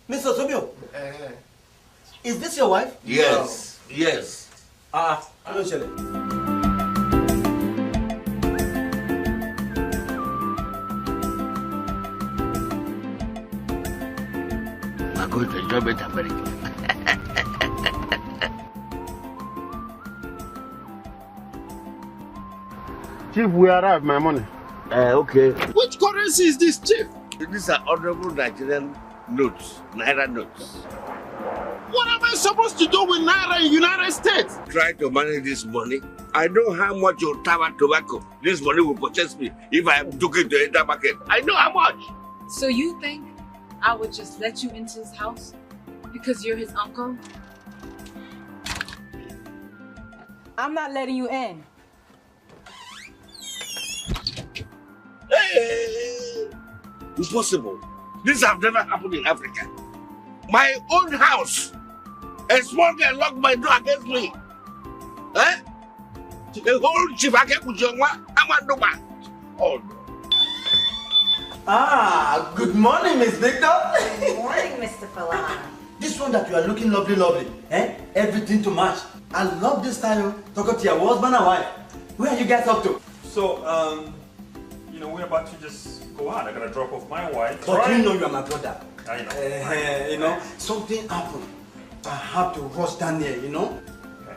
Mr. Sobio, is this your wife? Yes, yes. I don't share it. I'm going to enjoy better America. Chief, we arrived, my money. Okay. Which currency is this, Chief? These are honorable Nigerian notes, Naira notes. What am I supposed to do with Naira in the United States? Try to manage this money. I know how much your tobacco, this money will purchase me if I took it to enter market. I know how much. So you think I would just let you into his house because you're his uncle? I'm not letting you in. Hey, impossible. This have never happened in Africa. My own house. A small girl locked my door against me. Eh? The whole chief Oh no. Good morning, Miss Victor. Good morning, Mr. Falana. This one that you are looking lovely. Eh? Everything to match. I love this style. Talk to your husband and wife. Where are you guys up to? So, you know, we're about to just go out. I gotta drop off my wife. But you know you are my brother. I know. You know, something happened. I have to rush down here, you know? Okay.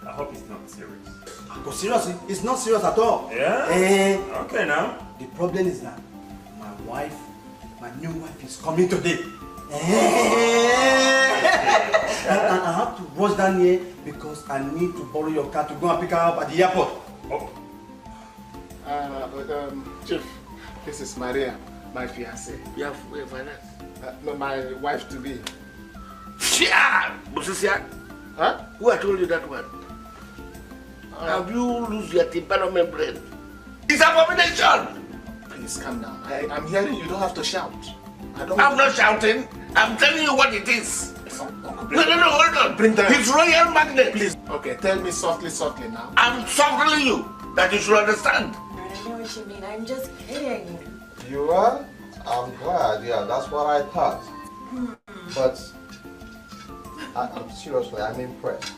I hope it's not serious. But seriously, it's not serious at all. Yeah? Okay now. The problem is that my new wife is coming today. And I have to rush down here because I need to borrow your car to go and pick her up at the airport. Oh. Chief, this is Maria, my fiancée. You have finance? No, my wife to be. Huh? Who told you that one? Have you lose your temperament brain? It's abomination! Please calm down. I'm hearing you don't have to shout. I'm not shouting. I'm telling you what it is. No, hold on. Bring that. It's royal magnet. Please. Okay, tell me softly now. I'm softly you, that you should understand. I know what you mean. I'm just kidding. You are? I'm glad. Yeah, that's what I thought. But I'm seriously, I'm impressed.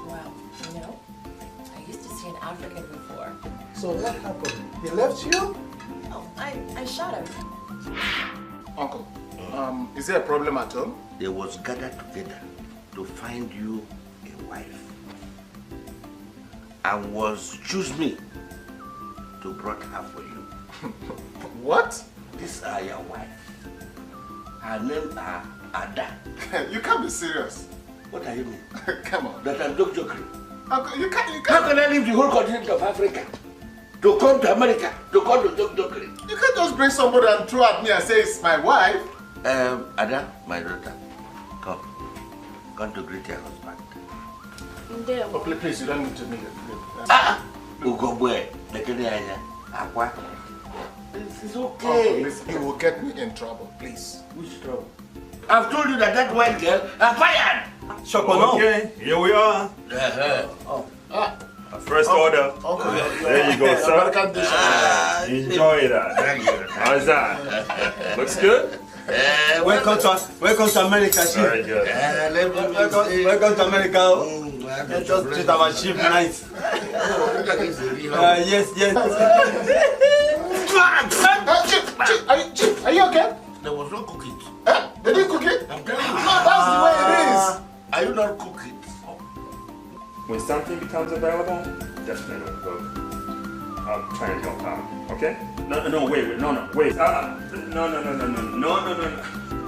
Well, you know, I used to see an African before. So what happened? He left you? Oh, I shot him. Uncle, is there a problem at home? They was gathered together to find you a wife. And was choose me to brought her for you. What? These are your wife. Her name are Ada. You can't be serious. What do you mean? Come on. That I'm joking. Uncle, you can't. How can I leave the whole continent of Africa to come to America to come to joking? You can't just bring somebody and throw at me and say it's my wife. Ada, my daughter, come to greet your husband. Oh, please, you don't need to meet him. Ugobwe, Aqua. This is okay. Uncle, listen, you will get me in trouble, please. Which trouble? I've told you that white girl is fired. Okay, here we are. First order. There you go, sir. Enjoy that. Thank you. How's that? Looks good? Welcome to America, Chief. Very good. Welcome to America. Just treat our chief nice. Yes. Chief, are you okay? There was no cooking. They didn't cook it? I'm telling you. No, that's the way it is. Are you not cooking? When something becomes available, just let it go. I'll try and help out. Okay? No, wait. No, wait. No.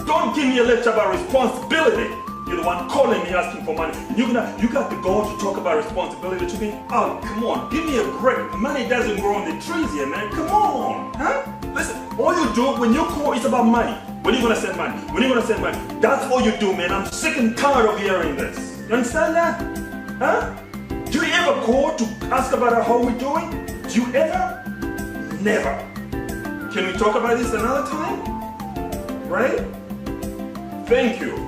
Don't give me a lecture about responsibility. You're the one calling me asking for money. You got the gall to talk about responsibility to me? Oh, come on. Give me a break. Money doesn't grow on the trees here, man. Come on. Huh? Listen, all you do when you call is about money. When are you gonna send money? That's all you do, man. I'm sick and tired of hearing this. You understand that? Huh? Do you ever call to ask about how we're doing? Do you ever? Never. Can we talk about this another time? Right? Thank you.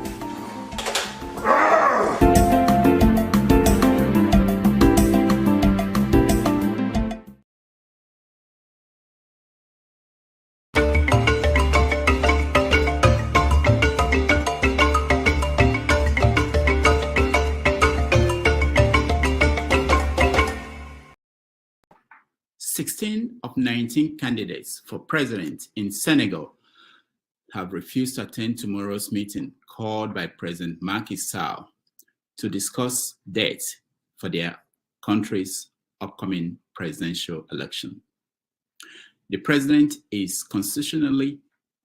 14 of 19 candidates for president in Senegal have refused to attend tomorrow's meeting called by President Macky Sall to discuss dates for their country's upcoming presidential election. The president is constitutionally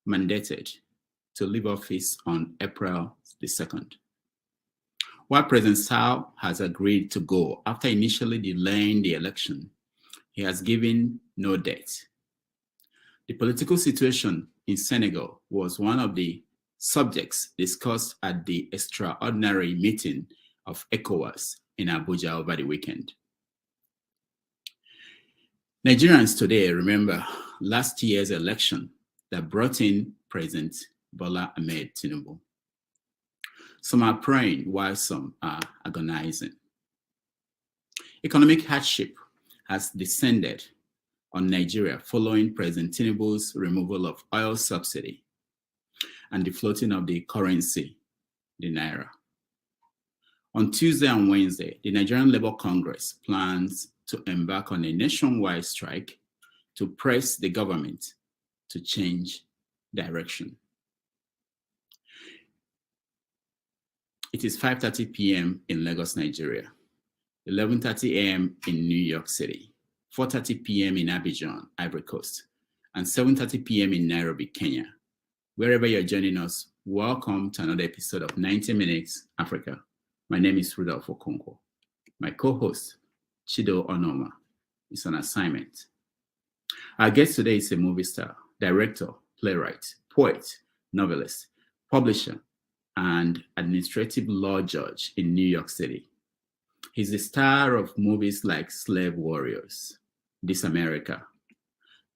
mandated to leave office on April the 2nd. While President Sall has agreed to go after initially delaying the election, he has given no date. The political situation in Senegal was one of the subjects discussed at the extraordinary meeting of ECOWAS in Abuja over the weekend. Nigerians today remember last year's election that brought in President Bola Ahmed Tinubu. Some are praying while some are agonizing. Economic hardship has descended on Nigeria following President Tinubu's removal of oil subsidy and the floating of the currency, the naira. On Tuesday and Wednesday, the Nigerian Labour Congress plans to embark on a nationwide strike to press the government to change direction. It is 5:30 p.m. in Lagos, Nigeria, 11:30 a.m. in New York City, 4:30 p.m. in Abidjan, Ivory Coast, and 7:30 p.m. in Nairobi, Kenya. Wherever you're joining us, welcome to another episode of 90 Minutes Africa. My name is Rudolph Okonkwo. My co-host, Chido Onoma, is on assignment. Our guest today is a movie star, director, playwright, poet, novelist, publisher, and administrative law judge in New York City. He's the star of movies like Slave Warriors, This America,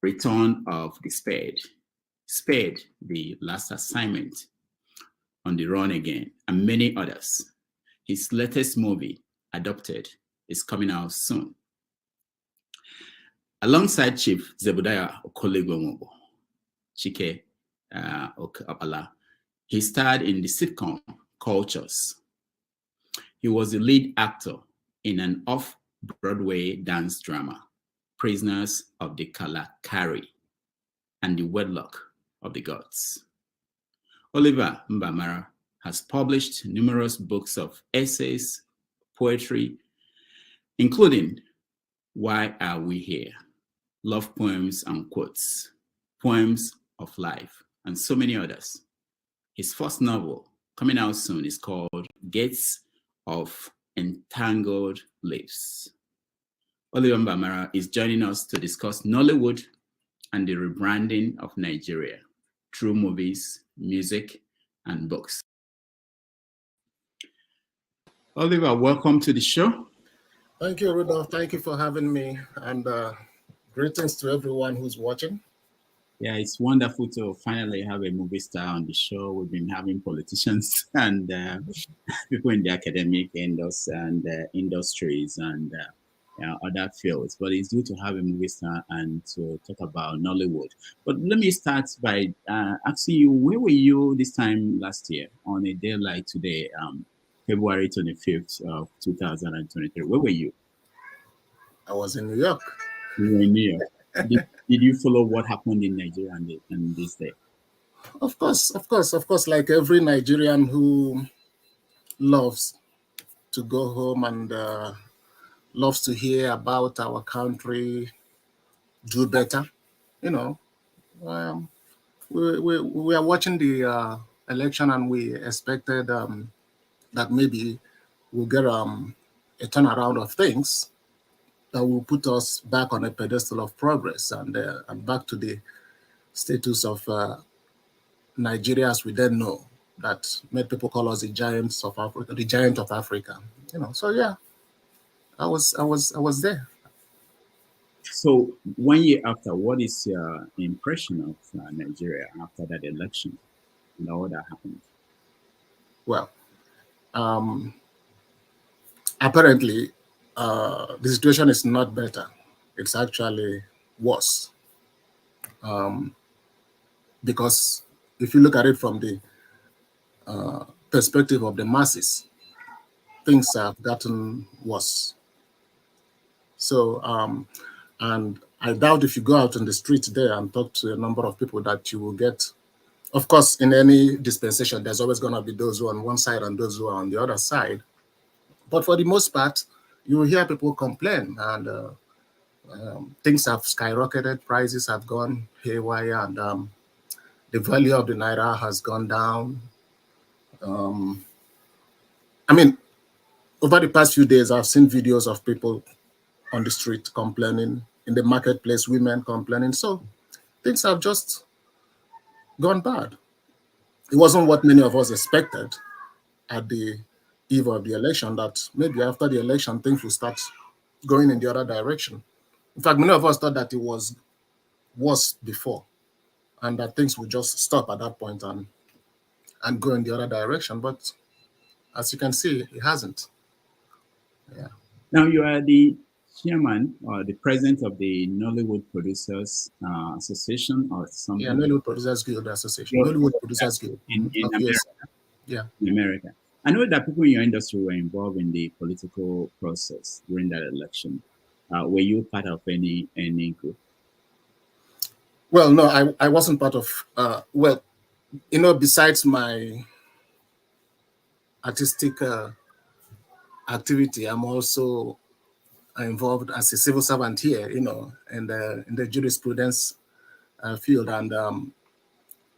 Return of the Spade, Spade, The Last Assignment, On the Run Again, and many others. His latest movie, Adopted, is coming out soon. Alongside Chief Zebrudaya Chika Okpala, he starred in the sitcom Cultures. He was the lead actor in an off-Broadway dance drama, Prisoners of the Kalakari and the Wedlock of the Gods. Oliver Mbamara has published numerous books of essays, poetry, including Why Are We Here? Love Poems and Quotes, Poems of Life, and so many others. His first novel, coming out soon, is called Gates of Tangled Leaves. Oliver Mbamara is joining us to discuss Nollywood and the rebranding of Nigeria through movies, music, and books. Oliver, welcome to the show. Thank you, Rudolph. Thank you for having me, and greetings to everyone who's watching. Yeah, it's wonderful to finally have a movie star on the show. We've been having politicians and people in the academic industries and other fields, but it's good to have a movie star and to talk about Nollywood. But let me start by asking you, where were you this time last year on a day like today, February 25th of 2023? Where were you? I was in New York. You were in New York. Did you follow what happened in Nigeria on this day? Of course. Like every Nigerian who loves to go home and loves to hear about our country do better, we are watching the election, and we expected that maybe we'll get a turnaround of things that will put us back on a pedestal of progress and back to the status of Nigeria as we then know, that made people call us the giants of Africa, the giant of Africa. So yeah, I was there. So 1 year after, what is your impression of Nigeria after that election and all that happened? Well, apparently, the situation is not better. It's actually worse. Because if you look at it from the perspective of the masses, things have gotten worse. So, and I doubt if you go out on the street there and talk to a number of people that you will get. Of course, in any dispensation, there's always going to be those who are on one side and those who are on the other side. But for the most part, you will hear people complain, and things have skyrocketed, prices have gone haywire, and the value of the naira has gone down. I mean, over the past few days, I've seen videos of people on the street complaining, in the marketplace, women complaining. So things have just gone bad. It wasn't what many of us expected at the eve of the election, that maybe after the election, things will start going in the other direction. In fact, many of us thought that it was worse before, and that things would just stop at that point and go in the other direction. But as you can see, it hasn't. Yeah. Now you are the chairman or the president of the Nollywood Producers Association or something. Yeah, Nollywood Producers Guild Association. Nollywood Producers Guild in America. Yeah. In America. I know that people in your industry were involved in the political process during that election. Were you part of any group? Well, no, I wasn't part of, well, you know, besides my artistic activity, I'm also involved as a civil servant here, you know, in the jurisprudence field. And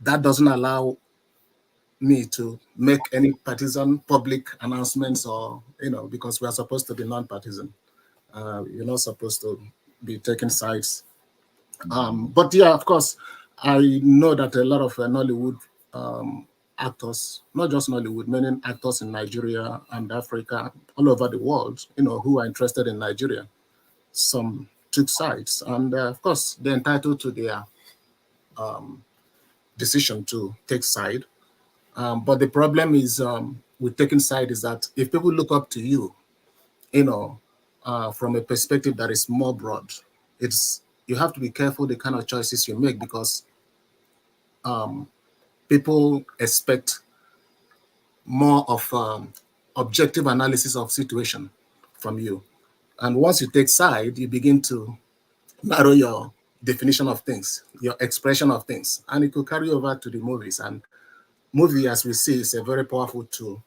that doesn't allow me to make any partisan public announcements, or, you know, because we are supposed to be non-partisan. You're not supposed to be taking sides. But yeah, of course, I know that a lot of Nollywood actors, not just Nollywood, many actors in Nigeria and Africa, all over the world, you know, who are interested in Nigeria, some took sides. And of course, they're entitled to their decision to take side. But the problem is with taking side is that if people look up to you, you know, from a perspective that is more broad, you have to be careful the kind of choices you make, because people expect more of objective analysis of situation from you. And once you take side, you begin to narrow your definition of things, your expression of things, and it could carry over to the movies. And movie, as we see, is a very powerful tool.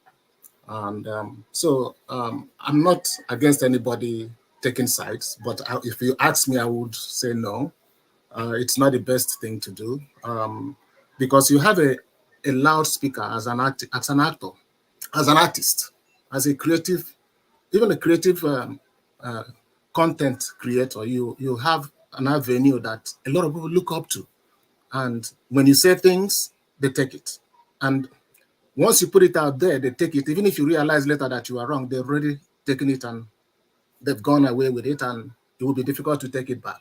And so I'm not against anybody taking sides, but if you ask me, I would say no. It's not the best thing to do, because you have a loudspeaker as an actor, as an artist, as a creative, even a creative content creator. You have an avenue that a lot of people look up to, and when you say things, they take it. And once you put it out there, they take it. Even if you realize later that you are wrong, they've already taken it and they've gone away with it, and it will be difficult to take it back.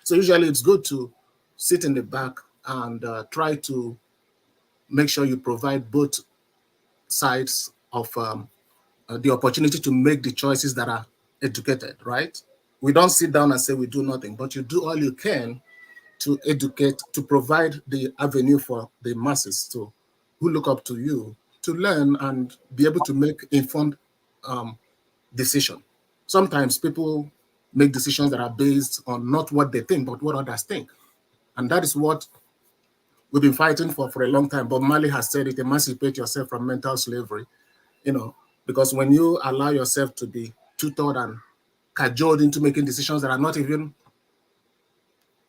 So usually it's good to sit in the back and try to make sure you provide both sides of the opportunity to make the choices that are educated, right? We don't sit down and say we do nothing, but you do all you can to educate, to provide the avenue for the masses who look up to you to learn and be able to make informed decision. Sometimes people make decisions that are based on not what they think, but what others think. And that is what we've been fighting for a long time. Bob Marley has said it: emancipate yourself from mental slavery, you know, because when you allow yourself to be tutored and cajoled into making decisions that are not even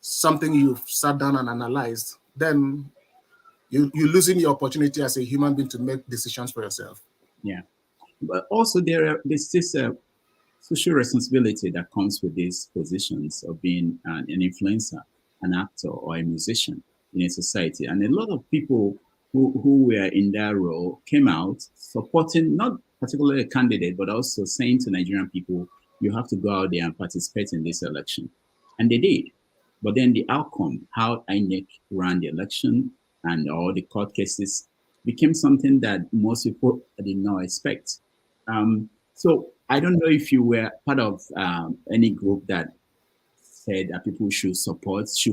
something you've sat down and analyzed, then you're losing your opportunity as a human being to make decisions for yourself. Yeah, but also there's this social responsibility that comes with these positions of being an influencer, an actor, or a musician in a society. And a lot of people who were in that role came out supporting not particularly a candidate, but also saying to Nigerian people, you have to go out there and participate in this election. And they did. But then the outcome, how INEC ran the election and all the court cases, became something that most people did not expect. So I don't know if you were part of any group that said that people should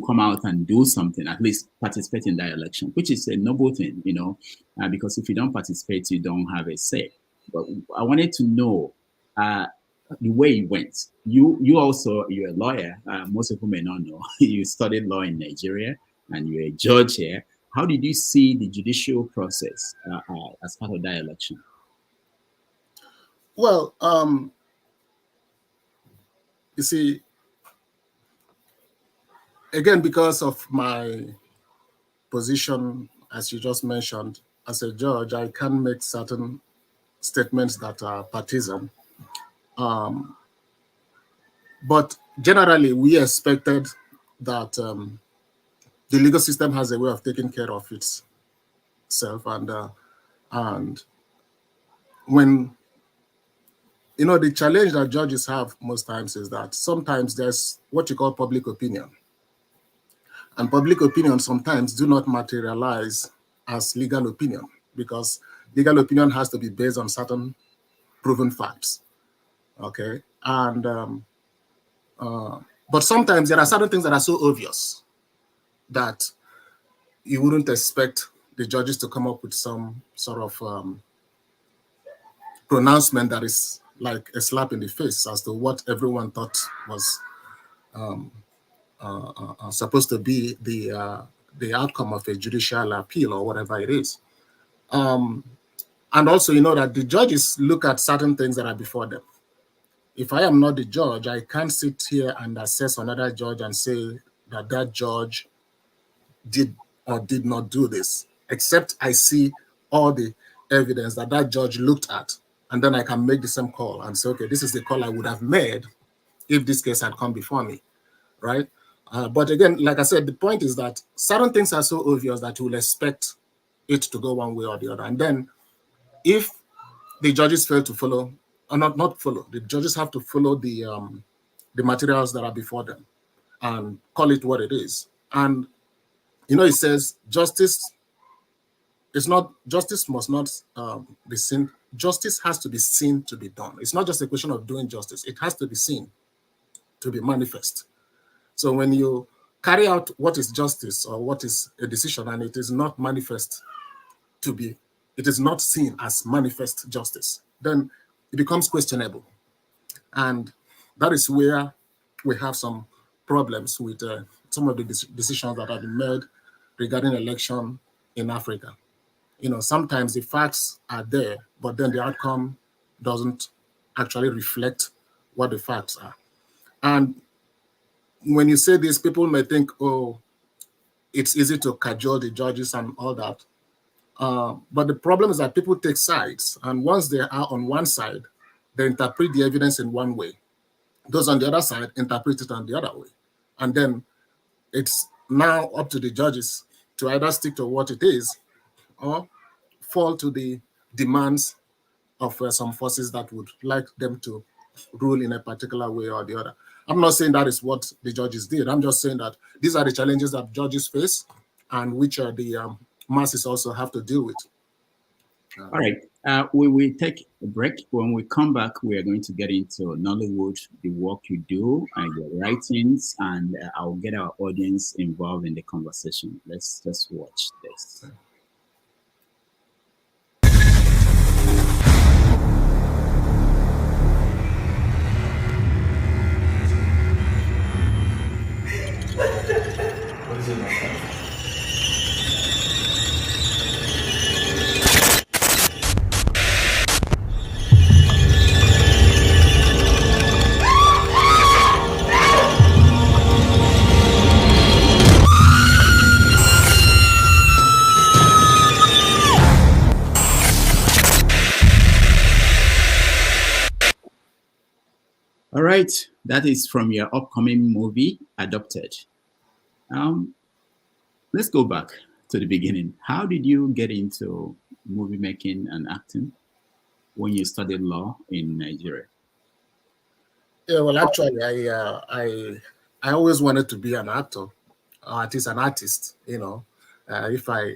come out and do something, at least participate in that election, which is a noble thing, you know, because if you don't participate, you don't have a say. But I wanted to know, the way it went. You're a lawyer. Most people may not know. You studied law in Nigeria and you're a judge here. How did you see the judicial process as part of that election? Well, you see, again, because of my position, as you just mentioned, as a judge, I can make certain statements that are partisan. But generally, we expected that the legal system has a way of taking care of itself. And when, the challenge that judges have most times is that sometimes there's what you call public opinion. And public opinion sometimes do not materialize as legal opinion, because legal opinion has to be based on certain proven facts. Okay. And but sometimes there are certain things that are so obvious that you wouldn't expect the judges to come up with some sort of pronouncement that is like a slap in the face as to what everyone thought was supposed to be the outcome of a judicial appeal or whatever it is. And also, that the judges look at certain things that are before them. If I am not the judge, I can't sit here and assess another judge and say that that judge did or did not do this, except I see all the evidence that that judge looked at, and then I can make the same call and say, okay, this is the call I would have made if this case had come before me, right? But again, like I said, the point is that certain things are so obvious that you will expect it to go one way or the other. And then if the judges fail to follow, or not follow, the judges have to follow the materials that are before them and call it what it is. And, it says justice must not be seen. Justice has to be seen to be done. It's not just a question of doing justice. It has to be seen to be manifest. So when you carry out what is justice or what is a decision and it is not manifest to be, it is not seen as manifest justice, then it becomes questionable. And that is where we have some problems with some of the decisions that have been made regarding election in Africa. Sometimes the facts are there, but then the outcome doesn't actually reflect what the facts are. And when you say this, people may think, oh, it's easy to cajole the judges and all that. But the problem is that people take sides. And once they are on one side, they interpret the evidence in one way. Those on the other side interpret it on the other way. And then it's now up to the judges to either stick to what it is or fall to the demands of some forces that would like them to rule in a particular way or the other. I'm not saying that is what the judges did. I'm just saying that these are the challenges that judges face and which the masses also have to deal with. All right. We will take a break. When we come back, we are going to get into Nollywood, the work you do and your writings, and I'll get our audience involved in the conversation. Let's just watch this. What is it, my friend? All right, that is from your upcoming movie, Adopted. Let's go back to the beginning. How did you get into movie making and acting when you studied law in Nigeria? Yeah, well, actually, I always wanted to be an actor, or at least an artist. If I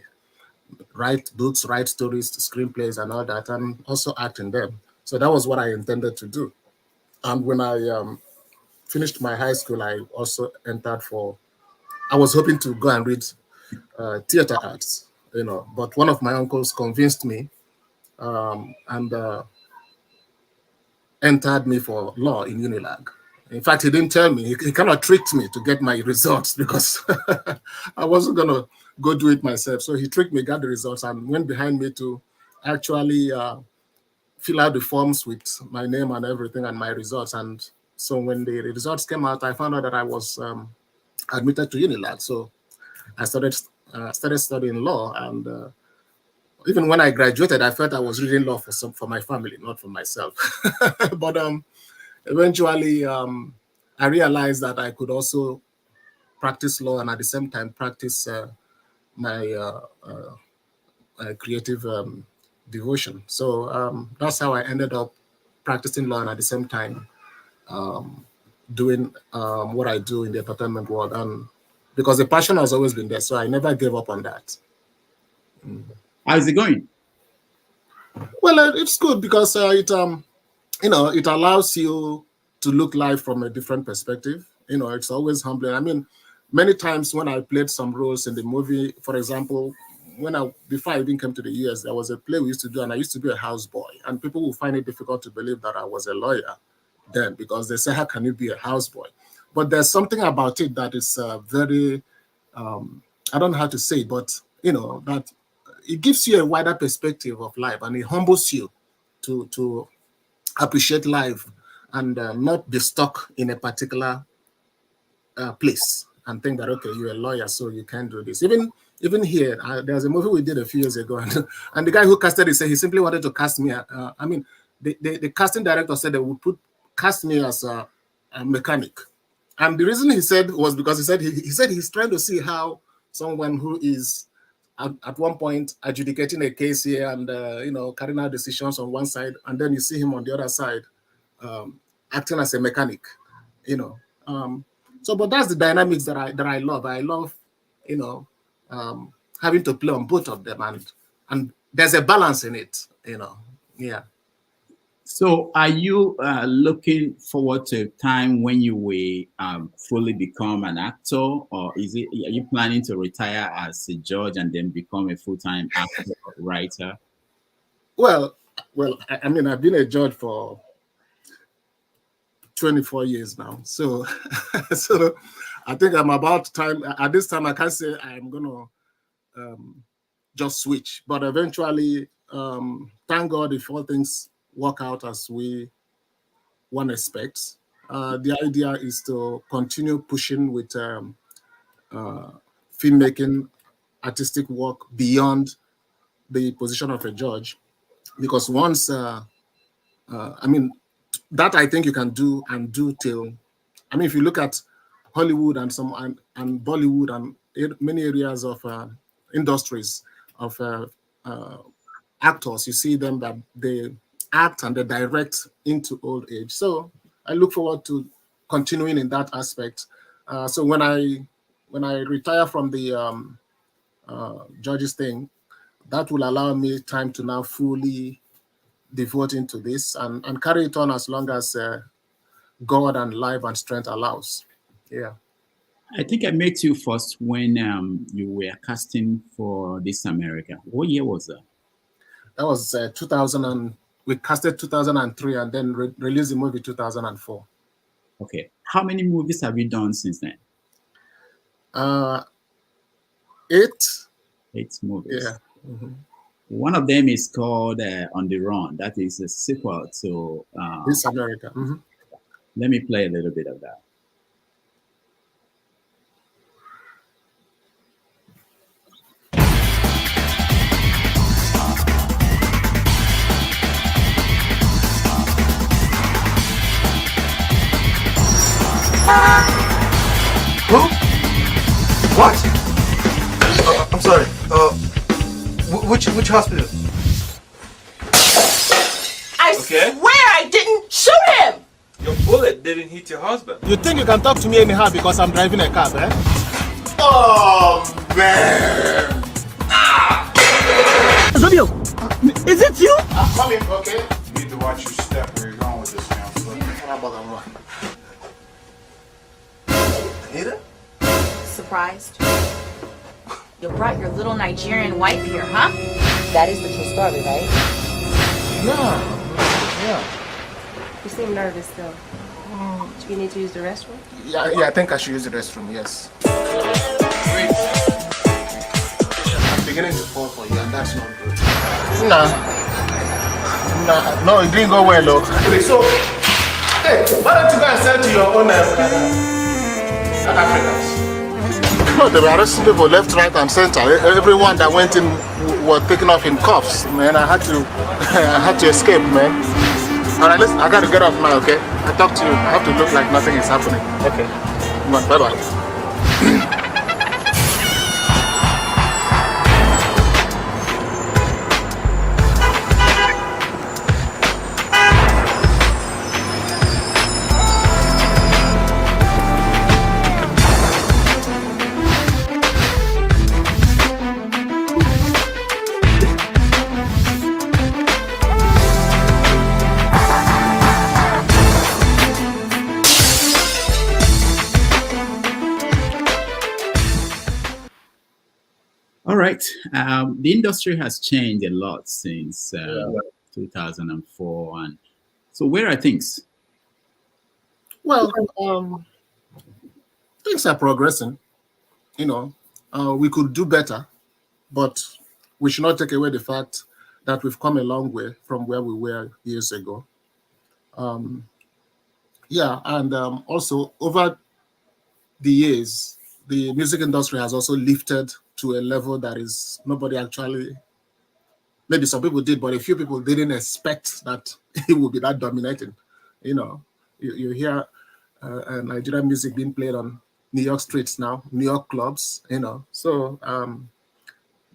write books, write stories, screenplays, and all that, and also act in them. So that was what I intended to do. And when I finished my high school, I also entered I was hoping to go and read theater arts, but one of my uncles convinced me, and entered me for law in Unilag. In fact, he didn't tell me. He kind of tricked me to get my results because I wasn't going to go do it myself. So he tricked me, got the results, and went behind me to actually fill out the forms with my name and everything and my results. And so when the results came out, I found out that I was admitted to Unilag. So I started studying law, and even when I graduated, I felt I was reading law for my family, not for myself. But eventually, I realized that I could also practice law and at the same time practice my creative devotion. So that's how I ended up practicing law and at the same time doing what I do in the entertainment world. And because the passion has always been there, so I never gave up on that. How's it going? Well, it's good because it allows you to look life from a different perspective. It's always humbling. I mean, many times when I played some roles in the movie, for example, before I even came to the US, there was a play we used to do, and I used to be a houseboy, and people would find it difficult to believe that I was a lawyer then because they say, "How can you be a houseboy?" But there's something about it that is very, I don't know how to say it, but that it gives you a wider perspective of life, and it humbles you to appreciate life and not be stuck in a particular place and think that, okay, you're a lawyer, so you can't do this. Even here, there's a movie we did a few years ago, and the guy who casted it said he simply wanted to cast me. The casting director said they would cast me as a mechanic. And the reason he said was because he said he's trying to see how someone who is at one point adjudicating a case here and carrying out decisions on one side, and then you see him on the other side acting as a mechanic, but that's the dynamics that I love. I love having to play on both of them, and there's a balance in it, yeah. So are you looking forward to a time when you will fully become an actor, or are you planning to retire as a judge and then become a full-time actor or writer? Well, I mean, I've been a judge for 24 years now. So I think I'm about time. At this time, I can't say I'm going to just switch. But eventually, thank God if all things work out as one expects. The idea is to continue pushing with filmmaking, artistic work beyond the position of a judge. Because once, that I think you can do and do till, if you look at Hollywood and Bollywood and many areas of industries of actors, you see them that they act and they direct into old age. So I look forward to continuing in that aspect. So when I retire from the judges thing, that will allow me time to now fully devote into this and carry it on as long as God and life and strength allows. Yeah. I think I met you first when you were casting for This America. What year was that? That was 2000. We casted 2003 and then released the movie 2004. Okay. How many movies have you done since then? 8. 8 movies. Yeah. Mm-hmm. One of them is called On the Run. That is a sequel to This America. Mm-hmm. Let me play a little bit of that. Who? What? I'm sorry. Which hospital? I swear I didn't shoot him! Your bullet didn't hit your husband. You think you can talk to me anyhow because I'm driving a car, eh? Oh, man! Zulu, is it you? I'm coming, okay? You need to watch your step where you're going with this now, son. How about that one? Anita? Surprised? You brought your little Nigerian wife here, huh? That is the true story, right? Yeah. You seem nervous though. Do you need to use the restroom? Yeah, I think I should use the restroom, yes. I'm beginning to fall for you, and that's not good. No, it didn't go well, though. So, hey, why don't you go and sell to your own Africans? No, they were arresting people left, right, and center. Everyone that went in were taken off in cuffs, man. I had to escape, man. All right, listen, I got to get off now, okay? I talk to you. I have to look like nothing is happening. Okay. Come on, bye-bye. All right. The industry has changed a lot since 2004. And so where are things? Well, things are progressing. You know, we could do better, but we should not take away the fact that we've come a long way from where we were years ago. Yeah, and also over the years, the music industry has also lifted to a level that is nobody actually, maybe some people did, but a few people didn't expect that it would be that dominating. You know, you hear Nigerian music being played on New York streets now, New York clubs, you know. So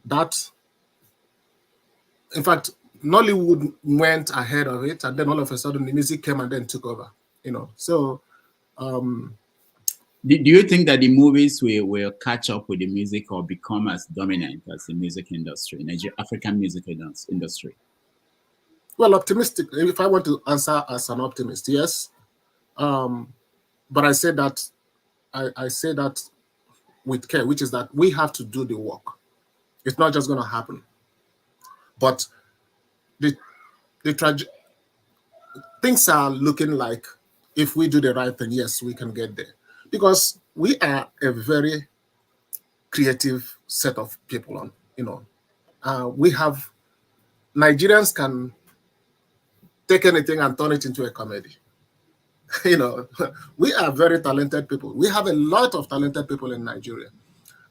that, in fact, Nollywood went ahead of it, and then all of a sudden the music came and then took over, you know. So do you think that the movies will catch up with the music or become as dominant as the music industry, African music industry? Well, optimistic. If I want to answer as an optimist, yes. But I say that I say that with care, which is that we have to do the work. It's not just going to happen. But things are looking like if we do the right thing, yes, we can get there. Because we are a very creative set of people, you know. We have, Nigerians can take anything and turn it into a comedy. You know, we are very talented people. We have a lot of talented people in Nigeria.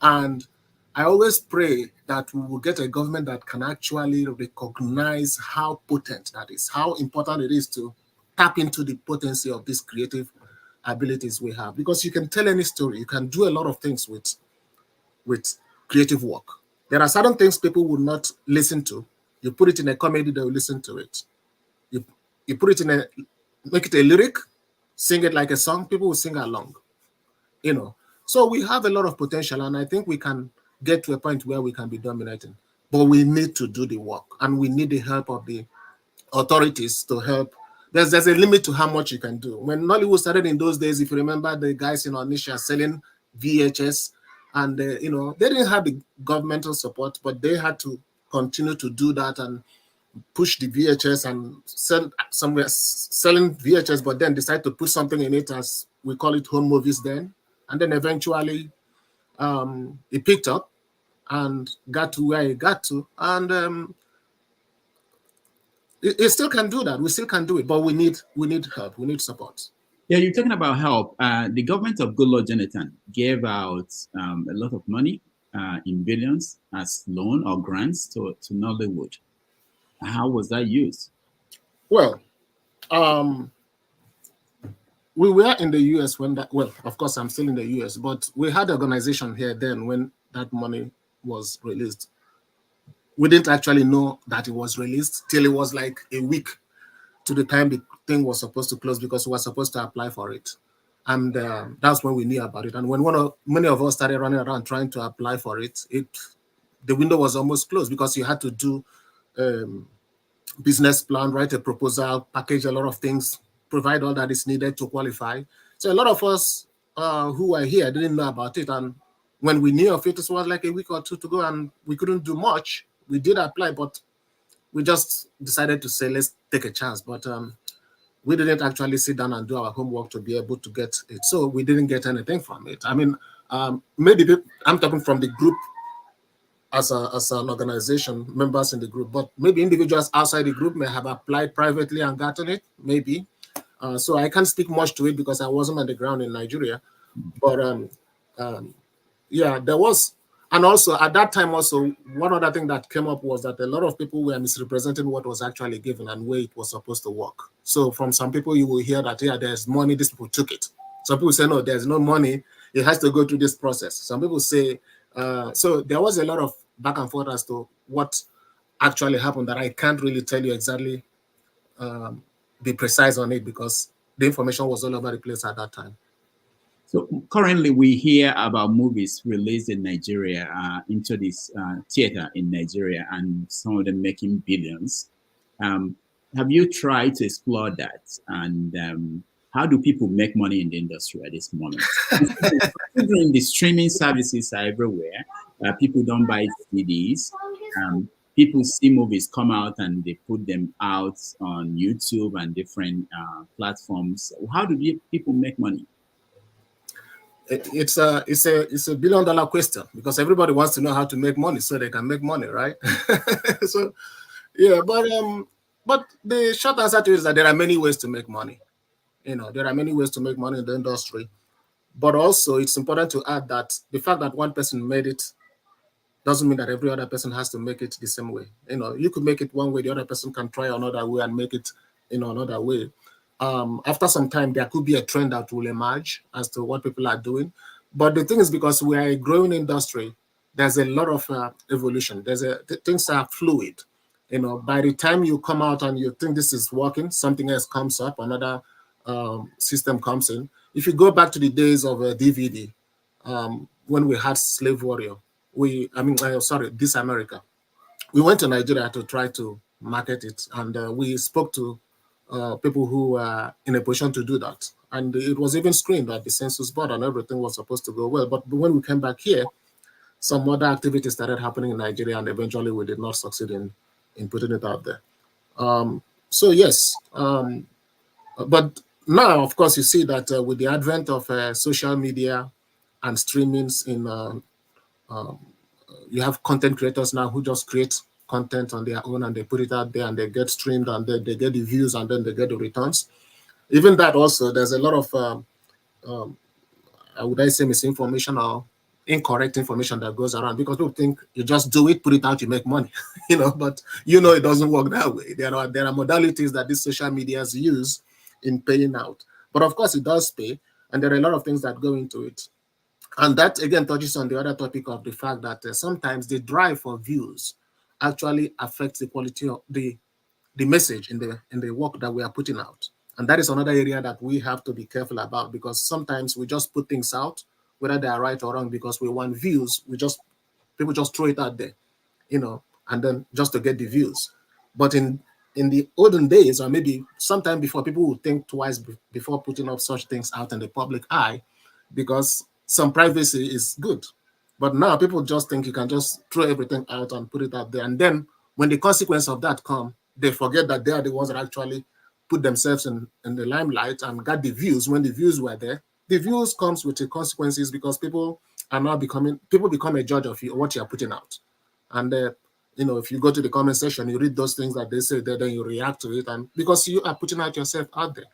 And I always pray that we will get a government that can actually recognize how potent that is, how important it is to tap into the potency of these creative abilities we have. Because you can tell any story, you can do a lot of things with creative work. There are certain things people will not listen to. You put it in a comedy, they will listen to it. You put it in make it a lyric, sing it like a song, people will sing along, you know. So we have a lot of potential, and I think we can get to a point where we can be dominating. But we need to do the work, and we need the help of the authorities to help. There's a limit to how much you can do. When Nollywood started in those days, if you remember the guys in Onisha selling VHS, and you know, they didn't have the governmental support, but they had to continue to do that and push the VHS and sell somewhere selling VHS, but then decide to put something in it, as we call it, home movies then. And then eventually it picked up and got to where it got to. And it still can do that. We still can do it, but we need help. We need support. Yeah, you're talking about help. The government of Goodluck Jonathan gave out a lot of money in billions as loan or grants to Nollywood. How was that used? Well, we were in the US when that, well, of course, I'm still in the US, but we had an organization here then when that money was released. We didn't actually know that it was released till it was like a week to the time the thing was supposed to close, because we were supposed to apply for it. And that's when we knew about it. And when many of us started running around trying to apply for it, the window was almost closed, because you had to do business plan, write a proposal, package a lot of things, provide all that is needed to qualify. So a lot of us who were here didn't know about it. And when we knew of it, it was like a week or two to go, and we couldn't do much. We did apply, but we just decided to say, let's take a chance. But we didn't actually sit down and do our homework to be able to get it. So we didn't get anything from it. I mean, maybe I'm talking from the group as an organization, members in the group, but maybe individuals outside the group may have applied privately and gotten it, maybe. So I can't speak much to it because I wasn't on the ground in Nigeria. But yeah, there was. And also at that time also, one other thing that came up was that a lot of people were misrepresenting what was actually given and where it was supposed to work. So from some people, you will hear that, yeah, there's money, these people took it. Some people say, no, there's no money. It has to go through this process. Some people say, so there was a lot of back and forth as to what actually happened that I can't really tell you exactly, be precise on it because the information was all over the place at that time. So currently we hear about movies released in Nigeria into this theater in Nigeria and some of them making billions. Have you tried to explore that? And how do people make money in the industry at this moment? Considering the streaming services are everywhere, people don't buy CDs. People see movies come out and they put them out on YouTube and different platforms. How do people make money? It's a $1 billion question because everybody wants to know how to make money so they can make money, right? So yeah, but the short answer to it is that there are many ways to make money. You know, there are many ways to make money in the industry, but also it's important to add that the fact that one person made it doesn't mean that every other person has to make it the same way. You know, you could make it one way, the other person can try another way and make it, you know, another way. After some time, there could be a trend that will emerge as to what people are doing. But the thing is, because we are a growing industry, there's a lot of evolution. Things are fluid. You know, by the time you come out and you think this is working, something else comes up, another system comes in. If you go back to the days of DVD, when we had Slave Warrior, This America, we went to Nigeria to try to market it, and we spoke to people who were in a position to do that. And it was even screened at the census board and everything was supposed to go well. But when we came back here, some other activities started happening in Nigeria and eventually we did not succeed in putting it out there. So yes, but now, of course, you see that with the advent of social media and streamings you have content creators now who just create content on their own and they put it out there and they get streamed and then they get the views and then they get the returns. Even that also, there's a lot of, would I say misinformation or incorrect information that goes around because people think you just do it, put it out, you make money, you know, but you know it doesn't work that way. There are modalities that these social medias use in paying out. But of course it does pay and there are a lot of things that go into it. And that again touches on the other topic of the fact that sometimes the drive for views actually affects the quality of the message in the work that we are putting out. And that is another area that we have to be careful about because sometimes we just put things out, whether they are right or wrong, because we want views. People just throw it out there, you know, and then just to get the views. But in the olden days, or maybe sometime before, people would think twice before putting up such things out in the public eye because some privacy is good. But now people just think you can just throw everything out and put it out there. And then when the consequence of that come, they forget that they are the ones that actually put themselves in the limelight and got the views when the views were there. The views comes with the consequences because people become a judge of you, what you are putting out. And you know, if you go to the comment section, you read those things that they say there, then you react to it, and because you are putting out yourself out there.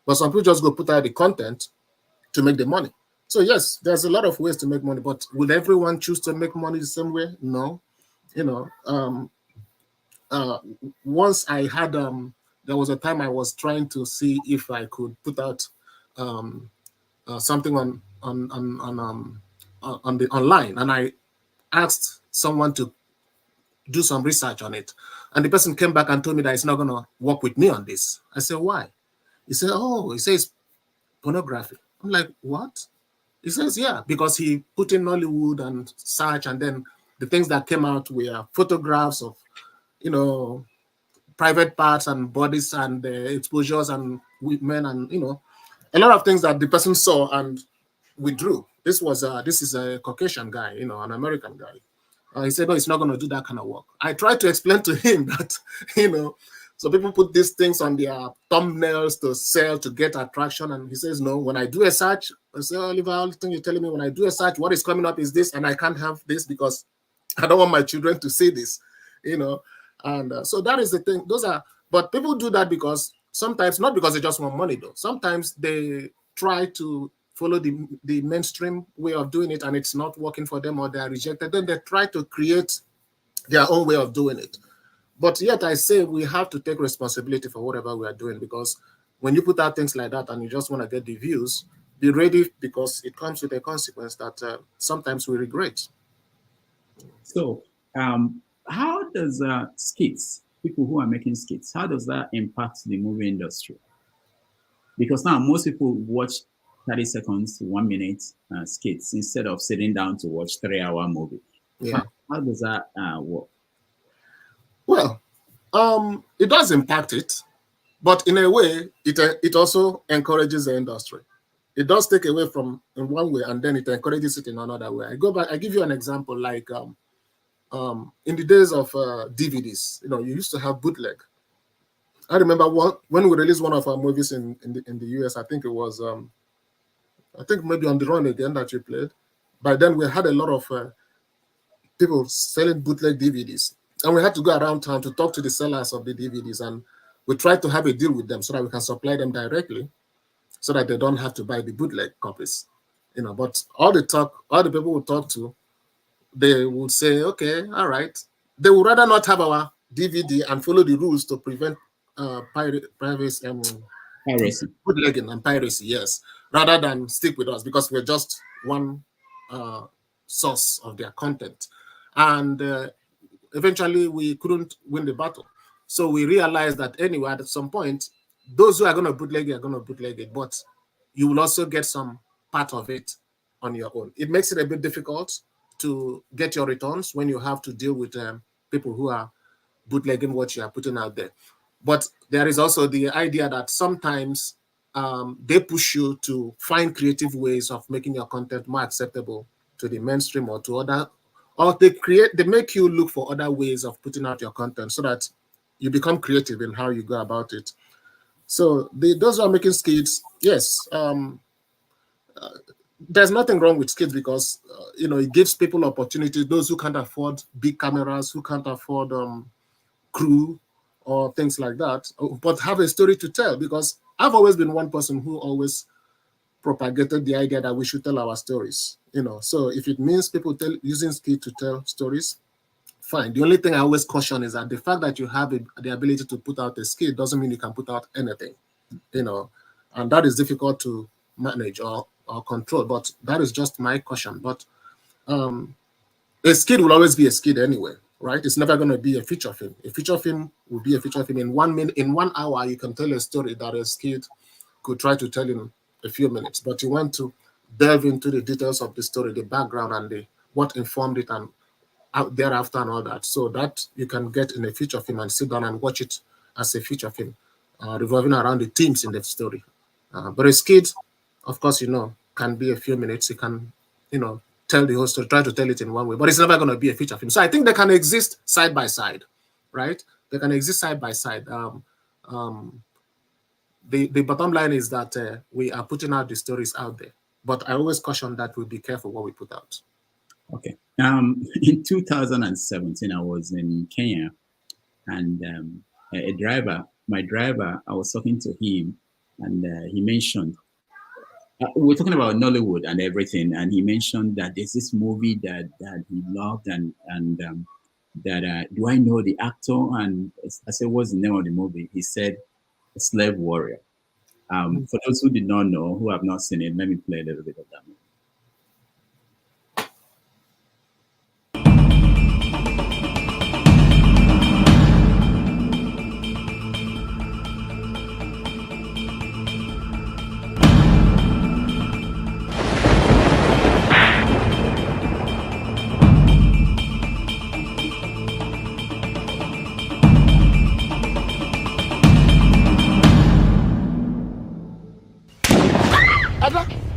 But some people just go put out the content to make the money. So yes, there's a lot of ways to make money, but will everyone choose to make money the same way? No. You know, once I had there was a time I was trying to see if I could put out something on the online, and I asked someone to do some research on it, and the person came back and told me that it's not going to work with me on this. I said, why? He said, oh, he says pornography. I'm like, what? He says, yeah, because he put in Nollywood and search, and then the things that came out were photographs of, you know, private parts and bodies and exposures and women and, you know, a lot of things that the person saw and withdrew. This is a Caucasian guy, you know, an American guy. He said, no, it's not going to do that kind of work. I tried to explain to him that, you know, So people put these things on their thumbnails to sell, to get attraction. And he says, no, when I do a search, I say, Oliver, all the thing you're telling me, when I do a search, what is coming up is this, and I can't have this because I don't want my children to see this, you know. And so that is the thing. But people do that because sometimes, not because they just want money though. Sometimes they try to follow the mainstream way of doing it and it's not working for them or they are rejected. Then they try to create their own way of doing it. But yet I say we have to take responsibility for whatever we are doing, because when you put out things like that and you just want to get the views, be ready, because it comes with a consequence that sometimes we regret. So how does skits, people who are making skits, how does that impact the movie industry? Because now most people watch 30 seconds to 1 minute skits instead of sitting down to watch 3-hour movie. Yeah. How does that work? Well, it does impact it, but in a way, it also encourages the industry. It does take away from in one way, and then it encourages it in another way. I give you an example, like in the days of DVDs, you used to have bootleg. I remember when we released one of our movies in the US, I think it was, I think maybe On the Run Again that you played. By then, we had a lot of people selling bootleg DVDs. And we had to go around town to talk to the sellers of the DVDs, and we tried to have a deal with them so that we can supply them directly, so that they don't have to buy the bootleg copies. But all the people we talk to, they would say, okay, all right. They would rather not have our DVD and follow the rules to prevent piracy, bootlegging and piracy, yes, rather than stick with us, because we're just one source of their content. And eventually we couldn't win the battle. So we realized that anyway, at some point, those who are going to bootleg it are going to bootleg it, but you will also get some part of it on your own. It makes it a bit difficult to get your returns when you have to deal with people who are bootlegging what you are putting out there. But there is also the idea that sometimes they push you to find creative ways of making your content more acceptable to the mainstream or to other, or they make you look for other ways of putting out your content so that you become creative in how you go about it. So those who are making skits, yes, there's nothing wrong with skits, because it gives people opportunity. Those who can't afford big cameras, who can't afford crew or things like that, but have a story to tell. Because I've always been one person who always propagated the idea that we should tell our stories. So if it means people using skit to tell stories, fine. The only thing I always caution is that the fact that you have the ability to put out a skit doesn't mean you can put out anything, and that is difficult to manage or control. But that is just my caution. But a skit will always be a skit anyway, right? It's never going to be a feature film. A feature film will be a feature film. In 1 minute, in 1 hour, you can tell a story that a skit could try to tell in a few minutes. But you want to delve into the details of the story, the background, and what informed it, and out thereafter and all that, so that you can get in a feature film and sit down and watch it as a feature film, revolving around the themes in the story. But a skit, of course, can be a few minutes. You can, tell the whole story, try to tell it in one way, but it's never going to be a feature film. So I think they can exist side by side, right? They can exist side by side. The bottom line is that we are putting out the stories out there, but I always caution that we be careful what we put out. Okay. In 2017, I was in Kenya, and my driver, I was talking to him, and he mentioned, we're talking about Nollywood and everything, and he mentioned that there's this movie that he loved, and that do I know the actor? And I said, what's the name of the movie? He said, Slave Warrior. For those who did not know, who have not seen it, let me play a little bit of that movie.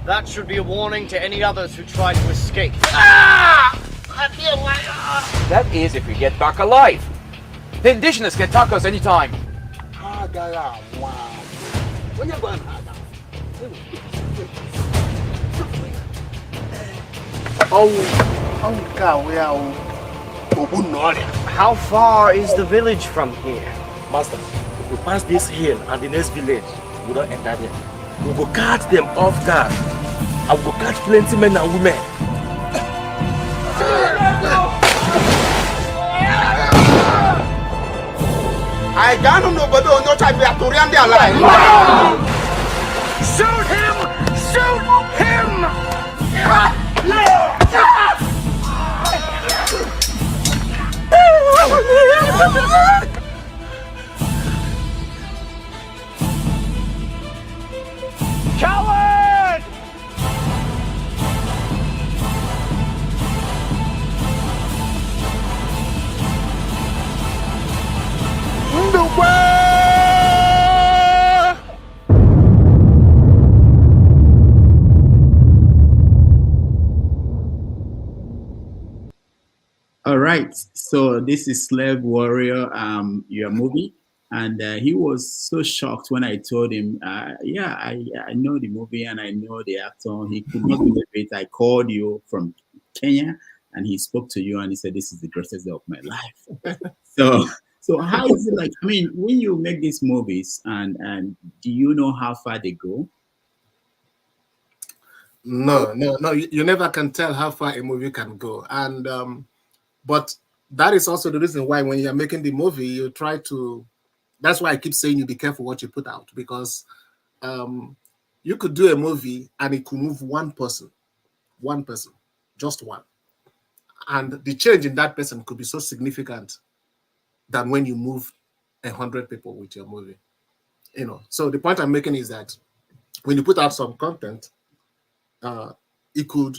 That should be a warning to any others who try to escape. Ah! I feel like... That is if we get back alive. The indigenous get tacos anytime. agaghị anwa onye gwa na-aga How far is the village from here? Master, if we pass this hill and the next village, we don't enter there. We will catch them off guard. I will catch plenty men and women. I don't know whether or not I be to run their life. Shoot him! Shoot him! Coward! All right, so this is Slave Warrior, your movie, and he was so shocked when I told him, yeah, I know the movie and I know the actor. He could not believe it. I called you from Kenya, and he spoke to you, and he said, "This is the greatest day of my life." So how is it like? I mean, when you make these movies, and do you know how far they go? No, you never can tell how far a movie can go, and but that is also the reason why when you're making the movie, you try to. That's why I keep saying you be careful what you put out, because you could do a movie and it could move one person, just one, and the change in that person could be so significant than when you move 100 people with your movie. You know. So the point I'm making is that when you put out some content, it could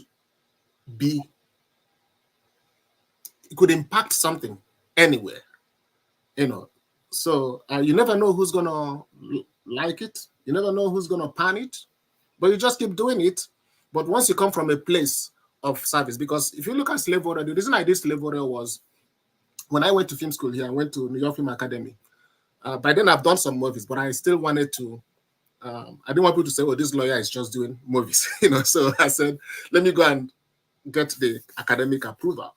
impact something anywhere, you know. So you never know who's gonna like it. You never know who's gonna pan it, but you just keep doing it. But once you come from a place of service, because if you look at Slave Warrior, the reason I did Slave Warrior was when I went to film school here. I went to New York Film Academy. By then I've done some movies, but I still wanted to. I didn't want people to say, "Oh, this lawyer is just doing movies," you know. So I said, "Let me go and get the academic approval."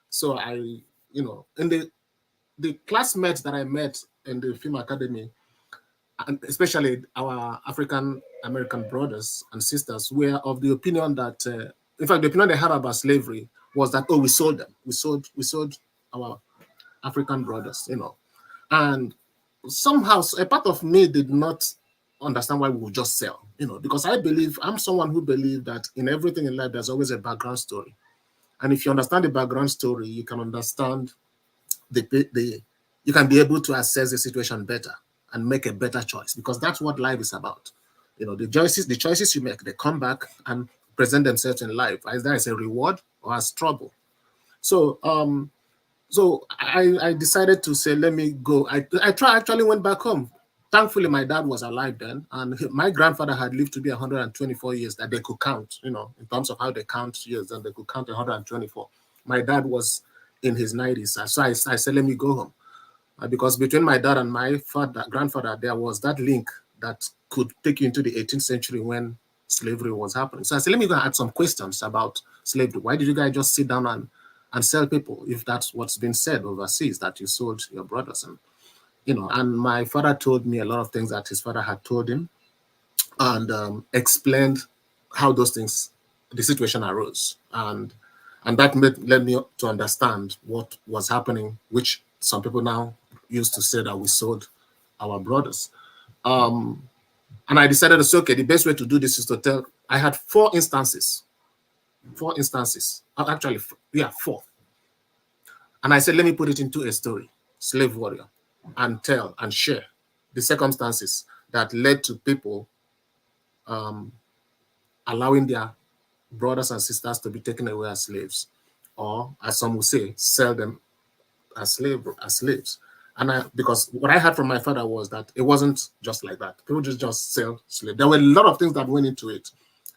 So I, you know, in the classmates that I met in the film academy, and especially our African American brothers and sisters, were of the opinion that, in fact, the opinion they had about slavery was that, oh, we sold them, we sold our African brothers, you know, and somehow a part of me did not understand why we would just sell, you know, because I'm someone who believes that in everything in life there's always a background story. And if you understand the background story, you can understand you can be able to assess the situation better and make a better choice, because that's what life is about. You know, the choices you make, they come back and present themselves in life, either as a reward or as trouble. So I decided to say, let me go. I actually went back home. Thankfully, my dad was alive then, and my grandfather had lived to be 124 years that they could count, you know, in terms of how they count years, and they could count 124. My dad was in his 90s. So I said, let me go home. Because between my dad and my grandfather, there was that link that could take you into the 18th century when slavery was happening. So I said, let me go and ask some questions about slavery. Why did you guys just sit down and sell people if that's what's been said overseas, that you sold your brothers? And you know, and my father told me a lot of things that his father had told him, and explained how those things, the situation arose, and that led me to understand what was happening, which some people now used to say that we sold our brothers. And I decided to say, okay, the best way to do this is to tell. I had four instances, actually, yeah, four. And I said, let me put it into a story, Slave Warrior, and tell and share the circumstances that led to people allowing their brothers and sisters to be taken away as slaves, or as some would say, sell them as slaves. And because what I heard from my father was that it wasn't just like that. People just sell slaves. There were a lot of things that went into it.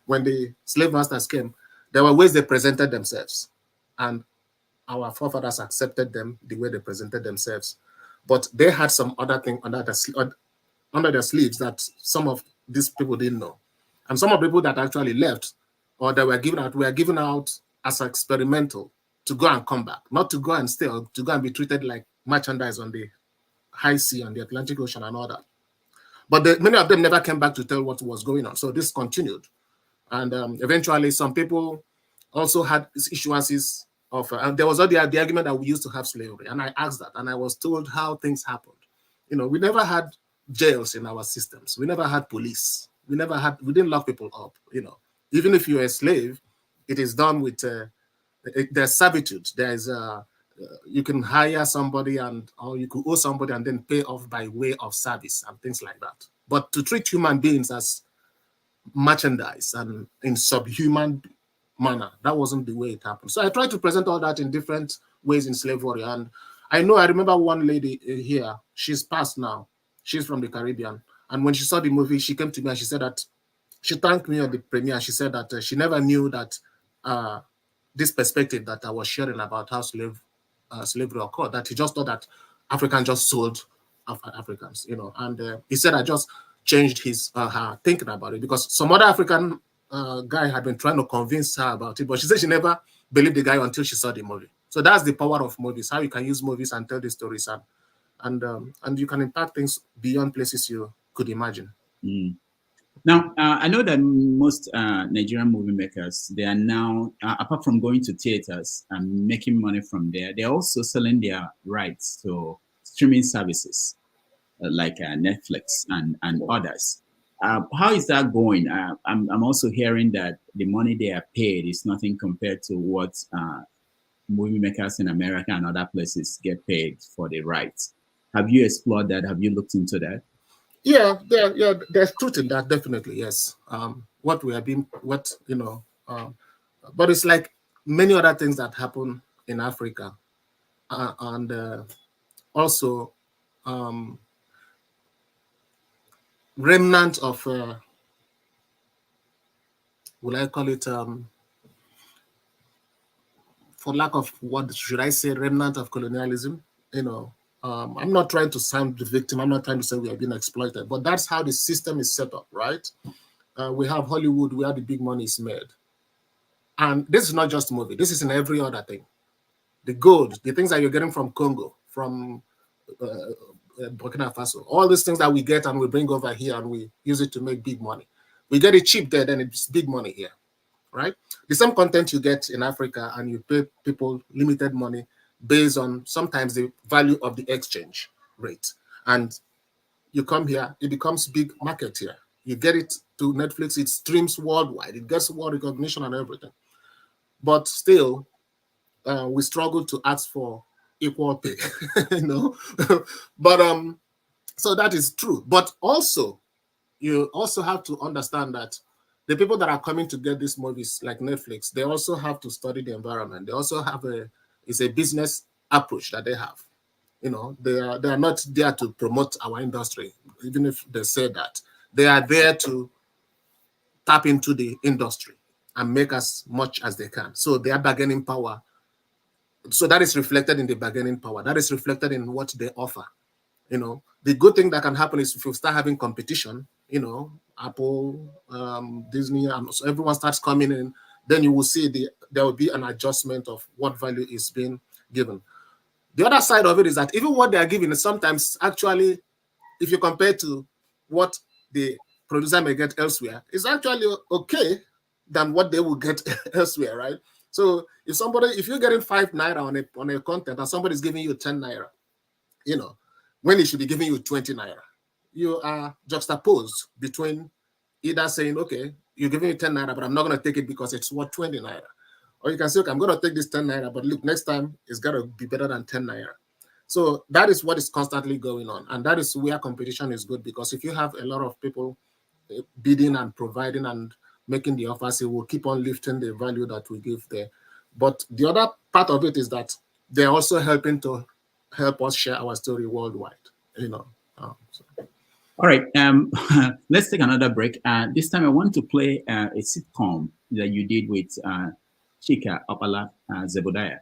When the slave masters came, there were ways they presented themselves, and our forefathers accepted them the way they presented themselves. But they had some other thing under under their sleeves that some of these people didn't know. And some of the people that actually left or that were given out as experimental to go and come back, not to go and stay or to go and be treated like merchandise on the high sea and the Atlantic Ocean and all that. But many of them never came back to tell what was going on. So this continued. And eventually some people also had issuances of, and there was all the argument that we used to have slavery. And I asked that, and I was told how things happened. You know, we never had jails in our systems. We never had police. We didn't lock people up, you know. Even if you're a slave, it is done with, there's servitude. There's, you can hire somebody or you could owe somebody and then pay off by way of service and things like that. But to treat human beings as merchandise and in subhuman manner, that wasn't the way it happened. So I tried to present all that in different ways in Slavery. And I remember one lady here, she's passed now. She's from the Caribbean. And when she saw the movie, she came to me and she said that, she thanked me at the premiere. She said that she never knew that this perspective that I was sharing about how slavery occurred, that he just thought that Africans just sold Africans, you know. And he said I just changed her thinking about it, because some other African guy had been trying to convince her about it, but she said she never believed the guy until she saw the movie. So that's the power of movies, how you can use movies and tell the stories, and you can impact things beyond places you could imagine. Mm. Now, I know that most Nigerian movie makers, they are now, apart from going to theaters and making money from there, they're also selling their rights to streaming services like Netflix and others. How is that going? I'm also hearing that the money they are paid is nothing compared to what movie makers in America and other places get paid for the rights. Have you explored that? Have you looked into that? Yeah, there's truth in that, definitely, yes. But it's like many other things that happen in Africa, and also remnant of, will I call it, for lack of what should I say, remnant of colonialism, you know. I'm not trying to sound the victim. I'm not trying to say we are being exploited, but that's how the system is set up, right? We have Hollywood where the big money is made. And this is not just movie. This is in every other thing. The gold, the things that you're getting from Congo, from Burkina Faso, all these things that we get and we bring over here and we use it to make big money. We get it cheap there, then it's big money here, right? The same content you get in Africa and you pay people limited money based on sometimes the value of the exchange rate. And you come here, it becomes big market here. You get it to Netflix, it streams worldwide, it gets world recognition and everything. But still, we struggle to ask for equal pay, you know. But so that is true. But also, you also have to understand that the people that are coming to get these movies like Netflix, they also have to study the environment. They also have it's a business approach that they have. You know, they are not there to promote our industry, even if they say that. They are there to tap into the industry and make as much as they can. So their bargaining power, so that is reflected in the bargaining power. That is reflected in what they offer. You know, the good thing that can happen is if you start having competition, you know, Apple, Disney, and so everyone starts coming in, then you will see there will be an adjustment of what value is being given. The other side of it is that even what they are giving is sometimes actually, if you compare to what the producer may get elsewhere, is actually okay than what they will get elsewhere, right? So if you're getting 5 naira on a content and somebody's giving you 10 naira, you know, when he should be giving you 20 naira, you are juxtaposed between either saying, okay, you're giving me 10 naira, but I'm not going to take it because it's worth 20 naira. Or you can say, okay, I'm going to take this 10 naira, but look, next time it's got to be better than 10 naira. So that is what is constantly going on. And that is where competition is good, because if you have a lot of people bidding and providing and making the offers, it will keep on lifting the value that we give there. But the other part of it is that they're also helping to help us share our story worldwide, you know. All right, let's take another break. This time I want to play a sitcom that you did with Chika Okpala, Zebrudaya.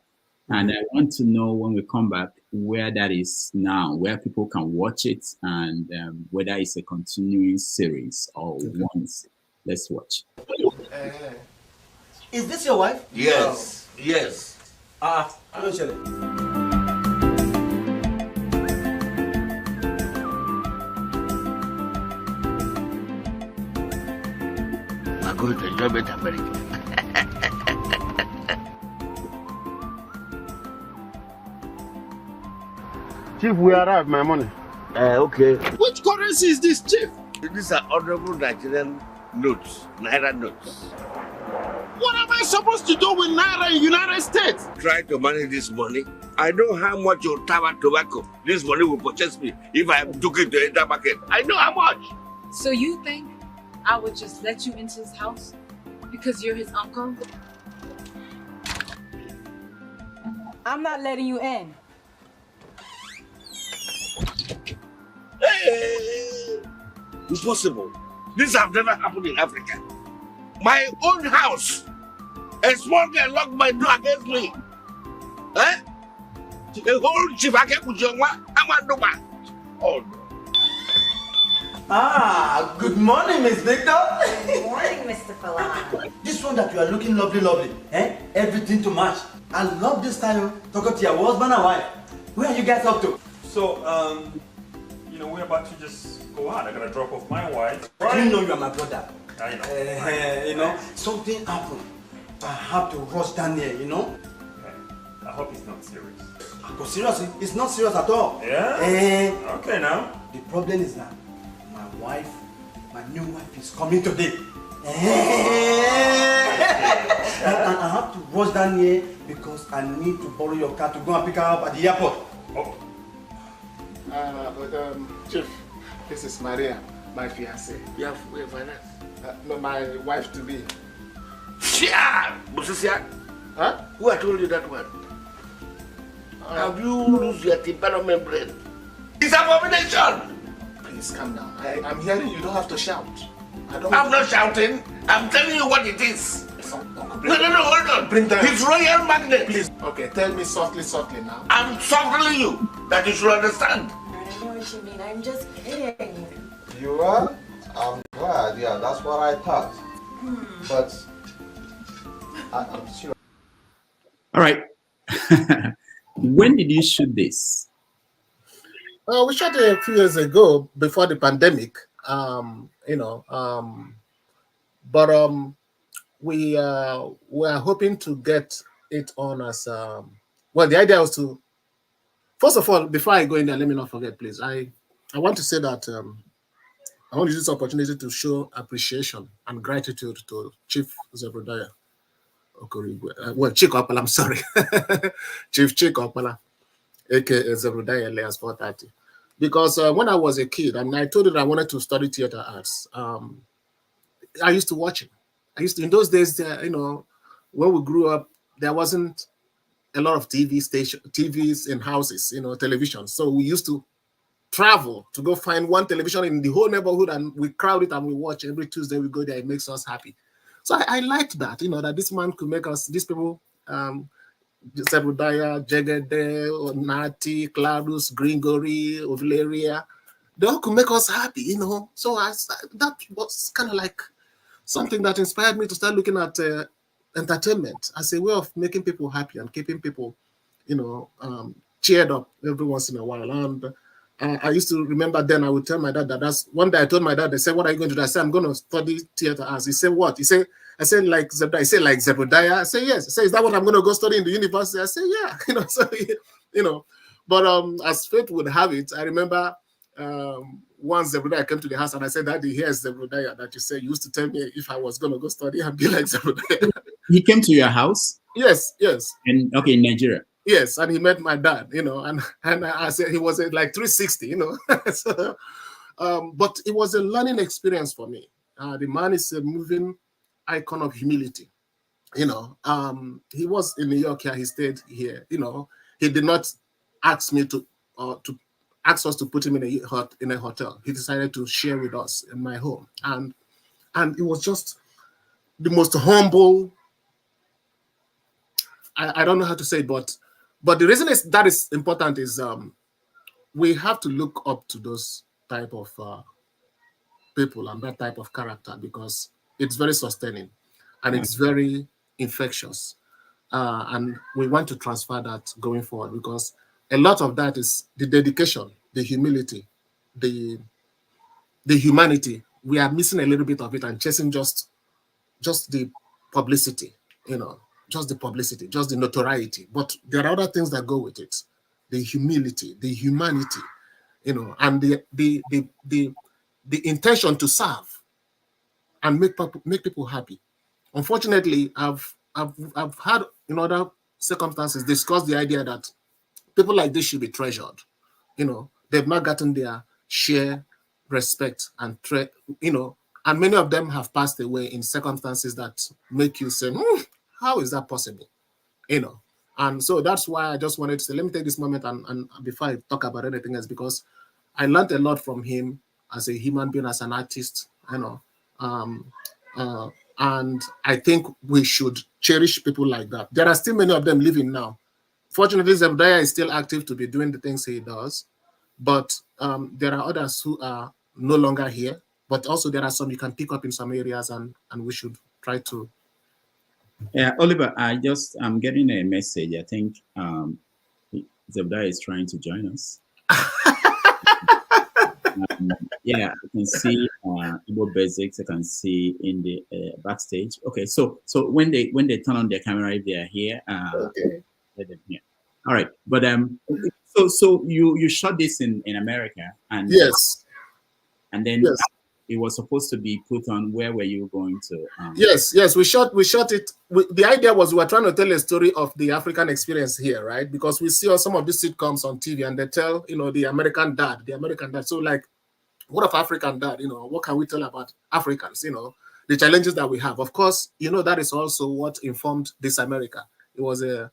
And I want to know when we come back where that is now, where people can watch it, and whether it's a continuing series or once. Let's watch. Is this your wife? Yes, yes. I don't share it. I'm going to enjoy it, America. Chief, we arrived, my money. Okay. Which currency is this, Chief? These are honorable Nigerian notes, Naira notes. What am I supposed to do with Naira in United States? Try to manage this money. I know how much your tobacco, this money will purchase me if I took it to enter market. I know how much. So you think I would just let you into his house because you're his uncle? I'm not letting you in. Hey, impossible. This has never happened in Africa. My own house. A small girl locked my door against me. Eh? A whole chief Oh no. Good morning, Miss Victor. Good morning, Mr. Falana. This one that you are looking lovely, eh? Everything to match. I love this style. Talk to your husband and wife. Where are you guys up to? So, you know, we're about to just go out. I gotta drop off my wife. Right? You know you are my brother. I know. You know, something happened. I have to rush down here, you know? Okay. I hope it's not serious. But seriously, it's not serious at all. Yeah? Okay now. The problem is that my wife, my new wife is coming today. And I have to rush down here because I need to borrow your car to go and pick her up at the airport. Oh. Chief, this is Maria, my fiancée. You have finance? No, my wife to be. Huh? Who I told you that one? Have you lost your temperament brain? It's an abomination! Please calm down. I'm hearing you don't have to shout. I'm not shouting. I'm telling you what it is. No, hold on. Bring that. It's royal magnet. Please. Okay, tell me softly now. I'm softly you that you should understand. I know what you mean. I'm just kidding. You are? I'm glad. Yeah, that's what I thought. But I'm sure. All right. When did you shoot this? We shot it a few years ago before the pandemic. We are hoping to get it on as well. The idea was to, first of all, before I go in there, let me not forget, please. I want to say that I want to use this opportunity to show appreciation and gratitude to Chief Zebrudaya. Chika Okpala, I'm sorry. Chief Chika Okpala, aka Zebrudaya alias 430. Because when I was a kid, and I told you that I wanted to study theater arts, I used to watch it. In those days, when we grew up, there wasn't a lot of TVs in houses, television. So we used to travel to go find one television in the whole neighborhood, and we crowd it and we watch every Tuesday. We go there, it makes us happy. So I liked that, that this man could make us, these people, Zebrudaya, Jegede, Nati, Cladus, Grigori, Ovaleria, they all could make us happy, So that was kind of like something that inspired me to start looking at entertainment as a way of making people happy and keeping people, cheered up every once in a while. And I used to remember then I would tell my dad that one day I told my dad, they said, "What are you going to do?" I said, "I'm going to study theater arts." He said, "What?" I said, "Like Zebrudaya." He said, "Like Zebrudaya?" I said, "Yes." He said, "Is that what I'm going to go study in the university?" I said, "Yeah." But as fate would have it, I remember once Zebrudaya came to the house and I said, "Daddy, here's Zebrudaya that you said you used to tell me if I was going to go study and be like Zebrudaya." He came to your house? Yes. And okay, in Nigeria. Yes, and he met my dad, and I said he was like 360, So, but it was a learning experience for me. The man is a moving icon of humility. He was in New York here, he stayed here. He did not ask me to ask us to put him in a hotel. He decided to share with us in my home, and it was just the most humble. I don't know how to say it, but But the reason that is important is we have to look up to those type of people and that type of character, because it's very sustaining and it's very infectious. And we want to transfer that going forward, because a lot of that is the dedication, the humility, the humanity. We are missing a little bit of it and chasing just the publicity, just the publicity, just the notoriety. But there are other things that go with it: the humility, the humanity, and the intention to serve and make people happy. Unfortunately, I've had in other circumstances discussed the idea that people like this should be treasured. They've not gotten their share respect and and many of them have passed away in circumstances that make you say, how is that possible? And so that's why I just wanted to say, let me take this moment and before I talk about anything else, because I learned a lot from him as a human being, as an artist, and I think we should cherish people like that. There are still many of them living now. Fortunately, Zebrudaya is still active to be doing the things he does, but there are others who are no longer here, but also there are some you can pick up in some areas, and we should try to. Yeah, Oliver, I'm getting a message. I think Zebrudaya is trying to join us. Yeah, I can see Igbo Basics. I can see in the backstage. Okay, so when they turn on their camera, if they are here, okay, let them here. All right, but so you shot this in America, and yes, and then yes, it was supposed to be put on. Where were you going to? Yes, we shot it. The idea was we were trying to tell a story of the African experience here, right? Because we see some of these sitcoms on TV, and they tell the American dad. So like, what of African dad? What can we tell about Africans? The challenges that we have. Of course, that is also what informed This America. It was a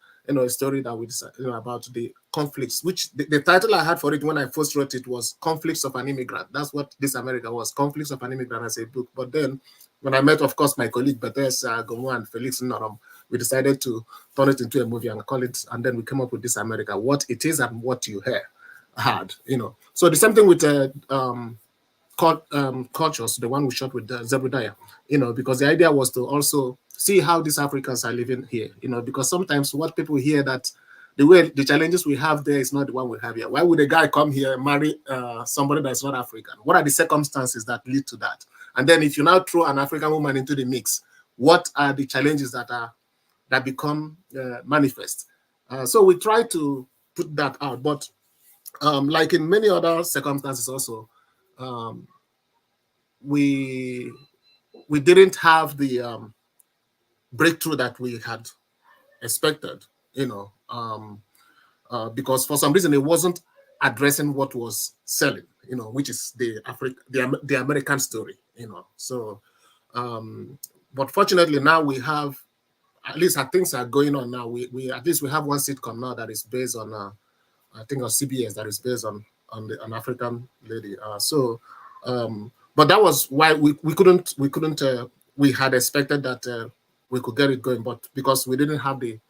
story that we decided about the conflicts, which the title I had for it when I first wrote it was Conflicts of an Immigrant. That's what This America was, Conflicts of an Immigrant as a book. But then when I met, of course, my colleague Betes Gomo and Felix Norom, we decided to turn it into a movie and call it, and then we came up with This America, what it is and what you had. So the same thing with cultures, the one we shot with Zebrudaya, because the idea was to also see how these Africans are living here, because sometimes what people hear that the challenges we have there is not the one we have here. Why would a guy come here and marry somebody that's not African? What are the circumstances that lead to that? And then if you now throw an African woman into the mix, what are the challenges that become manifest? So we try to put that out, but like in many other circumstances also, we didn't have the breakthrough that we had expected, because for some reason it wasn't addressing what was selling, which is the American story, So, but fortunately now we have, at least things are going on now. We at least we have one sitcom now that is based on, I think on CBS, that is based on an African lady. But that was why we couldn't. We had expected that we could get it going, but because we didn't have the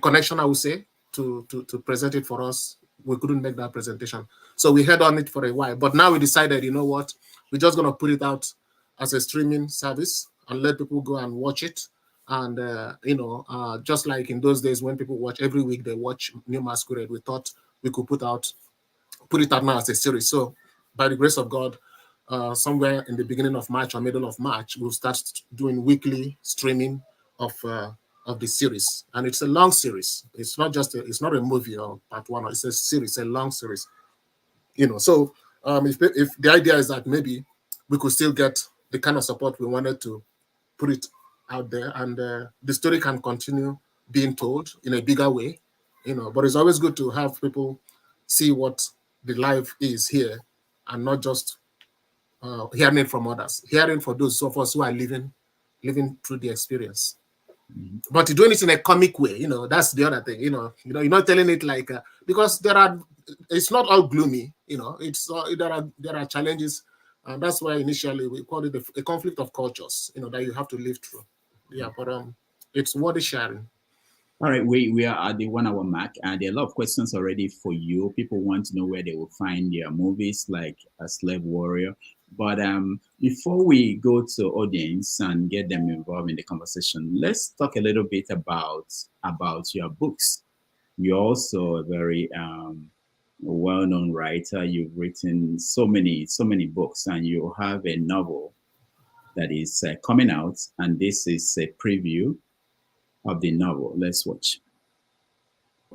connection, I would say, to present it for us, we couldn't make that presentation. So we had on it for a while, but now we decided, we're just gonna put it out as a streaming service and let people go and watch it. And just like in those days when people watch every week, they watch New Masquerade. We thought we could put it out now as a series. So by the grace of God, somewhere in the beginning of March or middle of March, we'll start doing weekly streaming of the series, and it's a long series. It's not just it's not a movie or part one. It's a series, a long series. So if the idea is that maybe we could still get the kind of support we wanted to put it out there, and the story can continue being told in a bigger way, But it's always good to have people see what the life is here, and not just hearing it from others, hearing for those of us who are living through the experience. But doing it in a comic way, that's the other thing, you're not telling it like because it's not all gloomy, it's there are challenges, and that's why initially we called it a conflict of cultures, that you have to live through. Yeah, but it's worth sharing. All right, we are at the 1 hour mark, and there are a lot of questions already for you. People want to know where they will find their movies like A Slave Warrior. But before we go to audience and get them involved in the conversation, let's talk a little bit about your books. You're also a very well-known writer. You've written so many books, and you have a novel that is coming out, and this is a preview of the novel. Let's watch.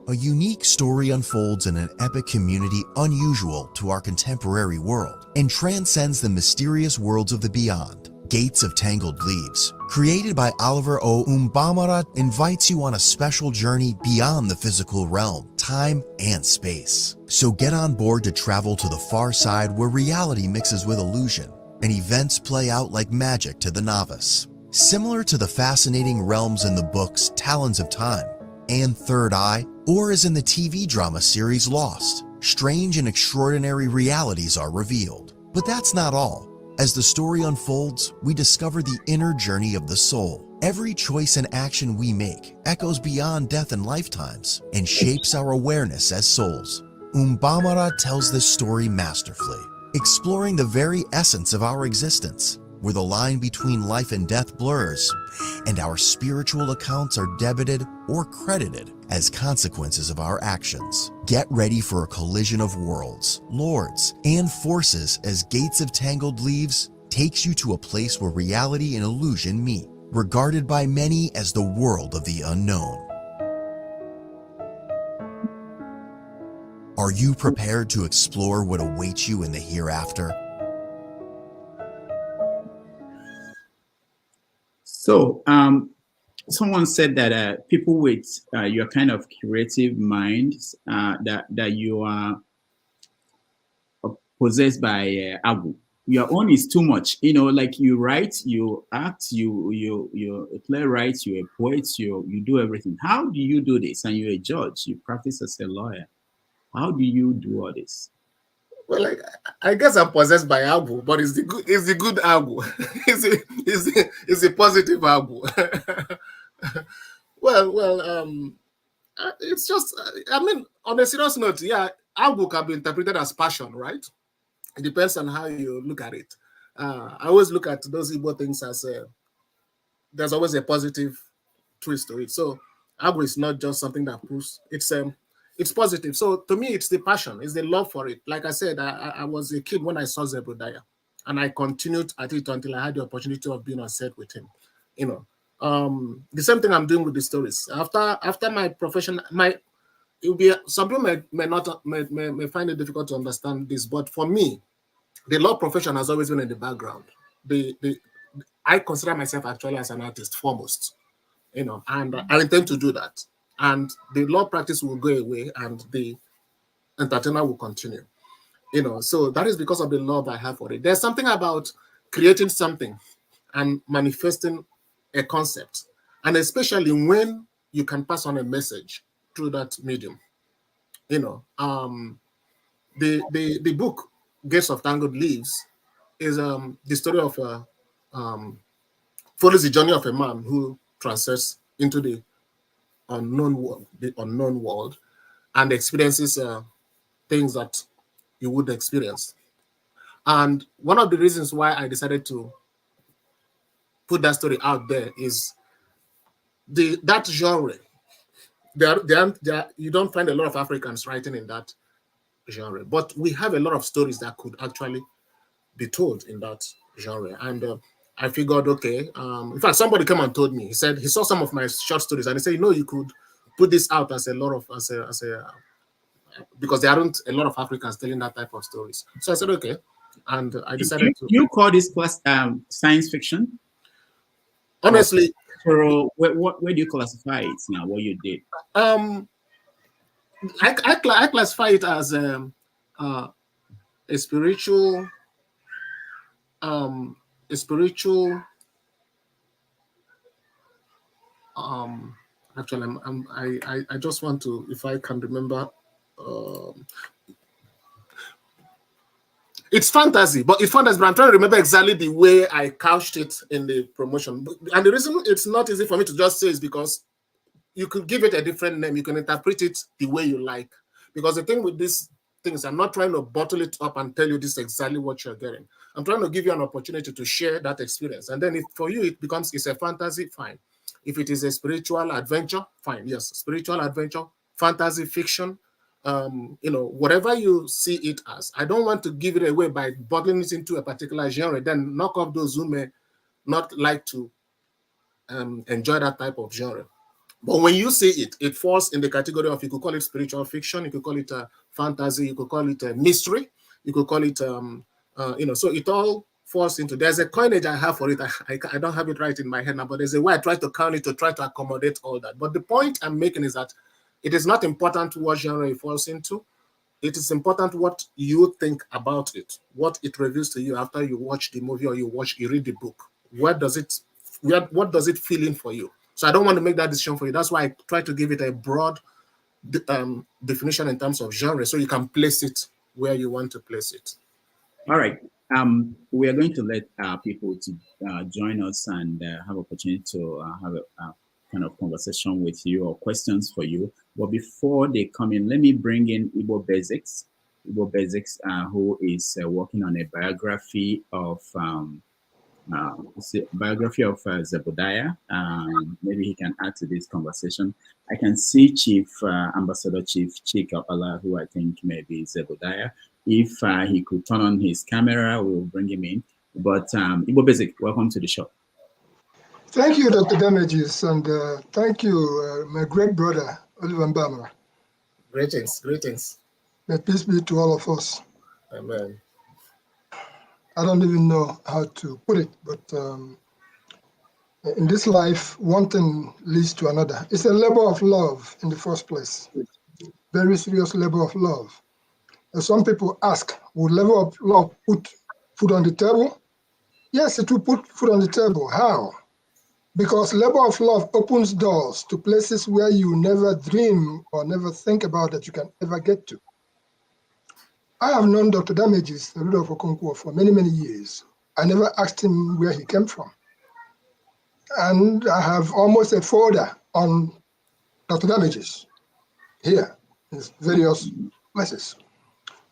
A unique story unfolds in an epic community unusual to our contemporary world and transcends the mysterious worlds of the beyond. Gates of Tangled Leaves, created by Oliver Mbamara, invites you on a special journey beyond the physical realm, time, and space. So get on board to travel to the far side where reality mixes with illusion and events play out like magic to the novice. Similar to the fascinating realms in the books Talons of Time and Third Eye, or as in the TV drama series Lost, strange and extraordinary realities are revealed. But that's not all. As the story unfolds, we discover the inner journey of the soul. Every choice and action we make echoes beyond death and lifetimes and shapes our awareness as souls. Mbamara tells this story masterfully, exploring the very essence of our existence, where the line between life and death blurs, and our spiritual accounts are debited or credited as consequences of our actions. Get ready for a collision of worlds, lords, and forces as Gates of Tangled Leaves takes you to a place where reality and illusion meet, regarded by many as the world of the unknown. Are you prepared to explore what awaits you in the hereafter? So, someone said that people with your kind of creative minds, that you are possessed by Agu. Your own is too much. You know, like you write, you act, you're a playwright, you're a poet, you do everything. How do you do this? And you're a judge. You practice as a lawyer. How do you do all this? Well, I guess I'm possessed by Agu, but it's the good Agu. it's a positive Agu. It's just, I mean, on a serious note, yeah, Agu can be interpreted as passion, right? It depends on how you look at it. I always look at those Igbo things as there's always a positive twist to it. So Agu is not just something that proves it's positive. So to me, it's the passion, it's the love for it. Like I said, I was a kid when I saw Zebrudaya, and I continued at it until I had the opportunity of being on set with him. You know, the same thing I'm doing with the stories. After my profession, it will be, some people may find it difficult to understand this, but for me, the law profession has always been in the background. I consider myself actually as an artist foremost, you know, and I intend to do that. And the law practice will go away and the entertainer will continue. You know, so that is because of the love I have for it. There's something about creating something and manifesting a concept, and especially when you can pass on a message through that medium. You know, the book Gates of Tangled Leaves is the story of follows the journey of a man who transcends into the unknown world, and experiences things that you would experience. And one of the reasons why I decided to put that story out there is that genre. You don't find a lot of Africans writing in that genre, but we have a lot of stories that could actually be told in that genre. And I figured, okay, in fact, somebody came and told me, he said he saw some of my short stories and he said, you know, you could put this out as because there aren't a lot of Africans telling that type of stories. So I said, okay. And I decided to. You call this class science fiction? Honestly. So where do you classify it now, what you did? I classify it as a spiritual actually I just want to, if I can remember, it's fantasy, but I'm trying to remember exactly the way I couched it in the promotion. And the reason it's not easy for me to just say is because you could give it a different name. You can interpret it the way you like. Because the thing with these things, I'm not trying to bottle it up and tell you this is exactly what you're getting. I'm trying to give you an opportunity to share that experience. And then if for you it becomes, it's a fantasy, fine. If it is a spiritual adventure, fine. Yes, spiritual adventure, fantasy fiction, whatever you see it as. I don't want to give it away by bottling it into a particular genre, then knock off those who may not like to enjoy that type of genre. But when you see it, it falls in the category of, you could call it spiritual fiction, you could call it fantasy, you could call it a mystery, you could call it, so it all falls into, there's a coinage I have for it. I don't have it right in my head now, but there's a way I try to count it to try to accommodate all that. But the point I'm making is that it is not important what genre it falls into. It is important what you think about it, what it reveals to you after you watch the movie or you read the book. What does it fill in for you? So I don't want to make that decision for you. That's why I try to give it a broad definition in terms of genre, so you can place it where you want to place it. All right. We are going to let people to join us and have opportunity to have a kind of conversation with you or questions for you. But before they come in, let me bring in Igbo Basics. Igbo Basics, who is working on a biography of Zebrudaya. Maybe he can add to this conversation. I can see Ambassador Chief Chika Okpala, who I think may be Zebrudaya. If he could turn on his camera, we'll bring him in. But Igbo Basic, welcome to the show. Thank you, Dr. Damages, and thank you, my great brother, Oliver Mbamara. Greetings, greetings. May peace be to all of us. Amen. I don't even know how to put it, but in this life, one thing leads to another. It's a labor of love in the first place. Very serious labor of love. And some people ask, would labor of love put food on the table? Yes, it will put food on the table. How? Because labor of love opens doors to places where you never dream or never think about that you can ever get to. I have known Dr. Damages, the ruler of Okonkwo, for many, many years. I never asked him where he came from. And I have almost a folder on Dr. Damages here in various places.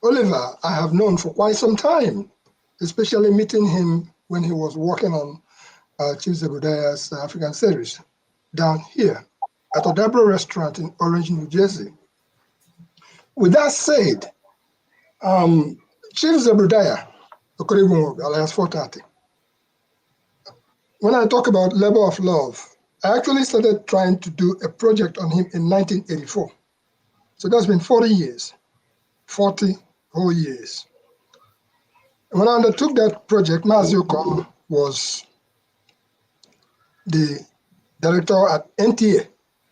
Oliver, I have known for quite some time, especially meeting him when he was working on Chief Zebudaya's African series down here at Odabro Restaurant in Orange, New Jersey. With that said, Chief Zebrudaya, alias 430. When I talk about labor of love, I actually started trying to do a project on him in 1984. So that's been 40 years, 40 whole years. When I undertook that project, Mazioko was the director at NTA,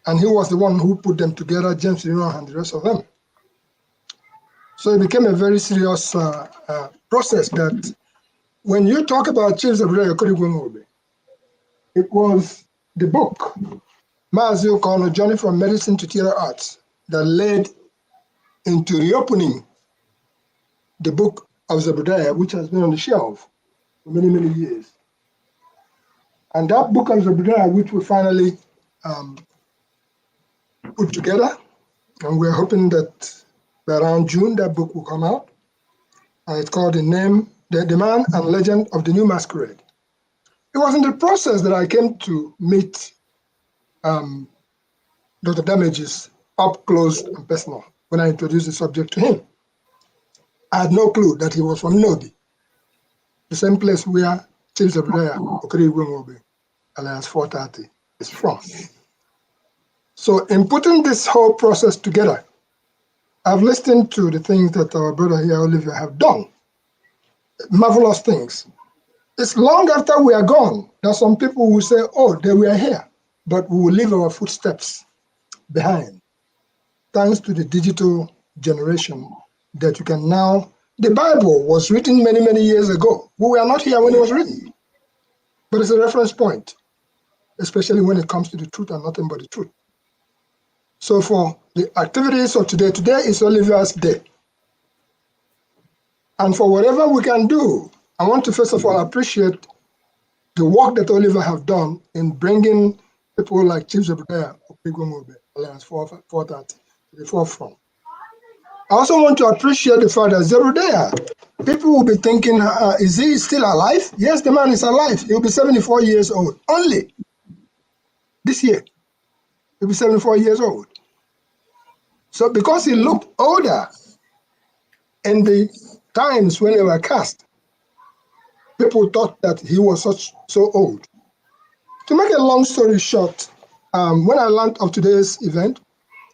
and he was the one who put them together, James Reno and the rest of them. So it became a very serious process that when you talk about Chief Zebrudaya, it was the book, Mazioko, Journey from Medicine to Theater Arts, that led into reopening the book of Zebrudaya, which has been on the shelf for many, many years. And that book of Zebrudaya, which we finally put together, and we're hoping that by around June, that book will come out. It's called The Man and Legend of the New Masquerade. It was in the process that I came to meet Dr. Damages up close and personal when I introduced the subject to him. I had no clue that he was from Nobi, the same place where Chief Zebrudaya, alias 430, is from. So in putting this whole process together, I've listened to the things that our brother here, Oliver, have done. Marvelous things. It's long after we are gone that some people will say, oh, they were here, but we will leave our footsteps behind. Thanks to the digital generation that you can now, the Bible was written many, many years ago. We were not here when it was written, but it's a reference point, especially when it comes to the truth and nothing but the truth. So for the activities of today, today is Oliver's day. And for whatever we can do, I want to first of all appreciate the work that Oliver have done in bringing people like Chief Zebrudaya, Alliance 430, to the forefront. I also want to appreciate the fact that Zebrudaya, people will be thinking, is he still alive? Yes, the man is alive. He'll be 74 years old. Only this year, he'll be 74 years old. So because he looked older in the times when they were cast, people thought that he was so old. To make a long story short, when I learned of today's event,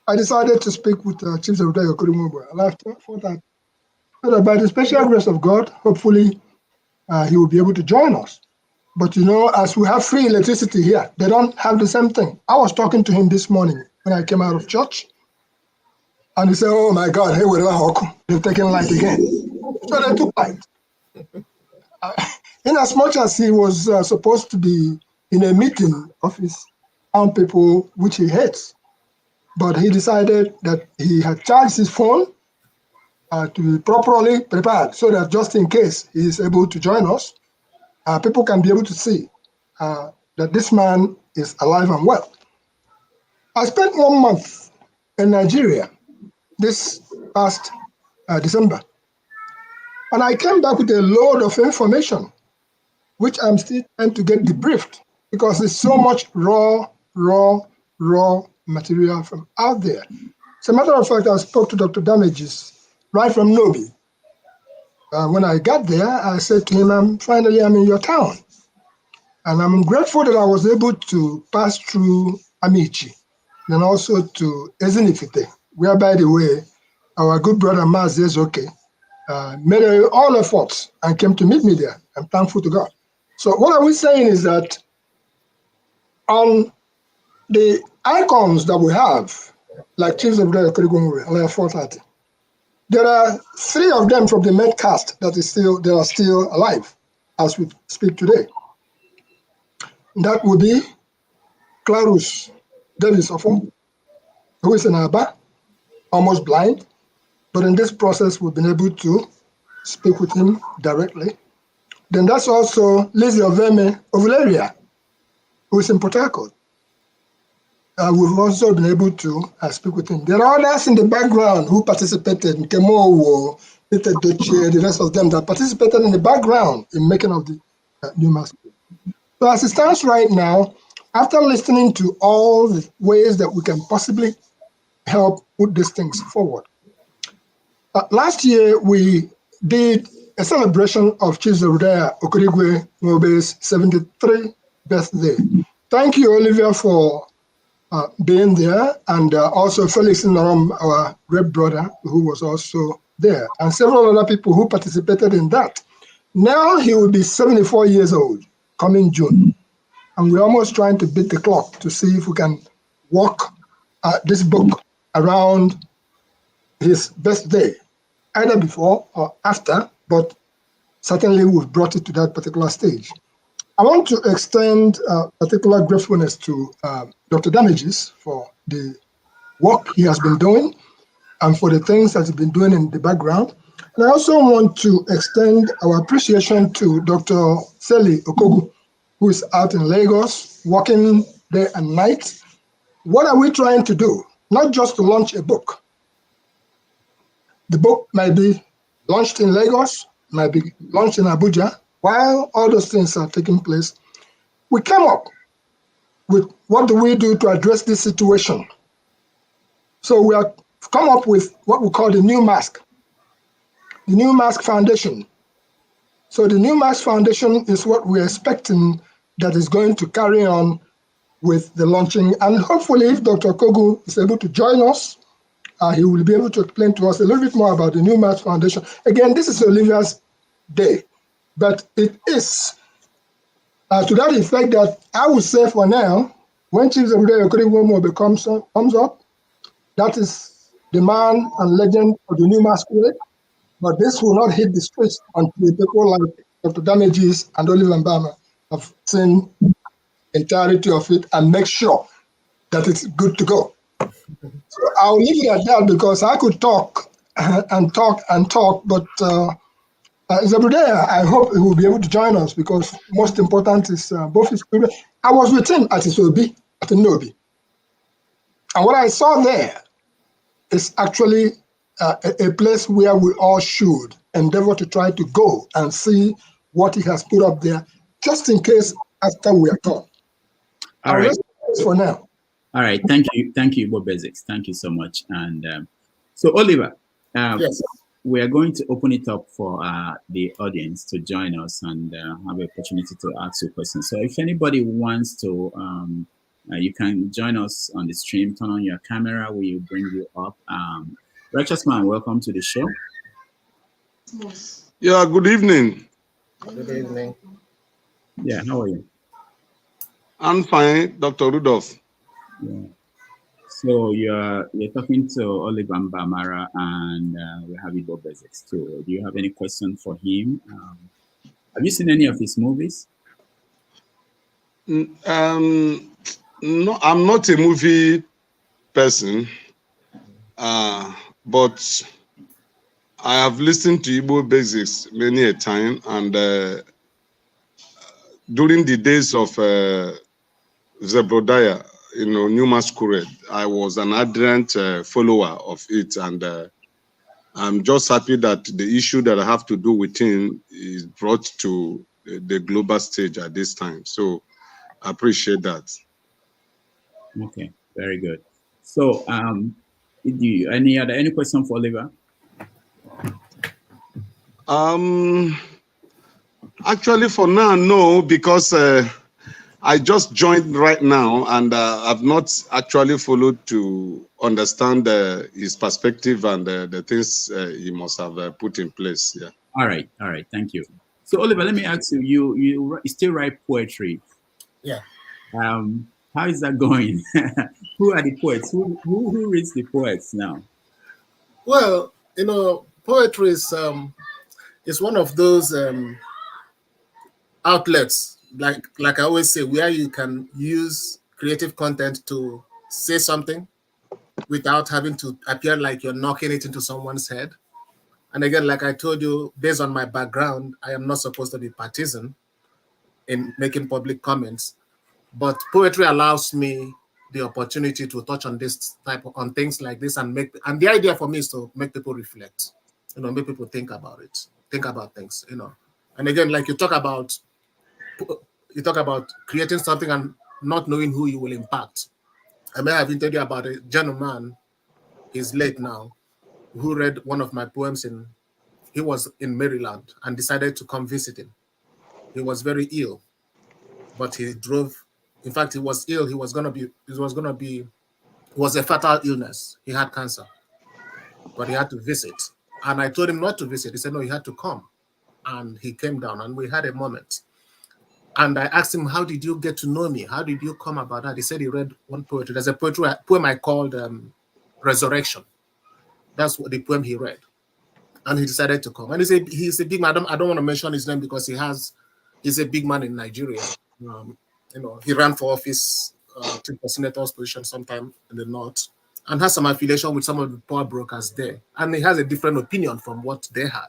I decided to speak with Chief Zebrudaya and I thought that by the special grace of God, hopefully he will be able to join us. But you know, as we have free electricity here, they don't have the same thing. I was talking to him this morning when I came out of church, and he said, "Oh my God, hey, they've taken light again." So they took light. In as much as he was supposed to be in a meeting of his own people, which he hates, but he decided that he had charged his phone to be properly prepared so that just in case he is able to join us, people can be able to see that this man is alive and well. I spent 1 month in Nigeria this past December, and I came back with a load of information, which I'm still trying to get debriefed because there's so much raw material from out there. As a matter of fact, I spoke to Dr. Damages right from Nobi. When I got there, I said to him, finally, I'm in your town. And I'm grateful that I was able to pass through Amici and also to Ezinifite, where, by the way, our good brother Maz Ezoke made all efforts and came to meet me there. I'm thankful to God. So what are we saying is that on the icons that we have, like Chief Zebrudaya Alliance 430, there are 3 of them from the main cast that are still alive as we speak today. That would be Clarus Davis Ofo, who is in Aba, almost blind, but in this process we've been able to speak with him directly. Then that's also Lizzie Oveme Ovularia, who is in Port Harcourt. We've also been able to speak with him. There are others in the background who participated in Kemo, Peter Doche, the rest of them that participated in the background in making of the new mask. So as it stands right now, after listening to all the ways that we can possibly help put these things forward, last year we did a celebration of Chief Zebrudaya Okorigwe Nwobe's 73rd birthday. Thank you, Oliver, for being there, and also Felix Norom, our great brother, who was also there, and several other people who participated in that. Now he will be 74 years old, coming June, and we're almost trying to beat the clock to see if we can walk this book around his birthday, either before or after, but certainly we've brought it to that particular stage. I want to extend particular gratefulness to Dr. Damages for the work he has been doing and for the things that he's been doing in the background. And I also want to extend our appreciation to Dr. Seli Okogu, who is out in Lagos, working day and night. What are we trying to do? Not just to launch a book. The book might be launched in Lagos, might be launched in Abuja. While all those things are taking place, we came up with what do we do to address this situation. So we have come up with what we call the New Mask Foundation. So the New Mask Foundation is what we're expecting that is going to carry on with the launching. And hopefully if Dr. Kogu is able to join us, he will be able to explain to us a little bit more about the New Mask Foundation. Again, this is Olivia's day. But it is to that effect that I would say for now, when Chief Zebrudaya Okorigwe comes up, that is the man and legend of the new masquerade. But this will not hit the streets until people like Dr. Damages and Oliver Mbamara have seen the entirety of it and make sure that it's good to go. So I'll leave it at that because I could talk and talk, but Zebrudaya, I hope he will be able to join us because most important is both his children. I was with him at his OB at Nobi. And what I saw there is actually a place where we all should endeavor to try to go and see what he has put up there, just in case after we are done. All right. For now. All right. Thank you, Igbo Basics. Thank you so much. And so, Oliver, yes, we are going to open it up for the audience to join us and have the opportunity to ask you questions. So, if anybody wants to, you can join us on the stream. Turn on your camera. We will bring you up. Righteous Man, welcome to the show. Yeah, good evening. Good evening. Yeah, how are you? I'm fine, Dr. Rudolph. Yeah. So you're talking to Oliver Mbamara, and we have Igbo Basics too. Do you have any question for him? Have you seen any of his movies? No, I'm not a movie person, but I have listened to Igbo Basics many a time, and during the days of Zebrudaya, New Masquerade, I was an ardent follower of it, and I'm just happy that the issue that I have to do with him is brought to the global stage at this time. So I appreciate that. Okay, very good. So, any question for Oliver? Actually, for now, no, because I just joined right now, and I've not actually followed to understand his perspective and the things he must have put in place. Yeah. All right, thank you. So, Oliver, let me ask you: you still write poetry? Yeah. How is that going? Who are the poets? Who reads the poets now? Well, poetry is one of those outlets, like I always say, where you can use creative content to say something without having to appear like you're knocking it into someone's head. And again, like I told you, based on my background, I am not supposed to be partisan in making public comments, but poetry allows me the opportunity to touch on on things like this, and the idea for me is to make people reflect, make people think about things, And again, like you talk about creating something and not knowing who you will impact. I may have told you about a gentleman, he's late now, who read one of my poems he was in Maryland and decided to come visit him. He was very ill, but he drove. In fact, he was ill. It was a fatal illness. He had cancer, but he had to visit. And I told him not to visit. He said, no, he had to come. And he came down and we had a moment. And I asked him, how did you get to know me? How did you come about that? He said he read one poetry. There's a poem I called Resurrection. That's what the poem he read. And he decided to come. And he's a big man. I don't want to mention his name because he's a big man in Nigeria. He ran for office, took a senator's position sometime in the north, and has some affiliation with some of the power brokers there. And he has a different opinion from what they had.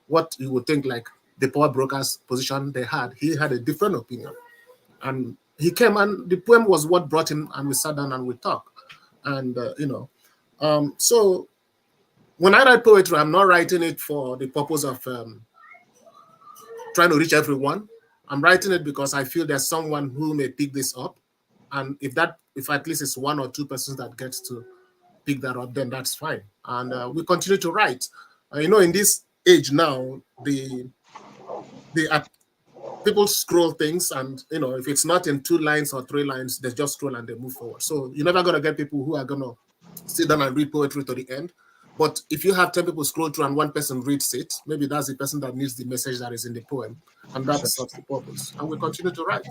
What you would think like the power brokers' position they had, he had a different opinion. And he came, and the poem was what brought him, and we sat down and we talked. And, so when I write poetry, I'm not writing it for the purpose of trying to reach everyone. I'm writing it because I feel there's someone who may pick this up. And if at least it's one or two persons that gets to pick that up, then that's fine. And we continue to write. In this age now, people scroll things, and if it's not in 2 lines or 3 lines, they just scroll and they move forward. So you're never gonna get people who are gonna sit down and read poetry to the end. But if you have 10 people scroll through and one person reads it, maybe that's the person that needs the message that is in the poem, and that serves the purpose. And we continue to write.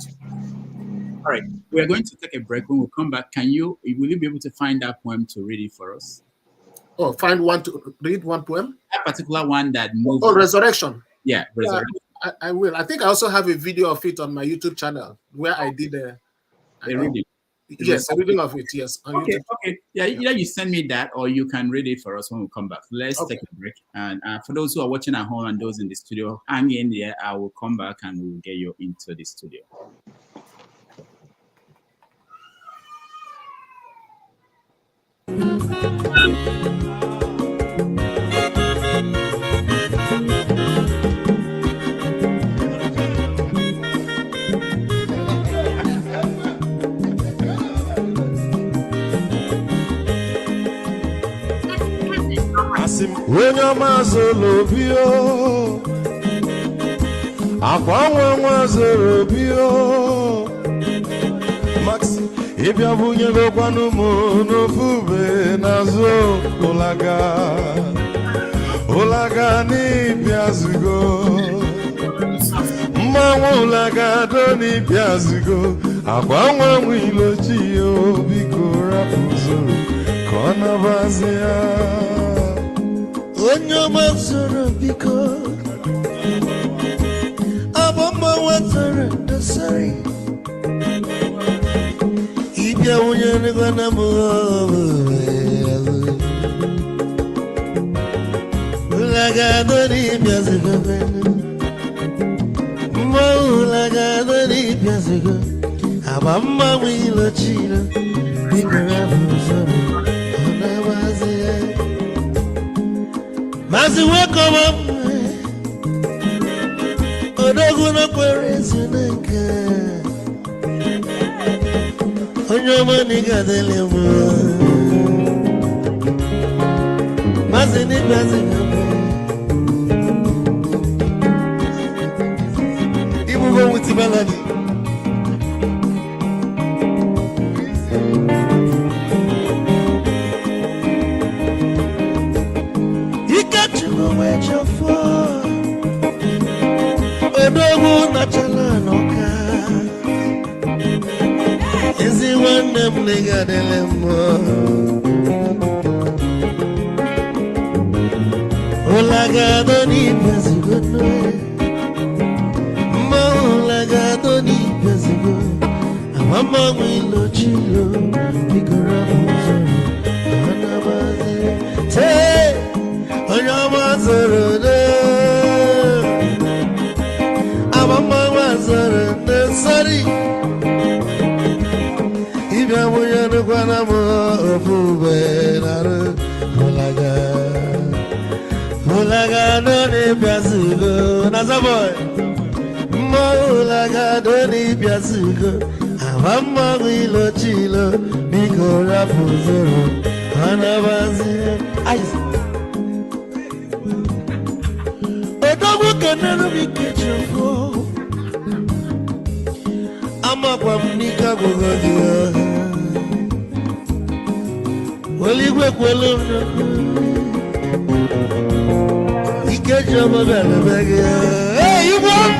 All right, we are going to take a break. When we come back, will you be able to find that poem to read it for us? Oh, find one to read one poem? A particular one that moves. Oh, Resurrection. Yeah, Resurrection. Yeah, I will. I think I also have a video of it on my YouTube channel where I did a reading. Yes, a reading of it, yes. Okay. Yeah, either you send me that or you can read it for us when we come back. Let's take a break. And for those who are watching at home and those in the studio, hang in there. I will come back and we will get you into the studio. When your mazolo bio, akwa zoro bio. Max, if you bunye go kwanu mo no fube nazo olaga ni piazugo. Mama olaga do ni piazugo. Akwa wilo chio biko rapuzoro kona bazia. Onyo mazoro biko abamba watara dasari ibya unyane gwana mo ulaga dori byazigo mo ulaga dori byazigo abamba wilo chilo bikora buzoro ona wazia. Mazi wake up, Odoguna Quaresunaka. On your money, got the lemon. Mazi ni Mazi. You move on with the melody. Where you're for Odogu Natala Noka is the one them nigga de lemo Olaga doni pesigo Olaga doni pesigo Amama wilo chilo Bigora muzoro Anabaze Say sorry. If I were to go Molaga don't piazugo, Nazaboy. Molaga don't piazugo. Amama wilo chilo, Biko rapuzoro, Anabazi. Odogu kenero bikechofo. Ama kwa mnika gogodia. Waligwe kwelo Ikecho mabele bege. Hey, you want?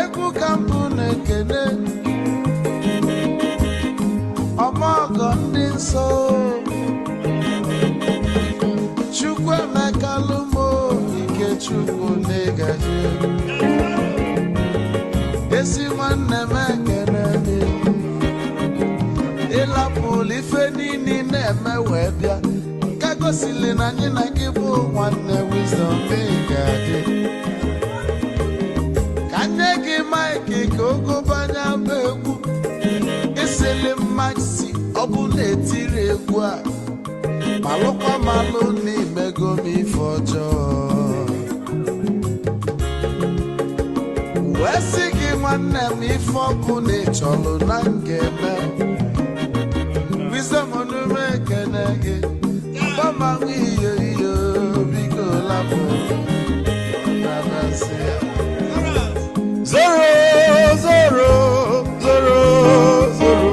Eku kampu nekene. Amago ndinso. Chukwe mekalumo Ikechukwu negaje. Esi nwanne mekene ni. Ilapu ife nini na-eme wee bịa. Kagosili na anyị na gị bụ nwanne wisdom gaje. Ka nye gị maịkị ka ogobanya bụ egwu. Isili maxi ọ bụ na-etiri egwu a. Malụkwa malụ n'imego m ife ọjọọ. Wee sị gị nwanne m ife ọkụ na-echọlụ na ngeme. Wisdom onume ekene gị. Mgbamanwụ iyo iyo biko lapụ. Zoro, zoro, zoro, zoro.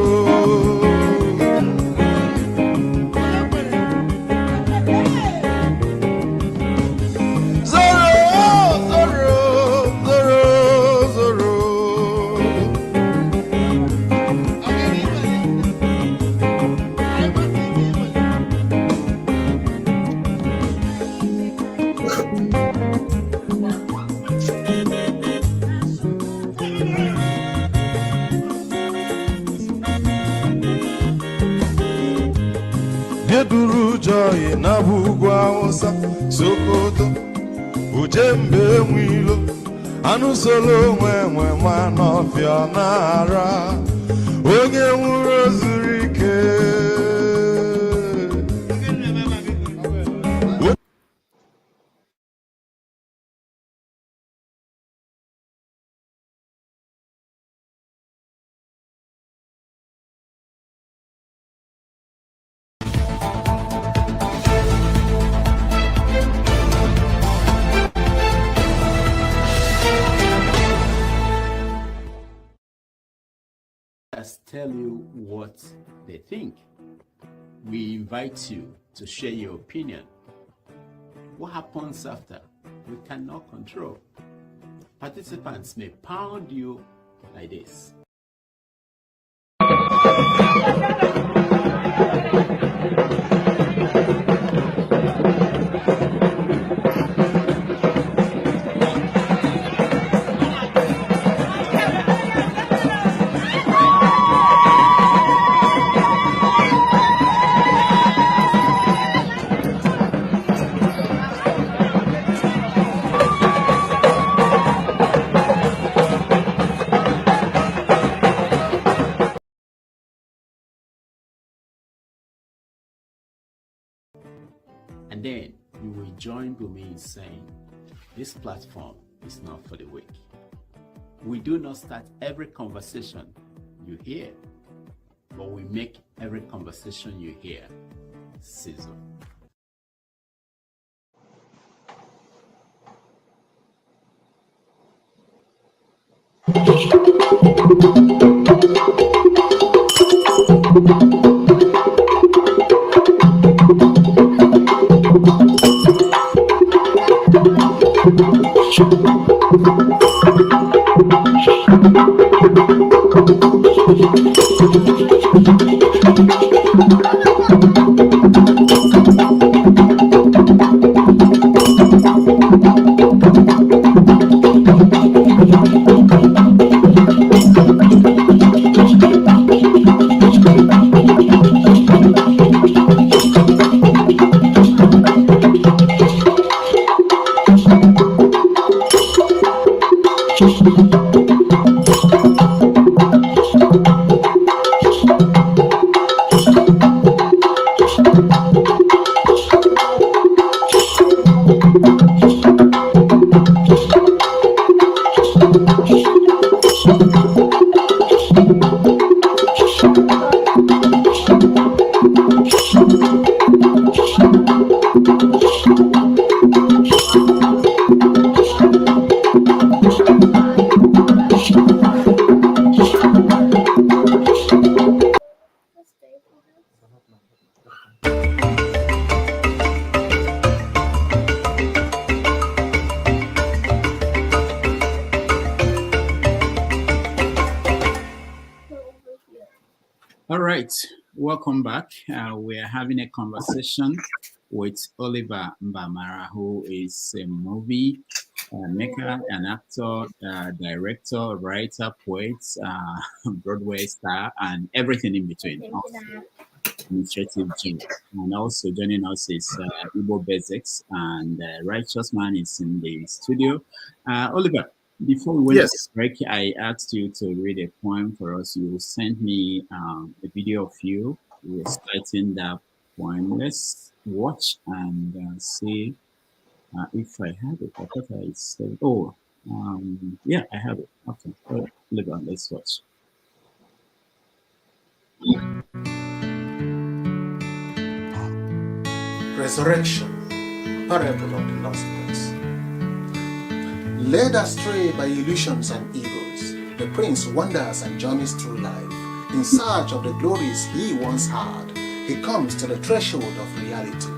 Geduru joy na bugwa osa Sokoto jembe mwilo anụ solo nwe nwa n'ọfịa n'ara onye nwụrụ zuru ike. Tell you what they think. We invite you to share your opinion. What happens after, we cannot control. Participants may pound you like this. And then you will join Bumi in saying, this platform is not for the weak. We do not start every conversation you hear, but we make every conversation you hear sizzle. All right, welcome back. We are having a conversation with Oliver Mbamara, who is a movie maker, an actor, director, writer, poet, Broadway star, and everything in between. Administrative G. And also joining us is Igbo Basics, and Righteous Man is in the studio. Oliver, before we went to break, I asked you to read a poem for us. You sent me a video of you reciting that poem. Let's watch and see if I have it. I thought I said, yeah, I have it. Okay, Oliver, let's watch. Resurrection, parable of the lost ones. Led astray by illusions and egos, the prince wanders and journeys through life. In search of the glories he once had, he comes to the threshold of reality.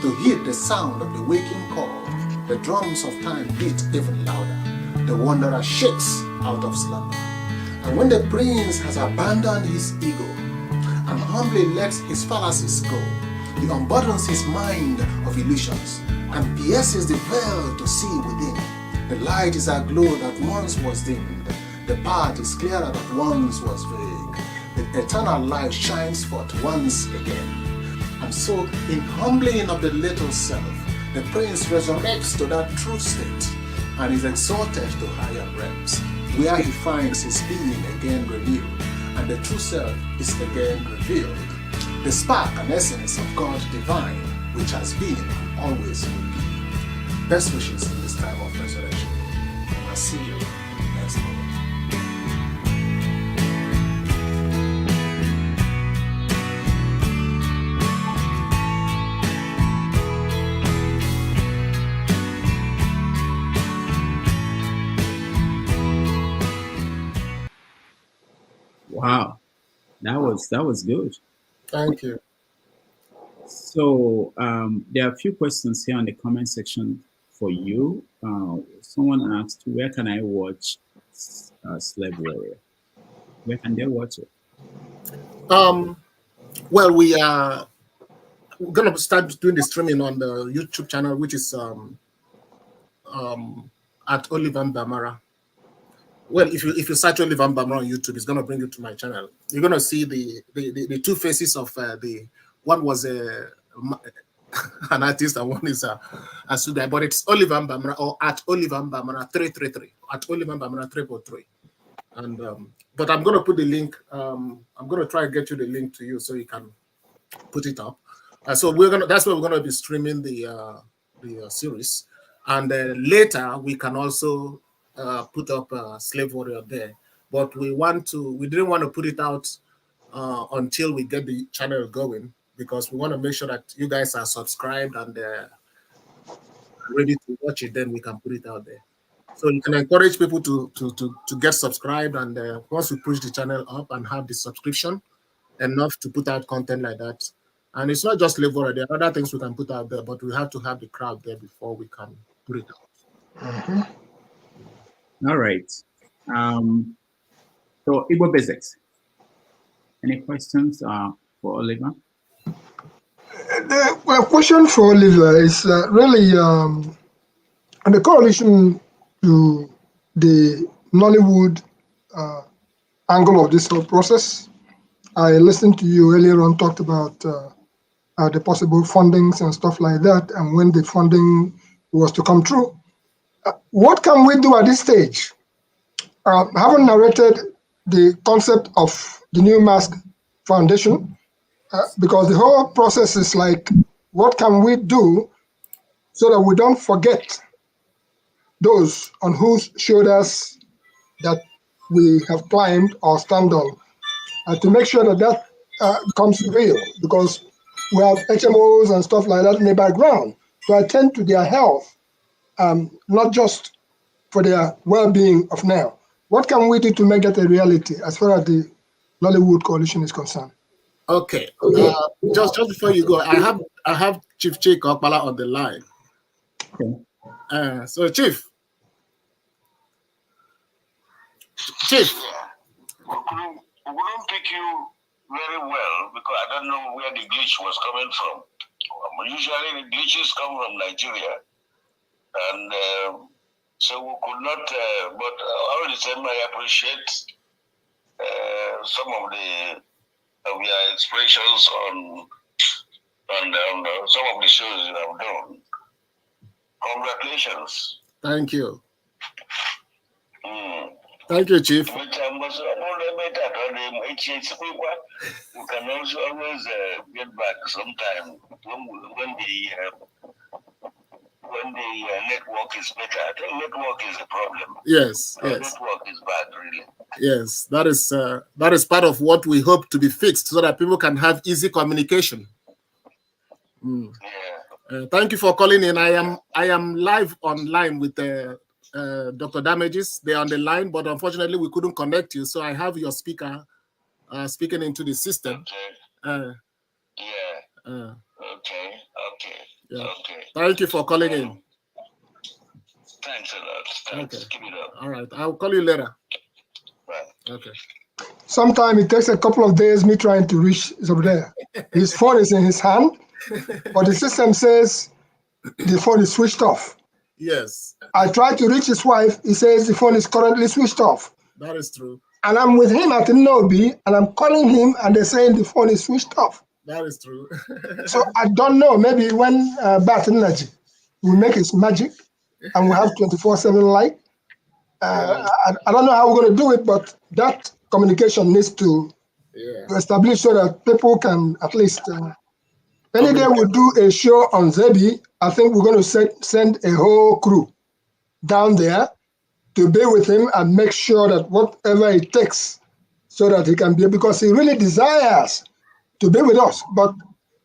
To hear the sound of the waking call, the drums of time beat even louder. The wanderer shakes out of slumber. And when the prince has abandoned his ego and humbly lets his fallacies go, he unburdens his mind of illusions and pierces the veil to see within. The light is aglow that once was dimmed. The path is clearer that once was vague. The eternal light shines forth once again. And so, in humbling of the little self, the prince resurrects to that true state and is exalted to higher realms, where he finds his being again renewed, and the true self is again revealed, the spark and essence of God divine, which has been and always will be. Best wishes in this time of resurrection. I'll see you next moment. Wow, that was good. Thank you. So there are a few questions here on the comment section for you. Someone asked, where can I watch Slave Warrior? Where can they watch it? Well, we are gonna start doing the streaming on the YouTube channel, which is at Oliver Mbamara. Well, if you search Oliver Mbamara on YouTube, it's gonna bring you to my channel. You're gonna see the two faces of the one was an artist and one is a student, but it's Oliver Mbamara or at Oliver Mbamara 333 at Oliver Mbamara 333. And but I'm gonna put the link. I'm gonna try and get you the link to you so you can put it up. So that's where we're gonna be streaming the series, and later we can also put up Slave Warrior there. But we didn't want to put it out until we get the channel going, because we want to make sure that you guys are subscribed and ready to watch it. Then we can put it out there. So you can encourage people to get subscribed, and once we push the channel up and have the subscription enough to put out content like that. And it's not just Slave Warrior, there are other things we can put out there, but we have to have the crowd there before we can put it out. Mm-hmm. All right. So Igbo basics. Any questions for Oliver? The question for Oliver is really the correlation to the Nollywood angle of this whole process. I listened to you earlier on, talked about the possible fundings and stuff like that, and when the funding was to come through. What can we do at this stage? I haven't narrated the concept of the New Mask Foundation, because the whole process is like, what can we do so that we don't forget those on whose shoulders that we have climbed or stand on, to make sure that that becomes real, because we have HMOs and stuff like that in the background to attend to their health, not just for their well-being of now. What can we do to make that a reality as far as the Nollywood Coalition is concerned? Okay. Just before you go, I have Chief Chika Okpala on the line. Okay. So Chief. It wouldn't pick you very well because I don't know where the glitch was coming from. Usually the glitches come from Nigeria, and so we could not. But all the same, I appreciate some of your expressions on some of the shows you have done. Congratulations. Thank you. Thank you, Chief. You can also always get back sometime when the network is better. I think network is a problem. Yes, yes. Network is bad, really. Yes, that is part of what we hope to be fixed, so that people can have easy communication. Yeah. Thank you for calling in. I am live online with Dr. Damages. They're on the line, but unfortunately we couldn't connect you, so I have your speaker speaking into the system. Okay. Okay. Yeah. Okay. Thank you for calling in. Thanks a lot. Thanks. Okay. Keep it up. All right. I'll call you later. Right. Okay. Sometimes it takes a couple of days me trying to reach Zebrudaya. His phone is in his hand, but the system says the phone is switched off. Yes. I tried to reach his wife. He says the phone is currently switched off. That is true. And I'm with him at Nobi, and I'm calling him, and they're saying the phone is switched off. That is true. So I don't know. Maybe when Bat Energy will make its magic, and we have 24/7 light. I don't know how we're going to do it, but that communication needs to establish so that people can at least. Any day we do a show on Zebi, I think we're going to send a whole crew down there to be with him and make sure that whatever it takes so that he can be, because he really desires to be with us, but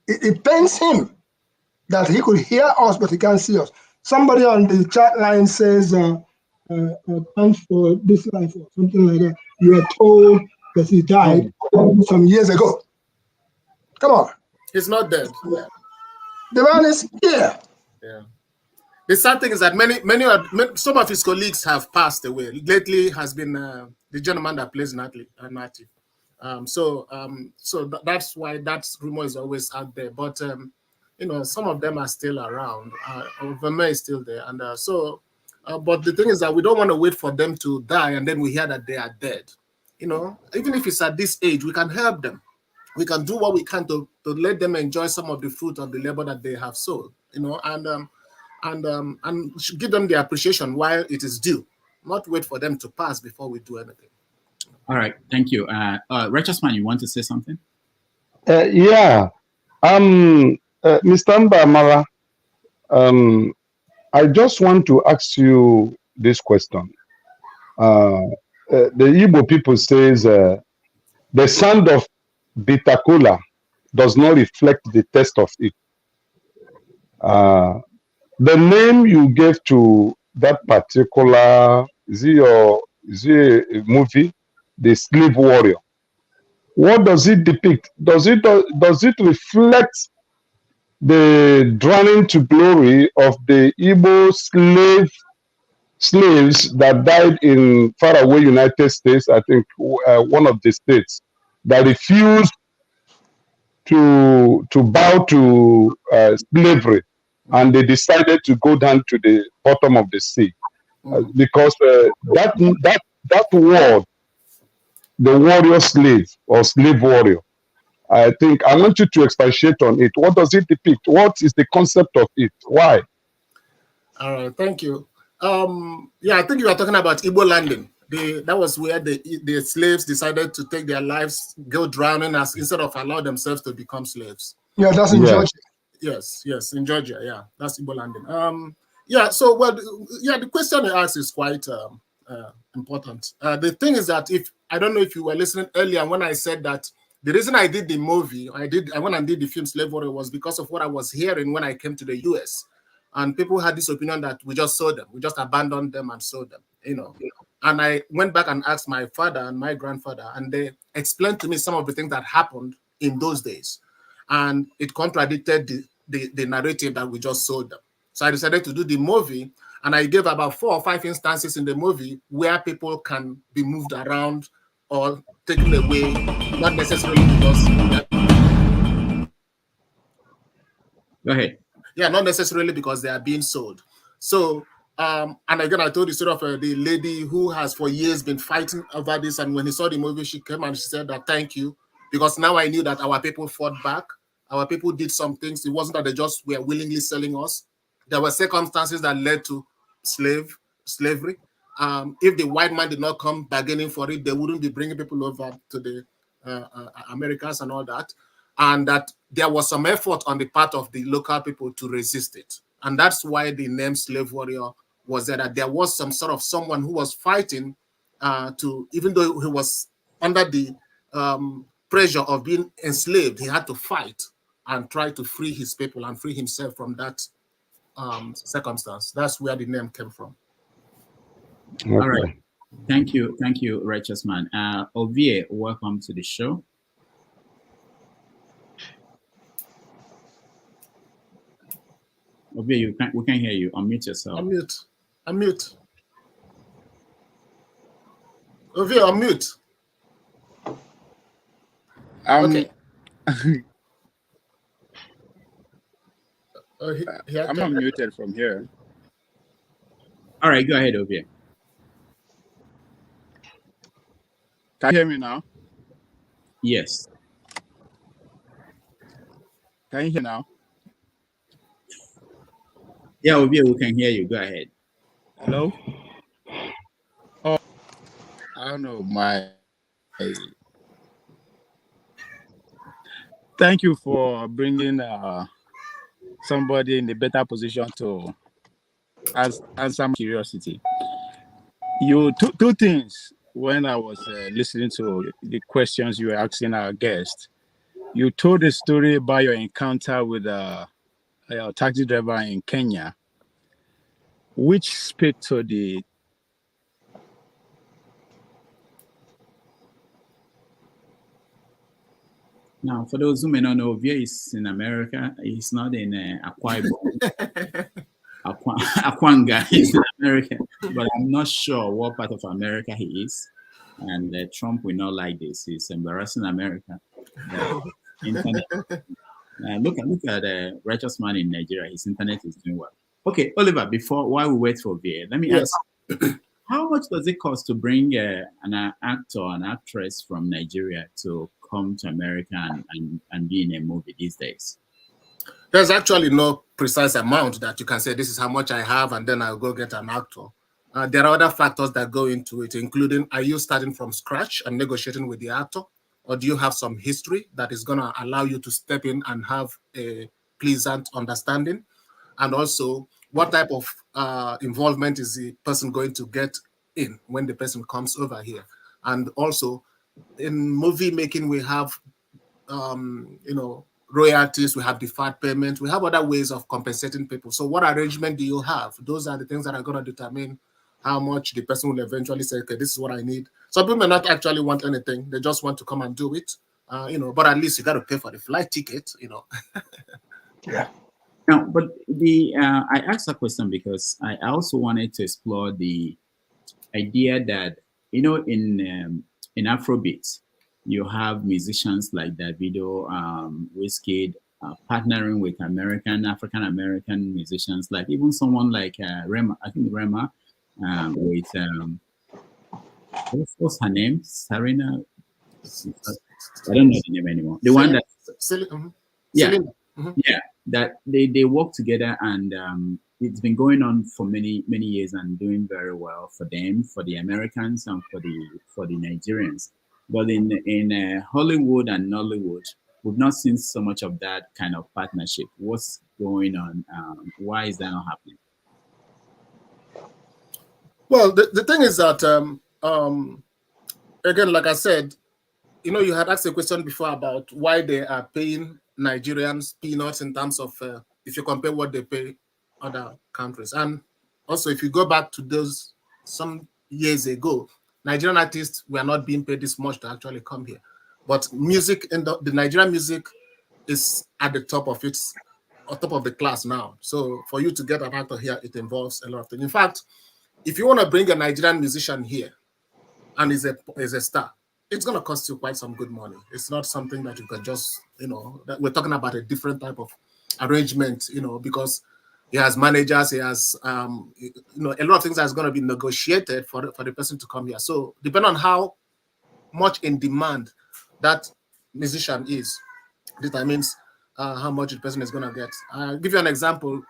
it pains him that he could hear us, but he can't see us. Somebody on the chat line says, thanks for this life or something like that. You are told that he died some years ago. Come on. He's not dead. The man is here. Yeah. The sad thing is that some of his colleagues have passed away. Lately has been the gentleman that plays Nati. So that's why that rumor is always out there. But some of them are still around. Mbamara is still there, and but the thing is that we don't want to wait for them to die and then we hear that they are dead. Even if it's at this age, we can help them. We can do what we can to let them enjoy some of the fruit of the labor that they have sown. And give them the appreciation while it is due. Not wait for them to pass before we do anything. All right, thank you. Righteous Man, you want to say something? Mr. Mbamara, I just want to ask you this question. The Igbo people says the sound of bitter cola does not reflect the taste of it. The name you gave to that particular movie, The Slave Warrior, what does it depict? Does it reflect the drowning to glory of the Igbo slaves that died in faraway United States? I think one of the states that refused to bow to slavery, and they decided to go down to the bottom of the sea because that word, the warrior slave or slave warrior, I think I want you to expatiate on it. What does it depict? What is the concept of it? Why? All right, thank you. I think you are talking about Igbo landing. That was where the slaves decided to take their lives, go drowning instead of allow themselves to become slaves. Yeah, that's in Georgia. Yes, in Georgia. Yeah, that's Igbo landing. The question you asked is quite important. The thing is that I don't know if you were listening earlier when I said that the reason I did the movie, I went and did the film Slave Warrior, was because of what I was hearing when I came to the US. And people had this opinion that we just sold them, we just abandoned them and sold them, And I went back and asked my father and my grandfather, and they explained to me some of the things that happened in those days. And it contradicted the narrative that we just sold them. So I decided to do the movie, and I gave about 4 or 5 instances in the movie where people can be moved around or taken away, not necessarily because... Go ahead. Yeah, not necessarily because they are being sold. So, and again, I told the story of the lady who has for years been fighting over this, and when he saw the movie, she came and she said that thank you, because now I knew that our people fought back. Our people did some things. It wasn't that they just were willingly selling us. There were circumstances that led to slavery. If the white man did not come bargaining for it, they wouldn't be bringing people over to the Americas and all that. And that there was some effort on the part of the local people to resist it. And that's why the name Slave Warrior was there, that there was some sort of someone who was fighting even though he was under the pressure of being enslaved, he had to fight and try to free his people and free himself from that circumstance. That's where the name came from. Okay. All right. Thank you, Righteous Man. Ovie, welcome to the show. Ovie, we can hear you. Unmute yourself. Unmute. Ovie, unmute. Okay. I'm unmuted from here. All right, go ahead, Ovie. Can you hear me now? Yes. Can you hear now? Yeah, Obi, we can hear you. Go ahead. Hello? Oh, I don't know. Thank you for bringing somebody in a better position to answer my curiosity. Two things when I was listening to the questions you were asking our guest. You told a story about your encounter with a taxi driver in Kenya, which speak to the Now, for those who may not know, Via is in America. He's not in Akwa Ibom. Akwanga is in America, but I'm not sure what part of America he is. And Trump will not like this. He's embarrassing America. Internet. Look at righteous man in Nigeria. His internet is doing well. Okay, Oliver. While we wait for Via, let me ask: how much does it cost to bring an actor, an actress from Nigeria to come to America and be in a movie these days? There's actually no precise amount that you can say, this is how much I have, and then I'll go get an actor. There are other factors that go into it, including, are you starting from scratch and negotiating with the actor? Or do you have some history that is going to allow you to step in and have a pleasant understanding? And also, what type of involvement is the person going to get in when the person comes over here? And also, in movie making, we have, royalties, we have deferred payment, we have other ways of compensating people. So what arrangement do you have? Those are the things that are going to determine how much the person will eventually say, okay, this is what I need. Some people may not actually want anything. They just want to come and do it, but at least you got to pay for the flight ticket, Yeah. Now, but I asked that question because I also wanted to explore the idea that, in Afrobeat, you have musicians like Davido, Wizkid, partnering with African-American musicians, like even someone like Rema, I think Rema, with, what's her name? Serena? I don't know the name anymore. The one that... Yeah. Yeah, that they work together, and it's been going on for many years and doing very well for them, for the Americans, and for the Nigerians. But in Hollywood and Nollywood, we've not seen so much of that kind of partnership. What's going on? Why is that not happening? Well, the thing is that, again, like I said, you had asked a question before about why they are paying Nigerians peanuts in terms of if you compare what they pay other countries. And also, if you go back to those some years ago, Nigerian artists were not being paid this much to actually come here. But music, in the Nigerian music is at the top of the class now. So for you to get an actor here, it involves a lot of things. In fact, if you want to bring a Nigerian musician here and is a star, it's going to cost you quite some good money. It's not something that you can just, that we're talking about a different type of arrangement, because he has managers, he has, a lot of things that's going to be negotiated for the person to come here. So depending on how much in demand that musician is, determines how much the person is going to get. I'll give you an example.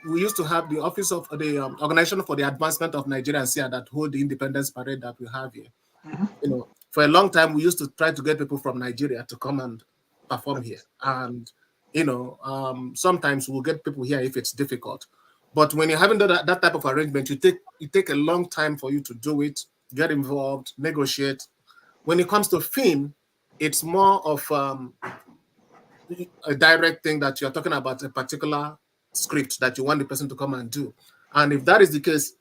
We used to have the office of the Organization for the Advancement of Nigerians here that hold the Independence Parade that we have here. For a long time, we used to try to get people from Nigeria to come and perform here. And, sometimes we'll get people here if it's difficult. But when you're having that type of arrangement, you take a long time for you to do it, get involved, negotiate. When it comes to film, it's more of a direct thing that you're talking about, a particular script that you want the person to come and do. And if that is the case,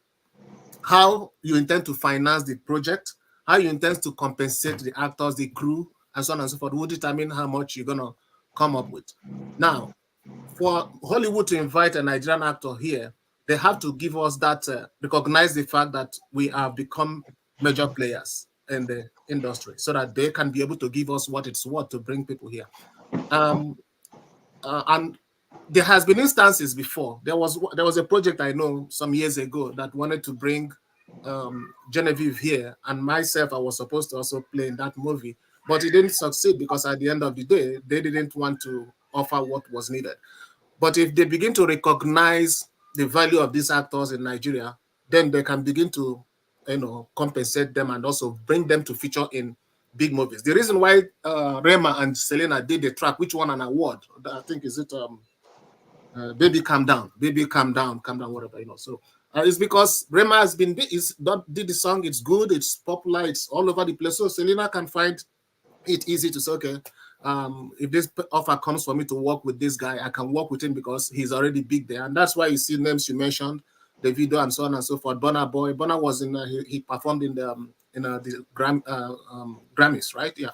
how you intend to finance the project, how you intend to compensate the actors, the crew, and so on and so forth will determine how much you're going to come up with. Now, for Hollywood to invite a Nigerian actor here, they have to give us that, recognize the fact that we have become major players in the industry so that they can be able to give us what it's worth to bring people here. And there has been instances before. There was a project I know some years ago that wanted to bring Genevieve here, and myself, I was supposed to also play in that movie, but it didn't succeed because at the end of the day, they didn't want to offer what was needed. But if they begin to recognize the value of these actors in Nigeria, then they can begin to, compensate them and also bring them to feature in big movies. The reason why Rema and Selena did the track, which won an award, I think is it Baby Calm Down, whatever, So it's because Rema has been did the song, it's good, it's popular, it's all over the place. So Selena can find it easy to say, okay, if this offer comes for me to work with this guy, I can work with him because he's already big there. And that's why you see names you mentioned, the video and so on and so forth. Burna Boy, Burna was in, he performed in the Grammys, right? Yeah.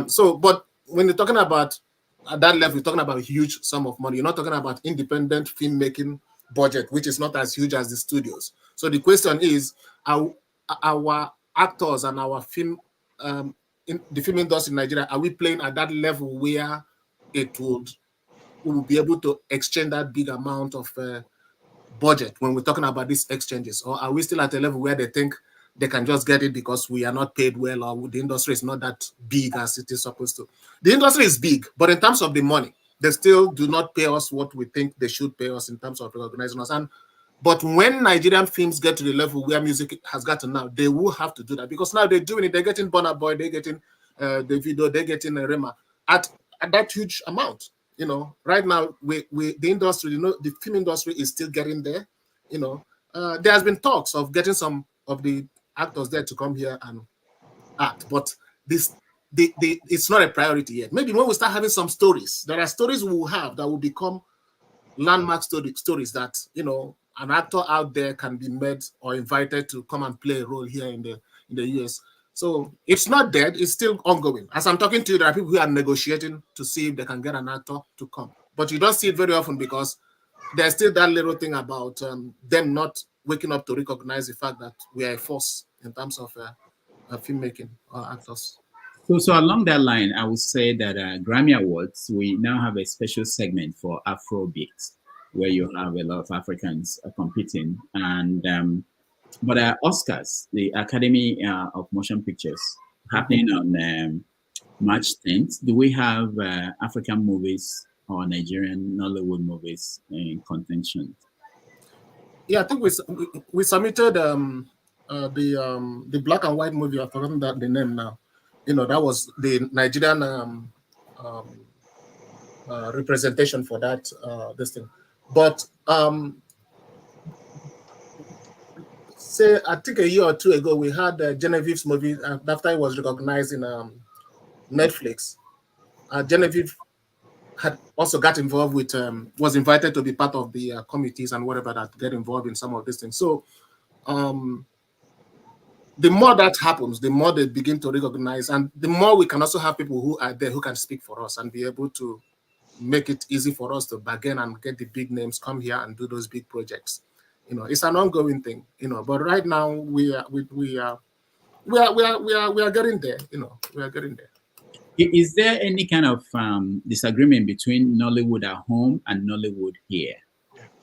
So, but when you're talking about at that level, you're talking about a huge sum of money. You're not talking about independent filmmaking budget, which is not as huge as the studios. So the question is, our actors and our film, in the film industry in Nigeria, are we playing at that level where we will be able to exchange that big amount of budget when we're talking about these exchanges? Or are we still at a level where they think they can just get it because we are not paid well, or the industry is not that big as it is supposed to? The industry is big, but in terms of the money, they still do not pay us what we think they should pay us in terms of recognizing us. But when Nigerian films get to the level where music has gotten now, they will have to do that, because now they're doing it. They're getting Burna Boy, they're getting the video, they're getting Rema at that huge amount. Right now, the industry, the film industry is still getting there. There has been talks of getting some of the actors there to come here and act, but it's not a priority yet. Maybe when we start having some stories, there are stories we will have that will become landmark stories that an actor out there can be made or invited to come and play a role here in the US. So it's not dead, it's still ongoing. As I'm talking to you, there are people who are negotiating to see if they can get an actor to come. But you don't see it very often because there's still that little thing about them not waking up to recognize the fact that we are a force in terms of filmmaking or actors. So along that line, I would say that Grammy Awards, we now have a special segment for Afrobeat, where you have a lot of Africans competing. And but Oscars, the Academy of Motion Pictures, happening on March 10th. Do we have African movies or Nigerian Nollywood movies in contention? Yeah, I think we submitted the black and white movie. I've forgotten the name now. That was the Nigerian representation for that this thing. But say I think a year or two ago we had Genevieve's movie after it was recognized in Netflix. Genevieve had also got involved with was invited to be part of the committees and whatever that get involved in some of these things. So the more that happens, the more they begin to recognize, and the more we can also have people who are there who can speak for us and be able to make it easy for us to bargain and get the big names come here and do those big projects. It's an ongoing thing. But right now we are getting there. We are getting there. Is there any kind of disagreement between Nollywood at home and Nollywood here?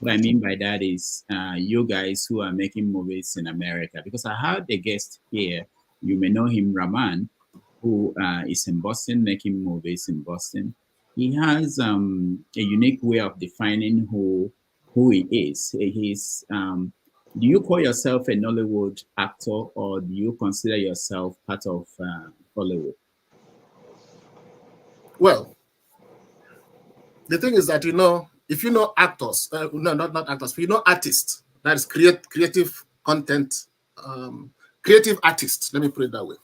What I mean by that is you guys who are making movies in America, because I had a guest here, you may know him, Raman, who is in Boston, making movies in Boston. He has a unique way of defining who he is. Do you call yourself a Nollywood actor, or do you consider yourself part of Hollywood? Well, the thing is that, if you know actors, no, not actors, if you know artists, that is creative content, creative artists, let me put it that way.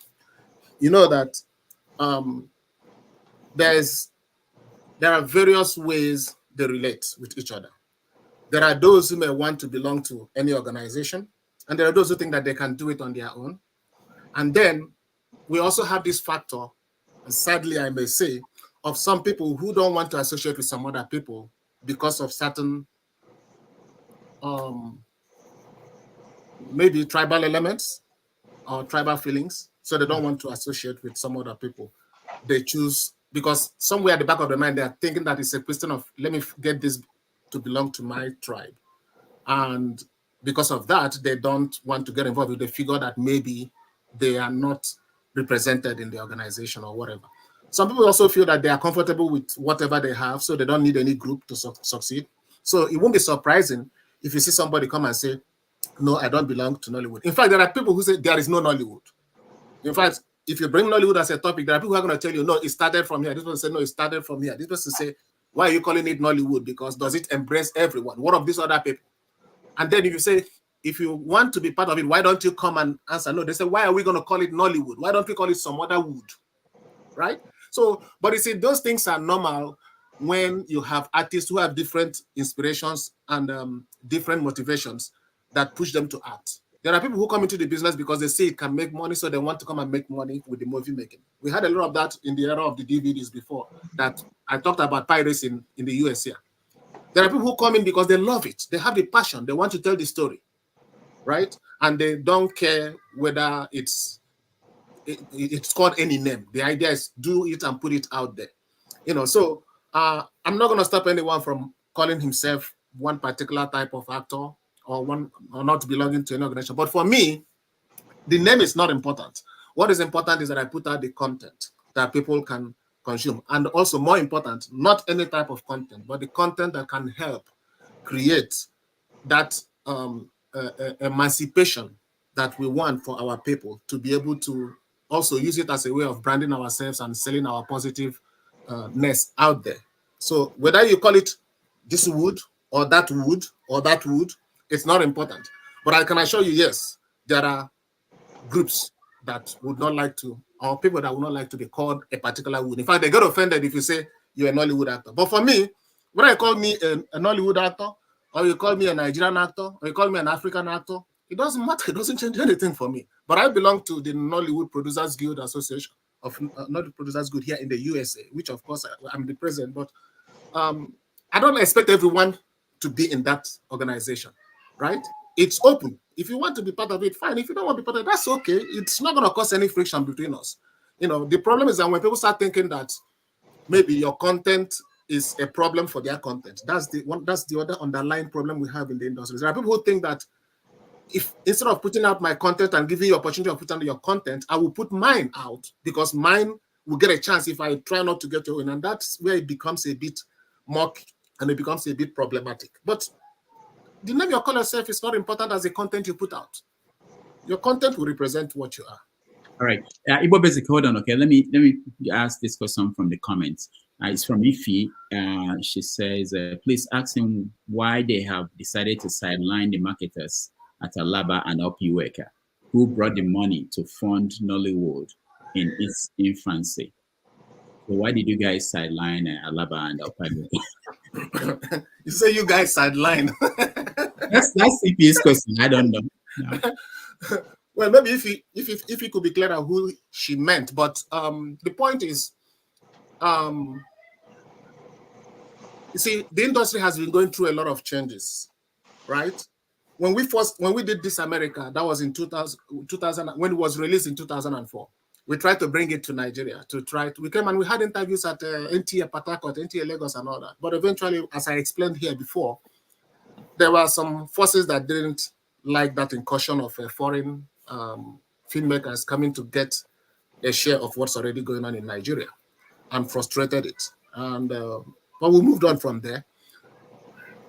You know that there are various ways they relate with each other. There are those who may want to belong to any organization, and there are those who think that they can do it on their own. And then we also have this factor, and sadly I may say, of some people who don't want to associate with some other people because of certain maybe tribal elements or tribal feelings. So they don't want to associate with some other people. They choose, because somewhere at the back of their mind, they are thinking that it's a question of, let me get this to belong to my tribe. And because of that, they don't want to get involved with the figure that maybe they are not represented in the organization or whatever. Some people also feel that they are comfortable with whatever they have, so they don't need any group to succeed. So it won't be surprising if you see somebody come and say, no, I don't belong to Nollywood. In fact, there are people who say there is no Nollywood. In fact, if you bring Nollywood as a topic, there are people who are going to tell you, no, it started from here. This person say, no, it started from here. This person say, why are you calling it Nollywood? Because does it embrace everyone? What of these other people? And then if you say, if you want to be part of it, why don't you come and answer? No, they say, why are we going to call it Nollywood? Why don't we call it some other wood? Right? So, but you see, those things are normal when you have artists who have different inspirations and different motivations that push them to act. There are people who come into the business because they see it can make money, so they want to come and make money with the movie making. We had a lot of that in the era of the DVDs before that I talked about pirates in the US here. There are people who come in because they love it. They have the passion. They want to tell the story, right? And they don't care whether it's called any name. The idea is do it and put it out there. You know, so I'm not going to stop anyone from calling himself one particular type of actor or not belonging to any organization. But for me, the name is not important. What is important is that I put out the content that people can consume. And also more important, not any type of content, but the content that can help create that emancipation that we want for our people to be able to also use it as a way of branding ourselves and selling our positiveness out there. So whether you call it this wood or that wood or that wood, it's not important. But I can assure you, yes, there are groups that would not like to, or people that would not like to be called a particular wood. In fact, they get offended if you say you're a Nollywood actor. But for me, when I call me a Nollywood actor, or you call me a Nigerian actor, or you call me an African actor, it doesn't matter. It doesn't change anything for me. But I belong to the Nollywood Producers Guild Association of Nollywood Producers Guild here in the USA, which of course I'm the president. But I don't expect everyone to be in that organization, right? It's open. If you want to be part of it, fine. If you don't want to be part of it, that's okay. It's not going to cause any friction between us. You know, the problem is that when people start thinking that maybe your content is a problem for their content, that's the other underlying problem we have in the industry. There are people who think that if instead of putting out my content and giving you opportunity of putting out your content, I will put mine out because mine will get a chance if I try not to get your own. And that's where it becomes a bit mock and it becomes a bit problematic. But the name you call yourself is not important as the content you put out. Your content will represent what you are. All right. Igbo Basic, hold on. Okay, let me ask this question from the comments. It's from Ifi. She says, please ask him why they have decided to sideline the marketers at Alaba and Opiweka, who brought the money to fund Nollywood in its infancy. So why did you guys sideline Alaba and Opiweka? You say you guys sideline. That's CP's question. I don't know. No. Well, maybe if he could be clearer who she meant, but the point is, you see, the industry has been going through a lot of changes, right? When we did This America, that was in 2000 when it was released in 2004. We tried to bring it to Nigeria we came and we had interviews at NTA Port Harcourt, NTA Lagos and all that. But eventually, as I explained here before, there were some forces that didn't like that incursion of foreign filmmakers coming to get a share of what's already going on in Nigeria and frustrated it. And but we moved on from there.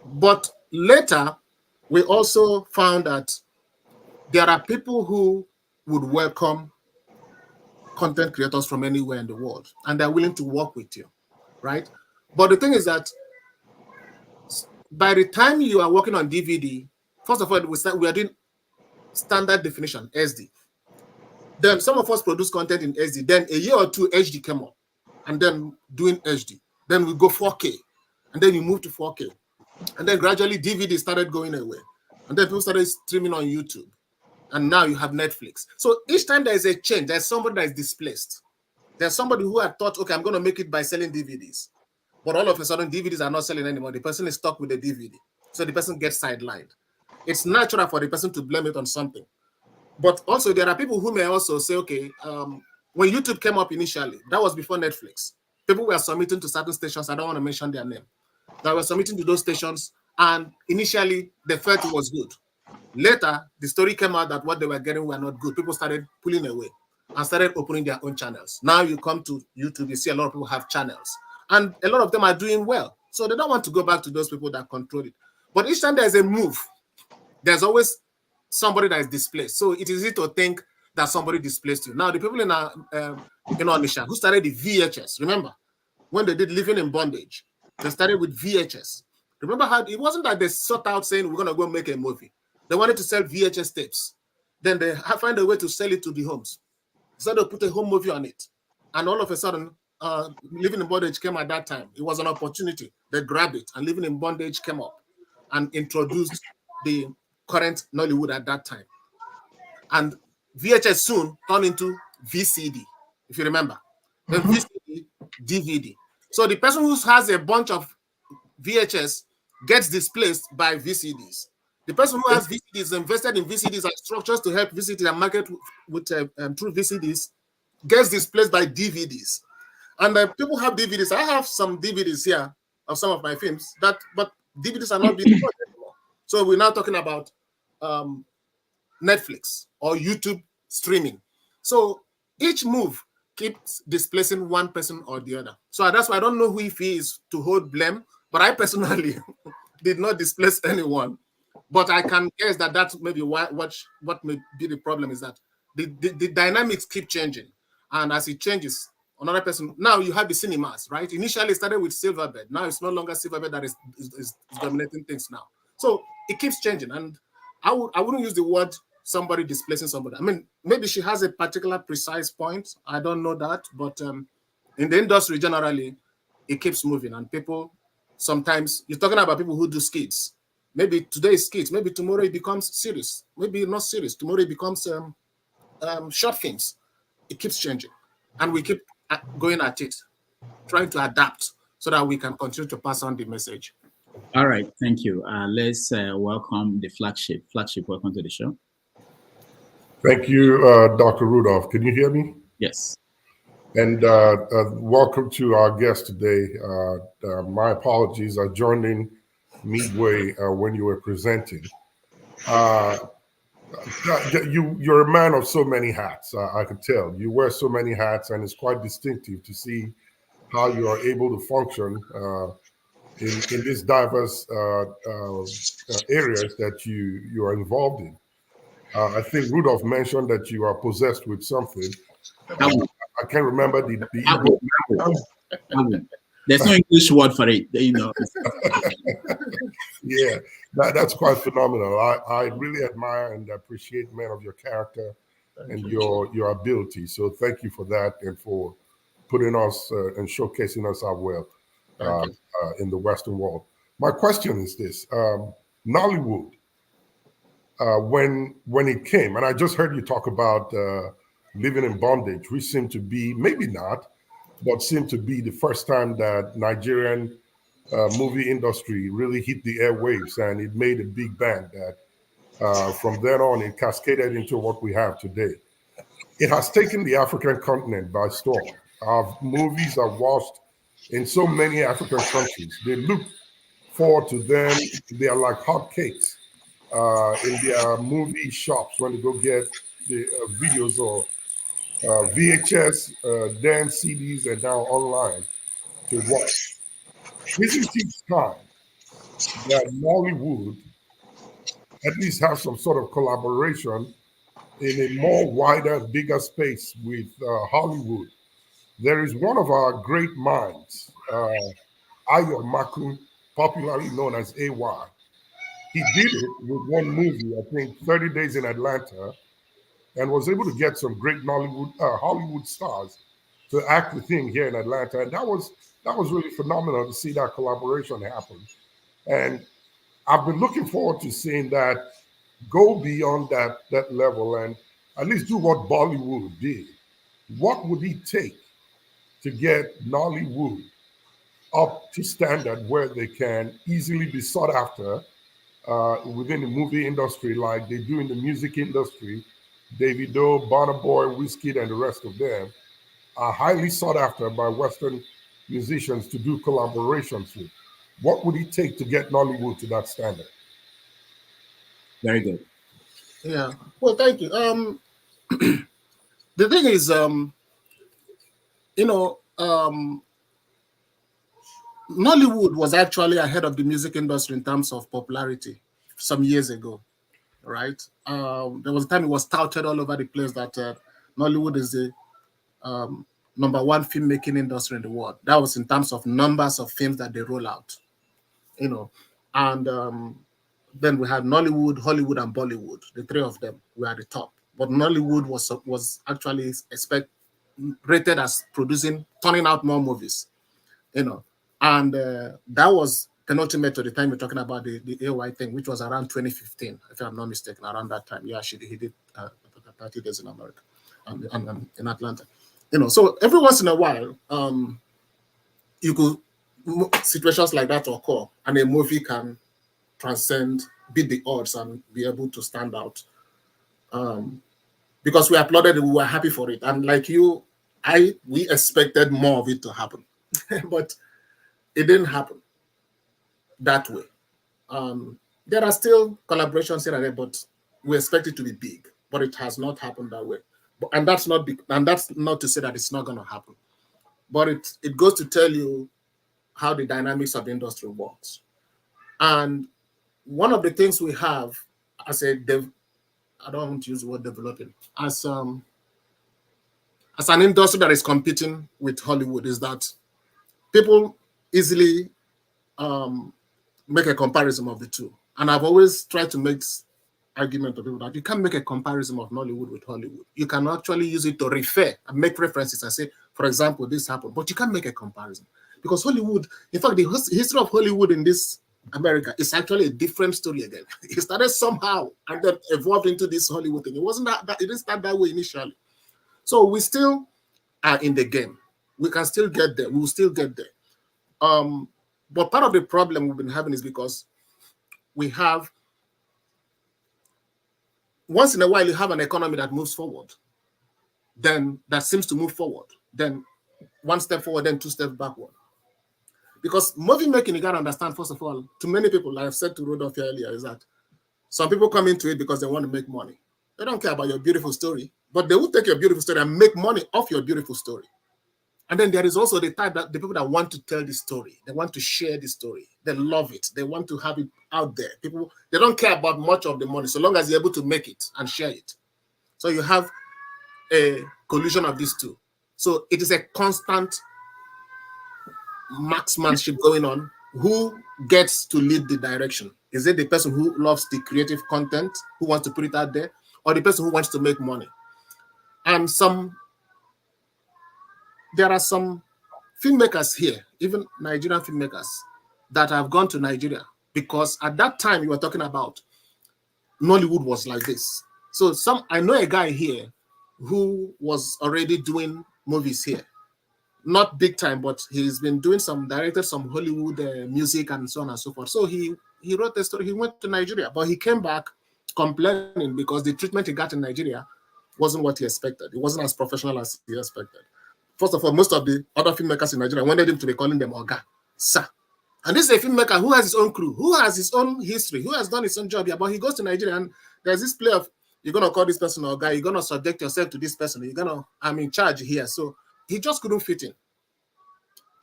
But later, we also found that there are people who would welcome content creators from anywhere in the world, and they're willing to work with you, right? But the thing is that by the time you are working on DVD, first of all, we are doing standard definition, SD. Then some of us produce content in SD. Then a year or two, HD came up, and then doing HD. Then we go 4K, and then you move to 4K. And then gradually DVD started going away. And then people started streaming on YouTube. And now you have Netflix. So each time there is a change, there's somebody that is displaced. There's somebody who had thought, okay, I'm going to make it by selling DVDs. But all of a sudden, DVDs are not selling anymore. The person is stuck with the DVD. So the person gets sidelined. It's natural for the person to blame it on something. But also, there are people who may also say, okay, when YouTube came up initially, that was before Netflix. People were submitting to certain stations. I don't want to mention their name. They were submitting to those stations. And initially, they felt it was good. Later, the story came out that what they were getting were not good. People started pulling away and started opening their own channels. Now you come to YouTube, you see a lot of people have channels. And a lot of them are doing well. So they don't want to go back to those people that control it. But each time there's a move, there's always somebody that is displaced. So it is easy to think that somebody displaced you. Now, the people in Onisha who started the VHS, remember, when they did Living in Bondage, they started with VHS. Remember how it wasn't that they sought out saying, we're going to go make a movie. They wanted to sell VHS tapes. Then they find a way to sell it to the homes. So they put a home movie on it. And all of a sudden, Living in Bondage came at that time. It was an opportunity. They grabbed it, and Living in Bondage came up and introduced the current Nollywood at that time. And VHS soon turned into VCD, if you remember. Then VCD, DVD. So the person who has a bunch of VHS gets displaced by VCDs. The person who has VCDs, invested in VCDs and structures to help VCDs and market with through VCDs, gets displaced by DVDs. And people have DVDs. I have some DVDs here of some of my films, but DVDs are not being bought anymore. So we're now talking about Netflix or YouTube streaming. So each move keeps displacing one person or the other. So that's why I don't know who he is to hold blame, but I personally did not displace anyone. But I can guess that that's maybe what may be the problem is that the dynamics keep changing. And as it changes, another person, now you have the cinemas, right? Initially it started with Silverbed. Now it's no longer Silverbed that is dominating things now. So it keeps changing. And I wouldn't use the word somebody displacing somebody. I mean, maybe she has a particular precise point. I don't know that. But in the industry generally, it keeps moving. And people, sometimes, you're talking about people who do skits. Maybe today is skits. Maybe tomorrow it becomes series. Maybe not series. Tomorrow it becomes short films. It keeps changing. And we keep going at it, trying to adapt so that we can continue to pass on the message. All right, thank you. Let's welcome the flagship. Flagship, welcome to the show. Thank you, Dr. Rudolph. Can you hear me? Yes. And welcome to our guest today. My apologies. I joined in midway when you were presenting. You're a man of so many hats, I could tell. You wear so many hats, and it's quite distinctive to see how you are able to function in these diverse areas that you are involved in. I think Rudolph mentioned that you are possessed with something. I can't remember the There's no English word for it, you know. Yeah, that's quite phenomenal. I really admire and appreciate men of your character and your ability. So thank you for that and for putting us and showcasing us out well in the Western world. My question is this: Nollywood, when it came, and I just heard you talk about Living in Bondage, which seemed to be, maybe not, but seemed to be the first time that Nigerian movie industry really hit the airwaves, and it made a big bang that from then on it cascaded into what we have today. It has taken the African continent by storm. Our movies are watched in so many African countries. They look forward to them. They are like hotcakes in their movie shops when they go get the videos or VHS, then CDs, and now online to watch. This is each time that Nollywood at least have some sort of collaboration in a more wider, bigger space with Hollywood. There is one of our great minds, Ayo Maku, popularly known as AY. He did it with one movie, I think 30 Days in Atlanta, and was able to get some great Hollywood stars to act with him here in Atlanta. And that was really phenomenal to see that collaboration happen. And I've been looking forward to seeing that go beyond that level and at least do what Bollywood did. What would it take to get Nollywood up to standard where they can easily be sought after within the movie industry like they do in the music industry? Davido, Burna Boy, Wizkid, and the rest of them are highly sought after by Western musicians to do collaborations with. What would it take to get Nollywood to that standard? Very good. Yeah. Well, thank you. The thing is, Nollywood was actually ahead of the music industry in terms of popularity some years ago, right? There was a time it was touted all over the place that Nollywood is the #1 filmmaking industry in the world. That was in terms of numbers of films that they roll out, and then we had Nollywood, Hollywood, and Bollywood. The three of them were at the top. But Nollywood was actually rated as turning out more movies, and that was penultimate to the time we're talking about the AY thing, which was around 2015, if I'm not mistaken, around that time. Yeah, he did 30 days in America, and in Atlanta. So every once in a while, you could situations like that occur, and a movie can transcend, beat the odds, and be able to stand out. Because we applauded it, we were happy for it, and like you, we expected more of it to happen, but it didn't happen that way. There are still collaborations here and there, but we expect it to be big, but it has not happened that way. And that's not to say that it's not going to happen, but it goes to tell you how the dynamics of the industry works. And one of the things we have as I don't want to use the word developing, as an industry that is competing with Hollywood, is that people easily make a comparison of the two. And I've always tried to make argument to people that you can't make a comparison of Nollywood with Hollywood. You can actually use it to refer and make references and say, for example, this happened, but you can't make a comparison. Because Hollywood, in fact, the history of Hollywood in this America is actually a different story again. It started somehow and then evolved into this Hollywood thing. It wasn't it didn't start that way initially. So we still are in the game. We can still get there. We will still get there. But part of the problem we've been having is because we have, once in a while, you have an economy that moves forward, then that seems to move forward, then one step forward, then two steps backward. Because movie making, you got to understand, first of all, to many people, like I've said to Rodolph earlier, is that some people come into it because they want to make money. They don't care about your beautiful story, but they will take your beautiful story and make money off your beautiful story. And then there is also the people that want to tell the story. They want to share the story. They love it. They want to have it out there. People, they don't care about much of the money, so long as you're able to make it and share it. So you have a collision of these two. So it is a constant marksmanship going on. Who gets to lead the direction? Is it the person who loves the creative content, who wants to put it out there, or the person who wants to make money? And there are some filmmakers here, even Nigerian filmmakers, that have gone to Nigeria because at that time you were talking about Nollywood was like this. So I know a guy here who was already doing movies here, not big time, but he's been doing directed some Hollywood music and so on and so forth. So he wrote a story. He went to Nigeria, but he came back complaining because the treatment he got in Nigeria wasn't what he expected. It wasn't as professional as he expected. First of all, most of the other filmmakers in Nigeria wanted him to be calling them Oga, sir. And this is a filmmaker who has his own crew, who has his own history, who has done his own job here. But he goes to Nigeria and there's this play of, you're going to call this person Oga, you're going to subject yourself to this person, I'm in charge here. So he just couldn't fit in.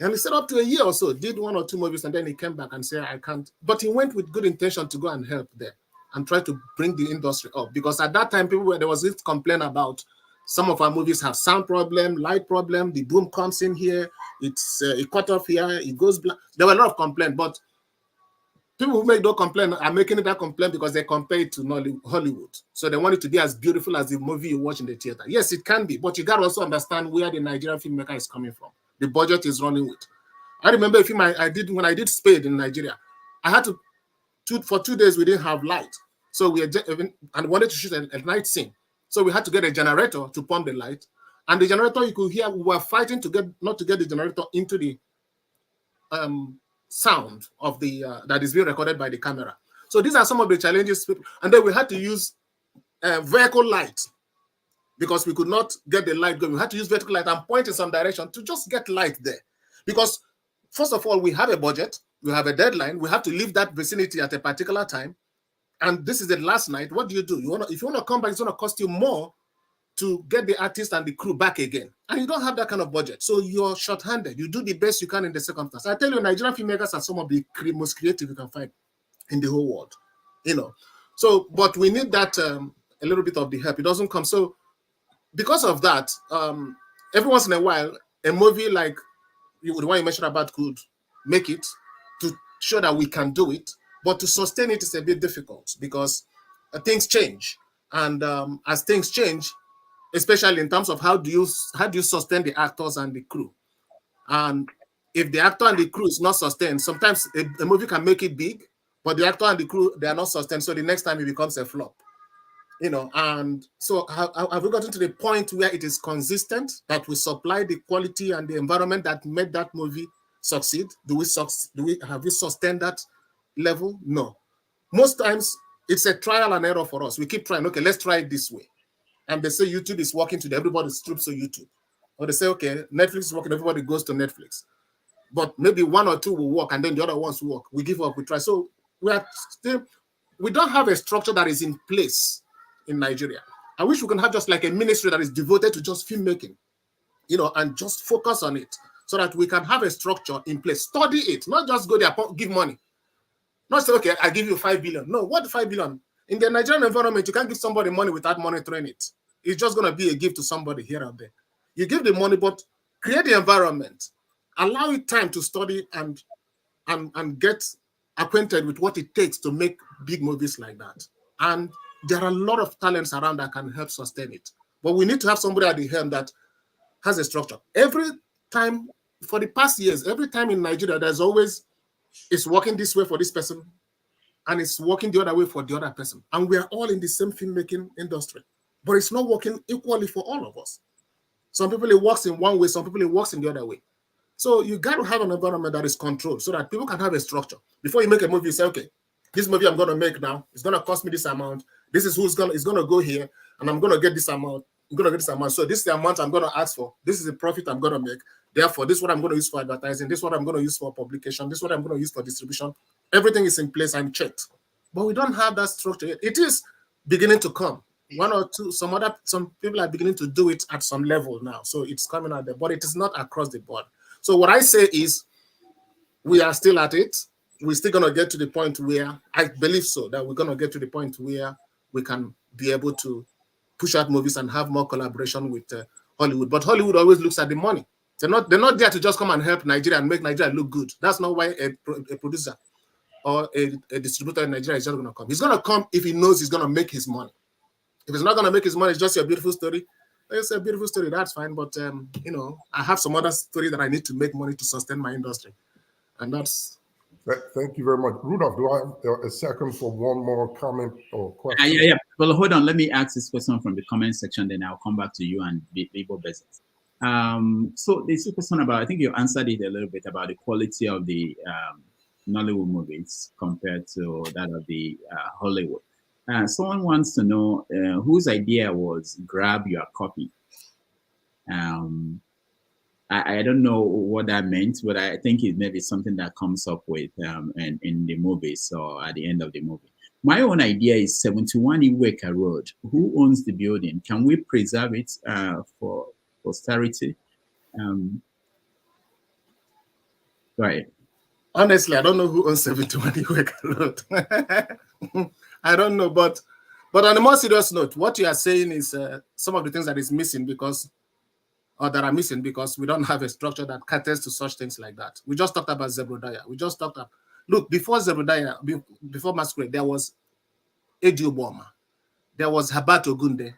And he stayed up to a year or so, did 1 or 2 movies, and then he came back and said, I can't. But he went with good intention to go and help there and try to bring the industry up. Because at that time, there was this complaint about some of our movies have sound problem, light problem, the boom comes in here, it cut off here, it goes black. There were a lot of complaints, but people who make no complaint are making that complaint because they compare it to Hollywood. So they want it to be as beautiful as the movie you watch in the theater. Yes, it can be, but you got to also understand where the Nigerian filmmaker is coming from. The budget is running with. I remember a film when I did Spade in Nigeria, I had for 2 days we didn't have light. So we wanted to shoot a night scene. So we had to get a generator to pump the light. And the generator, you could hear, we were fighting not to get the generator into the sound of the that is being recorded by the camera. So these are some of the challenges. And then we had to use vehicle light because we could not get the light going. We had to use vertical light and point in some direction to just get light there. Because first of all, we have a budget, we have a deadline, we have to leave that vicinity at a particular time. And this is the last night. What do? If you want to come back, it's going to cost you more to get the artist and the crew back again. And you don't have that kind of budget. So you're short-handed. You do the best you can in the circumstance. I tell you, Nigerian filmmakers are some of the most creative you can find in the whole world. So, but we need that a little bit of the help. It doesn't come. So because of that, every once in a while, a movie like the one you mentioned about could make it to show that we can do it, but to sustain it is a bit difficult because things change. And as things change, especially in terms of how do you sustain the actors and the crew. And if the actor and the crew is not sustained, sometimes a movie can make it big, but the actor and the crew, they are not sustained. So the next time it becomes a flop. And so have we gotten to the point where it is consistent that we supply the quality and the environment that made that movie succeed? Have we sustained that level? No. Most times it's a trial and error for us. We keep trying, okay, let's try it this way. And they say YouTube is working today, everybody strips to YouTube. Or they say, okay, Netflix is working, everybody goes to Netflix. But maybe one or two will work and then the other ones will work. We give up, we try. So we don't have a structure that is in place in Nigeria. I wish we can have just like a ministry that is devoted to just filmmaking, and just focus on it so that we can have a structure in place. Study it, not just go there, give money. Not say, okay, I give you 5 billion. No, what 5 billion? In the Nigerian environment, you can't give somebody money without monitoring it. It's just going to be a gift to somebody here and there. You give the money, but create the environment. Allow it time to study and get acquainted with what it takes to make big movies like that. And there are a lot of talents around that can help sustain it. But we need to have somebody at the helm that has a structure. Every time, for the past years, every time in Nigeria, there's always, it's working this way for this person, and it's working the other way for the other person. And we are all in the same filmmaking industry. But it's not working equally for all of us. Some people, it works in one way, some people, it works in the other way. So you got to have an environment that is controlled so that people can have a structure. Before you make a movie, you say, okay, this movie I'm going to make now, it's going to cost me this amount. This is who's going to go here, and I'm going to get this amount. I'm going to get this amount. So this is the amount I'm going to ask for. This is the profit I'm going to make. Therefore, this is what I'm going to use for advertising. This is what I'm going to use for publication. This is what I'm going to use for distribution. Everything is in place and checked. But we don't have that structure yet. It is beginning to come. One or two, some people are beginning to do it at some level now. So it's coming out there, but it is not across the board. So what I say is we are still at it. We're still going to get to the point where, I believe so, that we're going to get to the point where we can be able to push out movies and have more collaboration with Hollywood. But Hollywood always looks at the money. They're not there to just come and help Nigeria and make Nigeria look good. That's not why a producer or a distributor in Nigeria is just going to come. He's going to come if he knows he's going to make his money. If he's not going to make his money, it's just a beautiful story. It's a beautiful story, that's fine. But, I have some other story that I need to make money to sustain my industry. And that's... Thank you very much. Rudolph, do I have a second for one more comment or question? Yeah. Well, hold on. Let me ask this question from the comment section, then I'll come back to you and Bibo Bezos. So there's a question about, I think you answered it a little bit about the quality of the Nollywood movies compared to that of the Hollywood. Someone wants to know whose idea was grab your copy. I don't know what that meant, but I think it may be something that comes up with in the movies or at the end of the movie. My own idea is 71 Iweka Road. Who owns the building? Can we preserve it for posterity? Right. Honestly, I don't know who owns 71 Iweka Road. I don't know, but on a more serious note, what you are saying is some of the things that is missing because we don't have a structure that caters to such things like that. We just talked about Zebrudaya. We just talked about, look, before Zebrudaya, before Masquerade, there was Eji Obama. There was Habat Ogunde.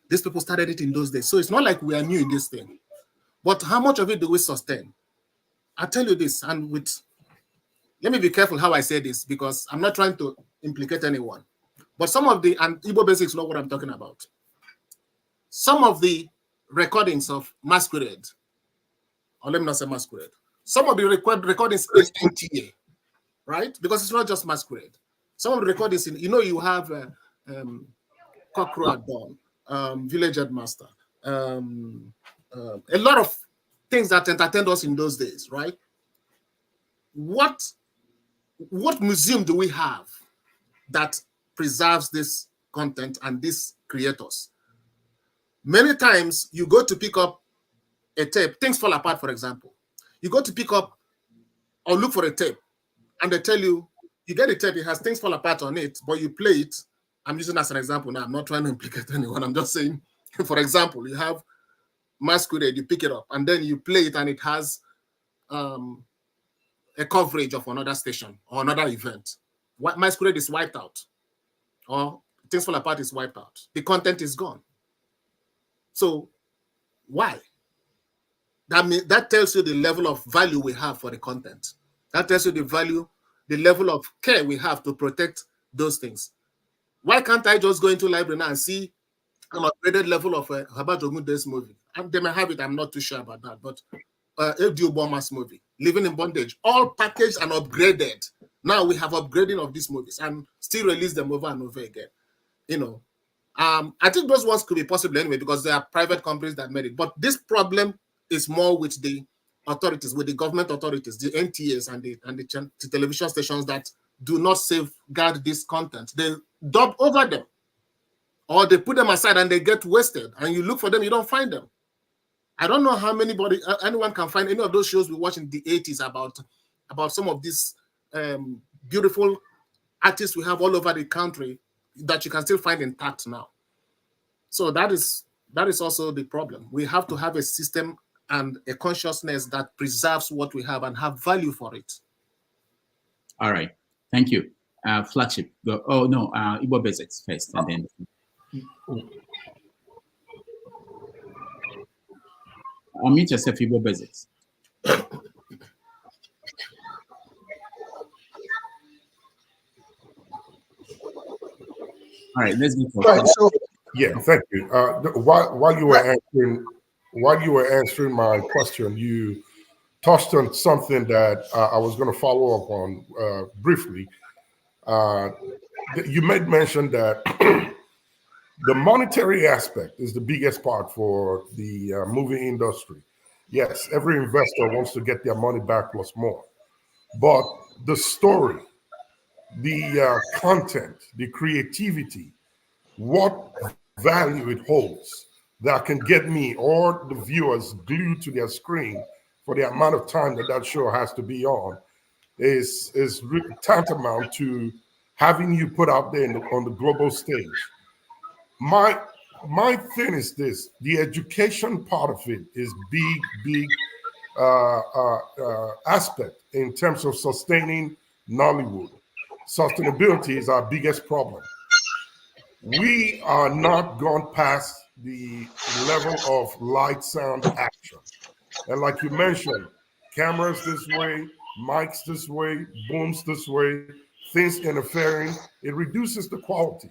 These people started it in those days. So it's not like we are new in this thing. But how much of it do we sustain? I'll tell you this, and let me be careful how I say this because I'm not trying to implicate anyone. But some of the, and Igbo Basics know what I'm talking about. Some of the recordings of Masquerade, or let me not say Masquerade, some of the recordings is NTA, right? Because it's not just Masquerade. Some of the recordings, you have Cockroach at Dawn, Village Headmaster, a lot of things that entertained us in those days, right? What museum do we have that preserves this content and these creators? Many times you go to pick up a tape, things fall apart, for example. You go to pick up or look for a tape, and they tell you, you get a tape, it has things fall apart on it, but you play it. I'm using as an example now. I'm not trying to implicate anyone. I'm just saying, for example, you have Masquerade, you pick it up, and then you play it, and it has a coverage of another station or another event. Masquerade is wiped out, or things fall apart is wiped out. The content is gone. So why? That tells you the level of value we have for the content. That tells you the level of care we have to protect those things. Why can't I just go into library now and see an upgraded level of Herbert Ogunde's movie? They may have it, I'm not too sure about that, but Eddie Oboma's movie, Living in Bondage, all packaged and upgraded. Now we have upgrading of these movies and still release them over and over again. You know, I think those ones could be possible anyway because there are private companies that made it. But this problem is more with the authorities, with the government authorities, the NTAs and the television stations that do not safeguard this content. They dub over them, or they put them aside and they get wasted. And you look for them, you don't find them. I don't know how anyone can find any of those shows we watched in the 80s about some of these beautiful artists we have all over the country that you can still find intact now. So that is also the problem. We have to have a system and a consciousness that preserves what we have and have value for it. All right, thank you. Flagship, go. Oh no, Igbo Basics first, and then. Unmute yourself, Igbo Basics. All right, let's go for right, so, yeah, thank you. While you were answering my question, you touched on something that I was going to follow up on briefly. You made mention that the monetary aspect is the biggest part for the movie industry. Yes, every investor wants to get their money back plus more. But the story, the content, the creativity, what value it holds that can get me or the viewers glued to their screen for the amount of time that show has to be on is tantamount to having you put out there on the global stage. My thing is this: the education part of it is big aspect in terms of sustaining Nollywood. Sustainability is our biggest problem. We are not gone past the level of light, sound, action. And like you mentioned, cameras this way, mics this way, booms this way, things interfering, it reduces the quality.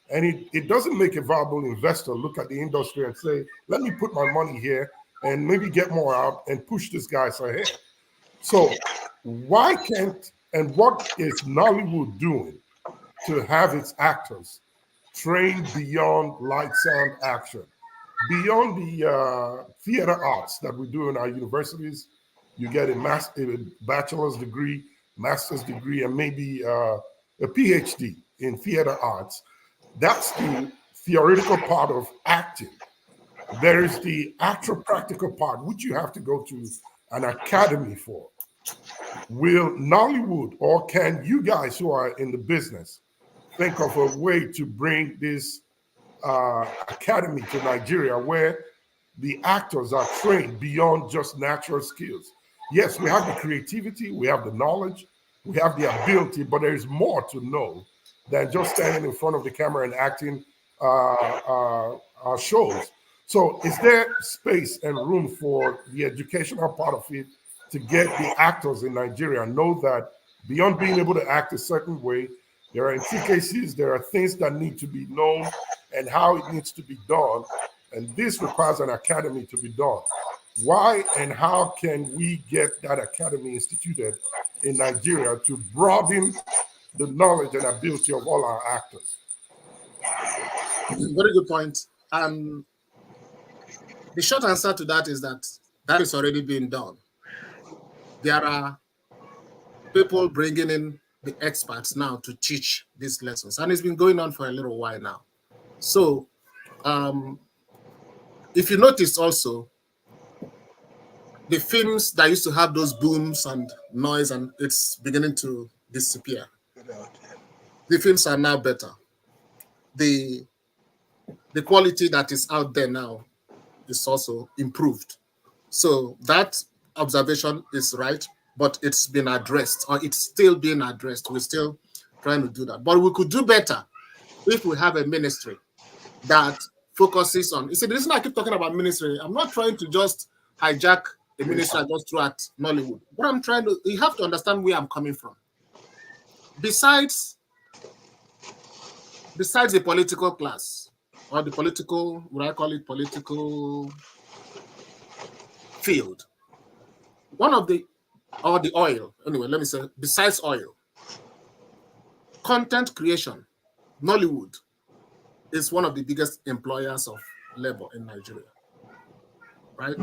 And it doesn't make a viable investor look at the industry and say, let me put my money here and maybe get more out and push this guys ahead. So why can't, and what is Nollywood doing to have its actors trained beyond light, sound, action, beyond the theater arts that we do in our universities? You get a bachelor's degree, master's degree, and maybe a PhD in theater arts. That's the theoretical part of acting. There is the actual practical part, which you have to go to an academy for. Will Nollywood, or can you guys who are in the business think of a way to bring this academy to Nigeria where the actors are trained beyond just natural skills? Yes, we have the creativity, we have the knowledge, we have the ability, but there's more to know than just standing in front of the camera and acting shows. So is there space and room for the educational part of it to get the actors in Nigeria know that beyond being able to act a certain way, there are intricacies, there are things that need to be known and how it needs to be done. And this requires an academy to be done. Why and how can we get that academy instituted in Nigeria to broaden the knowledge and ability of all our actors? Very good point. The short answer to that is that is already being done. There are people bringing in the experts now to teach these lessons, and it's been going on for a little while now. So if you notice also, the films that used to have those booms and noise, and it's beginning to disappear. The films are now better. The quality that is out there now is also improved. So that observation is right, but it's been addressed, or it's still being addressed. We're still trying to do that. But we could do better if we have a ministry that focuses on, you see, the reason I keep talking about ministry, I'm not trying to just hijack a ministry I just threw at Nollywood. What I'm trying to, you have to understand where I'm coming from. Besides the political class, or the political, what I call it, political field, one of the, or the oil, anyway, let me say, besides oil, content creation, Nollywood is one of the biggest employers of labor in Nigeria, right?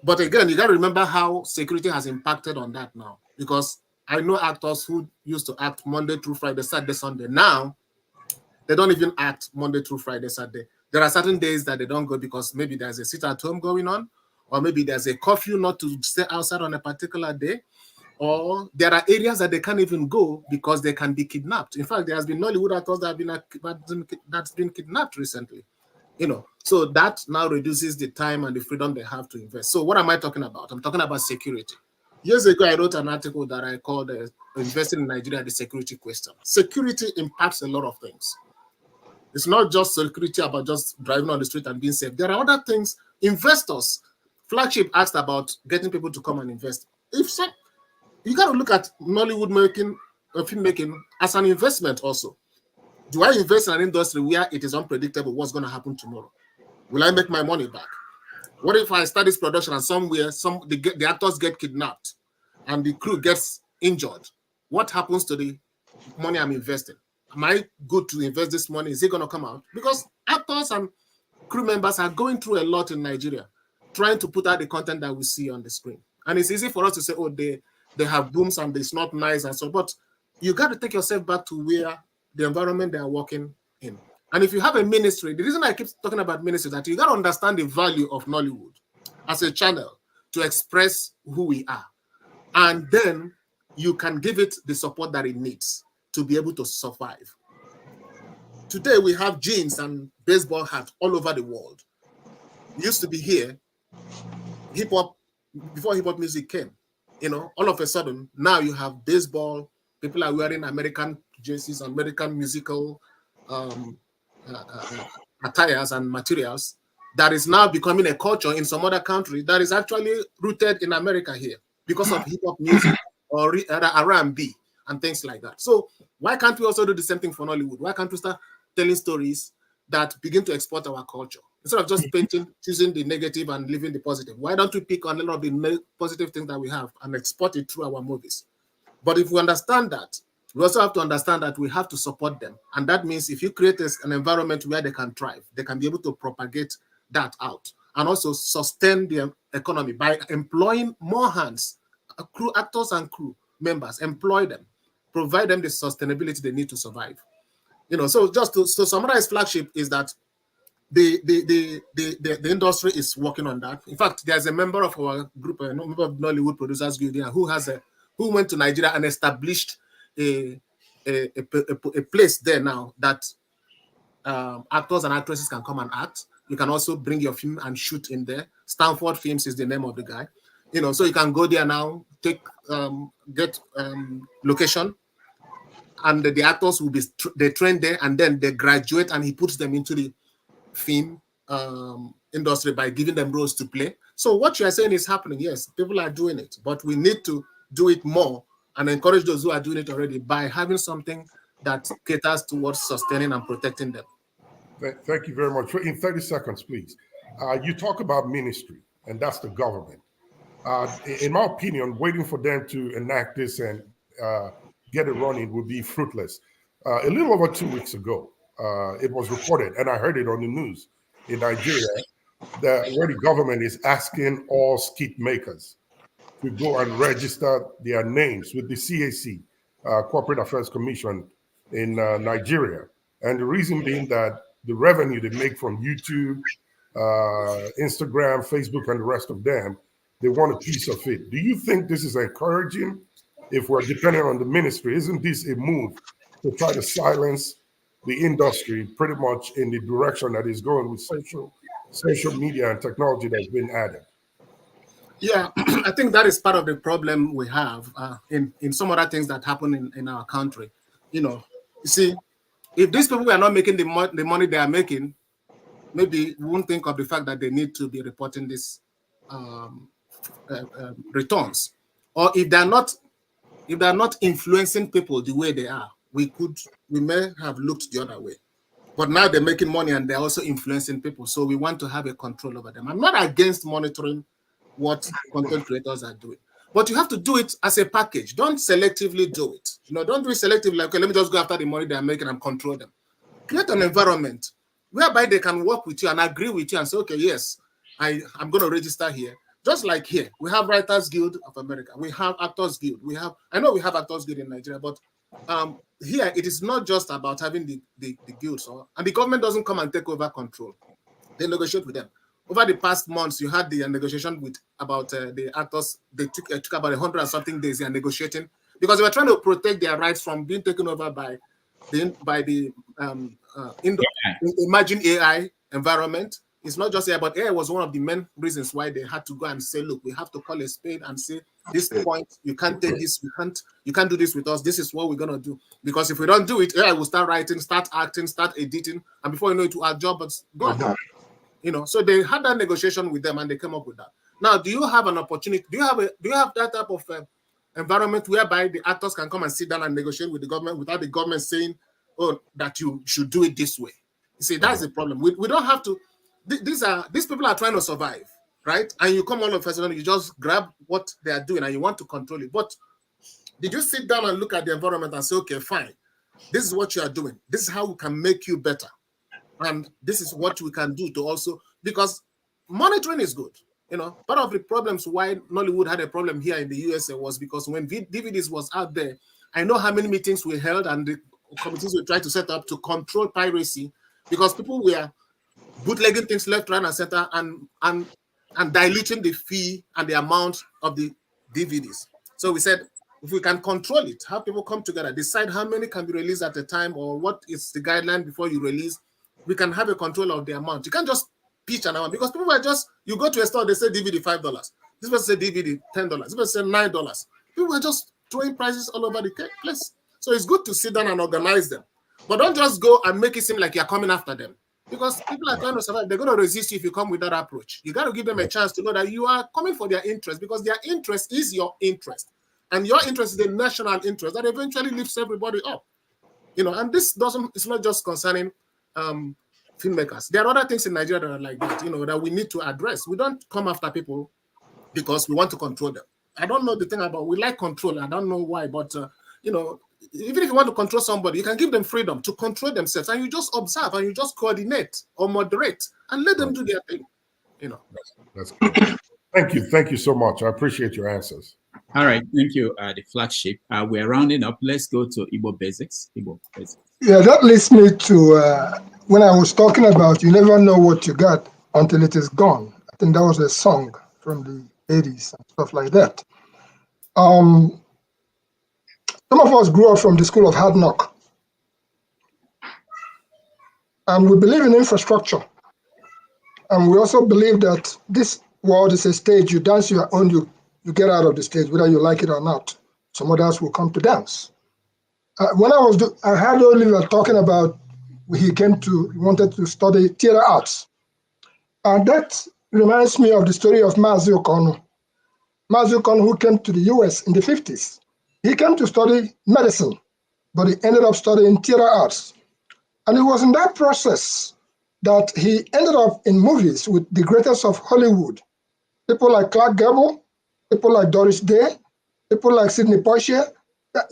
But again, you got to remember how security has impacted on that now, because I know actors who used to act Monday through Friday, Saturday, Sunday. Now, they don't even act Monday through Friday, Saturday. There are certain days that they don't go because maybe there's a sit-at-home going on, or maybe there's a curfew not to stay outside on a particular day, or there are areas that they can't even go because they can be kidnapped. In fact, there has been Nollywood actors that that's been kidnapped recently. You know, so that now reduces the time and the freedom they have to invest. So what am I talking about? I'm talking about security. Years ago, I wrote an article that I called Investing in Nigeria, the Security Question. Security impacts a lot of things. It's not just security about just driving on the street and being safe. There are other things. Investors, Flagship asked about getting people to come and invest. If so, you got to look at Nollywood making, filmmaking as an investment also. Do I invest in an industry where it is unpredictable what's going to happen tomorrow? Will I make my money back? What if I start this production and somewhere the actors get kidnapped and the crew gets injured? What happens to the money I'm investing? Am I good to invest this money? Is it going to come out? Because actors and crew members are going through a lot in Nigeria, trying to put out the content that we see on the screen. And it's easy for us to say, oh, they have booms and it's not nice and so, but you got to take yourself back to where the environment they are working in. And if you have a ministry, the reason I keep talking about ministry is that you got to understand the value of Nollywood as a channel to express who we are. And then you can give it the support that it needs to be able to survive. Today, we have jeans and baseball hats all over the world. It used to be here, hip-hop, before hip-hop music came. You know, all of a sudden, now you have baseball, people are wearing American jerseys, American musical attires and materials that is now becoming a culture in some other country that is actually rooted in America here because of hip-hop music or R&B and things like that. So why can't we also do the same thing for Nollywood? Why can't we start telling stories that begin to export our culture? Instead of just painting, choosing the negative and leaving the positive, why don't we pick on a lot of the positive things that we have and export it through our movies? But if we understand that, we also have to understand that we have to support them. And that means if you create an environment where they can thrive, they can be able to propagate that out and also sustain the economy by employing more hands, actors and crew members, employ them, provide them the sustainability they need to survive. You know, so just to summarize Flagship is that the industry is working on that. In fact, there's a member of our group, a member of Nollywood Producers Guild, who went to Nigeria and established a place there now that actors and actresses can come and act. You can also bring your film and shoot in there. Stanford Films is the name of the guy. You know, so you can go there now, get location, and the actors will be they train there, and then they graduate, and he puts them into the film industry by giving them roles to play. So what you are saying is happening. Yes, people are doing it, but we need to do it more and encourage those who are doing it already by having something that caters towards sustaining and protecting them. Thank you very much. In 30 seconds, please. You talk about ministry, and that's the government. In my opinion, waiting for them to enact this and get it running would be fruitless. A little over 2 weeks ago, it was reported, and I heard it on the news in Nigeria, that where the government is asking all skit makers to go and register their names with the CAC, Corporate Affairs Commission in Nigeria. And the reason being that the revenue they make from YouTube Instagram, Facebook, and the rest of them. They want a piece of it. Do you think this is encouraging? If we're dependent on the ministry, isn't this a move to try to silence the industry pretty much in the direction that is going with social media and technology that's been added? Yeah, I think that is part of the problem we have in some other things that happen in our country. You see, if these people are not making the money they are making, maybe we won't think of the fact that they need to be reporting these returns. Or if they're not influencing people the way they are, we may have looked the other way. But now they're making money and they're also influencing people. So we want to have a control over them. I'm not against monitoring what content creators are doing, but you have to do it as a package. Don't selectively do it. Don't do it selectively. Like, okay, let me just go after the money they're making and control them. Create an environment whereby they can work with you and agree with you and say, okay, yes, I'm going to register here. Just like here, we have Writers Guild of America. We have Actors Guild. I know we have Actors Guild in Nigeria, but here it is not just about having the guilds, and the government doesn't come and take over control. They negotiate with them. Over the past months, you had the negotiation with about the actors. They took about 100 and something days. They are negotiating because they were trying to protect their rights from being taken over by the emerging AI environment. It's not just AI, but AI was one of the main reasons why they had to go and say, look, we have to call a spade and say, this point, you can't take this, you can't do this with us. This is what we're gonna do. Because if we don't do it, AI will start writing, start acting, start editing, and before you know it, our job is gone. So they had that negotiation with them and they came up with that. Now, do you have an opportunity? Do you have that type of environment whereby the actors can come and sit down and negotiate with the government without the government saying, oh, that you should do it this way? You see, that's the problem. We don't have to. These people are trying to survive, right? And you come all of a sudden, you just grab what they are doing and you want to control it. But did you sit down and look at the environment and say, okay, fine, this is what you are doing. This is how we can make you better. And this is what we can do to also, because monitoring is good. Part of the problems why Nollywood had a problem here in the USA was because when DVDs was out there, I know how many meetings we held and the committees we tried to set up to control piracy because people were bootlegging things left, right, and center and diluting the fee and the amount of the DVDs. So we said, if we can control it, have people come together, decide how many can be released at a time or what is the guideline before you release, we can have a control of the amount. You can't just pitch an amount because people are you go to a store, they say DVD $5. This person say DVD $10. This person say $9. People are just throwing prices all over the place. So it's good to sit down and organize them. But don't just go and make it seem like you're coming after them. Because people are trying to survive. They're going to resist you if you come with that approach. You got to give them a chance to know that you are coming for their interest because their interest is your interest. And your interest is the national interest that eventually lifts everybody up. And this it's not just concerning filmmakers. There are other things in Nigeria that are like that, that we need to address. We don't come after people because we want to control them. I don't know the thing about, we like control. I don't know why, but, even if you want to control somebody, you can give them freedom to control themselves and you just observe and you just coordinate or moderate and let them do their thing, That's good. Thank you so much. I appreciate your answers. All right, thank you, the flagship. We're rounding up. Let's go to Igbo Basics. Yeah, that leads me to when I was talking about you never know what you got until it is gone. I think that was a song from the 80s and stuff like that. Some of us grew up from the school of hard knock. And we believe in infrastructure. And we also believe that this world is a stage. You dance your own, you get out of the stage, whether you like it or not. Some others will come to dance. When I heard Oliver talking about he wanted to study theater arts. And that reminds me of the story of Mazi Okono. Mazi Okono, who came to the US in the 50s. He came to study medicine, but he ended up studying theater arts. And it was in that process that he ended up in movies with the greatest of Hollywood. People like Clark Gable, people like Doris Day, people like Sidney Poitier,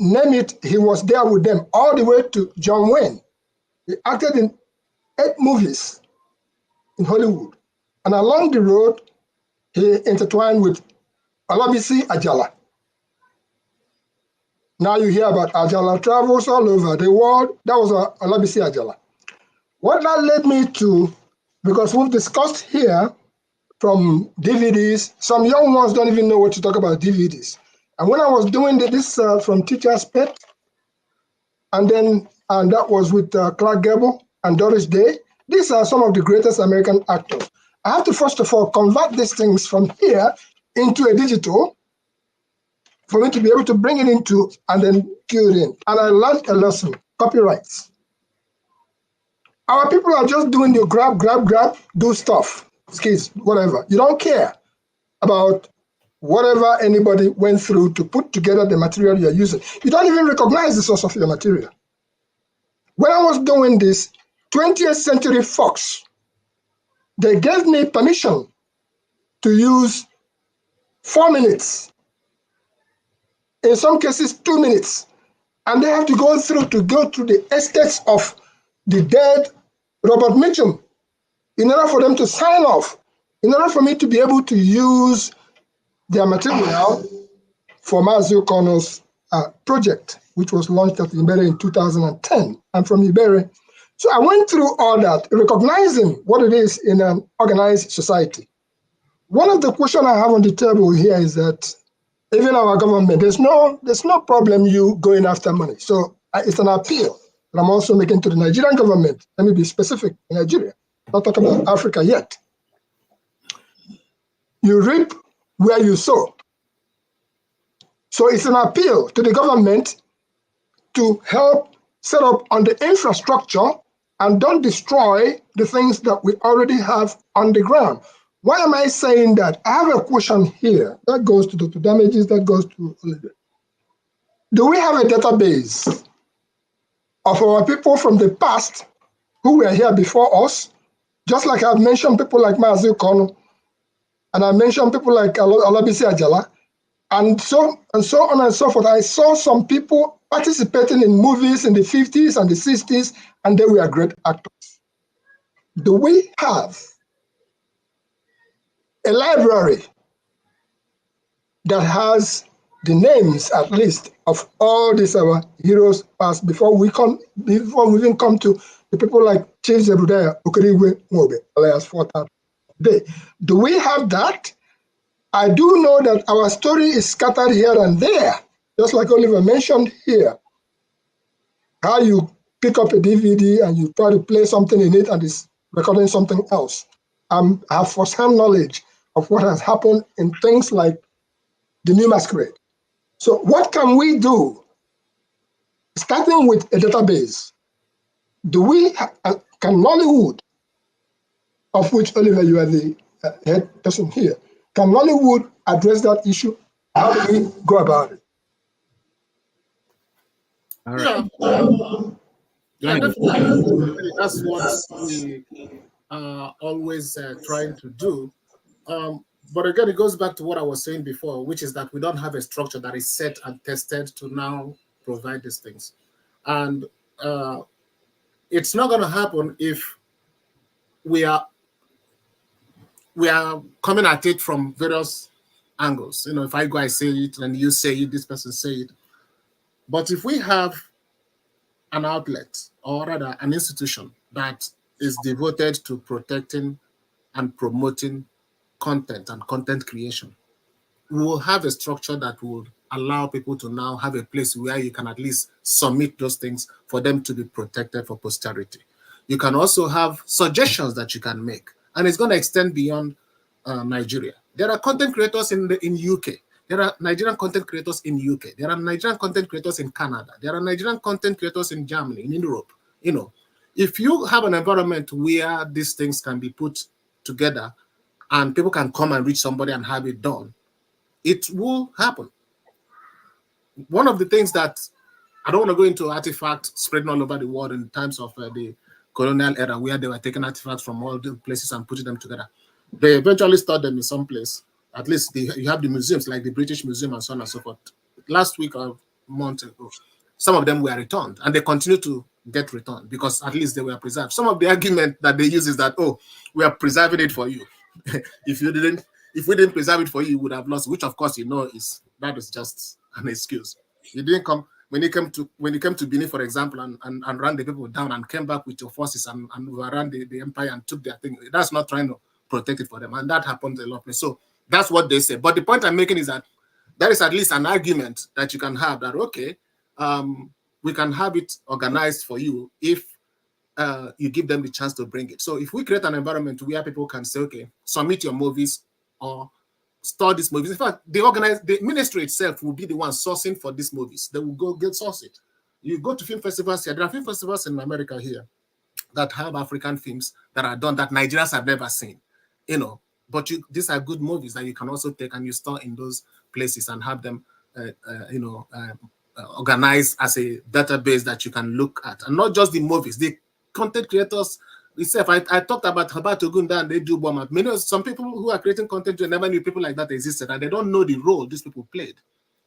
name it, he was there with them all the way to John Wayne. He acted in 8 movies in Hollywood. And along the road, he intertwined with Olabisi Ajala. Now you hear about Ajala travels all over the world. That was Olabisi Ajala. What that led me to because we've discussed here from DVDs. Some young ones don't even know what to talk about DVDs. And when I was doing this from Teacher's Pet, and that was with Clark Gable and Doris Day, these are some of the greatest American actors. I have to first of all convert these things from here into a digital for me to be able to bring it into and then cue it in. And I learned a lesson, copyrights. Our people are just doing the grab, do stuff, skits, whatever. You don't care about whatever anybody went through to put together the material you're using. You don't even recognize the source of your material. When I was doing this, 20th Century Fox, they gave me permission to use 4 minutes, in some cases 2 minutes, and they have to go through the estates of the dead Robert Mitchum in order for them to sign off, in order for me to be able to use their material for Mazi Okono's project, which was launched at Ibere in 2010. I'm from Ibere. So I went through all that, recognizing what it is in an organized society. One of the questions I have on the table here is that even our government, there's no problem you going after money. So it's an appeal that I'm also making to the Nigerian government. Let me be specific, Nigeria. Not talking about Africa yet. You reap where you sow. So it's an appeal to the government to help set up on the infrastructure and don't destroy the things that we already have on the ground. Why am I saying that? I have a question here that goes to Dr. Damages, that goes to Oliver. Do we have a database of our people from the past who were here before us? Just like I've mentioned people like Mazi Okono, and I mentioned people like Olabisi Ajala, and so on and so forth. I saw some people participating in movies in the 50s and the 60s, and they were great actors. Do we have a library that has the names, at least, of all these our heroes past before we even come to the people like Chief Zebrudaya, Okeriwe Mobe, alias Forta Day? Do we have that? I do know that our story is scattered here and there, just like Oliver mentioned here. How you pick up a DVD and you try to play something in it and it's recording something else. I have first-hand knowledge of what has happened in things like the New Masquerade. So what can we do? Starting with a database, can Nollywood, of which Oliver, you are the head person here, can Nollywood address that issue? How do we go about it? All right. Yeah, definitely. That's what we are always trying to do. But again, it goes back to what I was saying before, which is that we don't have a structure that is set and tested to now provide these things. And it's not going to happen if we are coming at it from various angles. You know, if I go, I say it, and you say it, this person say it. But if we have an outlet, or rather an institution that is devoted to protecting and promoting content and content creation, we will have a structure that will allow people to now have a place where you can at least submit those things for them to be protected for posterity. You can also have suggestions that you can make, and it's going to extend beyond Nigeria. There are content creators in UK. There are Nigerian content creators in UK. There are Nigerian content creators in Canada. There are Nigerian content creators in Germany, in Europe. You know, if you have an environment where these things can be put together and people can come and reach somebody and have it done, it will happen. One of the things that I don't want to go into artifacts spreading all over the world in times of the colonial era, where they were taking artifacts from all the places and putting them together. They eventually stored them in some place. At least you have the museums like the British Museum and so on and so forth. Last week or a month ago, some of them were returned, and they continue to get returned because at least they were preserved. Some of the argument that they use is that, oh, we are preserving it for you. If we didn't preserve it for you, you would have lost, which of course you know that is just an excuse. You didn't come. when you came to Benin, for example, and ran the people down and came back with your forces and overran the empire and took their thing. That's not trying to protect it for them. And that happens a lot. So that's what they say. But the point I'm making is that there is at least an argument that you can have that, okay, we can have it organized for you if you give them the chance to bring it. So if we create an environment where people can say, okay, submit your movies or store these movies. In fact, the ministry itself will be the one sourcing for these movies. They will go get source it. You go to film festivals here. There are film festivals in America here that have African films that are done that Nigerians have never seen, But these are good movies that you can also take and you store in those places and have them, organized as a database that you can look at, and not just the movies. The content creators itself. I talked about Ogunda and they do bomb up. Some people who are creating content never knew people like that existed, and they don't know the role these people played,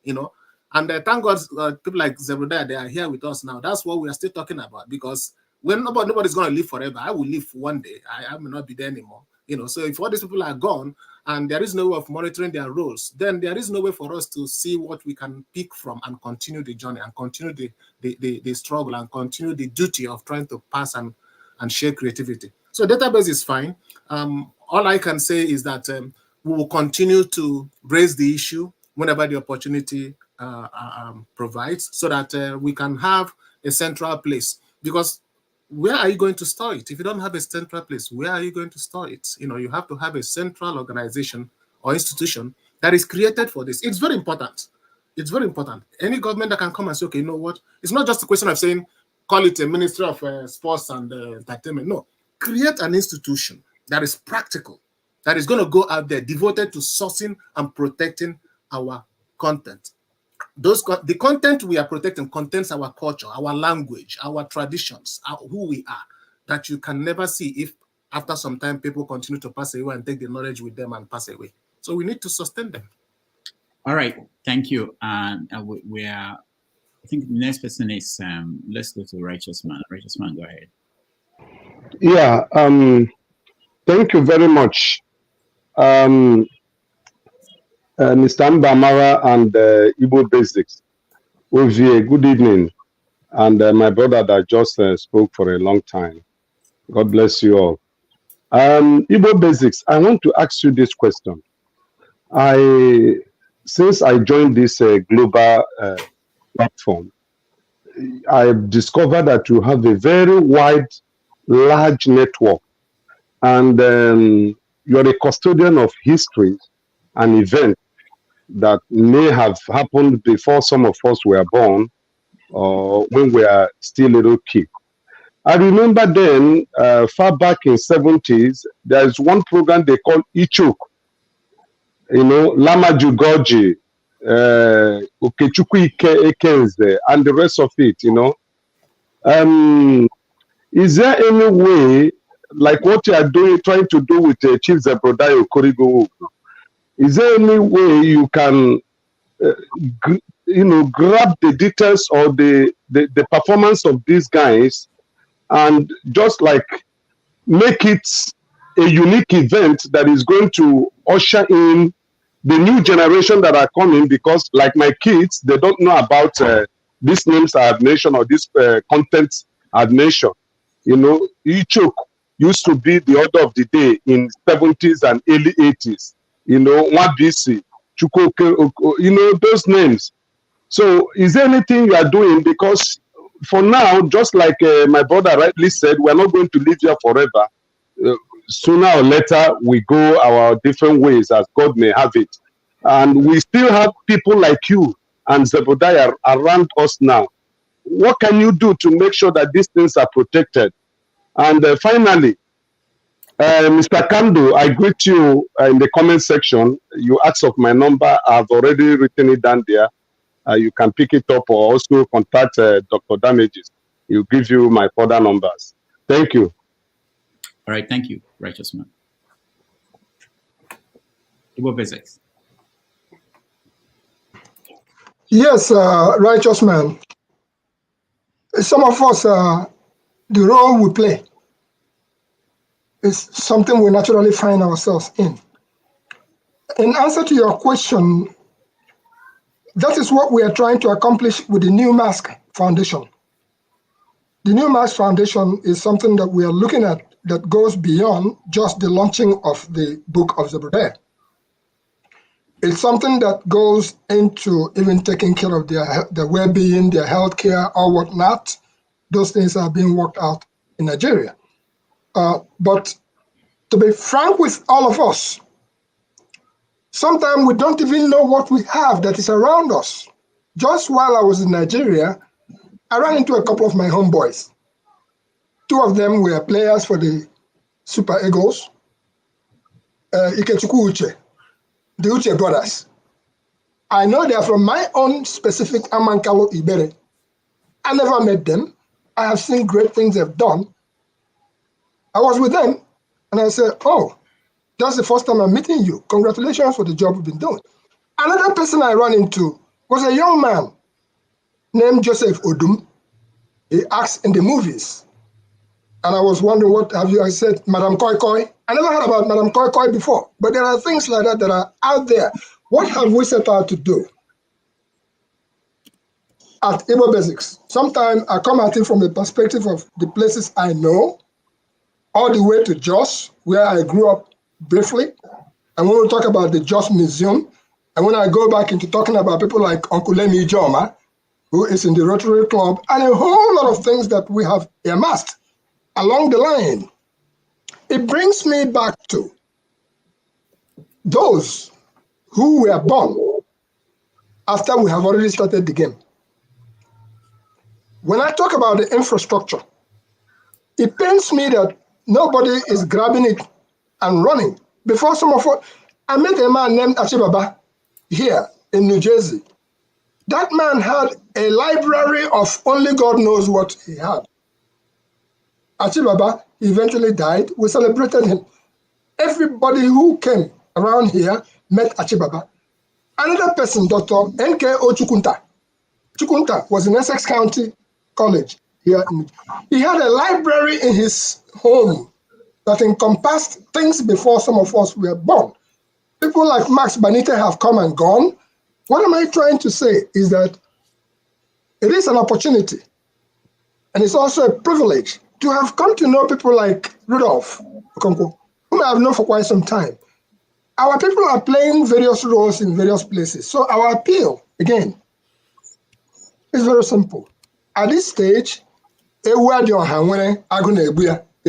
And thank God, people like Zebrudaya, they are here with us now. That's what we are still talking about, because when nobody's going to live forever, I will live one day. I may not be there anymore. So if all these people are gone and there is no way of monitoring their roles, then there is no way for us to see what we can pick from and continue the journey and continue the struggle and continue the duty of trying to pass and share creativity. So database is fine. All I can say is that we will continue to raise the issue whenever the opportunity provides, so that we can have a central place. Because where are you going to store it? If you don't have a central place, where are you going to store it? You have to have a central organization or institution that is created for this. It's very important. It's very important. Any government that can come and say, okay, you know what? It's not just a question of saying, call it a Ministry of Sports and Entertainment. No, create an institution that is practical, that is going to go out there devoted to sourcing and protecting our content. The content we are protecting contains our culture, our language, our traditions, who we are, that you can never see if after some time people continue to pass away and take the knowledge with them and pass away. So we need to sustain them. All right, thank you. We are, I think the next person is, let's go to Righteous Man. Righteous Man, go ahead. Yeah, thank you very much. Mr. Mbamara and Igbo Basics. Ovie, good evening. And my brother that just spoke for a long time. God bless you all. Igbo Basics, I want to ask you this question. Since I joined this global platform, I've discovered that you have a very large network, and you're a custodian of history and events that may have happened before some of us were born, or when we are still little kids. I remember then, far back in 70s, there's one program they call Ichuk. Lama Jugoji, Okechukwu Ekenze, and the rest of it, Is there any way, like what you are trying to do with Chief Zebrudaya Okorigo, is there any way you can, grab the details or the performance of these guys and just like make it a unique event that is going to usher in the new generation that are coming? Because like my kids, they don't know about this names I have mentioned or this content I've mentioned. Ichok used to be the order of the day in 70s and early 80s. Wabisi, Chukoke, those names. So is there anything you are doing? Because for now, just like my brother rightly said, we're not going to live here forever. Sooner or later, we go our different ways as God may have it. And we still have people like you and Zebrudaya around us now. What can you do to make sure that these things are protected? And finally, Mr. Kando, I greet you in the comment section. You asked of my number. I've already written it down there. You can pick it up or also contact Dr. Damages. He'll give you my further numbers. Thank you. All right, thank you, Righteous Man. Igbo Basics. Yes, Righteous Man. Some of us, the role we play is something we naturally find ourselves in. In answer to your question, That is what we are trying to accomplish with the New Mask Foundation. The New Mask Foundation is something that we are looking at that goes beyond just the launching of the book of Zebrudaya. It's something that goes into even taking care of their well-being, their healthcare, or whatnot. Those things are being worked out in Nigeria. But to be frank with all of us, sometimes we don't even know what we have that is around us. Just while I was in Nigeria, I ran into a couple of my homeboys. Two of them were players for the Super Eagles, Ikechukwu Uche, the Uche brothers. I know they are from my own specific Amankalo Ibere. I never met them. I have seen great things they've done. I was with them, and I said, oh, that's the first time I'm meeting you. Congratulations for the job you've been doing. Another person I ran into was a young man named Joseph Odum. He acts in the movies. And I was wondering, what have you? I said, Madame Koi Koi. I never heard about Madame Koi Koi before, but there are things like that that are out there. What have we set out to do at Igbo Basics? Sometimes I come at it from the perspective of the places I know, all the way to Jos, where I grew up briefly. And when we talk about the Jos Museum, and when I go back into talking about people like Uncle Lemi Ijoma, who is in the Rotary Club, and a whole lot of things that we have amassed along the line, it brings me back to those who were born after we have already started the game. When I talk about the infrastructure, it pains me that nobody is grabbing it and running. Before some of us, I met a man named Achibaba here in New Jersey. That man had a library of only God knows what he had. Achibaba eventually died. We celebrated him. Everybody who came around here met Achibaba. Another person, Dr. N.K.O. Chukunta. Chukunta was in Essex County College here. He had a library in his home that encompassed things before some of us were born. People like Max Banite have come and gone. What am I trying to say is that it is an opportunity, and it's also a privilege to have come to know people like Rudolph Okonkwo, whom I have known for quite some time. Our people are playing various roles in various places. So our appeal, again, is very simple. At this stage, in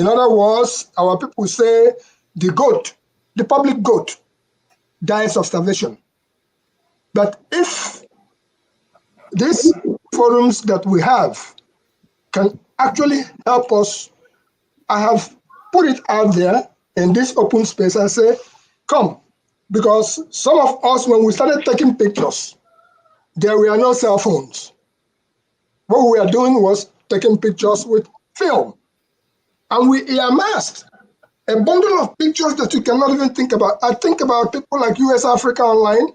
other words, our people say the goat, the public goat, dies of starvation. But if these forums that we have can actually help us, I have put it out there in this open space and say, come, because some of us, when we started taking pictures, there were no cell phones. What we were doing was taking pictures with film. And we amassed a bundle of pictures that you cannot even think about. I think about people like US Africa Online,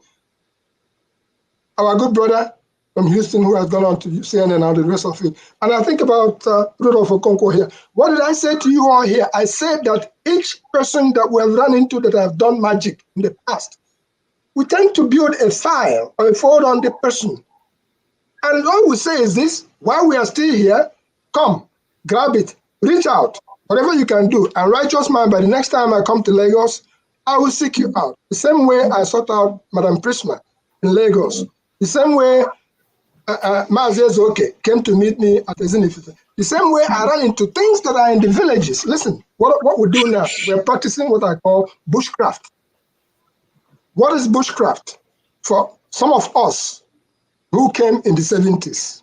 our good brother from Houston who has gone on to CNN and the rest of it. And I think about Rudolph Okonkwo here. What did I say to you all here? I said that each person that we have run into that have done magic in the past, we tend to build a file or a folder on the person. And all we say is this: while we are still here, come, grab it, reach out, whatever you can do. And righteous man, by the next time I come to Lagos, I will seek you out. The same way I sought out Madam Prisma in Lagos. The same way Mazi Oke came to meet me at Ezinifite. The same way I ran into things that are in the villages. Listen, what we do now, we're practicing what I call bushcraft. What is bushcraft? For some of us who came in the 70s,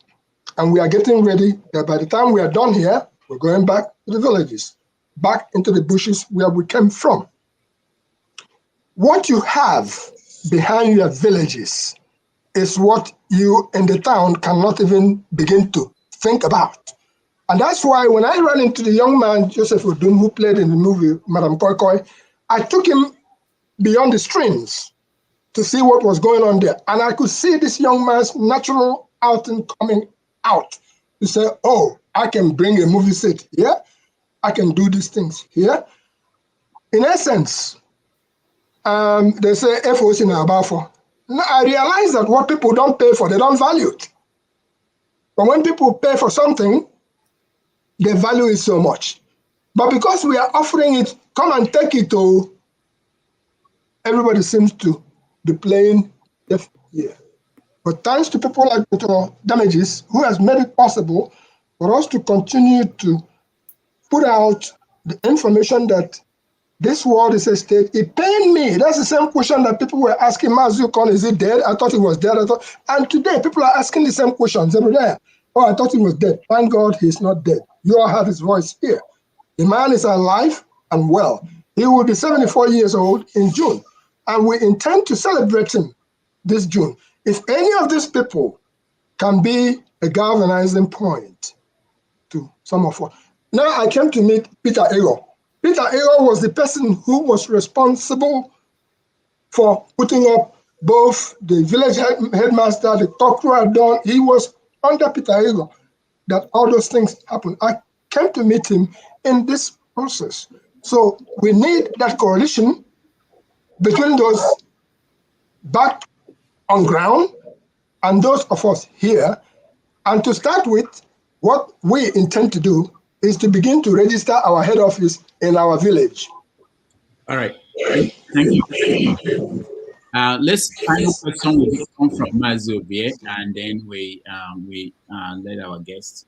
and we are getting ready that by the time we are done here, we're going back to the villages, back into the bushes where we came from. What you have behind your villages is what you in the town cannot even begin to think about. And that's why when I ran into the young man, Joseph Odum, who played in the movie Madame Koi Koi, I took him beyond the streams to see what was going on there. And I could see this young man's natural outing coming out. He said, oh, I can bring a movie set here. I can do these things here. In essence, they say FOC in Abafo. Now I realize that what people don't pay for, they don't value it. But when people pay for something, they value it so much. But because we are offering it, come and take it, oh, everybody seems to be playing deaf ear. But thanks to people like Dr. Damages, who has made it possible for us to continue to put out the information that this world is a state. It pained me. That's the same question that people were asking Mazukon, is he dead? I thought he was dead. And today people are asking the same question. Zebrudaya, oh, I thought he was dead. Thank God he's not dead. You all have his voice here. The man is alive and well. He will be 74 years old in June. And we intend to celebrate him this June. If any of these people can be a galvanizing point to some of us. Now I came to meet Peter Ego. Peter Ego was the person who was responsible for putting up both the village headmaster, the cockerel done. He was under Peter Ego that all those things happened. I came to meet him in this process. So we need that coalition between those back on ground and those of us here. And to start with, what we intend to do is to begin to register our head office in our village. All right. Thank you. Let's final question will come from Mazobie, and then we let our guests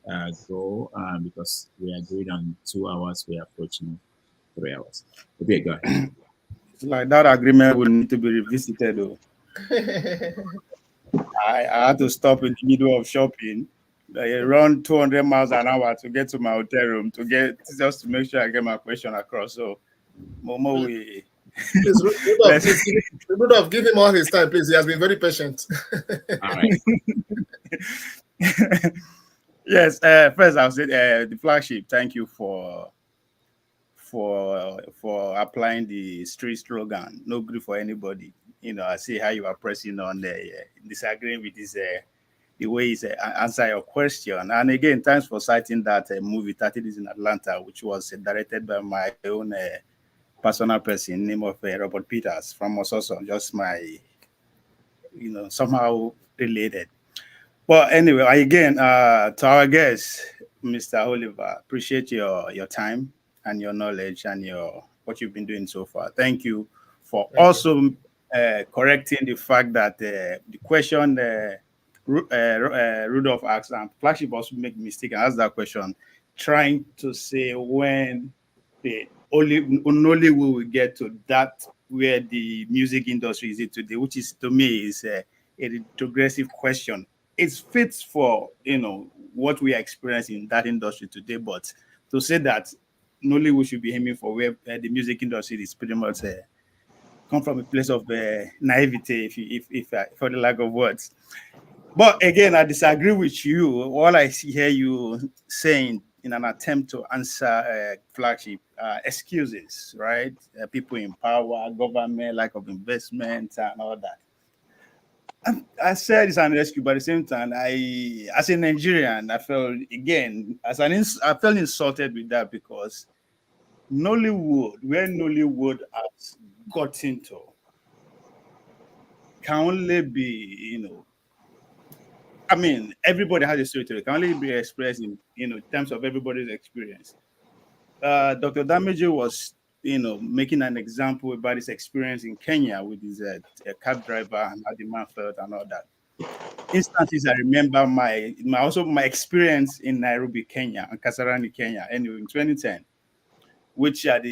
go because we agreed on 2 hours. We are approaching 3 hours. Okay, go ahead. It's like that agreement will need to be revisited, though. I had to stop in the middle of shopping, run 200 miles an hour to get to my hotel room just to make sure I get my question across. So, Momo, we. Please, Rudolph, give him all his time, please. He has been very patient. All right. Yes, first I'll say the flagship. Thank you for applying the street slogan. No good for anybody. I see how you are pressing on disagreeing with this the way he's answer your question. And again, thanks for citing that movie 30 Days in Atlanta, which was directed by my own personal person, name of Robert Peters from Ososo. Just my, somehow related. But anyway, again, to our guest, Mr. Oliver, appreciate your time and your knowledge and what you've been doing so far. Thank you for also correcting the fact that the question Rudolph asked, and Flagship also make mistake and ask that question, trying to say when the only we will get to that where the music industry is today, which is to me is a retrogressive question. It fits for what we are experiencing in that industry today, but to say that Nollywood should be aiming for where the music industry is pretty much come from a place of naivety, if for the lack of words. But again, I disagree with you. All I hear you saying in an attempt to answer Flagship excuses, right? People in power, government, lack of investment, and all that. I said it's an excuse, but at the same time, as a Nigerian, I felt again I felt insulted with that because Nollywood, where Nollywood has gotten to, can only be, I mean, everybody has a story to it. Can only be expressed in terms of everybody's experience. Dr. Damage was, making an example about his experience in Kenya with his cab driver and how the man felt and all that. Instances, I remember my experience in Nairobi, Kenya, and Kasarani, Kenya, anyway, in 2010, which are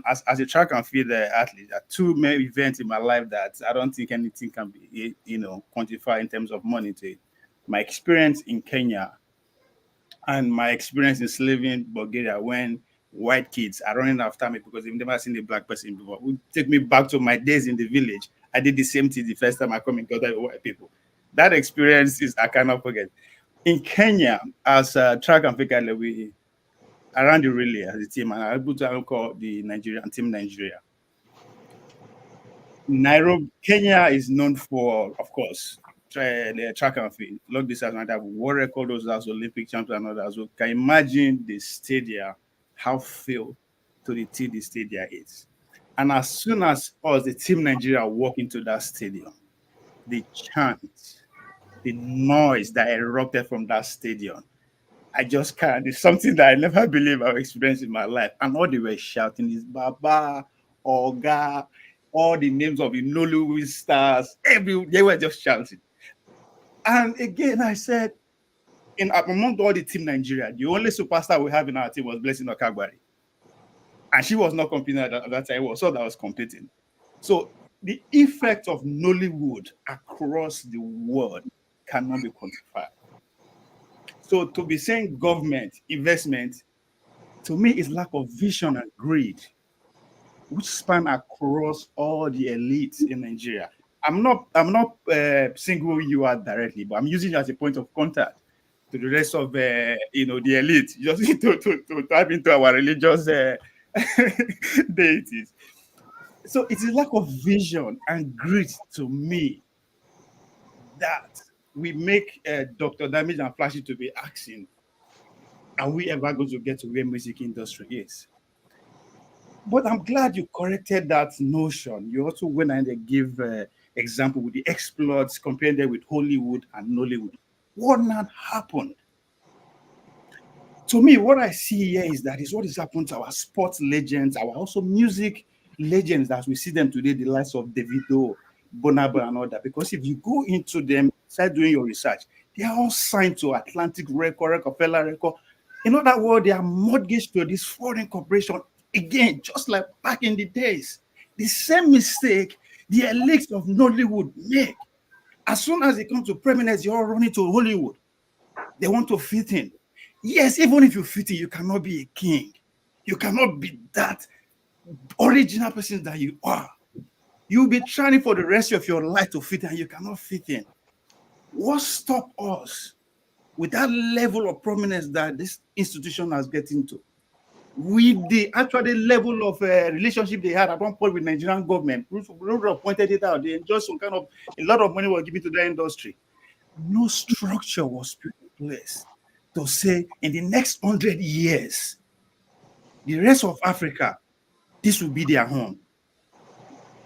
as a track and field athlete, are two main events in my life that I don't think anything can be, quantified in terms of money to it. My experience in Kenya and my experience in slaving in Bulgaria when white kids are running after me because they've never seen a black person before. It would take me back to my days in the village. I did the same thing the first time I come in contact with white people. That experience I cannot forget. In Kenya, as a track and field, we around the relay as a team, and I was able to call the Nigerian team Nigeria. Nairobi, Kenya is known for, of course, the track and field, long distance, and that world record, those as Olympic champions and others. So can you imagine the stadium, how filled to the team the stadium is. And as soon as us, the team Nigeria, walk into that stadium, the chant, the noise that erupted from that stadium. I just can't. It's something that I never believe I've experienced in my life. And all they were shouting is Baba, Oga, all the names of the Nollywood stars. They were just shouting. And again, I said, among all the team Nigeria, the only superstar we have in our team was Blessing Okagbari. And she was not competing at that time. It was her that was competing. So the effect of Nollywood across the world cannot be quantified. So to be saying government investment, to me, is lack of vision and greed, which span across all the elites in Nigeria. I'm not singling you out directly, but I'm using it as a point of contact to the rest of the elite, just to tap into our religious deities. So it is lack of vision and grit to me that we make Dr. Damage and Flashy to be asking, are we ever going to get to where music industry is? But I'm glad you corrected that notion. You also went and gave example with the exploits, comparing them with Hollywood and Nollywood. What not happened? To me, what I see here is that is what is happened to our sports legends, our also music legends as we see them today, the likes of Davido, Bonaba, and all that. Because if you go into them, start doing your research, they are all signed to Atlantic Record, Rockefeller Record. In other words, they are mortgaged to this foreign corporation. Again, just like back in the days, the same mistake the elites of Nollywood make. As soon as they come to prominence, you're all running to Hollywood. They want to fit in. Yes, even if you fit in, you cannot be a king. You cannot be that original person that you are. You'll be trying for the rest of your life to fit in, and you cannot fit in. What stopped us with that level of prominence that this institution has getting to? With the actually level of relationship they had at one point with Nigerian government, Rudolph pointed it out. They enjoyed some kind of, a lot of money was given to the industry. No structure was put in place to say in the next 100 years, the rest of Africa, this will be their home.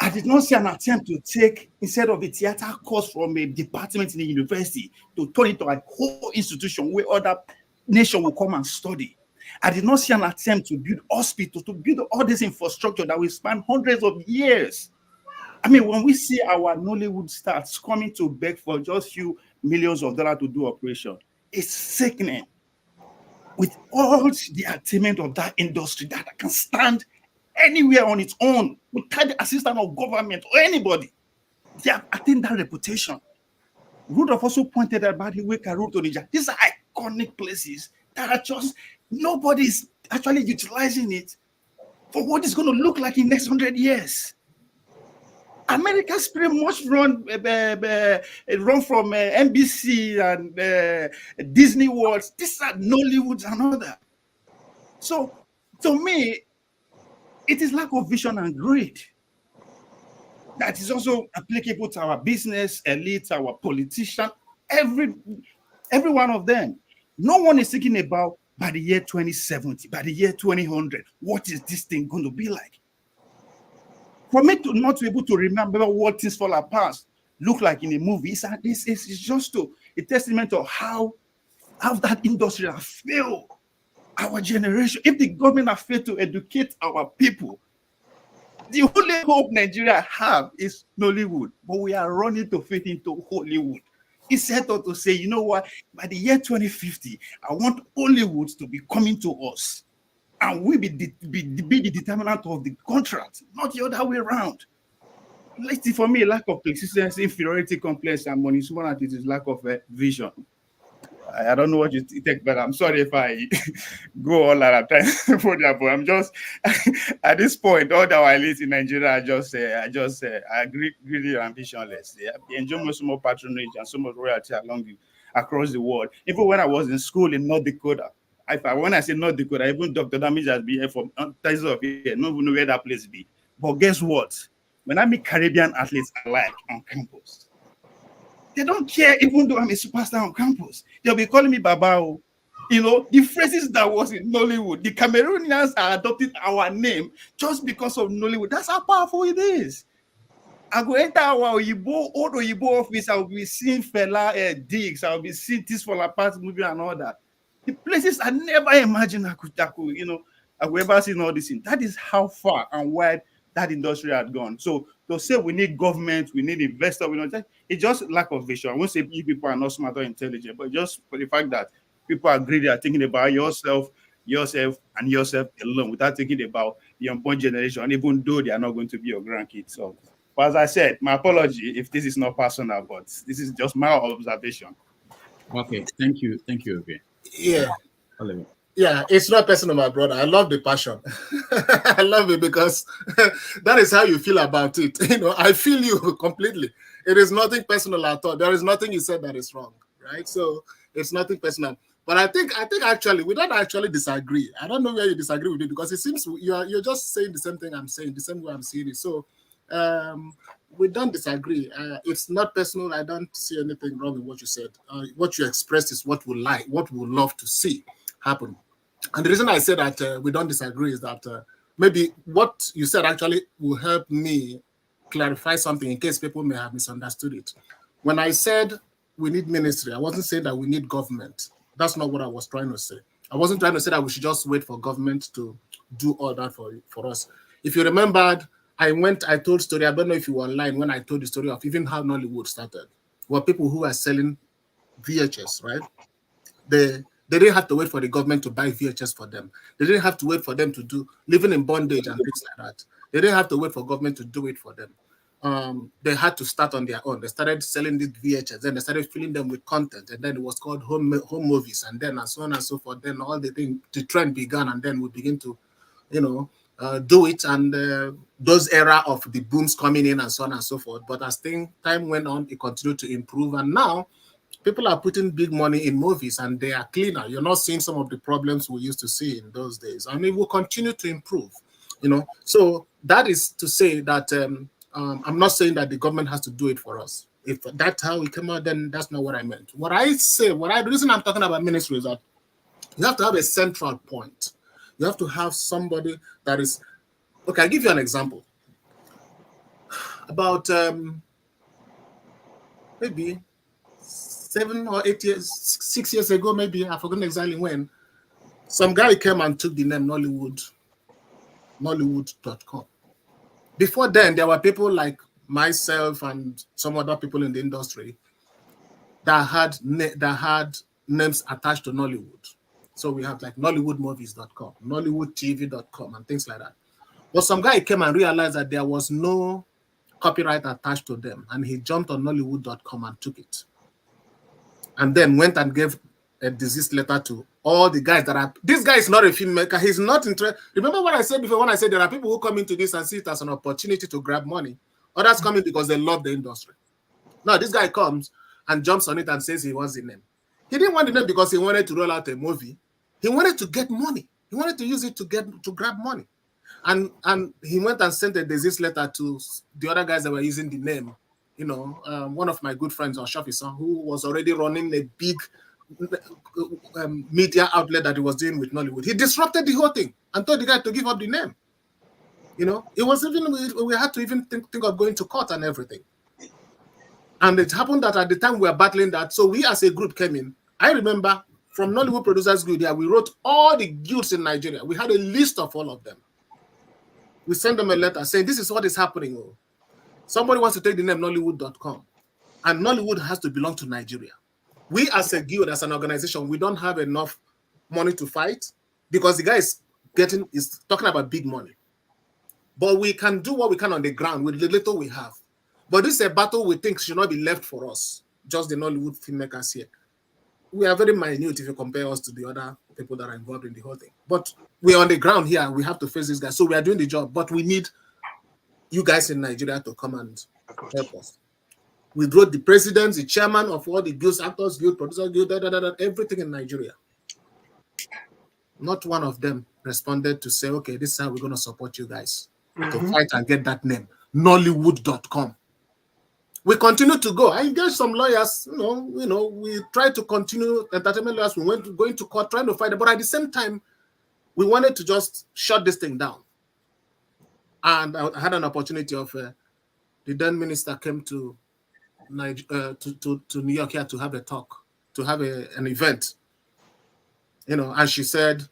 I did not see an attempt to take, instead of a theater course from a department in the university, to turn it to a whole institution where other nations will come and study. I did not see an attempt to build hospitals, to build all this infrastructure that will span hundreds of years. I mean, when we see our Nollywood stars coming to beg for just few millions of dollars to do operation, it's sickening. With all the attainment of that industry that can stand anywhere on its own, without the assistance of government or anybody, they have attained that reputation. Rudolph also pointed out about the way Karu to Niger. These are iconic places that are just, nobody is actually utilizing it for what it's going to look like in the next 100 years. America's pretty much run from NBC and Disney World. These are Nollywoods and all that. So, to me, it is lack of vision and greed that is also applicable to our business elites, our politicians, every one of them. No one is thinking about by the year 2070, by the year 2100, what is this thing going to be like? For me to not be able to remember what things fall apart look like in a movie, it's just a testament of how that industry has failed our generation. If the government has failed to educate our people, the only hope Nigeria have is Nollywood, but we are running to fit into Hollywood. It's set out to say, you know what, by the year 2050, I want Hollywood to be coming to us. And we be the determinant of the contract, not the other way around. For me, lack of consistency, inferiority complex, and money, it is lack of vision. I don't know what you take, but I'm sorry if I go all out of time for that. But I'm just at this point, all that I live in Nigeria, I agree, really ambitionless. They enjoy so much patronage and so much royalty across the world. Even when I was in school in North Dakota, when I say North Dakota, even Dr. Damage has been here for thousands of years. I don't even know where that place be. But guess what? When I meet Caribbean athletes alike on campus, they don't care, even though I'm a superstar on campus. They'll be calling me Babao. You know, the phrases that was in Nollywood, the Cameroonians are adopting our name just because of Nollywood. That's how powerful it is. I go enter our old Oyibo office. I will be seeing fella digs. I will be seeing this for la past movie and all that. The places I never imagined I could I would ever seen all this thing. That is how far and wide that industry had gone. So to say we need government, we need investors, it's just lack of vision. I won't say you people are not smart or intelligent, but just for the fact that people are greedy, are thinking about yourself alone without thinking about the unborn generation, even though they are not going to be your grandkids. So, but as I said, my apology if this is not personal, but this is just my observation. Okay, thank you. Okay. Yeah. Oliver. Yeah, it's not personal, my brother. I love the passion. I love it because that is how you feel about it. I feel you completely. It is nothing personal at all. There is nothing you said that is wrong, right? So it's nothing personal. But I think actually we don't actually disagree. I don't know where you disagree with it because it seems you're just saying the same thing I'm saying, the same way I'm seeing it. So we don't disagree. It's not personal. I don't see anything wrong with what you said. What you expressed is what we like, what we love to see happen. And the reason I say that we don't disagree is that maybe what you said actually will help me clarify something in case people may have misunderstood it. When I said we need ministry, I wasn't saying that we need government. That's not what I was trying to say. I wasn't trying to say that we should just wait for government to do all that for us. If you remembered, I told story. I don't know if you were online when I told the story of even how Nollywood started. Were people who are selling VHS, right? They didn't have to wait for the government to buy VHS for them. They didn't have to wait for them to do living in bondage and things like that. They didn't have to wait for government to do it for them. They had to start on their own. They started selling these VHS, then they started filling them with content, and then it was called home movies, and then and so on and so forth. Then all the trend began, and then we begin to, do it. And those era of the booms coming in and so on and so forth. But as time went on, it continued to improve, and now people are putting big money in movies and they are cleaner. You're not seeing some of the problems we used to see in those days. And it will continue to improve, So that is to say that I'm not saying that the government has to do it for us. If that's how it came out, then that's not what I meant. The reason I'm talking about ministry is that you have to have a central point. You have to have somebody that is, okay, I'll give you an example. About maybe 7 or 8 years, 6 years ago, maybe, I've forgotten exactly when, some guy came and took the name Nollywood.com. Before then, there were people like myself and some other people in the industry that had names attached to Nollywood. So we have like NollywoodMovies.com, NollywoodTV.com, and things like that. But some guy came and realized that there was no copyright attached to them, and he jumped on Nollywood.com and took it. And then went and gave a disease letter to all the guys that are. This guy is not a filmmaker. He's not interested. Remember what I said before when I said there are people who come into this and see it as an opportunity to grab money. Others come in because they love the industry. Now, this guy comes and jumps on it and says he wants the name. He didn't want the name because he wanted to roll out a movie. He wanted to get money. He wanted to use it to grab money. And he went and sent a disease letter to the other guys that were using the name. One of my good friends, Oshafisa, who was already running a big media outlet that he was doing with Nollywood. He disrupted the whole thing and told the guy to give up the name. It was even, we had to even think of going to court and everything. And it happened that at the time we were battling that, so we as a group came in. I remember from Nollywood Producers Guild, we wrote all the guilds in Nigeria. We had a list of all of them. We sent them a letter saying, this is what is happening. Somebody wants to take the name Nollywood.com, and Nollywood has to belong to Nigeria. We as a guild, as an organization, we don't have enough money to fight because the guy is talking about big money. But we can do what we can on the ground with the little we have. But this is a battle we think should not be left for us, just the Nollywood filmmakers here. We are very minute if you compare us to the other people that are involved in the whole thing. But we're on the ground here. We have to face this guy. So we are doing the job, but we need you guys in Nigeria to come and help us. We wrote the president, the chairman of all the guilds, actors guild, producer guild, everything in Nigeria. Not one of them responded to say, okay, this is how we're going to support you guys to fight and get that name, Nollywood.com. We continue to go. I engaged some lawyers, we tried to continue, entertainment lawyers, we went going to court trying to fight it, but at the same time, we wanted to just shut this thing down. And I had an opportunity of the then minister came to New York here to have a talk, to have an event. And she said,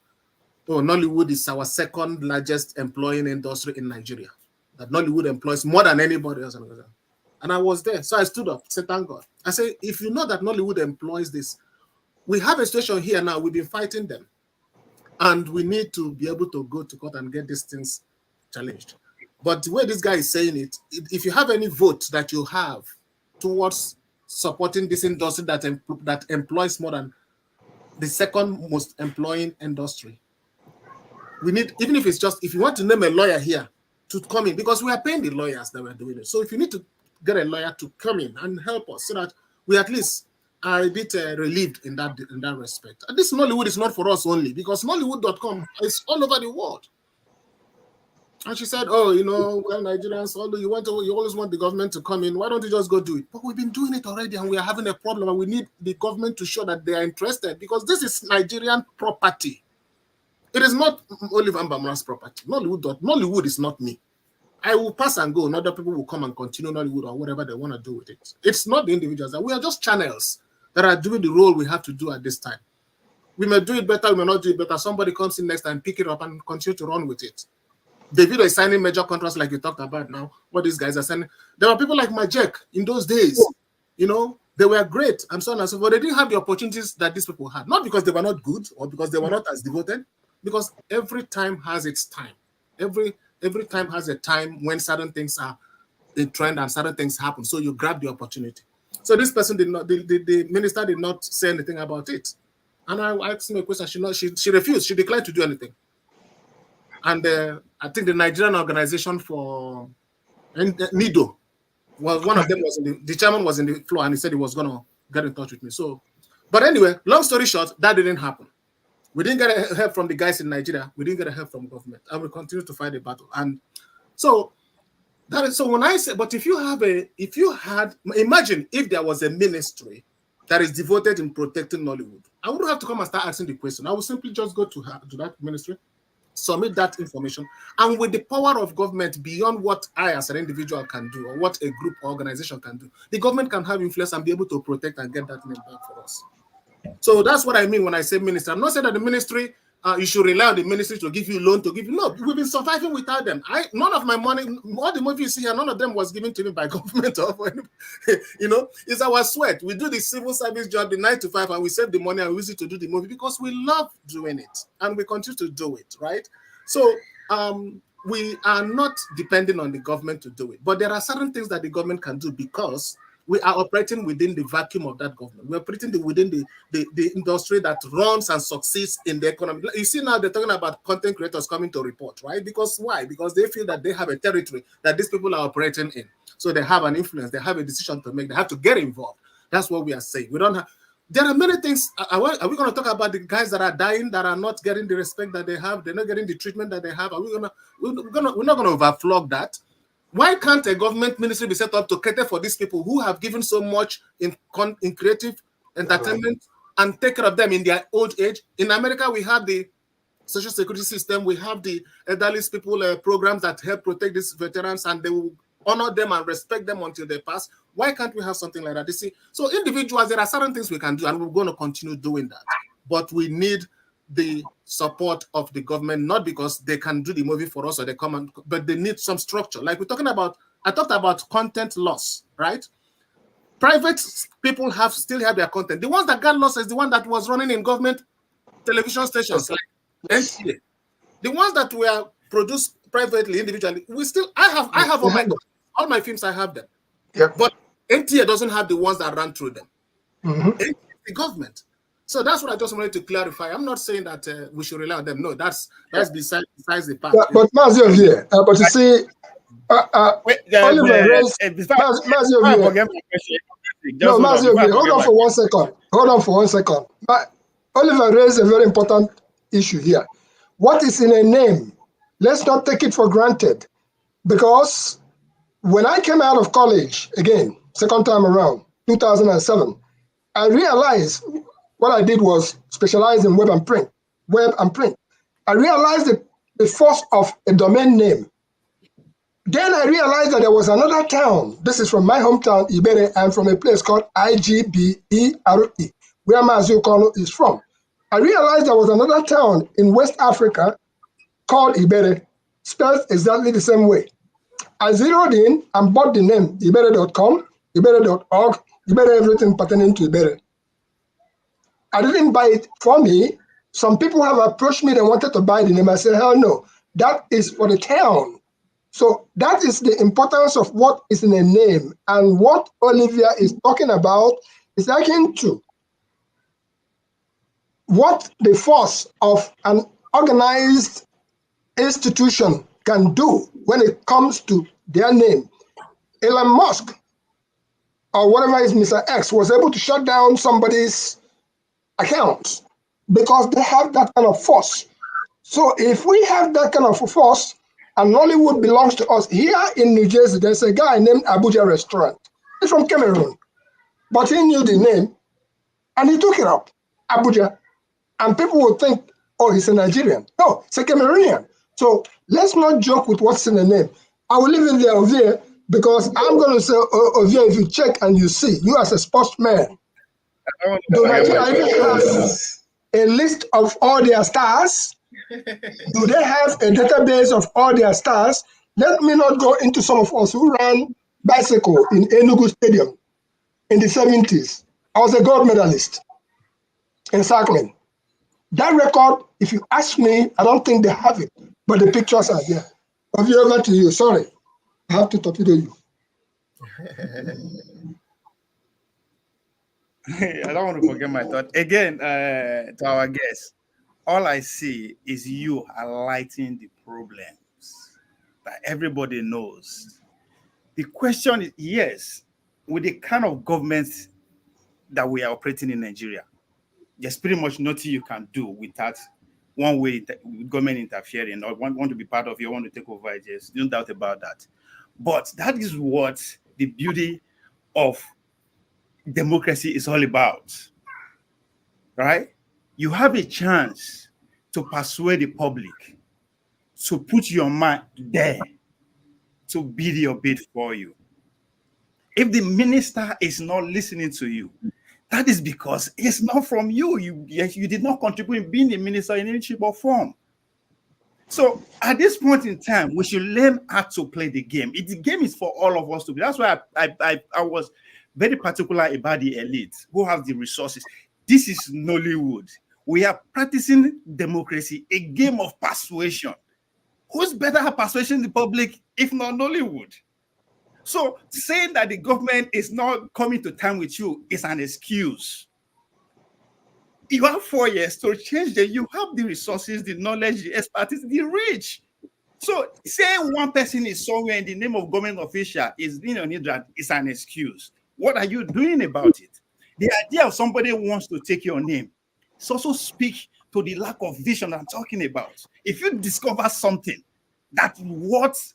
"Oh, Nollywood is our second largest employing industry in Nigeria. That Nollywood employs more than anybody else." And I was there, so I stood up, said, "Thank God." I say, if you know that Nollywood employs this, we have a situation here now. We've been fighting them, and we need to be able to go to court and get these things challenged. But the way this guy is saying it, if you have any vote that you have towards supporting this industry that employs more than the second most employing industry, we need, even if it's just, if you want to name a lawyer here to come in, because we are paying the lawyers that were doing it. So if you need to get a lawyer to come in and help us so that we at least are a bit relieved in that respect. And this Nollywood is not for us only, because Nollywood.com is all over the world. And she said, "Oh, well, Nigerians, although you always want the government to come in, why don't you just go do it?" But we've been doing it already, and we are having a problem, and we need the government to show that they are interested, because this is Nigerian property. It is not Oliver Mbamara's property. Nollywood is not me. I will pass and go, and other people will come and continue Nollywood or whatever they want to do with it. It's not the individuals. We are just channels that are doing the role we have to do at this time. We may do it better, we may not do it better. Somebody comes in next time, pick it up, and continue to run with it. David is signing major contracts like you talked about now, what these guys are signing. There were people like Majek in those days, they were great and so on and so forth. They didn't have the opportunities that these people had, not because they were not good or because they were not as devoted, because every time has its time. Every time has a time when certain things are in trend and certain things happen. So you grab the opportunity. So this person did not, the minister did not say anything about it. And I asked him a question. She refused. She declined to do anything. And I think the Nigerian organization for NIDO, one of them was the chairman was in the floor, and he said he was going to get in touch with me. So, but anyway, long story short, that didn't happen. We didn't get help from the guys in Nigeria. We didn't get help from government, and we continue to fight the battle. And so that is, so when I say, but if you had, imagine if there was a ministry that is devoted in protecting Nollywood, I wouldn't have to come and start asking the question. I would simply just go to that ministry, submit that information, and with the power of government beyond what I as an individual can do or what a group or organization can do, the government can have influence and be able to protect and get that name back for us. So that's what I mean when I say ministry. I'm not saying that the ministry, you should rely on the ministry to give you loan, to give you, no, we've been surviving without them. None of my money, all the movies you see here, none of them was given to me by government or it's our sweat. We do the civil service job, the 9 to 5, and we save the money and we use it to do the movie because we love doing it and we continue to do it, right? So we are not depending on the government to do it, but there are certain things that the government can do because we are operating within the vacuum of that government. We're operating within the industry that runs and succeeds in the economy. You see now they're talking about content creators coming to report, right? Because why? Because they feel that they have a territory that these people are operating in. So they have an influence, they have a decision to make, they have to get involved. That's what we are saying. We don't have, there are many things. Are we going to talk about the guys that are dying, that are not getting the respect that they have, they're not getting the treatment that they have? We're not going to overflog that. Why can't a government ministry be set up to cater for these people who have given so much in creative entertainment and take care of them in their old age? In America, we have the social security system. We have the elderly people programs that help protect these veterans, and they will honor them and respect them until they pass. Why can't we have something like that? You see, so individuals, there are certain things we can do, and we're going to continue doing that. But we need the support of the government, not because they can do the movie for us or they come, but they need some structure. Like we're talking about, I talked about content loss, right? Private people still have their content. The ones that got lost is the one that was running in government television stations like NTA. The ones that were produced privately, individually, I have all my films, I have them. Yep. But NTA doesn't have the ones that run through them. NTA, the government. So that's what I just wanted to clarify. I'm not saying that we should rely on them. No, that's besides the part. Yeah, but Mazio here, but you see, Oliver raised Mazio here. No, Mazio here. Hold on for 1 second. Hold on for 1 second. Oliver raised a very important issue here. What is in a name? Let's not take it for granted, because when I came out of college again, second time around, 2007, I realized. What I did was specialize in web and print. I realized the force of a domain name. Then I realized that there was another town. This is from my hometown, Ibere, and from a place called Igbere, where Mazi Okono is from. I realized there was another town in West Africa called Ibere, spelled exactly the same way. I zeroed in and bought the name Ibere.com, Ibere.org, Ibere everything pertaining to Ibere. I didn't buy it for me. Some people have approached me, they wanted to buy the name. I said, hell no, that is for the town. So that is the importance of what is in a name. And what Olivia is talking about is akin to what the force of an organized institution can do when it comes to their name. Elon Musk, or whatever is Mr. X, was able to shut down somebody's account because they have that kind of force. So if we have that kind of force, and Nollywood belongs to us, here in New Jersey, there's a guy named Abuja Restaurant. He's from Cameroon, but he knew the name, and he took it up, Abuja. And people would think, oh, he's a Nigerian. No, it's a Cameroonian. So let's not joke with what's in the name. I will leave it there, Ovie, because I'm going to say, Ovie, if you check and you see, you as a sportsman, do Nigeria even have a list of all their stars? Do they have a database of all their stars? Let me not go into some of us who ran bicycle in Enugu Stadium in the 70s. I was a gold medalist in cycling. That record, if you ask me, I don't think they have it, but the pictures are there. Over to you. Sorry, I have to torpedo you. I don't want to forget my thought. Again, to our guests, all I see is you highlighting the problems that everybody knows. The question is, yes, with the kind of government that we are operating in Nigeria, there's pretty much nothing you can do without one way government interfering or want to be part of it, want to take over it. Yes, no doubt about that. But that is what the beauty of democracy is all about, right? You have a chance to persuade the public to put your mind there to bid your bid for you. If the minister is not listening to you, that is because it's not from you. You did not contribute in being a minister in any shape or form. So at this point in time, we should learn how to play the game. The game is for all of us to be. That's why I was very particular about the elite who have the resources. This is Nollywood. We are practicing democracy, a game of persuasion. Who's better at persuading the public if not Nollywood? So saying that the government is not coming to time with you is an excuse. You have 4 years to change them. You have the resources, the knowledge, the expertise, the reach. So saying one person is somewhere in the name of government official is being on it is an excuse. What are you doing about it? The idea of somebody who wants to take your name is also speak to the lack of vision I'm talking about. If you discover something that's worth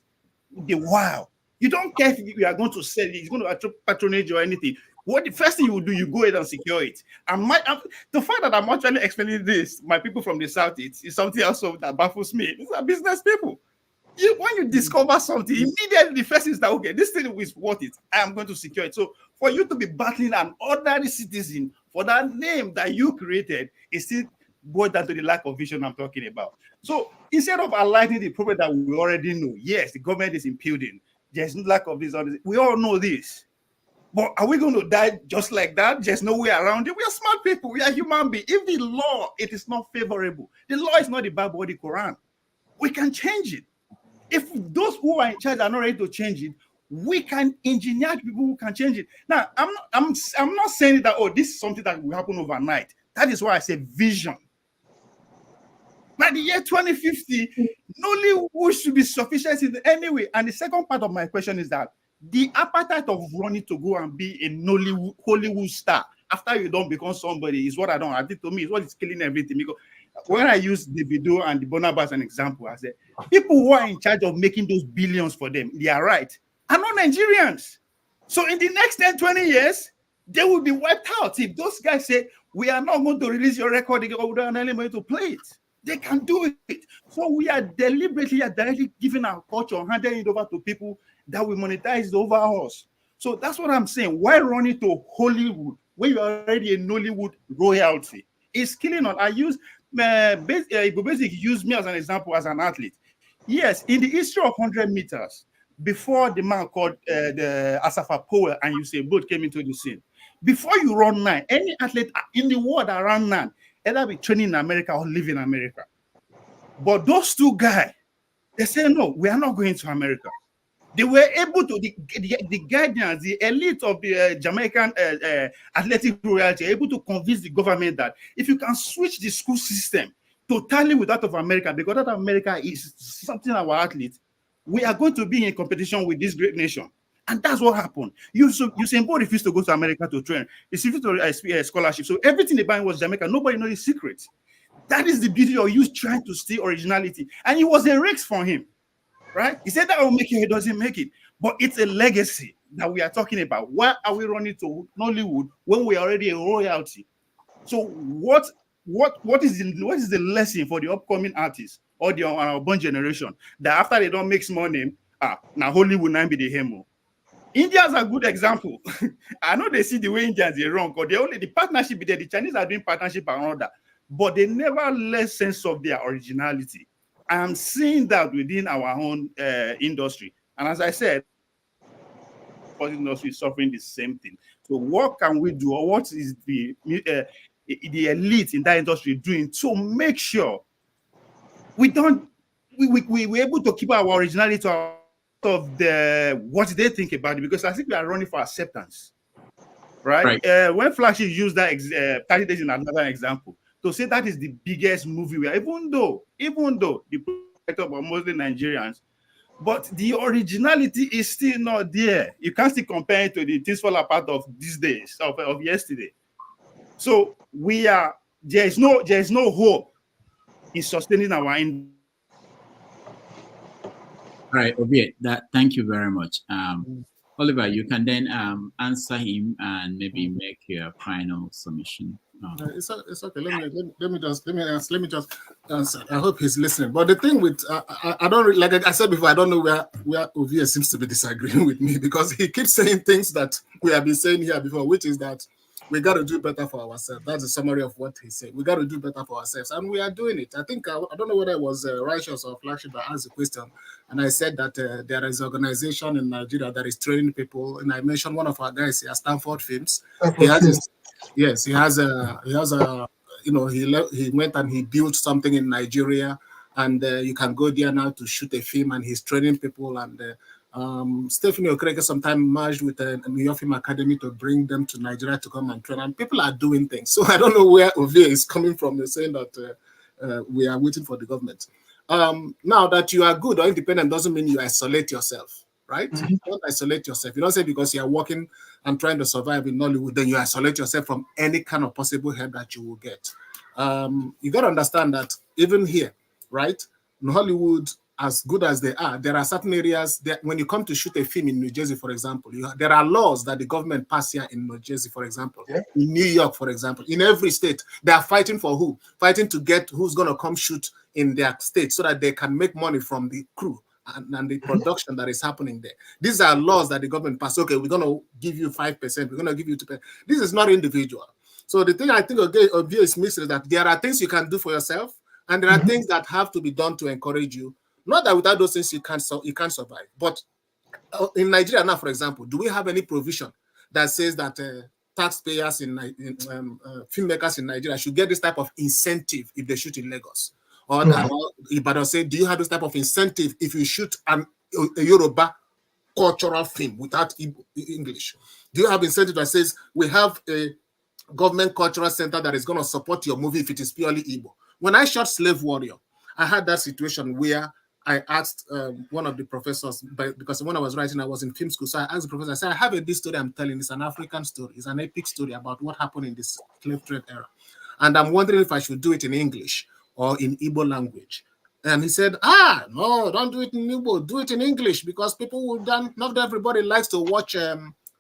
the while, you don't care if you are going to sell it, it's going to attract patronage or anything. What the first thing you will do, you go ahead and secure it. The fact that I'm actually explaining this, my people from the South, is something else that baffles me. These are business people. When you discover something, immediately the first thing is that, okay, this thing is worth it. I am going to secure it. So for you to be battling an ordinary citizen for that name that you created, is still boiled down to the lack of vision I'm talking about. So instead of highlighting the problem that we already know, yes, the government is impudent. There's no lack of this. We all know this. But are we going to die just like that? There's no way around it. We are smart people. We are human beings. If the law, it is not favorable, the law is not the Bible or the Quran. We can change it. If those who are in charge are not ready to change it, we can engineer people who can change it. Now, I'm not saying that, oh, this is something that will happen overnight. That is why I say vision. By the year 2050, Nollywood should be sufficient in any way. And the second part of my question is that the appetite of running to go and be a Nollywood, Hollywood star after you don't become somebody is what I don't. I think to me is what is killing everything. Because when I use the video and the Bonaba as an example, I said people who are in charge of making those billions for them, they are right, are not Nigerians. So in the next 10, 20 years, they will be wiped out. If those guys say, we are not going to release your record, they don't have any money to play it. They can do it. So we are deliberately and directly giving our culture, handing it over to people that will monetize it over us. So that's what I'm saying. Why run it to Hollywood when you're already a Nollywood royalty? It's killing us. I use Basic used me as an example as an athlete. Yes, in the history of 100 meters, before the man called the Asafa Powell and Usain Bolt came into the scene, before you run 9, any athlete in the world that run 9, either be training in America or live in America. But those two guys, they say, no, we are not going to America. They were able to, the guardians, the elite of the Jamaican athletic royalty, able to convince the government that if you can switch the school system totally with that of America, because that of America is something our athletes, we are going to be in competition with this great nation. And that's what happened. Usain Bolt refused to go to America to train. He refused to a scholarship. So everything they buy was Jamaica. Nobody knows his secret. That is the beauty of you trying to steal originality. And it was a risk for him, right? He said that will make it, he doesn't make it. But it's a legacy that we are talking about. Why are we running to Nollywood when we are already a royalty? So what is the lesson for the upcoming artists or the urban generation that after they don't make money, now Hollywood now be the hemo? Indians are a good example. I know they see the way Indians are wrong, because the partnership there, the Chinese are doing partnership around that, but they never let sense of their originality. I'm seeing that within our own industry. And as I said, the industry is suffering the same thing. So what can we do, or what is the elite in that industry doing to make sure we're able to keep our originality of what they think about it? Because I think we are running for acceptance, right? When Flashy used that 30 Days in another example to say that is the biggest movie we are, even though the project of mostly Nigerians, but the originality is still not there. You can't still compare it to the Things Fall Apart of these days, of yesterday. So there is no hope in sustaining our industry. All right, Obie, thank you very much. Oliver, you can then answer him and maybe make your final submission. It's okay. Let me just answer. I hope he's listening. But the thing with I don't really, like I said before, I don't know where Ovie seems to be disagreeing with me, because he keeps saying things that we have been saying here before, which is that we got to do better for ourselves. That's a summary of what he said. We got to do better for ourselves, and we are doing it. I think I don't know whether it was Righteous or Flagship that asked the question, and I said that there is an organization in Nigeria that is training people, and I mentioned one of our guys here, Stanford Films. He went and he built something in Nigeria, and you can go there now to shoot a film, and he's training people. And Stephanie Okereke sometime merged with the New York Film Academy to bring them to Nigeria to come and train, and people are doing things. So I don't know where Ovie is coming from, saying that we are waiting for the government. Now that you are good or independent doesn't mean you isolate yourself, right? Mm-hmm. Don't isolate yourself. You don't say because you are working and trying to survive in Nollywood, then you isolate yourself from any kind of possible help that you will get. You got to understand that even here, right, in Hollywood, as good as they are, there are certain areas that when you come to shoot a film in New Jersey, for example, there are laws that the government pass here in New Jersey, for example, in New York, for example, in every state. They are fighting for who? Fighting to get who's going to come shoot in their state so that they can make money from the crew and the production that is happening there. These are laws that the government passed. Okay, we're going to give you 5%. We're going to give you 2%. This is not individual. So the thing I think Ovie is missing is that there are things you can do for yourself, and there are things that have to be done to encourage you. Not that without those things you can't survive. But in Nigeria now, for example, do we have any provision that says that taxpayers filmmakers in Nigeria should get this type of incentive if they shoot in Lagos? Or Ibadan say, do you have this type of incentive if you shoot a Yoruba cultural film without English? Do you have incentive that says we have a government cultural center that is going to support your movie if it is purely Igbo? When I shot Slave Warrior, I had that situation where I asked one of the professors, because when I was writing, I was in film school. So I asked the professor, I said, I have this story I'm telling. It's an African story. It's an epic story about what happened in this slave trade era. And I'm wondering if I should do it in English or in Igbo language. And he said, no, don't do it in Igbo. Do it in English, because people will not everybody likes to watch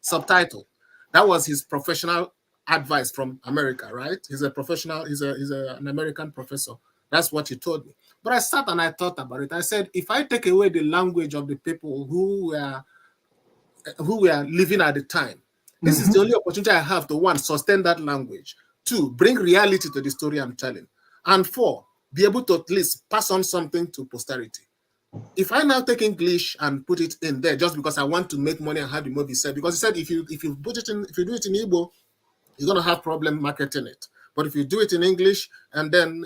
subtitle. That was his professional advice from America, right? He's a professional, he's an American professor That's what he told me. But I sat and I thought about it. I said, if I take away the language of the people who were living at the time, this is the only opportunity I have to, one, sustain that language, two, bring reality to the story I'm telling, and four, be able to at least pass on something to posterity. If I now take English and put it in there just because I want to make money and have the movie said, because he said if you do it in Igbo, you're gonna have problem marketing it. But if you do it in English, and then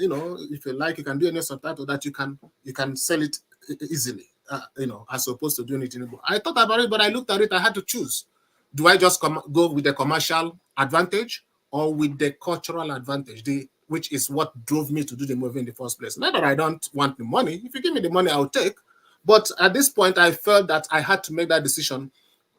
if you like, you can do any subtitle that you can sell it easily, as opposed to doing it in Igbo. I thought about it, but I looked at it. I had to choose: do I just go with the commercial advantage or with the cultural advantage, which is what drove me to do the movie in the first place? Not that I don't want the money. If you give me the money, I'll take. But at this point, I felt that I had to make that decision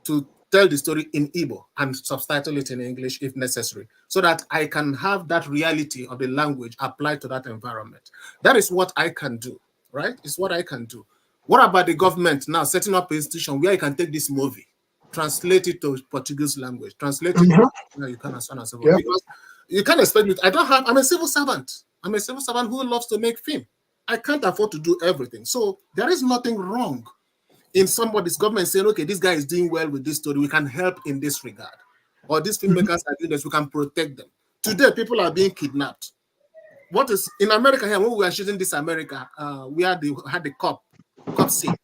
to tell the story in Igbo and subtitle it in English if necessary, so that I can have that reality of the language applied to that environment. That is what I can do, right? It's what I can do. What about the government now setting up an institution where you can take this movie, translate it to Portuguese language, translate it to you can and so on and so forth. Because you can't expect me. I'm a civil servant. I'm a civil servant who loves to make film. I can't afford to do everything. So there is nothing wrong in somebody's government saying, okay, this guy is doing well with this story, we can help in this regard. Or these filmmakers are doing this, we can protect them. Today, people are being kidnapped. What is in America here, when we were shooting this America, we had the cop scene.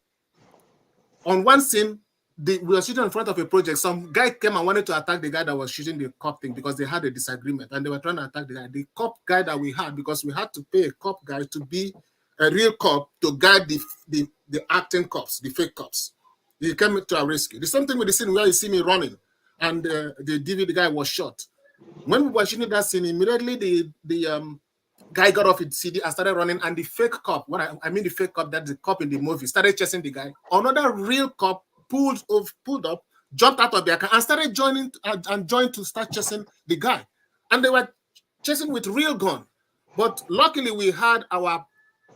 On one scene, we were shooting in front of a project. Some guy came and wanted to attack the guy that was shooting the cop thing because they had a disagreement and they were trying to attack the guy. The cop guy that we had, because we had to pay a cop guy to be a real cop to guide the acting cops, the fake cops. He came to our rescue. The same thing with the scene where you see me running and the DVD guy was shot. When we were shooting that scene, immediately the guy got off his CD and started running, and the fake cop, I mean the fake cop, that's the cop in the movie, started chasing the guy. Another real cop pulled up, jumped out of their car and started joined to start chasing the guy. And they were chasing with real gun. But luckily we had our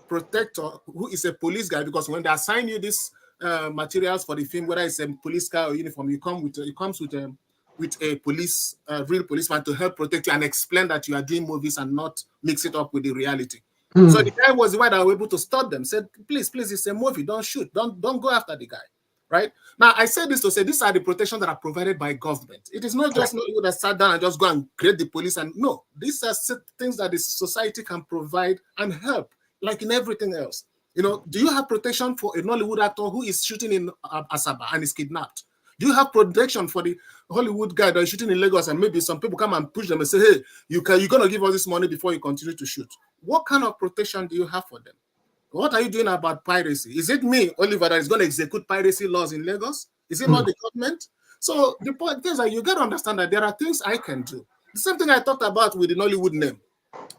protector, who is a police guy, because when they assign you these materials for the film, whether it's a police car or uniform, it comes with a police, real policeman to help protect you and explain that you are doing movies and not mix it up with the reality. So the guy was the one that was able to stop them, said, please, it's a movie, don't shoot, don't go after the guy, right? Now, I say this to say these are the protections that are provided by government. It is not just Nollywood that sat down and just go and create the police, and no, these are things that the society can provide and help, like in everything else. Do you have protection for a Nollywood actor who is shooting in Asaba and is kidnapped? Do you have protection for the Hollywood guy that is shooting in Lagos and maybe some people come and push them and say, hey, you're going to give us this money before you continue to shoot? What kind of protection do you have for them? What are you doing about piracy? Is it me, Oliver, that is going to execute piracy laws in Lagos? Is it not the government? So the point is that you got to understand that there are things I can do. The same thing I talked about with the Nollywood name.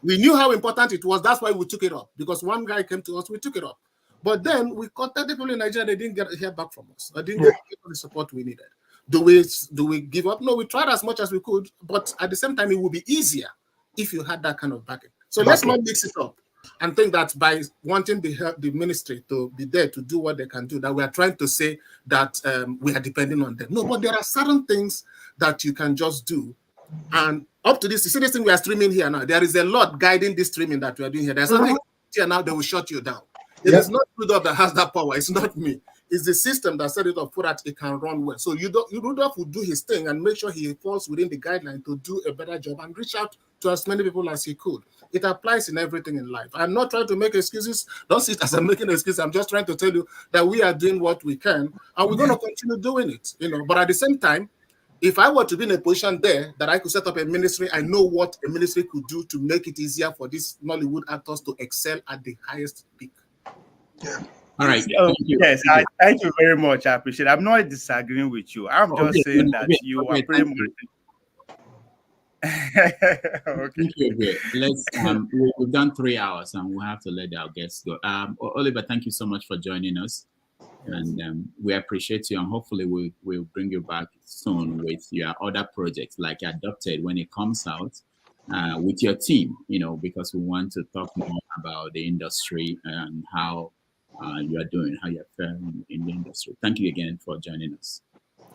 We knew how important it was. That's why we took it up. Because one guy came to us, we took it up. But then we contacted people in Nigeria, they didn't hear back from us. I didn't get the support we needed. Do we give up? No, we tried as much as we could, but at the same time, it would be easier if you had that kind of backing. So let's not mix it up and think that by wanting the ministry to be there to do what they can do, that we are trying to say that we are depending on them. No, but there are certain things that you can just do. And up to this, you see this thing we are streaming here now, there is a lot guiding this streaming that we are doing here. There's something here now that will shut you down. It is not Rudolph that has that power. It's not me. It's the system that set it up so that it can run well. So Rudolph will do his thing and make sure he falls within the guideline to do a better job and reach out to as many people as he could. It applies in everything in life. I'm not trying to make excuses. Don't see it as I'm making excuses. I'm just trying to tell you that we are doing what we can and we're going to continue doing it. But at the same time, if I were to be in a position there that I could set up a ministry, I know what a ministry could do to make it easier for these Nollywood actors to excel at the highest peak. Yeah. All right. Yes, thank you very much. I appreciate it. I'm not disagreeing with you. I'm just saying that you are pretty much. Okay. Thank you. Let's. We've done 3 hours, and we'll have to let our guests go. Oliver, thank you so much for joining us, and we appreciate you. And hopefully, we'll bring you back soon with your other projects, like Adopted, when it comes out. With your team, because we want to talk more about the industry and how you are doing, how you're faring in the industry. Thank you again for joining us.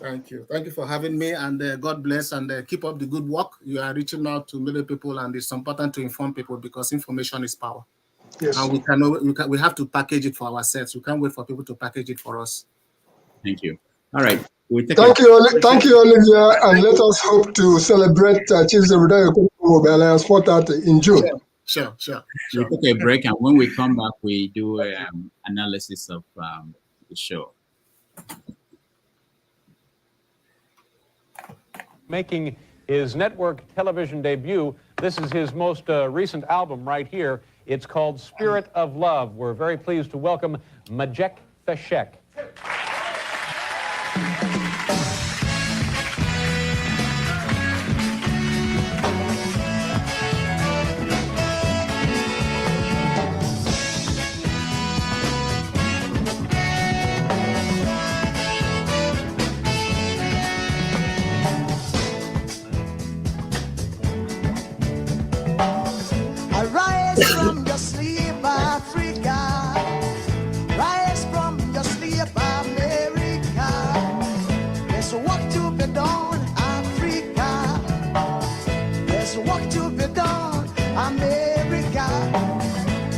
Thank you. Thank you for having me, and God bless, and keep up the good work. You are reaching out to many people, and it's important to inform people because information is power. Yes. And we have to package it for ourselves. We can't wait for people to package it for us. Thank you. All right. Thank you, Olivia, and let us hope to celebrate Chief Zebrudaya Alliance 430 in June. Sure. We'll take a break, and when we come back, we do an analysis of the show. Making his network television debut. This is his most recent album right here. It's called Spirit of Love. We're very pleased to welcome Majek Feshek. Arise from your sleep, Africa. Rise from your sleep, America. There's work to be done, Africa. There's work to be done, America.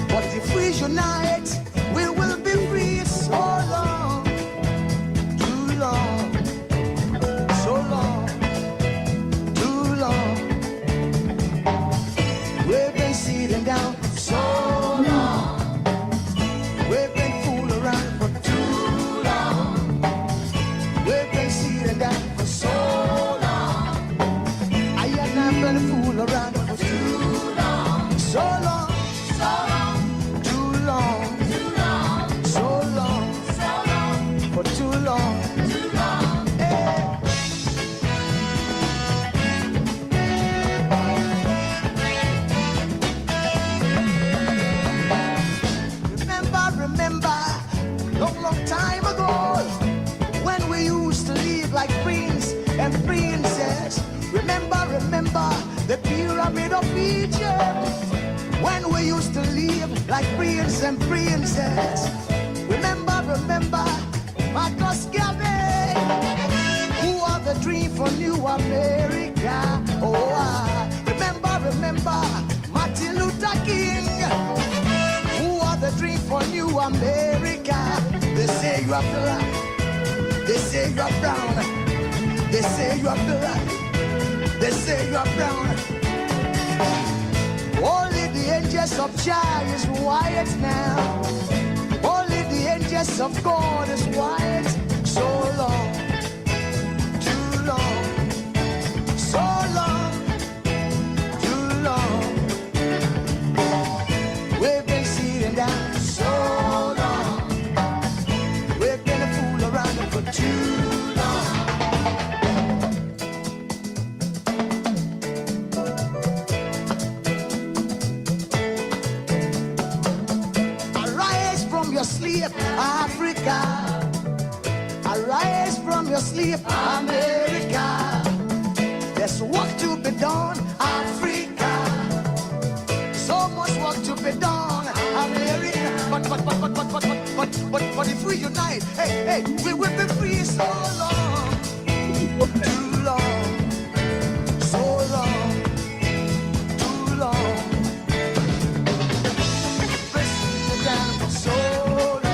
But if we unite, we will be free. So long, too long, so long, too long. We've been sitting down for so long. We've been fooling around for too long. We've been sitting down for so long. I have not been fooling around for too long. So long, so long, too long, too long, so long, for too long, too long. Hey. Remember, long time ago, when we used to live like prince and princess. Remember, the pyramid of Egypt, when we used to live like prince and princess. Remember, Marcus Garvey, who are the dream for New America. Oh, remember, Martin Luther King, the dream for New America. They say you are black, they say you are brown, they say you are black, they say you are brown. Only the angels of Jah is white now. Only the angels of God is white. So long, too long, so long, too long. We've been sitting down so long. We've been a fool around for too long. Arise from your sleep, Africa. Arise from your sleep, America. There's work to be done, Africa. So much work to be done, America. But if we unite, hey, we will be free. So long, too long, so long, too long. Pressing down for so long.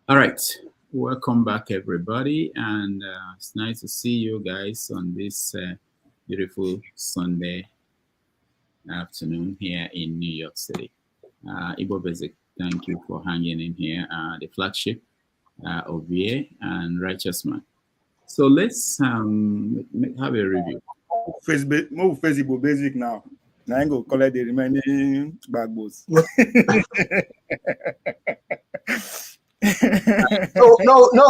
All right. Welcome back, everybody. And it's nice to see you guys on this beautiful Sunday afternoon here in New York City. Igbo Basic, thank you for hanging in here. The flagship, Ovie and Righteous Man. So let's have a review. Facebook basic now. Now I'm going to collect the remaining backbones. No,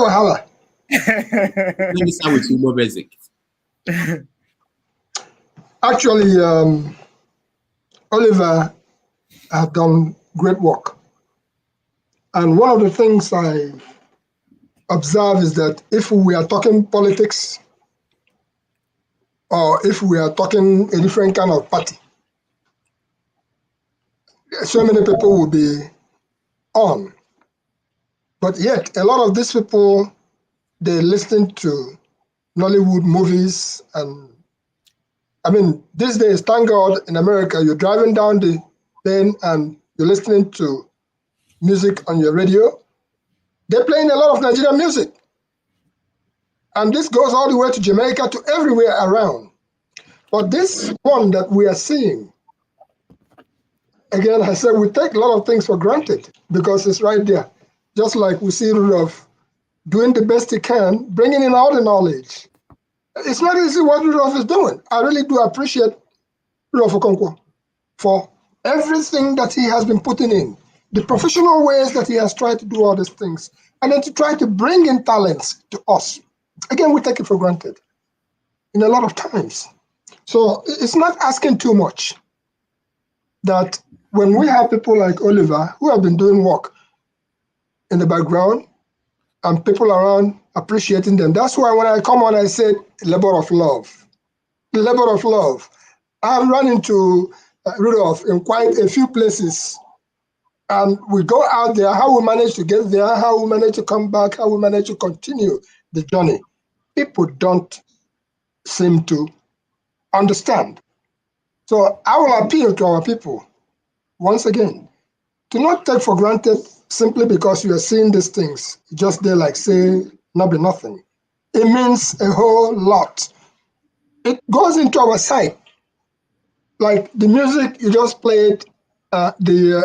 Hala. Let me start with Igbo basic. Actually, Oliver has done great work. And one of the things I observe is that if we are talking politics, or if we are talking a different kind of party, so many people will be on. But yet, a lot of these people, they listen to Nollywood movies. And I mean, these days, thank God, in America, you're driving down the lane and you're listening to music on your radio. They're playing a lot of Nigerian music. And this goes all the way to Jamaica, to everywhere around. But this one that we are seeing, again, I said we take a lot of things for granted because it's right there. Just like we see Rudolph doing the best he can, bringing in all the knowledge. It's not easy what Rudolph is doing. I really do appreciate Rudolph Okonkwo for everything that he has been putting in, the professional ways that he has tried to do all these things, and then to try to bring in talents to us. Again, we take it for granted in a lot of times. So it's not asking too much that when we have people like Oliver who have been doing work in the background and people around appreciating them. That's why when I come on, I said labor of love. Labor of love. I've run into Rudolph in quite a few places. And we go out there, how we manage to get there, how we manage to come back, how we manage to continue the journey. People don't seem to understand. So I will appeal to our people, once again, to not take for granted simply because you are seeing these things, just there like say, not be nothing. It means a whole lot. It goes into our sight. Like the music you just played, not the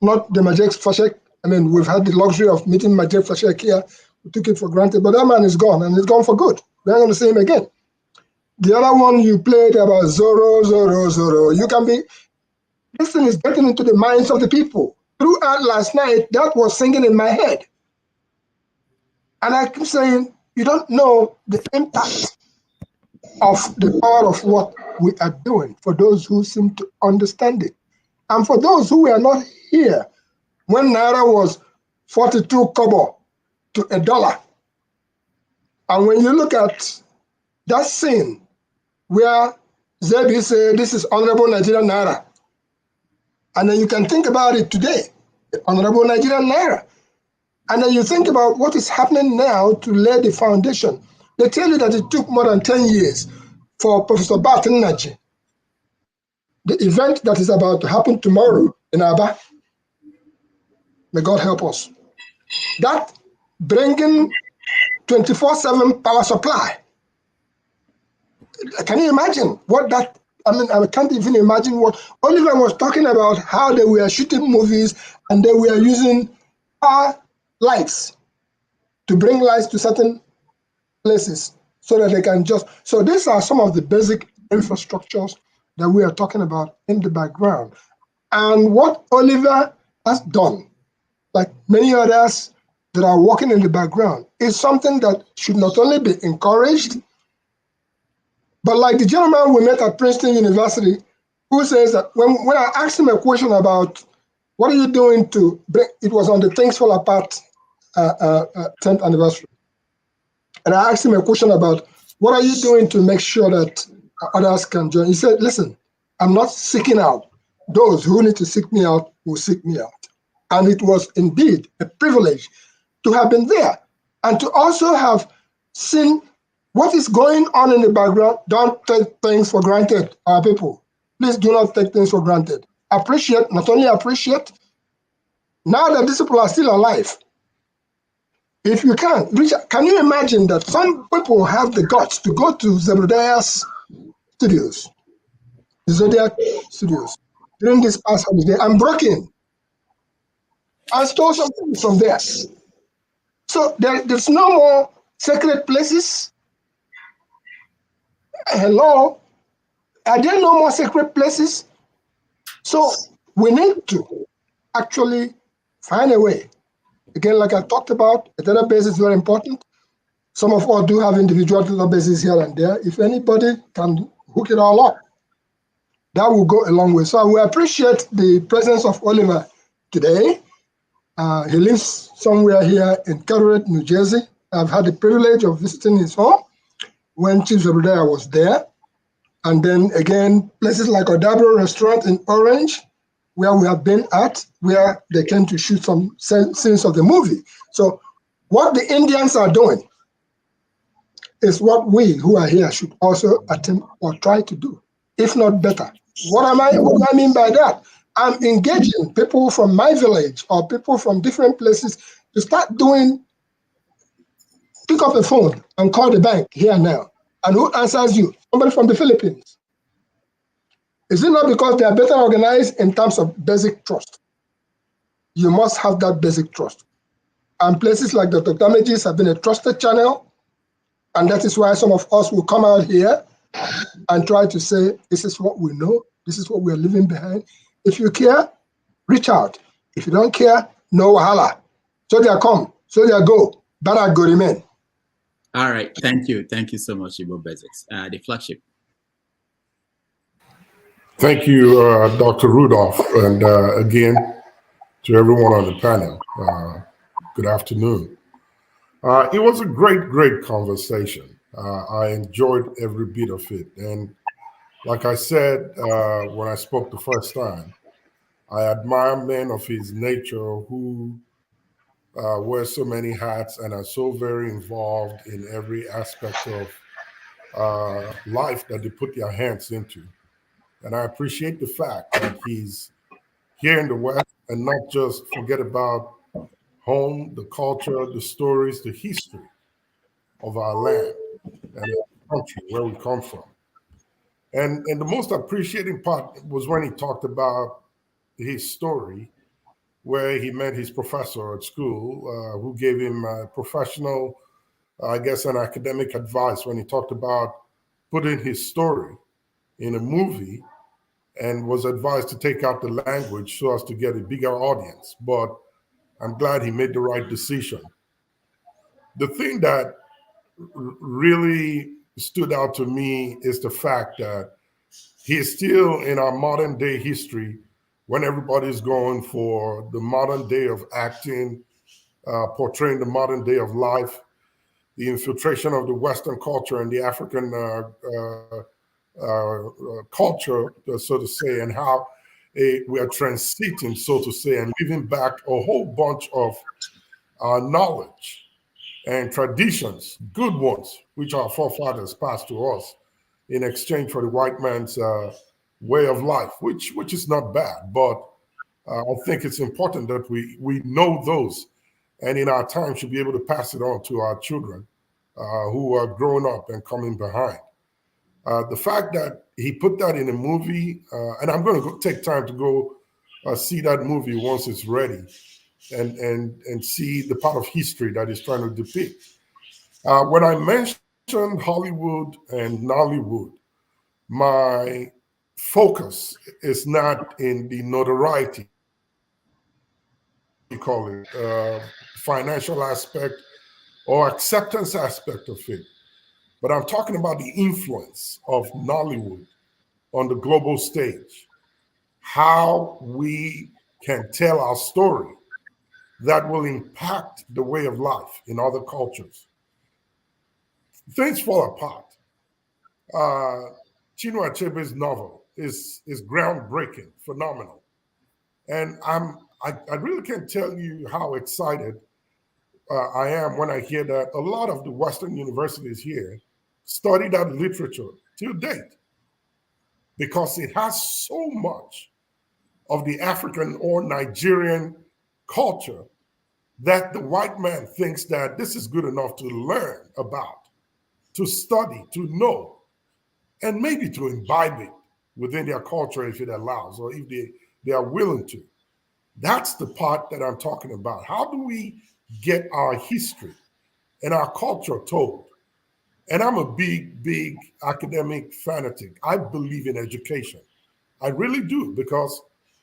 Majek Fashek. I mean, we've had the luxury of meeting Majek Fashek here. We took it for granted, but that man is gone, and he's gone for good. We're not going to see him again. The other one you played about Zoro. You can be, this thing is getting into the minds of the people. Throughout last night, that was singing in my head. And I keep saying, you don't know the impact of the power of what we are doing for those who seem to understand it. And for those who were not here, when Naira was 42 kobo to $1. And when you look at that scene where Zebi said, this is Honorable Nigerian Naira. And then you can think about it today, Honorable Nigerian Naira. And then you think about what is happening now to lay the foundation. They tell you that it took more than 10 years for Professor Barton Naji, the event that is about to happen tomorrow in Aba. May God help us. That bringing 24/7 power supply. Can you imagine what that, I mean, I can't even imagine what Oliver was talking about, how they were shooting movies and they were using power lights to bring lights to certain places so that they can just, so these are some of the basic infrastructures that we are talking about in the background. And what Oliver has done, like many others that are working in the background, is something that should not only be encouraged, but like the gentleman we met at Princeton University, who says that when I asked him a question about what are you doing to bring, it was on the Things Fall Apart 10th anniversary. And I asked him a question about what are you doing to make sure that others can join? He said, listen, I'm not seeking out. Those who need to seek me out will seek me out. And it was indeed a privilege to have been there and to also have seen what is going on in the background. Don't take things for granted, our people. Please do not take things for granted. Appreciate, not only appreciate, now that these people are still alive, if you can, can you imagine that some people have the guts to go to Zebrudaya's studios, the Zodiac studios, during this past holiday and broke in and stole something from there. So there's no more sacred places? Hello? Are there no more sacred places? So we need to actually find a way. Again, like I talked about, a database is very important. Some of us do have individual databases here and there. If anybody can hook it all up, that will go a long way. So we appreciate the presence of Oliver today. He lives somewhere here in Carteret, New Jersey. I've had the privilege of visiting his home when Chief Zebrudaya was there. And then again, places like Odabro Restaurant in Orange, where we have been at, where they came to shoot some scenes of the movie. So what the Indians are doing is what we who are here should also attempt or try to do, if not better. What do I mean by that? I'm engaging people from my village or people from different places to start doing, pick up the phone and call the bank here now. And who answers you? Somebody from the Philippines. Is it not because they are better organized in terms of basic trust? You must have that basic trust. And places like Dr. Damages have been a trusted channel. And that is why some of us will come out here and try to say, this is what we know. This is what we are leaving behind. If you care, reach out. If you don't care, no wahala. So they come, so they go. Barak go remain. All right, thank you. Thank you so much, Igbo Basics. The flagship. Thank you, Dr. Rudolph, and again, to everyone on the panel. Good afternoon. It was a great conversation. I enjoyed every bit of it. And like I said when I spoke the first time, I admire men of his nature who wear so many hats and are so very involved in every aspect of life that they put their hands into. And I appreciate the fact that he's here in the West and not just forget about home, the culture, the stories, the history of our land and the country where we come from. And the most appreciating part was when he talked about his story, where he met his professor at school, who gave him professional, I guess, an academic advice when he talked about putting his story in a movie, and was advised to take out the language so as to get a bigger audience. But I'm glad he made the right decision. The thing that really stood out to me is the fact that he is still in our modern day history when everybody's going for the modern day of acting, portraying the modern day of life, the infiltration of the Western culture and the African culture, so to say, and how we are transiting, so to say, and leaving back a whole bunch of knowledge and traditions, good ones, which our forefathers passed to us in exchange for the white man's way of life, which is not bad, but I think it's important that we know those, and in our time should be able to pass it on to our children who are growing up and coming behind. The fact that he put that in a movie, and I'm going to take time to go see that movie once it's ready, and see the part of history that he's trying to depict. When I mentioned Hollywood and Nollywood, my focus is not in the notoriety, you call it, financial aspect or acceptance aspect of it. But I'm talking about the influence of Nollywood on the global stage, how we can tell our story that will impact the way of life in other cultures. Things fall apart. Chinua Achebe's novel is groundbreaking, phenomenal. And I really can't tell you how excited I am when I hear that a lot of the Western universities here study that literature till date, because it has so much of the African or Nigerian culture that the white man thinks that this is good enough to learn about, to study, to know, and maybe to imbibe it within their culture if it allows, or if they are willing to. That's the part that I'm talking about. How do we get our history and our culture told. And I'm a big academic fanatic. I believe in education. I really do, because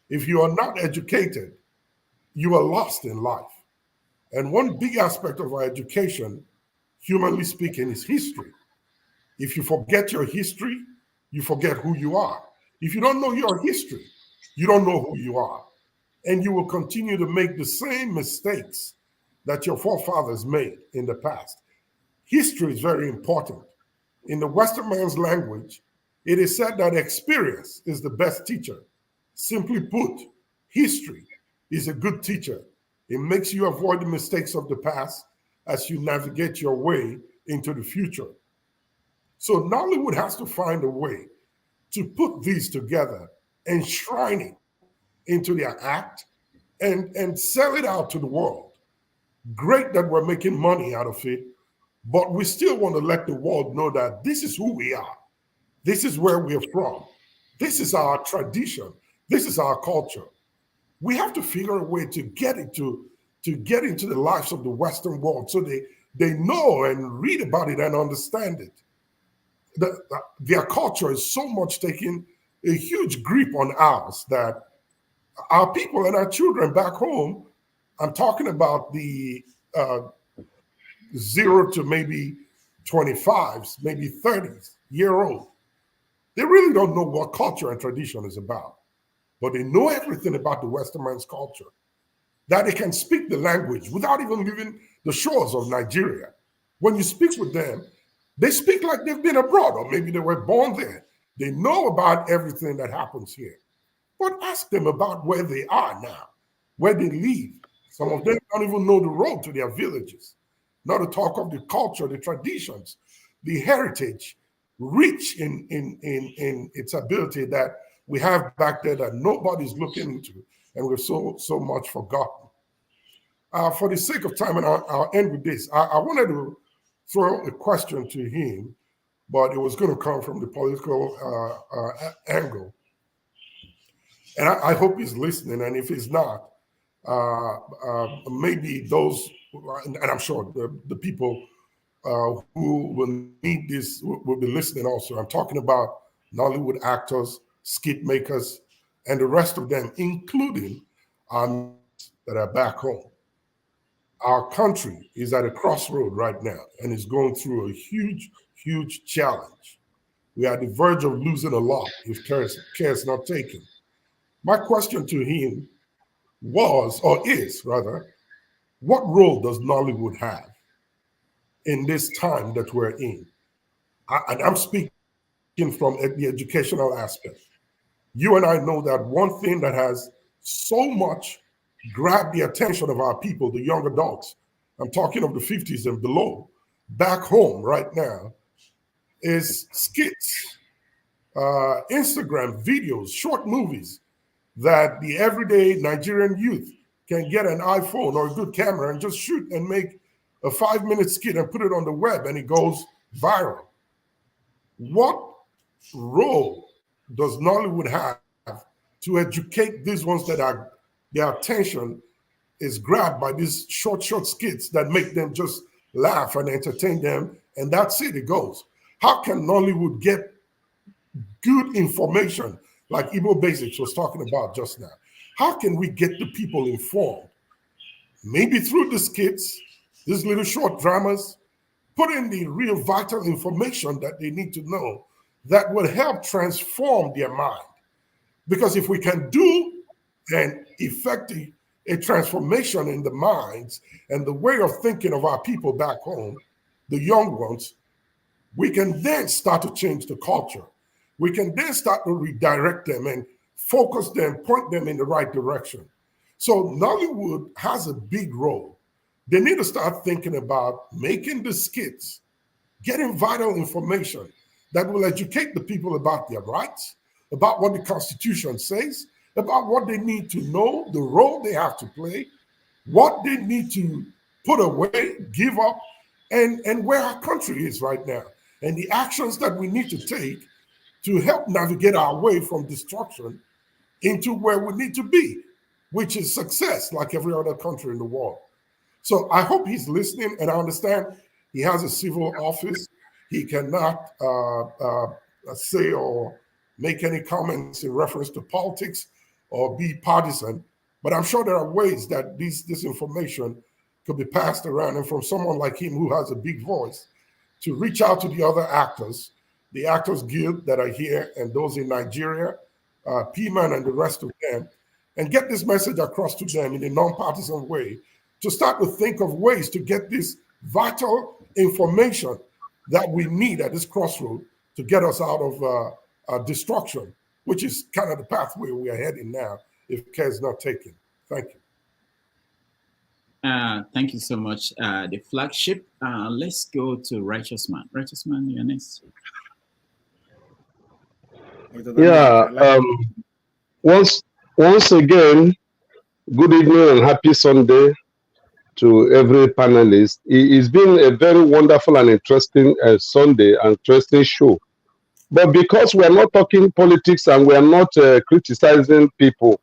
if you are not educated, you are lost in life. And one big aspect of our education, humanly speaking, is history. If you forget your history, you forget who you are. If you don't know your history, you don't know who you are. And you will continue to make the same mistakes that your forefathers made in the past. History is very important. In the Western man's language, it is said that experience is the best teacher. Simply put, history is a good teacher. It makes you avoid the mistakes of the past as you navigate your way into the future. So Nollywood has to find a way to put these together, enshrine it into their act, and sell it out to the world. Great that we're making money out of it, but we still want to let the world know that this is who we are. This is where we're from. This is our tradition. This is our culture. We have to figure a way to get into the lives of the Western world so they know and read about it and understand it. Their culture is so much taking a huge grip on ours that our people and our children back home, I'm talking about the 0 to maybe 25s, maybe 30s year old, they really don't know what culture and tradition is about. But they know everything about the Western man's culture, that they can speak the language without even leaving the shores of Nigeria. When you speak with them, they speak like they've been abroad, or maybe they were born there. They know about everything that happens here. But ask them about where they are now, where they live. Some of them don't even know the road to their villages. Not to talk of the culture, the traditions, the heritage, rich in its ability that we have back there that nobody's looking into, and we've so much forgotten. For the sake of time, and I'll end with this, I wanted to throw a question to him, but it was going to come from the political angle. And I hope he's listening, and if he's not, maybe those, and I'm sure the people who will need this will be listening also. I'm talking about Nollywood actors, skit makers, and the rest of them, including our that are back home. Our country is at a crossroad right now and is going through a huge challenge. We are at the verge of losing a lot if care is not taken. My question to him was, or is rather, what role does Nollywood have in this time that we're in? And I'm speaking from the educational aspect. You and I know that one thing that has so much grabbed the attention of our people, the young adults, I'm talking of the 50s and below, back home right now, is skits, Instagram videos, short movies that the everyday Nigerian youth can get an iPhone or a good camera and just shoot and make a 5-minute skit and put it on the web and it goes viral. What role does Nollywood have to educate these ones that are their attention is grabbed by these short skits that make them just laugh and entertain them, and that's it goes? How can Nollywood get good information like Igbo Basics was talking about just now? How can we get the people informed? Maybe through the skits, these little short dramas, put in the real vital information that they need to know that will help transform their mind. Because if we can do and effect a transformation in the minds and the way of thinking of our people back home, the young ones, we can then start to change the culture. We can then start to redirect them and focus them, point them in the right direction. So Nollywood has a big role. They need to start thinking about making the skits, getting vital information that will educate the people about their rights, about what the Constitution says, about what they need to know, the role they have to play, what they need to put away, give up, and where our country is right now, and the actions that we need to take to help navigate our way from destruction into where we need to be, which is success like every other country in the world. So I hope he's listening, and I understand He has a civil office. He cannot say or make any comments in reference to politics or be partisan. But I'm sure there are ways that this information could be passed around, and from someone like him who has a big voice, to reach out to the other actors, the Actors Guild that are here and those in Nigeria, PMAN and the rest of them, and get this message across to them in a non-partisan way, to start to think of ways to get this vital information that we need at this crossroad to get us out of destruction, which is kind of the pathway we are heading now if care is not taken. Thank you. Thank you so much. The flagship. Let's go to Righteous Man. Righteous Man, you're next. Yeah. Once again, good evening and happy Sunday to every panelist. It's been a very wonderful and interesting Sunday, and interesting show. But because we're not talking politics and we're not criticizing people,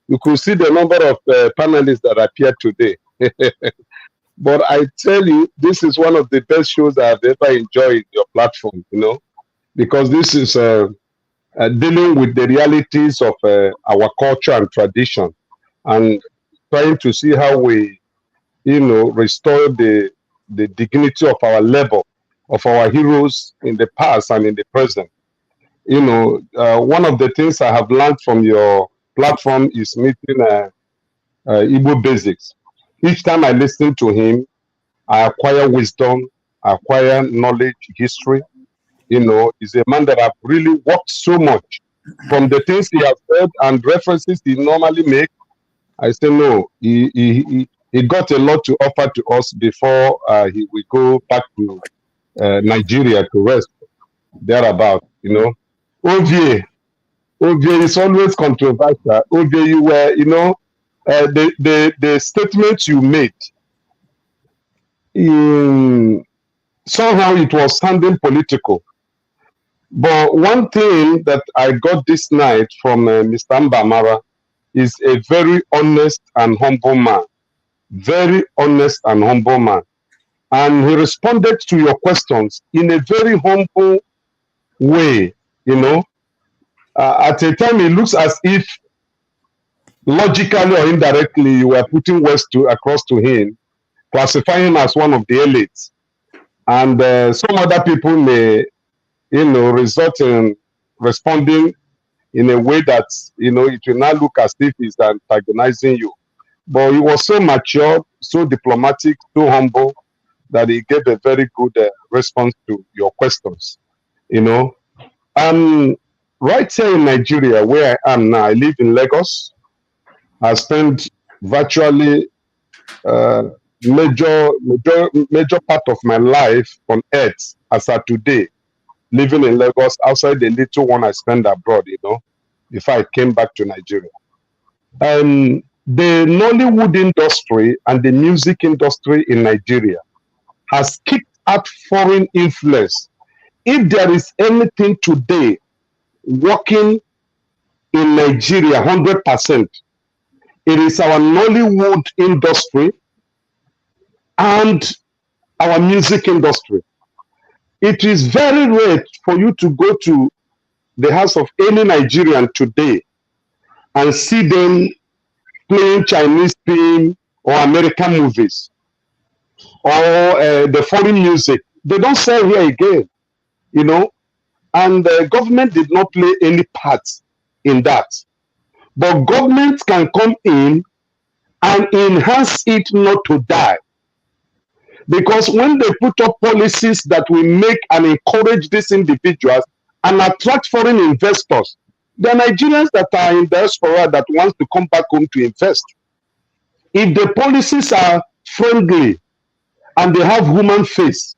you could see the number of panelists that appeared today. But I tell you, this is one of the best shows I've ever enjoyed in your platform, because this is dealing with the realities of our culture and tradition, and trying to see how we, restore the dignity of our labor, of our heroes in the past and in the present. One of the things I have learned from your platform is meeting Igbo basics. Each time I listen to him, I acquire wisdom, I acquire knowledge, history. He's a man that I've really worked so much from the things he has said and references he normally make. I say, no, he got a lot to offer to us before we go back to Nigeria to rest thereabout, OVA is always controversial. OVA, you were, the statements you made, somehow it was sounding political. But one thing that I got this night from Mr. Mbamara is a very honest and humble man. Very honest and humble man. And he responded to your questions in a very humble way, At a time, it looks as if logically or indirectly, you were putting words across to him, classifying him as one of the elites. And some other people may, result in responding in a way that, it will not look as if he's antagonizing you. But he was so mature, so diplomatic, so humble, that he gave a very good response to your questions, Right here in Nigeria, where I am now, I live in Lagos. I spent virtually major part of my life on earth as of today, living in Lagos, outside the little one I spent abroad, before I came back to Nigeria. The Nollywood industry and the music industry in Nigeria has kicked out foreign influence. If there is anything today working in Nigeria 100%, it is our Nollywood industry and our music industry. It is very rare for you to go to the house of any Nigerian today and see them playing Chinese film or American movies or the foreign music. They don't sell here again, and the government did not play any part in that. But government can come in and enhance it not to die. Because when they put up policies that will make and encourage these individuals and attract foreign investors, the Nigerians that are in diaspora that wants to come back home to invest, if the policies are friendly and they have human face,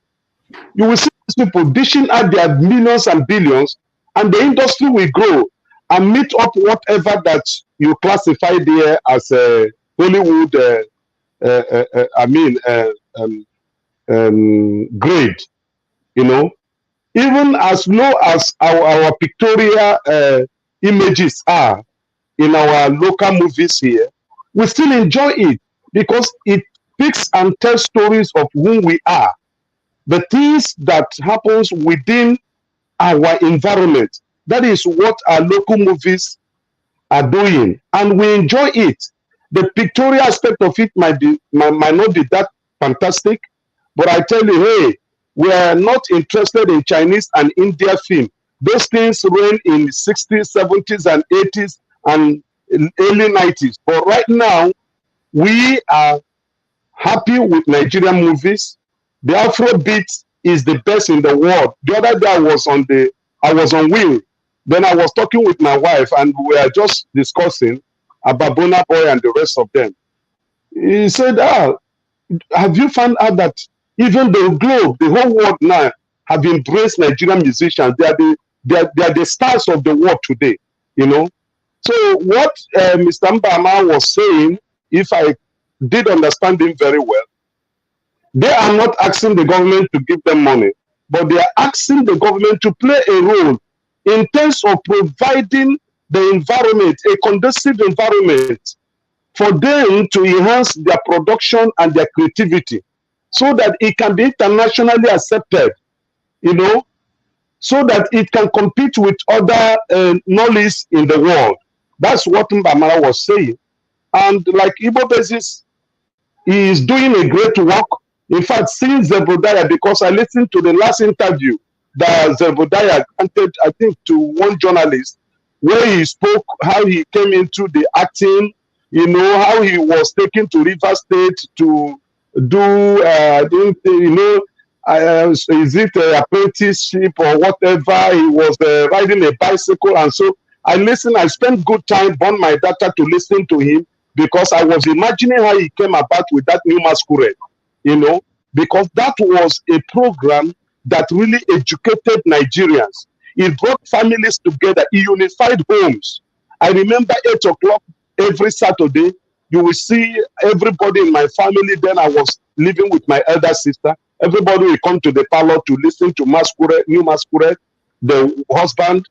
you will see these people dishing out their millions and billions, and the industry will grow and meet up whatever that you classify there as a Hollywood, grade, even as low as our pictorial images are in our local movies here, we still enjoy it because it picks and tells stories of who we are the things that happens within our environment. That is what our local movies are doing, and we enjoy it. The pictorial aspect of it might not be that fantastic, but I tell you, hey, we are not interested in Chinese and India film. Those things ran in the 60s, 70s, and 80s, and early 90s. But right now, we are happy with Nigerian movies. The Afrobeat is the best in the world. The other day I was on Wheel. Then I was talking with my wife, and we were just discussing about Burna Boy and the rest of them. He said, have you found out that even the globe, the whole world now, have embraced Nigerian musicians? They are the stars of the world today, you know. So what Mr. Mbamara was saying, if I did understand him very well, they are not asking the government to give them money, but they are asking the government to play a role in terms of providing the environment, a conducive environment for them to enhance their production and their creativity so that it can be internationally accepted, you know, so that it can compete with other knowledge in the world. That's what Mbamara was saying. And like Igbo Basis, he is doing a great work. In fact, since Zebrudaya, because I listened to the last interview that Zebrudaya granted, I think, to one journalist, where he spoke how he came into the acting, you know, how he was taken to River State to do, you know, is it an apprenticeship or whatever? He was riding a bicycle. And so I listened, I spent good time, burn my data to listen to him, because I was imagining how he came about with that new masquerade, you know, because that was a program that really educated Nigerians. It brought families together. It unified homes. I remember 8 o'clock every Saturday, you will see everybody in my family. Then I was living with my elder sister. Everybody will come to the parlor to listen to masquerade, new masquerade. The husband,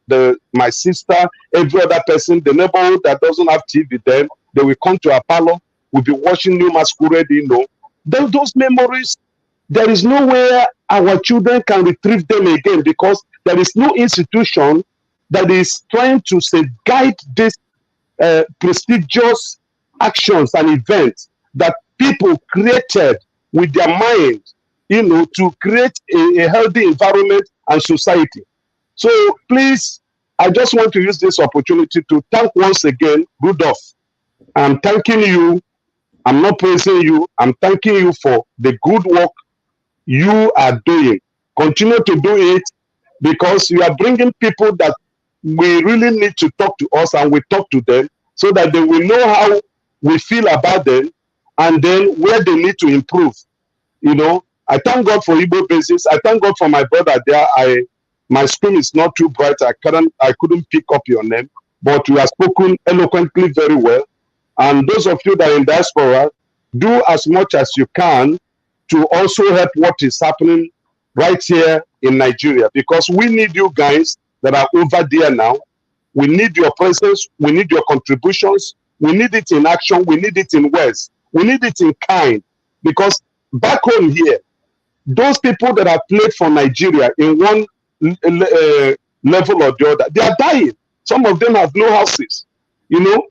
my sister, every other person, the neighborhood that doesn't have TV, then they will come to our parlor. We'll be watching new masquerade, you know. Then those memories, there is nowhere our children can retrieve them again, because there is no institution that is trying to guide these prestigious actions and events that people created with their mind, you know, to create a healthy environment and society. So please, I just want to use this opportunity to thank once again Rudolph. I'm thanking you. I'm not praising you. I'm thanking you for the good work you are doing. Continue to do it, because you are bringing people that we really need to talk to us, and we talk to them so that they will know how we feel about them and then where they need to improve. You know, I thank God for Igbo Basis. I thank God for my brother there. My screen is not too bright. I couldn't pick up your name, but you have spoken eloquently very well. And those of you that are in diaspora, do as much as you can to also help what is happening right here in Nigeria, because we need you guys that are over there now. We need your presence. We need your contributions. We need it in action. We need it in words. We need it in kind, because back home here, those people that have played for Nigeria in one level or the other, they are dying. Some of them have no houses. You know,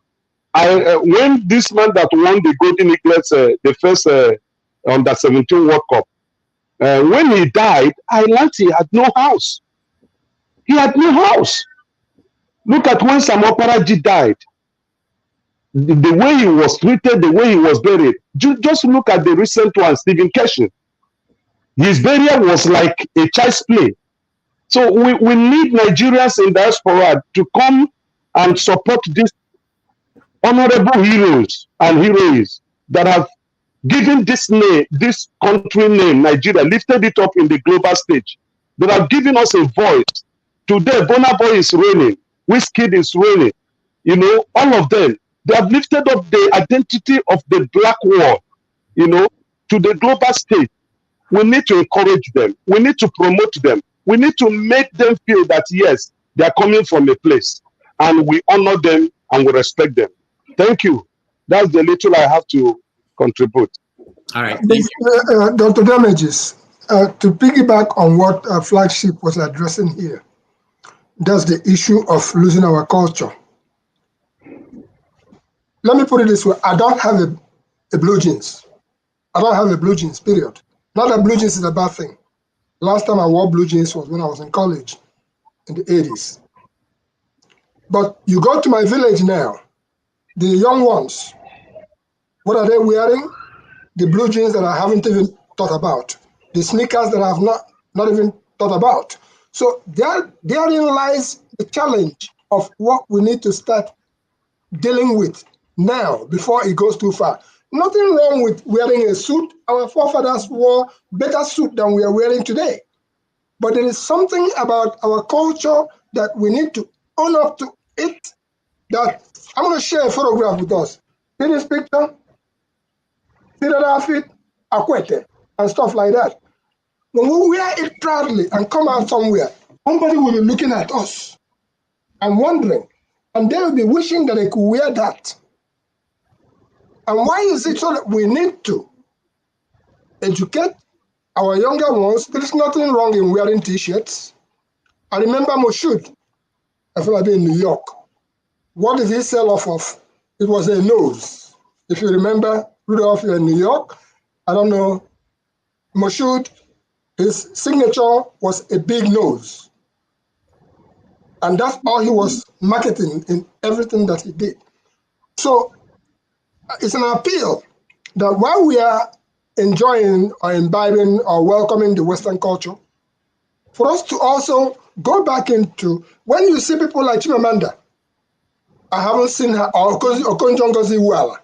when this man that won the Golden Eaglets, the first under 17 World Cup, when he died, I learned he had no house. He had no house. Look at when Sam Oparaji died. The way he was treated, the way he was buried. Just look at the recent one, Stephen Keshin. His burial was like a child's play. So we need Nigerians in diaspora to come and support these honorable heroes and heroines that have given this name, this country name, Nigeria, lifted it up in the global stage. They have given us a voice. Today, Burna Boy is reigning. Wizkid is reigning. You know, all of them. They have lifted up the identity of the black world, you know, to the global stage. We need to encourage them. We need to promote them. We need to make them feel that, yes, they are coming from a place, and we honor them and we respect them. Thank you. That's the little I have to contribute. All right. Dr. Damages, To piggyback on what Flagship was addressing here, that's the issue of losing our culture. Let me put it this way. I don't have a blue jeans. I don't have a blue jeans, period. Not that blue jeans is a bad thing. Last time I wore blue jeans was when I was in college in the 80s. But you go to my village now, the young ones, what are they wearing? The blue jeans that I haven't even thought about. The sneakers that I have not even thought about. So therein lies the challenge of what we need to start dealing with now before it goes too far. Nothing wrong with wearing a suit. Our forefathers wore better suit than we are wearing today. But there is something about our culture that we need to own up to it. That I'm going to share a photograph with us. See this picture? See that outfit? Akwete and stuff like that. When we wear it proudly and come out somewhere, somebody will be looking at us and wondering, and they will be wishing that they could wear that. And why is it so that we need to educate our younger ones? There is nothing wrong in wearing t-shirts. I remember Moshood, I feel like in New York. What did he sell off of? It was a nose. If you remember, Rudolph, you're in New York. I don't know. Moshood, his signature was a big nose. And that's all he was marketing in everything that he did. So it's an appeal that while we are enjoying or imbibing or welcoming the Western culture, for us to also go back into, when you see people like Chimamanda, I haven't seen her, or Okonjo-Ngozi Iweala,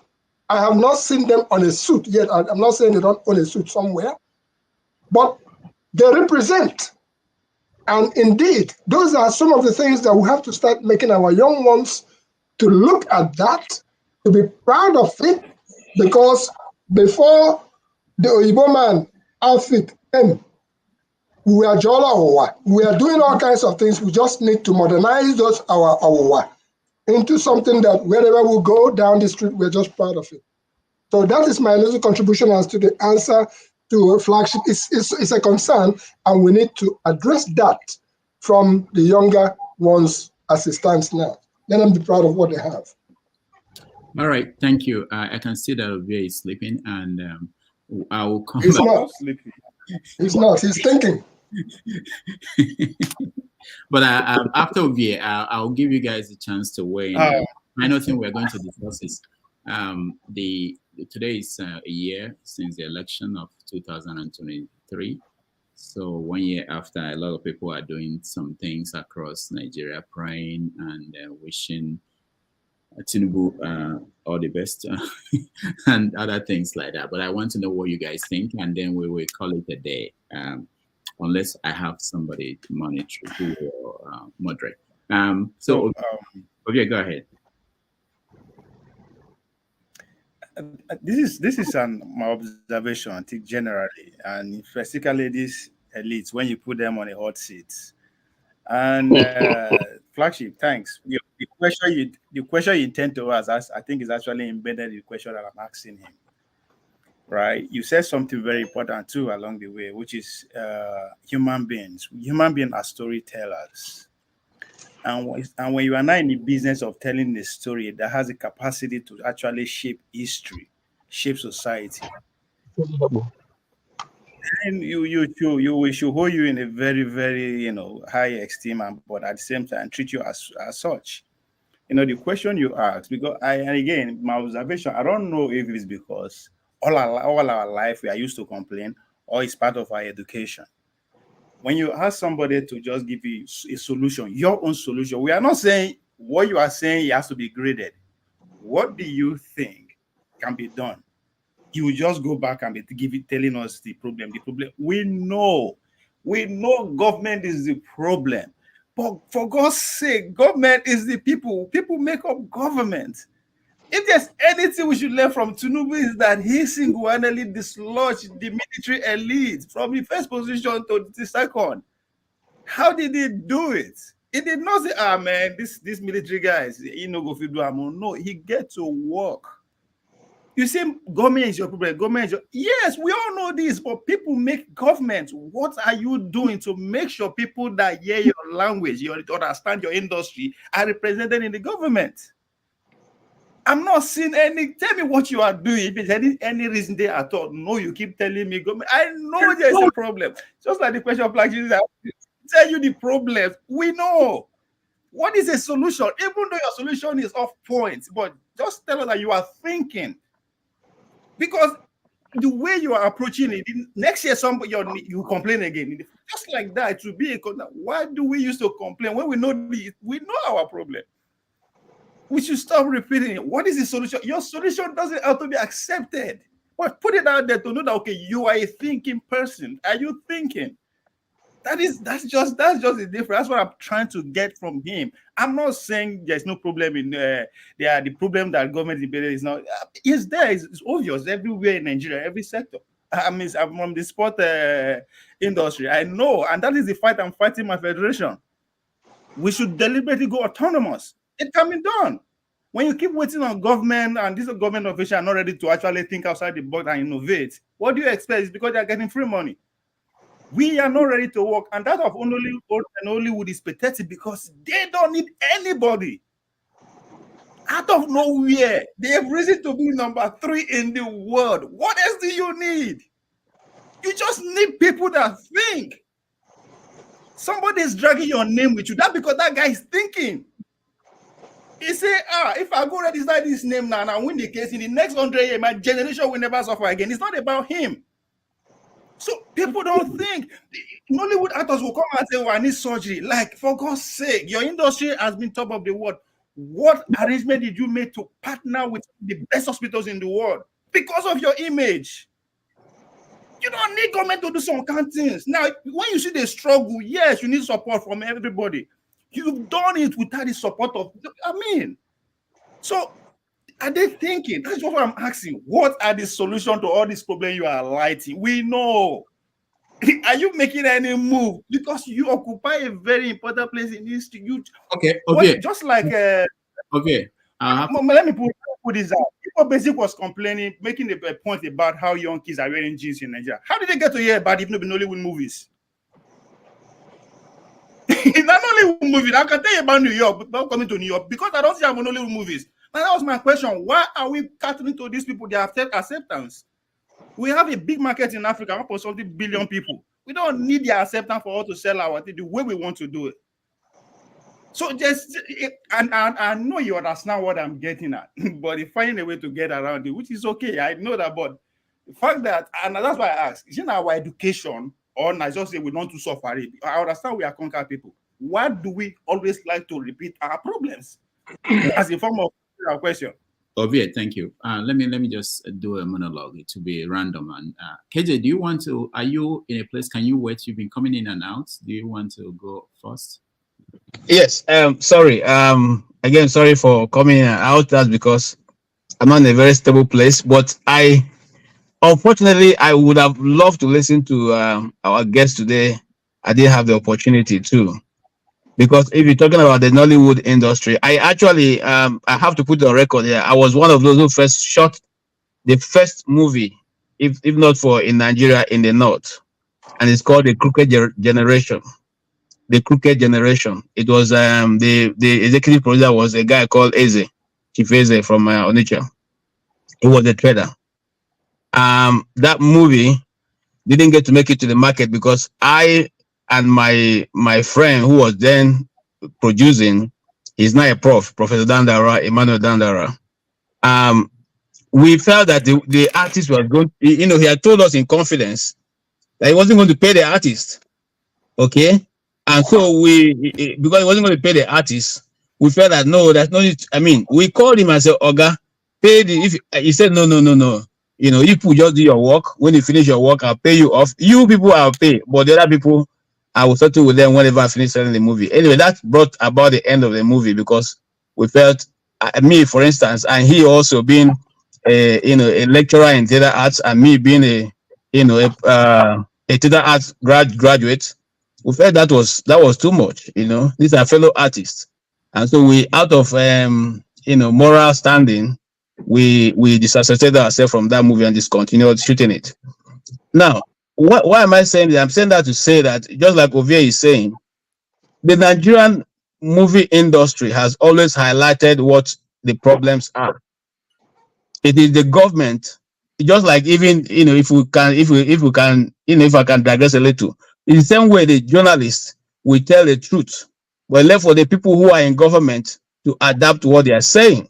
I have not seen them on a suit yet. I'm not saying they don't own a suit somewhere, but they represent. And indeed, those are some of the things that we have to start making our young ones to look at that, to be proud of it, because before the Oyibo man outfit came, we are Jola Owa. We are doing all kinds of things. We just need to modernize those our Owa into something that wherever we go down the street, we're just proud of it. So that is my little contribution as to the answer to Flagship. It's a concern, and we need to address that from the younger ones as it stands now. Let them be proud of what they have. All right, thank you. I can see that Ovie is sleeping, and I will come He's back. not sleeping. He's not. He's thinking. But after Ovie, I'll give you guys a chance to weigh in. Final thing we're going to discuss is today is a year since the election of 2023. So 1 year after, a lot of people are doing some things across Nigeria, praying and wishing Tinubu all the best and other things like that. But I want to know what you guys think, and then we will call it a day, unless I have somebody to monitor who will moderate. Okay, go ahead. This is my observation, I think, generally, and specifically these elites, when you put them on a hot seat. And Flagship, thanks. The question you intend to ask, I think, is actually embedded in the question that I'm asking him. Right? You said something very important too along the way, which is human beings. Human beings are storytellers. And when you are not in the business of telling a story that has the capacity to actually shape history, shape society, and we should hold you in a very, very high esteem, but at the same time treat you as such. The question you asked, because and again, my observation, I don't know if it's because all our life we are used to complain, or it's part of our education. When you ask somebody to just give you a solution, your own solution, we are not saying what you are saying it has to be graded. What do you think can be done? You will just go back and be telling us the problem. The problem, we know government is the problem. But for God's sake, government is the people. People make up government. If there's anything we should learn from Tinubu is that he single-handedly dislodged the military elite from the first position to the second. How did he do it? He did not say, man, this military guys, he no go fit do am. No, he get to work. You say government is your problem. Government is your... Yes, we all know this, but people make government. What are you doing to make sure people that hear your language, you understand your industry, are represented in the government? I'm not seeing any. Tell me what you are doing. If there's any reason there at all. No, you keep telling me government. I know there's a problem. Just like the question of like Jesus, tell you the problem. We know. What is a solution? Even though your solution is off point, but just tell us that you are thinking. Because the way you are approaching it, next year somebody you complain again. Just like that, it will be a. Why do we used to complain when we know our problem? We should stop repeating it. What is the solution? Your solution doesn't have to be accepted. But put it out there to know that okay, you are a thinking person. Are you thinking? That's just the difference. That's what I'm trying to get from him. I'm not saying there's no problem in the problem that government is not. It's there. It's obvious everywhere in Nigeria, every sector. I mean, I'm from the sport industry. I know, and that is the fight I'm fighting my federation. We should deliberately go autonomous. It can be done. When you keep waiting on government and these government officials are not ready to actually think outside the box and innovate, what do you expect? It's because they're getting free money. We are not ready to work, and that of Nollywood is pathetic because they don't need anybody. Out of nowhere, they have risen to be number 3 in the world. What else do you need? You just need people that think. Somebody is dragging your name with you. That's because that guy is thinking. He say, if I go register this name now and I win the case in the next 100 years, my generation will never suffer again. It's not about him. So people don't think. Nollywood actors will come and say, I need surgery. Like, for God's sake, your industry has been top of the world. What arrangement did you make to partner with the best hospitals in the world? Because of your image. You don't need government to do some kind of things. Now, when you see the struggle, yes, you need support from everybody. You've done it without the support of, so are they thinking? That's what I'm asking. What are the solutions to all these problems you are highlighting? We know. Are you making any move? Because you occupy a very important place in history. Okay. Just like okay. Let me put this out. People basically was complaining, making a point about how young kids are wearing jeans in Nigeria. How did they get to hear about it if not in Nollywood movies? It's not Nollywood movie. I can tell you about New York, but not coming to New York because I don't see Nollywood movies. And that was my question. Why are we catering to these people? They have acceptance. We have a big market in Africa, 1.something billion people. We don't need their acceptance for us to sell our thing the way we want to do it. So and I know you understand what I'm getting at, but you find a way to get around it, which is okay. I know that, but the fact that, and that's why I ask, isn't our education, or I just say we don't do suffer it? I understand we are conquered people. Why do we always like to repeat our problems? As a form of question. Ovie, thank you. Let me just do a monologue to be random. And KJ, do you want to? Are you in a place? Can you wait? You've been coming in and out. Do you want to go first? Yes. Sorry. Again, sorry for coming out. That's because I'm not in a very stable place. But unfortunately, I would have loved to listen to our guest today. I didn't have the opportunity to. Because if you're talking about the Nollywood industry, I actually, I have to put it on record here. I was one of those who first shot the first movie, if not for in Nigeria, in the North. And it's called The Crooked Generation. The Crooked Generation. It was, the executive producer was a guy called Eze, Chief Eze from Onitsha. He was a trader. That movie didn't get to make it to the market because I and my friend who was then producing, he's now a Professor Dandara, Emmanuel Dandara. We felt that the artist was going, he had told us in confidence that he wasn't going to pay the artist. Okay? And so because he wasn't going to pay the artist, we felt that no, that's no need. I mean, we called him and said, Oga, pay he said, no. You people just do your work. When you finish your work, I'll pay you off. You people I'll pay, but the other people, I will settle with them whenever I finish selling the movie. Anyway, that brought about the end of the movie because we felt, me for instance, and he also being a lecturer in theater arts, and me being a theater arts graduate, we felt that was too much. These are fellow artists, and so we, out of moral standing, we disassociated ourselves from that movie and discontinued shooting it. Now, why am I saying that? I'm saying that to say that, just like Ovie is saying, the Nigerian movie industry has always highlighted what the problems are. It is the government, just like, even, if we can, if I can digress a little, in the same way the journalists will tell the truth, but left for the people who are in government to adapt to what they are saying.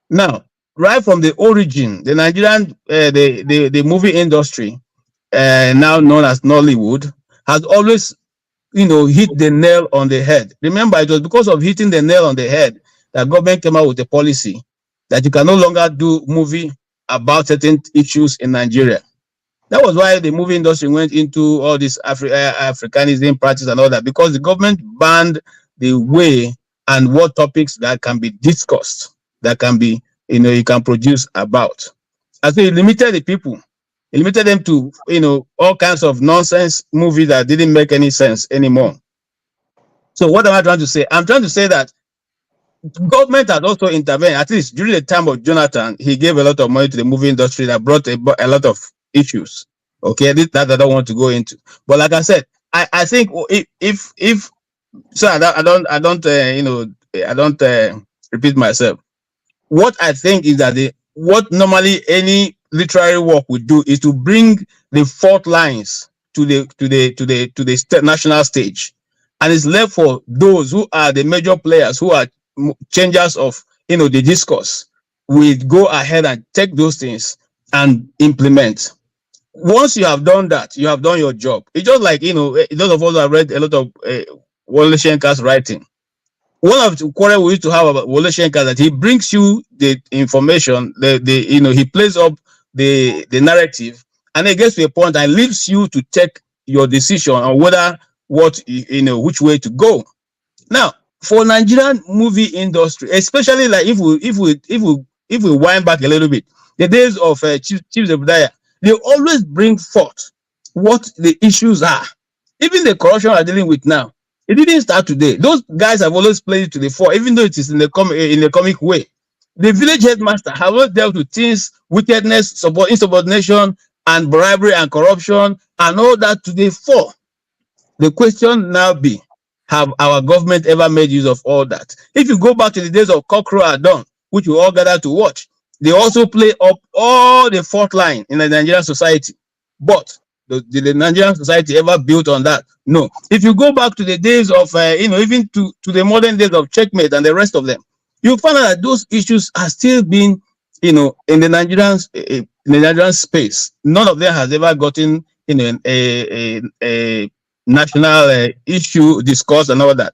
Now, right from the origin, the Nigerian, the movie industry, now known as Nollywood, has always, hit the nail on the head. Remember, it was because of hitting the nail on the head that government came out with a policy that you can no longer do movie about certain issues in Nigeria. That was why the movie industry went into all this Africanism practice and all that, because the government banned the way and what topics that can be discussed, that can be, you can produce about. And so it limited the people. It limited them to, all kinds of nonsense movies that didn't make any sense anymore. So what am I trying to say? I'm trying to say that government has also intervened. At least during the time of Jonathan, he gave a lot of money to the movie industry that brought a lot of issues. Okay, that I don't want to go into. But like I said, I think if so, I don't repeat myself. What I think is that what normally any literary work would do is to bring the fault lines to the national stage, and it's left for those who are the major players, who are changers of the discourse. We go ahead and take those things and implement. Once you have done that, you have done your job. It's just like, those of us who have read a lot of Wole Soyinka's writing. One of the quarrel we used to have about Wole Soyinka, that he brings you the information, he plays up the narrative, and it gets to a point and leaves you to take your decision on whether which way to go. Now, for Nigerian movie industry, especially like if we wind back a little bit, the days of Chief Zebrudaya, they always bring forth what the issues are. Even the corruption we're dealing with now, it didn't start today. Those guys have always played it to the fore, even though it is in a comic way. The village headmaster have always dealt with things, wickedness, insubordination, and bribery and corruption, and all that to the fore. The question now be, have our government ever made use of all that? If you go back to the days of Cockroach at Dawn, which we all gather to watch, they also play up all the fault line in the Nigerian society. But did the Nigerian society ever built on that? No. If you go back to the days of, even to the modern days of Checkmate and the rest of them, you find out that those issues are still being, in the Nigerian space. None of them has ever gotten, a national issue discussed and all that.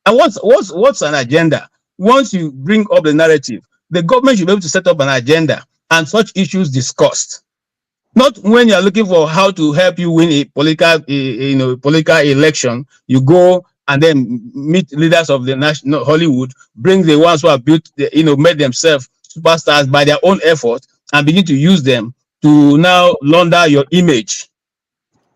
And what's an agenda? Once you bring up the narrative, the government should be able to set up an agenda and such issues discussed. Not when you're looking for how to help you win a political election, you go and then meet leaders of the national Hollywood, bring the ones who have built, made themselves superstars by their own effort, and begin to use them to now launder your image,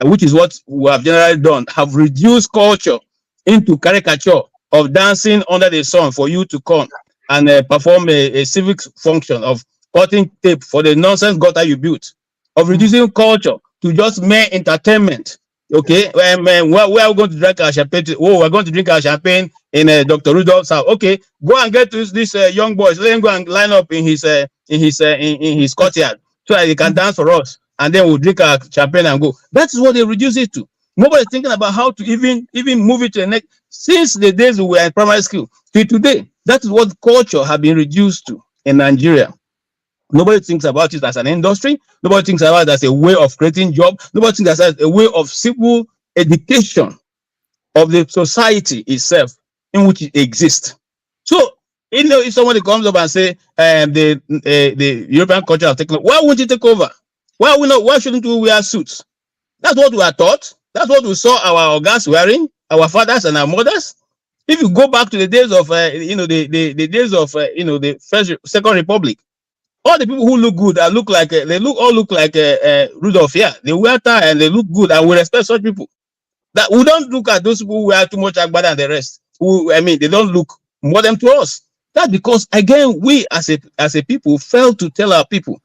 which is what we have generally done, have reduced culture into caricature of dancing under the sun for you to come and perform a civic function of cutting tape for the nonsense gutter you built, of reducing culture to just mere entertainment. Okay, where are we going to drink our champagne? We're going to drink our champagne in Dr. Rudolph's house. Okay, go and get this young boys. Let him go and line up in his courtyard so that they can dance for us, and then we'll drink our champagne and go. That's what they reduce it to. Nobody's thinking about how to even move it to the next. Since the days we were in primary school till today, that is what culture has been reduced to in Nigeria. Nobody thinks about it as an industry. Nobody thinks about it as a way of creating jobs. Nobody thinks as a way of civil education of the society itself in which it exists. So, if somebody comes up and say the European culture has taken over, why won't it take over? Why shouldn't we wear suits? That's what we are taught. That's what we saw our ogas wearing, our fathers and our mothers. If you go back to the days of the days of the Second Republic, all the people who look good look like Rudolph here. They wear tie and they look good, and we respect such people. That we don't look at those people who wear too much agbada and the rest. They don't look modern to us. That's because, again, we as a people fail to tell our people.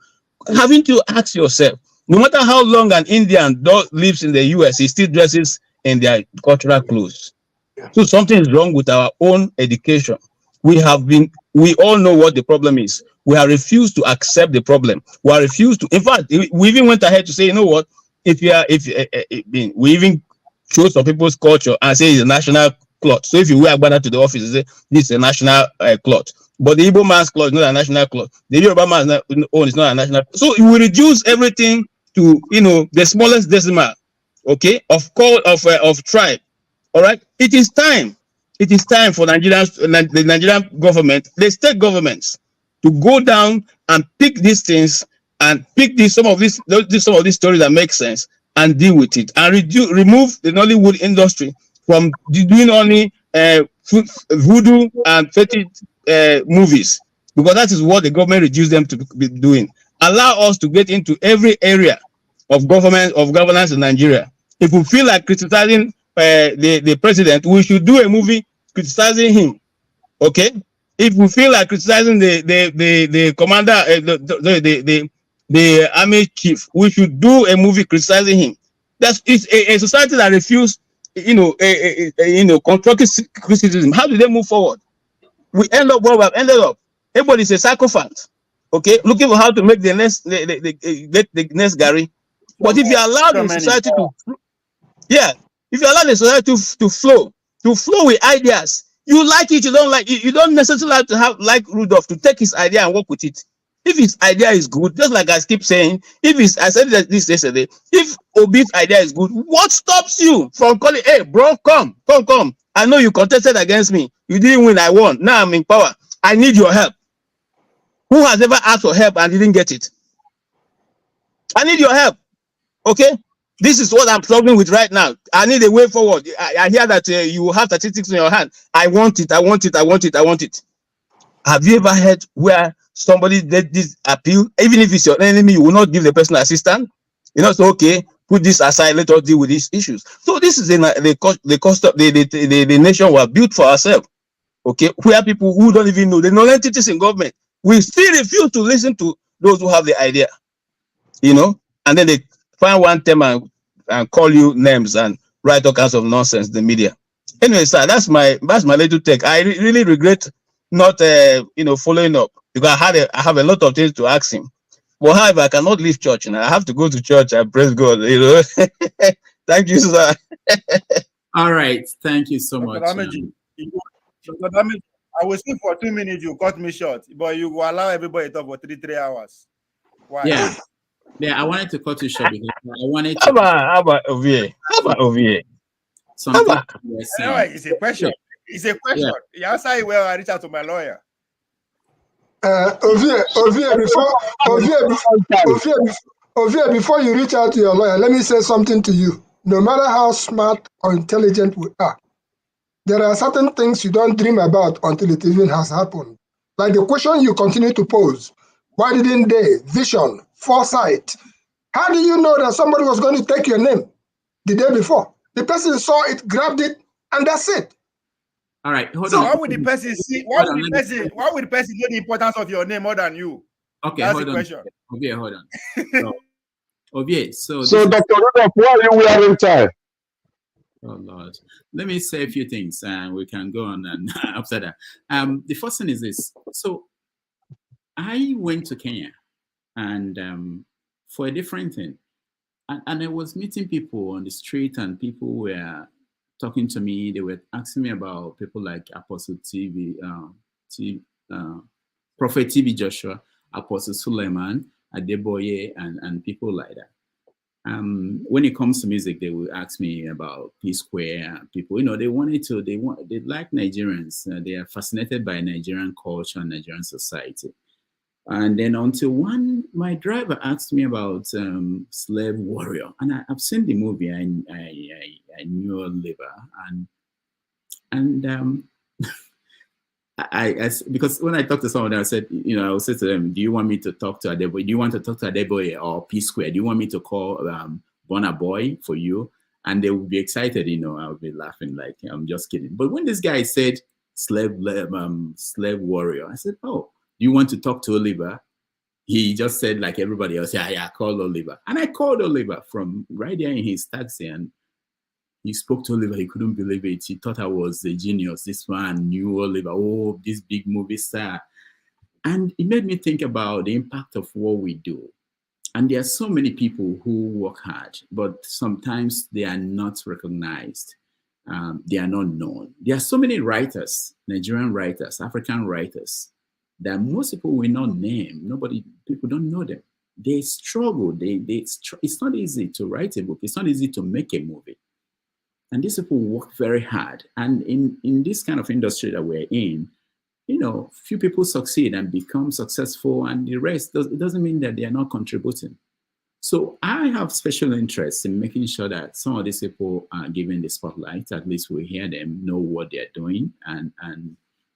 Having to ask yourself, no matter how long an Indian lives in the US, he still dresses in their cultural clothes. So something is wrong with our own education. We all know what the problem is. We have refused to accept the problem. We have refused to, in fact, we even went ahead to say, you know what, we even show some people's culture and say it's a national cloth. So if you wear Agbada to the office, you say this is a national cloth. But the Igbo man's cloth is not a national cloth. The Yoruba man's own is not a national. So we reduce everything to, the smallest decimal, okay, of tribe. All right. It is time. It is time for the Nigerian government, the state governments, to go down and pick these things and pick some of these stories that make sense and deal with it and remove the Nollywood industry from doing only voodoo and fetish movies, because that is what the government reduced them to be doing. Allow us to get into every area of governance in Nigeria. If we feel like criticizing the president, we should do a movie criticizing him. Okay? If we feel like criticizing the commander, the army chief, we should do a movie criticizing him. It's a society that refuses, constructive criticism. How do they move forward? We end up where we have ended up. Everybody is a sycophant. Okay, looking for how to make the next Gary. But if you allow the society if you allow the society to flow with ideas, you like it, you don't like it, you don't necessarily have to like Rudolph to take his idea and work with it. If his idea is good, just like I keep saying, I said this yesterday, if Obi's idea is good, what stops you from calling, hey bro, come. I know you contested against me. You didn't win, I won. Now I'm in power. I need your help. Who has ever asked for help and didn't get it? I need your help. Okay? This is what I'm struggling with right now. I need a way forward. I hear that you have statistics in your hand. I want it. Have you ever heard where somebody did this appeal? Even if it's your enemy, you will not give the person assistance. So okay, put this aside, let us deal with these issues. So this is the cost of the nation we have built for ourselves. Okay, where people who don't even know, the non-entities in government, we still refuse to listen to those who have the idea. And then they find one term and call you names and write all kinds of nonsense in the media. Anyway, sir, that's my little take. I really regret not following up, because I have a lot of things to ask him. But however, I cannot leave church now. I have to go to church and praise God. Thank you, sir. All right, thank you so much. I was speak for 2 minutes, you cut me short, but you will allow everybody to talk for 3 hours. Why? Yeah, I wanted to cut you short because I wanted to. How about OVA? Anyway, it's a question. It's a question. Yeah. You answer it well, I reach out to my lawyer. Ovia, before you reach out to your lawyer, let me say something to you. No matter how smart or intelligent we are, there are certain things you don't dream about until it even has happened. Like the question you continue to pose. Why didn't they? Vision, foresight. How do you know that somebody was going to take your name the day before? The person saw it, grabbed it, and that's it. All right, hold on. Why would the person know the importance of your name more than you? Okay, that's hold the on. question. Okay, hold on. So Dr. Rudolph, why are you wearing tie? Oh Lord, let me say a few things, and we can go on and after that. The first thing is this. So I went to Kenya, and for a different thing, and I was meeting people on the street, and people were talking to me. They were asking me about people like Apostle Prophet TB Joshua, Apostle Suleiman, Adeboye, and people like that. When it comes to music, they will ask me about P Square. People, they like Nigerians. They are fascinated by Nigerian culture and Nigerian society. And then until my driver asked me about Slave Warrior, and I've seen the movie. I knew Oliver, and I because when I talked to someone, I said, I would say to them, do you want me to talk to Adeboye? Do you want to talk to Adeboye or P Square? Do you want me to call Burna Boy for you? And they would be excited, I would be laughing like I'm just kidding. But when this guy said slave warrior. I said, oh, do you want to talk to Oliver? He just said, like everybody else, yeah, call Oliver. And I called Oliver from right there in his taxi, and he spoke to Oliver. He couldn't believe it. He thought I was a genius. This man knew Oliver. Oh, this big movie star. And it made me think about the impact of what we do. And there are so many people who work hard, but sometimes they are not recognized. They are not known. There are so many writers, Nigerian writers, African writers, that most people will not name. People don't know them. They struggle. It's not easy to write a book. It's not easy to make a movie. And these people work very hard. And in this kind of industry that we're in, few people succeed and become successful, and the rest, it doesn't mean that they are not contributing. So I have special interest in making sure that some of these people are given the spotlight. At least we hear them, know what they're doing, and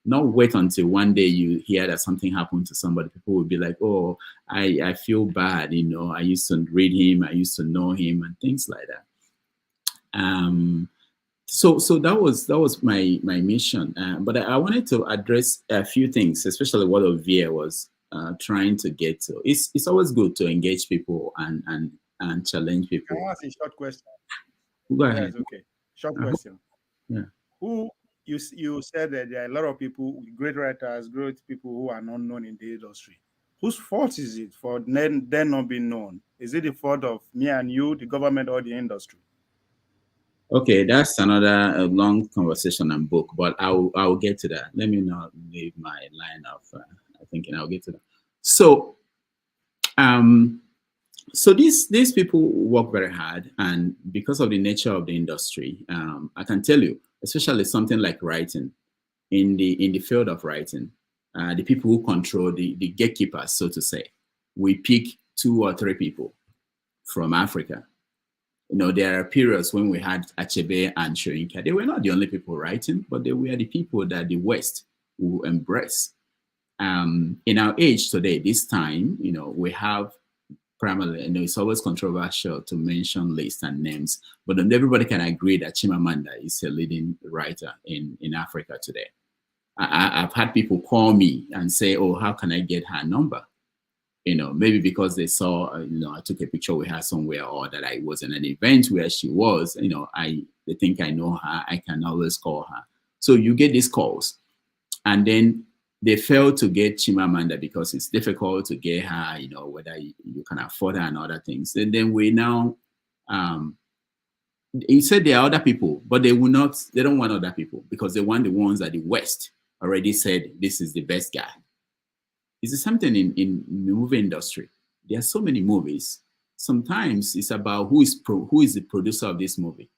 not wait until one day you hear that something happened to somebody. People will be like, oh, I feel bad. I used to read him, I used to know him, and things like that. So that was my mission, but I wanted to address a few things, especially what Ovia was trying to get to. It's always good to engage people and challenge people. Can I ask a short question? Go ahead. Yes, okay. Short question. Yeah. Who you said that there are a lot of people, great writers, great people who are not known in the industry. Whose fault is it for them not being known? Is it the fault of me and you, the government, or the industry? Okay, that's another long conversation and book, but I'll get to that. Let me not leave my line of thinking. I'll get to that. So, these people work very hard, and because of the nature of the industry, I can tell you, especially something like writing, in the field of writing, the people who control the gatekeepers, so to say, we pick 2 or 3 people from Africa. There are periods when we had Achebe and Shoyinka. They were not the only people writing, but they were the people that the West will embrace. In our age today, this time, we have primarily, it's always controversial to mention lists and names, but then everybody can agree that Chimamanda is a leading writer in Africa today. I've had people call me and say, oh, how can I get her number? Maybe because they saw, I took a picture with her somewhere, or that I was in an event where she was, they think I know her, I can always call her. So you get these calls, and then they fail to get Chimamanda because it's difficult to get her, whether you can afford her and other things. And then we now, he said there are other people, but they don't want other people because they want the ones that the West already said, this is the best guy. Is it something in the movie industry? There are so many movies. Sometimes it's about who is the producer of this movie.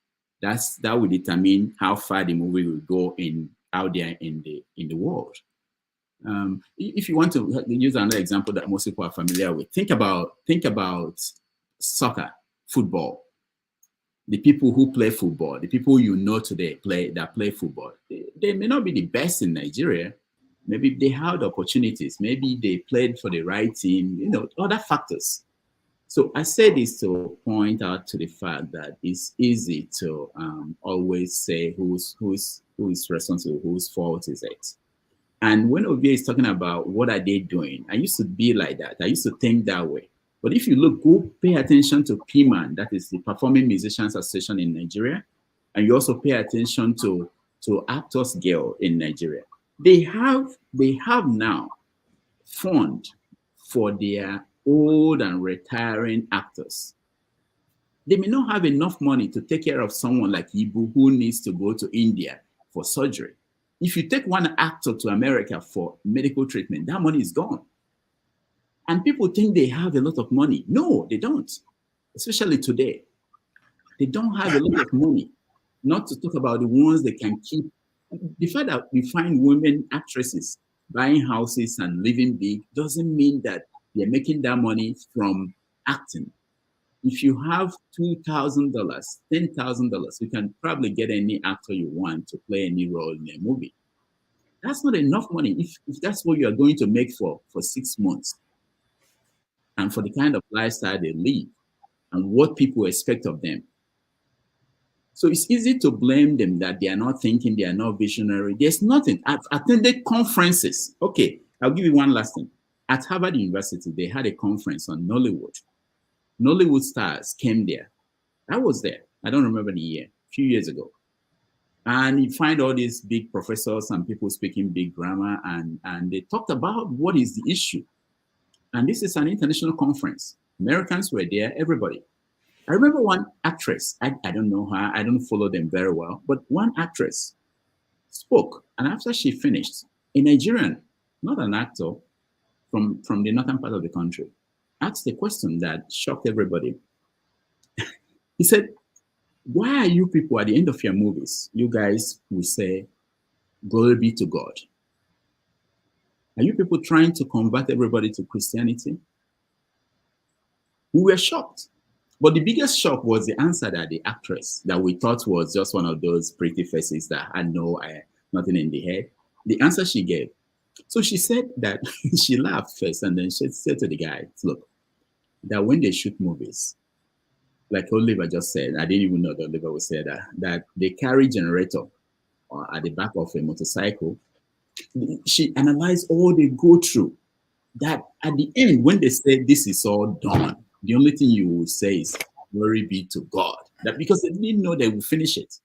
That will determine how far the movie will go out there in the world. If you want to use another example that most people are familiar with, think about soccer, football. The people who play football, the people today that play football, they may not be the best in Nigeria. Maybe they had opportunities. Maybe they played for the right team, other factors. So I say this to point out to the fact that it's easy to always say who is responsible, whose fault is it. And when Ovia is talking about what are they doing, I used to be like that. I used to think that way. But if you go pay attention to PMAN, that is the Performing Musicians Association in Nigeria, and you also pay attention to Actors Guild in Nigeria, they have now fund for their old and retiring actors. They may not have enough money to take care of someone like Ibu who needs to go to India for surgery. If you take one actor to America for medical treatment, that money is gone. And people think they have a lot of money. No, they don't. Especially today. They don't have a lot of money. Not to talk about the ones they can keep. The fact that we find women actresses buying houses and living big doesn't mean that they're making that money from acting. If you have $2,000, $10,000, you can probably get any actor you want to play any role in a movie. That's not enough money if that's what you are going to make for 6 months. And for the kind of lifestyle they live and what people expect of them. So it's easy to blame them that they are not thinking, they are not visionary. There's nothing. I've attended conferences. Okay, I'll give you one last thing. At Harvard University, they had a conference on Nollywood. Nollywood stars came there. I was there. I don't remember the year, a few years ago. And you find all these big professors and people speaking big grammar, and they talked about what is the issue. And this is an international conference. Americans were there, everybody. I remember one actress, I don't know her, I don't follow them very well, but one actress spoke, and after she finished, a Nigerian, not an actor, from the northern part of the country, asked a question that shocked everybody. He said, why are you people at the end of your movies, you guys will say, glory be to God? Are you people trying to convert everybody to Christianity? We were shocked. But the biggest shock was the answer that the actress, that we thought was just one of those pretty faces that had nothing in the head, the answer she gave. So she said that she laughed first, and then she said to the guy, look, that when they shoot movies, like Oliver just said, I didn't even know that Oliver would say that they carry generator at the back of a motorcycle. She analyzed all they go through, that at the end, when they say this is all done, the only thing you will say is glory be to God. That because they didn't know they would finish it.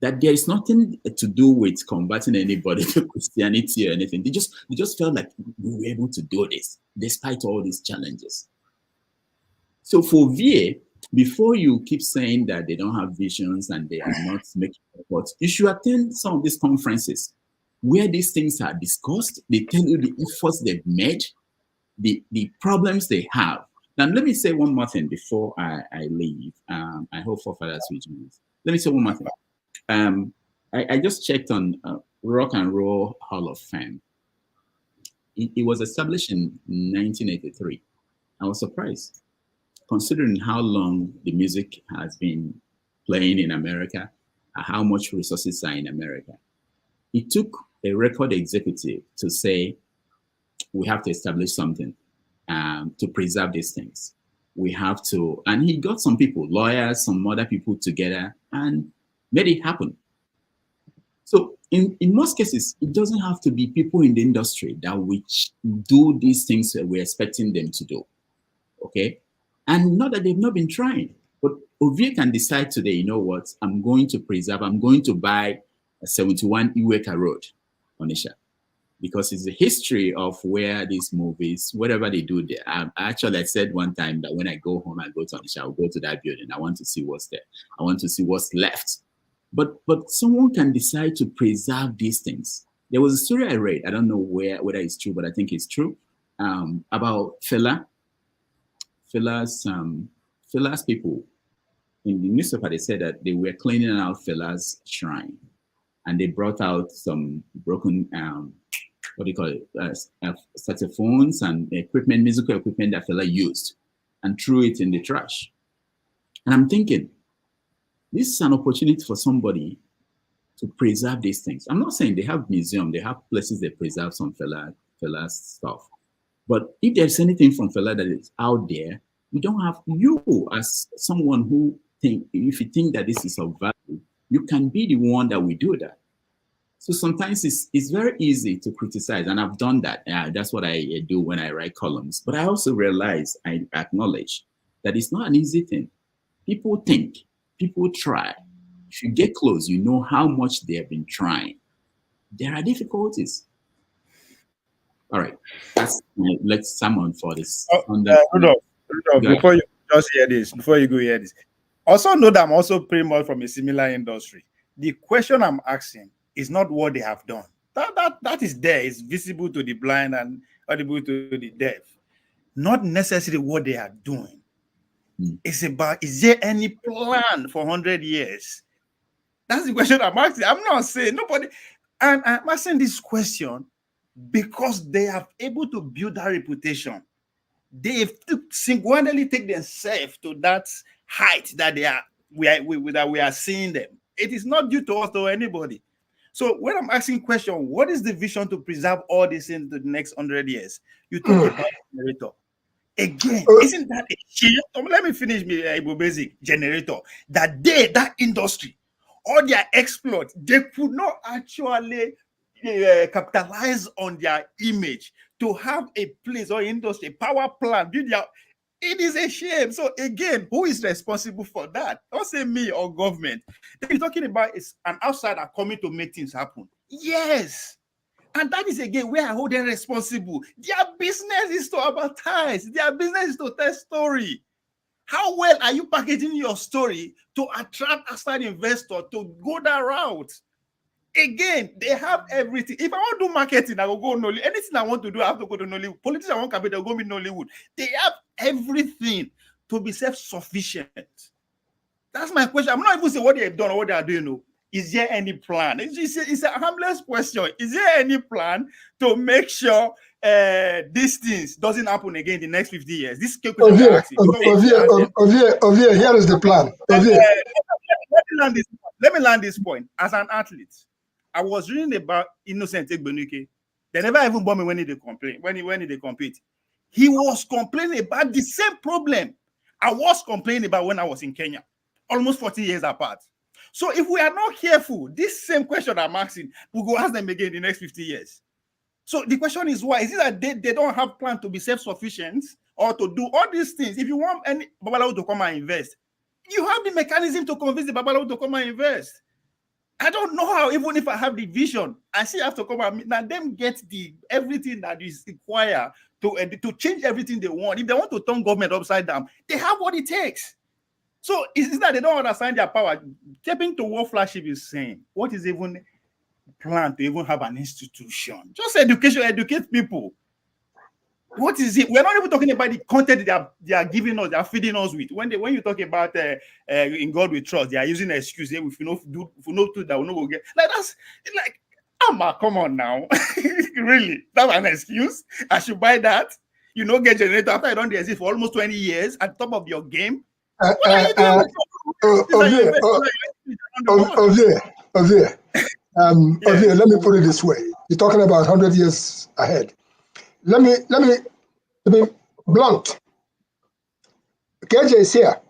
That there is nothing to do with converting anybody to Christianity or anything. They just felt like we were able to do this despite all these challenges. So for VA, before you keep saying that they don't have visions and they are not making efforts, you should attend some of these conferences where these things are discussed. They tell you the efforts they've made, the problems they have. Now, let me say one more thing before I leave. I hope forefathers will join us. Let me say one more thing. I just checked on Rock and Roll Hall of Fame. It was established in 1983. I was surprised, considering how long the music has been playing in America, how much resources are in America. It took a record executive to say, we have to establish something to preserve these things. We have to, and he got some people, lawyers, some other people together and made it happen. So in most cases, it doesn't have to be people in the industry that which do these things that we're expecting them to do, okay? And not that they've not been trying, but Ovie can decide today, you know what, I'm going to preserve, I'm going to buy a 71 Iweka Road, Onisha, because it's the history of where these movies, whatever they do there. I said one time that when I go home, I go to Onisha, I'll go to that building. I want to see what's there. I want to see what's left. But someone can decide to preserve these things. There was a story I read, I don't know whether it's true, but I think it's true, about Fela's people. In the newspaper, they said that they were cleaning out Fela's shrine. And they brought out some broken, what do you call it, saxophones and equipment, musical equipment that Fela used, and threw it in the trash. And I'm thinking, this is an opportunity for somebody to preserve these things. I'm not saying they have museums, they have places they preserve some Fela's stuff. But if there's anything from Fela that is out there, you don't have, you as someone who think, if you think that this is of value, you can be the one that will do that. So sometimes it's very easy to criticize, and I've done that. That's what I do when I write columns. But I also realize, I acknowledge that it's not an easy thing. People think, people try. If you get close, you know how much they have been trying. There are difficulties. All right, let's summon for this. Rudolph, before you just hear this, before you go hear this, also know that I'm also pretty much from a similar industry. The question I'm asking is not what they have done. That is there. It's visible to the blind and audible to the deaf. Not necessarily what they are doing. It's about, is there any plan for 100 years? That's the question I'm asking. I'm not saying nobody. And I'm asking this question because they are able to build that reputation. They singularly take themselves to that height that we are seeing them. It is not due to us or anybody. So when I'm asking question, what is the vision to preserve all this into the next 100 years? You talk about generator. Again, isn't that a shame? Let me finish me Igbo Basic generator. That industry, all their exploits, they could not actually capitalize on their image to have a place or industry, power plant, it is a shame. So again, who is responsible for that? Don't say me or government. Then you're talking about is an outsider coming to make things happen. Yes. And that is again where I hold them responsible. Their business is to advertise. Their business is to tell story. How well are you packaging your story to attract outside investor to go that route? Again, they have everything. If I want to do marketing, I will go Nollywood. Anything I want to do, I have to go to Nollywood. Politics I want to they'll go with Nollywood. They have everything to be self-sufficient. That's my question. I'm not even saying what they have done or what they are doing. No. Is there any plan? It's a harmless question. Is there any plan to make sure these things doesn't happen again in the next 50 years? This question here is the plan. Let me land this point. As an athlete, I was reading about Innocent Egbenuke. They never even bought me when they complain. When they compete, he was complaining about the same problem I was complaining about when I was in Kenya, almost 40 years apart. So if we are not careful, this same question I'm asking, we'll go ask them again in the next 50 years. So the question is why? Is it that they don't have plan to be self-sufficient or to do all these things? If you want any Babalawo to come and invest, you have the mechanism to convince the Babalawo to come and invest. I don't know how, even if I have the vision, I still have to come and let them get everything that is required to change everything they want. If they want to turn government upside down, they have what it takes. So it's that they don't understand their power. Stepping to what Flagship is saying, what is even planned to even have an institution? Just education, educate people. What is it? We're not even talking about the content they are giving us, they are feeding us with. When you talk about in God we trust, they are using an excuse. If we know that we know we'll get like that's like, come on now. Really? That's an excuse? I should buy that? Get generator after I don't exist for almost 20 years at the top of your game. Let me put it this way. You're talking about 100 years ahead. Let me be blunt. KJ is here.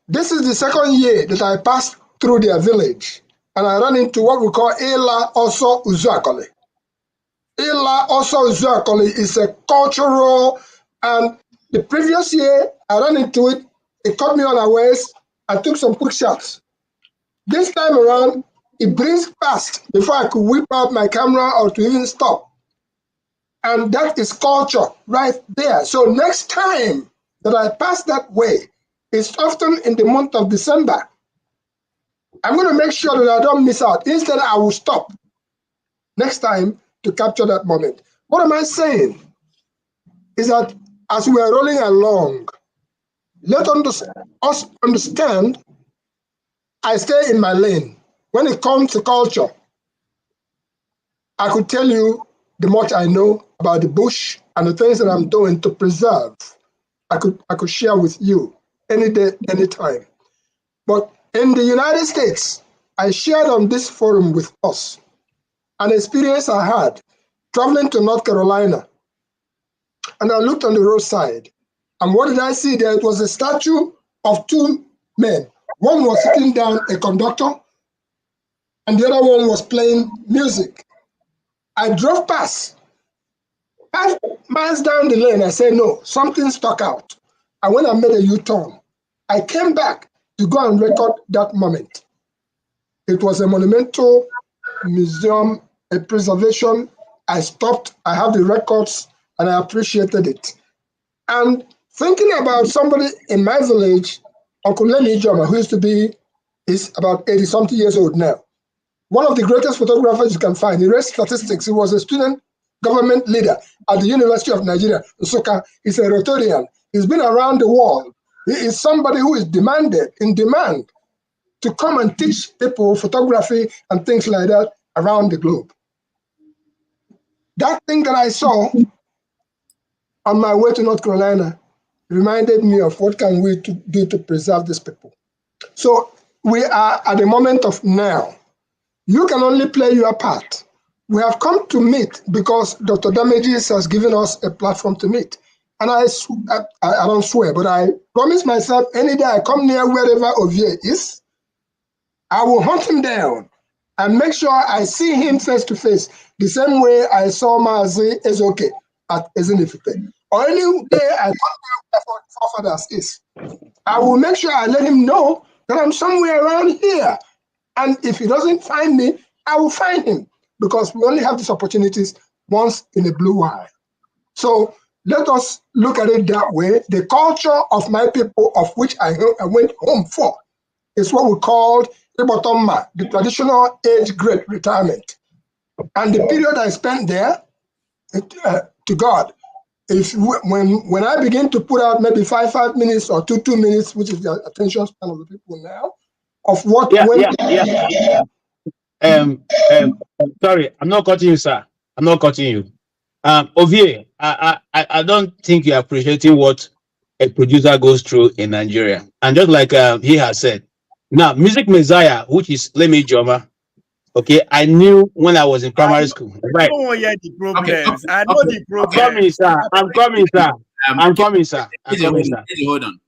This is the second year that I passed through their village and I ran into what we call Ila Oso Uzuakoli. Ila Oso Uzuakoli is a cultural, and the previous year I ran into it. It caught me unawares. I took some quick shots. This time around, it breezed past before I could whip out my camera or to even stop. And that is culture right there. So next time that I pass that way, it's often in the month of December. I'm going to make sure that I don't miss out. Instead, I will stop next time to capture that moment. What am I saying? Is that as we are rolling along, let us understand I stay in my lane. When it comes to culture, I could tell you the much I know about the bush and the things that I'm doing to preserve. I could share with you any day, anytime. But in the United States, I shared on this forum with us an experience I had traveling to North Carolina. And I looked on the roadside. And what did I see there? It was a statue of two men. One was sitting down, a conductor, and the other one was playing music. I drove past. 5 miles down the lane, I said, no, something stuck out. And when I made a U-turn, I came back to go and record that moment. It was a monumental museum, a preservation. I stopped, I have the records, and I appreciated it. And thinking about somebody in my village, Uncle Lenny Joma, who is about 80-something years old now. One of the greatest photographers you can find. He read statistics. He was a student government leader at the University of Nigeria, Nsukka. He's a Rotarian. He's been around the world. He is somebody who is in demand to come and teach people photography and things like that around the globe. That thing that I saw on my way to North Carolina reminded me of what can we do to preserve these people. So we are at the moment of now. You can only play your part. We have come to meet because Dr. Damages has given us a platform to meet. And I don't swear, but I promise myself any day I come near wherever Ovie is, I will hunt him down and make sure I see him face to face, the same way I saw Mazi Ezoke at Ezinifite. Or any day I come near where forefathers is, I will make sure I let him know that I'm somewhere around here. And if he doesn't find me, I will find him, because we only have these opportunities once in a blue while. So let us look at it that way. The culture of my people, of which I went home for, is what we called Ibotomma, the traditional age grade retirement. And the period I spent there, to God, when I begin to put out maybe 5 minutes or 2 minutes, which is the attention span of the people now, of what sorry, I'm not cutting you, sir. I'm not cutting you. Ovie, I don't think you're appreciating what a producer goes through in Nigeria. And just like he has said, now Music Messiah, which is Lemi Joma, okay, I knew when I was in primary school. Right. I don't hear the problems. I know the problems. I'm coming, sir. I'm coming, sir. Hold on.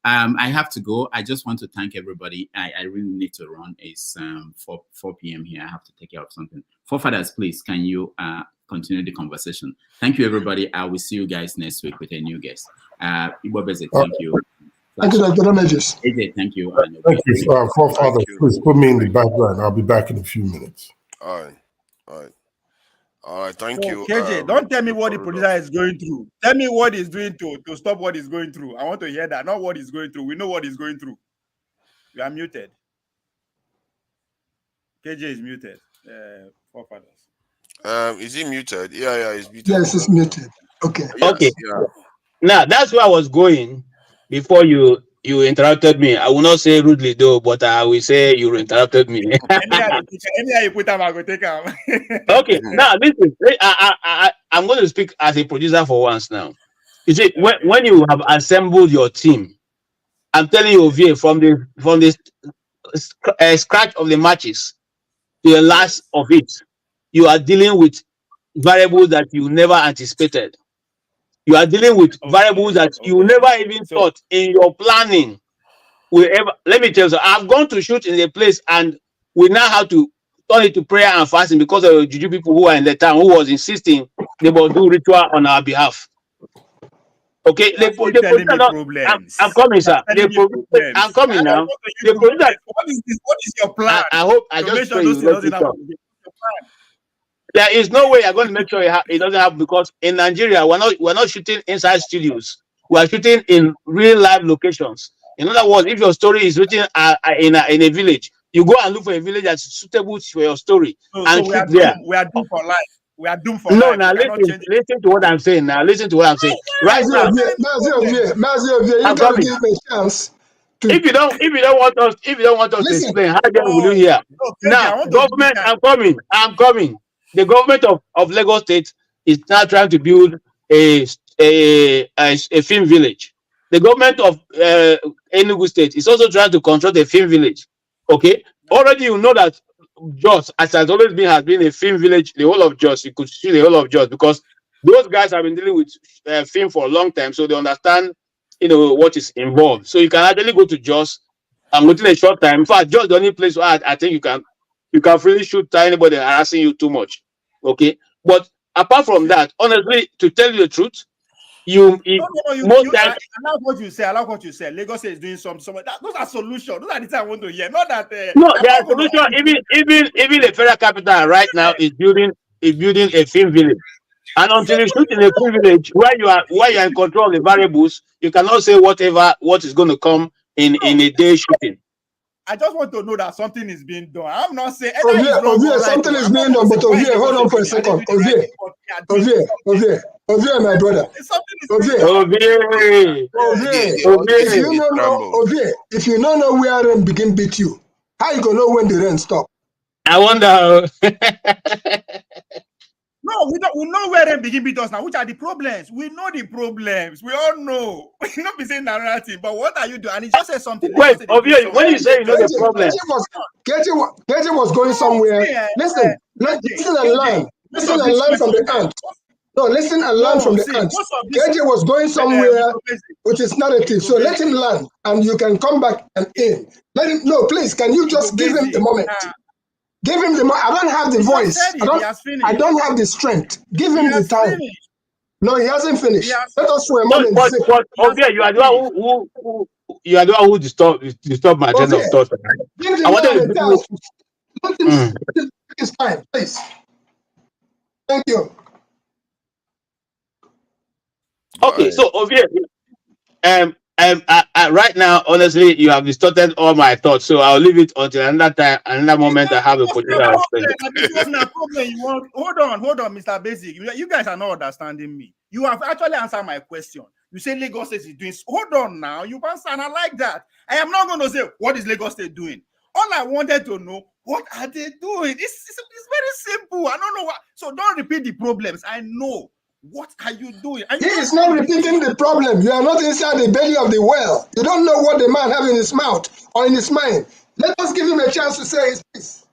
I have to go. I just want to thank everybody. I really need to run. It's 4 p.m. here. I have to take care of something. Forefathers, please, can you continue the conversation? Thank you, everybody. I will see you guys next week with a new guest. Ibobeze, thank you. Thank you, Dr. Damages. AJ, thank you. Thank you, Forefathers. Please put me in the background. I'll be back in a few minutes. All right. Thank you. KJ, don't tell me what the producer is going through. Tell me what he's doing to stop what he's going through. I want to hear that, not what he's going through. We know what he's going through. You are muted. KJ is muted. Forefathers. Is he muted? Yeah, he's muted. Yes, it's muted. Okay. Yes, Okay. Yeah. Now that's where I was going before you interrupted me. I will not say rudely though, but I will say you interrupted me. Anyhow you put them, I go take them. Okay. Now listen, I'm going to speak as a producer for once now. You see, when you have assembled your team, I'm telling you, Ovie, from the scratch of the matches to the last of it, you are dealing with variables that you never anticipated. You are dealing with variables that you never even thought in your planning will ever. Let me tell you, I've gone to shoot in a place and we now have to turn it to prayer and fasting because of the juju people who are in the town who was insisting they will do ritual on our behalf. Okay, I'm coming, sir. I'm coming now. What is your plan? I hope I just pray you let it up. There is no way you're going to make sure it doesn't happen, because in Nigeria we're not shooting inside studios. We are shooting in real live locations. In other words, if your story is written in a village, you go and look for a village that's suitable for your story and shoot there. We are doomed for life. We are doomed for no, life. Now listen to what I'm saying. Now listen to what I'm saying. Right now, you got to give me a chance. If you don't want us to explain, how then will you hear? Now, government, I'm coming. The government of Lagos State is now trying to build a film village. The government of Enugu State is also trying to construct a film village. Okay, already you know that Jos, as has always been, has been a film village. The whole of Jos, you could see the whole of Jos because those guys have been dealing with film for a long time, so they understand, what is involved. So you can actually go to Jos and within a short time. In fact, Jos is the only place where I think you can freely shoot anybody harassing you too much. Okay, but apart from that, honestly, to tell you the truth, I like what you say. I like what you said. Lagos is doing some. Those are solutions. Those are the things I want to hear. Not that. No, there are solutions. Even the federal capital right now is building a film village. And until you shoot in a film village where you are in control of the variables, you cannot say what is going to come in a day shooting. I just want to know that something is being done. I'm not saying something is being done, but Ovie, hold on for a second. Ovie, my brother. If you don't know where rain begin beat you, how you gonna know when the rain stop? I wonder. No, we know where rain begin beat us now. Which are the problems? We know the problems. We all know. We not be saying narrative, but what are you doing? And he just said something. Wait, Ovie, when you say you know the problem, Katie was going somewhere. Listen and learn. Listen and learn from the ant. No, listen and learn from the see, ants. most of this- KJ was going somewhere with his narrative, so let him learn, and you can come back and in. Let him. No, please, can you just give him the moment? Give him the moment. I don't have the voice. I don't have the strength. Give him the time. No, he hasn't finished. Let us for a moment. But okay, you are the one who you are the one who disturb my train of thought. Give the I wanted man to a chance. Let him take his time, please. Thank you. Okay, so Ovie, right now, honestly, you have distorted all my thoughts. So I'll leave it until another time, another moment. I have a potential. Hold on, Mr. Basic. You guys are not understanding me. You have actually answered my question. You say Lagos State is doing. Hold on now. You answer, and I like that. I am not going to say what is Lagos State doing. All I wanted to know, what are they doing? It's very simple. I don't know what. So don't repeat the problems. I know. What are you doing? He is not repeating the problem. You are not inside the belly of the well. You don't know what the man has in his mouth or in his mind. Let us give him a chance to say his piece.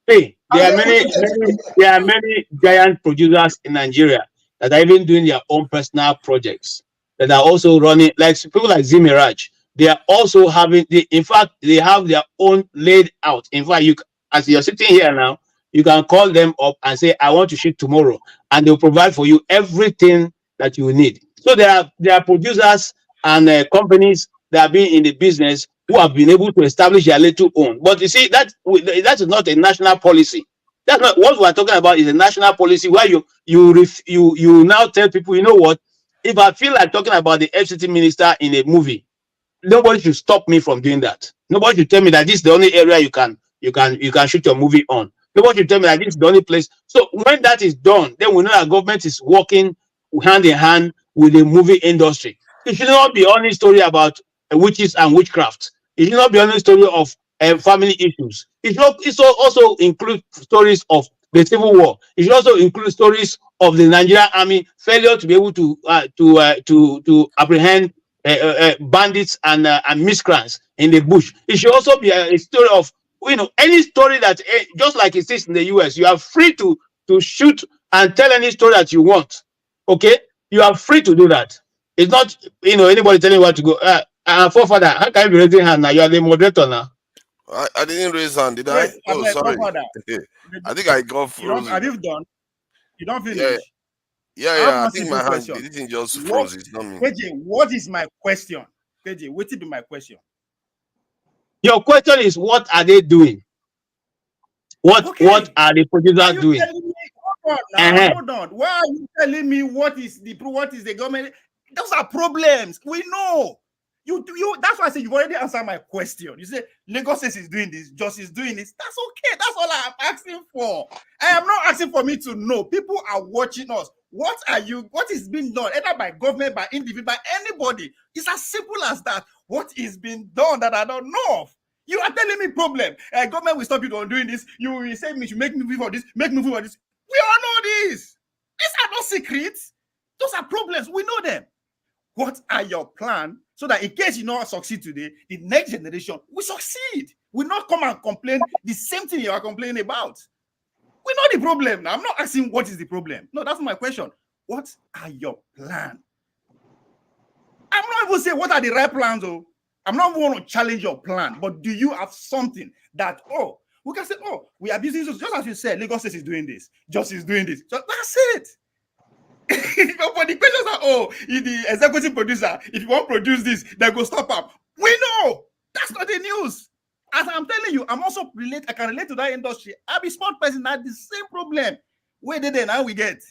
Hey, there are many giant producers in Nigeria that are even doing their own personal projects that are also running, like people like Zimiraj. They are also having, in fact, they have their own laid out. In fact, as you're sitting here now, you can call them up and say, I want to shoot tomorrow, and they'll provide for you everything that you need. So there are producers and companies that have been in the business who have been able to establish their little own. But you see, that is not a national policy. That's not what we're talking about. Is a national policy where you now tell people, you know what? If I feel like talking about the FCT minister in a movie, nobody should stop me from doing that. Nobody should tell me that this is the only area you can shoot your movie on. Nobody should tell me that this is the only place. So when that is done, then we know that government is working hand in hand with the movie industry. It should not be only story about witches and witchcraft. It should not be only story of family issues. It should also include stories of the Civil War. It should also include stories of the Nigerian army failure to be able to apprehend bandits and miscreants in the bush. It should also be a story of, any story that, just like it is in the US, you are free to shoot and tell any story that you want. Okay, you are free to do that. It's not anybody telling you what to go. Forefather, how can you be raising hand now? You are the moderator now. I didn't raise hand, did I? Wait, Oh, sorry. I think I got frozen. Have you done? You don't finish. Yeah. I think my hand didn't just froze. It's not me. KJ, what is my question? KJ, what will be my question? Your question is, what are they doing? What are the producers doing? Hold on. Why are you telling me what is the government? Those are problems. We know. You that's why I said you've already answered my question. You say Lagos State is doing this, Justice is doing this. That's okay. That's all I'm asking for. I am not asking for me to know. People are watching us. What is being done, either by government, by individual, by anybody? It's as simple as that. What is being done that I don't know of? You are telling me problem. Government will stop you from doing this. You will say me should make movie for this, make movie for this. We all know this. These are not secrets. Those are problems. We know them. What are your plans so that in case you not succeed today, the next generation will succeed? Will not come and complain the same thing you are complaining about. We know the problem now. I'm not asking what is the problem. No, that's not my question. What are your plans? I'm not even saying what are the right plans, though. I'm not going to challenge your plan, but do you have something that, we can say, we are busy. Just as you said, Lagos State is doing this, Justice is doing this. So that's it. But the questions are, the executive producer, if you want to produce this, then go stop up. We know. That's not the news. As I'm telling you, I can relate to that industry. I'll be smart person, had the same problem. Where did they now we get?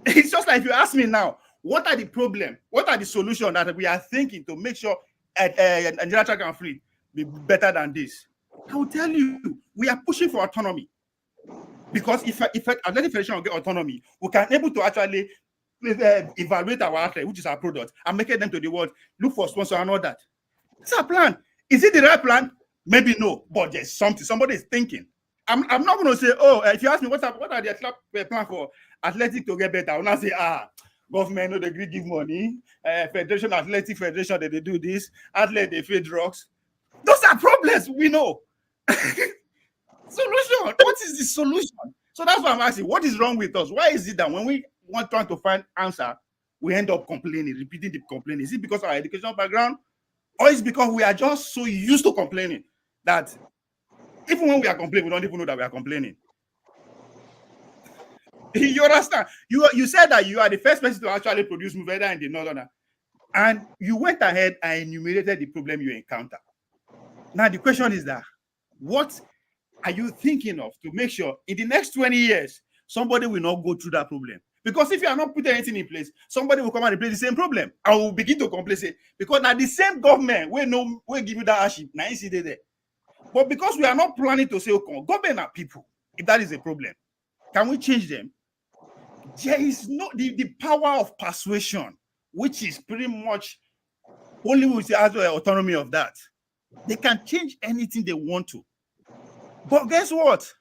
It's just like if you ask me now, what are the problem? What are the solutions that we are thinking to make sure Nigeria Track and Fleet be better than this? I will tell you, we are pushing for autonomy. Because if Athletic Federation will get autonomy, we can able to actually evaluate our athlete, which is our product, and make it them to the world, look for sponsor and all that. It's our plan. Is it the right plan? Maybe no, but there's something. Somebody is thinking. I'm not going to say, if you ask me what are the plan for athletic to get better, I will not say, government no they give money, Federation, Athletic Federation, they do this, athlete they feed drugs. Those are problems, we know. Solution. What is the solution? So that's why I'm asking, what is wrong with us? Why is it that when we trying to find answer, we end up complaining, repeating the complaining. Is it because of our educational background? Or is it because we are just so used to complaining that even when we are complaining, we don't even know that we are complaining? You understand? You said that you are the first person to actually produce movie either in the Northern, and you went ahead and enumerated the problem you encounter. Now the question is that, what are you thinking of to make sure in the next 20 years somebody will not go through that problem? Because if you are not putting anything in place, somebody will come and replace the same problem and will begin to complain. Say, because now the same government will give you that hardship. Now you see there. But because we are not planning to say, okay, government are people, if that is a problem, can we change them? There is no the power of persuasion, which is pretty much only with the autonomy of that. They can change anything they want to. But guess what?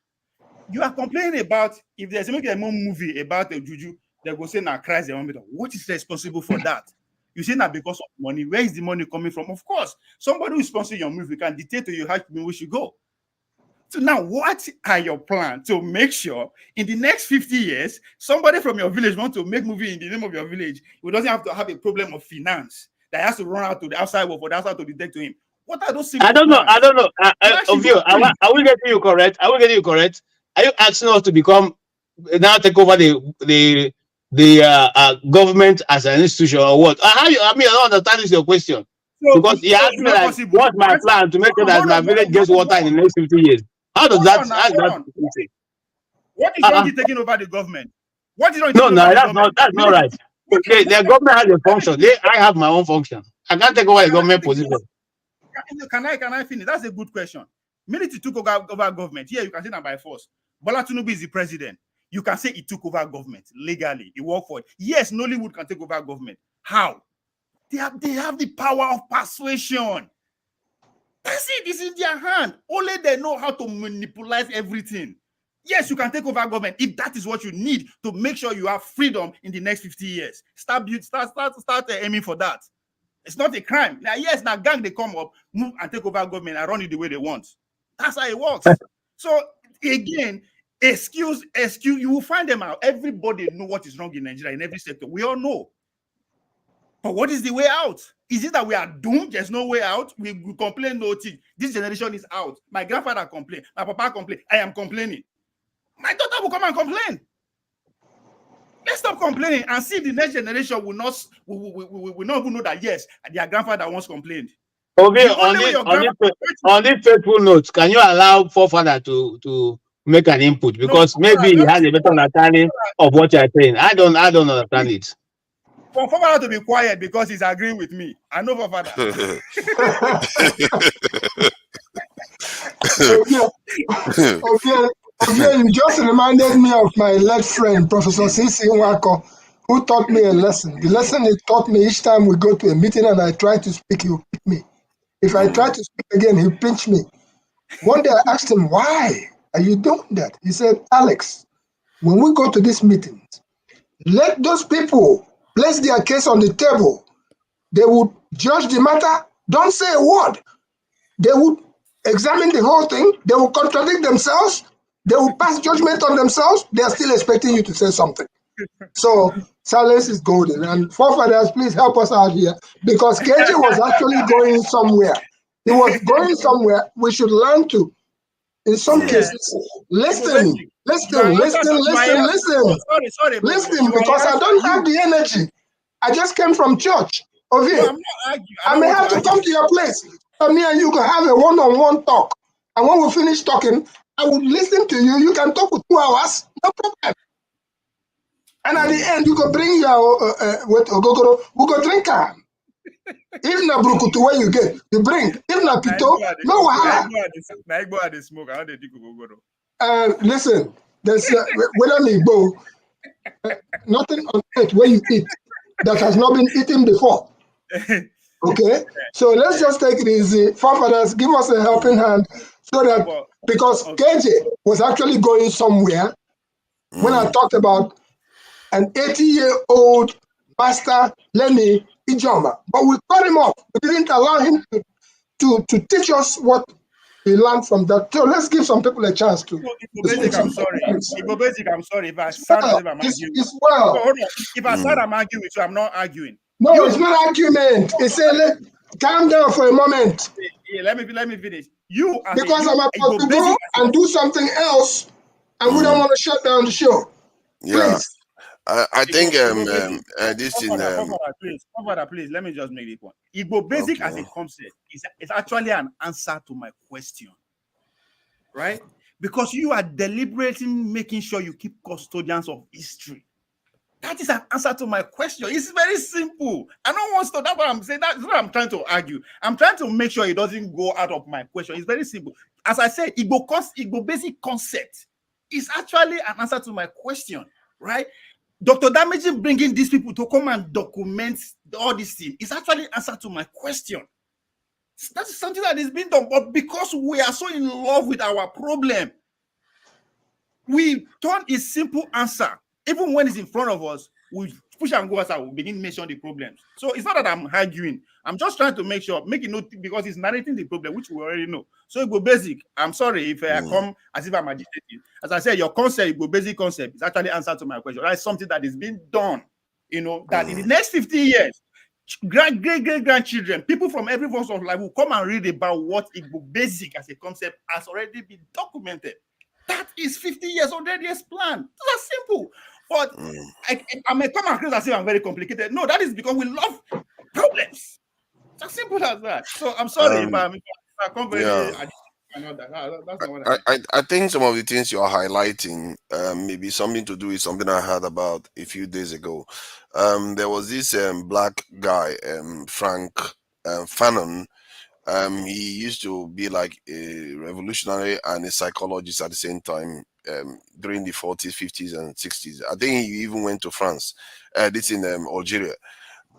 You are complaining about if there's a movie about a juju, they go say now Christ. What is responsible for that? You say that because of money. Where is the money coming from? Of course, somebody who is sponsoring your movie can dictate to you how we should go. So now, what are your plans to make sure in the next 50 years, somebody from your village wants to make movie in the name of your village, who doesn't have to have a problem of finance that has to run out to the outside world for the outside to dictate to him? What are those simple I don't know. plans? I will get you correct. Are you asking us to become now take over the government as an institution or what? I don't understand this your question. So, because you asked me like, what's my plan to make sure that my village gets water in the next 50 years? How does that? What is wrong with taking over the government? What is wrong with that's not right. The government has a function. I have my own function. I can't take over the government position. Can I finish? That's a good question. Military took over government. Yeah, you can say that by force. Bola Tinubu is the president. You can say he took over government legally. He worked for it. Yes, Nollywood can take over government. How? They have the power of persuasion. That's it. It's in their hand. Only they know how to manipulate everything. Yes, you can take over government if that is what you need to make sure you have freedom in the next 50 years. Start aiming for that. It's not a crime. Now, yes, now gang they come up, move and take over government and run it the way they want. That's how it works. So again, excuse, you will find them out. Everybody know what is wrong in Nigeria in every sector. We all know. But what is the way out? Is it that we are doomed? There's no way out. We complain no thing. This generation is out. My grandfather complained. My papa complained. I am complaining. My daughter will come and complain. Let's stop complaining and see if the next generation will not even know that yes, their grandfather once complained. Okay, on this faithful note, can you allow forefather to make an input? Because maybe he has a better understanding of what you are saying. I don't understand it. For forefather to be quiet because he's agreeing with me. I know forefather. Okay, you just reminded me of my late friend, Professor Sisi Nwako, who taught me a lesson. The lesson he taught me each time we go to a meeting and I try to speak, he will pick me. If I try to speak again, he'll pinch me. One day I asked him, why are you doing that? He said, Alex, when we go to these meetings, let those people place their case on the table. They would judge the matter. Don't say a word. They would examine the whole thing. They will contradict themselves. They will pass judgment on themselves. They are still expecting you to say something. So silence is golden. And forefathers, please help us out here. Because KJ was actually going somewhere. He was going somewhere. We should learn to, in some cases, listen, because I don't have the energy. I just came from church. Okay. I may have to come to your place. So me and you can have a one-on-one talk. And when we finish talking, I would listen to you. You can talk for 2 hours. No problem. And at the end, you can bring your ogogoro. We go drink. If na brukutu where you get, you bring. If na pito, no wahala. Listen, there's whether Igbo, nothing on earth where you eat that has not been eaten before. Okay, so let's just take it easy. Forefathers, give us a helping hand so that, because KJ was actually going somewhere when I talked about an 80-year-old master, Lenny Ijoma, but we cut him off. We didn't allow him to teach us what he learned from that. So let's give some people a chance to. I'm sorry. I'm sorry if I sound as if I'm arguing. It's well. So, hold on. If I sound I'm arguing with you, I'm not arguing. No, it's not argument. It's a calm down for a moment. Yeah, let me finish. You because I'm about to go and do something else, and we don't want to shut down the show. Yeah. Please. I think this thing. Please, let me just make the point. Igbo basic as a concept is actually an answer to my question, right? Because you are deliberately making sure you keep custodians of history. That is an answer to my question. It's very simple. I don't want to. That's what I'm saying. That's what I'm trying to argue. I'm trying to make sure it doesn't go out of my question. It's very simple. As I said, Igbo basic concept is actually an answer to my question, right? Dr. Damage bringing these people to come and document all this thing is actually an answer to my question. That's something that is being done, but because we are so in love with our problem, we turn a simple answer. Even when it's in front of us, we push and go aside, we begin to mention the problems. So it's not that I'm arguing. I'm just trying to make it note because it's narrating the problem, which we already know. So Igbo basic, I'm sorry if I come as if I'm agitating. As I said, your concept, Igbo basic concept, is actually answer to my question. That's something that is being done, that in the next 50 years, great-grandchildren, people from every walk of life will come and read about what Igbo basic as a concept has already been documented. That is 50 years already as planned. That's simple. But I may come across as if I'm very complicated. No, that is because we love problems. It's as simple as that. So I'm sorry if I come very that's not what I think some of the things you are highlighting maybe something to do with something I heard about a few days ago. There was this black guy, Frank Fanon. He used to be like a revolutionary and a psychologist at the same time during the 40s, 50s, and 60s. I think he even went to France, this in Algeria.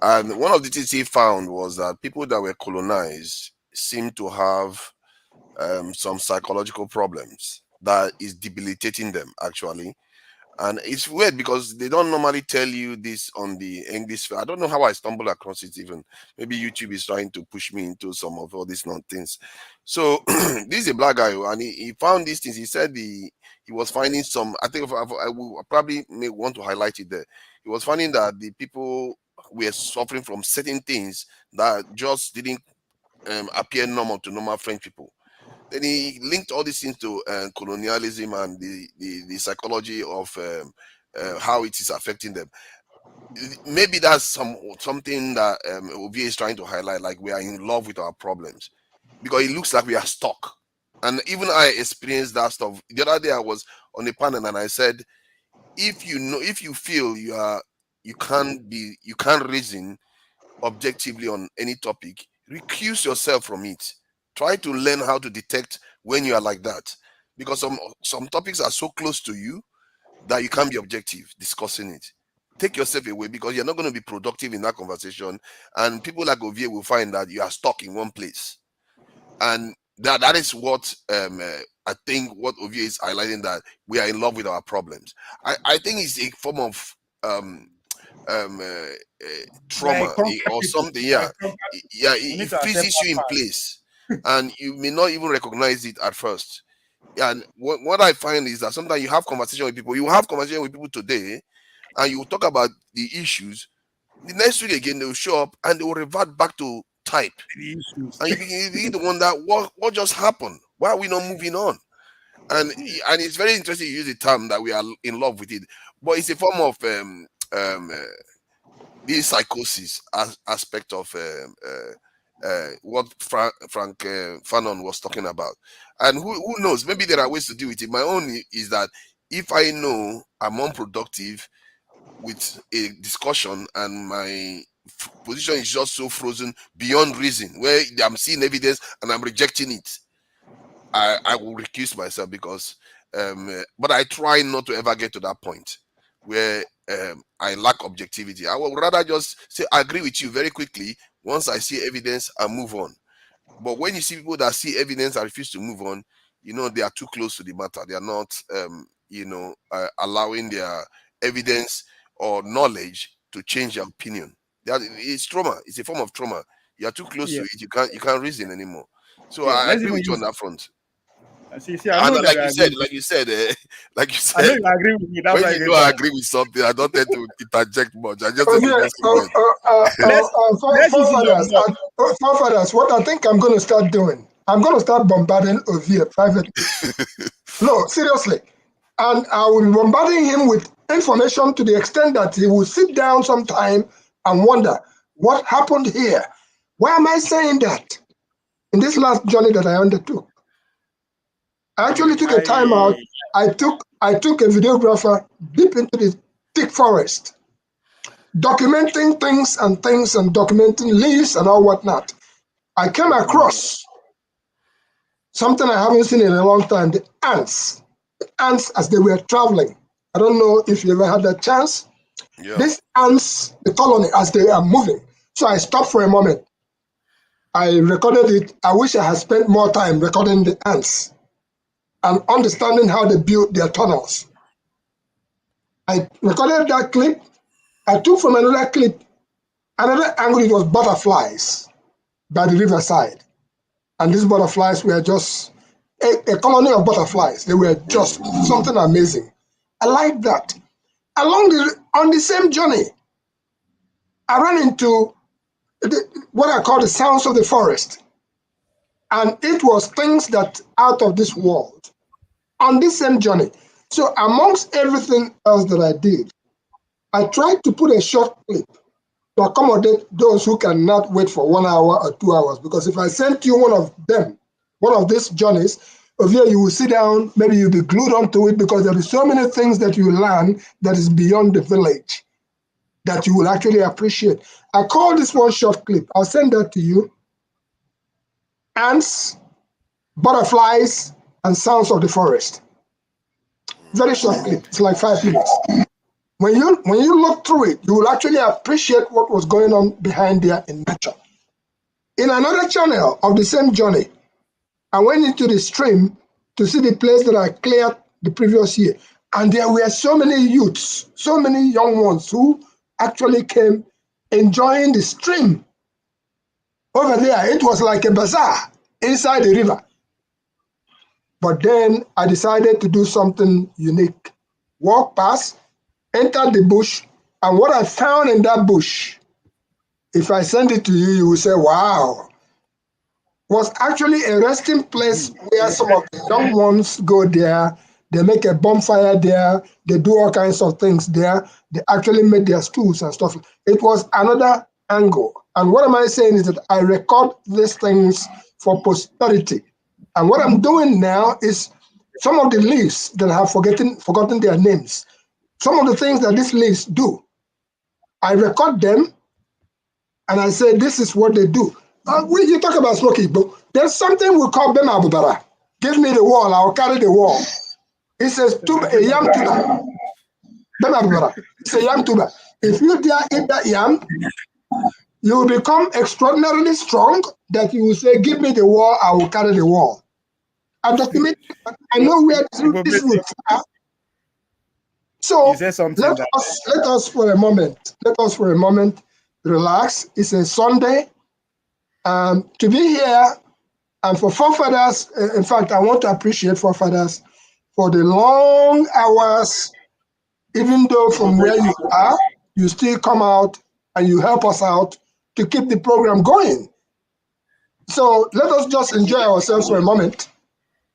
And one of the things he found was that people that were colonized seemed to have some psychological problems that is debilitating them, actually. And it's weird because they don't normally tell you this on the English. I don't know how I stumbled across it even. Maybe YouTube is trying to push me into some of all these things. So this is a black guy and he found these things. He said he was finding some, I think I will probably may want to highlight it there. He was finding that the people were suffering from certain things that just didn't appear normal to normal French people. Then he linked all these things to colonialism and the psychology of how it is affecting them. Maybe that's something that OVA is trying to highlight, like we are in love with our problems because it looks like we are stuck. And even I experienced that stuff. The other day I was on a panel and I said, if you feel you can't reason objectively on any topic, recuse yourself from it. Try to learn how to detect when you are like that, because some topics are so close to you that you can't be objective discussing it. Take yourself away because you're not going to be productive in that conversation, and people like Ovie will find that you are stuck in one place. And that is what I think what Ovie is highlighting, that we are in love with our problems. I think it's a form of trauma or something. It freezes you in place. And you may not even recognize it at first. And what I find is that sometimes you have conversation with people. You have conversation with people today, and you talk about the issues. The next week again, they will show up and they will revert back to type. And you begin to wonder what just happened. Why are we not moving on? And it's very interesting you use the term that we are in love with it, but it's a form of the psychosis aspect of what Frank Fanon was talking about. And who knows, maybe there are ways to deal with it. My own is that if I know I'm unproductive with a discussion and my position is just so frozen beyond reason, where I'm seeing evidence and I'm rejecting it, I will recuse myself because but I try not to ever get to that point where I lack objectivity. I would rather just say I agree with you very quickly. Once I see evidence, I move on. But when you see people that see evidence and refuse to move on, they are too close to the matter. They are not, allowing their evidence or knowledge to change their opinion. It's trauma. It's a form of trauma. You are too close to it. You can't reason anymore. So I agree with you on that front. See, I know that like you said, I know you agree with me. That's when why you know I agree with something, I don't tend to interject much. I just forefathers, what I think I'm going to start doing, I'm going to start bombarding Ovia privately. No, seriously. And I will be bombarding him with information to the extent that he will sit down sometime and wonder, what happened here? Why am I saying that? In this last journey that I undertook, I actually took a time out. I took a videographer deep into the thick forest, documenting things and documenting leaves and all whatnot. I came across something I haven't seen in a long time, the ants. The ants as they were traveling. I don't know if you ever had that chance. Yeah. These ants, the colony, as they are moving. So I stopped for a moment. I recorded it. I wish I had spent more time recording the ants and understanding how they build their tunnels. I recorded that clip. I took from another clip, another angle. It was butterflies by the riverside. And these butterflies were just a colony of butterflies. They were just something amazing. I like that. On the same journey, I ran into what I call the sounds of the forest. And it was things that out of this world on this same journey. So amongst everything else that I did, I tried to put a short clip to accommodate those who cannot wait for 1 hour or 2 hours. Because if I sent you one of these journeys, of here you will sit down, maybe you'll be glued onto it because there are so many things that you learn that is beyond the village that you will actually appreciate. I call this one short clip. I'll send that to you. Ants, butterflies, and sounds of the forest. Very short clip. It's like 5 minutes. When you look through it, you will actually appreciate what was going on behind there in nature. In another channel of the same journey, I went into the stream to see the place that I cleared the previous year. And there were so many youths, so many young ones who actually came enjoying the stream. Over there, it was like a bazaar inside the river. But then I decided to do something unique. Walk past, enter the bush, and what I found in that bush, if I send it to you, you will say, wow, was actually a resting place where some of the young ones go there. They make a bonfire there. They do all kinds of things there. They actually made their stools and stuff. It was another angle. And what am I saying is that I record these things for posterity. And what I'm doing now is some of the leaves that I have forgotten their names. Some of the things that these leaves do, I record them and I say, this is what they do. You talk about smoking, but there's something we call Bema Abubara. Give me the wall, I'll carry the wall. It's a yam tuber. Bema Abubara. It's a yam tuber. If you dare eat that yam, you will become extraordinarily strong that you will say, give me the wall, I will carry the wall. I document, I know where this would start. So let us for a moment relax. It's a Sunday. To be here and for forefathers, in fact, I want to appreciate forefathers for the long hours, even though from where you are, you still come out and you help us out to keep the program going. So let us just enjoy ourselves for a moment.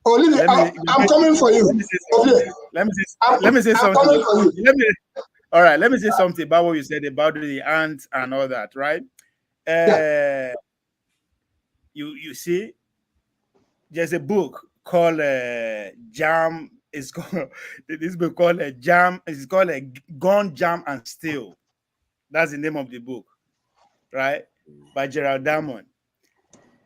Olivia, I'm coming for you. Let me say something. All right, let me say something about what you said about the ants and all that, right? You see, there's a book called Jam. It's called this book called Jam. It's called Gone, Jam, and Still. That's the name of the book, right? By Gerald Diamond.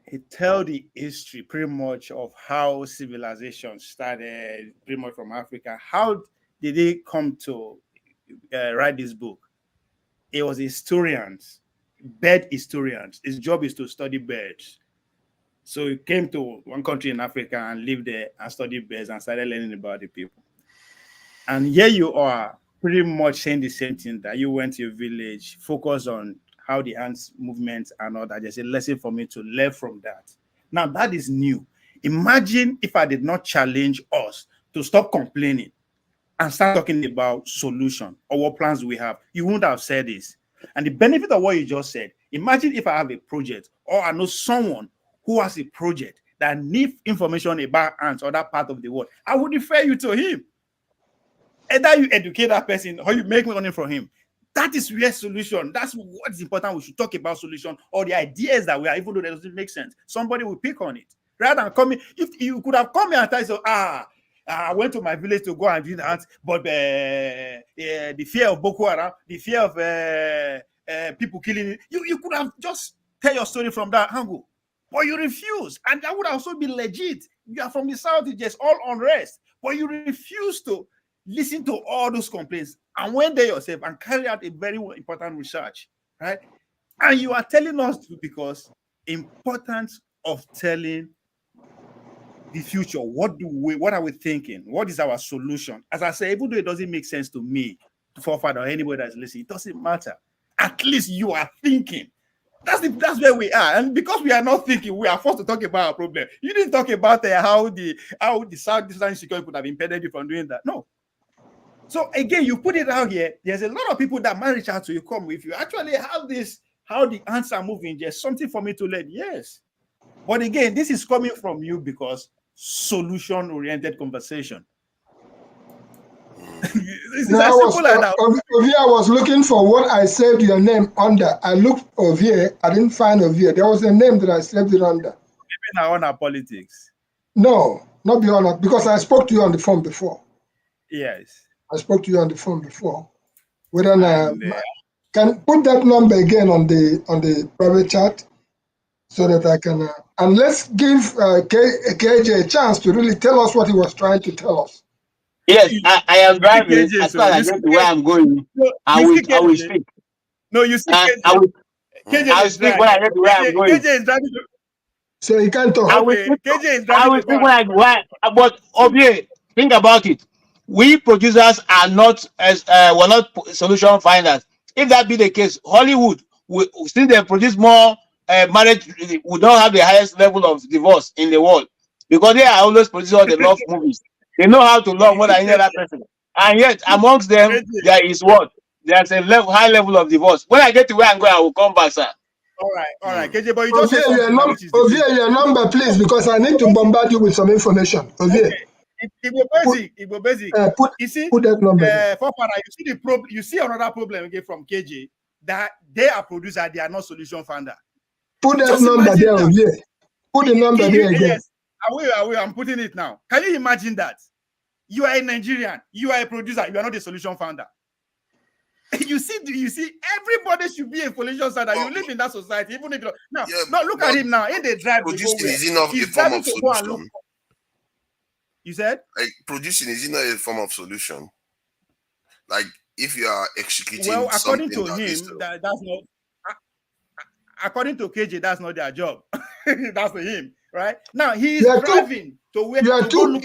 It tells the history pretty much of how civilization started, pretty much from Africa. How did they come to write this book? It was historians, bird historians. His job is to study birds. So he came to one country in Africa and lived there and studied birds and started learning about the people. And here you are, pretty much saying the same thing, that you went to your village, focus on how the ants movement and all that. There's a lesson for me to learn from that. Now that is new. Imagine if I did not challenge us to stop complaining and start talking about solution or what plans we have. You wouldn't have said this. And the benefit of what you just said, imagine if I have a project or I know someone who has a project that needs information about ants or that part of the world, I would refer you to him. Either you educate that person or you make money from him. That is where solution. That's what's important. We should talk about solution or the ideas that we are, even though that doesn't make sense. Somebody will pick on it. Rather than coming, if you could have come here and said, I went to my village to go and do that, but the fear of Boko Haram, the fear of people killing you could have just tell your story from that angle. But you refuse, and that would also be legit. You are from the south, it's just all unrest, but you refuse to listen to all those complaints and went there yourself and carry out a very important research, right? And you are telling us to, because importance of telling the future. What are we thinking? What is our solution? As I say, even though it doesn't make sense to me, to forefather, or anybody that's listening, it doesn't matter. At least you are thinking. That's where we are. And because we are not thinking, we are forced to talk about our problem. You didn't talk about how the South security could have impeded you from doing that. No. So again, you put it out here. There's a lot of people that might reach out to you. Come, if you actually have this, how the ants are moving, there's something for me to learn. Yes. But again, this is coming from you because solution-oriented conversation. I was looking for what I saved your name under. I looked Ovie. I didn't find Ovie. There was a name that I saved it under. Maybe now on our politics. No, not beyond that, because I spoke to you on the phone before. Yes. I spoke to you on the phone before. Can put that number again on the private chat so that I can and let's give KJ a chance to really tell us what he was trying to tell us. Yes, I am driving. As far as I get to where I'm going, I will speak. No, you see, I will speak when I get to where I'm going. KJ is driving. So you can't talk. I will speak. KJ is driving. I will speak when but Obie, think about it. We producers are not we're not solution finders. If that be the case, Hollywood, since they produce more marriage, we don't have the highest level of divorce in the world because they are always producing all the love movies. They know how to love more than any other person, and yet amongst them there is what? There's a high level of divorce. When I get to where I'm going, I will come back, sir. All right, KJ, but you just say your number, please, because I need to bombard you with some information. Ovie. Igbo basic. You see, put that number. You see the problem. You see another problem again from KJ that they are producer, they are not solution finder. Put that number there, Ovie. Put the number there again. Yes, I will. I'm putting it now. Can you imagine that? You are a Nigerian. You are a producer. You are not a solution founder. You see, everybody should be a solution finder. You live in that society, even if look at him now. In the drive, producing is not a form of solution. You said? Like producing is not a form of solution. Like if you are executing. Well, according to him, that's not. According to KJ, that's not their job. That's for him, right? Now he's driving to where you are too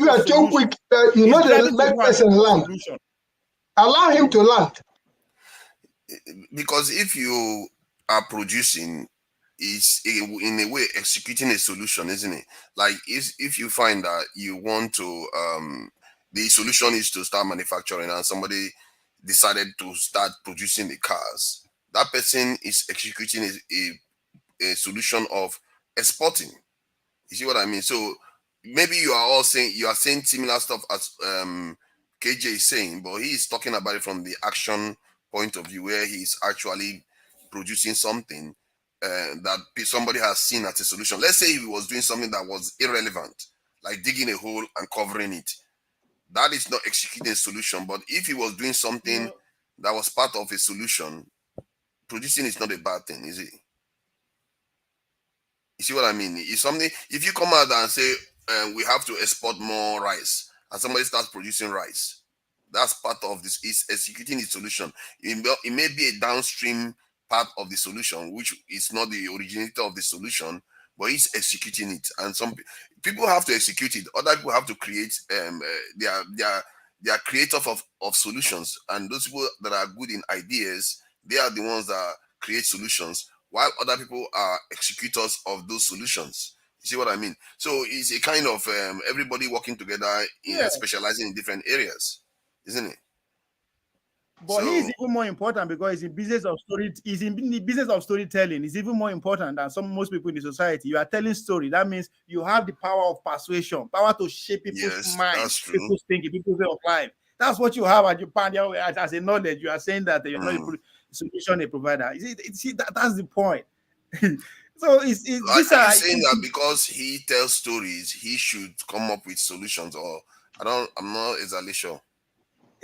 quick. You know the let person land. Allow him to land. Because if you are producing, is in a way executing a solution, isn't it? Like if you find that you want to the solution is to start manufacturing and somebody decided to start producing the cars, that person is executing a solution of exporting. You see what I mean? So maybe you are saying similar stuff as KJ is saying, but he is talking about it from the action point of view where he is actually producing something that somebody has seen as a solution. Let's say he was doing something that was irrelevant, like digging a hole and covering it. That is not executing a solution. But if he was doing something that was part of a solution, producing is not a bad thing, is it? You see what I mean? If you come out and say we have to export more rice, and somebody starts producing rice, that's part of this. Is executing the solution. It may be a downstream part of the solution, which is not the originator of the solution, but he's executing it. And some people have to execute it. Other people have to create. They are creators of solutions, and those people that are good in ideas, they are the ones that create solutions, while other people are executors of those solutions. You see what I mean? So it's a kind of everybody working together, specializing in different areas, isn't it? But he is even more important because he's in business of story. He's in the business of storytelling. It's even more important than most people in the society. You are telling story. That means you have the power of persuasion, power to shape people's minds, people's thinking, people's way of life. That's what you have at your part as a knowledge. You are saying that you're not a solution a provider. See, that's the point. So are you saying that because he tells stories, he should come up with solutions? Or I'm not exactly sure.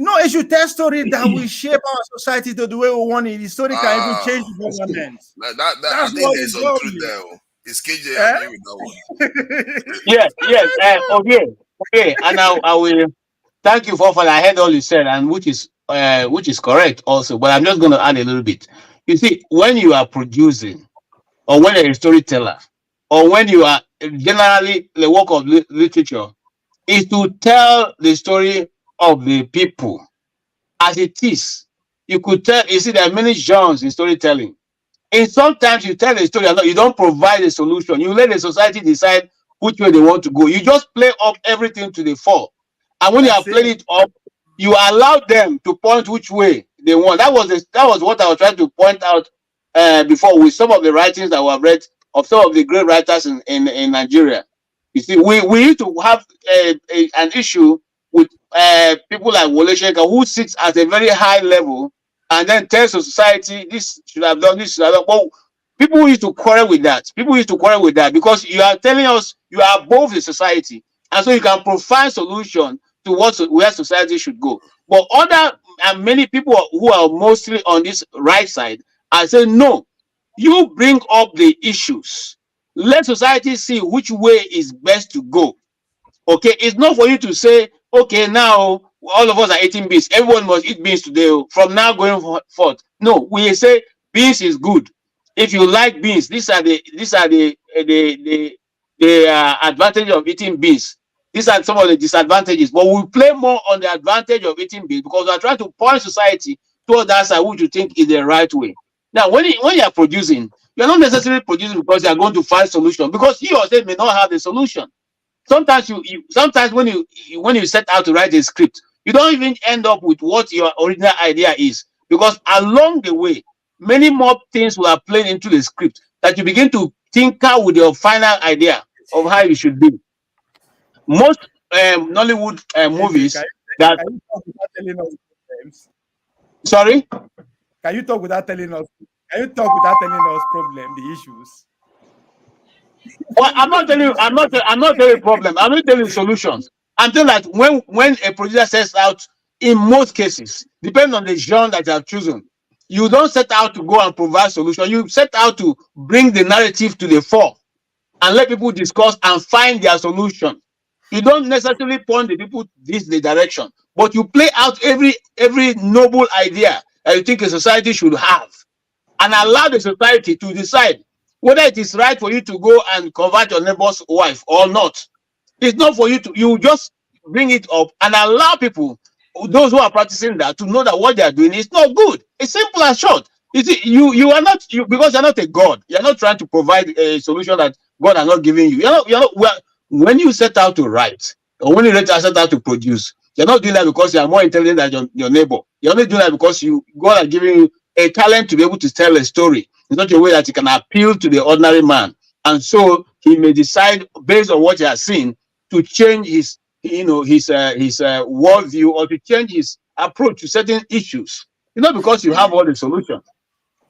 No, it should tell story that will shape our society to the way we want it. The story can even change the government. I think there's some truth there. Is KJ agree with that one? Yes. Okay. And I will thank you for I heard all you said, and which is correct also. But I'm just going to add a little bit. You see, when you are producing, or when you're a storyteller, or when you are generally the work of literature, is to tell the story of the people as it is. You could tell, you see, there are many genres in storytelling. And sometimes you tell a story, you don't provide a solution. You let the society decide which way they want to go. You just play up everything to the fore. And when you have played it up, you allow them to point which way they want. That was what I was trying to point out before with some of the writings that were read of some of the great writers in Nigeria. You see, we used to have an issue with people like Wole Soyinka, who sits at a very high level and then tells the society, this should have done, this should have done. But people used to quarrel with that. People used to quarrel with that because you are telling us you are above the society. And so you can provide solution to where society should go. But many people who are mostly on this right side are saying, no, you bring up the issues. Let society see which way is best to go. Okay, it's not for you to say, okay, now all of us are eating beans. Everyone must eat beans today from now going forth. No, we say beans is good. If you like beans, these are the advantage of eating beans. These are some of the disadvantages. But we play more on the advantage of eating beans because we are trying to point society toward that side which you think is the right way. Now, when you are producing, you are not necessarily producing because you are going to find solution, because you yourself may not have the solution. Sometimes sometimes when you set out to write a script, you don't even end up with what your original idea is, because along the way, many more things will have played into the script that you begin to tinker with your final idea of how you should be. Most Nollywood movies that. Can you talk without telling us problems? Sorry? Can you talk without telling us? Can you talk without telling us the issues? Well, I'm not telling you problem. I'm not telling you solutions. I'm telling that when a producer sets out, in most cases, depending on the genre that you have chosen, you don't set out to go and provide solution. You set out to bring the narrative to the fore and let people discuss and find their solution. You don't necessarily point the people the direction, but you play out every noble idea that you think a society should have, and allow the society to decide whether it is right for you to go and convert your neighbor's wife or not. It's not for you to, you just bring it up and allow people, those who are practicing that, to know that what they are doing is not good. It's simple and short. You see, you are not, because you're not a God. You're not trying to provide a solution that God has not given you. When you set out to write, or when you set out to produce, you're not doing that because you are more intelligent than your neighbor. You're not doing that because God has given you a talent to be able to tell a story in such a way that it can appeal to the ordinary man, and so he may decide based on what he has seen to change his worldview, or to change his approach to certain issues. Not because you have all the solutions.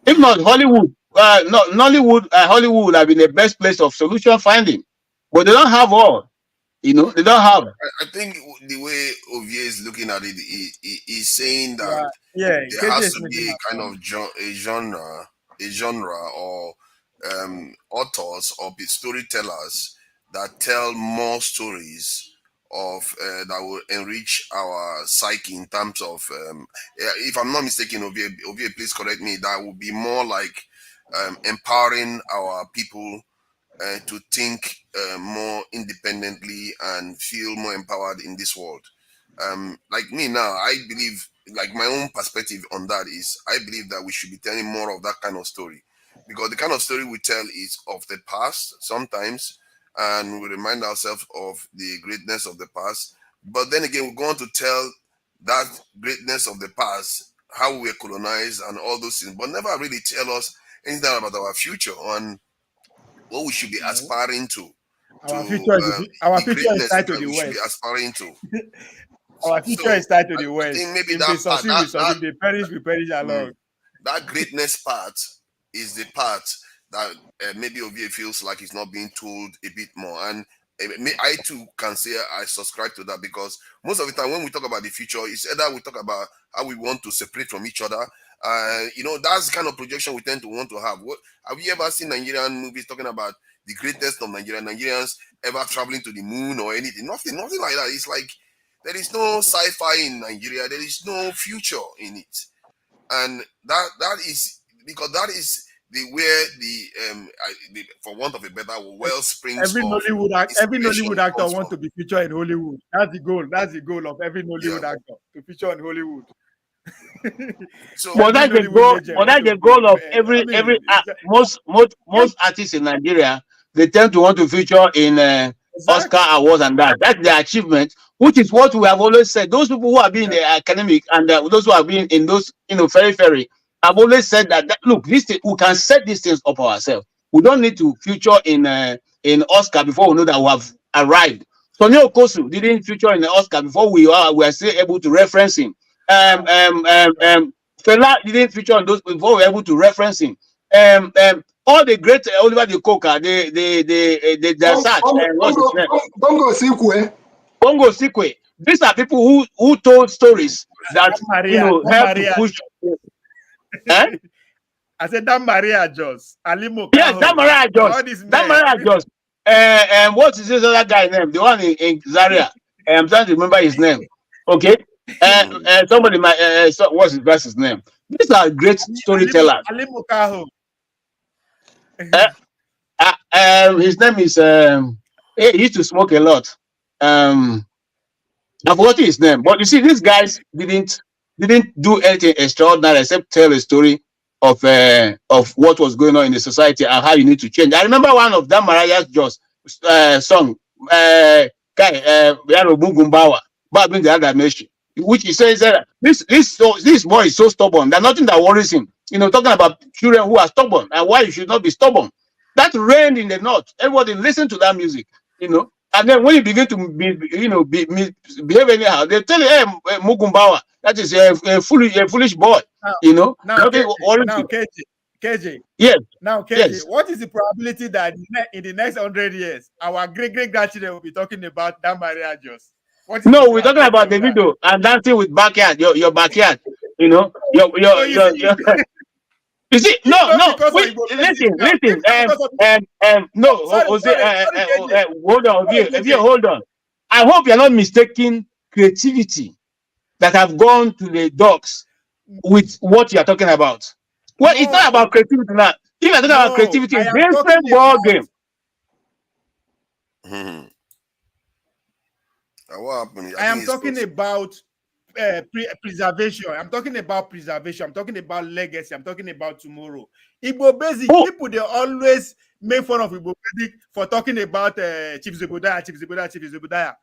If not, Hollywood would have been the best place of solution finding, but they don't have all. They don't have. I think the way Ovie is looking at it, he's saying that there has to be a kind of a genre or authors or storytellers that tell more stories of that will enrich our psyche in terms of if I'm not mistaken, Ovie, please correct me, that would be more like empowering our people to think more independently and feel more empowered in this world. Like me now, I believe, like my own perspective on that is, I believe that we should be telling more of that kind of story, because the kind of story we tell is of the past sometimes, and we remind ourselves of the greatness of the past. But then again, we're going to tell that greatness of the past, how we were colonized and all those things, but never really tell us anything about our future and what we should be aspiring to. Our future is tied to the we West. should be aspiring to. Our future is tied to the West. I think maybe if that they succeed, we succeed. They perish, we perish along. That greatness part is the part that maybe Ovie feels like it's not being told a bit more. And I too can say I subscribe to that, because most of the time when we talk about the future, it's either we talk about how we want to separate from each other. That's the kind of projection we tend to want to have. Have you ever seen Nigerian movies talking about the greatest of Nigerians ever traveling to the moon or anything? Nothing like that. It's like there is no sci-fi in Nigeria. There is no future in it, and that is because that is where the for want of a better well springs. Every Nollywood actor wants to be featured in Hollywood. That's the goal. That's the goal of every Nollywood actor, to feature in Hollywood. So that's the goal. That's the goal of most artists in Nigeria. They tend to want to feature in Oscar awards and that. That's the achievement, which is what we have always said. Those people who have been in the academic and those who have been in those periphery, I've always said that look, we can set these things up ourselves. We don't need to feature in Oscar before we know that we have arrived. Sonny Okosu didn't feature in the Oscar before we are still able to reference him. Fela didn't feature on those before we were able to reference him. All the great Oliver the Coca, Bongo Sikwe. These are people who told stories that help to push. I said that Maria Jos, Alimo. Yes, that Maria Jos. That Maria Jos. What is this other guy's name? The one in Zaria. I'm trying to remember his name. Okay. Somebody might. What's his name? These are great storytellers. Alimo Kaho. His name is. He used to smoke a lot. I forgot his name, but you see, these guys didn't do anything extraordinary except tell a story of what was going on in the society and how you need to change. I remember one of Dan Mariah's just song, which he says that this boy is so stubborn that nothing that worries him. Talking about children who are stubborn and why you should not be stubborn. That reigned in the north. Everybody listen to that music, And then when you begin to behave anyhow, they tell you, hey, Mugumbawa, that is a foolish boy. Now, KJ. Yes. Now, KJ, yes. What is the probability that in the next 100 years, our great-great-grandchildren will be talking about that Maria Jos? No, we're talking about the video and dancing with backyard, your backyard. Your You see, no. Listen. Hold on. I hope you're not mistaking creativity that have gone to the dogs with what you're talking about. Well, it's not about creativity now. If you're talking about creativity, it's a different ball game. What happened? I am talking about preservation. I'm talking about preservation. I'm talking about legacy. I'm talking about tomorrow. Igbo basic people, they always make fun of Igbo basic for talking about Chief Zebrudaya.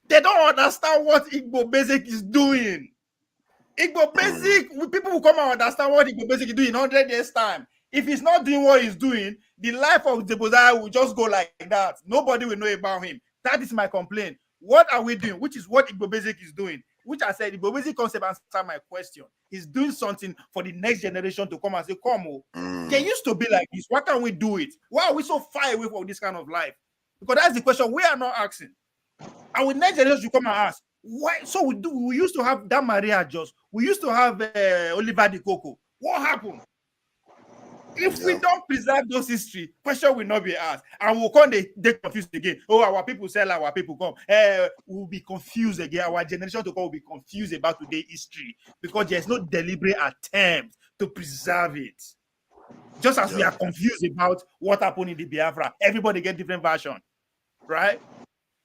They don't understand what Igbo basic is doing. Igbo basic, people will come and understand what Igbo basic is doing in 100 years' time. If he's not doing what he's doing, the life of Zebrudaya will just go like that. Nobody will know about him. That is my complaint. What are we doing? Which is what Igbo basic is doing. Which I said, Igbo basic concept answer my question. He's doing something for the next generation to come and say, they used to be like this. Why can't we do it? Why are we so far away from this kind of life? Because that's the question we are not asking. And with next generation, you come and ask, why? So we used to have that Maria Jos. We used to have Oliver the Coco. What happened? If we don't preserve those history, question will not be asked. And we'll come they confused again. Oh, our people sell, our people come. We'll be confused again. Our generation to come will be confused about today's history because there's no deliberate attempt to preserve it. Just as we are confused about what happened in the Biafra. Everybody get different version, right?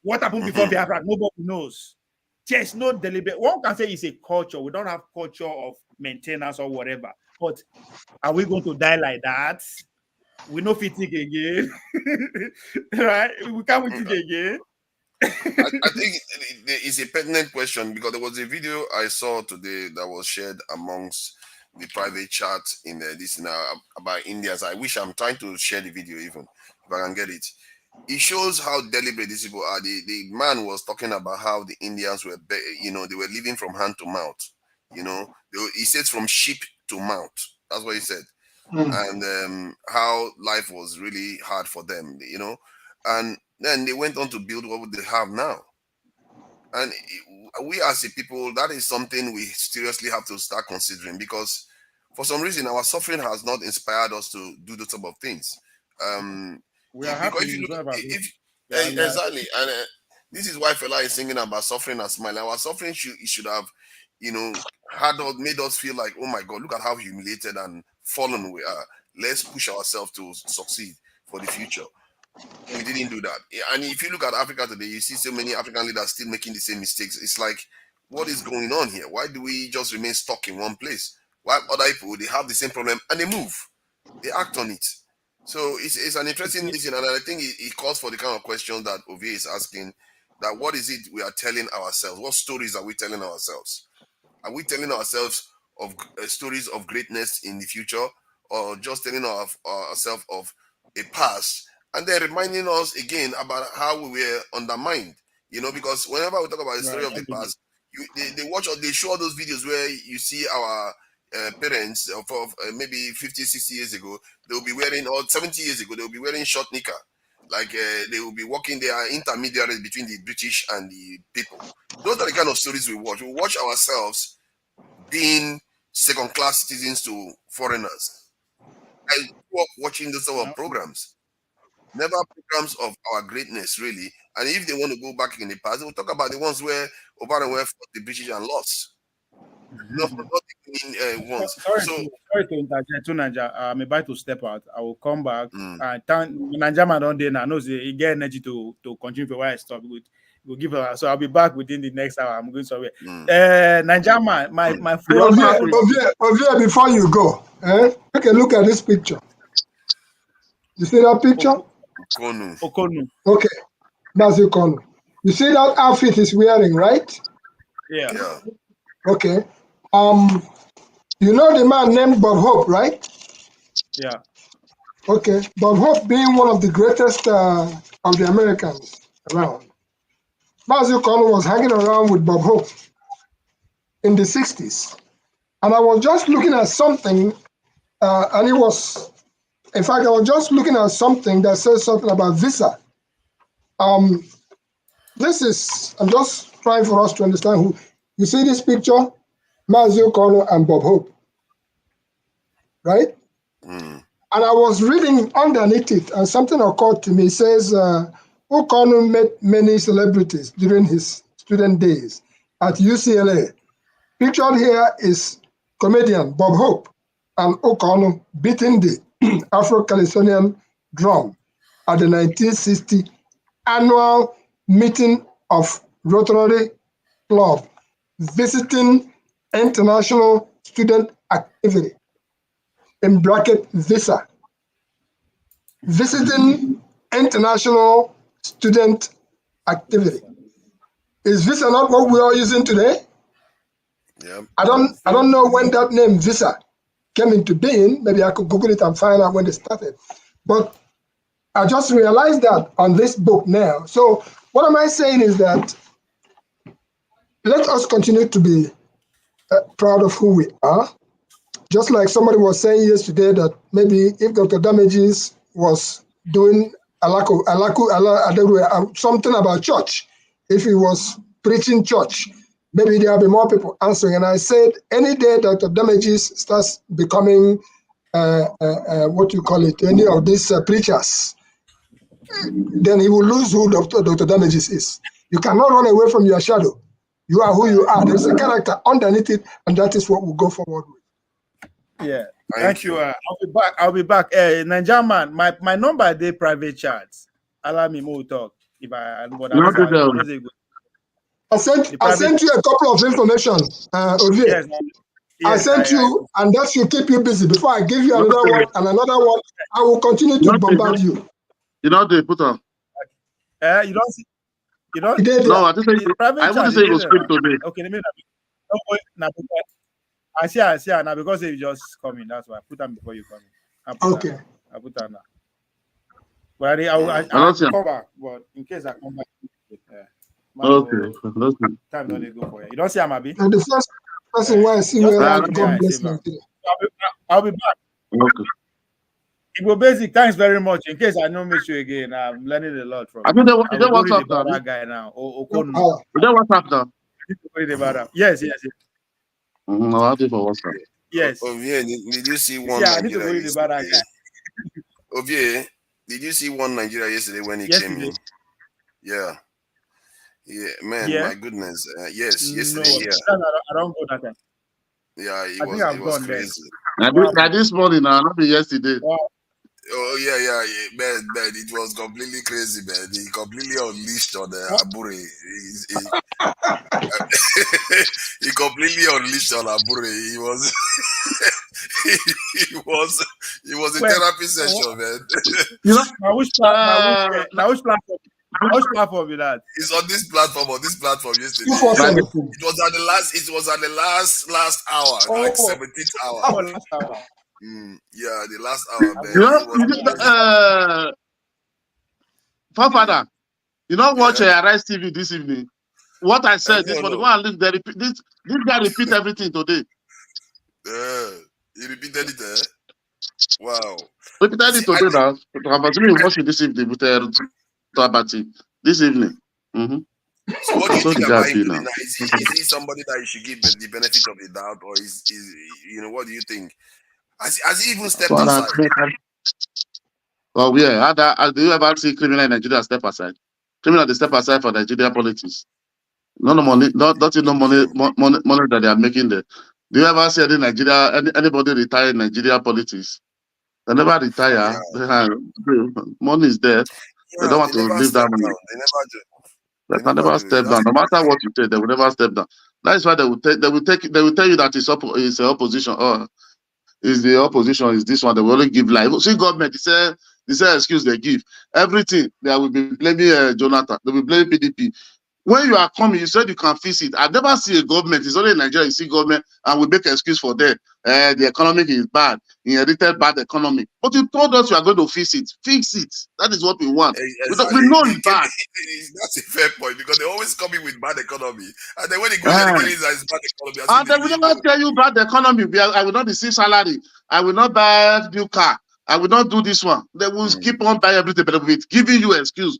What happened before Biafra? Nobody knows. There's no deliberate. One can say it's a culture. We don't have culture of maintenance or whatever. But are we going to die like that? we know fit think again. Right? We can't think again. I think it's a pertinent question because there was a video I saw today that was shared amongst the private chat in this now about Indians. I wish I'm trying to share the video even if I can get it. It shows how deliberate these people are. The man was talking about how the Indians were, they were living from hand to mouth. He said from sheep to mouth. That's what he said. And how life was really hard for them, and then they went on to build what they have now. And we as a people, that is something we seriously have to start considering, because for some reason our suffering has not inspired us to do those type of things. We are happy. If you look, exactly, and this is why Fela is singing about suffering and smiling. Our suffering should have, made us feel like, oh my God, look at how humiliated and fallen we are. Let's push ourselves to succeed for the future. We didn't do that. And if you look at Africa today, you see so many African leaders still making the same mistakes. It's like, what is going on here? Why do we just remain stuck in one place? While other people, they have the same problem and they move. They act on it. So it's an interesting listen, and I think it calls for the kind of question that Ovie is asking, that what is it we are telling ourselves? What stories are we telling ourselves? Are we telling ourselves of stories of greatness in the future, or just telling ourselves of a past and then reminding us again about how we were undermined? Because whenever we talk about the story of the past, they show all those videos where you see our parents of maybe 50, 60 years ago, they will be wearing, or 70 years ago, they will be wearing short knicker. Like they will be working, they are intermediaries between the British and the people. Those are the kind of stories we watch. We watch ourselves being second-class citizens to foreigners. I grew up watching those sort of programs. Never programs of our greatness, really. And if they want to go back in the past, they will talk about the ones where over and where fought the British and lost. Not once. Sorry to interject, Naija. I'm about to step out. I will come back. Naija man don't dey now. Knows he get energy to continue for where I stop. We'll give her. So I'll be back within the next hour. I'm going somewhere. Naija man, my phone. Ovie, before you go, take a look at this picture. You see that picture? Okonu. Okay, that's Okonu. You see that outfit he's wearing, right? Yeah. Okay. You know the man named Bob Hope, right? Yeah. Okay. Bob Hope being one of the greatest of the Americans around. Mazi Okonu was hanging around with Bob Hope in the 60s. And I was just looking at something, and it was, in fact, I was just looking at something that says something about visa. I'm just trying for us to understand who. You see this picture? Mazi Okonu and Bob Hope, right? And I was reading underneath it, and something occurred to me. It says, Okonu met many celebrities during his student days at UCLA. Pictured here is comedian Bob Hope and Okonu beating the Afro-Californian drum at the 1960 annual meeting of Rotary Club, visiting international student activity, in bracket visa. Visiting international student activity. Is visa not what we are using today? Yeah. I don't know when that name visa came into being. Maybe I could Google it and find out when it started. But I just realized that on this book now. So what am I saying is that let us continue to be proud of who we are. Just like somebody was saying yesterday that maybe if Dr. Damages was doing something about church, if he was preaching church, maybe there'll be more people answering. And I said, any day Dr. Damages starts becoming, any of these preachers, then he will lose who Dr. Damages is. You cannot run away from your shadow. You are who you are. There's a character underneath it, and that is what we'll go forward with. Yeah. Thank you. I'll be back. Naija man, my number they private chats. Allow me more talk. If I I sent you a couple of information. Yes, I sent you, and that should keep you busy. Before I give you another one and another one, I will continue to bombard you. You know they put on. You don't see. You don't. No, I wouldn't say it was script today. Okay, let me. I see. Now because they just coming, that's why I put them before you come in. Okay. I put them now. But I'll come back. But in case I come back, okay. Time don't go for you. You don't see Amabi? And the first person why I see where God bless Nigeria. I'll be back. Okay. Igbo Basic, thanks very much. In case I don't meet you again, I'm learning a lot from you. Is that what's up now? That guy now. Is that what's up now? Yes. I'll have it for WhatsApp. Yes. Ovie, did you see one? Yeah, I need to go to the bad guy. Ovie, did you see one Nigeria yesterday when he came in? Yeah. Yeah, man, my goodness. Yes, yesterday. No, I don't go that time. Yeah, it was crazy. Now this morning, not yesterday. Oh yeah, man, it was completely crazy, man. He completely unleashed on Abure. He completely unleashed on Abure. He was, it was a therapy session, man. Now which platform is that? It's on this platform yesterday. It was at the last hour, like 17th hour. Last hour. Yeah, the last hour, man. Father, you don't watch Arise TV this evening. What I said this morning, this guy repeat everything today. He repeated it, Wow. Repeated it today now. I'm assuming you watch it this evening with Tabati. This evening. So what do you think about him now? Is he somebody that you should give the benefit of the doubt, or is what do you think? Has he even stepped aside? Oh yeah, do you ever see criminal in Nigeria step aside? Criminal they step aside for Nigeria politics. No money, no money that they are making there. Do you ever see anybody retire in Nigeria politics? They never retire. Money is there. They don't want to leave that money. They can never step down. No matter what you say, they will never step down. That is why they will tell you that it's an opposition. Oh, is the opposition, is this one, they will only give life. See, government, they say excuse they give. Everything, they will be blaming Jonathan, they will blame PDP. When you are coming, you said you can fix it. I've never seen a government, it's only in Nigeria, you see government, and we make an excuse for them. The economy is bad, inherited bad economy. But you told us you are going to fix it. Fix it. That is what we want. We know it's bad. That's a fair point, because they always come in with bad economy. And then when they go there, it's bad economy. And they will never tell you bad economy. I will not receive salary. I will not buy a new car. I will not do this one. They will keep on buying everything, but with giving you an excuse.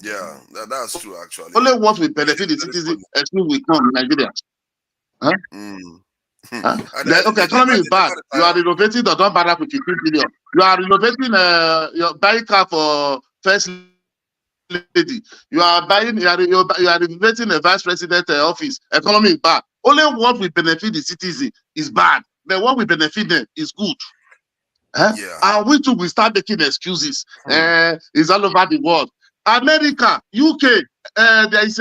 Yeah, that's true, actually. Only what will benefit the citizen excuse will come in Nigeria. Okay, economy is bad. You are renovating the Don Barrack with 15 billion. You are renovating your buying car for first lady. You are renovating a vice president office. Economy is bad. Only what will benefit the citizen is bad. But what will benefit them is good. And we too will start making excuses. It's all over the world. America, UK, there is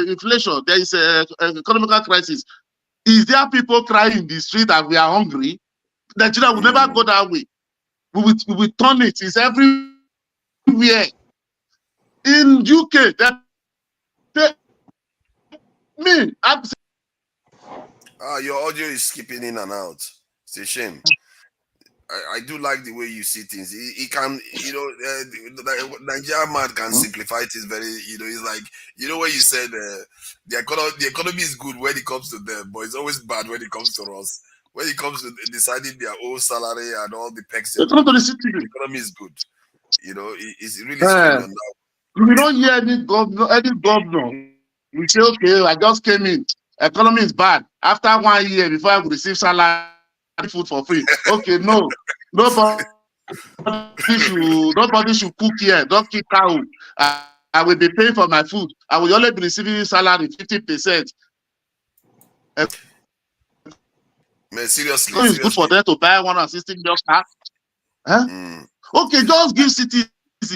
inflation, there is economic crisis. Is there people crying in the street that we are hungry? Nigeria will never go that way. We will turn it. It's everywhere. In UK, your audio is skipping in and out. It's a shame. I do like the way you see things. He can, the Nigerian man can simplify things very, it's like, when you said the economy is good when it comes to them, but it's always bad when it comes to us. When it comes to deciding their own salary and all the perks, the economy is good. It's really strange on that. We don't hear any governor. We say, okay, I just came in. Economy is bad. After 1 year, before I could receive salary, food for free. Okay, no. Nobody should cook here. Don't keep cow. I will be paying for my food. I will only be receiving salary 50%. Man, seriously. It's good for them to buy 160 million car. Okay, just give citizens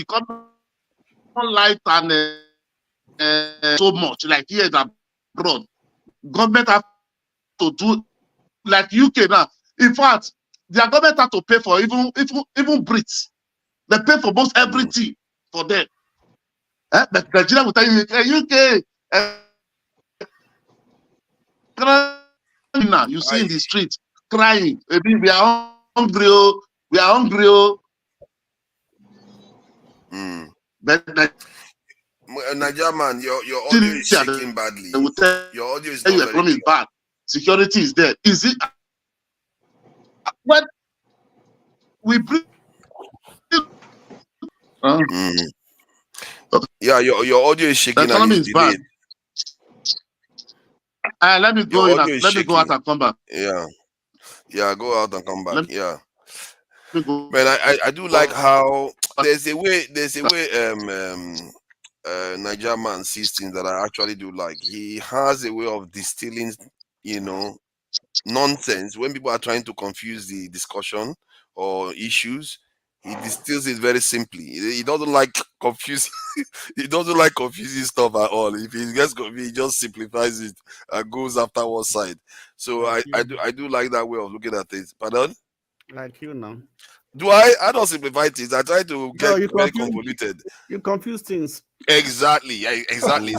common light and so much like here in abroad. Government have to do like UK now. In fact, their government had to pay for even Brits. They pay for most everything for them. But Nigeria will tell you, UK, now you see in the street crying. Maybe we are hungry, we are hungry. But Nigeria man, your audio is shaking badly. Your audio is not very economy is bad. Security is there. Is it when we bring? Yeah, your audio is shaking. The economy is bad. Let me go let me go out and come back. Yeah, go out and come back. Man, I do like how there's a way Nigeria man sees things that I actually do like. He has a way of distilling, nonsense when people are trying to confuse the discussion or issues. He distills it very simply. He doesn't like confusing. He doesn't like confusing stuff at all. If he gets confused, he just simplifies it and goes after one side. So I do like that way of looking at things. Pardon? Like you now. Do I? I don't simplify things. I try to get very convoluted. You confuse things. Exactly. Exactly.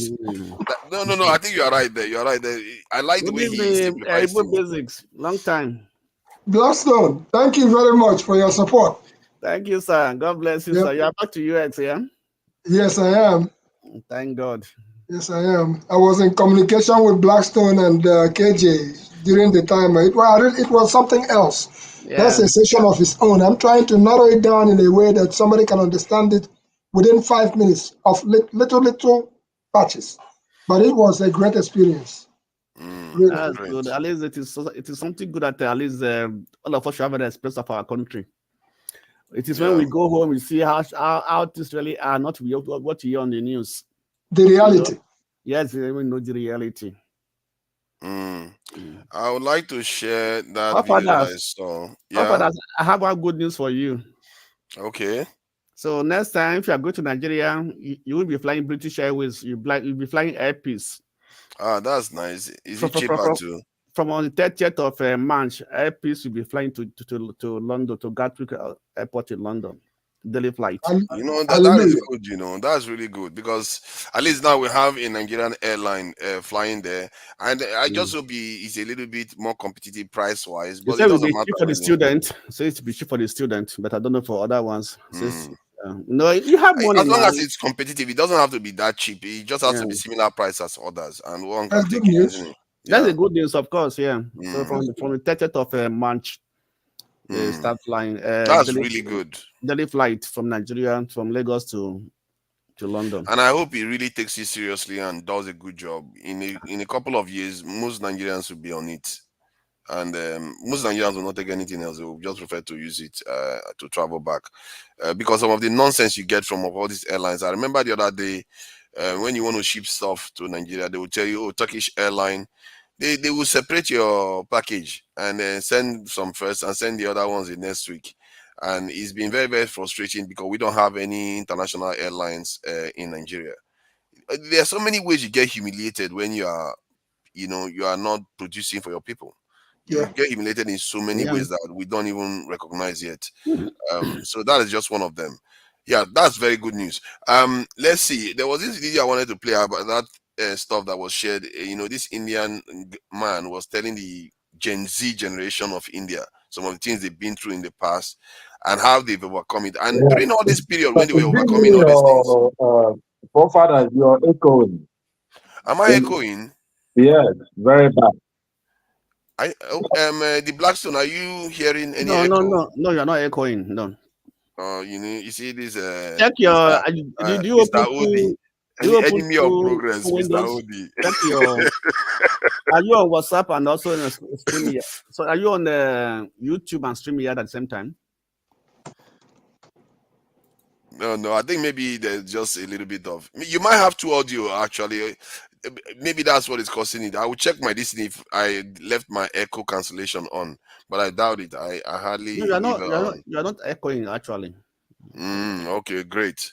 No. I think you are right there. You are right there. I like the way he simplifies things. Basics. Long time. Blackstone, thank you very much for your support. Thank you, sir. God bless you, sir. You are back to UX, yeah? Yes, I am. Thank God. Yes, I am. I was in communication with Blackstone and KJ during the time. It was something else. Yeah. That's a session of its own. I'm trying to narrow it down in a way that somebody can understand it within 5 minutes of little patches. But it was a great experience. Really. That's good. At least it is something good that at least all of us should have an experience of our country. It is when we go home, we see how things really are, not what you hear on the news. The reality. Yes, we know the reality. I would like to share that video that I saw. I have one good news for you. Okay. So next time, if you are going to Nigeria, you will be flying British Airways. You'll be flying Air Peace. That's nice. Is it cheaper too? From on the 30th of March, Air Peace will be flying to London, to Gatwick Airport in London. Daily flight. That is good, that's really good, because at least now we have a Nigerian airline flying there, and I just hope it's a little bit more competitive price wise. But it doesn't matter for the student. So it's to be cheap for the student, but I don't know for other ones. No, you have one. As long as it's competitive, it doesn't have to be that cheap. It just has to be similar price as others, and one can take it, isn't it? That's a good news, of course. Yeah. So from the 30th of March, they start flying. That's really good. Daily flight from Nigeria, from Lagos to London. And I hope he really takes it seriously and does a good job. In a couple of years, most Nigerians will be on it, and most Nigerians will not take anything else. They will just prefer to use it to travel back, because some of the nonsense you get from all these airlines. I remember the other day when you want to ship stuff to Nigeria, they will tell you, "Oh, Turkish airline." They will separate your package and then send some first and send the other ones the next week. And it's been very, very frustrating because we don't have any international airlines in Nigeria. There are so many ways you get humiliated when you are not producing for your people. You get humiliated in so many ways that we don't even recognize yet. So that is just one of them. Yeah, that's very good news. Let's see. There was this video I wanted to play about that stuff that was shared. This Indian man was telling the Gen Z generation of India some of the things they've been through in the past and how they've overcome it. And during all this period when they were overcoming all these things. Forefather, you're echoing. Am I echoing? Yes, very bad. The Blackstone, are you hearing any echo? No, you're not echoing. No. You see this. Check your. Did you Mr. Odi? The enemy of progress, Mr. Odi. Check your. Are you on WhatsApp and also in StreamYard? So are you on YouTube and StreamYard at the same time? No. I think maybe there's just a little bit of. You might have two audio actually. Maybe that's what is causing it. I will check my listening if I left my echo cancellation on, but I doubt it. I hardly. No, you're not echoing actually. Okay, great.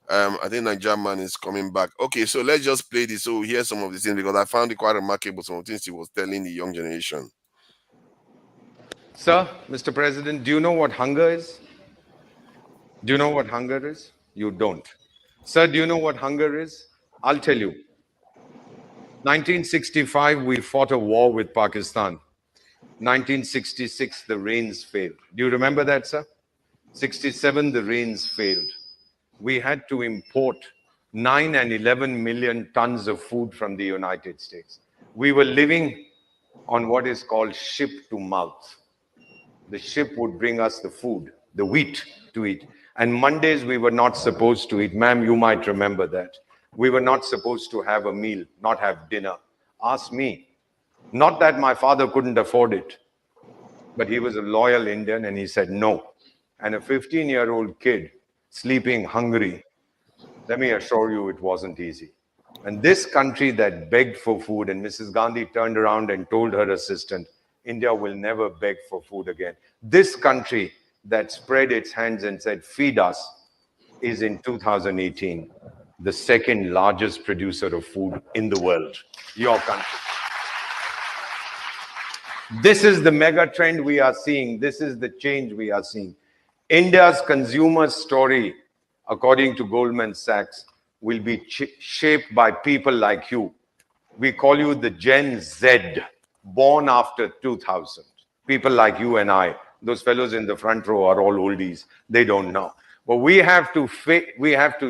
I think Nigerian man is coming back. Okay, so let's just play this so we hear some of the things, because I found it quite remarkable, some of the things he was telling the young generation. Sir, Mr. President, do you know what hunger is? Do you know what hunger is? You don't. Sir, do you know what hunger is? I'll tell you. 1965, we fought a war with Pakistan. 1966, the rains failed. Do you remember that, sir? 67, the rains failed. We had to import 9 and 11 million tons of food from the United States. We were living on what is called ship to mouth. The ship would bring us the food, the wheat to eat. And Mondays, we were not supposed to eat. Ma'am, you might remember that. We were not supposed to have a meal, not have dinner. Ask me. Not that my father couldn't afford it, but he was a loyal Indian and he said no. And a 15-year-old kid sleeping hungry, let me assure you it wasn't easy. And this country that begged for food, and Mrs. Gandhi turned around and told her assistant, India will never beg for food again. This country that spread its hands and said, feed us, is in 2018 the second largest producer of food in the world, your country. This is the mega trend we are seeing. This is the change we are seeing. India's consumer story, according to Goldman Sachs, will be shaped by people like you. We call you the Gen Z, born after 2000. People like you and I. Those fellows in the front row are all oldies. They don't know. But we have to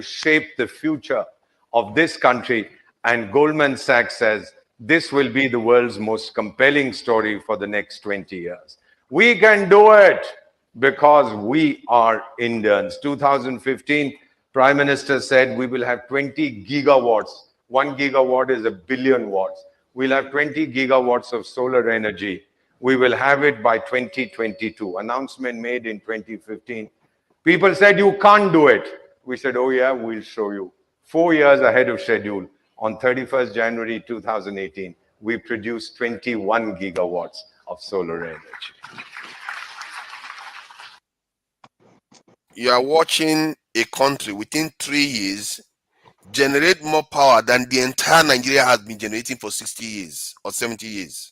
shape the future of this country. And Goldman Sachs says this will be the world's most compelling story for the next 20 years. We can do it because we are Indians. 2015, Prime Minister said we will have 20 gigawatts. 1 gigawatt is 1 billion watts. We'll have 20 gigawatts of solar energy. We will have it by 2022. Announcement made in 2015. People said, you can't do it. We said, oh yeah, we'll show you. 4 years ahead of schedule, on 31st January 2018, we produced 21 gigawatts of solar energy. You are watching a country within 3 years generate more power than the entire Nigeria has been generating for 60 years or 70 years.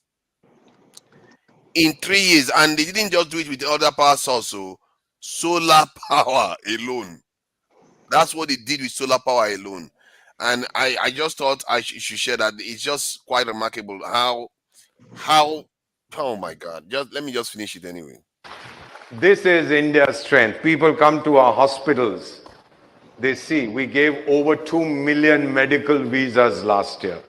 In 3 years, and they didn't just do it with the other power source, so solar power alone. That's what they did with solar power alone. And I just thought I should share that. It's just quite remarkable how, oh my God, let me just finish it anyway. This is India's strength. People come to our hospitals. They see we gave over 2 million medical visas last year.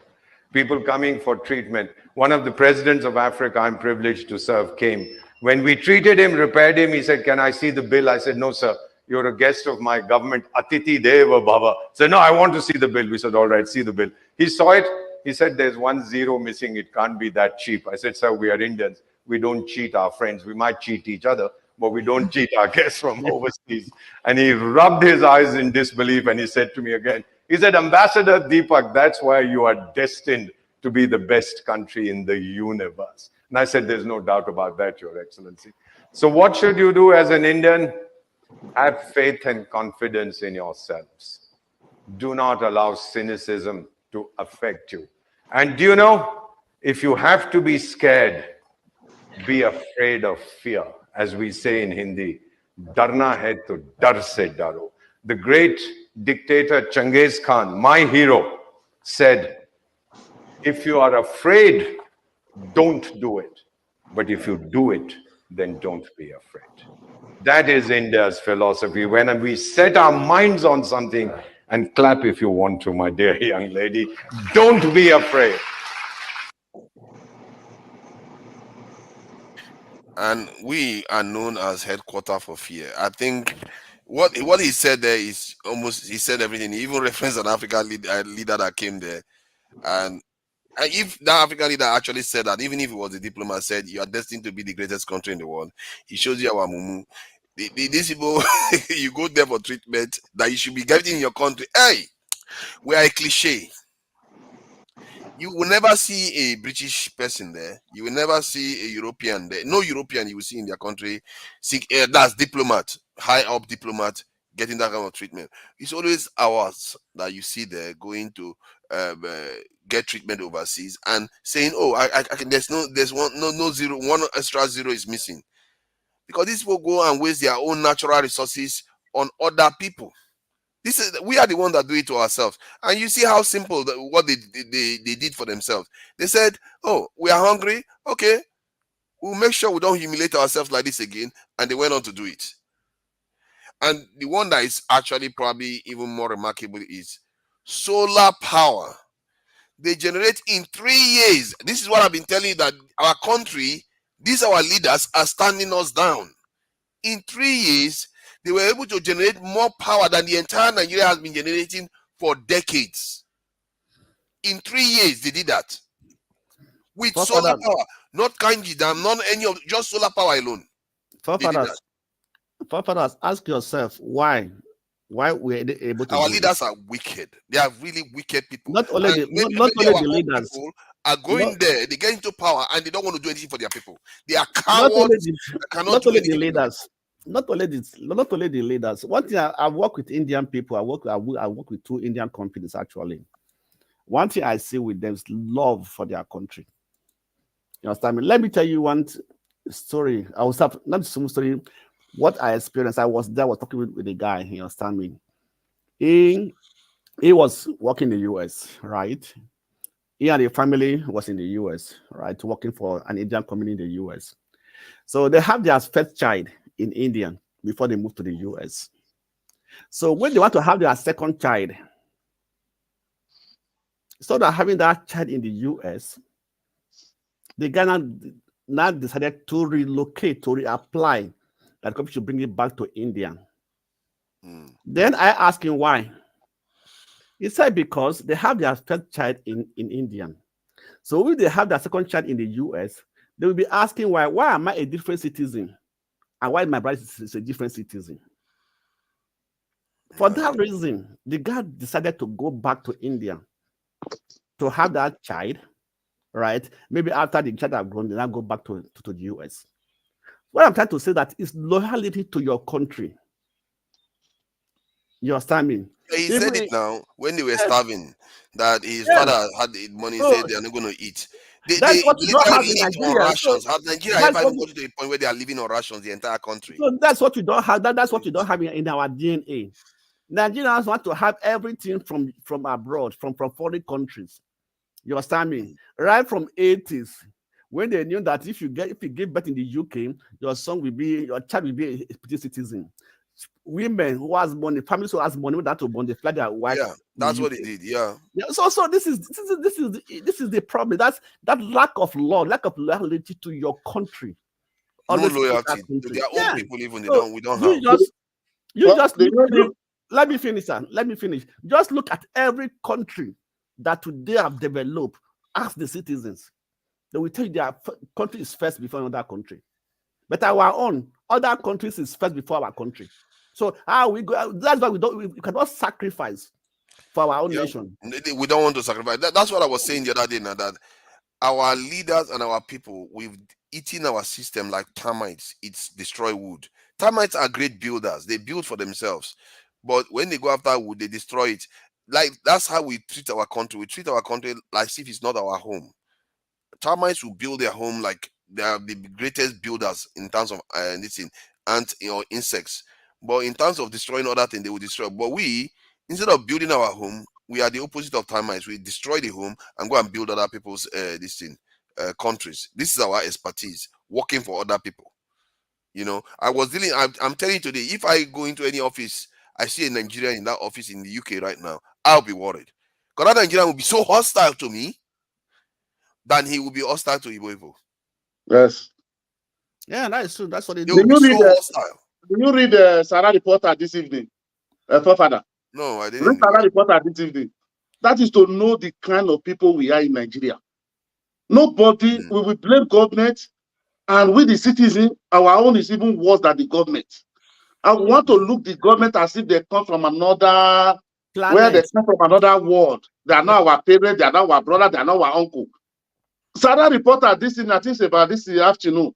People coming for treatment. One of the presidents of Africa I'm privileged to serve came. When we treated him, repaired him, he said, can I see the bill? I said, no, sir. You're a guest of my government. Atiti Deva Bhava. Said, no, I want to see the bill. We said, all right, see the bill. He saw it. He said, there's 1 zero missing. It can't be that cheap. I said, sir, we are Indians. We don't cheat our friends. We might cheat each other, but we don't cheat our guests from overseas. And he rubbed his eyes in disbelief and he said to me again, he said, Ambassador Deepak, that's why you are destined to be the best country in the universe. And I said, there's no doubt about that, Your Excellency. So what should you do as an Indian? Have faith and confidence in yourselves. Do not allow cynicism to affect you. And do you know, if you have to be scared, be afraid of fear. As we say in Hindi, darna hai to dar se daro. The great dictator Genghis Khan, my hero, said, if you are afraid, don't do it. But if you do it, then don't be afraid. That is India's philosophy. When we set our minds on something, and clap if you want to, my dear young lady, don't be afraid. And we are known as headquarters for fear. I think what he said there is almost, he said everything. He even referenced an African leader that came there. And if that African leader actually said that, even if he was a diplomat, said you are destined to be the greatest country in the world, he shows you our mumu. These people, you go there for treatment that you should be getting in your country. Hey, we are a cliche. You will never see a British person there. You will never see a European there. No European you will see in their country. That's diplomat, high up diplomat, getting that kind of treatment. It's always ours that you see there going to get treatment overseas and saying, "Oh, I can." There's one extra zero is missing. because these people go and waste their own natural resources on other people. We are the ones that do it to ourselves. And you see how simple what they did for themselves. They said, oh, we are hungry. Okay, we'll make sure we don't humiliate ourselves like this again. And they went on to do it. And the one that is actually probably even more remarkable is solar power. They generate in 3 years. This is what I've been telling you, that our country, these our leaders are standing us down. In 3 years, they were able to generate more power than the entire Nigeria has been generating for decades. In 3 years, they did that. With solar power, not Kanji Dam, not any of, just solar power alone. Forefathers, ask yourself why we're able to. Our leaders are wicked. They are really wicked people. Not only the leaders people are going there. They get into power and they don't want to do anything for their people. They are cowards. Not only the leaders. Not only the leaders. One thing, I work with Indian people. I work with 2 Indian companies actually. One thing I see with them is love for their country. You understand me? Let me tell you one story. I was not some story. What I experienced, I was there, I was talking with a guy, you understand me? He was working in the US, right? He and his family was in the US, right? Working for an Indian company in the US. So they have their first child in India before they move to the US. So when they want to have their second child, so they're having that child in the US, the guy now decided to relocate, to reapply, that the company should bring it back to India. Then I asked him why. He said because they have their first child in India. So if they have their second child in the US, they will be asking why am I a different citizen? And why my brother is a different citizen? For that reason, the guy decided to go back to India to have that child, right? Maybe after the child have grown, they now go back to the US. What I'm trying to say that is loyalty to your country. You understand me? He said it now when they were starving, that his father had the money, said they are not going to eat. That's what you don't have in Nigeria. Rations. Has Nigeria ever got to the point where they are living on rations, the entire country? So that's what you don't have. That's what you don't have in our DNA. Nigerians want to have everything from abroad, from foreign countries. You understand me? Right from 80s, when they knew that if you give birth in the UK, your child will be a British citizen. Women who has money, families who has money, that to born, they fly their wife. Yeah, that's what they did. Yeah. So this is the problem. That's that lack of law, lack of loyalty to your country. No loyalty to their own people. Even we don't have. Let me finish, sir. Let me finish. Just look at every country that today have developed. Ask the citizens. They will tell you their country is first before another country. But our own, other countries is first before our country. So how we go? That's why we cannot sacrifice for our own nation. We don't want to sacrifice. That's what I was saying the other day. Now that our leaders and our people, we've eaten our system like termites. It's destroy wood. Termites are great builders. They build for themselves, but when they go after wood, they destroy it. Like that's how we treat our country. We treat our country like if it's not our home. Termites will build their home like they are the greatest builders in terms of insects. But in terms of destroying other things, they will destroy. But we, instead of building our home, we are the opposite of termites. We destroy the home and go and build other people's countries. This is our expertise, working for other people. You know, I'm telling you today, if I go into any office, I see a Nigerian in that office in the UK right now, I'll be worried. Because that Nigerian will be so hostile to me than he will be hostile to Igbo. Yes. Yeah, that is true. That's what they do. do. Did you read the Sarah Reporter this evening? Father? No, I didn't. Read Sarah Reporter this evening. That is to know the kind of people we are in Nigeria. Nobody we will blame government, and with the citizen, our own is even worse than the government. I want to look the government as if they come from another planet. Where they come from another world. They are not our parents, they are not our brother, they are not our uncle. Sarah Reporter this evening, I think about this afternoon.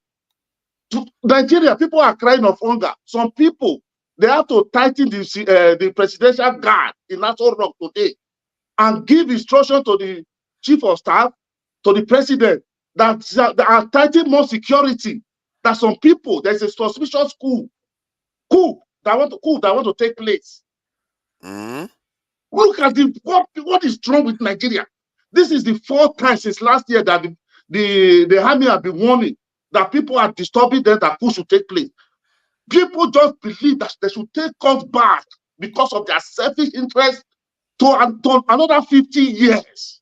Nigeria, people are crying of hunger. Some people, they have to tighten the presidential guard in Nassau Rock today and give instruction to the chief of staff, to the president, that are tightening more security that some people, there's a suspicious coup that want to take place. Look at what is wrong with Nigeria. This is the 4th time since last year that the army have been warning that people are disturbing them, that coup should take place. People just believe that they should take us back because of their selfish interest to another 50 years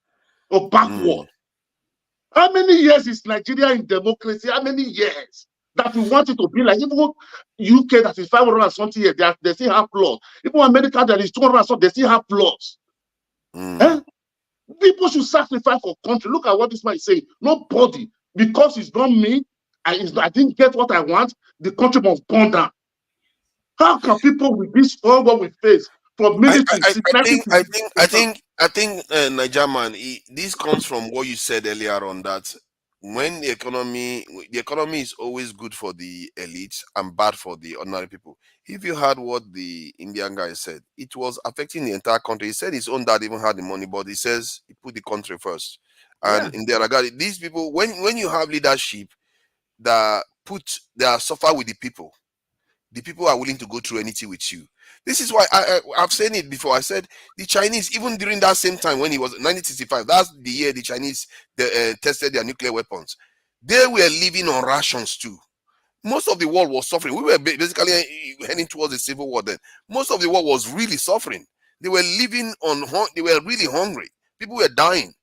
of backward. How many years is Nigeria in democracy? How many years that we want it to be like? Even UK that is 500 and something years, they still have flaws. Even America that is 200 and something, they still have flaws. People should sacrifice for country. Look at what this man is saying. Nobody, because it's not me, I didn't get what I want, the country must burn down. How can people with this all what we face from military? I think Niger man, this comes from what you said earlier on, that when the economy is always good for the elites and bad for the ordinary people. If you heard what the Indian guy said, it was affecting the entire country. He said his own dad even had the money, but he says he put the country first. And in their regard, these people, when you have leadership that suffer with the people are willing to go through anything with you. This is why I've said it before. I said the Chinese, even during that same time when it was 1965, that's the year the Chinese tested their nuclear weapons. They were living on rations too. Most of the world was suffering. We were basically heading towards a civil war then. Most of the world was really suffering. They were living they were really hungry. People were dying.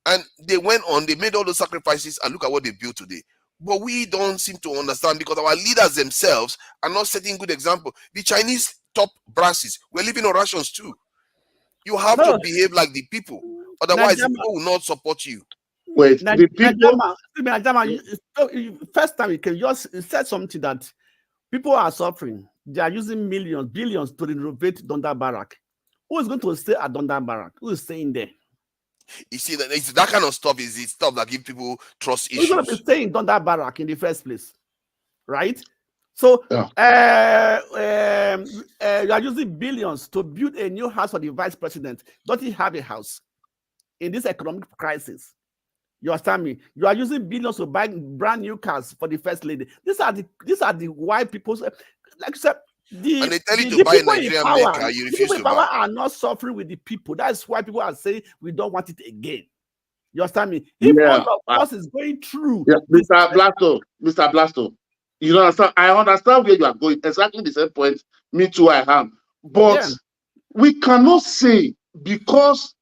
And they went on, they made all those sacrifices, and look at what they built today. But we don't seem to understand because our leaders themselves are not setting good example. The Chinese top brasses were living on rations too. You have to behave like the people. Otherwise, people will not support you. Wait, the people... First time you said something that people are suffering. They are using millions, billions to renovate Donda Barrack. Who is going to stay at Donda Barrack? Who is staying there? You see, that kind of stuff is the stuff that give people trust issues. Who's going to be staying in Donda Barrack in the first place? Right? So you are using billions to build a new house for the vice president. Don't he have a house in this economic crisis? You understand me? You are using billions to buy brand new cars for the first lady. These are the white people. Like I said, and they tell you to buy a Nigerian maker, you refuse to buy. Are not suffering with the people. That's why people are saying we don't want it again. You understand me? If one of us is going through, Mr. Blasto, you don't understand. I understand where you are going. Exactly the same point. Me too, I am. But we cannot say because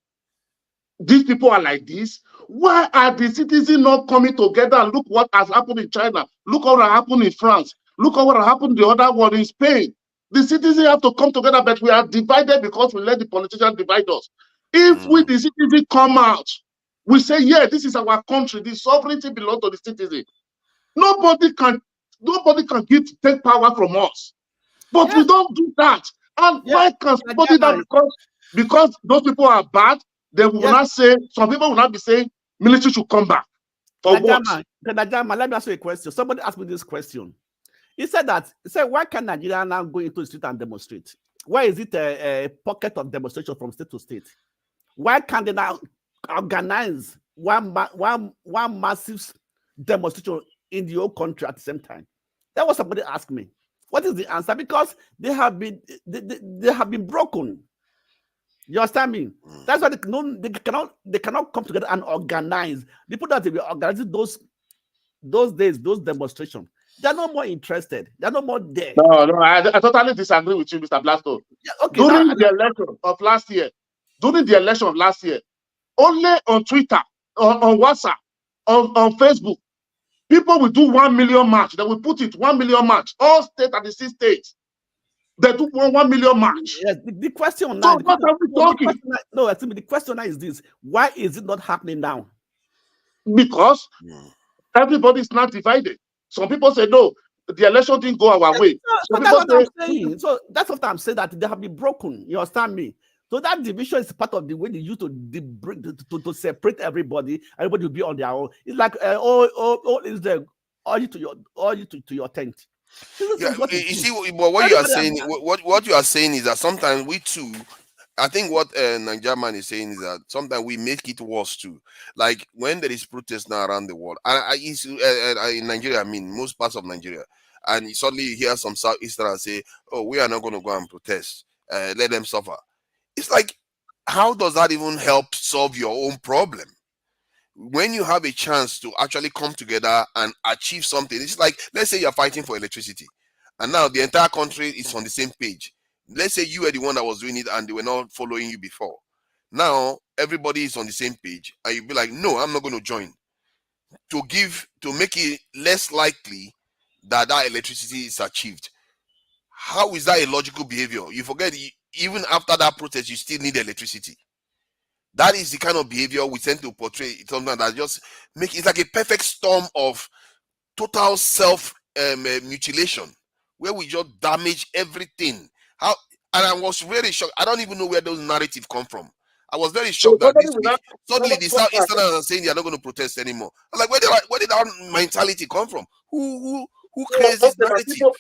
these people are like this. Why are the citizens not coming together and look what has happened in China? Look what happened in France. Look at what happened in the other world in Spain. The citizens have to come together, but we are divided because we let the politicians divide us. If we, the citizens, come out, we say, yeah, this is our country. The sovereignty belongs to the citizen. Nobody can take power from us. But we don't do that. And why can somebody that because those people are bad, they will not say, some people will not be saying military should come back. For what? Let me ask you a question. Somebody asked me this question. He said, why can Nigeria now go into the street and demonstrate? Why is it a pocket of demonstration from state to state? Why can't they now organize one massive demonstration in the whole country at the same time? That was somebody asked me. What is the answer? Because they have been broken. You understand me? That's why they cannot come together and organize. The people that they were organizing those days, those demonstrations, they're not more interested. They're not more there. No, I totally disagree with you, Mr. Blasto. During the election of last year, only on Twitter, on WhatsApp, on Facebook, people will do 1 million march. They will put it 1 million march. All states and the 6 states, they do 1 million march. Yes, the question now. What are we talking? The question now is this: why is it not happening now? Because everybody is not divided. Some people say no, the election didn't go our way. So that's what I'm saying. So that's what I'm saying, that they have been broken. You understand me? So that division is part of the way they used to separate everybody. Everybody will be on their own. It's like all is there, all you to your tent. Yeah, you see, but what you are saying is that sometimes we too I think what Nigerian is saying is that sometimes we make it worse too. Like when there is protest now around the world, in Nigeria, I mean most parts of Nigeria, and suddenly you hear some Southeasterners say, "Oh, we are not going to go and protest. Let them suffer." It's like, how does that even help solve your own problem? When you have a chance to actually come together and achieve something, it's like, let's say you're fighting for electricity, and now the entire country is on the same page. Let's say you were the one that was doing it and they were not following you before. Now everybody is on the same page, and you'll be like, no, I'm not going to join. To make it less likely that electricity is achieved. How is that a logical behavior? You forget, even after that protest, you still need electricity. That is the kind of behavior we tend to portray. It's something that just it's like a perfect storm of total self mutilation, where we just damage everything. And I was really shocked. I don't even know where those narratives come from. I was very shocked that this week suddenly the Southeasterners are saying they are not going to protest anymore. I'm like, where did that mentality come from? Who creates this narrative?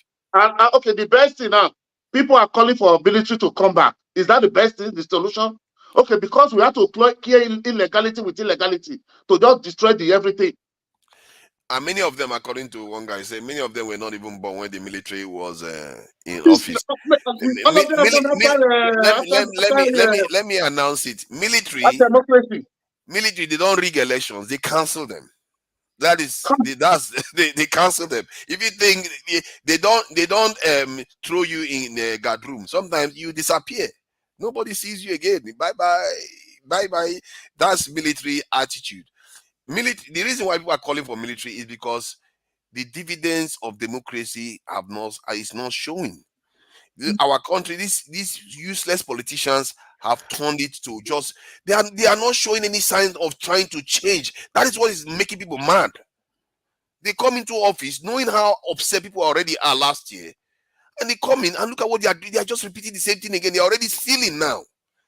Okay, the best thing now, people are calling for military to come back. Is that the best thing, the solution? Okay, because we have to clear illegality with illegality to just destroy the everything. And many of them, according to one guy, say many of them were not even born when the military was in office. Let me announce it. Military, they don't rig elections; they cancel them. They cancel them. If you think they don't throw you in a guard room, sometimes you disappear. Nobody sees you again. Bye bye. That's military attitude. The reason why people are calling for military is because the dividends of democracy is not showing. Our country, these useless politicians have turned it to just they are not showing any signs of trying to change. That is what is making people mad. They come into office knowing how upset people already are last year, and they come in and look at what they are doing. They are just repeating the same thing again. They are already stealing now.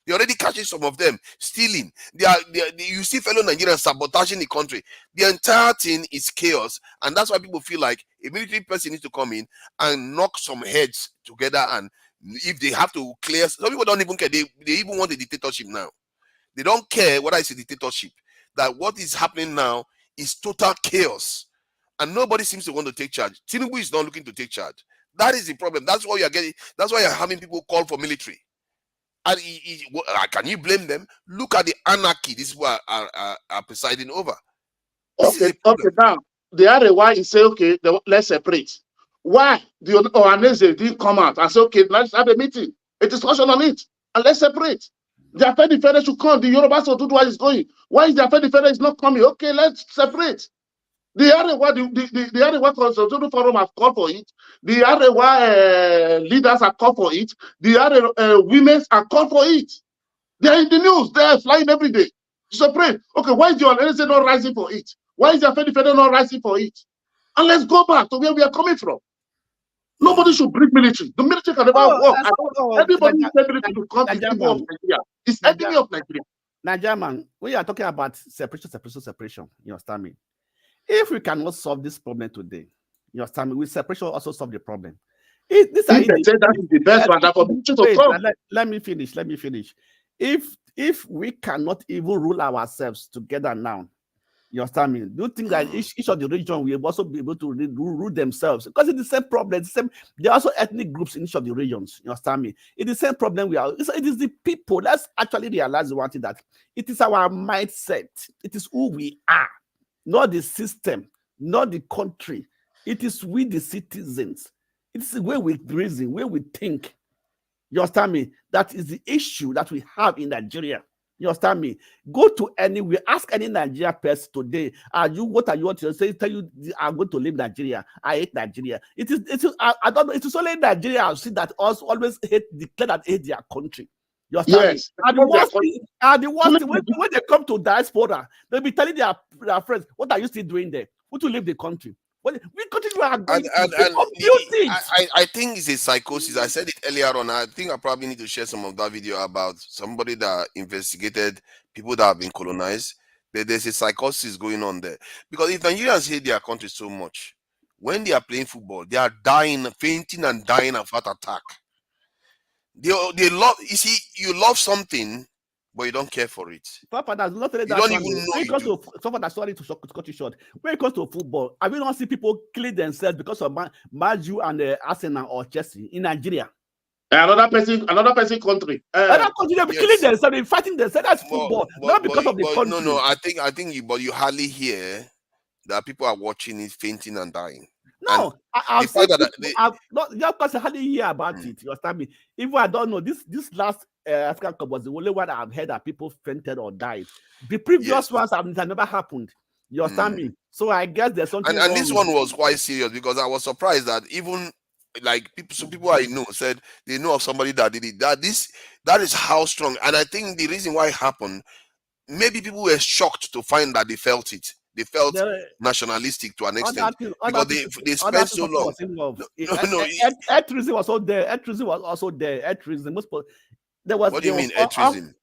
They're already catching some of them stealing. You see fellow Nigerians sabotaging the country. The entire thing is chaos, and that's why people feel like a military person needs to come in and knock some heads together. And if they have to clear, some people don't even care. They even want a dictatorship now. They don't care whether it's a dictatorship. That what is happening now is total chaos, and nobody seems to want to take charge. Tinubu is not looking to take charge. That is the problem. That's why you're getting. That's why you're having people call for military. And can you blame them? Look at the anarchy these people are presiding over. Okay, now the Arewa is say, okay, let's separate. Why the Ohanese didn't come out and say, okay, let's have a meeting, a discussion on it, and let's separate? The Afenifere should come. The Yoruba Sotudwa is going. Why is the Afenifere is not coming? Okay, let's separate. The Arewa, the Arewa Consultative Forum have called for it. The Arewa leaders are called for it. The Arewa women are called for it. They are in the news. They are flying every day. Separate. Okay, why is the Ohanese not rising for it? Why is the Afenifere not rising for it? And let's go back to where we are coming from. Nobody should bring military. The military can never work. Everybody needs military to come to people of Nigeria. It's enemy of Nigeria. Nigerian, we are talking about separation. You understand me? If we cannot solve this problem today, you understand me? With separation also solve the problem. That is the best one. Let me finish. If we cannot even rule ourselves together now, you understand me? Do you think that each of the region will also be able to rule themselves? Because it's the same problem. There are also ethnic groups in each of the regions. You understand me? It's the same problem we are. It is the people. Let's actually realize one thing, that it is our mindset. It is who we are. Not the system, not the country. It is we, the citizens. It's the way we reason, where we think. You understand me? That is the issue that we have in Nigeria. You understand me? Go to anywhere, ask any Nigeria person today, what are you want to say? Tell you, I'm going to leave Nigeria. I hate Nigeria. I don't know. It is only Nigeria I see that always declare that hate their country. You yes. And the worst thing, when they come to diaspora, they'll be telling their friends, what are you still doing there? Who to leave the country? We continue our going I think it's a psychosis. I said it earlier on. I think I probably need to share some of that video about somebody that investigated people that have been colonized. There's a psychosis going on there. Because if Nigerians hate their country so much, when they are playing football, they are dying, fainting and dying of heart attack. They love. You see, you love something, but you don't care for it. Papa, that's not really You that don't funny. even know When it you comes do. to Papa, sorry to cut you short. When it comes to football, have you not seen people killing themselves because of Man U and Arsenal or Chelsea in Nigeria? Another person country. Other country, they're killing Yes. themselves, they're fighting themselves. That's football, not because of the country. No. I think you, but you hardly hear that people are watching it, fainting and dying. No, and I've the seen fact that people. I've not. Yeah, of course, I hardly hear about it. You understand me? Even I don't know. This last African Cup was the only one I've heard that people fainted or died. The previous ones have never happened. You understand me? So I guess there's something. And this one was quite serious because I was surprised that even like people I know said they know of somebody that did it. That is how strong. And I think the reason why it happened, maybe people were shocked to find that they felt it. They felt nationalistic to an extent because they spent so long. Altruism was also there. Altruism was also there. Altruism. There was. What do you mean altruism?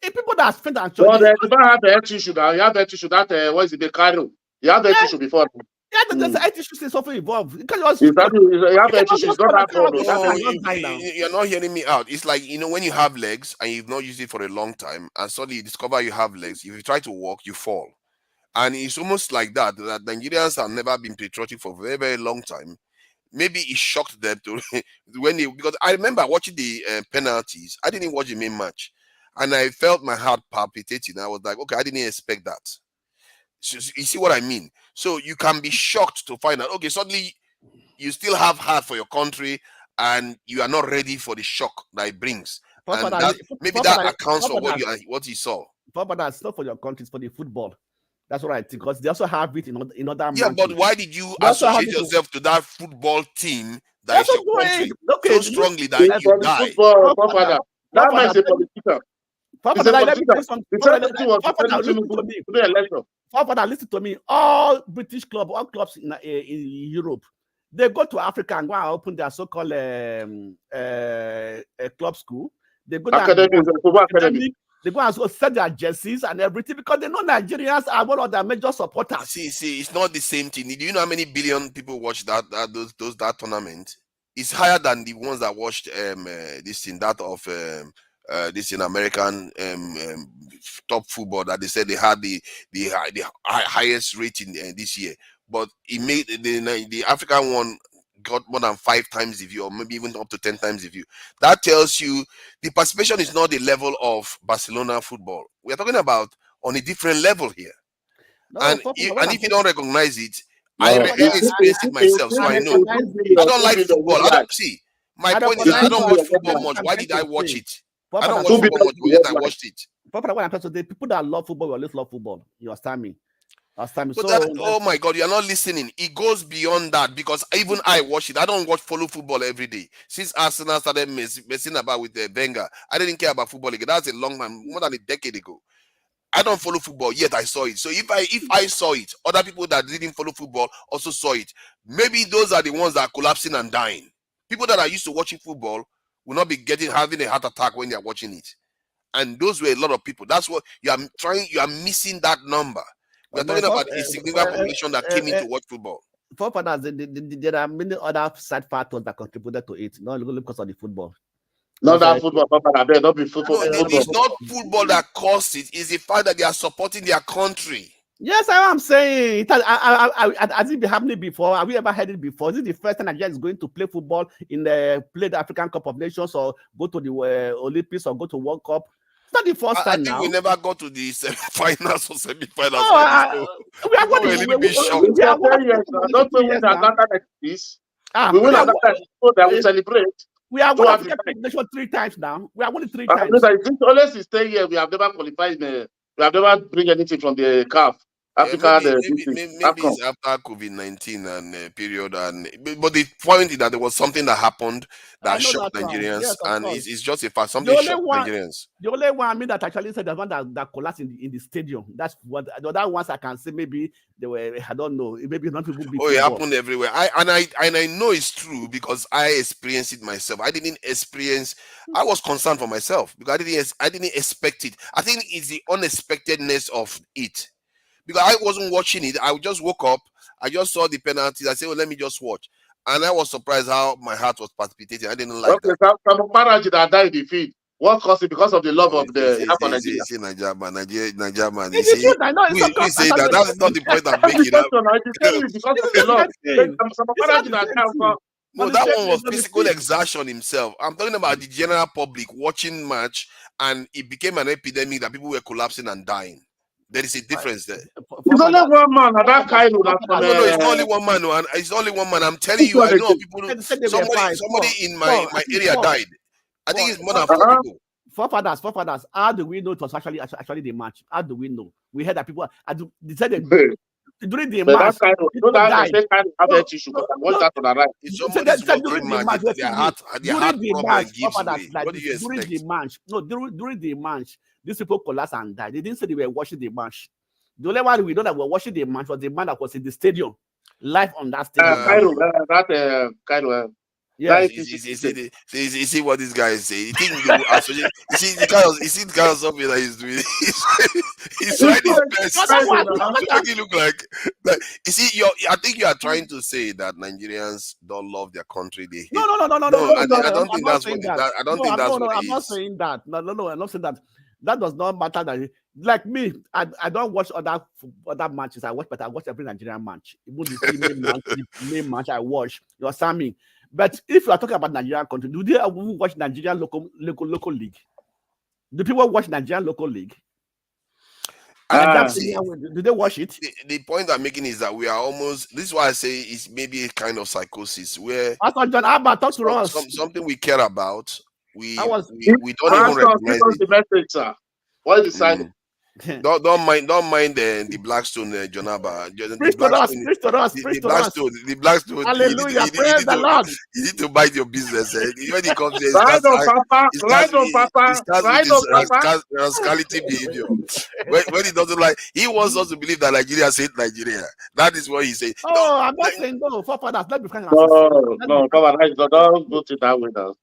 People that spent and well, they don't have the health issue now. You have the health issue that what is it, the Cairo? You have the health issue before. Yeah, there's health issues is often involved. You have health issues. You're not hearing me out. It's like, when you have legs and you've not used it for a long time, and suddenly you discover you have legs. If you try to walk, you fall. And it's almost like that Nigerians have never been patriotic for a very, very long time. Maybe it shocked them because I remember watching the penalties. I didn't watch the main match, and I felt my heart palpitating. I was like, okay, I didn't expect that. So, you see what I mean? So you can be shocked to find out, okay, suddenly you still have heart for your country, and you are not ready for the shock that it brings. And that accounts for what you saw. But that's not for your country; it's for the football. That's what I think, because they also have it in other matches. Yeah, but why did you associate yourself to that football team that is your country so strongly that you die? That man is a politician. Papa, listen to me. All British clubs, all clubs in Europe, they go to Africa and go and open their so-called club school. They go academy. They go and sell their jerseys and everything because they know Nigerians are one of their major supporters. See, it's not the same thing. Do you know how many billion people watch that tournament? It's higher than the ones that watched this in American top football that they said they had the highest rating this year. But it made the African one got more than 5 times the view, or maybe even up to 10 times the view. That tells you the participation is not the level of Barcelona football. We are talking about on a different level here. If you don't recognize it, I experienced it myself, so I know. I don't like football. My point is I don't watch football much. Why did I watch it? I don't watch football much, but yet I watched it. The people that love football will always love football. You understand me? Oh my God, you're not listening. It goes beyond that because even I watch it. I don't follow football every day. Since Arsenal started messing about with the Wenger, I didn't care about football again. That's a long time, more than a decade ago. I don't follow football, yet I saw it. So if I saw it, other people that didn't follow football also saw it. Maybe those are the ones that are collapsing and dying. People that are used to watching football will not be having a heart attack when they are watching it. And those were a lot of people. That's what you are missing that number. We're talking about a significant population that came in to watch football. There are many other side factors that contributed to it, not only because of the football. Not that football, Papa. Not be football. It's not football that caused it. It's the fact that they are supporting their country. Yes, I'm saying. Has it been happening before? Have we ever heard it before? Is it the first time Nigeria is going to play football play the African Cup of Nations or go to the Olympics or go to World Cup? It's not the first time now. I think we never got to the semi-finals or semi-finals. We are going to be shocked. We win Atlanta so that we celebrate. We are won African Nation 3 times now. We are won it 3 times. Unless you stay here, we have never qualified. We have never bring anything from the CAF. Africa, maybe it's after COVID-19 and period, but the point is that there was something that happened that shocked Nigerians, yes, and it's just a fact. Something shocked Nigerians. The only one that actually said the one that collapsed in the stadium. That's what the other ones I can say. Maybe they were. I don't know. Maybe not people. It happened everywhere. I know it's true because I experienced it myself. I was concerned for myself because I didn't expect it. I think it's the unexpectedness of it. Because I wasn't watching it, I just woke up. I just saw the penalties. I said, "Oh, let me just watch." And I was surprised how my heart was palpitating. I didn't like that. Some Okpala that died in the field. What caused it? Because of the love of the Nigeria. See, Nigeria man. It's the truth. I know. We say that. That's not the point I'm making. Because of the love. Some Okpala that died. No, that one was physical exertion himself. I'm talking about the general public watching match, and it became an epidemic that people were collapsing and dying. There is a difference there. It's only one man at that kind of No, it's only one man. And it's only one man. I'm telling you, I know people. Somebody in my area died. I think it's more than 4 people. Forefathers. How do we know it was actually the match? How do we know? We heard that people they said that during the match, people died. During the match, these people collapsed and died. They didn't say they were watching the match. The only one we know that were watching the match was the man that was in the stadium, live on that stadium. Cairo. Yeah, you see what this guy is saying. You think you see the kind of something that he's doing. He's trying his best to make it look like you see. I think you are trying to say that Nigerians don't love their country. No. I don't think that's what. I don't think that's what. I'm not saying that. No. I'm not saying that. That does not matter. That like me, I don't watch other matches. I watch every Nigerian match. Even the main match I watch. You understand me? But if you are talking about Nigerian country, do they watch Nigerian local league? Do people watch Nigerian local league? Do they watch it? The point I'm making is that we are almost. This is why I say it's maybe a kind of psychosis where John Abba, talk to us. Something we care about. We don't even recognize the message, sir. What decided? Don't mind the Blackstone, Jonaba. The Blackstone. Hallelujah, praise the Lord. You need to mind your business. When he comes here, Right on, Papa. Rascality behavior. When he doesn't like, he wants us to believe that Nigeria said Nigeria. That is what he says. Oh, I'm not saying no. Forefathers, let me find No, Papa, don't go to that way now.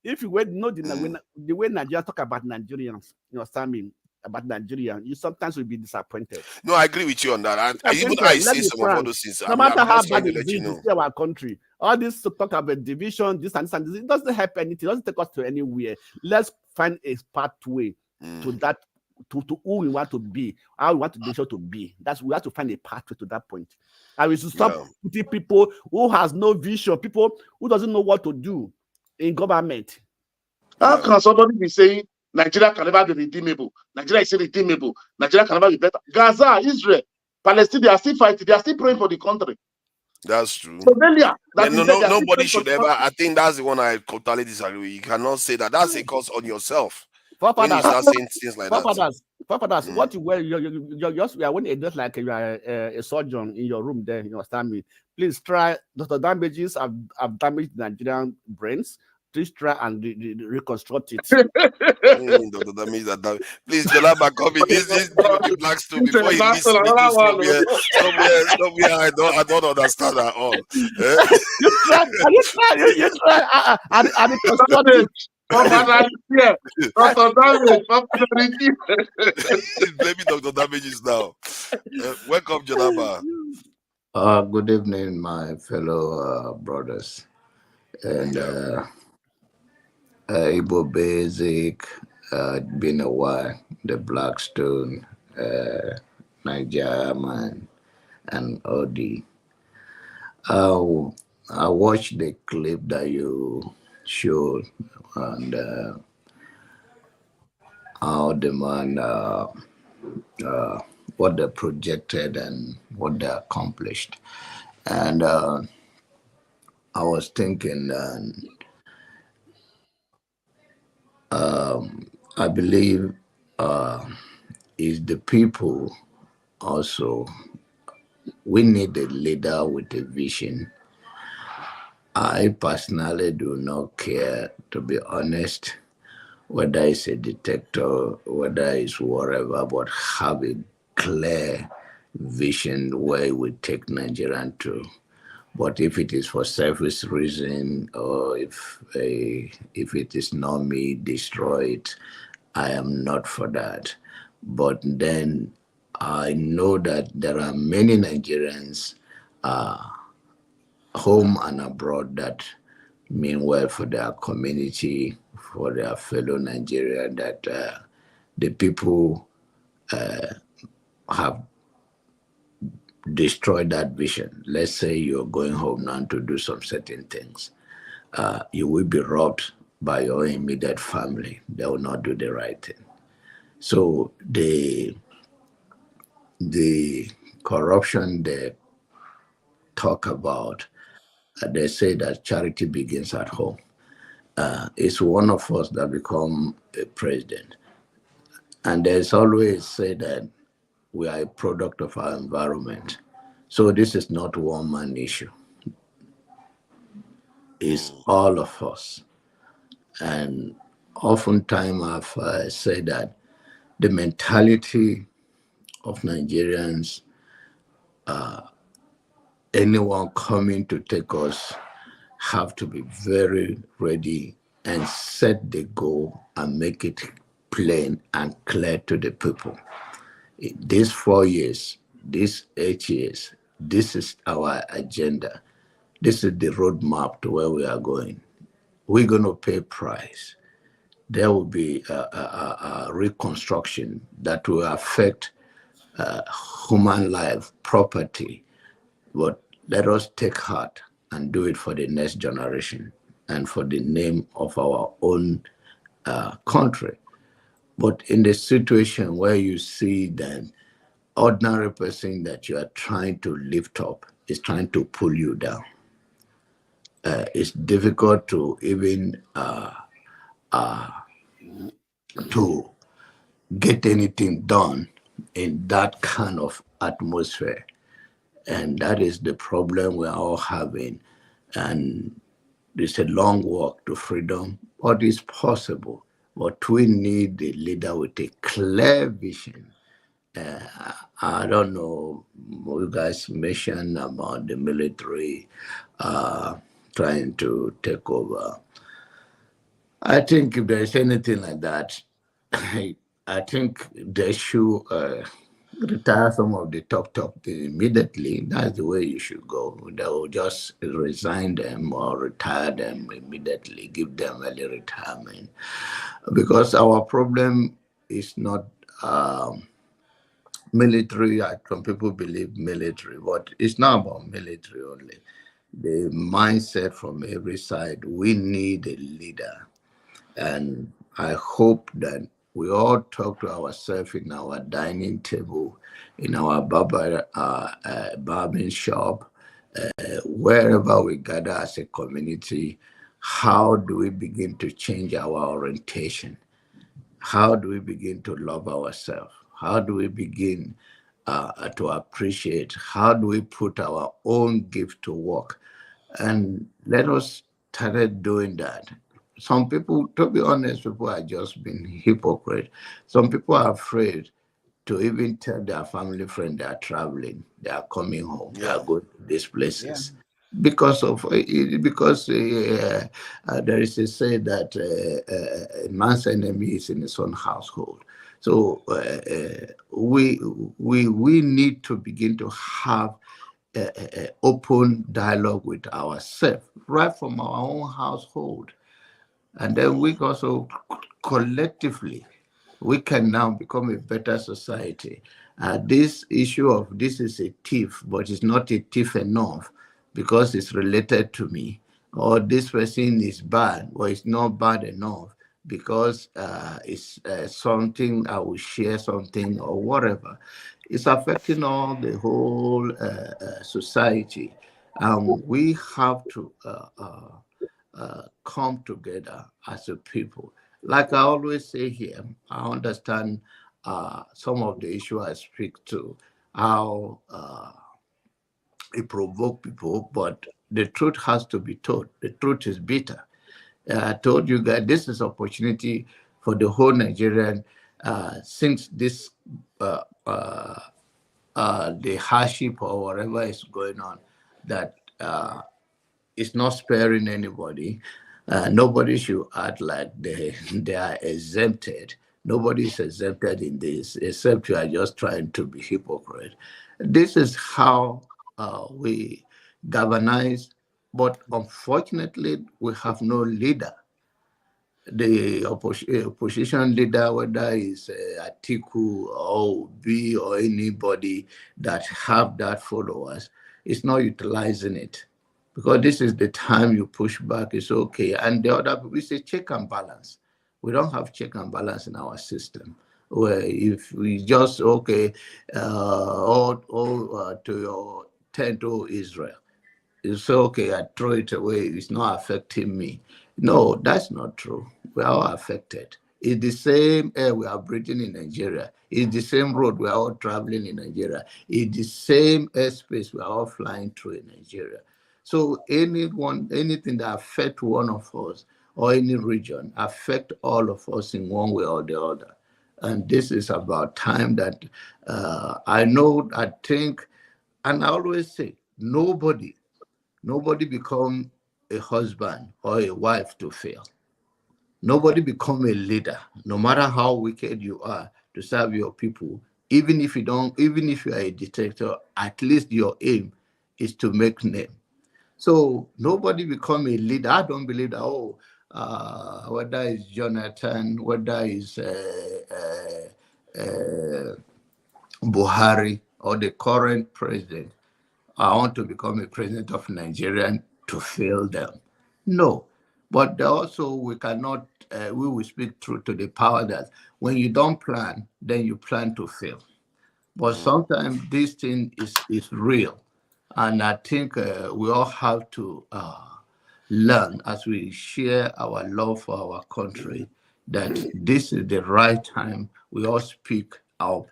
If you know the way Nigerians talk about Nigerians, you understand me, about Nigeria, you sometimes will be disappointed. No, I agree with you on that. I say some of all those things. No matter how bad it is, our country, all this to talk about division, this and this, it doesn't help anything. It doesn't take us to anywhere. Let's find a pathway to that, to who we want to be, how we want the nation to be. We have to find a pathway to that point. And we should stop putting people who has no vision, people who doesn't know what to do in government. How can somebody be saying Nigeria can never be redeemable? Nigeria is irredeemable. Nigeria can never be better. Gaza, Israel, Palestine, they are still fighting. They are still praying for the country. That's true. Somalia, nobody should ever. I think that's the one I totally disagree with. You cannot say that. That's a cause on yourself. When you start saying things like that. What you wear, you're when it does like you are a surgeon in your room there, you understand me? Please try. Dr. Damages have damaged Nigerian brains. Please try and reconstruct it. Dr. Damage that. Please, Jalaba, come in. This the Blackstone before he leaves somewhere. I don't understand at all. You try. I reconstruct it. Blaming Dr. Damages now. Welcome, Jalaba. Good evening, my fellow brothers. And Igbo Basic, been a while, the Blackstone, Nigeria Man, and Odi. I watched the clip that you showed, and how the man, what they projected and what they accomplished. And I was thinking, I believe is the people also, we need a leader with a vision. I personally do not care, to be honest, whether it's a detector, whether it's whatever, but have a clear vision where we take Nigerian to. But if it is for selfish reason, or if it is not me, destroy it, I am not for that. But then I know that there are many Nigerians home and abroad that mean well for their community, for their fellow Nigerian, that the people have destroyed that vision. Let's say you're going home now to do some certain things. You will be robbed by your immediate family. They will not do the right thing. So the corruption they talk about, they say that charity begins at home. It's one of us that become a president. And there's always said that we are a product of our environment. So this is not one man issue. It's all of us. And oftentimes I've said that the mentality of Nigerians, anyone coming to take us, have to be very ready and set the goal and make it plain and clear to the people. These 4 years, these 8 years, this is our agenda. This is the roadmap to where we are going. We're going to pay price. There will be a reconstruction that will affect human life, property. But let us take heart and do it for the next generation and for the name of our own country. But in the situation where you see that ordinary person that you are trying to lift up is trying to pull you down, it's difficult to even to get anything done in that kind of atmosphere. And that is the problem we're all having. And it's a long walk to freedom, but it's possible. But we need a leader with a clear vision. I don't know, you guys mentioned about the military trying to take over. I think if there's anything like that, I think they should retire some of the top immediately. That's the way you should go. They will just resign them or retire them immediately, give them early retirement. Because our problem is not military. Some people believe military, but it's not about military only. The mindset from every side, we need a leader. And I hope that we all talk to ourselves in our dining table, in our barbering shop, wherever we gather as a community. How do we begin to change our orientation? How do we begin to love ourselves? How do we begin to appreciate? How do we put our own gift to work? And let us start doing that. Some people, to be honest, people are just being hypocrite. Some people are afraid to even tell their family friend they are traveling, they are coming home, they are going to these places. Yeah. Because there is a say that a man's enemy is in his own household. So we need to begin to have an open dialogue with ourselves, right from our own household. And then we also collectively, we can now become a better society. This issue of this is a thief, but it's not a thief enough because it's related to me. Or this person is bad, or it's not bad enough because it's something I will share something or whatever. It's affecting all the whole society. We have to come together as a people. Like I always say here, I understand some of the issue I speak to, how it provoke people, but the truth has to be told. The truth is bitter. I told you guys this is opportunity for the whole Nigerian, since this the hardship or whatever is going on, that it's not sparing anybody. Nobody should act like they are exempted. Nobody is exempted in this, except you are just trying to be hypocrite. This is how we galvanize But unfortunately, we have no leader. The opposition leader, whether it's Atiku or B or anybody that have that followers, is not utilizing it. Because this is the time you push back, it's okay. And the other, we say check and balance. We don't have check and balance in our system. Where if we just, okay, to your tent, oh Israel, it's okay, I throw it away, it's not affecting me. No, that's not true. We are all affected. It's the same air we are breathing in Nigeria. It's the same road we are all traveling in Nigeria. It's the same airspace we are all flying through in Nigeria. So anything that affects one of us or any region affect all of us in one way or the other. And this is about time that I think, and I always say, nobody become a husband or a wife to fail. Nobody become a leader, no matter how wicked you are to serve your people. Even if you are a dictator, at least your aim is to make name. So nobody become a leader. I don't believe that, whether it's Jonathan, whether it's Buhari or the current president, I want to become a president of Nigeria to fail them. No. But also we cannot, we will speak truth to the power that when you don't plan, then you plan to fail. But sometimes this thing is real. And I think we all have to learn as we share our love for our country that this is the right time we all speak out.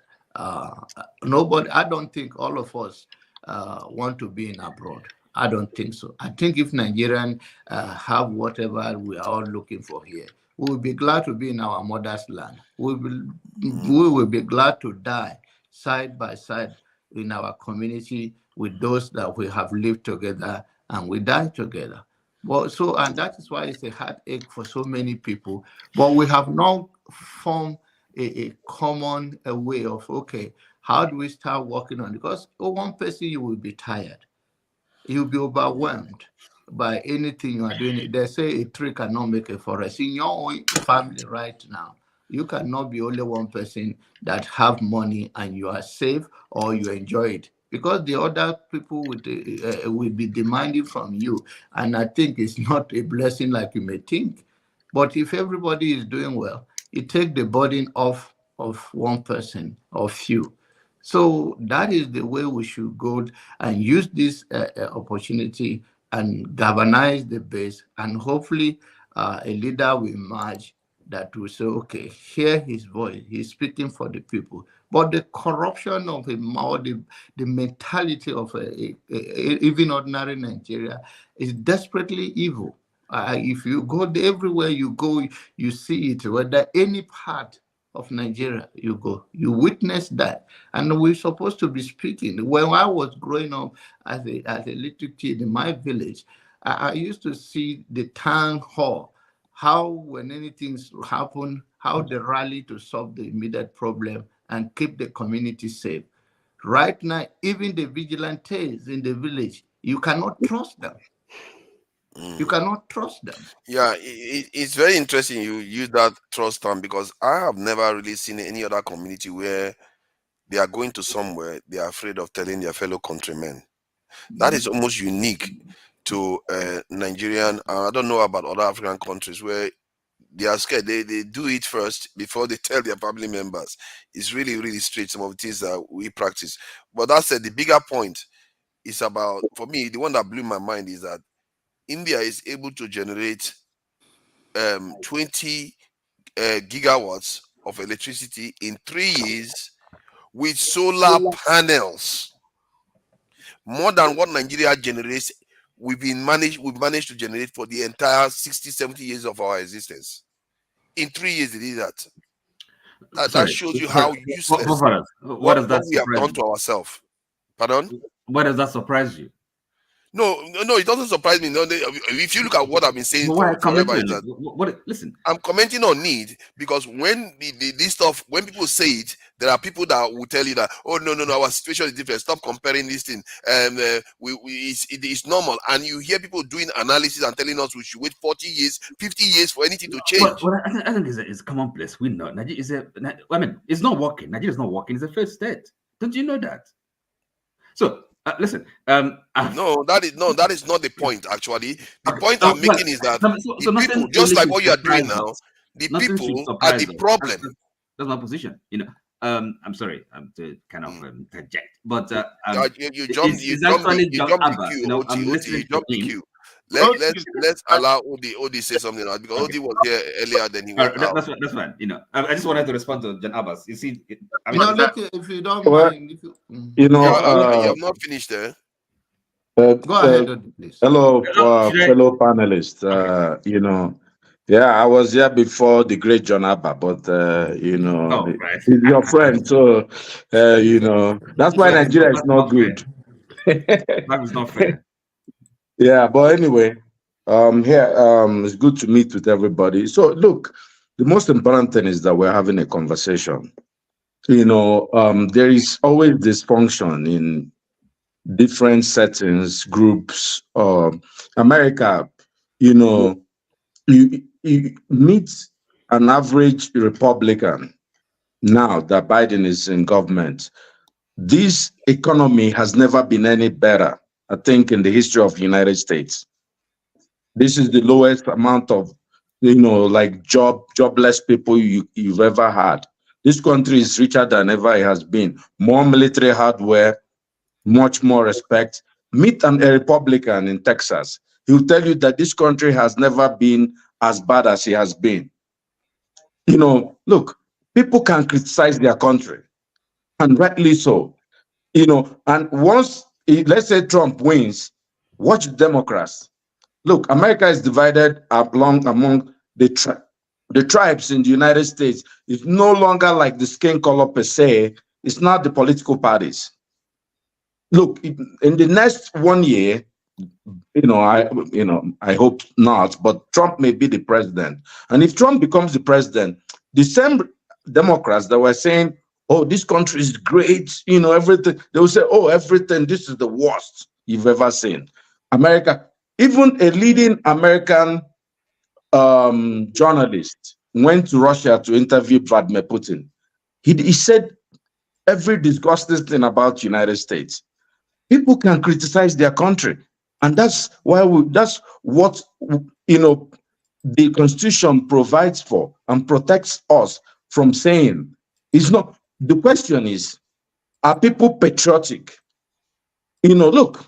Nobody, I don't think all of us want to be in abroad. I don't think so. I think if Nigerians have whatever we are all looking for here, we will be glad to be in our mother's land. We will be glad to die side by side in our community with those that we have lived together and we die together. And that is why it's a heartache for so many people. But we have now formed a common way of, okay, how do we start working on it? Because one person, you will be tired. You'll be overwhelmed by anything you are doing. They say a tree cannot make a forest. In your own family right now, you cannot be only one person that have money and you are safe or you enjoy it. Because the other people will be demanding from you. And I think it's not a blessing like you may think. But if everybody is doing well, it takes the burden off of one person or few. So that is the way we should go and use this opportunity and galvanize the base. And hopefully a leader will emerge that will say, okay, hear his voice. He's speaking for the people. But the corruption of him or the mentality of even ordinary Nigeria is desperately evil. If you go everywhere you go, you see it, whether any part of Nigeria you go, you witness that. And we're supposed to be speaking. When I was growing up as a little kid in my village, I used to see the town hall, how when anything happen, how they rally to solve the immediate problem and keep the community safe. Right now, even the vigilantes in the village, you cannot trust them. You cannot trust them. Yeah, it's very interesting you use that trust term because I have never really seen any other community where they are going to somewhere, they are afraid of telling their fellow countrymen. That is almost unique to Nigerian. I don't know about other African countries where they are scared. They do it first before they tell their family members. It's really, really strange, some of the things that we practice. But that said, the bigger point is about, for me, the one that blew my mind is that India is able to generate 20 gigawatts of electricity in 3 years with solar panels. More than what Nigeria generates, we've managed to generate for the entire 60, 70 years of our existence. In 3 years, they did that. That shows you how useless what does that we have done to ourselves. Pardon? Why does that surprise you? No, it doesn't surprise me. No, if you look at what I've been saying forever, is that listen, I'm commenting on need, because when this stuff, when people say it, there are people that will tell you that, oh no, our situation is different. Stop comparing this thing. It's normal. And you hear people doing analysis and telling us we should wait 40 years, 50 years for anything to change. But I think it's commonplace. We know Nigeria it's not working. Nigeria is not working. It's a failed state. Don't you know that? So listen. No, that is not the point. Actually, the point I'm making is that the people, just like what you are doing now, the people are the problem. That's my position. I'm sorry, I'm to kind of interject, but you jumped the queue. You jumped the queue. Let's allow Odi say something else, because Odi was here earlier than he went out. That's fine. I just wanted to respond to John Abbas. You see, if you don't mind, you have not finished there. Go ahead, please. Hello, fellow panelists. I was here before the great John Abba, but he's your friend, so that's why Nigeria is not good. That is not fair. Yeah, but anyway, it's good to meet with everybody. So look, the most important thing is that we're having a conversation. There is always dysfunction in different settings, groups. America, you meet an average Republican now that Biden is in government. This economy has never been any better, I think, in the history of the United States. This is the lowest amount of, jobless people you've ever had. This country is richer than ever it has been. More military hardware, much more respect. Meet a Republican in Texas. He'll tell you that this country has never been as bad as it has been. Look, people can criticize their country, and rightly so. And once, let's say Trump wins, watch Democrats. Look, America is divided among the tribes in the United States. It's no longer like the skin color per se. It's not the political parties. Look, in the next 1 year, I hope not, but Trump may be the president. And if Trump becomes the president, the same Democrats that were saying, oh, this country is great, everything, they will say, oh, everything, this is the worst you've ever seen. America, even a leading American journalist went to Russia to interview Vladimir Putin. He said every disgusting thing about the United States. People can criticize their country. And that's what the Constitution provides for and protects us from saying. It's not, the question is, are people patriotic? Look,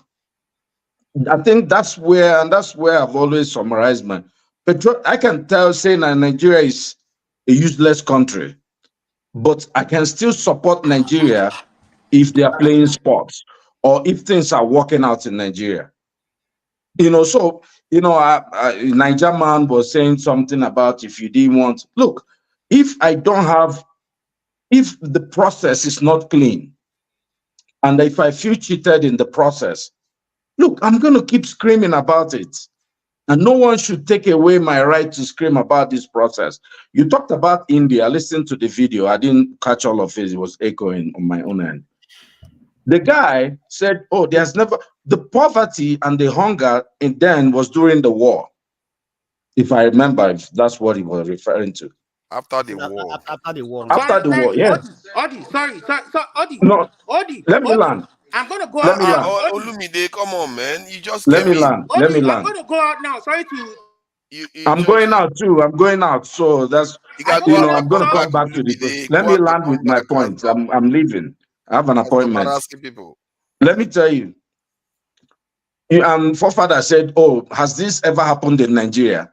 I think that's where I've always summarized my I can say that Nigeria is a useless country, but I can still support Nigeria if they are playing sports or if things are working out in Nigeria. Niger man was saying something about if you didn't want, look, if the process is not clean, and if I feel cheated in the process, look, I'm going to keep screaming about it. And no one should take away my right to scream about this process. You talked about India. I listened to the video. I didn't catch all of it. It was echoing on my own end. The guy said, oh, the poverty and the hunger then was during the war. If I remember, if that's what he was referring to. After the war. After the war, yes. Odi, sorry, Odi. No, Odi. let me land. I'm going to go Let out. Olumide, come on, man. You just let came me land. in. Let me I'm land. going to go out now. Sorry to... I'm going out too. I'm going out. So that's, I'm going to come back to the... Let me land with my point. I'm leaving. I have an appointment. People. Let me tell you. Forefather said, oh, has this ever happened in Nigeria?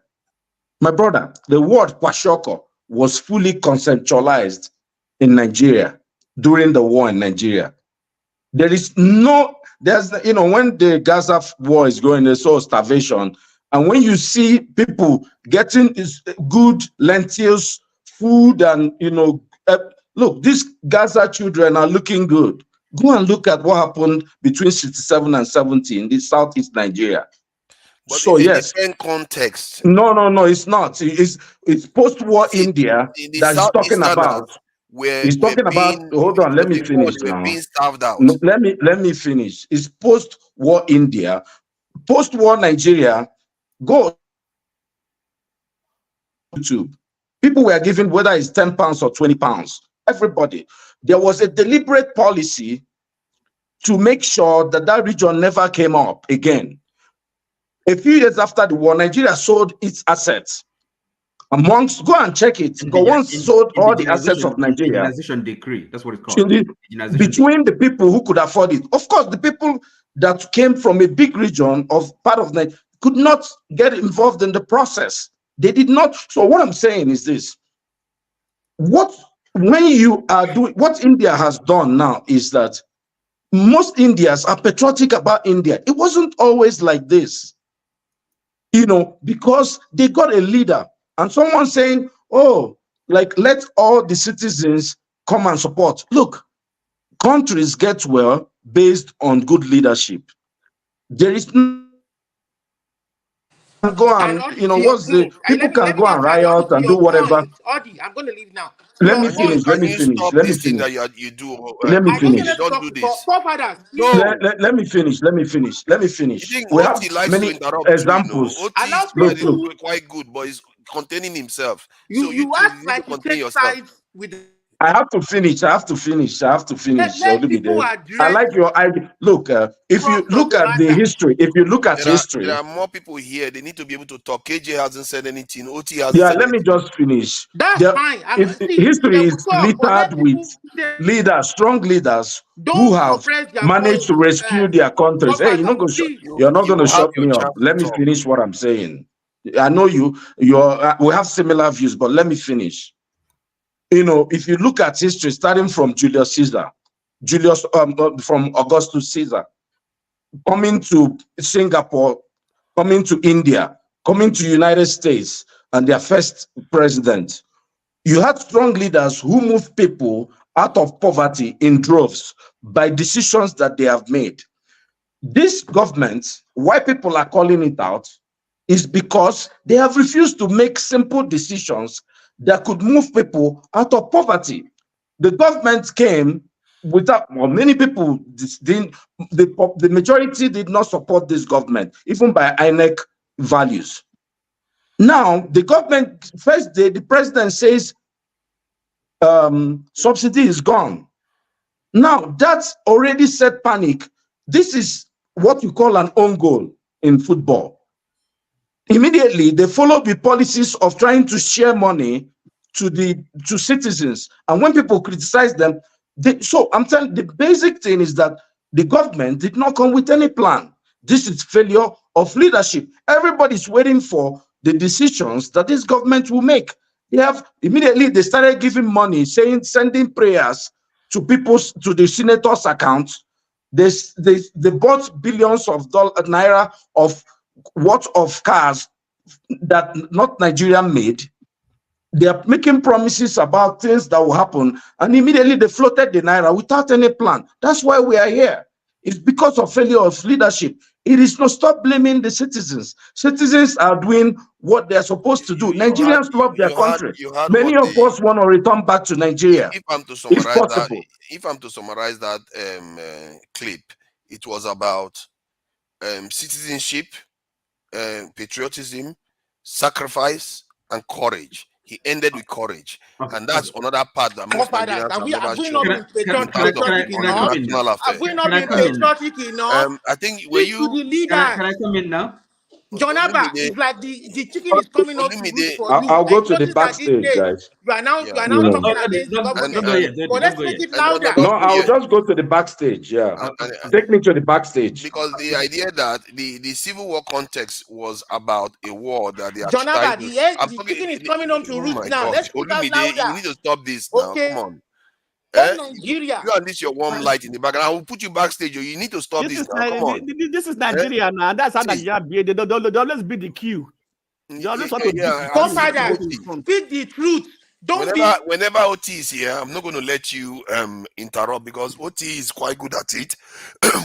My brother, the word Kwashoko was fully conceptualized in Nigeria during the war in Nigeria. There's when the Gaza war is going, there's so starvation. And when you see people getting good lentils, food, and, look, these Gaza children are looking good. Go and look at what happened between 67 and 70 in the Southeast Nigeria. But So it's yes. a different context. No, it's not. It's post-war India In the that he's talking Southeasterners about. He's talking about. Hold on, let me finish they were now. being starved out. No, let me finish. It's post-war India, post-war Nigeria. Go YouTube. People were given whether it's £10 or £20. Everybody. There was a deliberate policy to make sure that that region never came up again. A few years after the war, Nigeria sold its assets. Go and check it. Sold all the assets of Nigeria. Indigenization decree. That's what it's called. Between the people who could afford it. Of course, the people that came from a big region of part of Nigeria could not get involved in the process. They did not. So what I'm saying is this. What India has done now is that most Indians are patriotic about India. It wasn't always like this. Because they got a leader and someone saying, oh, like, let all the citizens come and support. Look, countries get well based on good leadership. There is go and people can go and riot and do whatever. Audi, I'm going to leave now. Let me finish. Let me finish. Let me finish. Let me finish. Don't do this. Let me finish. Let me finish. Let me finish. We have many examples. Look, quite good, but he's containing himself. You act like you take sides with. I have to finish. I have to finish. I like your idea. Look, if you look at the history, there are more people here. They need to be able to talk. KJ hasn't said anything. OT hasn't said let me just finish. That's fine. History is littered with leaders, strong leaders who have managed to rescue their countries. Hey, you're not going to shut me up. Let me finish what I'm saying. I know we have similar views, but let me finish. If you look at history, starting from Julius Caesar, from Augustus Caesar, coming to Singapore, coming to India, coming to United States, and their first president, you had strong leaders who moved people out of poverty in droves by decisions that they have made. This government, why people are calling it out, is because they have refused to make simple decisions that could move people out of poverty. The government came without, many people didn't, the majority did not support this government, even by INEC values. Now, the government, first day, the president says subsidy is gone. Now, that's already set panic. This is what you call an own goal in football. Immediately, they followed the policies of trying to share money to citizens. And when people criticize them, so I'm telling the basic thing is that the government did not come with any plan. This is failure of leadership. Everybody's waiting for the decisions that this government will make. They started giving money, sending prayers to the senators' accounts. They bought billions of naira worth of cars that not Nigeria made. They are making promises about things that will happen, and immediately they floated the naira without any plan. That's why we are here. It's because of failure of leadership. It is not, stop blaming the citizens. Citizens are doing what they're supposed to do. Nigerians love their country. Many of us want to return back to Nigeria. If I'm to summarize that clip, it was about citizenship, patriotism, sacrifice, and courage. He ended with courage, and that's another part that most Nigerians have never shown. Have we not been patriotic enough? I think can I come in now? John Abba, it's like the chicken is coming out to root for you. I'll go to the backstage, guys. You are now talking against the government. But let's make it louder. No, I'll just go to the backstage. Yeah, take me to the backstage. Because the idea that the Civil War context was about a war that they are John Abba, the chicken is coming on to root now. Let's speak out louder. You need to stop this now. Come on. Nigeria. You and this your warm light in the background. I will put you backstage. You need to stop this now. Come on. This is Nigeria now. That's how Nigeria be. They always be the queue. They always want to speak the truth. Whenever OT is here, I'm not going to let you interrupt because OT is quite good at it.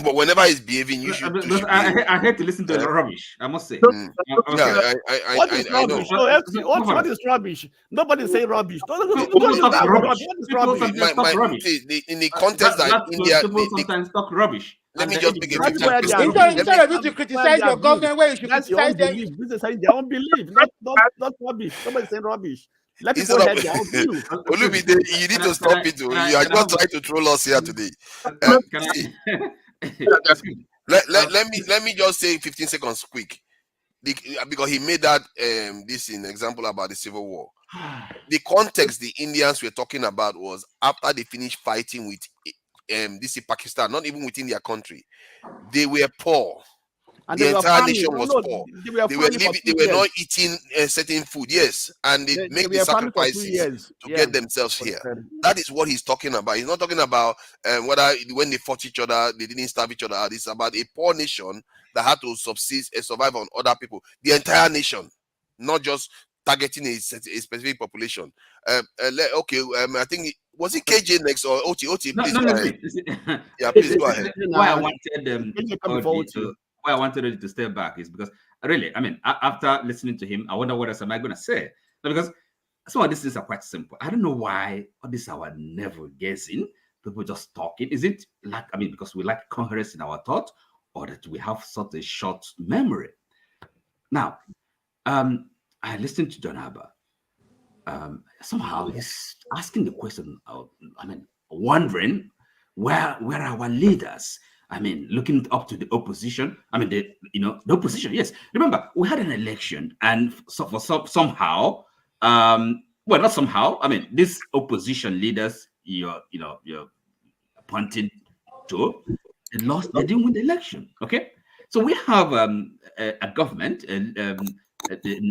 But whenever he's behaving, you should. I hate to listen to rubbish. I must say. What is rubbish? know. What is rubbish? Nobody say rubbish. In the context that India, people sometimes talk rubbish. Let me just make a Instead of you to criticize your government, where you should criticize them. This is their own belief, not rubbish. Somebody saying rubbish. Let people have their own view. Olumide, you need to stop it. You are not trying to troll us here today. Let me just say 15 seconds quick. Because he made that this in example about the civil war. The context the Indians were talking about was after they finished fighting with this Pakistan, not even within their country. They were poor. And the entire nation was poor. They were not eating certain food, yes, and they make the sacrifices to get themselves here. That is what he's talking about. He's not talking about whether when they fought each other, they didn't starve each other out. It's about a poor nation that had to survive on other people. The entire nation, not just targeting a specific population. I think was it KJ next or OT? OT, please go ahead. Yeah, please go ahead. Why I wanted to step back is because really, I mean, after listening to him, I wonder what else am I going to say? Because some of these things are quite simple. I don't know why all this our never guessing, people just talking. Is it like, I mean, because we like coherence in our thought, or that we have such a short memory? Now, I listened to John Abba. Somehow he's asking the question, wondering where are our leaders? I mean, looking up to the opposition. I mean, the opposition. Yes, remember we had an election, and somehow, not somehow. I mean, these opposition leaders you're pointing to, they lost. They didn't win the election. Okay, so we have a government, a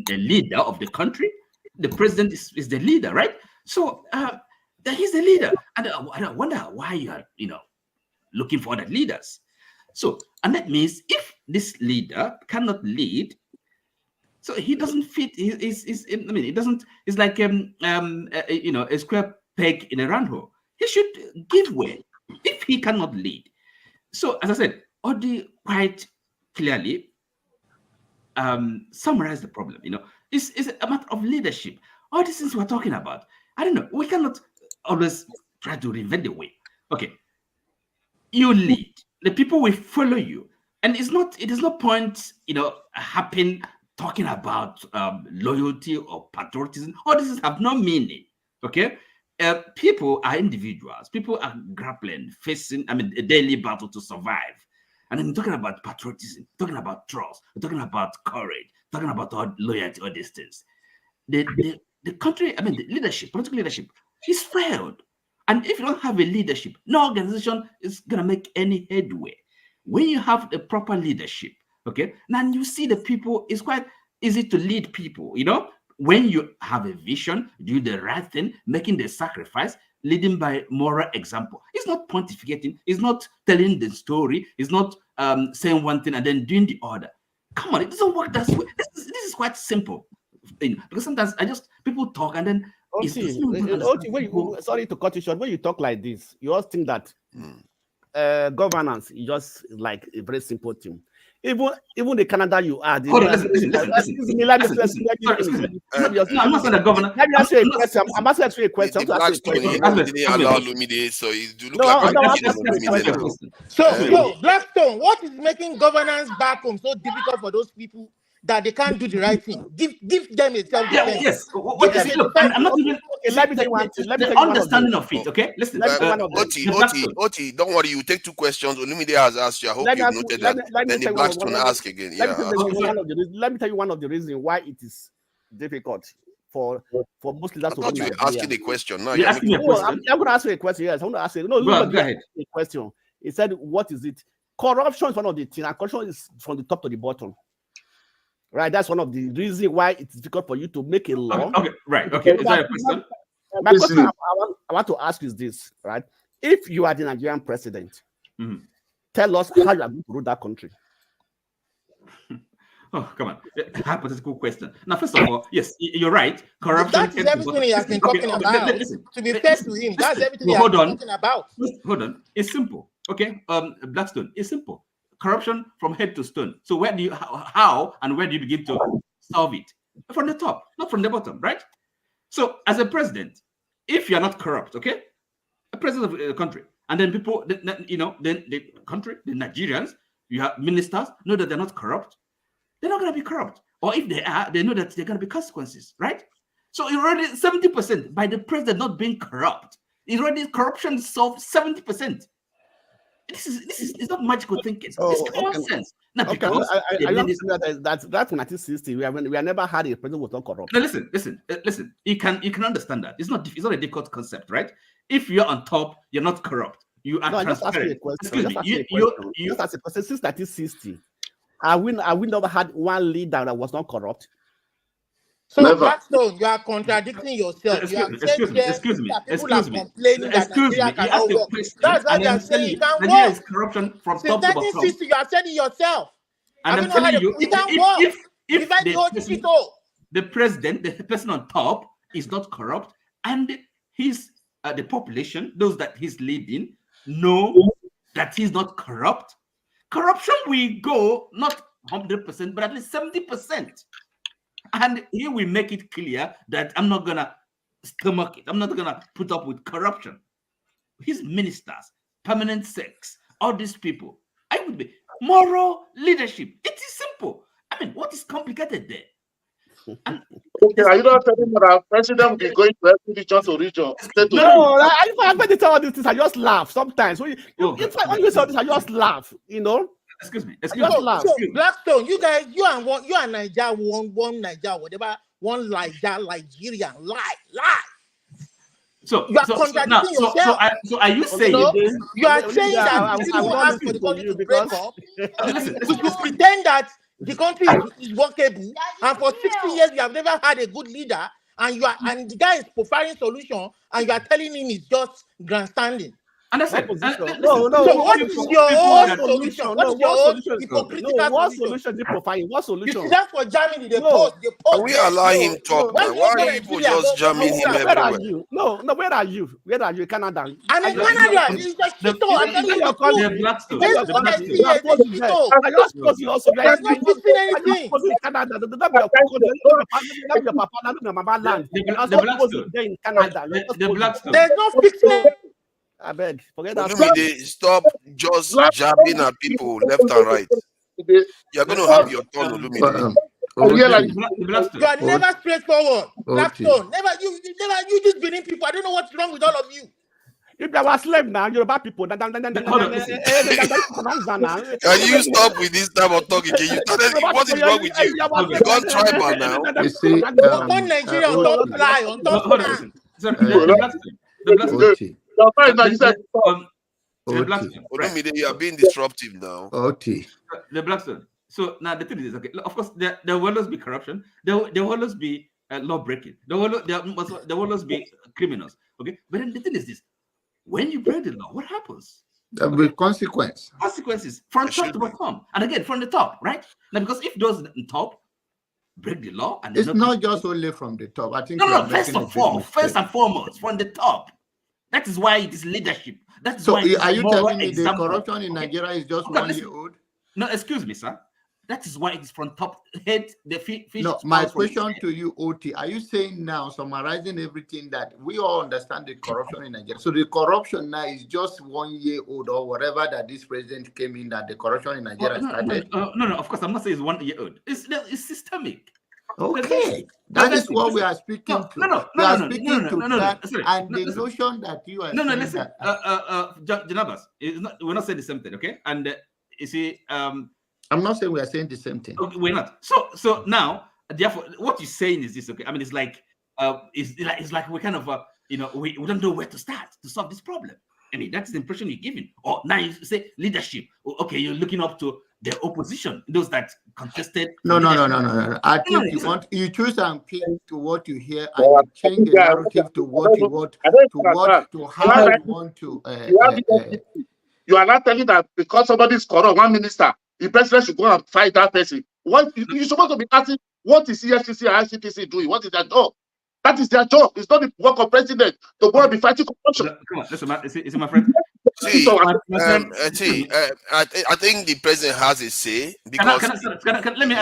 leader of the country. The president is the leader, right? So he's the leader, and I wonder why you are, looking for other leaders. So, and that means if this leader cannot lead, so he doesn't fit. It doesn't. It's like a square peg in a round hole. He should give way if he cannot lead. So, as I said, Odi quite clearly summarize the problem. It's a matter of leadership. All these things we're talking about, I don't know. We cannot always try to reinvent the way. Okay. You lead, the people will follow you, and it is not point happen talking about loyalty or patriotism. All these have no meaning. Okay, people are individuals. People are grappling, facing a daily battle to survive, and I'm talking about patriotism, talking about trust, talking about courage, talking about all loyalty, all these things. The country, the leadership, political leadership, is failed. And if you don't have a leadership, no organization is going to make any headway. When you have the proper leadership, okay, now you see the people, it's quite easy to lead people, when you have a vision, do the right thing, making the sacrifice, leading by moral example. It's not pontificating, it's not telling the story, it's not saying one thing and then doing the other. Come on, it doesn't work that way. This is quite simple. Because sometimes people talk and then sorry to cut you short. When you talk like this, you all think that governance is just like a very simple thing. Even the Canada you are. Listen. I'm not saying the governor. Let me ask you a question. I'm asking you a question. So Blackstone, what is making governance back home so difficult for those people that they can't do the right thing? Give them a self-defense. Yes. I'm not even. Let me tell you one thing. Let me tell you understanding of it. Okay, listen. Oti, don't worry. You take two questions. Olumide has asked you. I hope you noted that. Then the Blackstone ask again. Let me tell you one of the reasons why it is difficult for most leaders to. I thought you were asking a question. No, you're asking me a question. I'm going to ask you a question. Yes, I want to ask you. No, go ahead. A question. He said, "What is it? Corruption is one of the things. And corruption is from the top to the bottom." Right, that's one of the reasons why it's difficult for you to make a law. Okay, right. Okay, is that a question? My question I want to ask you is this, right? If you are the Nigerian president, tell us how you are going to rule that country. Oh, come on. Hypothetical question. Now, first of all, yes, you're right. Corruption. That is everything he has been talking about. To be fair to him, that's everything he has been talking about. Hold on. It's simple. Okay. Blackstone. It's simple. Corruption from head to stone. So where do you, how and where do you begin to solve it? From the top, not from the bottom, right? So as a president, if you're not corrupt, okay, a president of a country, and then people, you know, then the country, the Nigerians, you have ministers know that they're not corrupt. They're not going to be corrupt. Or if they are, they know that there are going to be consequences, right? So you're already 70% by the president not being corrupt. It's already corruption solved 70%. This is it's not magical thinking. It's common sense. Not because I understand that's in 1960. We have never had a president who was not corrupt. No, listen. You can understand that. It's not a difficult concept, right? If you're on top, you're not corrupt. You are transparent. Excuse me. You ask a question. Since 1960, have we never had one leader that was not corrupt? So, Blackstone, you are contradicting yourself. Excuse me. Complaining that Nigeria cannot work. That's what you are saying. You can't Nigeria work. is corruption from Since top to bottom. 1960, you are saying it yourself. And I'm telling you, we can't work. if the president, the person on top, is not corrupt, and his the population, those that he's leading, know that he's not corrupt, corruption will go not 100%, but at least 70%. And here we make it clear that I'm not gonna stomach it. I'm not gonna put up with corruption. His ministers, permanent sex, all these people. I would be moral leadership. It is simple. I mean, what is complicated there? Okay, are you not telling me that president will be going to every region to region? No, I'm going to tell all these things. I just laugh sometimes. When you say this, I just laugh. You know. Excuse me. So, Blackstone, you guys, you and Nigeria, one Nigeria, whatever, one Nigerian, lie. So you are contradicting yourself. So are you saying you are saying that people ask for the country to break up? You pretend that the country is workable, and for 60 years you have never had a good leader, and the guy is providing solution, and you are telling him it's just grandstanding. Understand? No. So what is your own solution? What is your own hypocritical what solution? What solution? You see, that's for Germany. They post. Can we allow him talk? Why are people just jamming him everywhere? Where are you? No. Where are you? Where are you? Canada. I'm in Canada. It's just shit. I'm telling you the truth. There's no fixing. I beg, forget that. Stop just jabbing at people left and right. You're going to have your turn, Olumide. You are never straightforward. Blackstone, you just beating people. I don't know what's wrong with all of you. If there was slave now, you're about people. Can you stop with this type of talking? What is wrong with you? You've gone tribal now. You see, on Nigeria, don't lie, on top of you are being disruptive now. The Blackstone. So now the thing is, okay, of course, there will always be corruption. There will always be law breaking. There will always be criminals. Okay, but then the thing is this: when you break the law, what happens? There will be consequences from top to bottom, and again from the top, right? Now, because if those on top break the law, and it's not just only from the top. I think no. First and foremost, from the top. That is why it is leadership. That's so why. Are you telling me the corruption in Nigeria is just 1 year old? No, excuse me, sir. That is why it's from top head. No, my question to you, OT, are you saying now, summarizing everything, that we all understand the corruption in Nigeria? So the corruption now is just 1 year old or whatever that this president came in, that the corruption in Nigeria started? No, of course, I'm not saying it's 1 year old. It's systemic. Okay, that is what we are speaking to. We are speaking to that, and the notion that you are listen, Janabas, we're not saying the same thing, okay? And you see, I'm not saying we are saying the same thing. Okay, we're not. So now, therefore, what you're saying is this, okay? I mean, it's like we kind of we don't know where to start to solve this problem. I mean, that's the impression you're giving. Or now you say leadership. Okay, you're looking up to the opposition, those that contested. No. I think you choose and pick to what you hear, and you change the narrative to what you want, to how you want to. You are not telling that because somebody is corrupt, one minister, the president should go and fight that person. What you're supposed to be asking, what is EFCC and ICPC doing? What is their job? That is their job. It's not the work of president to go and be fighting corruption. Come on, listen, is my friend. See, My friend. I think the president has a say because. Let me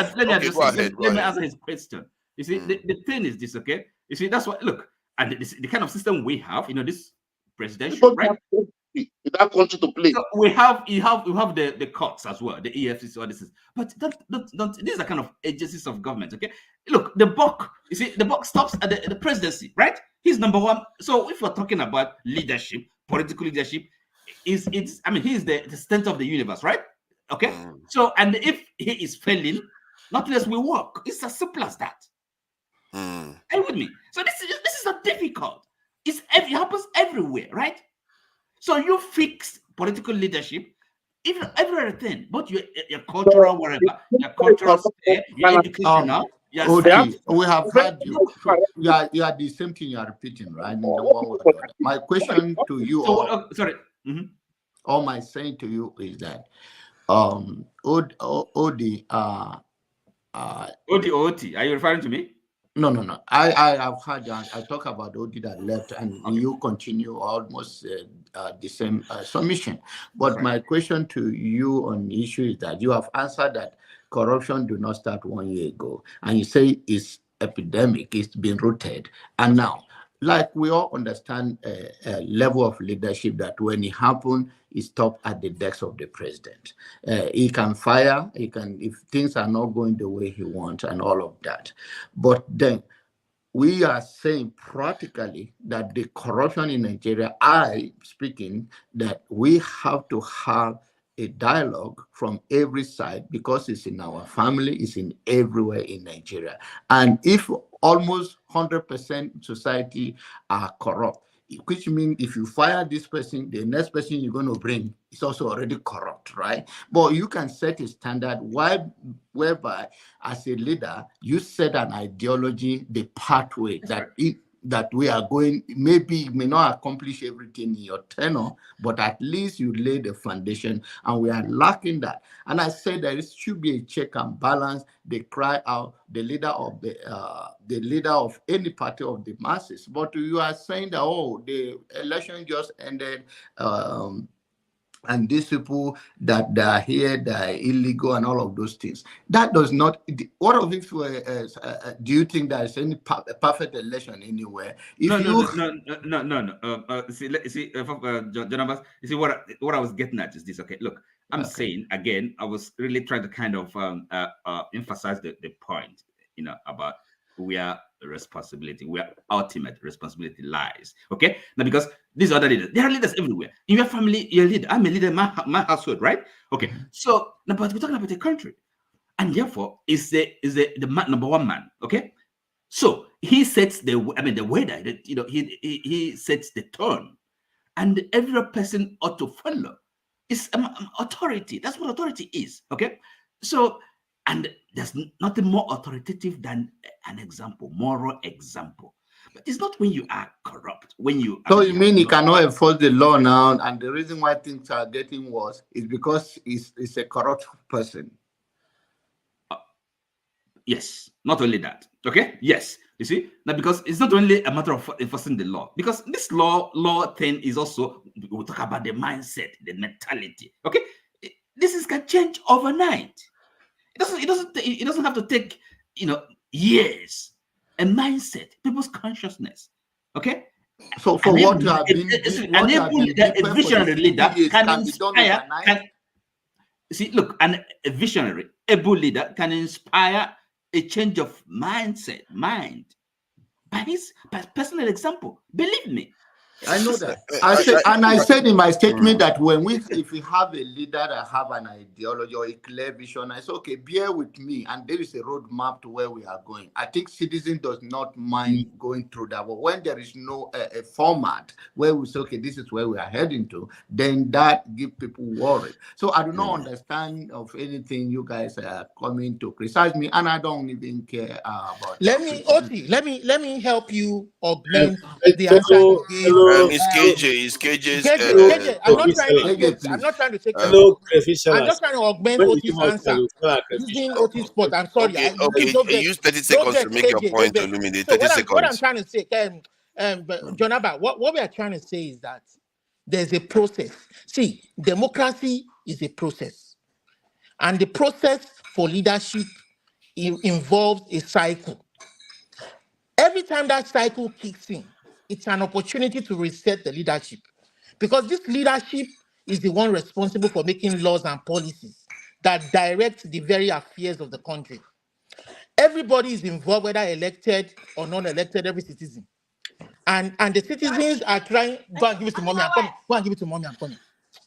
go ahead. Answer his question. You see, the thing is this, okay? You see, that's what look, and the kind of system we have, this presidential, right? In that country to play. So we have the courts as well, the EFCC, all this is, but don't these are kind of agencies of government, okay? Look, the buck stops at the presidency, right? He's number one. So if we're talking about leadership, political leadership, he's the center of the universe, right? Okay. So, and if he is failing, nothing else will work. It's as simple as that. Are you with me? So this is not difficult. It happens everywhere, right? So you fix political leadership, even everything, but your cultural whatever, your cultural state, your educational. We have heard you. You are the same thing you are repeating, right? My question to you, all my saying to you is that Odi, OT, are you referring to me? No. I have heard that. I talk about Odi that left, and you continue almost the same submission. But my question to you on the issue is that you have answered that corruption did not start 1 year ago, and you say it's epidemic, it's been rooted, and now, like we all understand a level of leadership that when it happens, it stops at the desk of the president. He can fire, if things are not going the way he wants and all of that. But then we are saying practically that the corruption in Nigeria, that we have to have a dialogue from every side because it's in our family, it's in everywhere in Nigeria. And if almost 100% society are corrupt, which means if you fire this person, the next person you're going to bring is also already corrupt, right? But you can set a standard whereby, as a leader, you set an ideology, the pathway that we are going. Maybe you may not accomplish everything in your tenure, but at least you lay the foundation, and we are lacking that. And I say there should be a check and balance. They cry out the leader of any party of the masses. But you are saying that the election just ended, and these people that are here, that are illegal and all of those things. That does not, what of if, do you think there's any perfect election anywhere? No. John Abbas, you see what I was getting at is this, okay? Look, I'm saying, again, I was really trying to kind of emphasize the point, about where responsibility, where ultimate responsibility lies. Okay, now because these other leaders, there are leaders everywhere. In your family, you're a leader. I'm a leader in my household, right? Okay, so now, but we're talking about a country, and therefore is the number one man. Okay, so he sets the weather. He sets the tone, and every person ought to follow. It's authority. That's what authority is. Okay, so. And there's nothing more authoritative than an example, moral example. But it's not when you are corrupt, when you So you mean he cannot enforce the law now, and the reason why things are getting worse is because he's a corrupt person? Yes, not only that. Okay, yes. You see, now because it's not only a matter of enforcing the law, because this law thing is also, we'll talk about the mindset, the mentality. Okay, this can change overnight. It doesn't have to take years. A mindset, people's consciousness. Okay. So for what you have been, a visionary leader can inspire. A visionary, able leader can inspire a change of mind by his personal example. Believe me. I know that. I said in my statement that if we have a leader that have an ideology or a clear vision, I say, okay, bear with me, and there is a roadmap to where we are going. I think citizen does not mind going through that. But when there is no a format where we say, okay, this is where we are heading to, then that gives people worry. So I do not understand of anything you guys are coming to criticize me, and I don't even care about. Let me help you augment the answer you gave It's KJ. It's KJ's. KJ, I'm not trying to comment. take. I'm not trying to take. I'm just trying to augment When you Otis' give us answer using Otis' spot. I'm sorry. Okay. Don't get, Use 30 don't seconds get to make your KJ. point, Olumide. So 30 what I'm seconds. trying to say, John Abba, what we are trying to say is that there's a process. See, democracy is a process, and the process for leadership involves a cycle. Every time that cycle kicks in, it's an opportunity to reset the leadership, because this leadership is the one responsible for making laws and policies that direct the very affairs of the country. Everybody is involved, whether elected or non-elected, every citizen. And the citizens are trying, go and give it to mommy, I'm coming. Go and give it to mommy, I'm coming.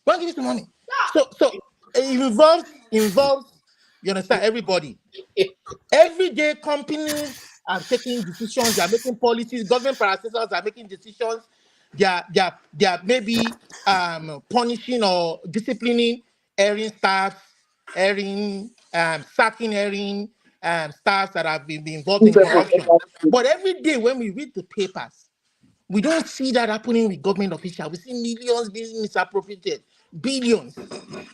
Go and give it to mommy. So it involves, you understand, everybody. Every day, companies are taking decisions, they are making policies, government parastatals are making decisions, they are maybe punishing or disciplining erring staff, sacking erring staff that have been involved in corruption. But every day when we read the papers, we don't see that happening with government officials. We see millions being misappropriated, billions,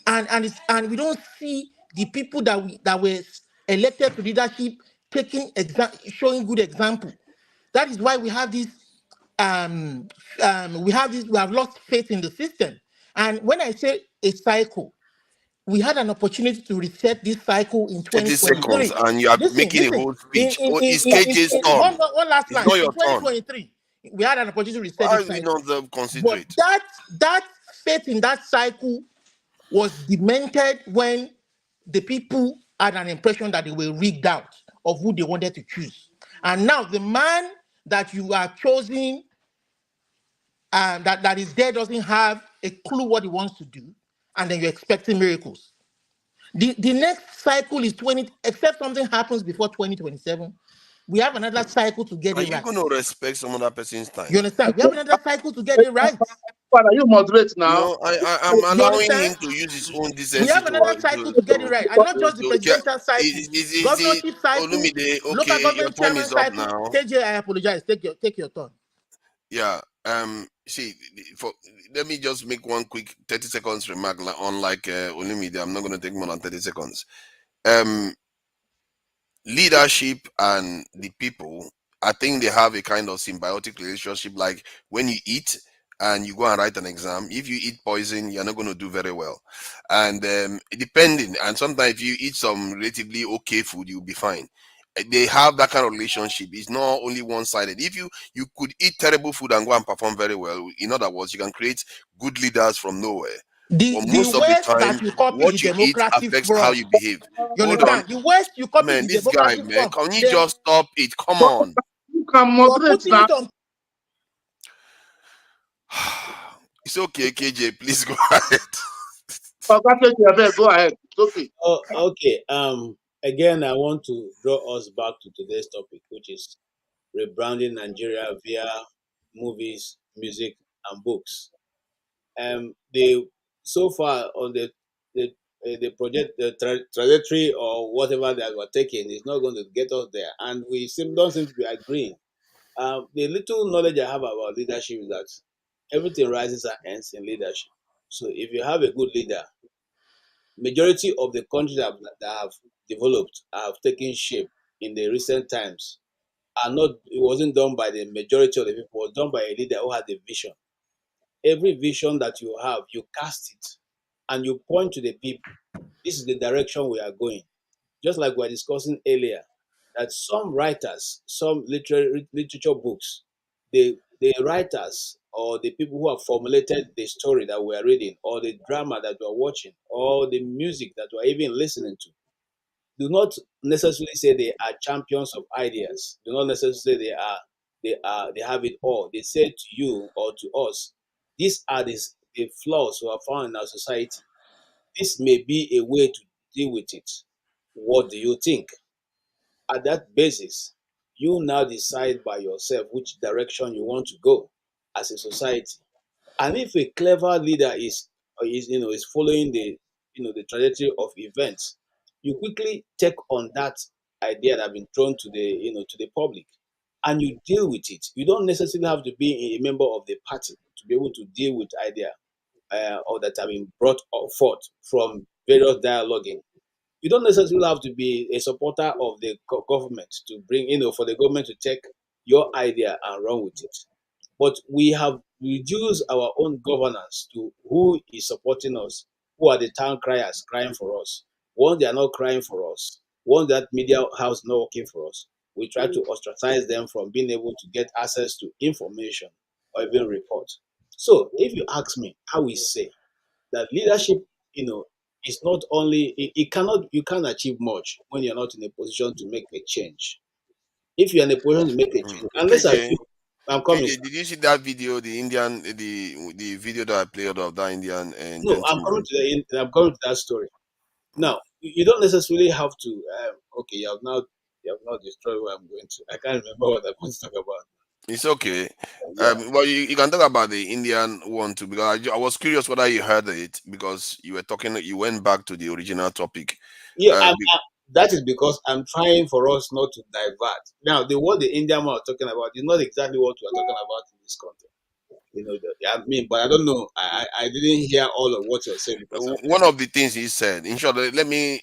and we don't see the people that were elected to leadership showing good example. That is why we have this. We have lost faith in the system. And when I say a cycle, we had an opportunity to reset this cycle in 30 seconds, 2023. and you are making a whole speech. It's KJ's turn. One last It's line. not In your turn. 2023, we had an opportunity to reset Why this are we cycle. not considerate? But that faith in that cycle was demented when the people had an impression that they were rigged out of who they wanted to choose. And now the man that you are choosing that is there doesn't have a clue what he wants to do, and then you're expecting miracles. The next cycle is 20, except something happens before 2027. We have another cycle to get Are it you right. going to respect some other person's time? You understand? We have another cycle to get it right. Father, you moderate now. No, I'm You allowing understand? him to use his own We decency have another cycle to get it right, and not just the presidential cycle, governorship cycle, Olumide, local okay, your government time chairman is up cycle. now. KJ, I apologize. Take your turn. Yeah. See, let me just make one quick 30 seconds remark. Unlike Olumide, I'm not going to take more than 30 seconds. Leadership and the people, I think they have a kind of symbiotic relationship. Like when you eat and you go and write an exam, if you eat poison, you're not going to do very well. And depending, and sometimes if you eat some relatively okay food, you'll be fine. They have that kind of relationship. It's not only one-sided. If you could eat terrible food and go and perform very well, in other words, you can create good leaders from nowhere. But most of the West time, that you copy what the you eat democracy affects from. how you behave. You Hold on. understand? The West you copy Man, the this guy, democracy man, from. can you just stop it? Come on. You can You're moderate putting now. it on. It's okay, KJ. Please go ahead. Go ahead. It's okay. Oh, okay. Again, I want to draw us back to today's topic, which is rebranding Nigeria via movies, music, and books. They so far on the project, the trajectory or whatever that we're taking is not going to get us there, and we don't seem to be agreeing. The little knowledge I have about leadership is that everything rises and ends in leadership. So if you have a good leader, majority of the countries that have developed, have taken shape in the recent times, are not. It wasn't done by the majority of the people. It was done by a leader who had a vision. Every vision that you have, you cast it, and you point to the people. This is the direction we are going. Just like we were discussing earlier, that some writers, some literature books, the writers or the people who have formulated the story that we are reading, or the drama that we are watching, or the music that we are even listening to, do not necessarily say they are champions of ideas. Do not necessarily say they have it all. They say to you or to us, these are the flaws we have found in our society. This may be a way to deal with it. What do you think? At that basis, you now decide by yourself which direction you want to go as a society. And if a clever leader is following the trajectory of events, you quickly take on that idea that has been thrown to the public. and you deal with it. You don't necessarily have to be a member of the party to be able to deal with idea or that have been brought forth from various dialoguing. You don't necessarily have to be a supporter of the government to bring, for the government to take your idea and run with it. But we have reduced our own governance to who is supporting us, who are the town criers crying for us. Once they are not crying for us, once that media house not working for us, we try to ostracize them from being able to get access to information or even report. So if you ask me, I will say that leadership, is not only you can't achieve much when you're not in a position to make a change. If you're in a position to make a change, unless I'm coming. KJ, did you see that video, the video that I played of that Indian No, gentleman? I'm coming to that story. Now, you don't necessarily have to. Okay, you have now destroyed what I'm going to. I can't remember what I'm going to talk about. It's okay. Yeah. Well, you can talk about the Indian one too, because I was curious whether you heard it, because you were talking, you went back to the original topic. Yeah, that is because I'm trying for us not to divert. Now, what the Indian man was talking about is not exactly what we are talking about in this context. But I don't know. I didn't hear all of what you're saying because One of the things he said, in short, let me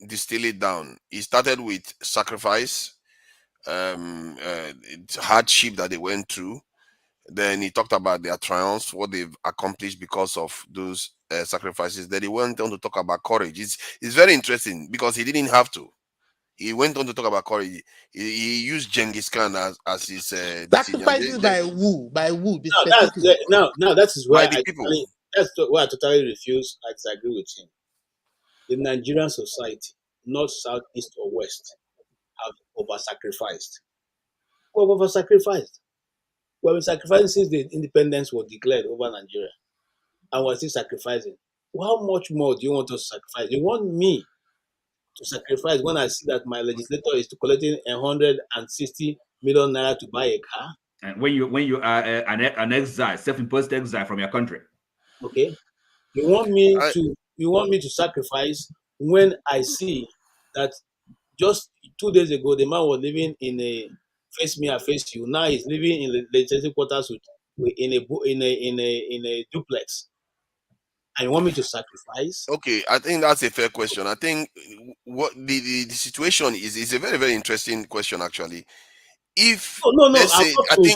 distill it down. He started with sacrifice, hardship that they went through. Then he talked about their triumphs, what they've accomplished because of those sacrifices. Then he went on to talk about courage. It's very interesting because he didn't have to. He went on to talk about courage. He used Genghis Khan as his sacrifices by who? By who? Now that is where by the people. That's where I totally refuse. I disagree with him. The Nigerian society, north, south, east, or west, have over-sacrificed. We've over-sacrificed. We've been sacrificing since the independence was declared over Nigeria, and we're still sacrificing. Well, how much more do you want us to sacrifice? You want me to sacrifice when I see that my legislator is collecting 160 million naira to buy a car? And when you are an exile, self-imposed exile from your country, okay, you want me to sacrifice when I see that just 2 days ago the man was living in a face me, I face you. Now he's living in the legislative quarters in a duplex. And you want me to sacrifice? Okay, I think that's a fair question. I think what the situation is a very, very interesting question actually. If let's say,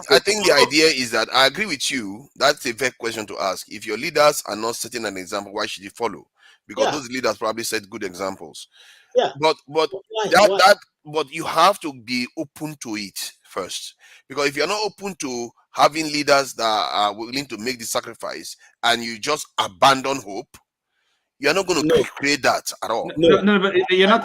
I think the idea is that I agree with you. That's a fair question to ask. If your leaders are not setting an example, why should you follow? Because those leaders probably set good examples. Yeah. But but you have to be open to it first. Because if you're not open to having leaders that are willing to make the sacrifice and you just abandon hope, you're not going to create that at all. No, but you're not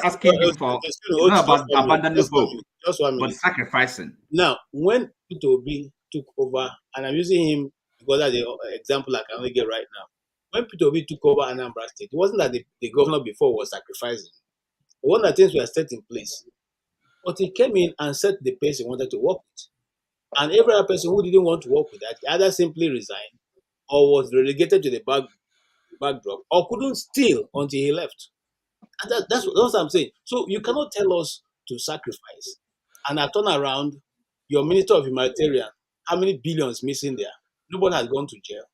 asking him for. It's not about abandoning hope, but sacrificing. Now, when Peter Obi took over, and I'm using him because that's the example I can only get right now. When Peter Obi took over Anambra State, it wasn't that the governor before was sacrificing. One of the things were set in place. But he came in and set the pace he wanted to work with. And every other person who didn't want to work with that either simply resigned or was relegated to the backdrop or couldn't steal until he left. And that's what I'm saying. So you cannot tell us to sacrifice. And I turn around, your Minister of Humanitarian, how many billions missing there? Nobody has gone to jail.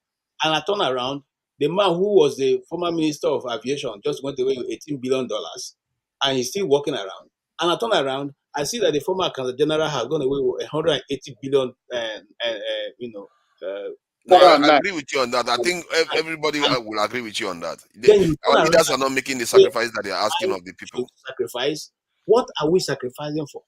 And I turn around, the man who was the former Minister of Aviation just went away with $18 billion and he's still walking around. And I turn around, I see that the former Accountant General has gone away with 180 billion I agree with you on that. I think everybody will agree with you on that. Our leaders are not making the sacrifice that they are asking of the people. Sacrifice? What are we sacrificing for?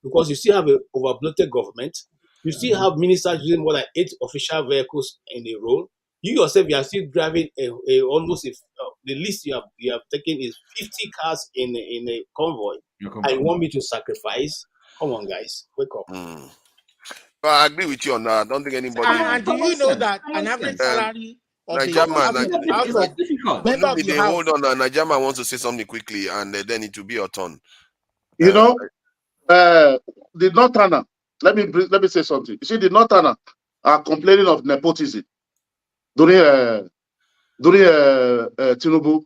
Because you still have an over-bloated government. You still have ministers using more than 8 official vehicles in a row. You yourself, you are still driving the least you have taken is 50 cars in a convoy. And you want me to sacrifice? Come on, guys, wake up. But I agree with you on that. I don't think anybody. And do you know that an average salary of hold on, Nigerian wants to say something quickly, and then it will be your turn. The Northerner. Let me say something. You see, the Northerner are complaining of nepotism during Tinubu.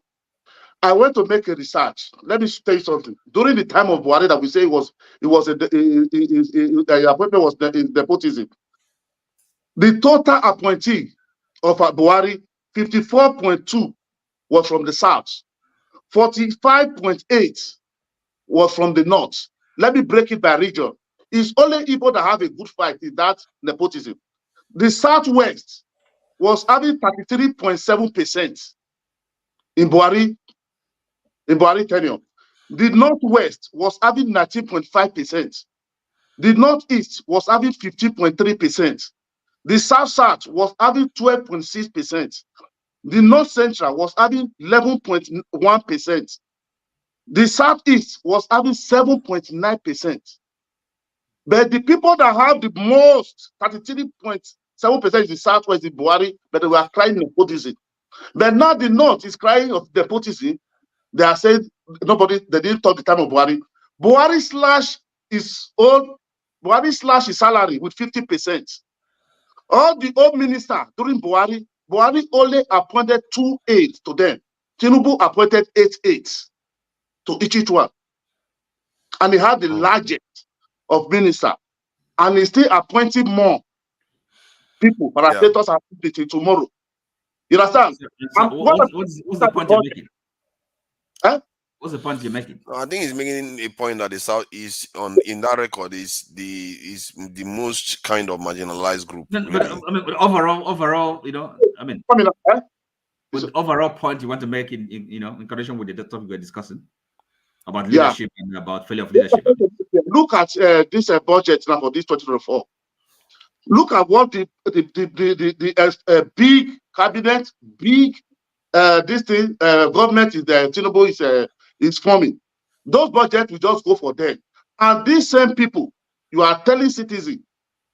I went to make a research. Let me tell you something. During the time of Buhari, that we say the appointment was in nepotism. The total appointee of Buhari, 54.2 was from the south, 45.8 was from the north. Let me break it by region. It's only Igbo that have a good fight in that nepotism. The southwest was having 33.7% in Buhari tenure. The northwest was having 19.5%. The northeast was having 15.3%. The south was having 12.6%. The north central was having 11.1%. The southeast was having 7.9%. But the people that have the most, 33.7% is the southwest in Buhari, but they were crying nepotism. But now the north is crying of nepotism. They are saying they didn't talk the time of Buhari. Buhari slash his salary with 50%. All the old ministers during Buhari only appointed 2 aides to them. Tinubu appointed 8 aides to each one. And he had the largest of ministers. And he's still appointing more people, parastators and people tomorrow. You understand? What's the point you're making? Huh? What's the point you're making? I think he's making a point that the South is in that record is the most kind of marginalized group. But overall, with overall point you want to make in connection with the topic we're discussing about leadership and about failure of leadership. Look at this budget now for this 2024. Look at what the big cabinet, government is Tinubu is forming. Those budgets will just go for them. And these same people, you are telling citizens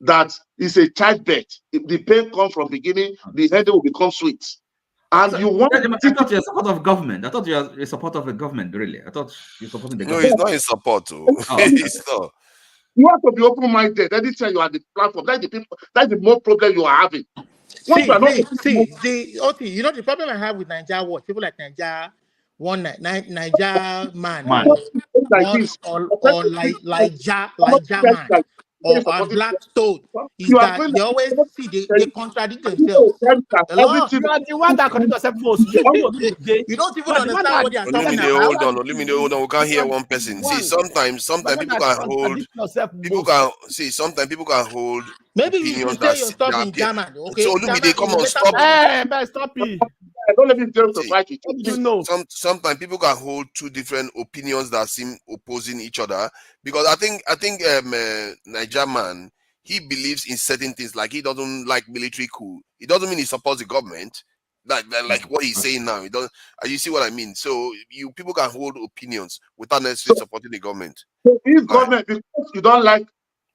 that it's a childbirth. If the pain comes from beginning, the end will become sweet. And so, you want I thought you're a support of government. I thought you're a support of a government, really. I thought you're supporting the government. No, he's not in support. He's not. You have to be open-minded. Anytime you are the platform, that's the more problem you are having. See, you know the problem I have with Nigeria watch, people like Nigeria, Nigeria man, or Nigeria man, or Black Stone, is that they always see they contradict themselves. You are the one that contradicts yourself most. You don't even understand what they are talking about. Hold on. We can't hear one person. See, sometimes people can hold. Sometimes people can hold. Maybe you should say your stuff in German. Okay. So they come on, stop. Stop it. Don't let me tell you. Sometimes people can hold two different opinions that seem opposing each other, because I think Niger man, he believes in certain things, like he doesn't like military coup. It doesn't mean he supports the government, like what he's saying now. It doesn't. You see what I mean? So people can hold opinions without necessarily supporting the government. So if government, because you don't like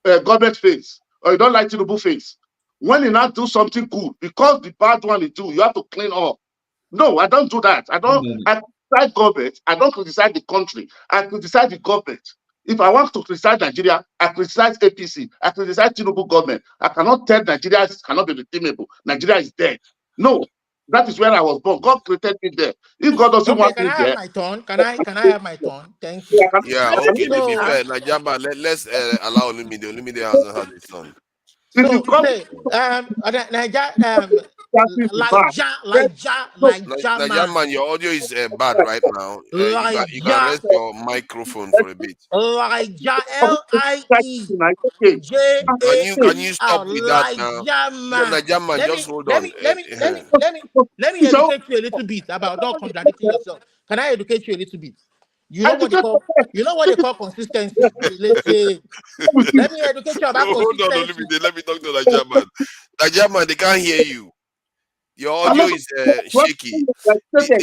government face, or you don't like Tinubu face, when you not do something good, because the bad one is do, you have to clean up. No, I don't do that. I criticize government. I don't criticize the country. I criticize the government. If I want to criticize Nigeria, I criticize APC. I criticize Tinubu government. I cannot tell Nigeria cannot be redeemable. Nigeria is dead. No, that is where I was born. God created me there. If God doesn't want me there, can I have my turn? Thank you. Yeah, okay. To be fair, Nigeria, let's allow Olumide. Olumide hasn't had his son. So Nigeria man, your audio is bad right now. You can rest your microphone for a bit. Can you stop with that now? Nigeria man, just hold on. Let me educate you a little bit about not contradicting yourself. Can I educate you a little bit? You know what they call consistency. Let's say, let me educate you about consistency. Let me talk to Nigeria man. Nigeria man, they can't hear you. Your audio is shaky.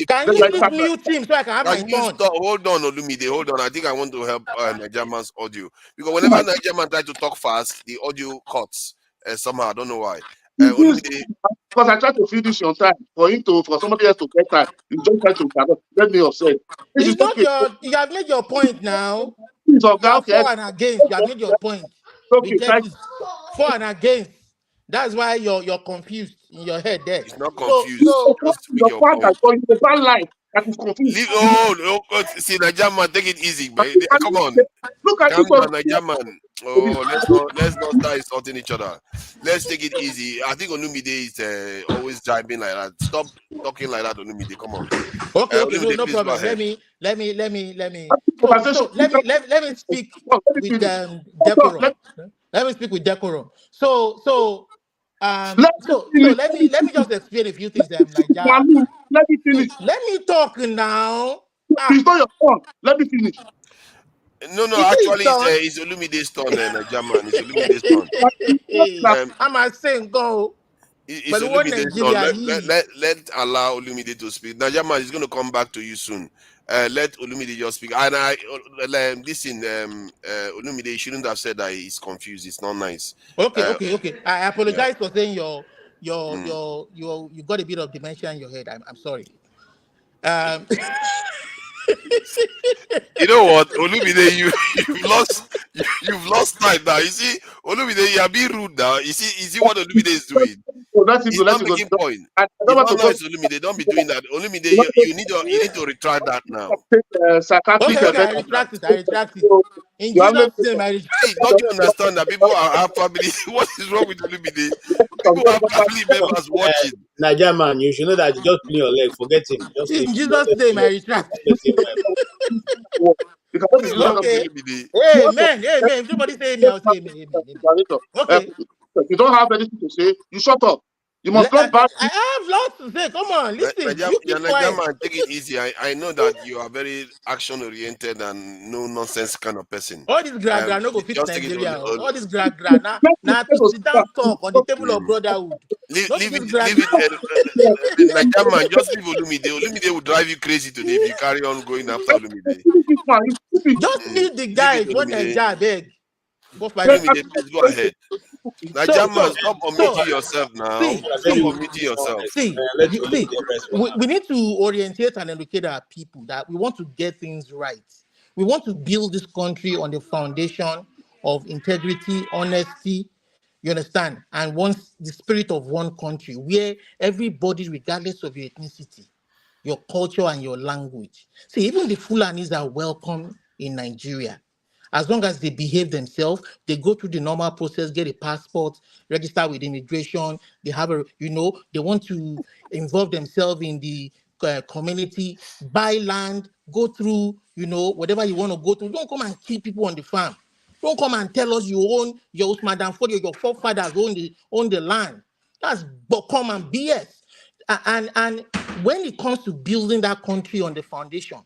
Can you please mute him so I can have my turn? Hold on, Olumide. Hold on. I think I want to help Nigeria man's audio, because whenever Nigeria man tries to talk fast, the audio cuts somehow. I don't know why. Because I try to finish on time for somebody else to get time. You just try to get me upset. It's not you have made your point now. You are for and against. You have made your point. For and against. That's why you're confused in your head there. It's not confused. The fact that you don't like that is confused. See, Nigerian man, take it easy, man. Come on, Look at calm it. down, Nigerian man. Oh, let's not start insulting each other. Let's take it easy. I think Olumide is always jibing like that. Stop talking like that, Olumide. Come on. Okay, Olumide, no please problem. go ahead. Let me. So let me speak with decorum. Let me speak with decorum. So let me just explain a few things. Let me finish. Let me talk now. It's not your turn. Let me finish. No, actually, it's Olumide's turn, Nigerian man. It's Olumide's turn. I'm a saying go. It's Olumide's turn. Let allow Olumide to speak. Nigerian man is going to come back to you soon. Let Olumide just speak. And listen, Olumide, you shouldn't have said that he's confused. It's not nice. Okay. I apologize for saying you got a bit of dementia in your head. I'm sorry. You know what, Olumide, you've lost time now. You see, Olumide, you are being rude now. You see what Olumide is doing. He's not making point. It's not nice, Olumide. Don't be doing that. Olumide, you need to retract that now. Okay, I retract it. In Jesus' name, I retract it. Don't you understand that people have family? What is wrong with Olumide? People have family members watching. Nigerian man, you should know that you just clean your leg. Forget him. Just in Jesus' name, I retract. Okay. Amen. If somebody say amen, I'll say amen. Okay. You don't have anything to say. You shut up. You must not back. I have lots to say. Come on, listen. You keep quiet. Man, take it easy. I know that you are very action oriented and no nonsense kind of person. All this gra no go fit Nigeria. All this gra now to sit down talk on the table of brotherhood. Leave it. Nigerian man, just leave Olumide. Olumide will drive you crazy today if you carry on going after Olumide. Just leave the guy. What Nigeria beg. Olumide, please go ahead. Nigerian man, stop omitting yourself now. Stop omitting yourself. We need to orientate and educate our people that we want to get things right. We want to build this country on the foundation of integrity, honesty, you understand? And the spirit of one country where everybody, regardless of your ethnicity, your culture, and your language. See, even the Fulanis are welcome in Nigeria. As long as they behave themselves, they go through the normal process, get a passport, register with immigration. They have they want to involve themselves in the community, buy land, go through, whatever you want to go through. Don't come and kill people on the farm. Don't come and tell us you own your Madam Ford, your forefathers own the land. That's Bokom and BS. And when it comes to building that country on the foundation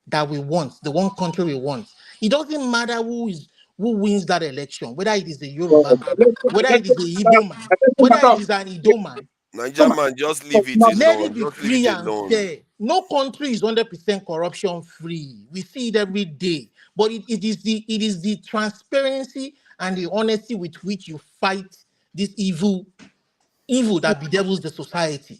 that we want, the one country we want, it doesn't matter who wins that election, whether it is the Yoruba man, whether it is the Igbo man, whether it is an Ido man. Nigerian man, just leave it alone. Let it be free and fair. No country is 100% corruption free. We see it every day. But it is the transparency and the honesty with which you fight this evil that bedevils the society.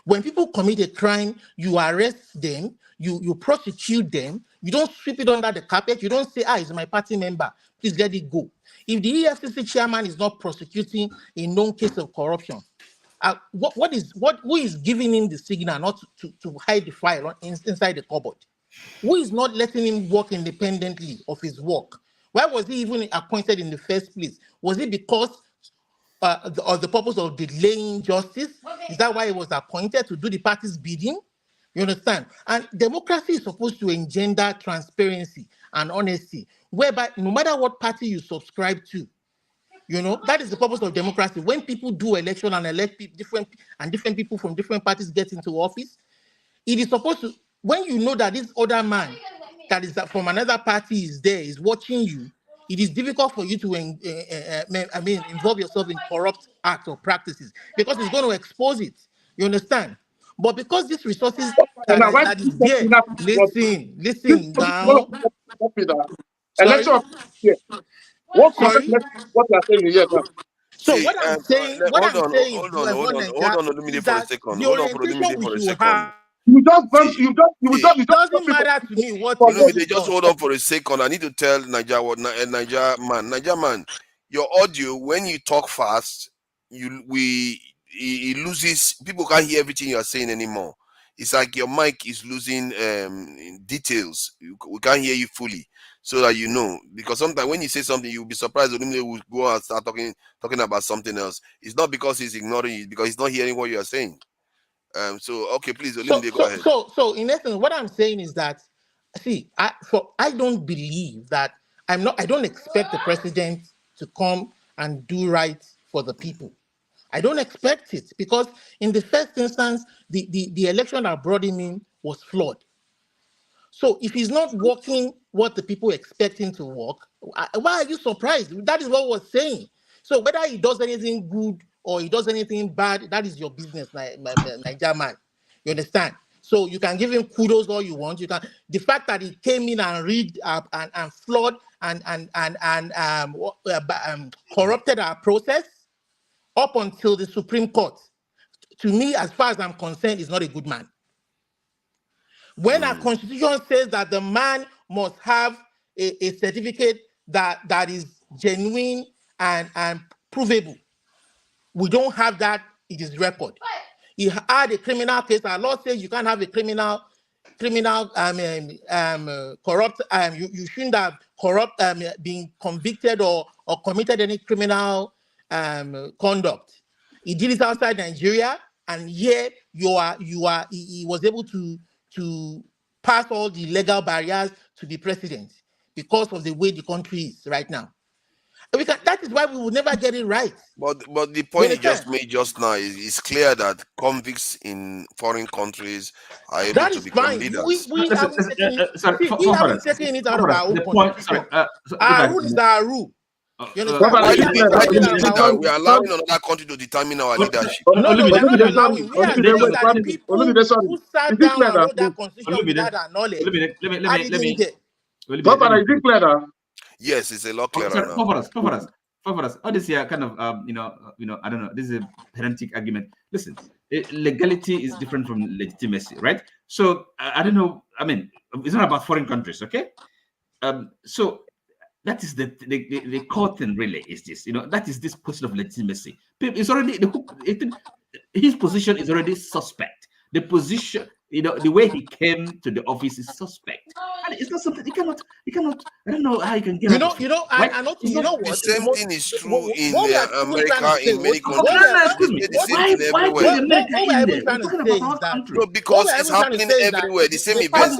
When people commit a crime, you arrest them, you prosecute them, you don't sweep it under the carpet, you don't say, it's my party member, please let it go. If the EFCC chairman is not prosecuting a known case of corruption, who is giving him the signal not to hide the file inside the cupboard? Who is not letting him work independently of his work? Why was he even appointed in the first place? Was it because of the purpose of delaying justice? Is that why he was appointed, to do the party's bidding? You understand? And democracy is supposed to engender transparency and honesty, whereby no matter what party you subscribe to, that is the purpose of democracy. When people do election and elect different people from different parties get into office, it is supposed to, when you know that this other man that is from another party is watching you, it is difficult for you to involve yourself in corrupt acts or practices, because it's going to expose it. You understand? But because these resources that is there, listen now. Election. What you are saying here? So what I'm saying, hold on, Olumide for a second. Hold on for Olumide for a second. It doesn't matter to me what Olumide, just hold on for a second. I need to tell Niger man, your audio, when you talk fast, it loses. People can't hear everything you are saying anymore. It's like your mic is losing details. We can't hear you fully, so that you know. Because sometimes when you say something, you'll be surprised. Olumide will go and start talking about something else. It's not because he's ignoring you, because he's not hearing what you are saying. So okay, please, Olumide, go ahead. So in essence, what I'm saying is that, see, I don't believe that I don't expect the president to come and do right for the people. I don't expect it, because in the first instance, the election that brought him in was flawed. So if he's not working what the people expect him to work, why are you surprised? That is what we're saying. So whether he does anything good or he does anything bad, that is your business, Niger man. You understand? So you can give him kudos all you want. You can. The fact that he came in and rigged and flawed and corrupted our process up until the Supreme Court, to me, as far as I'm concerned, is not a good man. When our constitution says that the man must have a certificate that is genuine and provable, we don't have that in his record. He had a criminal case. Our law says you can't have a criminal corrupt. You shouldn't have been convicted or committed any criminal conduct. He did it outside Nigeria, and here he was able to pass all the legal barriers to be president because of the way the country is right now. That is why we will never get it right. But the point you just made just now is clear that convicts in foreign countries are able to become leaders. We haven't taken it out of our own constitution. Our rule is our rule. You understand? Why do you think that we are allowing another country to determine our leadership? No, we are not allowing. We are saying that the people who sat down and wrote that constitution without our knowledge. Is it clear? Yes, it's a lot clearer now. For us. All this here kind of, I don't know. This is a pedantic argument. Listen, legality is different from legitimacy, right? So I don't know. I mean, it's not about foreign countries, okay? So that is the core thing, really. Is this? That is this position of legitimacy. It's already his position is already suspect. The position. The way he came to the office is suspect, and it's not something you cannot. I don't know how you can get. I know. What? The same thing is true in America, in many countries. No, because it's happening everywhere. The same events.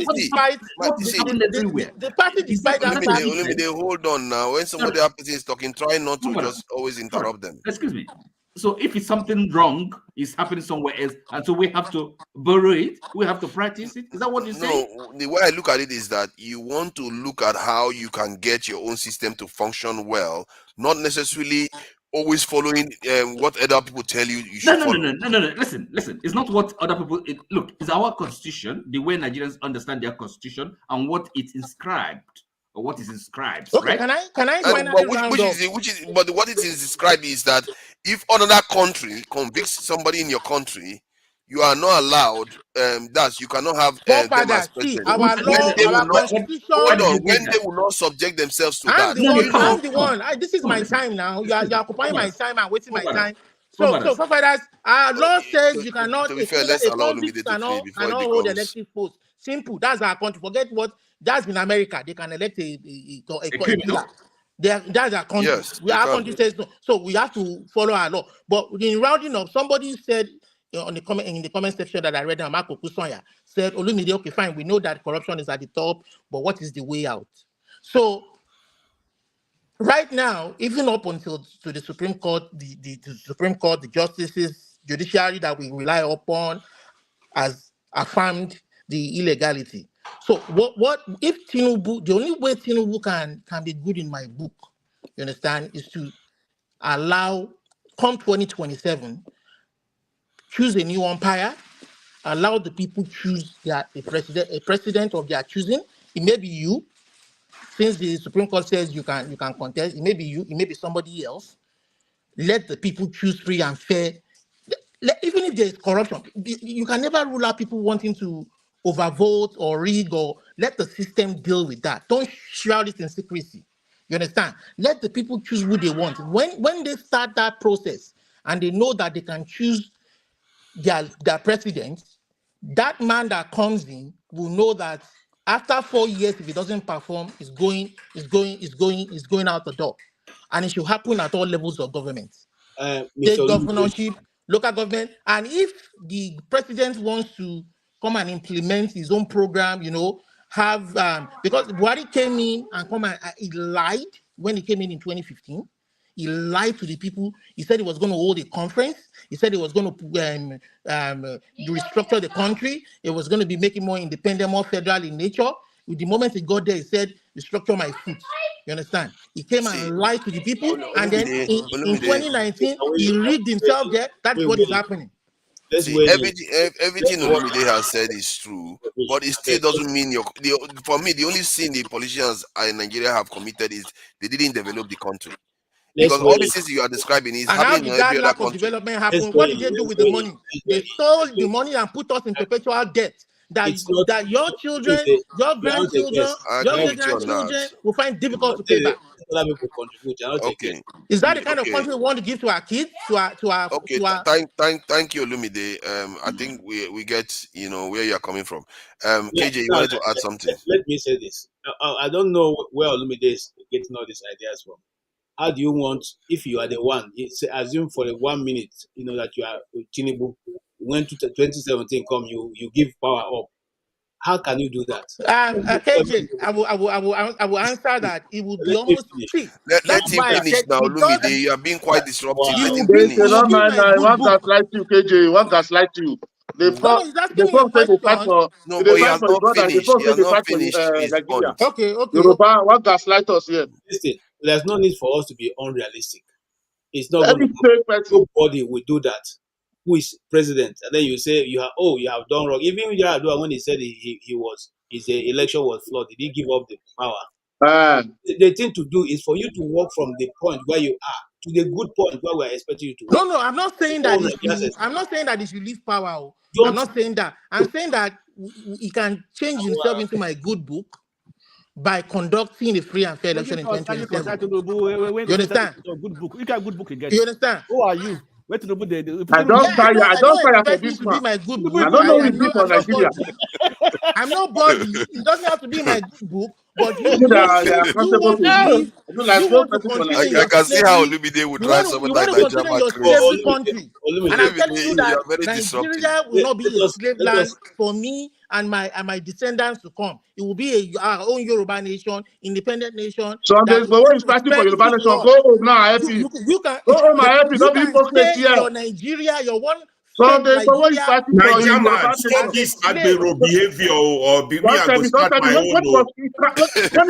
The party despite that. They hold on now. When somebody is talking, try not to just always interrupt them. Excuse me. So if it's something wrong, it's happening somewhere else, and so we have to borrow it, we have to practice it. Is that what you say? No, the way I look at it is that you want to look at how you can get your own system to function well, not necessarily always following what other people tell you should follow. No. Listen. It's not what other people. Look, it's our constitution, the way Nigerians understand their constitution, and what it's inscribed. Or what is inscribed? Okay, right? Can I find but what it is inscribed is that if another country convicts somebody in your country, you are not allowed. You cannot have them as president. When they will not subject themselves to that. I'm the one. This is my time now. You are occupying my time and wasting my time. So fathers, our law says you cannot. A convict cannot hold elective post. Simple. That's our country. Forget what. That's in America. They can elect a criminal. That's our country. Yes, our country says no. So we have to follow our law. But in rounding up, somebody said in the comment section that I read, Marco Kusonya said, Olumide, okay, fine. We know that corruption is at the top, but what is the way out? So right now, even up until to the Supreme Court, the Supreme Court, the justices, judiciary that we rely upon has affirmed the illegality. So what if Tinubu, the only way Tinubu can be good in my book, you understand, is to allow, come 2027, choose a new umpire, allow the people choose a president of their choosing. It may be you, since the Supreme Court says you can contest, it may be you, it may be somebody else. Let the people choose free and fair. Even if there is corruption, you can never rule out people wanting to overvote or rig, or let the system deal with that. Don't shroud it in secrecy. You understand? Let the people choose who they want. When they start that process and they know that they can choose their president, that man that comes in will know that after 4 years, if he doesn't perform, is going out the door. And it should happen at all levels of government. State Mr. governorship, local government. And if the president wants to come and implement his own program, because Buhari came in and he lied when he came in 2015. He lied to the people. He said he was going to hold a conference. He said he was going to restructure the country. It was going to be making more independent, more federal in nature. With the moment he got there, he said, restructure my foot. You understand? He came and lied to the people. And then in 2019, he rigged himself there. That's what is happening. See, everything Olumide has said is true, but it still doesn't mean for me, the only sin the politicians in Nigeria have committed is they didn't develop the country. Because all the things you are describing is and happening how in did every that other lack of country. development happen? What did they do with the money? They stole the money and put us in perpetual debt. That your children, your grandchildren, your great-grandchildren will find difficult to pay back. Okay. Is that the kind of country we want to give to our kids? Thank you, Olumide. I think we get where you are coming from. KJ, you wanted to add something. Let me say this. I don't know where Olumide is getting all these ideas from. How do you want, if you are the one, assume for 1 minute, that you are Tinubu, when 2017 come, you give power up. How can you do that? KJ, I will answer that. It will be almost cheap. Let him finish now, Olumide. You are being quite disruptive. Let him They finish. cannot mind one gaslight you, KJ. One gaslight you. The first say they fight for he has the not brother. The finished. first He say has they not fight for finished his Nigeria. point. Okay. Yoruba, one gaslight us here. Listen, there's no need for us to be unrealistic. It's not Let going me to happen. Nobody will do that. Who is president? And then you say you have done wrong. Even Yaradua, when he said his election was flawed, did he give up the power? The thing to do is for you to walk from the point where you are to the good point where we're expecting you to walk. No, I'm not saying that he should leave power. I'm not saying that. I'm saying that he can change himself into my good book by conducting a free and fair election in 2027. You understand? Good book. You got good book again. You understand? Who are you? Where to I don't tire for this to man. be my good book. I don't know who is for Nigeria. I'm not body. It doesn't have to be my good book, but you want to continue. I can see how Olumide would drive someone like Nigeria your slavery country. And I'm telling you that Nigeria will not be a slave land for me and my descendants to come. It will be our own Yoruba nation, independent nation. So there's no one is fighting for Yoruba nation. Go home now, I help you. Go home, I help you. Don't be hypocrite here. Your Nigeria, your one. So there's no one is fighting for Nigeria Yoruba man, stop this Agbero behavior or me I go start my own. When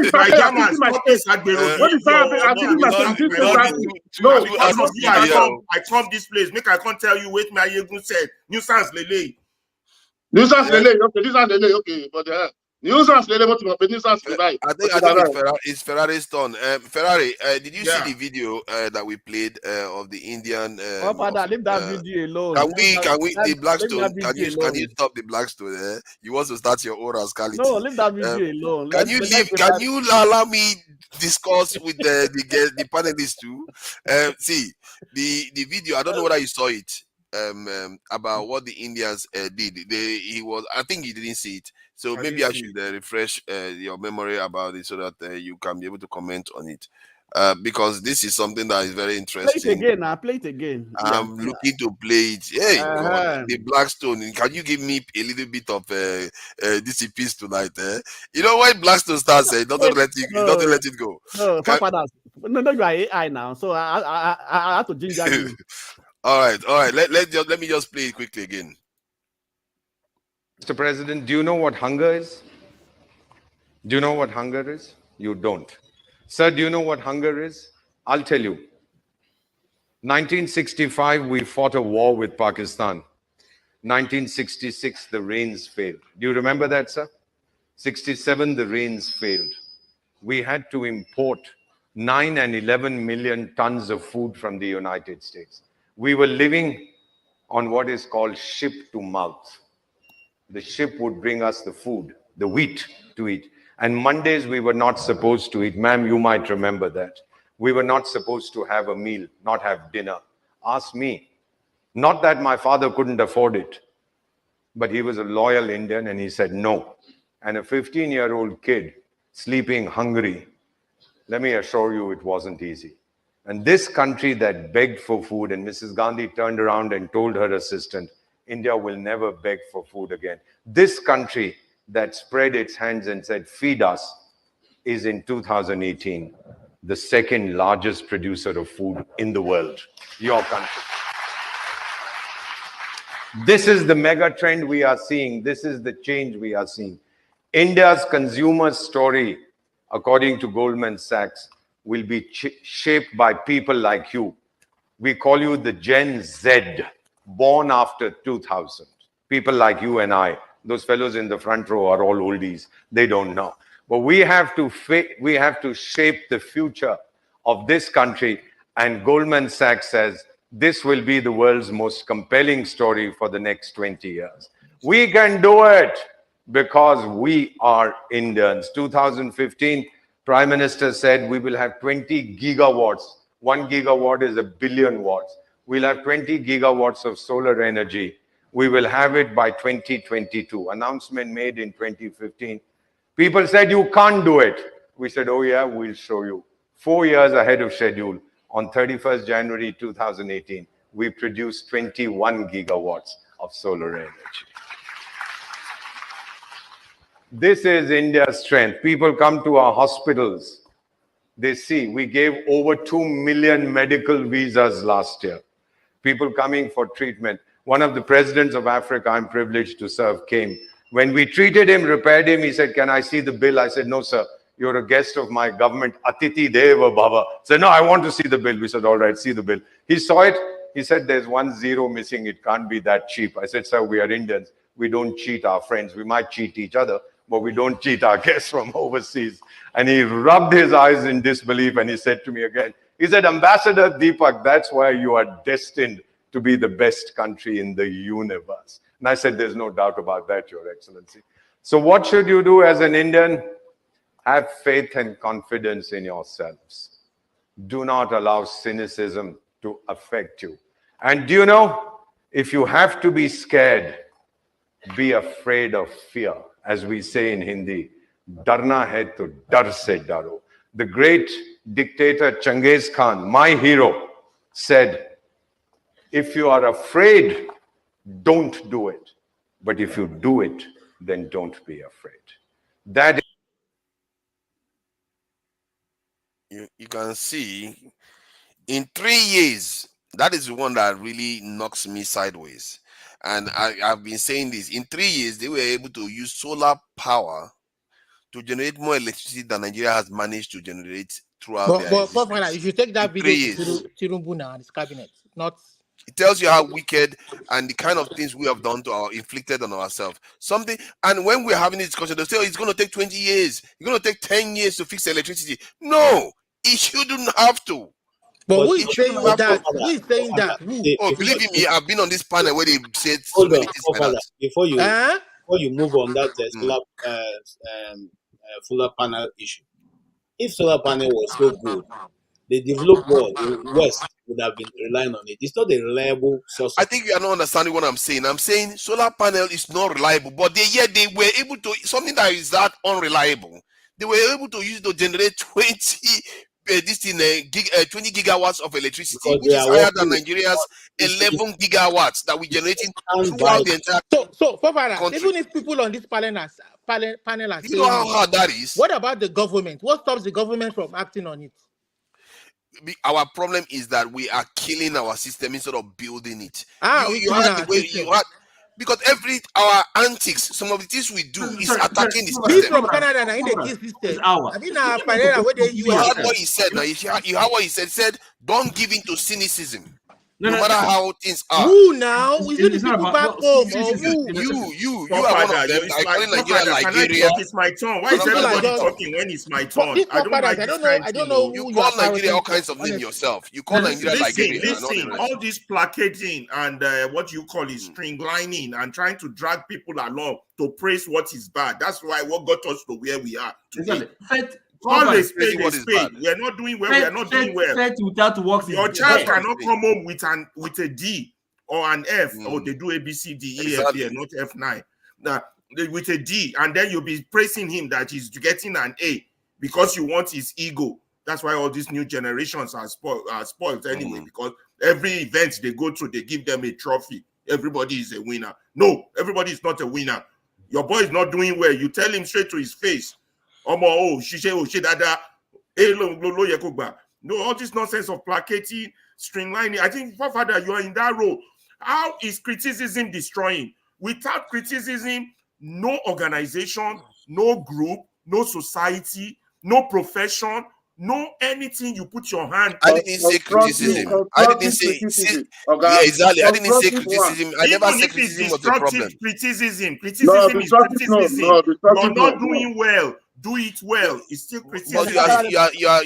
is Nigeria man, stop this Agbero behavior. I come this place, make I can't tell you what my Yegun said. Nuisance lele. Nuisance lele, okay, nuisance lele, okay, but nuisance lele, but nuisance lele. I think it's Ferrari's turn. Ferrari, did you see the video that we played of the Indian? Father, leave that video alone. Can we the Blackstone? Can you stop the Blackstone? You want to start your own rascality? No, leave that video alone. Can you allow me discuss with the panelists too? See the video. I don't know whether you saw it. About what the Indians did. I think you didn't see it. So maybe I should refresh your memory about it so that you can be able to comment on it. Because this is something that is very interesting. Play it again. I'm looking to play it. Hey, God, the Blackstone. Can you give me a little bit of this piece tonight? You know when Blackstone starts, don't let it go. No, no, you are AI now, so I have to ginger you. All right. Let me just play it quickly again. Mr. President, do you know what hunger is? Do you know what hunger is? You don't. Sir, do you know what hunger is? I'll tell you. 1965, we fought a war with Pakistan. 1966, the rains failed. Do you remember that, sir? 67, the rains failed. We had to import 9 and 11 million tons of food from the United States. We were living on what is called ship to mouth. The ship would bring us the food, the wheat to eat. And Mondays we were not supposed to eat. Ma'am, you might remember that. We were not supposed to have a meal, not have dinner. Ask me. Not that my father couldn't afford it. but he was a loyal Indian and he said no. And a 15-year-old kid sleeping hungry, let me assure you it wasn't easy. And this country that begged for food, and Mrs. Gandhi turned around and told her assistant, India will never beg for food again. This country that spread its hands and said, feed us, is in 2018 the second largest producer of food in the world. Your country. This is the mega trend we are seeing. This is the change we are seeing. India's consumer story, according to Goldman Sachs, will be shaped by people like you. We call you the Gen Z, born after 2000. People like you and I. Those fellows in the front row are all oldies. They don't know. But we have to shape the future of this country. And Goldman Sachs says this will be the world's most compelling story for the next 20 years. We can do it because we are Indians. 2015, Prime Minister said we will have 20 gigawatts. 1 gigawatt is 1 billion watts. We'll have 20 gigawatts of solar energy. We will have it by 2022. Announcement made in 2015. People said, you can't do it. We said, oh yeah, we'll show you. 4 years ahead of schedule, on 31st January 2018, we produced 21 gigawatts of solar energy. This is India's strength. People come to our hospitals. They see, we gave over 2 million medical visas last year. People coming for treatment. One of the presidents of Africa I'm privileged to serve came. When we treated him, repaired him, he said, can I see the bill? I said, no, sir. You're a guest of my government. Atiti Deva Bhava. Said, no, I want to see the bill. We said, all right, see the bill. He saw it. He said, there's 1 zero missing. It can't be that cheap. I said, sir, we are Indians. We don't cheat our friends. We might cheat each other, but we don't cheat our guests from overseas. And he rubbed his eyes in disbelief and he said to me again, he said, Ambassador Deepak, that's why you are destined to be the best country in the universe. And I said, there's no doubt about that, Your Excellency. So what should you do as an Indian? Have faith and confidence in yourselves. Do not allow cynicism to affect you. And do you know, if you have to be scared, be afraid of fear. As we say in Hindi, darna hai to dar se daro. The great dictator Genghis Khan, my hero, said, if you are afraid, don't do it. But if you do it, then don't be afraid. That you can see in 3 years, that is the one that really knocks me sideways. And I've been saying this, in 3 years, they were able to use solar power to generate more electricity than Nigeria has managed to generate throughout their existence. But you should take that In video 3 years. to Tinubu and his cabinet, not... It tells you how wicked and the kind of things we have done to our inflicted on ourselves. Something, and when we're having this discussion, they'll say, oh, it's going to take 20 years. It's going to take 10 years to fix electricity. No, it shouldn't have to. But who is saying that? Who is saying that? Oh, believe me, I've been on this panel where they said so many things like that. Before you move on that solar panel issue, if solar panel was so good, the developed world, the West, would have been relying on it. It's not a reliable source. I think you are not understanding what I'm saying. I'm saying solar panel is not reliable, but they were able to, something that is that unreliable, they were able to use it to generate 20 gigawatts of electricity, Because which is higher than Nigeria's 11 gigawatts that we're generating throughout the entire So Fafara, country. even if people on this panel are You know how hard that is? what about the government? What stops the government from acting on it? Our problem is that we are killing our system instead of building it. Because our antics, some of the things we do is attacking the system. Me from Canada, I in the kill system. I mean, You heard what he said. Now, you heard what he said. He said, don't give in to cynicism. No matter how things are. Who now? We see the people back home. You are one of them. I call it Nigeria, Liberia. It's my turn. Why is everybody talking when it's my turn? I don't know. You call Nigeria all kinds of names yourself. You call Nigeria Liberia. Listen, all this placating and what you call is streamlining and trying to drag people along to praise what is bad. That's why what got us to where we are today. Call a spade a spade. We are not doing well. We are not doing well. Your child cannot come home with a D or an F, or they do A, B, C, D, E, F, here, not F9. Now, with a D, and then you'll be praising him that he's getting an A because you want his ego. That's why all these new generations are spoiled anyway, because every event they go through, they give them a trophy. Everybody is a winner. No, everybody is not a winner. Your boy is not doing well. You tell him straight to his face. No, all this nonsense of placating, streamlining. I think, Father, you are in that role. How is criticism destroying? Without criticism, no organization, no group, no society, no profession, no anything you put your hand. I didn't say criticism. I didn't say yeah, exactly. I didn't say criticism. I never said criticism was the problem. Criticism is criticism. You're not doing well. Do it well. It's still criticism.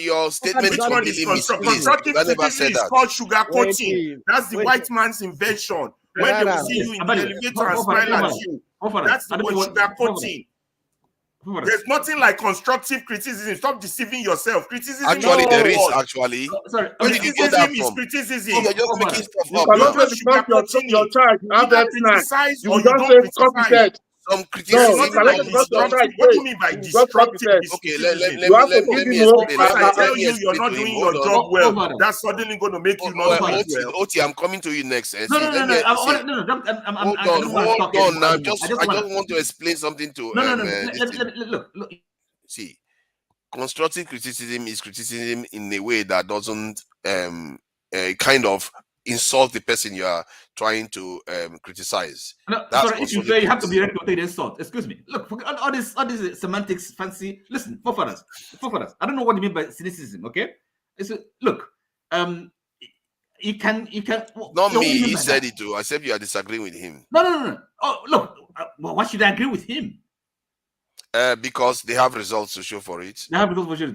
Your statement is completely misplaced. Constructive I never criticism said is that. called sugarcoating. That's the white man's invention. When they will see you in the elevator and smile at you, that's the word sugarcoating. There's nothing like constructive criticism. Stop deceiving yourself. Criticism actually, there is actually. Sorry, where did you get that from? Criticism. You're just making stuff You up. cannot just because your child have F9. You just say competent. Some criticism. What do you mean by destructive? Okay, let me explain. I tell you, you're not doing your job well. That's suddenly going to make you not do it well. Oti, I'm coming to you next. No. Hold on. I just want to explain something to. Look. See, constructive criticism is criticism in a way that doesn't kind of insult the person you are trying to criticize. No, sorry, if you say you have to be ready to take the insult. Excuse me. Look, all this semantics fancy. Listen, forefathers. I don't know what you mean by cynicism. Okay, look, you can. Not me. He said it too. I said you are disagreeing with him. No. Oh, look. Well, why should I agree with him? Because they have results to show for it. They have results for sure.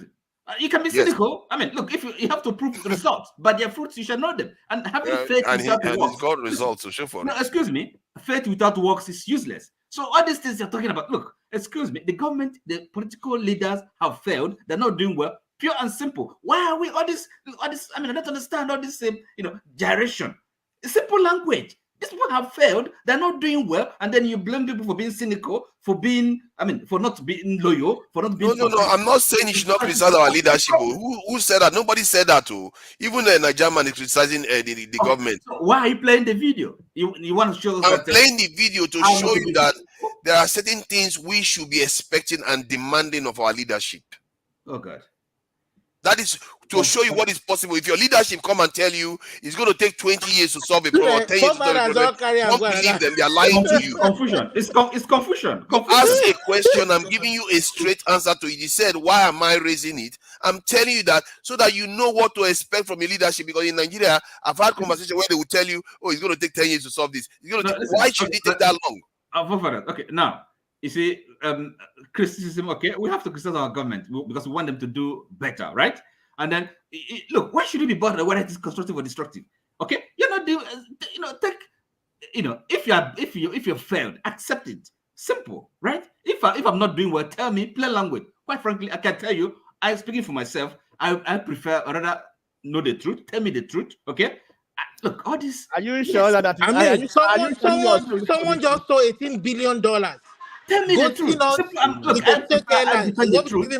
You can be cynical. I mean, look, if you have to prove the results, but their fruits, you shall know them. And having faith without works. He's got results to show for it. No, excuse me. Faith without works is useless. So all these things you're talking about, look, excuse me, the government, the political leaders have failed. They're not doing well. Pure and simple. Why are we all this? I mean, I don't understand all this gyration. It's simple language. These people have failed. They're not doing well, and then you blame people for being cynical, for not being loyal, for not being. No. I'm not saying you should not criticize our leadership. Who said that? Nobody said that. Too. Even the Nigerian man is criticizing the government. So why are you playing the video? You want to show us? I'm playing the video to show you that there are certain things we should be expecting and demanding of our leadership. Oh God. That is to show you what is possible. If your leadership come and tell you it's going to take 20 years to solve a problem, or 10 years to solve a problem, don't believe them. They are lying to you. Confusion. It's confusion. Ask a question. I'm giving you a straight answer to it. You said, why am I raising it? I'm telling you that so that you know what to expect from your leadership. Because in Nigeria, I've had conversations where they will tell you, oh, it's going to take 10 years to solve this. Why should it take that long? Okay, now, you see, criticism, okay, we have to criticize our government because we want them to do better, right? And then, look, why should you be bothered whether it is constructive or destructive? Okay, you're not doing, if you failed, accept it. Simple, right? If I'm not doing well, tell me, plain language. Quite frankly, I can tell you, I'm speaking for myself. I prefer rather know the truth. Tell me the truth, okay? Look, all this. Are you sure that? I mean, someone just saw $18 billion. Tell me the truth. I defend the truth.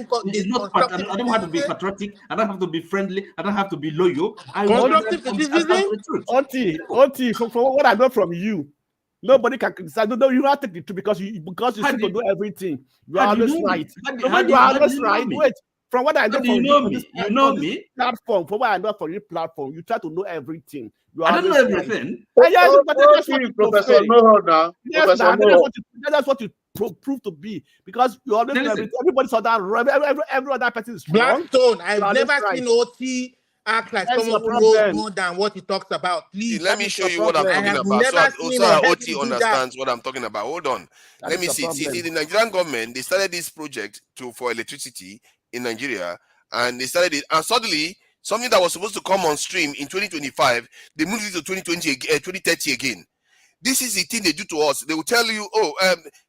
I don't have to be patriotic. I don't have to be friendly. I don't have to be loyal. I want the truth. Auntie, from what I know from you, nobody can criticize. No, you have to take the truth because you seem to do everything. You are always right. You are always right. Wait. From what I know from you platform, from what I know from your platform, you try to know everything. I don't know everything. Professor Noho now. Yes, that's what you prove to be because you always know everything. Everybody saw that. Every other person is strong. Blackstone. I've never seen OT act like someone who knows more than what he talks about. Please, let me show you what I'm talking about. So OT understands what I'm talking about. Hold on. Let me see. See, the Nigerian government, they started this project for electricity in Nigeria, and they started it, and suddenly something that was supposed to come on stream in 2025, they moved it to 2030 again. This is the thing they do to us. They will tell you,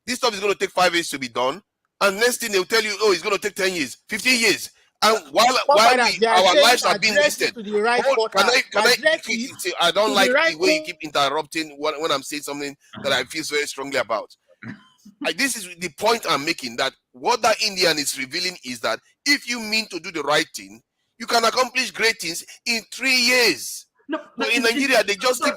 this stuff is going to take 5 years to be done, and next thing they will tell you, it's going to take 10 years, 15 years, And while our lives are being listed, to the right I don't like the way you keep interrupting when I'm saying something that I feel very strongly about. This is the point I'm making, that what that Indian is revealing is that if you mean to do the right thing, you can accomplish great things in 3 years. But in Nigeria, they just keep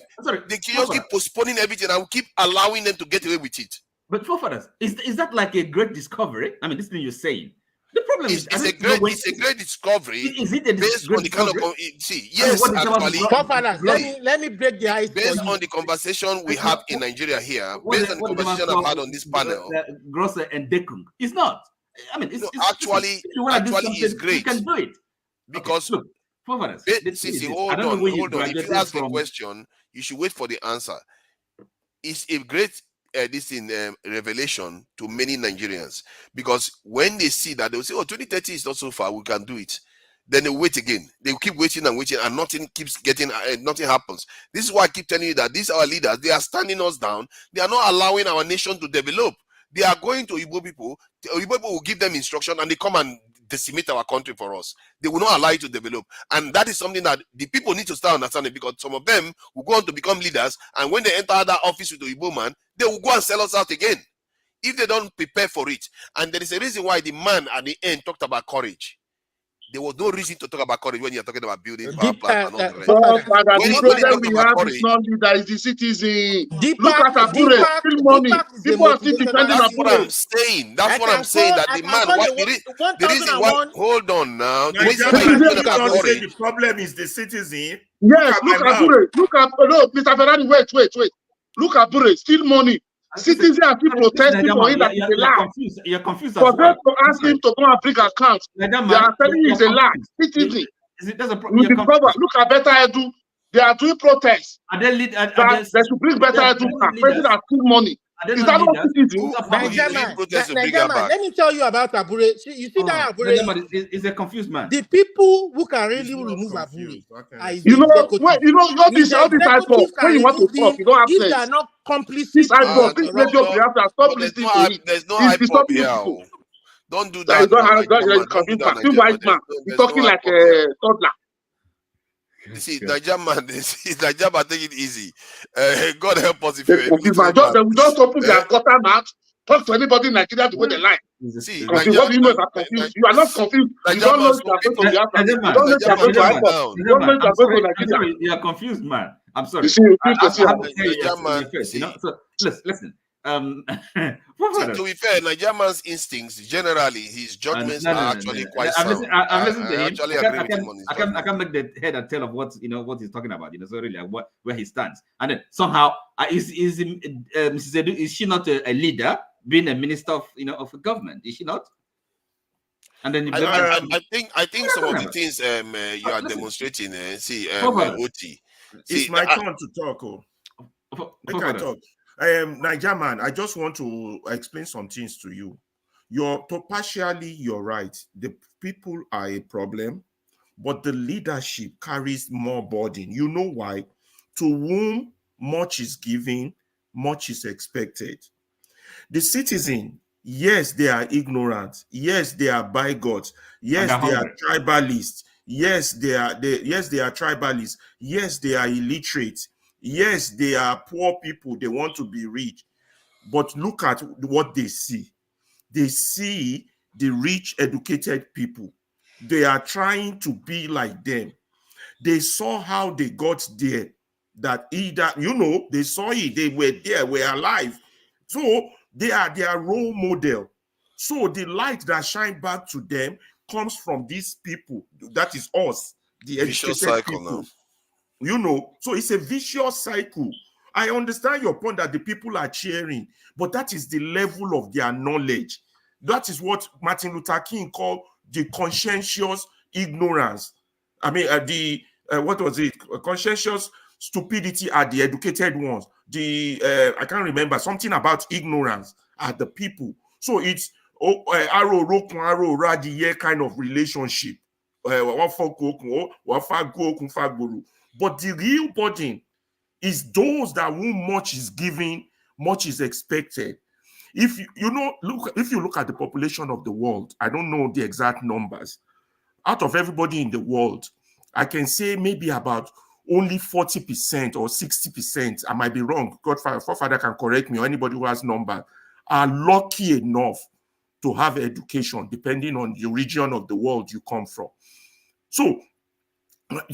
postponing everything and keep allowing them to get away with it. But forefathers, is that like a great discovery? I mean, this thing you're saying. The problem is, it's a great discovery. Is it based on the kind of yes, actually. Forefathers, let me break the ice. Based on the conversation we have in Nigeria here, based on the conversation I've had on this panel, gross and dekung. It's not. I mean, it's actually it's great. You can do it because look, forefathers. Hold on. If you ask a question, you should wait for the answer. It's a great revelation to many Nigerians, because when they see that, they'll say, oh, 2030 is not so far, we can do it. Then they wait again. They keep waiting and waiting, and nothing happens. This is why I keep telling you that these are our leaders. They are standing us down. They are not allowing our nation to develop. They are going to Igbo people. The Igbo people will give them instruction, and they come and decimate our country for us. They will not allow it to develop. And that is something that the people need to start understanding, because some of them will go on to become leaders, and when they enter that office with the Igbo man, they will go and sell us out again if they don't prepare for it. And there is a reason why the man at the end talked about courage. There was no reason to talk about courage when you're talking about building power plants and all the rest. The problem we have is not leader, is the citizen. Look at Abure, still money. People are still defending That's what Abure. I'm saying. That's what I'm saying. That the man, the reason why, hold on now. The problem is the citizen. Yes, look at Abure. Look at, no, Mr. Ferrari, wait. Look at Abure, still money. Citizens are still protesting for him that it's a lie. You're confused. For them to ask him to go and bring accounts, they are telling you it's a lie. Citizen. Look at Better Edu. They are doing protests. They should bring Better Edu back. President has still money. Is that not Benjamin, let me tell you about Abure. You see that Abure is a confused man. The people who can really remove Abure, you know, all this type of when you want to talk, you don't have if sense. they are not complicit, this radio stop listening to it. There's no hype up here. Don't do that. Two white man talking like a toddler. You see, Nigeria man, take it easy. God help us if just open their gutter mouth. Talk to anybody in Nigeria the way they like. See, what do you know about confused? You are not confused. You don't know you are going to Biafra. You don't know you are going to IPOB. You don't know you are going to Nigeria. You are confused, man. I'm sorry. You see, listen. To be fair, Nigerian man's instincts, generally, his judgments are actually quite sound. I've listened to him. Actually agree with him on his I can make the head and tail of what he's talking about. So really, where he stands, and then somehow is Mrs. Edu, is she not a leader, being a minister of of a government? Is she not? And then I think some of the things you are demonstrating. Oti. It's my turn to talk. I talk. Niger man, I just want to explain some things to you. You're right. The people are a problem, but the leadership carries more burden. You know why? To whom much is given, much is expected. The citizen, yes, they are ignorant. Yes, they are bigots. Yes, they are tribalists. Yes, they are tribalists. Yes, they are illiterate. Yes, they are poor people. They want to be rich. But look at what they see. They see the rich, educated people. They are trying to be like them. They saw how they got there. That either, they saw it. They were there, were alive. So they are their role model. So the light that shines back to them comes from these people. That is us, the educated people. Now. So it's a vicious cycle. I understand your point that the people are cheering, but that is the level of their knowledge. That is what Martin Luther King called the conscientious ignorance. I mean, what was it? Conscientious stupidity are the educated ones. I can't remember, something about ignorance are the people. So it's arrow radiye kind of relationship. But the real burden is those that whom much is given, much is expected. If you look at the population of the world, I don't know the exact numbers, out of everybody in the world, I can say maybe about only 40% or 60%, I might be wrong, Godfather can correct me, or anybody who has numbers, are lucky enough to have education, depending on the region of the world you come from. So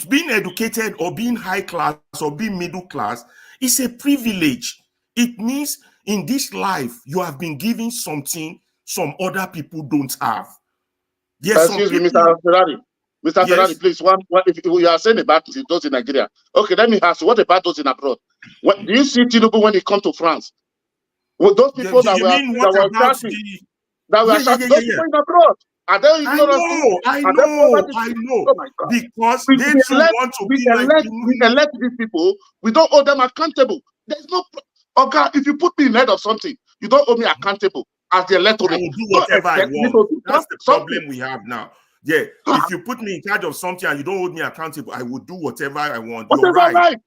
being educated or being high class or being middle class is a privilege. It means in this life, you have been given something some other people don't have. Yes, excuse me, Mr. Ferrari. Mr. Ferrari, please, if you are saying about those in Nigeria, okay, let me ask you, what about those in abroad? Do you see Tinubu when he come to France? Well, those people that were shouting, those people in abroad, are they ignorant? I know. Oh my God. Because they want to be like we elect these people, we don't hold them accountable. There's no, okay, if you put me in head of something, you don't hold me accountable as the electorate. I will do whatever I want. That's the problem we have now. Yeah, if you put me in charge of something and you don't hold me accountable, I will do whatever I want. You're right.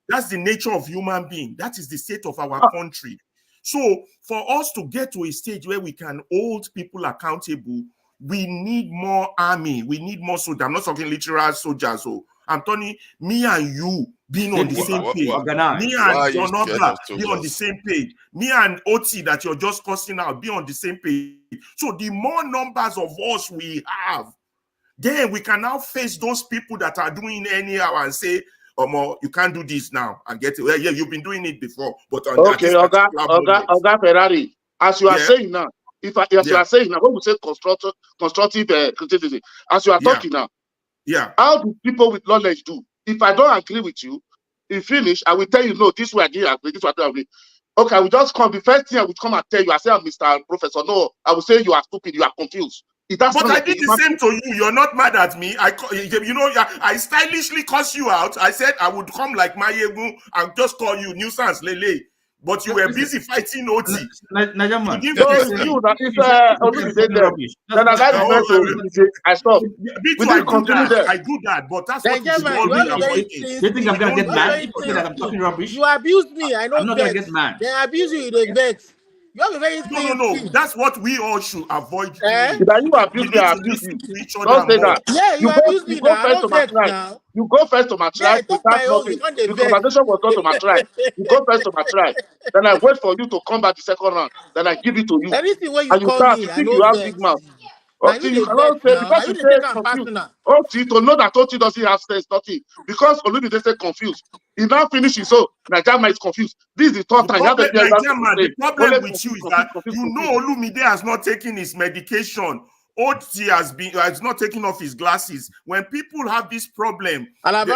That's the nature of human being. That is the state of our country. So for us to get to a stage where we can hold people accountable, we need more army. We need more soldiers. I'm not talking literal soldiers. So I'm talking me and you being on the same page. Me and John Obla be on the same page. Me and Oti that you're just cussing out be on the same page. So the more numbers of us we have, then we can now face those people that are doing anyhow and say, you can't do this now and get it. Well, yeah, you've been doing it before, but on Oga Ferrari, as you are saying now, you are saying now, when we say constructive criticism, as you are talking now, how do people with knowledge do? If I don't agree with you, you finish, I will tell you, no, this way I didn't agree, this way I don't agree. Okay, I will just come. The first thing I will come and tell you, I say, Mr. Professor, no, I will say you are stupid, you are confused. But I did the same to you. You're not mad at me. I stylishly cuss you out. I said I would come like Mayegu and just call you nuisance, Lele. But you were busy fighting OT. I stop. I do that, but that's what you should always avoid. You think I'm gonna get mad because I'm talking rubbish? You abuse me. I know. I'm not gonna get mad. They abuse you. They vex. You have a very no. That's what we all should avoid. That you abuse me, I abuse you. Don't say that. Yeah, you abuse me now. You go first to my tribe. The conversation was not to my tribe. You go first to my tribe. Then I wait for you to come back the second round. Then I give it to you. Anything where you and you call start me, to think you have big mouth. Oti, you cannot say because you say confused. Oti, to know that Oti doesn't have sense, nothing. Because Olubi they say confused. He now finishes, so Nigeria is confused. This is the third time. The problem with you is that you know Olumide has not taken his medication. Oti has not taken off his glasses. When people have this problem, listen,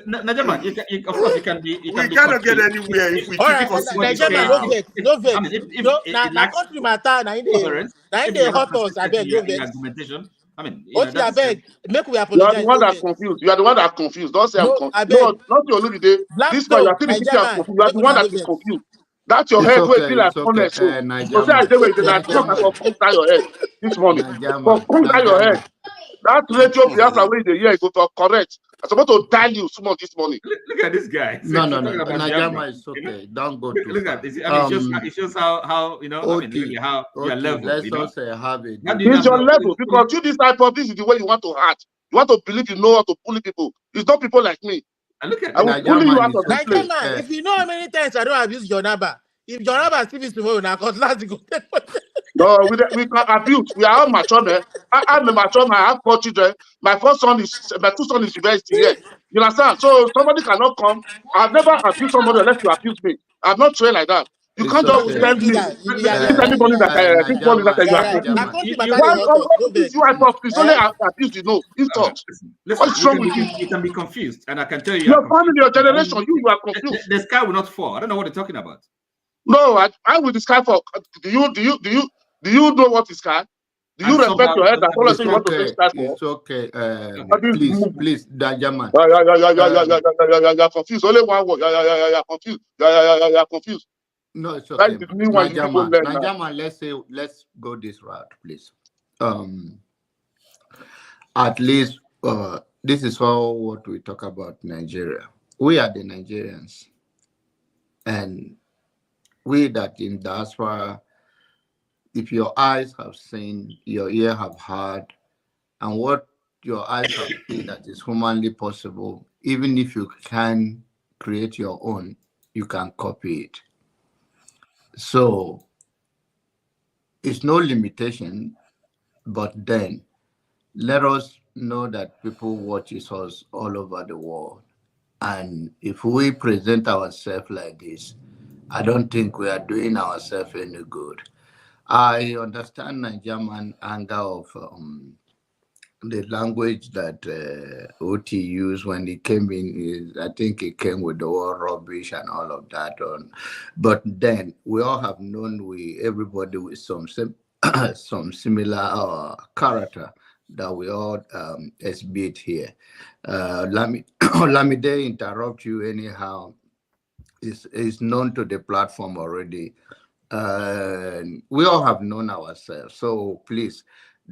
Najama, of course you can be. We cannot get anywhere if we keep it for no country matter. Now they hot us. I beg, no vex. I mean, I beg, make we apologize. You are the one that's confused. You are the one that's confused. Don't say I'm confused. No, not your Olumide. This one, you are confused. You are the one that is confused. That's your head where you like honest. So say I say wait, that talk about put down your head this morning. But put down your head. That radio Biafra way the year is going to correct. I'm supposed to dial you someone this morning. Look at this guy. No. Najama is okay. Don't go to. Look at this. I mean, it shows how you know. Okay. I mean, really how your level. Let's also have it. It's your level because you this type of this is the way you want to act. You want to believe you know how to bully people. It's not people like me. And look at I will bully you out of this place. If you know how many times I don't abuse your number, if your number still is tomorrow now, because last go. No, we can abuse. We are all mature men. I'm a mature man. I have 4 children. My 2 sons is university here. You understand? So somebody cannot come. I've never abused somebody unless you abuse me. I'm not trained like that. You can't just tell me. Anybody that this one is that you are confused. You are confused. Only abuse, you know. What's wrong with you? You can be confused, and I can tell you. Your family, your generation, you are confused. The sky will not fall. I don't know what they're talking about. No, I will the sky fall. Do you know what is sky? Do you respect your head? That's all I say. You want to say sky for? It's okay. Please, Dajaman. You're confused. Only one word. You're confused. You're confused. No, it's okay. Najaman, let's go this route, please. At least this is all what we talk about Nigeria. We are the Nigerians, and we that in diaspora if your eyes have seen, your ear have heard, and what your eyes have seen that is humanly possible, even if you can create your own, you can copy it. So it's no limitation, but then let us know that people watches us all over the world. And if we present ourselves like this, I don't think we are doing ourselves any good. I understand Nigerian anger of the language that OT used when he came in. Is I think he came with the word rubbish and all of that. But then we all have known everybody with some some similar character that we all exhibit here. Lamide interrupt you anyhow. Is known to the platform already. We all have known ourselves. So please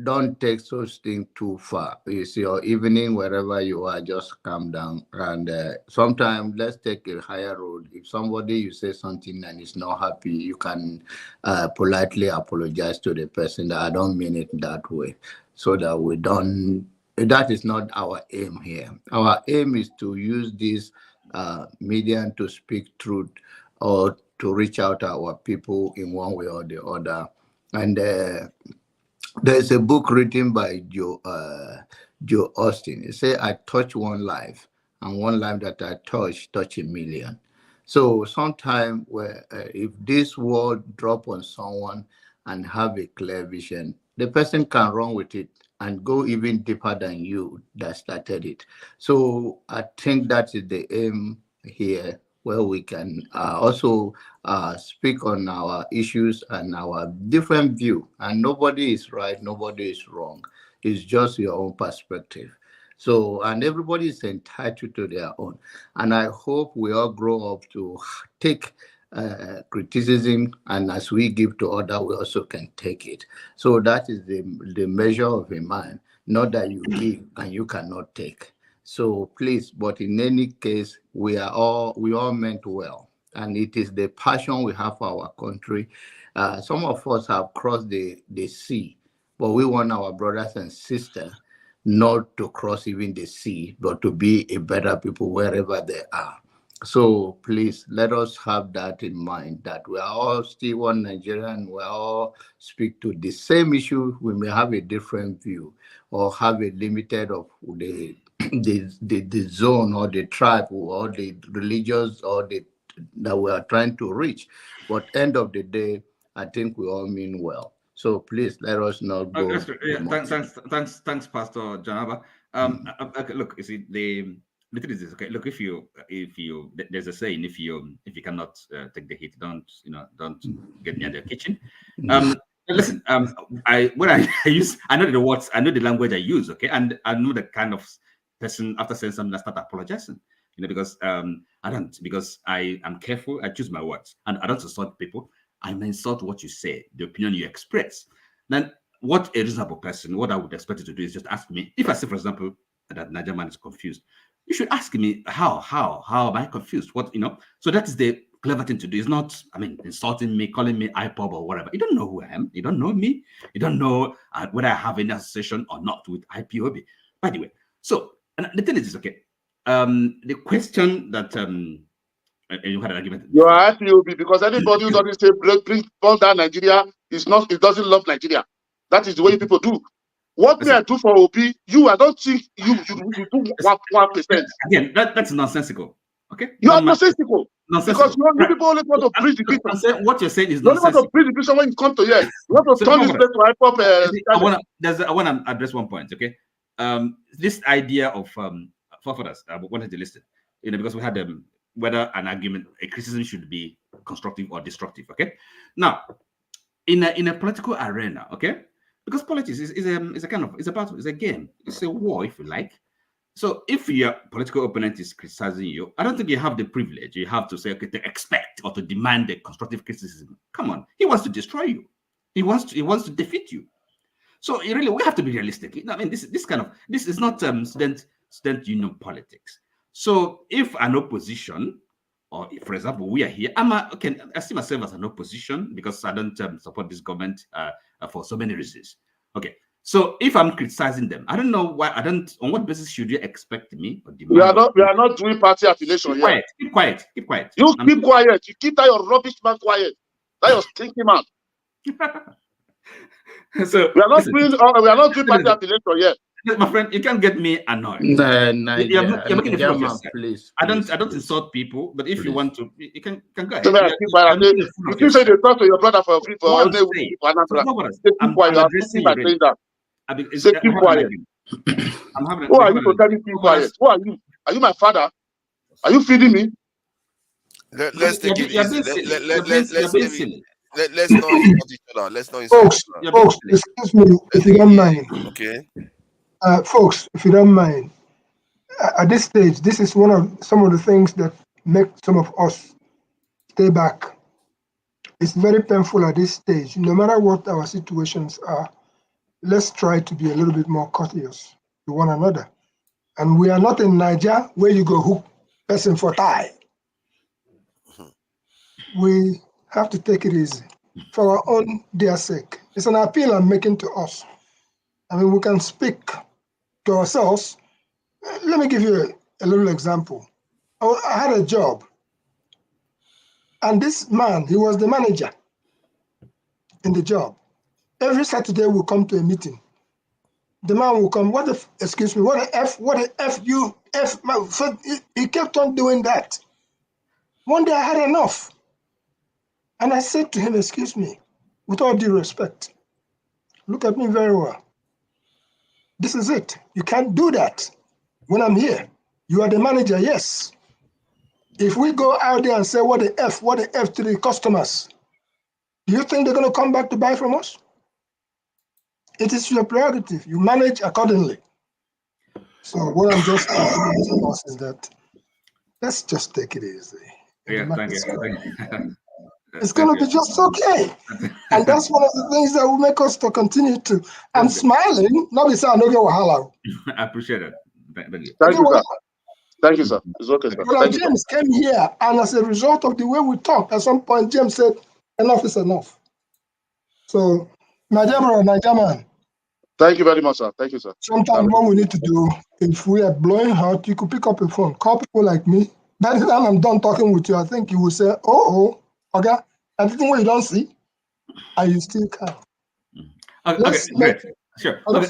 don't take such things too far. You see, or evening, wherever you are, just calm down. And sometimes let's take a higher road. If somebody, you say something and is not happy, you can politely apologize to the person that I don't mean it that way. So that we don't, that is not our aim here. Our aim is to use this medium to speak truth or to reach out to our people in one way or the other. And there's a book written by Joe Austin. It says, I touch one life, and one life that I touch a million. So sometimes if this word drop on someone and have a clear vision, the person can run with it and go even deeper than you that started it. So I think that is the aim here, where we can also speak on our issues and our different view. And nobody is right, nobody is wrong. It's just your own perspective. So, and everybody is entitled to their own. And I hope we all grow up to take criticism, and as we give to others, we also can take it. So that is the measure of a man, not that you give and you cannot take. So please, but in any case, we all meant well. And it is the passion we have for our country. Some of us have crossed the sea, but we want our brothers and sisters not to cross even the sea, but to be a better people wherever they are. So please, let us have that in mind, that we are all still one Nigerian, we all speak to the same issue. We may have a different view or have a limited of the zone or the tribe or the religious or that we are trying to reach. But end of the day, I think we all mean well. So please let us not go. Thanks, Pastor Janaba. Okay, look, you see, the thing is this, okay. Look, if you, there's a saying, if you cannot take the heat, don't get near the kitchen. Listen, I know the words, I know the language I use, okay, and I know the kind of person after saying something I start apologizing, because because I am careful, I choose my words, and I don't insult people. I may insult what you say, the opinion you express. Then what a reasonable person, what I would expect you to do is just ask me, if I say, for example, that Nigerian man is confused, you should ask me, how am I confused? What, so that is the clever thing to do. It's not, insulting me, calling me IPOB or whatever. You don't know who I am. You don't know me. You don't know whether I have any association or not with IPOB. By the way, so and the thing is, okay, the question that you had an argument. You are IPOB because anybody who doesn't say bring down Nigeria it doesn't love Nigeria. That is the way people do. What may I do for OP? I don't think you do 1%. Again, that's nonsensical. Okay, you are nonsensical. Because you people only want to preach the division. What you're saying is nonsensical. You want to preach the division when you come to here. You want to turn this place to hip-hop. I want to address one point. Okay, this idea of forefathers. I wanted to listen. Because we had whether an argument, a criticism should be constructive or destructive. Okay, now in a political arena, okay. Because politics is a kind of, it's a battle, it's a game, it's a war, if you like. So if your political opponent is criticizing you, I don't think you have the privilege. You have to say, okay, to expect or to demand a constructive criticism. Come on, he wants to destroy you. He wants to defeat you. So really, we have to be realistic. This is not student union politics. So if an opposition or for example, we are here. I see myself as an opposition because I don't support this government for so many reasons. Okay, so if I'm criticizing them, I don't know why. I don't. On what basis should you expect me or demand? We are not doing party affiliation yet. Keep quiet. Keep quiet. You keep quiet. You keep that your rubbish man quiet. That your stinky man. So we are not doing party affiliation yet. My friend, you can't get me annoyed. You're making a fool of yourself. Please, I don't insult people, but if you want to, you can go ahead. You keep saying they talk to your brother for free for I'm keep quiet. Keep quiet. Who are you to tell me keep quiet? Who are you? Are you my father? Are you feeding me? Let's take it easy. Let's not insult each other. Let's not insult each other. Folks, excuse me, if you don't mind. Okay. Folks, if you don't mind, at this stage, this is some of the things that make some of us stay back. It's very painful at this stage. No matter what our situations are, let's try to be a little bit more courteous to one another. And we are not in Nigeria where you go hook person for tie. We have to take it easy for our own dear sake. It's an appeal I'm making to us. I mean, we can speak to ourselves. Let me give you a little example. I had a job, and this man, he was the manager in the job. Every Saturday we'll come to a meeting. The man will come, what the F, he kept on doing that. One day I had enough. And I said to him, excuse me, with all due respect, look at me very well. This is it. You can't do that when I'm here. You are the manager, yes. If we go out there and say, what the F to the customers, do you think they're going to come back to buy from us? It is your prerogative. You manage accordingly. So what I'm just asking to us is that let's just take it easy. Yeah, thank you. It's going to be just okay. And that's one of the things that will make us to continue to. I'm smiling, not because I know you're halal. I appreciate it. Thank you. Thank you, sir. Thank you, sir. It's okay, sir. Brother James came here, and as a result of the way we talked, at some point, James said, enough is enough. So, Nigeria man. Thank you very much, sir. Thank you, sir. Sometimes what we need to do, if we are blowing hot, you could pick up a phone, call people like me. By the time I'm done talking with you, I think you will say, okay, everything you don't see, and you still can. Okay, great. Sure. What the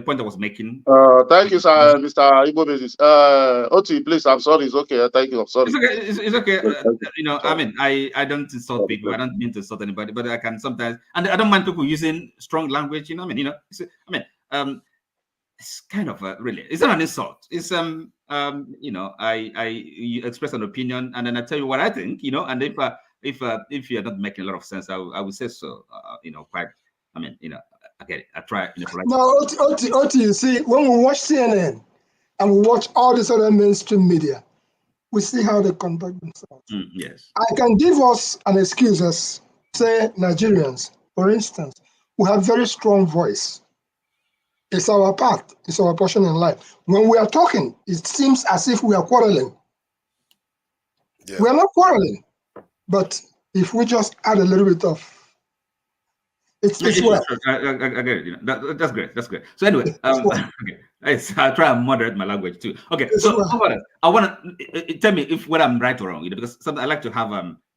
point I was making? Thank you, sir, Mr. Igbo Basis. Oti, please, I'm sorry. It's okay. Thank you. I'm sorry. It's okay. I don't insult people. I don't mean to insult anybody, but I can sometimes, and I don't mind people using strong language. It's kind of really. It's not an insult. It's you express an opinion, and then I tell you what I think. And if you're not making a lot of sense, I would say so. Quite. I get it. I try. No, Oti, you see, when we watch CNN and we watch all this other mainstream media, we see how they conduct themselves. Yes. I can give us an excuse as, say, Nigerians, for instance, who have very strong voice. It's our part. It's our portion in life. When we are talking, it seems as if we are quarreling. Yeah. We are not quarreling. But if we just add a little bit of it's well. I get it. That's great. That's great. So anyway, I try and moderate my language too. Okay, so I want to tell me whether I'm right or wrong. Because sometimes I like to have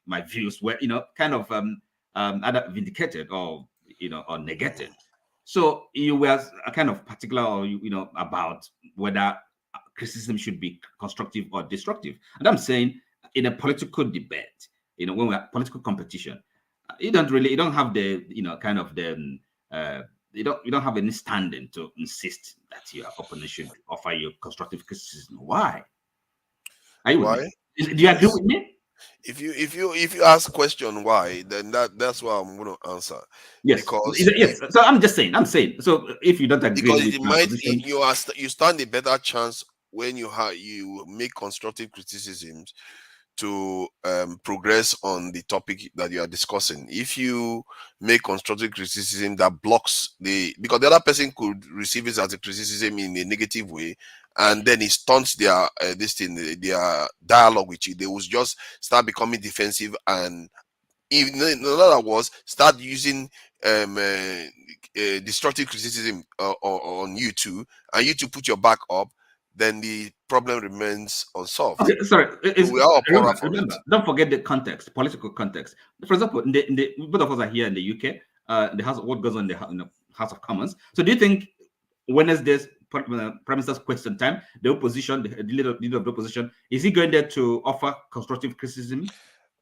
my views where kind of either vindicated or or negated. So you were kind of particular, or about whether criticism should be constructive or destructive. And I'm saying in a political debate, when we're political competition. You don't have the you don't have any standing to insist that your opponent should offer you constructive criticism. Why? Are you why? Do you agree with me? If you ask question why, then that's what I'm going to answer. Yes, because yes. So I'm saying. So if you don't agree, because you stand a better chance when you make constructive criticisms to progress on the topic that you are discussing. If you make constructive criticism that blocks because the other person could receive it as a criticism in a negative way, and then it stunts their their dialogue with you. They will just start becoming defensive, and even in other words, start using destructive criticism on you too, and you to put your back up, then the problem remains unsolved. Okay, sorry. We are poorer for it. Don't forget the context, political context. For example, in the both of us are here in the UK. The House, what goes on in the House of Commons. So, do you think Wednesday's Prime Minister's question time, the opposition, the leader of the opposition, is he going there to offer constructive criticism?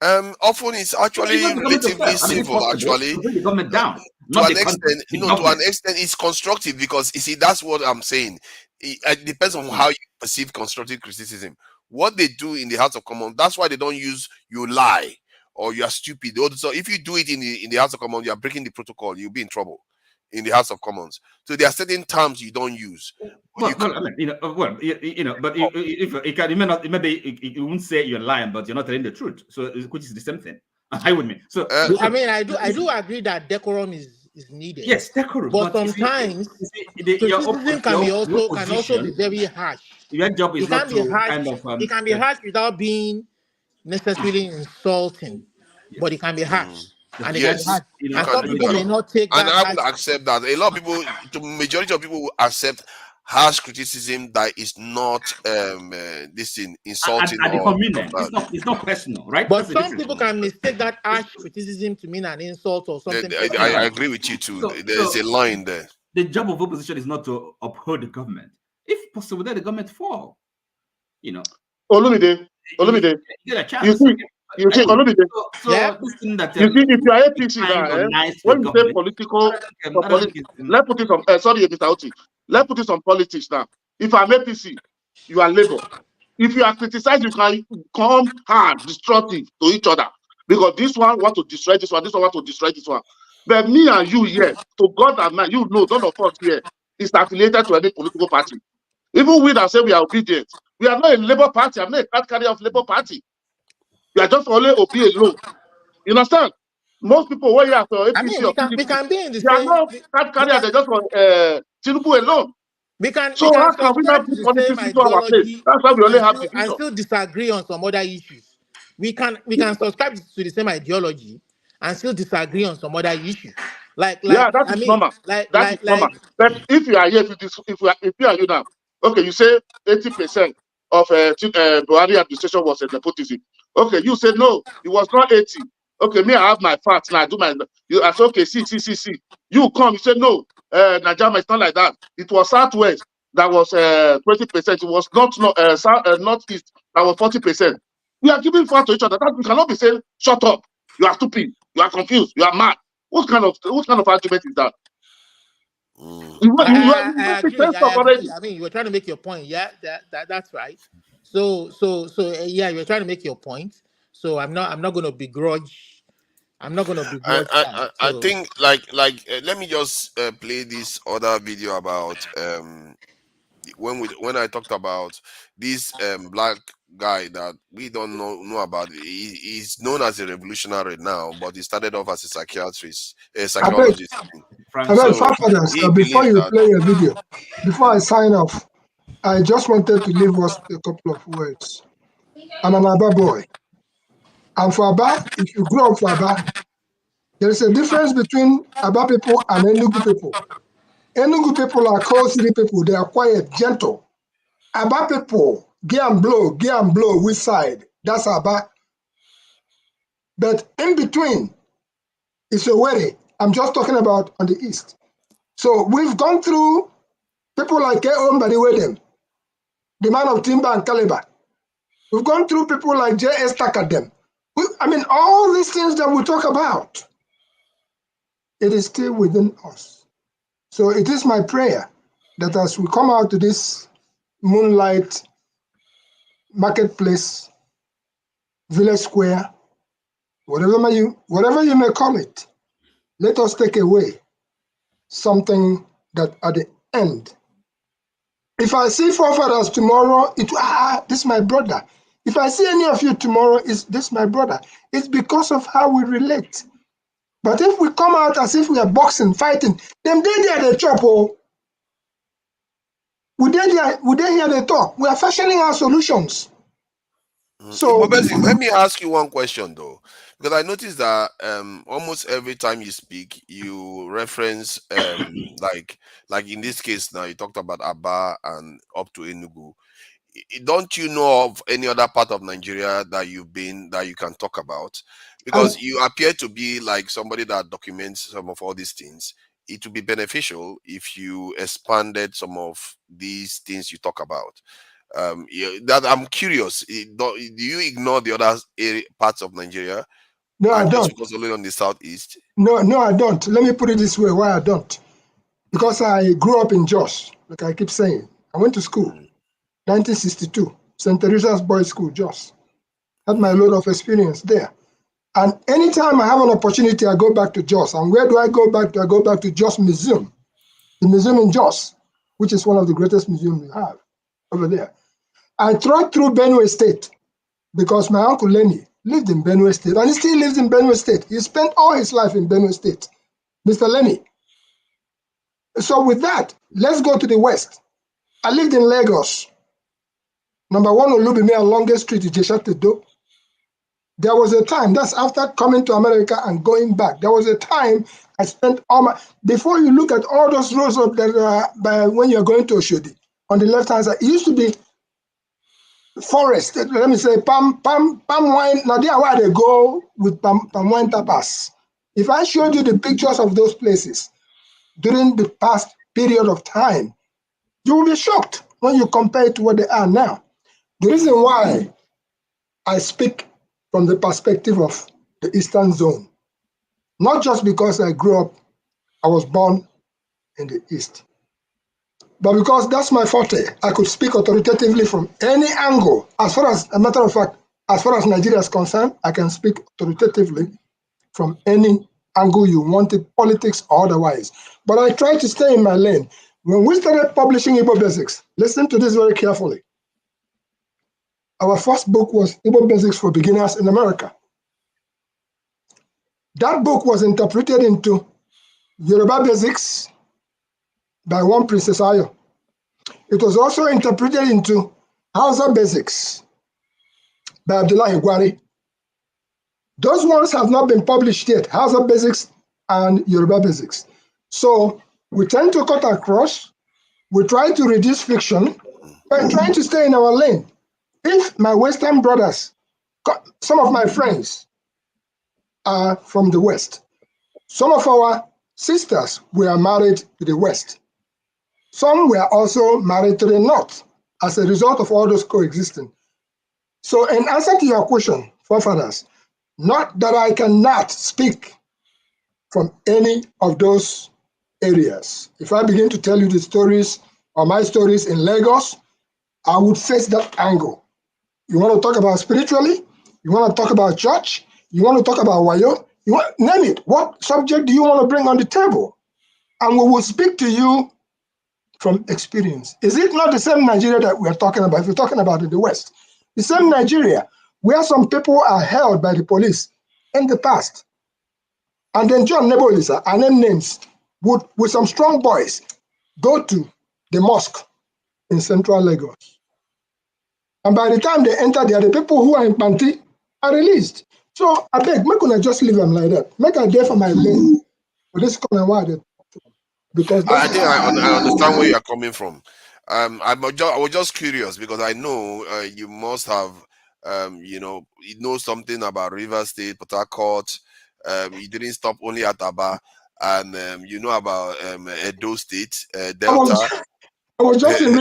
Often it's actually relatively civil. Actually, the government down. To an extent, to an extent, it's constructive, because you see, that's what I'm saying. It depends on how you perceive constructive criticism. What they do in the House of Commons, that's why they don't use "you lie" or "you are stupid." So if you do it in the House of Commons, you are breaking the protocol. You'll be in trouble in the House of Commons. So there are certain terms you don't use. But if it can, it maybe you won't say you're lying, but you're not telling the truth. So, which is the same thing. Hi with me. So, I mean, I do agree that decorum is needed. Yes, decorum. But sometimes criticism can also be very harsh. Your job is not to kind of. It can be harsh without being necessarily insulting, but it can be harsh. And yes, and some people may not take that. And I would accept that. A lot of people, the majority of people will accept harsh criticism that is not insulting. It's not personal, right? But some people can mistake that harsh criticism to mean an insult or something. I agree with you too. There's a line there. The job of opposition is not to uphold the government. If possible, let the government fall. Olumide. You get a chance. You see, Olumide. If you are APC now, when you say political, let's put it on. Sorry, Mr. Oti. Let's put it on politics now. If I'm APC, you are Labour. If you are criticized, you can come hard, destructive to each other, because this one want to destroy this one want to destroy this one. But me and you here, to God and man, none of us here is affiliated to any political party. Even we that say we are obedient, we are not a Labour Party. I'm not a card carrier of Labour Party. We are just only obey alone. You understand? Most people where you are for APC, we can be in the they are not card carrier. They just want Tinubu alone. So how can we not be politics into our place? That's why we only have the and still disagree on some other issues. We can subscribe to the same ideology and still disagree on some other issues. That is normal. Normal. But if you are here, if you are you now, okay, you say 80% of Buhari administration was a nepotism. Okay, you said no, it was not 80. Okay, me, I have my facts now. I do my. I said okay, see. You come, you said no. Najama, it's not like that. It was Southwest that was 20%. It was Northeast that was 40%. We are giving facts to each other. That we cannot be saying, shut up, you are stupid, you are confused, you are mad. What kind of argument is that? I mean, you were trying to make your point. Yeah, that's right. So yeah, you're trying to make your point. So I'm not going to begrudge. I'm not going to begrudge. I think let me just play this other video about when I talked about this black guy that we don't know about. He's known as a revolutionary now, but he started off as a psychologist. Before you play a video, before I sign off, I just wanted to leave us a couple of words. I'm an Aba boy. And for Aba, if you grow up for Aba, there is a difference between Aba people and Enugu people. Enugu people are cold city people. They are quiet, gentle. Aba people, get and blow, which side? That's Aba. But in between, it's a worry. I'm just talking about on the east. So we've gone through people like K.O. Mbadiwedem, the man of timber and caliber. We've gone through people like J.S. Takadem. I mean, all these things that we talk about, it is still within us. So it is my prayer that as we come out to this moonlight marketplace, village square, whatever you may call it, let us take away something that at the end, if I see forefathers tomorrow, this is my brother. If I see any of you tomorrow, this my brother. It's because of how we relate. But if we come out as if we are boxing, fighting, then they chop. Would they hear the talk? We are fashioning our solutions. So let me ask you one question though, because I noticed that almost every time you speak, you reference like in this case now you talked about Aba and up to Enugu. Don't you know of any other part of Nigeria that you've been that you can talk about? Because you appear to be like somebody that documents some of all these things. It would be beneficial if you expanded some of these things you talk about. That I'm curious. Do you ignore the other parts of Nigeria? No, I don't. Focus only on the southeast. No, I don't. Let me put it this way: why I don't? Because I grew up in Jos, like I keep saying. I went to school, 1962, St. Teresa's Boys School, Jos. Had my load of experience there. And anytime I have an opportunity, I go back to Jos. And where do I go back to? I go back to Jos Museum, the museum in Jos, which is one of the greatest museums we have over there. I trod through Benue State because my uncle Lenny lived in Benue State, and he still lives in Benue State. He spent all his life in Benue State, Mr. Lenny. So with that, let's go to the west. I lived in Lagos. Number 1 Olubimi and longest street, Ijesha Tedo. There was a time, that's after coming to America and going back, there was a time I spent all my, before you look at all those roads up there when you're going to Chudi, on the left-hand side, it used to be forest, let me say, palm wine. Now there where they go with palm wine tapas. If I showed you the pictures of those places during the past period of time, you will be shocked when you compare it to what they are now. The reason why I speak from the perspective of the Eastern Zone, not just because I grew up, I was born in the East, but because that's my forte. I could speak authoritatively from any angle. As far as, a matter of fact, as far as Nigeria is concerned, I can speak authoritatively from any angle you wanted, politics or otherwise. But I try to stay in my lane. When we started publishing Igbo Basics, listen to this very carefully. Our first book was Igbo Basics for Beginners in America. That book was interpreted into Yoruba Basics by one Princess Ayo. It was also interpreted into Hausa Basics by Abdullahi Gwari. Those ones have not been published yet, Hausa Basics and Yoruba Basics. So we tend to cut across, we try to reduce friction by trying to stay in our lane. If my Western brothers, some of my friends are from the West, some of our sisters were married to the West. Some were also married to the North as a result of all those coexisting. So in answer to your question, forefathers, not that I cannot speak from any of those areas. If I begin to tell you the stories or my stories in Lagos, I would face that angle. You want to talk about spiritually? You want to talk about church? You want to talk about Wayo? Name it. What subject do you want to bring on the table? And we will speak to you from experience. Is it not the same Nigeria that we're talking about? If we're talking about in the West, the same Nigeria where some people are held by the police in the past. And then John Nebulisa, I name names, would, with some strong boys, go to the mosque in central Lagos. And by the time they enter there, the people who are in Panti are released. So I beg, make una just leave them like that. Make a day for my lane. For this kind of because I think I understand where you are coming from. I was just curious because I know you must have, you know something about River State, Port Harcourt. You didn't stop only at Aba, and you know about Edo State, Delta. I was just in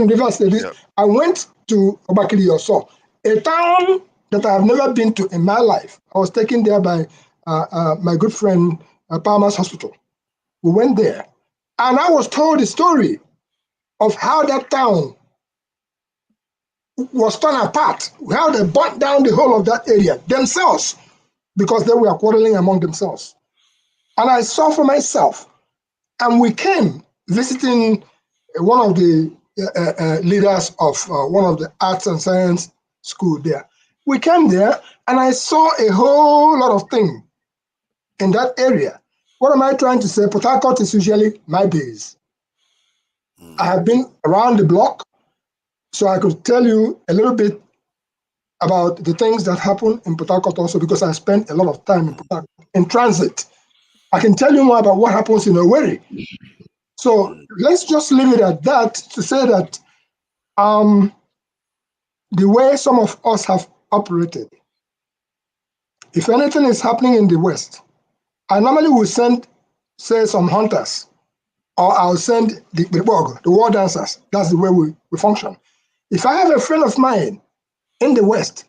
River State. Yeah. I went to Obakili Yoso, a town that I have never been to in my life. I was taken there by my good friend, Palmer's Hospital. We went there, and I was told the story of how that town was torn apart, how they burnt down the whole of that area themselves because they were quarreling among themselves. And I saw for myself, and we came visiting one of the leaders of one of the arts and science school there. We came there, and I saw a whole lot of things in that area. What am I trying to say? Port Harcourt is usually my base. I have been around the block, so I could tell you a little bit about the things that happen in Port Harcourt also, because I spent a lot of time in Port Harcourt in transit. I can tell you more about what happens in Owerri. So let's just leave it at that to say that the way some of us have operated, if anything is happening in the West, I normally will send, say, some hunters, or I'll send the war dancers. That's the way we function. If I have a friend of mine in the West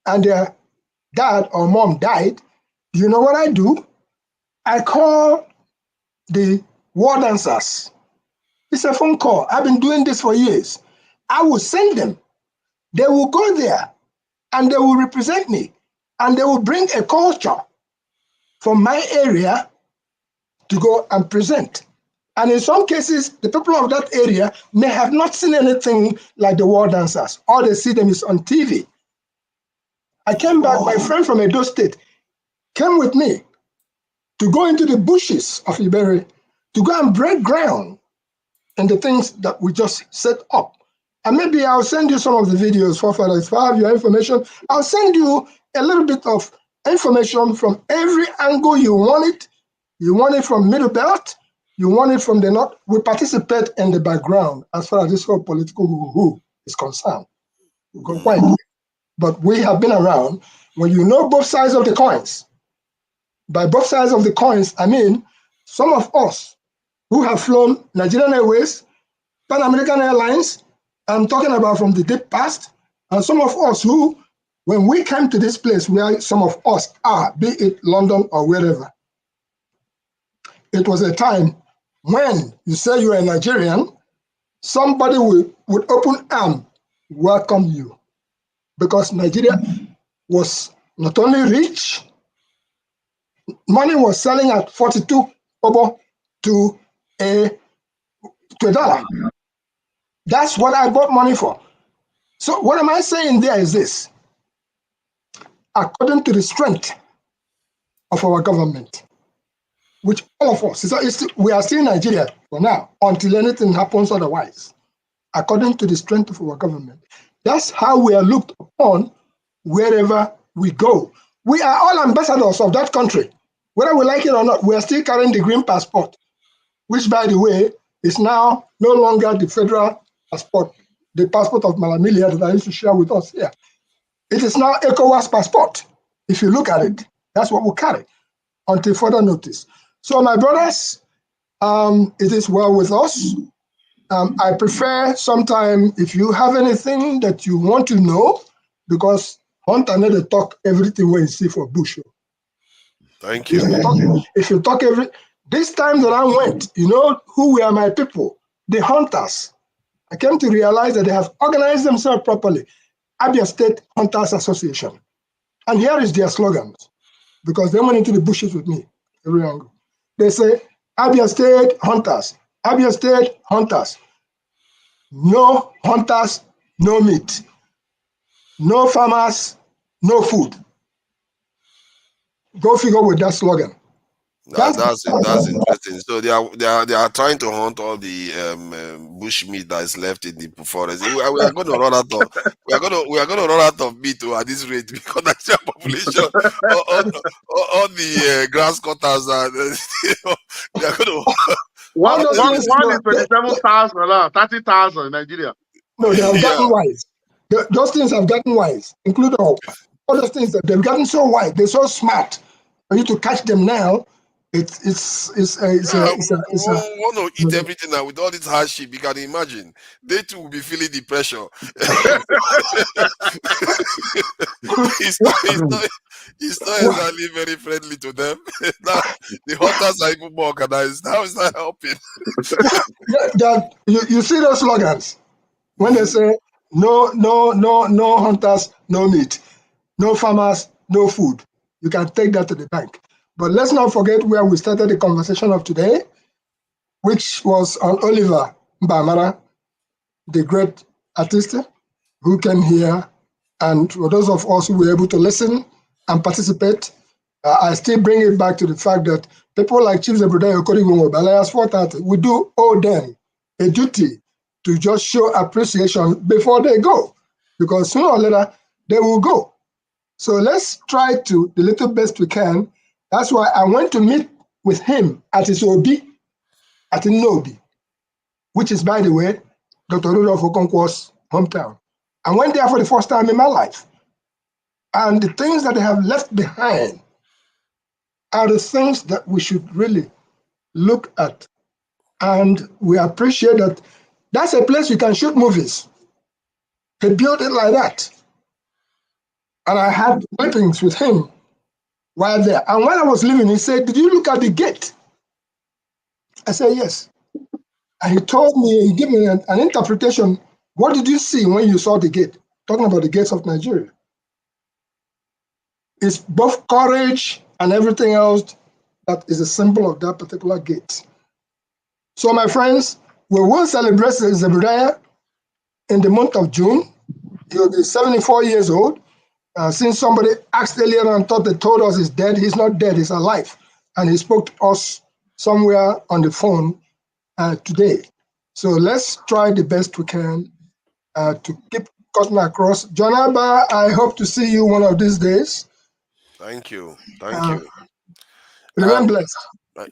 and their dad or mom died, you know what I do? I call the war dancers. It's a phone call. I've been doing this for years. I will send them. They will go there and they will represent me, and they will bring a culture from my area to go and present. And in some cases, the people of that area may have not seen anything like the war dancers. All they see them is on TV. I came back, my friend from Edo State came with me to go into the bushes of Iberi to go and break ground in the things that we just set up. And maybe I'll send you some of the videos for further. If I have your information, I'll send you a little bit of information from every angle you want it. You want it from Middle Belt, you want it from the North. We participate in the background as far as this whole political who is concerned. We go quite deep. But we have been around. When you know both sides of the coins, by both sides of the coins, I mean some of us who have flown Nigerian Airways, Pan American Airlines, I'm talking about from the deep past, and some of us who, when we came to this place where some of us are, be it London or wherever, it was a time when you say you're a Nigerian, somebody would open arm welcome you, because Nigeria was not only rich, money was selling at 42 kobo to a dollar. That's what I bought money for. So what am I saying there is this: according to the strength of our government, which all of us, we are still in Nigeria for now, until anything happens otherwise. According to the strength of our government, that's how we are looked upon wherever we go. We are all ambassadors of that country. Whether we like it or not, we are still carrying the green passport, which, by the way, is now no longer the federal passport, the passport of Malamilia that I used to share with us here. It is now ECOWAS passport. If you look at it, that's what we carry until further notice. So, my brothers, it is well with us. I prefer sometime if you have anything that you want to know, because Hunter never talk everything when you see for bush. Thank you. If you talk this time that I went, you know who were my people? The hunters. I came to realize that they have organized themselves properly. Abia State Hunters Association. And here is their slogans, because they went into the bushes with me every angle. They say, Abia State Hunters, Abia State Hunters. No hunters, no meat. No farmers, no food. Go figure with that slogan. That's interesting. So they are trying to hunt all the bush meat that is left in the forest. We are going to run out of we are going to run out of meat at this rate, because that's the population. all the grass cutters are they are going to. One is 27,000, 30,000 in Nigeria. No, they have gotten wise. Those things have gotten wise, including all those things that they've gotten so wise. They're so smart. For you to catch them now, it's want to eat everything now with all this hardship. You can imagine they too will be feeling the pressure. It's not exactly very friendly to them. Now, the hunters are even more organized. How is that helping? You see those slogans when they say no hunters, no meat, no farmers, no food. You can take that to the bank. But let's not forget where we started the conversation of today, which was on Oliver Mbamara, the great artist who came here. And for those of us who were able to listen and participate, I still bring it back to the fact that people like Chief Zebrudaya, we do owe them a duty to just show appreciation before they go, because sooner or later they will go. So let's try to the little best we can. That's why I went to meet with him at his Obi, at Nobi, which is, by the way, Dr. Rudolph Okonkwo's hometown. I went there for the first time in my life. And the things that they have left behind are the things that we should really look at. And we appreciate that that's a place you can shoot movies. They built it like that. And I had meetings with him while there. And when I was leaving, he said, "Did you look at the gate?" I said, "Yes." And he told me, he gave me an interpretation. What did you see when you saw the gate? Talking about the gates of Nigeria. It's both courage and everything else that is a symbol of that particular gate. So my friends, we will celebrate Zebrudaya in the month of June. He'll be 74 years old. Since somebody asked earlier and thought they told us he's dead, he's not dead, he's alive. And he spoke to us somewhere on the phone today. So let's try the best we can to keep cutting across. John Abba, I hope to see you one of these days. Thank you. Thank you. Remain blessed.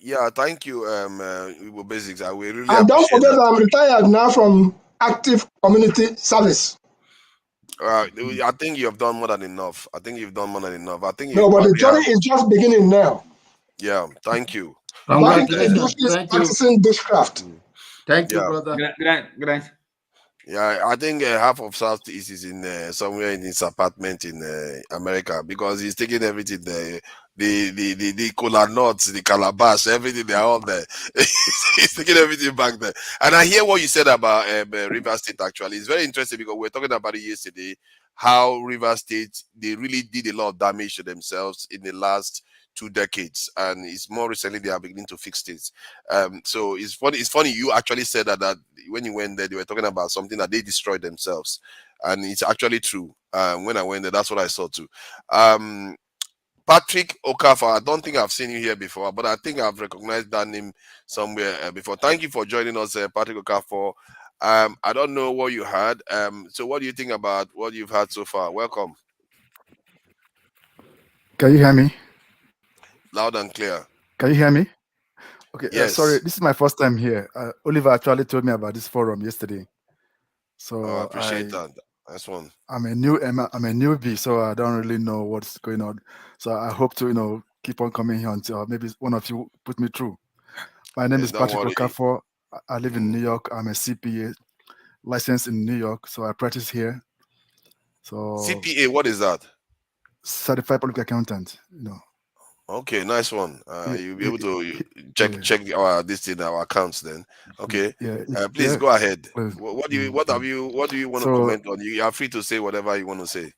Yeah, thank you, Igbo Basics. I will really And don't appreciate forget that. I'm retired now from active community service. I think you have done more than enough. I think you've done more than enough. I think you No, but the probably journey have. is just beginning now. Yeah, thank you. Congratulations. Thank you. Practicing bushcraft. Thank you, Yeah. brother. Good night. Yeah, I think half of Southeast is in somewhere in his apartment in America, because he's taking everything there. The cola nuts, the calabash, everything, they're all there. He's taking everything back there. And I hear what you said about River State. Actually, it's very interesting, because we were talking about it yesterday, how River State, they really did a lot of damage to themselves in the last 2 decades, and it's more recently they are beginning to fix things. So it's funny you actually said that when you went there, they were talking about something that they destroyed themselves, and it's actually true. When I went there, that's what I saw too. Patrick Okafor, I don't think I've seen you here before, but I think I've recognized that name somewhere before. Thank you for joining us, Patrick Okafor. I don't know what you had. So what do you think about what you've had so far? Welcome. Can you hear me? Loud and clear. Can you hear me? Okay, Yes. sorry, this is my first time here. Oliver actually told me about this forum yesterday. So I appreciate that. That's one. I'm a newbie, so I don't really know what's going on. So I hope to, keep on coming here until maybe one of you put me through. My name is Patrick Okafor. I live in New York. I'm a CPA licensed in New York, so I practice here. So CPA, what is that? Certified Public Accountant. Okay, nice one. You'll be able to check our our accounts then. Okay. Please go ahead. What do you want to comment on? You are free to say whatever you want to say.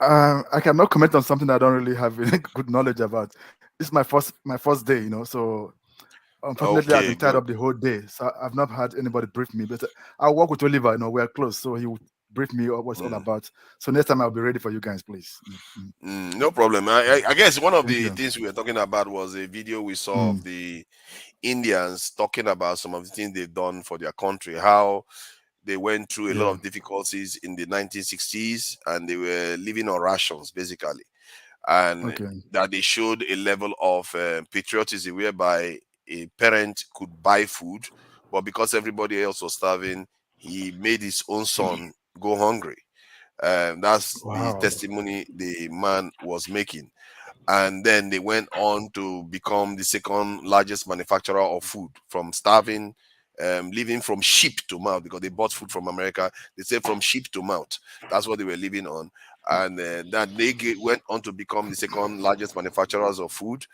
I cannot comment on something I don't really have any good knowledge about. This is my first day, so unfortunately I've been tied up the whole day. So I've not had anybody brief me. But I work with Oliver, we're close, so he would brief me what it's all about. So next time I'll be ready for you guys, please. No problem. I guess one of the things we were talking about was a video we saw of the Indians talking about some of the things they've done for their country, how they went through a lot of difficulties in the 1960s, and they were living on rations basically, and that they showed a level of patriotism whereby a parent could buy food, but because everybody else was starving, he made his own son go hungry. That's the testimony the man was making. And then they went on to become the second largest manufacturer of food, from starving, living from sheep to mouth, because they bought food from America. They said from sheep to mouth. That's what they were living on. And that they went on to become the second largest manufacturers of food.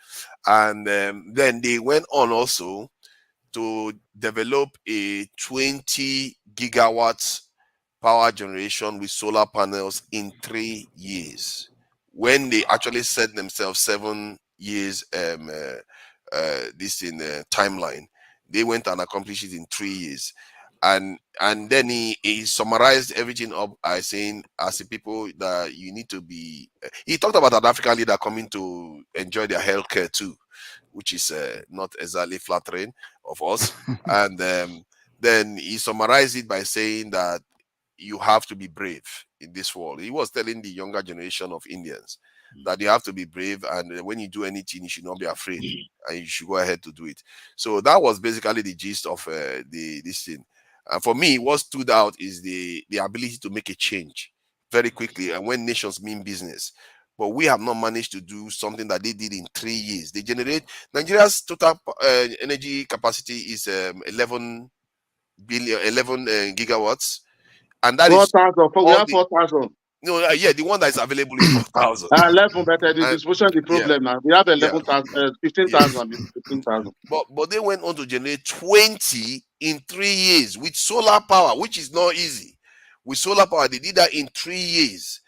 And then they went on also to develop a 20 gigawatts power generation with solar panels in 3 years, when they actually set themselves 7 years timeline. They went and accomplished it in 3 years. And then he summarized everything up by saying, as a people, that you need to be he talked about an African leader coming to enjoy their healthcare too. which is not exactly flattering of us. And then he summarized it by saying that you have to be brave in this world. He was telling the younger generation of Indians that you have to be brave, and when you do anything, you should not be afraid, and you should go ahead to do it. So that was basically the gist of this thing. And for me, what stood out is the ability to make a change very quickly, and when nations mean business. But we have not managed to do something that they did in 3 years. They generate Nigeria's total energy capacity is 11 gigawatts, and that is 4,000. We have 4,000. No, yeah, the one that is available is 4,000. 11, but the distribution the problem now. We have 11,000, 15,000, 15,000. But they went on to generate 20 in 3 years with solar power, which is not easy. With solar power, they did that in 3 years.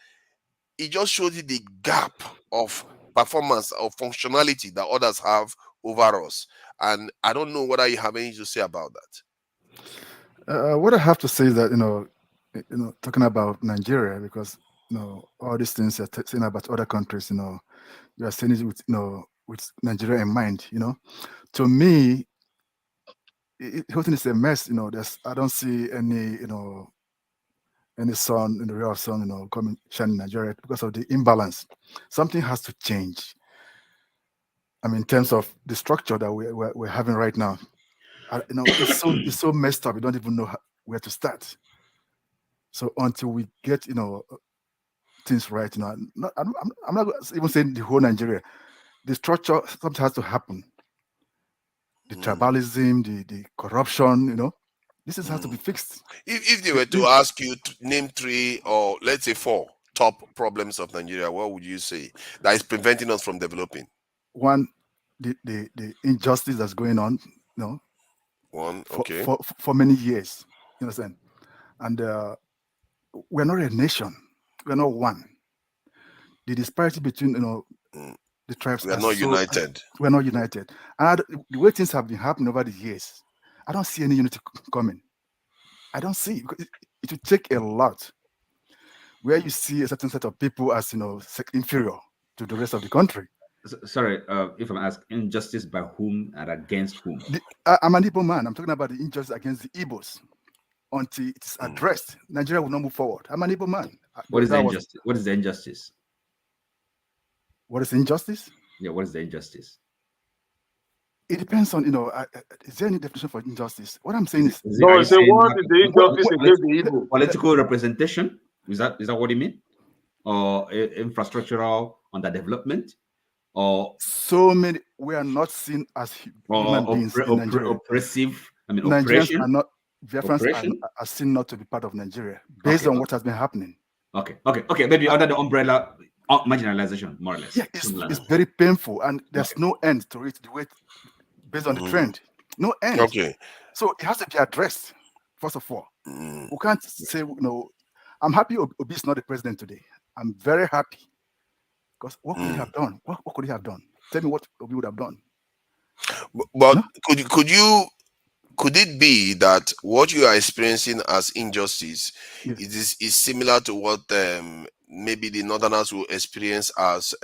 It just shows you the gap of performance or functionality that others have over us. And I don't know whether you have anything to say about that. What I have to say is that, talking about Nigeria, because, all these things you're saying about other countries, you are saying it with, with Nigeria in mind, To me, whole thing is a mess, I don't see any, any sun in the ray of sun, coming shining in Nigeria because of the imbalance. Something has to change. I mean, in terms of the structure that we're having right now, it's so messed up. We don't even know where to start. So until we get, things right, I'm not even saying the whole Nigeria. The structure, something has to happen. The tribalism, the corruption, this has to be fixed. If they were to ask you to name 3 or let's say 4 top problems of Nigeria, what would you say that is preventing us from developing? One, the injustice that's going on, for many years, you understand? And we're not a nation. We're not one. The disparity between, the tribes we are not united. We're not united. And the way things have been happening over the years, I don't see any unity coming. I don't see, because it will take a lot. Where you see a certain set of people as, inferior to the rest of the country. Sorry, if I'm asked, injustice by whom and against whom? I'm an Igbo man. I'm talking about the injustice against the Igbos. Until it's addressed, Nigeria will not move forward. I'm an Igbo man. What is the injustice? What is the injustice? What is injustice? Yeah, what is the injustice? It depends on, is there any definition for injustice? What I'm saying is... No, it's what is the injustice against the Igbo? Political representation? Is that what you mean? Or infrastructural underdevelopment? Or so many, we are not seen as human beings in Nigeria. Oppressive, Nigerians are not, Biafrans are seen not to be part of Nigeria based on what has been happening. Okay. Maybe under the umbrella marginalization, more or less. Yeah, it's very painful, and there's no end to it. The way, based on the trend, no end. Okay. So it has to be addressed first of all. We can't say I'm happy Obi is not the president today. I'm very happy because what could he have done? What could he have done? Tell me what Obi would have done. But could it be that what you are experiencing as injustice is similar to what maybe the Northerners will experience as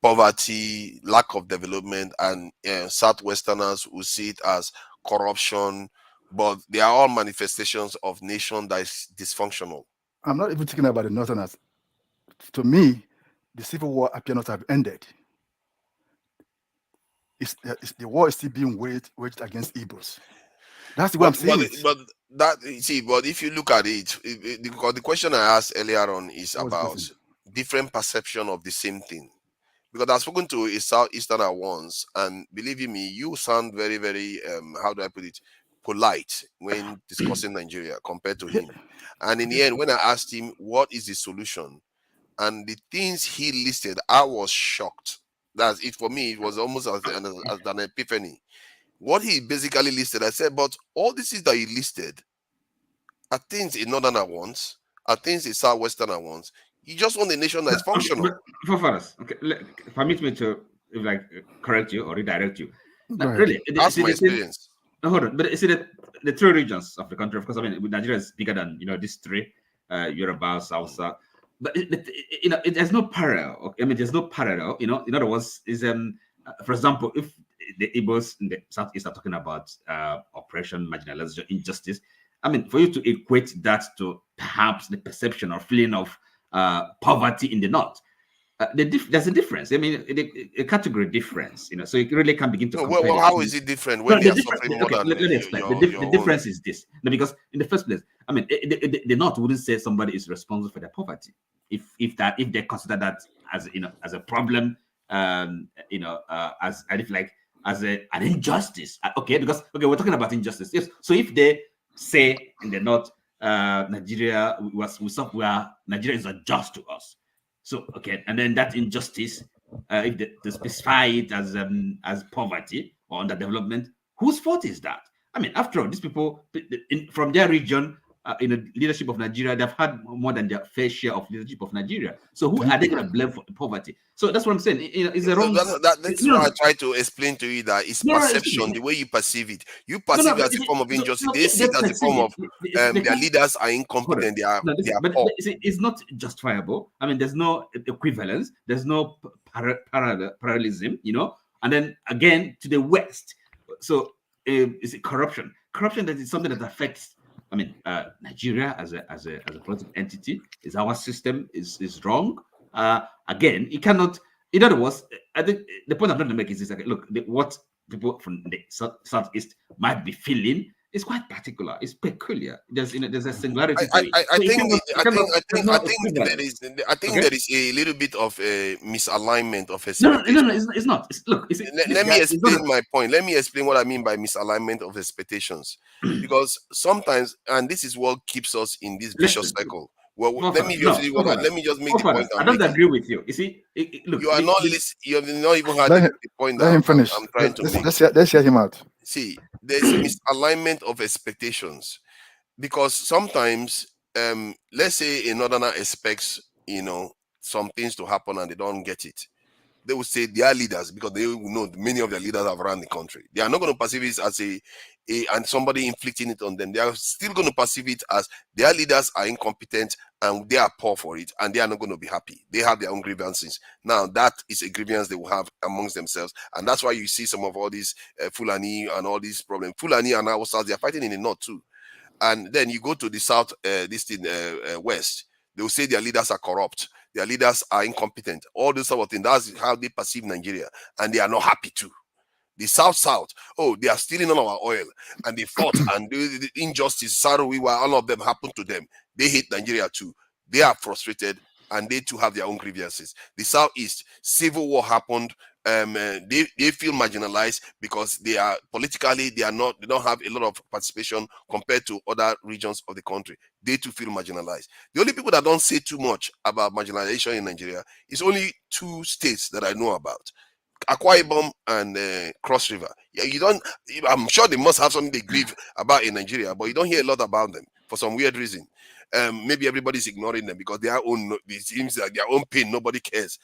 poverty, lack of development, and Southwesterners will see it as corruption, but they are all manifestations of nation that is dysfunctional? I'm not even thinking about the Northerners. To me, the civil war appears not to have ended. The war is still being waged against Igbos. That's the way I'm saying it. But if you look at it, because the question I asked earlier on is about different perception of the same thing. Because I've spoken to a Southeasterner once, and believe me, you sound very, very, how do I put it, polite when discussing Nigeria compared to him. And in the end, when I asked him what is the solution, and the things he listed, I was shocked. That's it for me. It was almost as an epiphany. What he basically listed, I said, but all this is that he listed are things a Northerner wants, are things a Southwesterner wants. You just want a nation that is functional. Permit me to correct you or redirect you. Really, that's my experience. Hold on, but is it the 3 regions of the country? Of course, Nigeria is bigger than these 3, Yoruba, Hausa. But there's no parallel. There's no parallel. In other words, is for example, if the Igbos in the Southeast are talking about oppression, marginalization, injustice, I mean, for you to equate that to perhaps the perception or feeling of poverty in the North, there's a difference. I mean, a category difference, so you really can't begin to compare. Well, how is it different when they are suffering more than let me explain. The difference is this. No, because in the first place, I mean, the North wouldn't say somebody is responsible for their poverty if they consider that as as a problem, as an injustice. Okay, because we're talking about injustice. Yes. So if they say in the North, Nigeria Nigeria is unjust to us. So okay, and then that injustice, if they specify it as poverty or underdevelopment, whose fault is that? I mean, after all, these people from their region, in the leadership of Nigeria, they've had more than their fair share of leadership of Nigeria. So who are they going to blame for poverty? So that's what I'm saying. It's a wrong. That's why I try to explain to you that it's perception, the way you perceive it. You perceive it as a form of injustice. They see it as a form of their leaders are incompetent. They are poor. It's not justifiable. I mean, there's no equivalence. There's no parallelism. And then again to the West. So is it corruption? Corruption that is something that affects. I mean, Nigeria as a political entity, is our system is wrong. Again, you cannot. In other words, I think the point I'm trying to make is this: look, what people from the Southeast might be feeling is quite particular. It's peculiar. There's a singularity. I think there is a little bit of a misalignment of expectations. No, it's not. Let me explain my point. Let me explain what I mean by misalignment of expectations. Because sometimes, and this is what keeps us in this vicious cycle. Well, let me just make the point. I don't agree with you. You see, look, you are not listening. You have not even heard the point let him finish. I'm trying to make. Let's hear him out. See, there's a misalignment of expectations because sometimes, let's say a northerner expects, some things to happen and they don't get it. They will say their leaders, because they will know many of their leaders have run the country. They are not going to perceive it as and somebody inflicting it on them. They are still going to perceive it as their leaders are incompetent and they are poor for it, and they are not going to be happy. They have their own grievances. Now, that is a grievance they will have amongst themselves, and that's why you see some of all these Fulani and all these problems. Fulani and Hausas, they are fighting in the north too. And then you go to the south, west, they will say their leaders are corrupt. Their leaders are incompetent. All those sort of things. That's how they perceive Nigeria. And they are not happy too. The South, they are stealing all our oil. And they fought and the injustice, all of them happened to them. They hate Nigeria too. They are frustrated and they too have their own grievances. The Southeast, civil war happened. They feel marginalized because they are politically, they don't have a lot of participation compared to other regions of the country. They too feel marginalized. The only people that don't say too much about marginalization in Nigeria is only two states that I know about: Akwa Ibom and Cross River. Yeah, I'm sure they must have something they grieve about in Nigeria, but you don't hear a lot about them for some weird reason. Maybe everybody's ignoring them because it seems like their own pain, nobody cares.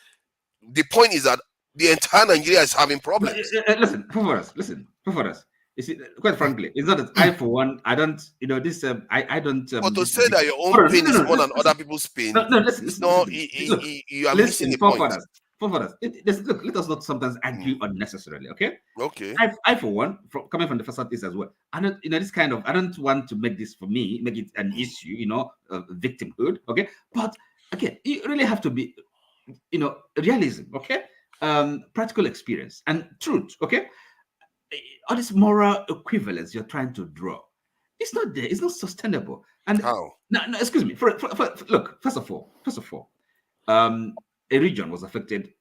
The point is that the entire Nigeria is having problems. Listen, for us. You see, quite frankly, it's not that I, for one, I don't, this, I don't. But to say that your own pain is more than other people's pain, you are missing the point. For us, look, let us not sometimes argue unnecessarily, okay? Okay. I for one, coming from the Southeast as well, I don't, this kind of, I don't want to make this, for me, make it an issue, victimhood, okay? But again, you really have to be, realism, okay? Practical experience and truth, okay? All this moral equivalence you're trying to draw, it's not there. It's not sustainable. And how? No, excuse me. Look, first of all, a region was affected.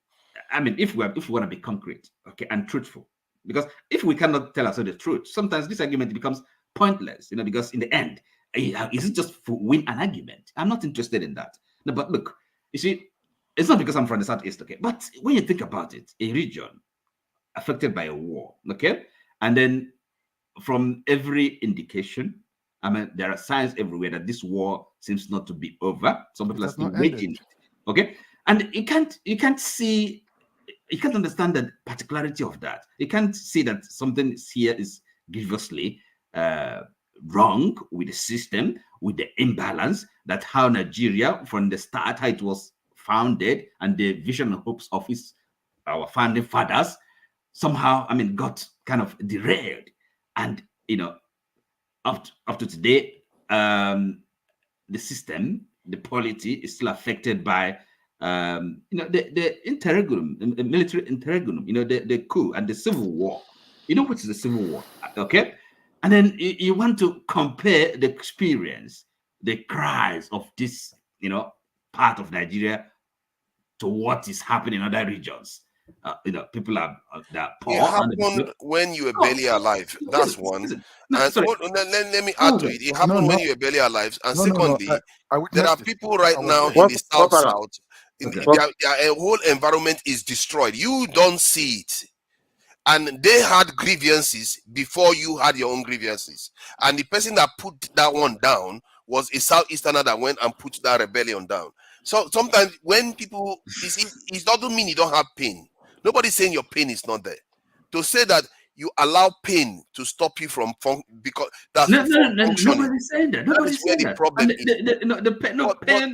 I mean, if we want to be concrete, okay, and truthful, because if we cannot tell ourselves the truth, sometimes this argument becomes pointless. Because in the end, is it just to win an argument? I'm not interested in that. No, but look, you see. It's not because I'm from the Southeast, okay? But when you think about it, a region affected by a war, okay? And then from every indication, I mean, there are signs everywhere that this war seems not to be over. Some people are still waiting, okay? And you can't understand the particularity of that. You can't see that something here is grievously wrong with the system, with the imbalance, that how Nigeria, from the start, how it was founded and the vision and hopes of our founding fathers somehow, I mean, got kind of derailed. And, you know, up to today, the system, the polity is still affected by, you know, the interregnum, the military interregnum, you know, the coup and the civil war. You know, which is the civil war, okay? And then you want to compare the experience, the cries of this, you know, part of Nigeria to what is happening in other regions. You know, people are poor. It happened when you were barely alive. That's one. And let me add to it. It happened when you were barely alive. And secondly, there are people right now in the South. Their whole environment is destroyed. You don't see it. And they had grievances before you had your own grievances. And the person that put that one down was a Southeasterner that went and put that rebellion down. So sometimes when people, it doesn't mean you don't have pain. Nobody's saying your pain is not there. To say that you allow pain to stop you from because that's nobody's saying that. Nobody's where the problem is. The pain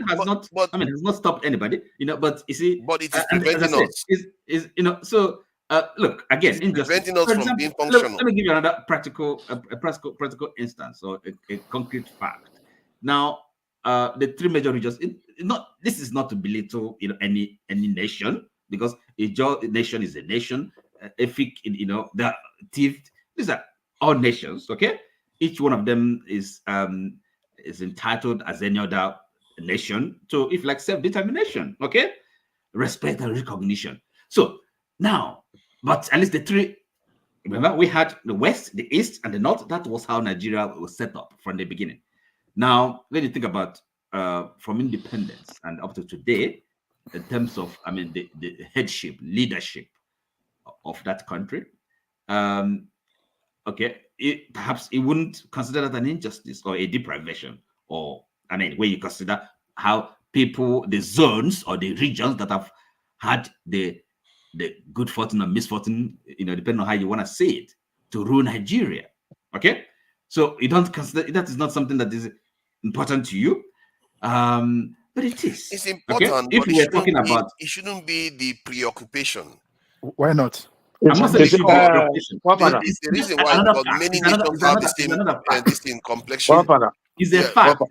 has not. I mean, has not stopped anybody. You know, but you see, but it is preventing us. Is you know so. Look again. It's preventing us from being functional. Let me give you another practical instance or a concrete fact. Now, the three major regions. This is not to belittle, you know, any nation, because a nation is a nation. You know, the these are all nations. Okay, each one of them is entitled as any other nation to, if like, self-determination. Okay, respect and recognition. So now, but at least the three. Remember, we had the West, the East, and the North. That was how Nigeria was set up from the beginning. Now, when you think about from independence and up to today, in terms of, I mean, the headship, leadership of that country, okay, perhaps it wouldn't consider that an injustice or a deprivation, or, I mean, where you consider how people, the zones or the regions that have had the good fortune or misfortune, you know, depending on how you want to say it, to rule Nigeria. Okay, so you don't consider that is not something that is important to you, but it is. It's important. Okay? If we are talking about, it shouldn't be the preoccupation. Why not? I'm not saying it should be preoccupation. The reason why is because many nations have the same complexion. Is a fact.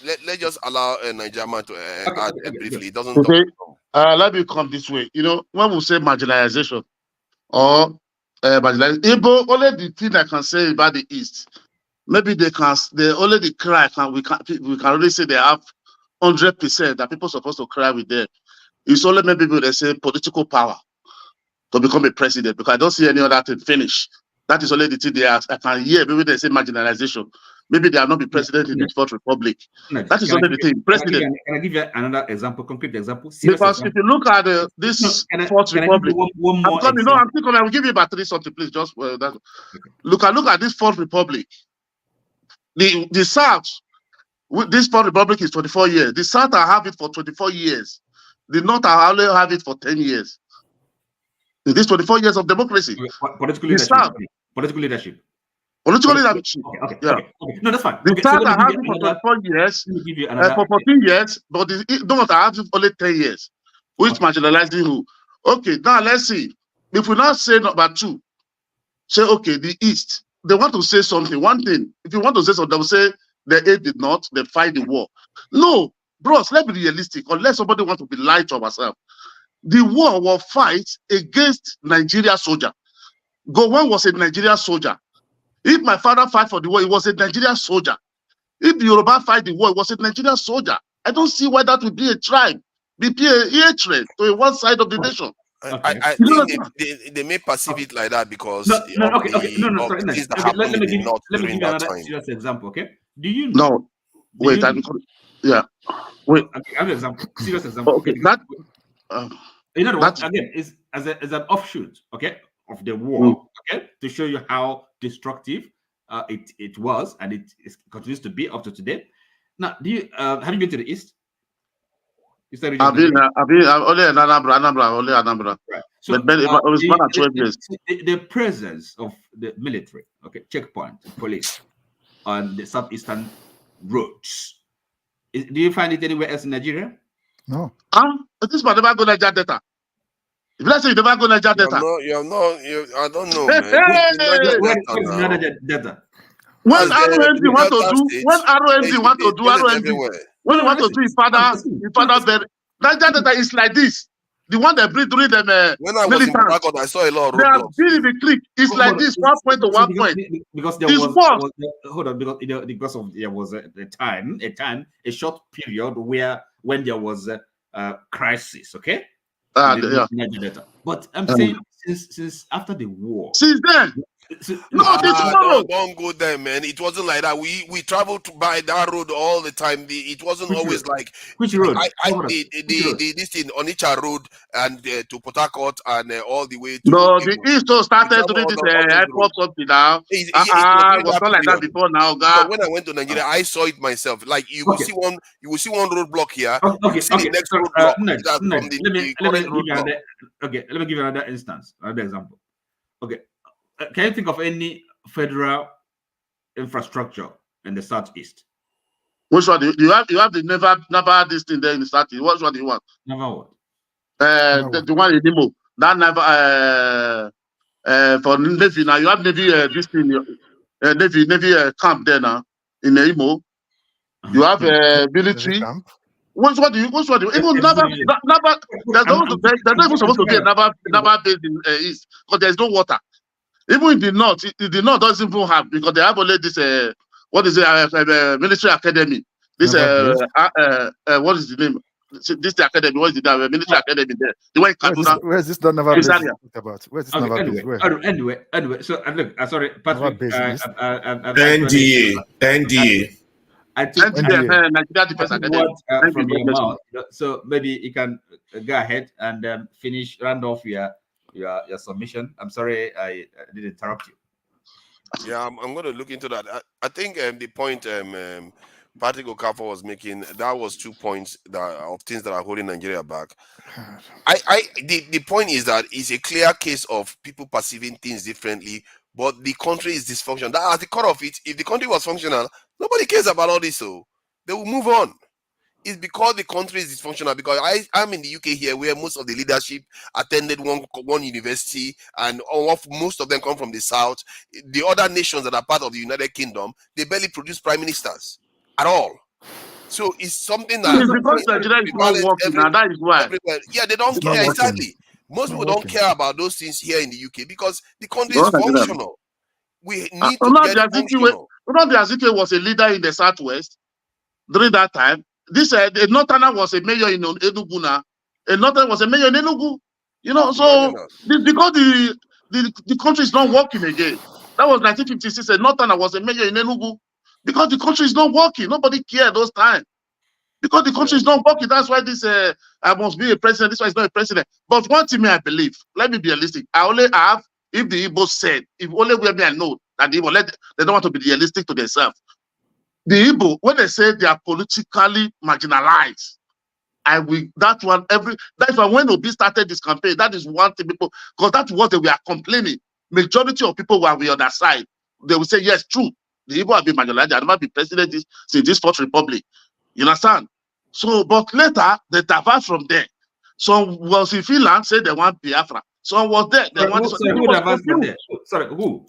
Let's just allow Nigerian to add briefly. It doesn't. Okay. Let me come this way. You know, when we say marginalization or marginalization, only the thing I can say about the East, maybe they already cry. We can already say they have 100% that people are supposed to cry with them. It's only maybe they say political power to become a president, because I don't see any other thing finish. That is only the thing they ask. I can hear maybe they say marginalization. Maybe they are not the president in the Fourth Republic. That is only the thing. President. Can I give you another example, concrete example? Because if you look at this Fourth Republic, I'm coming. No, I'm still coming. I will give you about 3 something, please. Just look at this Fourth Republic. The South, this Fourth Republic is 24 years. The South I have it for 24 years. The North I only have it for 10 years. In this 24 years of democracy, political leadership. Political leadership. Political leadership. Okay. No, that's fine. The South I have it for 24 years, for 14 years, but the North I have it for only 10 years. Which marginalizing who? Okay, now let's see. If we now say number 2, say, okay, the East, they want to say something. One thing, if you want to say something, they will say the aid did not, they fight the war. No, bros, let's be realistic, unless somebody wants to be lied to ourselves. The war was fight against Nigeria soldier. Gowon was a Nigeria soldier. If my father fight for the war, he was a Nigerian soldier. If the Yoruba fight the war, it was a Nigerian soldier. I don't see why that would be a tribe, be a hatred to one side of the nation. I think they may perceive it like that because Let me give you another serious example. Okay, do you know? No, wait. Yeah, wait. Another example, serious example. Okay, that. You know what? Again, is as an offshoot, okay, of the war, okay, to show you how destructive it was, and it continues to be up to today. Now, have you been to the East? I've been only Anambra. Right. So, but it was more than 12 years. The presence of the military, okay, checkpoint, police on the southeastern roads. Do you find it anywhere else in Nigeria? No. This man never go Niger data. If let's say you never go Niger Delta. I don't know, man. Niger Delta? When ROMD want to do, when ROMD want to do ROMD, when you want to do his father burial, Niger Delta is like this. The one they breed during them when I was in Port Harcourt, I saw a lot of they are roadblocks. building the click. It's like this, 1 point to 1 point. Because there was hold on, because of there was a short period when there was a crisis, okay? But I'm saying since after the war. Since then. Don't go there, man. It wasn't like that. We traveled by that road all the time. It wasn't always like which road? This thing Onitsha Road and to Port Harcourt and all the way to the East started doing this airport something now. It was not like that before now, guys. So when I went to Nigeria, I saw it myself. Like you will see one roadblock here. See the next roadblock. Let me give you another instance, another example. Okay. Can you think of any federal infrastructure in the southeast? Which one? You have the never this thing there in the southeast. Which one do you want? Never what? The one in Imo. That never for Navy now. You have Navy this thing Navy camp there now in Imo. You have military. Which one do you? Even never. There's not even supposed to be a never base in east because there's no water. Even in the north doesn't even have, because they have only this military academy. This what is the name? This the academy. What is the name? Military academy there. The one in Kaduna. Where's this never base about? Where's this never base? Anyway. So look, sorry, Patrick. NDA. I think Nigeria Defense Academy. From your mouth. So maybe you can go ahead and round off your submission. I'm sorry I did interrupt you. Yeah, I'm going to look into that. I think the point Patrick Okafor was making, that was 2 points of things that are holding Nigeria back. The point is that it's a clear case of people perceiving things differently, but the country is dysfunctional. That at the core of it, if the country was functional, nobody cares about all this, so they will move on. It's because the country is dysfunctional. Because I'm in the UK here, where most of the leadership attended one university, and most of them come from the south. The other nations that are part of the United Kingdom, they barely produce prime ministers at all. So it's something that because Nigeria is not working, and that is why. Yeah, they don't care exactly. Most people don't care about those things here in the UK because the country is functional. We need to get functional. The Azikiwe was a leader in the southwest during that time. This a Northerner was a mayor in Enugu now. A Northerner was a mayor in Enugu. You know, so because the country is not working again. That was 1956. A Northerner was a mayor in Enugu. Because the country is not working. Nobody cared those times. Because the country is not working. That's why this I must be a president. This one is not a president. But one thing I believe, let me be realistic. I only have, if the Igbo said, if only where me I know that the Igbo, they don't want to be realistic to themselves. The Igbo, when they say they are politically marginalized, that's why when Obi started this campaign, that is one thing people, because that's what they were complaining. Majority of people were on the other side. They will say, yes, true. The Igbo have been marginalized. They have not been president since this Fourth Republic. You understand? So, but later, they diverge from there. Some was in Finland, said they want Biafra. Some was there. They want who diverged from there? Sorry, who?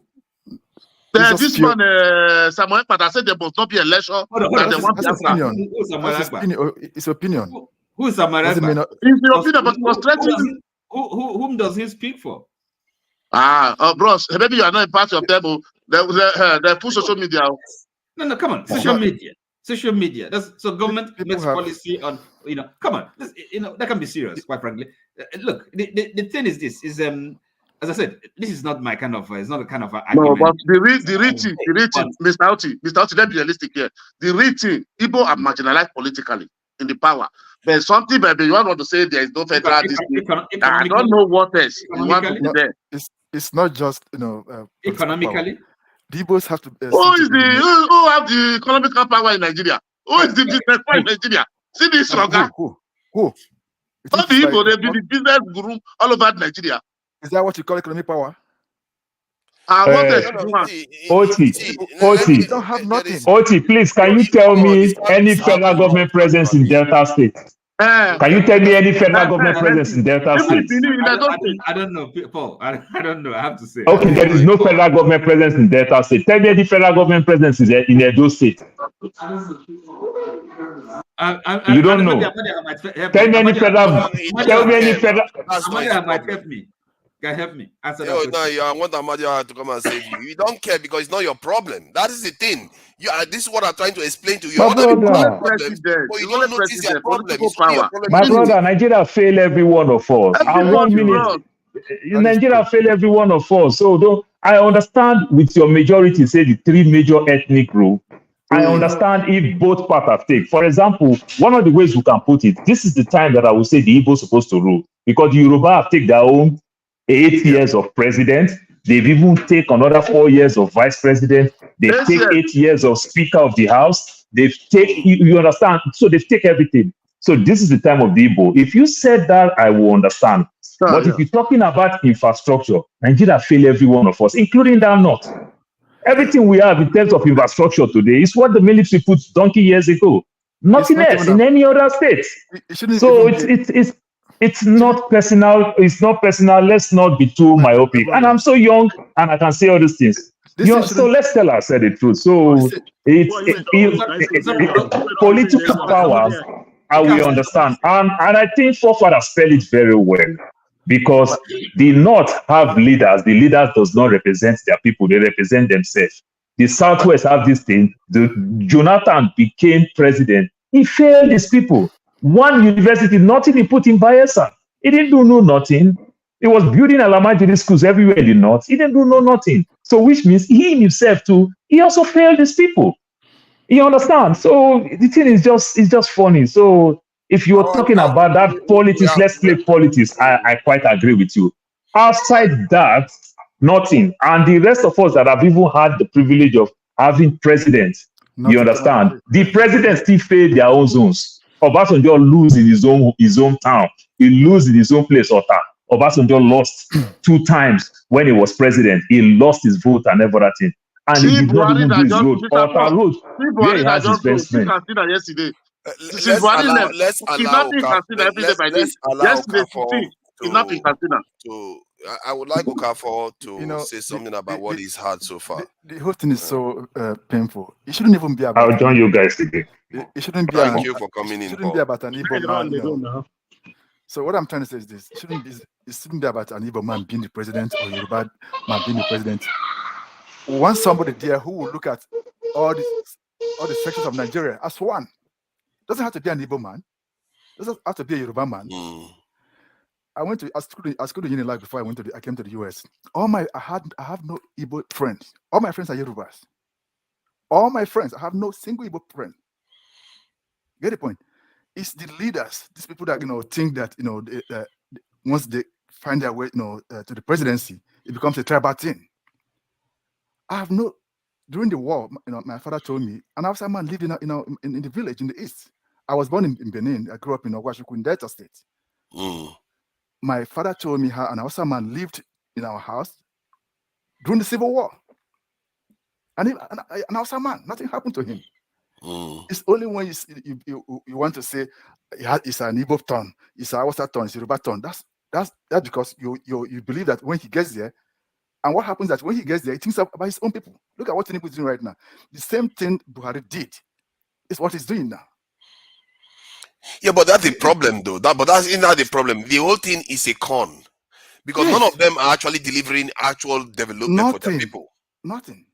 This man, Samuel Pata, said there must not be election. It's opinion. Who is Samuel? It's the opinion, but was threatening. Whom does he speak for? Bros, maybe you are not a part of them. They push social media. No, come on, social media. So government makes policy on, come on, that can be serious, quite frankly. Look, the thing is this, is as I said, this is not my kind of, it's not a kind of argument. No, but the rating, Mr. Oti, let's be realistic here. The rating, people are marginalized politically in the power. There's something, baby, you want to say there is no federal. I don't know what else you want to be there. It's not just, economically. The Igbos have to. Who have the economical power in Nigeria? Who is the business power in Nigeria? See this Roga. Who? Some people, they be the business guru all over Nigeria. Is that what you call economic power? Oti, don't have nothing. Oti, please, can you tell me any federal government presence in Delta State? Can you tell me any federal government presence in Delta State? I don't know, Paul. I don't know. I have to say. Okay, there is no federal government presence in Delta State. Tell me any federal government presence in Edo State. You don't know. Tell me any federal. Tell me any federal. Amadia might help me. Can help me answer that question. No, I want Amadia to come and save you. You don't care because it's not your problem. That is the thing. This is what I'm trying to explain to you. My brother, But you don't notice your problem. It's only your problem. my brother, Nigeria fail every one of us. And 1 minute, Nigeria fail every one of us. So don't. I understand with your majority, say the 3 major ethnic groups. I understand if both parts have taken. For example, one of the ways we can put it, this is the time that I would say the Igbo is supposed to rule, because the Yoruba have taken their own 8 years of president. They've even taken another 4 years of vice president. They've taken 8 years of speaker of the house. They've taken, you understand? So they've taken everything. So this is the time of the Igbo. If you said that, I will understand. But if you're talking about infrastructure, Nigeria failed every one of us, including that north. Everything we have in terms of infrastructure today is what the military put donkey years ago. Nothing else in any other state. So it's not personal. It's not personal. Let's not be too myopic. And I'm so young, and I can say all these things. So let's tell ourselves the truth. So political powers, I will understand, and I think forefathers spell it very well. Because the North have leaders. The leaders does not represent their people. They represent themselves. The Southwest have this thing. Jonathan became president. He failed his people. One university, nothing he put in Bayelsa. He didn't do nothing. He was building Alamajiri schools everywhere in the North. He didn't do nothing. So which means he himself too, he also failed his people. You understand? So the thing is just funny. So if you're talking about that politics, let's play politics. I quite agree with you. Outside that, nothing. And the rest of us that have even had the privilege of having presidents, you understand? The presidents still fail their own zones. Obasanjo lose in his own town. He lose in his own place, Ota. Obasanjo lost 2 times when he was president. He lost his vote and everything. And he did not even do his road. Ota road, where he has his best friend. Let's allow I would like Okafor to say something about what he's had so far. The whole thing is so painful. It shouldn't even be about. I'll join you guys today. It shouldn't be. Thank you for coming in. It shouldn't be about an Igbo man. So what I'm trying to say is this: it shouldn't be about an Igbo man being the president or Yoruba man being the president. Want somebody there who will look at all the sections of Nigeria as one. Doesn't have to be an Igbo man. Doesn't have to be a Yoruba man. I went to school in Unilag before I came to the US. I have no Igbo friends. All my friends are Yorubas. All my friends, I have no single Igbo friend. Get the point? It's the leaders, these people that think that once they find their way to the presidency, it becomes a tribal thing. During the war, my father told me, an Hausa man lived in the village in the east. I was born in Benin. I grew up in Ogwashuku in Delta State. My father told me how an Hausa man lived in our house during the Civil War. And an Hausa man, nothing happened to him. It's only when you want to say it's an Igbo turn, it's an Hausa turn, it's a Yoruba turn. That's because you believe that when he gets there, and what happens that when he gets there, he thinks about his own people. Look at what Tinubu is doing right now. The same thing Buhari did is what he's doing now. Yeah, but that's the problem, though. But that's not the problem. The whole thing is a con, because none of them are actually delivering actual development for the people. Nothing.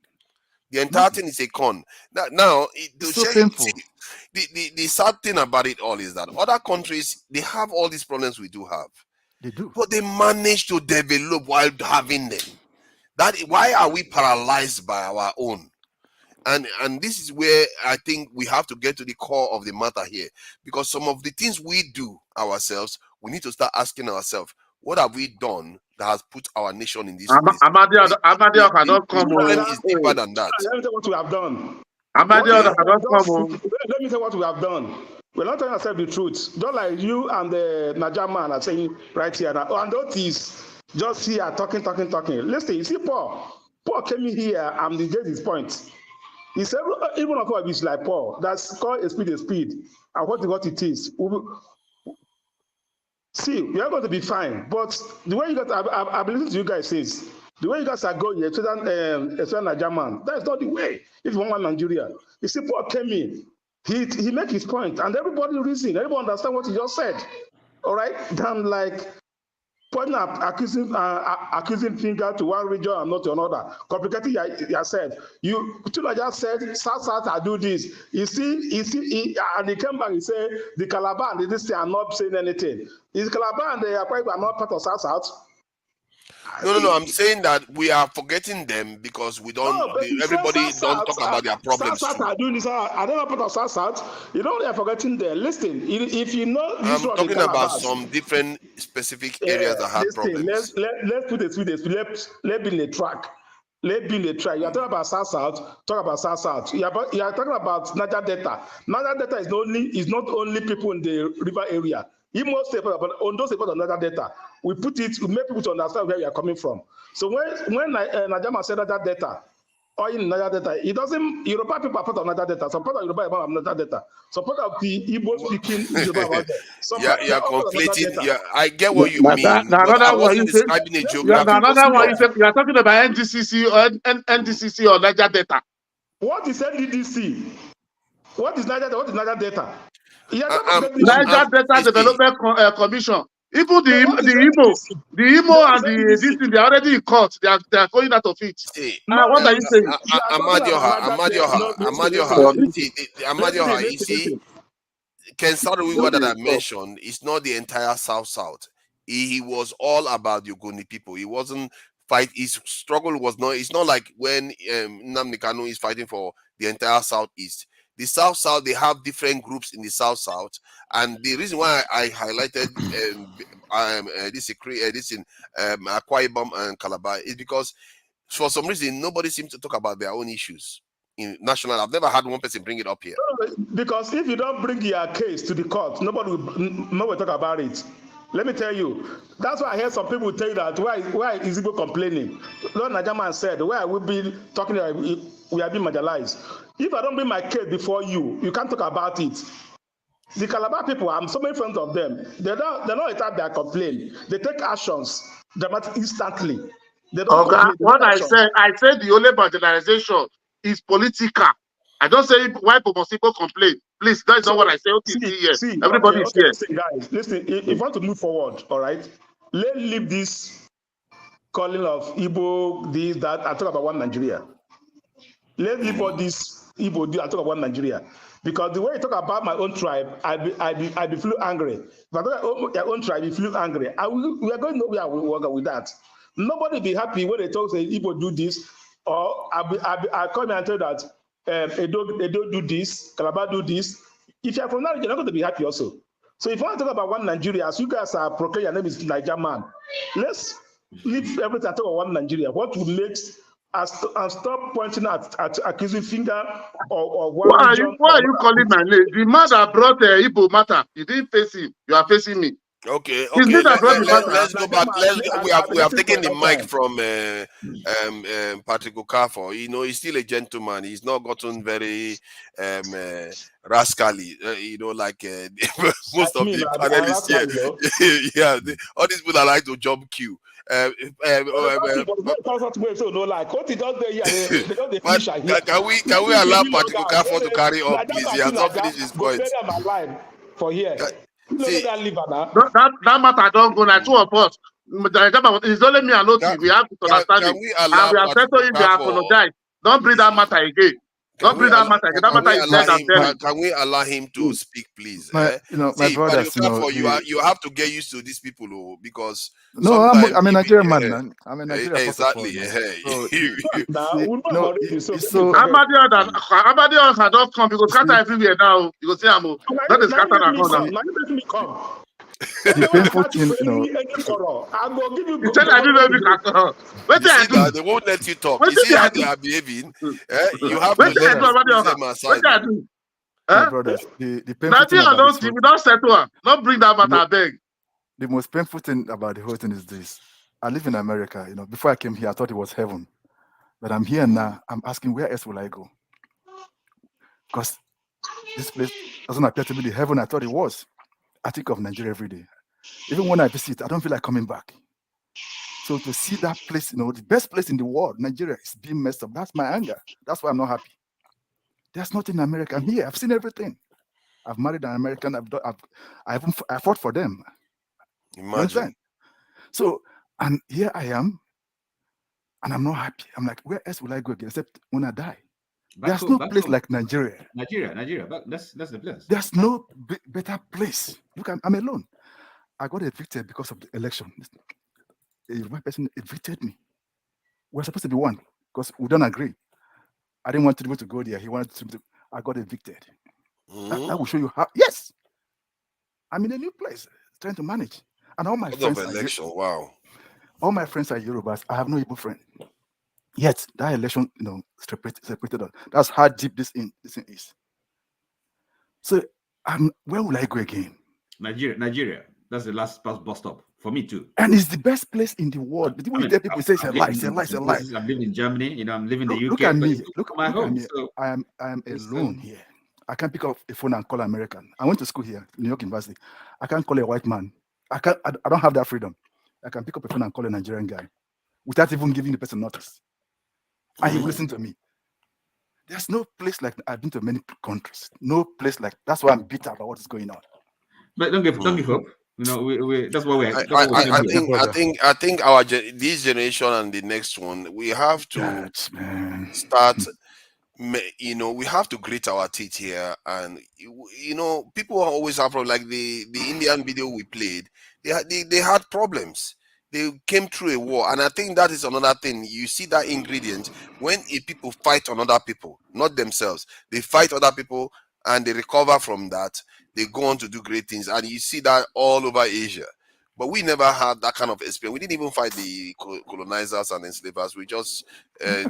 The entire thing is a con. Now the sad thing about it all is that other countries, they have all these problems we do have. They do, but they manage to develop while having them. Why are we paralyzed by our own? And this is where I think we have to get to the core of the matter here, because some of the things we do ourselves, we need to start asking ourselves, what have we done that has put our nation in this place? Amadio cannot come on. It's deeper than that. Let me tell you what we have done. Amadio cannot come on. Let me tell you what we have done. We're not telling ourselves the truth. Just like you and the Nigerian man are saying right here now. And that is just here talking. Listen, you see Paul. Paul came in here and he gave his point. He said, even of us is like Paul. That's called a speed. And what it is. see, we are going to be fine. But the way you guys, I believe to you guys is, the way you guys are going, especially Nigerian, that's not the way. If you want Nigeria, you see, Paul came in, he make his point, and everybody reason, everybody understand what he just said. All right, then like pointing accusing finger to one region and not to another, complicating yourself. You just said South I do this. You see, and he came back. He said the Calabar and this thing are not saying anything. Is Calabar and the Akwa are not part of South? No. I'm saying that we are forgetting them because we don't. Everybody don't talk about their problems. South are doing this. I don't know part of South. You know they are forgetting them. Listen, if you know, I'm talking about some different specific areas that have problems. Let's put it through this. Let's be in the track. Let's be in the track. You are talking about South. Talk about South. You are talking about Niger Delta. Niger Delta is not only people in the river area. Imo State, but on those people of Niger Delta, we make people to understand where we are coming from. So when Najama said Niger Delta, or in Niger Delta, it doesn't. Yoruba people are part of Niger Delta. Some part of Yoruba are part of Niger Delta. Some part of the Igbo speaking Yoruba about that. You're conflating. Yeah, I get what you mean. I wasn't describing a geography. Another one you said you are talking about NDCC or NDCC or Niger Delta. What is NDDC? What is Niger Delta? Niger Delta Development Commission. Even the Imo and the this thing, they are already in court. They are going out of it. What are you saying? Amadioha, you see, Ken Saruwiwa that I mentioned is not the entire South. He was all about the Ogoni people. He wasn't fight. His struggle was not. It's not like when Nnamdi Kanu is fighting for the entire Southeast. The South, they have different groups in the South, and the reason why I highlighted this in Akwa Ibom and Calabar is because for some reason nobody seems to talk about their own issues in national. I've never had one person bring it up here. Because if you don't bring your case to the court, nobody will talk about it. Let me tell you, that's why I heard some people tell you that why is Igbo complaining? Lord Najaman said, why we be talking about we are being marginalized. If I don't bring my case before you, you can't talk about it. The Calabar people, I'm so many friends of them, they're not attack their complaint. They take actions dramatically instantly. They don't what I said the only marginalization is political. I don't say why people complain. Please, that's not what I say. Okay, everybody is here. Listen, guys, listen. If you want to move forward, all right, let's leave this calling of Igbo, this, that. I talk about one Nigeria. Let's leave all this Igbo. I talk about one Nigeria. Because the way you talk about my own tribe, I be feel angry. If I talk about your own tribe, you feel angry. We are going nowhere with that. Nobody be happy when they talk say Igbo do this, or I come and tell that. Edo do this, Calabar do this. If you're from that, you're not going to be happy also. So if you want to talk about one Nigeria, as you guys are proclaiming, your name is Niger Man, let's leave everything and talk about one Nigeria. What would make us and stop pointing at accusing finger or one why are you calling my name? The man that brought Igbo matter, you didn't face him. You are facing me. Okay. Let's go back. We have taken the mic from Patrick Okafor. You know, he's still a gentleman. He's not gotten very rascally. You know, like most of the panelists here. Yeah, all these people that like to jump queue. Can we allow Patrick Okafor to carry on, please? He has not finished his point. For here. See, that matter don't go like two of us. It's only me and Loti. We have to understand it. And we are settled if they apologize. Don't bring that matter again. Don't bring that matter again. That matter is dead and dead. Can we allow him to speak, please? My brothers, you have to get used to these people, because I'm a Nigerian man. I'm a Nigerian. Exactly. Amadios had not come because scatter everywhere now. You go say that is scatter now. The painful thing, they won't let you talk. You see how they are behaving. You have to let them aside. My brothers, the painful thing we don't settle. Don't bring that matter back. The most painful thing about the whole thing is this. I live in America. Before I came here, I thought it was heaven. But I'm here now. I'm asking, where else will I go? Because this place doesn't appear to be the heaven I thought it was. I think of Nigeria every day. Even when I visit, I don't feel like coming back. So to see that place, the best place in the world, Nigeria, is being messed up. That's my anger. That's why I'm not happy. There's nothing in America. I'm here. I've seen everything. I've married an American. I fought for them. Imagine. So, and here I am, and I'm not happy. I'm like, where else will I go again except when I die? There's no place like Nigeria. Nigeria. That's the place. There's no better place. Look, I'm alone. I got evicted because of the election. One person evicted me. We're supposed to be one because we don't agree. I didn't want to go there. He wanted to. I got evicted. That will show you how. Yes, I'm in a new place trying to manage, and all my friends. Election. Wow. All my friends are Yorubas. I have no Igbo friend. Yet that election, separated us. That's how deep this thing is. So, where will I go again? Nigeria. That's the last bus stop for me too. And it's the best place in the world. But when people say it's a lie, it's a lie, it's a lie. I'm living in Germany. I'm living in the UK. Look at me. Look at my home. So I am alone here. I can't pick up a phone and call an American. I went to school here, New York University. I can't call a white man. I don't have that freedom. I can pick up a phone and call a Nigerian guy without even giving the person notice. And he will listen to me. There's no place like I've been to many countries. No place like that's why I'm bitter about what is going on. But don't give up. That's what we're. I think this generation and the next one, we have to start. We have to grit our teeth here, and people always have problems. Like the Indian video we played, they had problems. They came through a war, and I think that is another thing. You see that ingredient when people fight on other people, not themselves. They fight other people, and they recover from that. They go on to do great things, and you see that all over Asia. But we never had that kind of experience. We didn't even fight the colonizers and enslavers. We just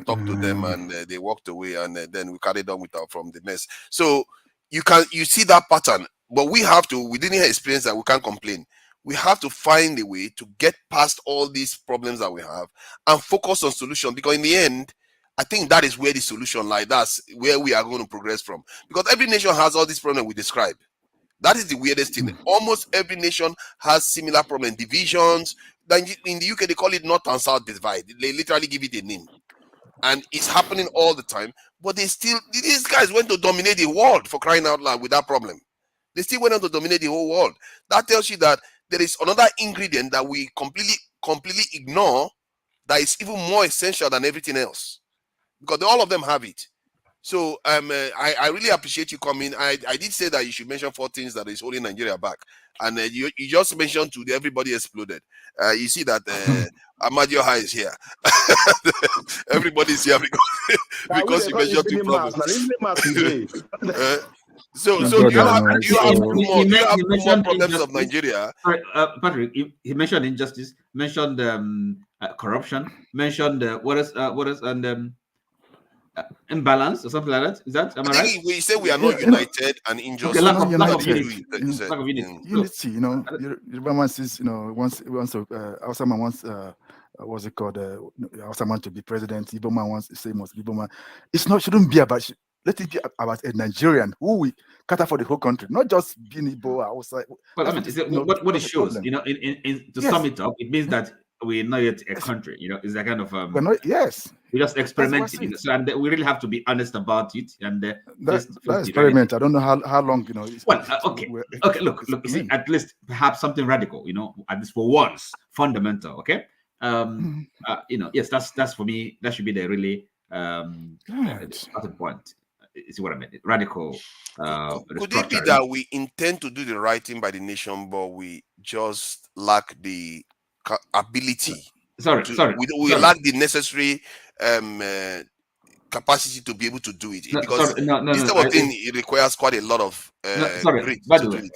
talked to them, and they walked away, and then we carried on from the mess. So you see that pattern. But we didn't experience that. We can't complain. We have to find a way to get past all these problems that we have and focus on solution. Because in the end, I think that is where the solution lies. That's where we are going to progress from. Because every nation has all these problems we describe. That is the weirdest thing. Almost every nation has similar problems, divisions. In the UK, they call it North and South divide. They literally give it a name. And it's happening all the time. But these guys went to dominate the world, for crying out loud, with that problem. They still went on to dominate the whole world. That tells you that there is another ingredient that we completely ignore that is even more essential than everything else. Because all of them have it. So I really appreciate you coming. I did say that you should mention 4 things that is holding Nigeria back. And you just mentioned everybody exploded. You see that Amadio High is here. Everybody's here because you mentioned 2 problems. So do you have more problems of Nigeria? Sorry, Patrick, he mentioned injustice, mentioned corruption, mentioned what is and imbalance or something like that. Is that am I right? We say we are not united and injustice. Okay, lack of unity. Everyone says, Osama wants what's it called? Osama to be president. Igbo man wants the same as Igbo man. Shouldn't be about. Let it be about a Nigerian who we cater for the whole country, not just being Igbo outside. Well, I mean, what it shows, to sum it up, it means that we're not yet a country. It's a kind of we're not. Yes, we're just experimenting. And we really have to be honest about it. And that experiment, I don't know how long. Okay. Look. You see, at least perhaps something radical. At least for once, fundamental. Okay. Yes, that's for me. That should be the really starting point. You see what I mean? Radical. Could it be that we intend to do the right thing by the nation, but we just lack the ability? We lack the necessary capacity to be able to do it. Because this type of thing, it requires quite a lot of grit. By the way,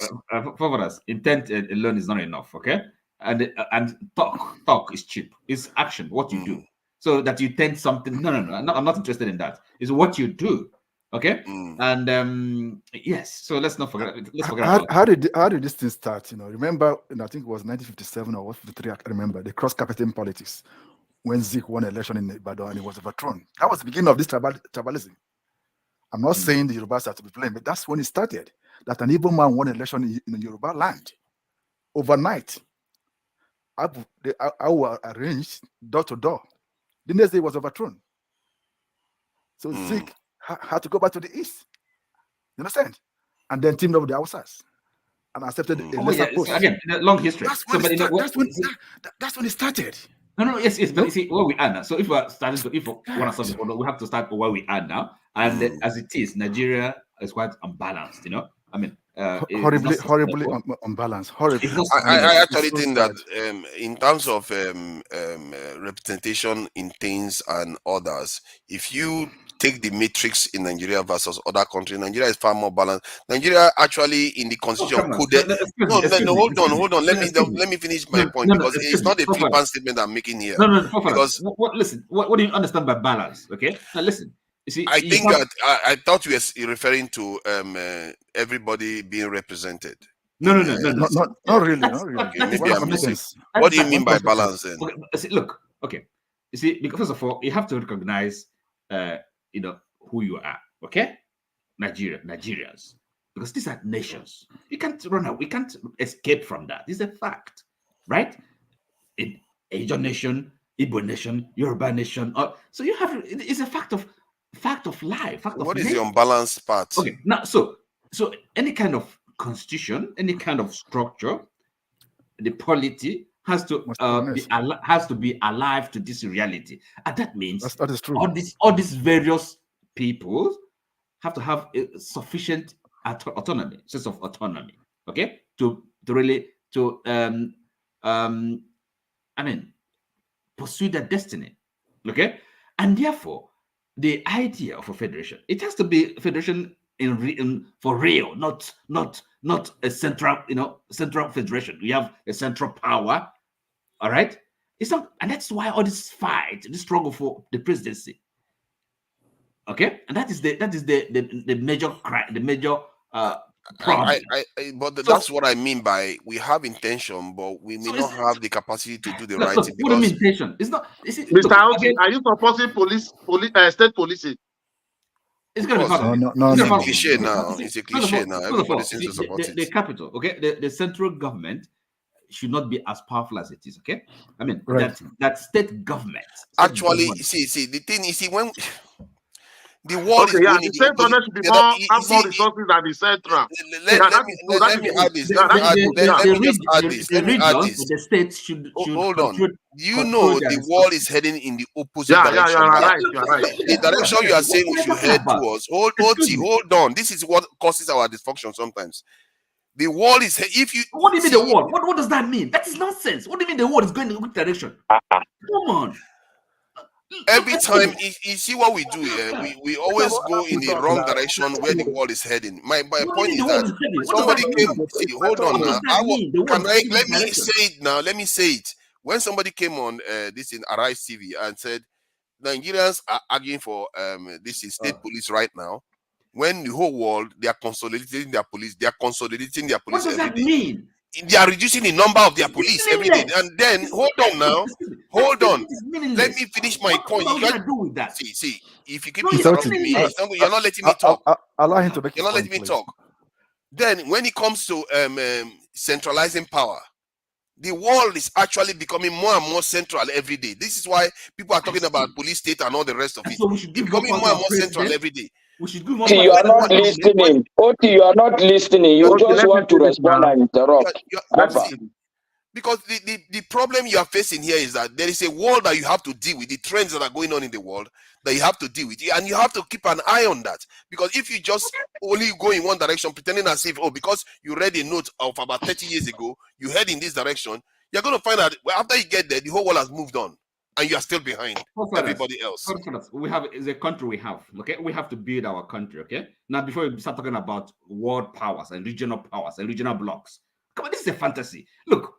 for us, intent alone is not enough. Okay, and talk is cheap. It's action. What you do. So that you tend something. No, I'm not interested in that. It's what you do. Okay, and yes. So let's not forget. How did this thing start? Remember, I think it was 1957 or 53. I can't remember the cross-carpeting politics when Zik won an election in Ibadan and he was overthrown. That was the beginning of this tribalism. I'm not saying the Yorubas are to be blamed, but that's when it started. That an Igbo man won an election in Yoruba land. overnight, I will arrange door to door. The next day it was overthrown. So Zeke had to go back to the east. You understand? And then teamed up with the Hausas and accepted a lesser post. So again, long history. That's when it started. No, yes, but you see where we are now. So if we are starting to, if we want to solve, we have to start where we are now. And as it is, Nigeria is quite unbalanced. You know, I mean, horribly unbalanced. Horribly. I actually think that in terms of representation in things and others, if you take the matrix in Nigeria versus other countries, Nigeria is far more balanced. Nigeria actually in the constitution coded. No, hold on. Let me finish my point because it's not a flippant statement I'm making here. Because listen, what do you understand by balance? Okay, now listen. You see, I think that I thought you were referring to everybody being represented. No, not really. Okay, maybe I'm missing. What do you mean by balance then? Okay, look, okay. You see, because first of all, you have to recognize who you are, okay? Nigerians, because these are nations. You can't run out. We can't escape from that. It's a fact, right? Asian nation, Igbo nation, Yoruba nation. So you have. It's a fact of life. What is the unbalanced part? Okay, now so any kind of constitution, any kind of structure, the polity has to be alive to this reality, and that means that is true. All these various people have to have a sufficient autonomy, sense of autonomy, okay, to pursue their destiny, okay, and therefore the idea of a federation, it has to be a federation for real, not a central federation. We have a central power. All right, it's not, and that's why all this fight, this struggle for the presidency. Okay, and that is the major crime, the major problem. But that's what I mean by we have intention, but we may not have the capacity to do the right thing. What do you mean intention? It's not. Mr. Aoji, are you supporting state policing? It's going to be hard. No. It's a cliche now. It's a cliche now. Everybody seems to support it. The capital, okay, the central government should not be as powerful as it is. Okay, I mean that state government. See, the thing is, when the world is going the state government should be have more resources than the central. Let me add this. Let me add this. The states should hold on. You know the world is heading in the opposite direction. You're right. The direction you are saying we should head towards. Hold on. This is what causes our dysfunction sometimes. The world is. What do you mean the world? What does that mean? That is nonsense. What do you mean the world is going in the good direction? Come on. Every time you see what we do here, we always go in the wrong direction where the world is heading. My point is that somebody came. Hold on now. Let me say it. When somebody came on this in Arise TV and said Nigerians are arguing for this is state police right now, when the whole world they are consolidating their police, What does that mean? They are reducing the number of their police every day. And then hold on. Let me finish my point. What are you do with that? See, if you keep interrupting me, you're not letting me talk. Allow him to make. You're not letting me talk. Then, when it comes to centralizing power, the world is actually becoming more and more central every day. This is why people are talking about police state and all the rest of it. So we should becoming more and more central every day. We should do more. You are not listening. Oti, you are not listening. You just want to respond and interrupt. Because the problem you are facing here is that there is a world that you have to deal with, the trends that are going on in the world that you have to deal with, and you have to keep an eye on that. Because if you just only go in one direction, pretending as if, because you read a note of about 30 years ago, you head in this direction, you're going to find out after you get there, the whole world has moved on. And you are still behind everybody else. We have is a country we have. Okay, we have to build our country. Okay, now before we start talking about world powers and regional blocks, come on, this is a fantasy. Look,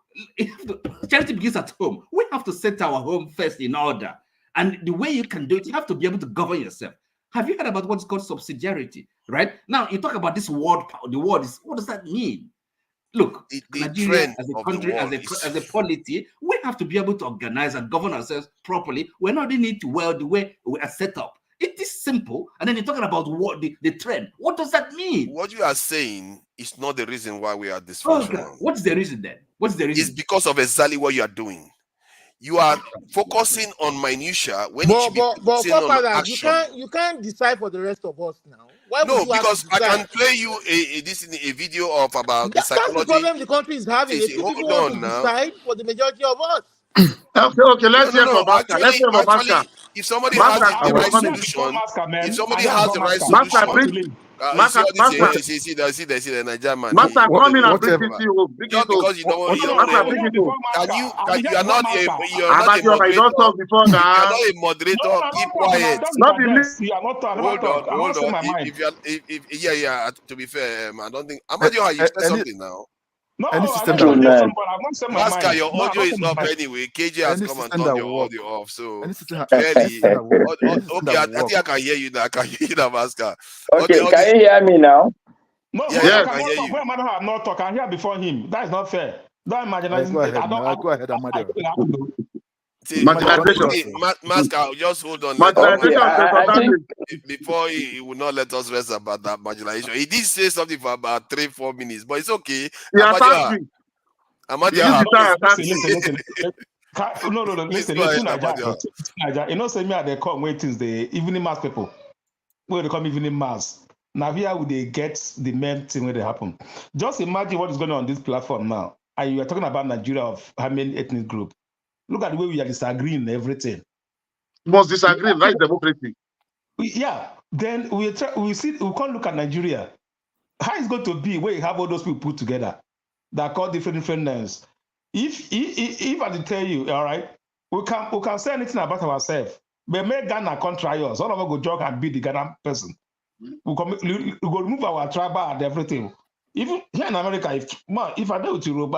charity begins at home. We have to set our home first in order, and the way you can do it, you have to be able to govern yourself. Have you heard about what's called subsidiarity? Right now, you talk about this world power. The world is what does that mean? Look, Nigeria as a country, as a polity, we have to be able to organize and govern ourselves properly. We're not in it well the way we are set up. It is simple. And then you're talking about what the trend. What does that mean? What you are saying is not the reason why we are dysfunctional. What's the reason then? What's the reason? It's because of exactly what you are doing. You are focusing on minutia when you should be focusing on action. You can't decide for the rest of us now. Why No, would you because have to I decide? can play you a video of about the psychology. That's the problem the country is having. See, People hold want on to now. decide for the majority of us. Okay, let's hear from Master. Actually, Let's hear from Master. if somebody has the right coming. solution, if somebody I has the right Master, solution, Master, see the Nigerian man. Master, come in and bring this to you. Just because you don't, Master, bring it home. you are not a Moderator. You don't talk before You now. are not a moderator. Keep quiet. Not be me. Hold on. If to be fair, I don't think Amadio, you said something now. No, Any system Masker, your audio is up anyway. KJ has come and turned your audio off. So clearly, okay, I think I can hear you now. I can hear you now, Masker. Okay, can you hear me now? No, yes, I can hear you. When I have not talk, I hear before him. That is not fair. Don't imagine. Go ahead, Amadio. Masker, just hold on. Before he will not let us rest about that marginalization. He did say something for about 3-4 minutes, but it's okay. Listen. Niger. You know, say me at the come waiting the evening mass people. Where they come evening mass. Now here would they get the main thing where they happen. Just imagine what is going on this platform now. And you are talking about Nigeria of how many ethnic group. Look at the way we are disagreeing everything. You must disagree, right? Democracy. Then we can't look at Nigeria. How is it going to be where you have all those people put together that call different names? If I tell you, all right, we can say anything about ourselves, but make Ghana try us. All of us go jog and beat the Ghana person. We go remove our tribal and everything. Even here in America, if I do with you,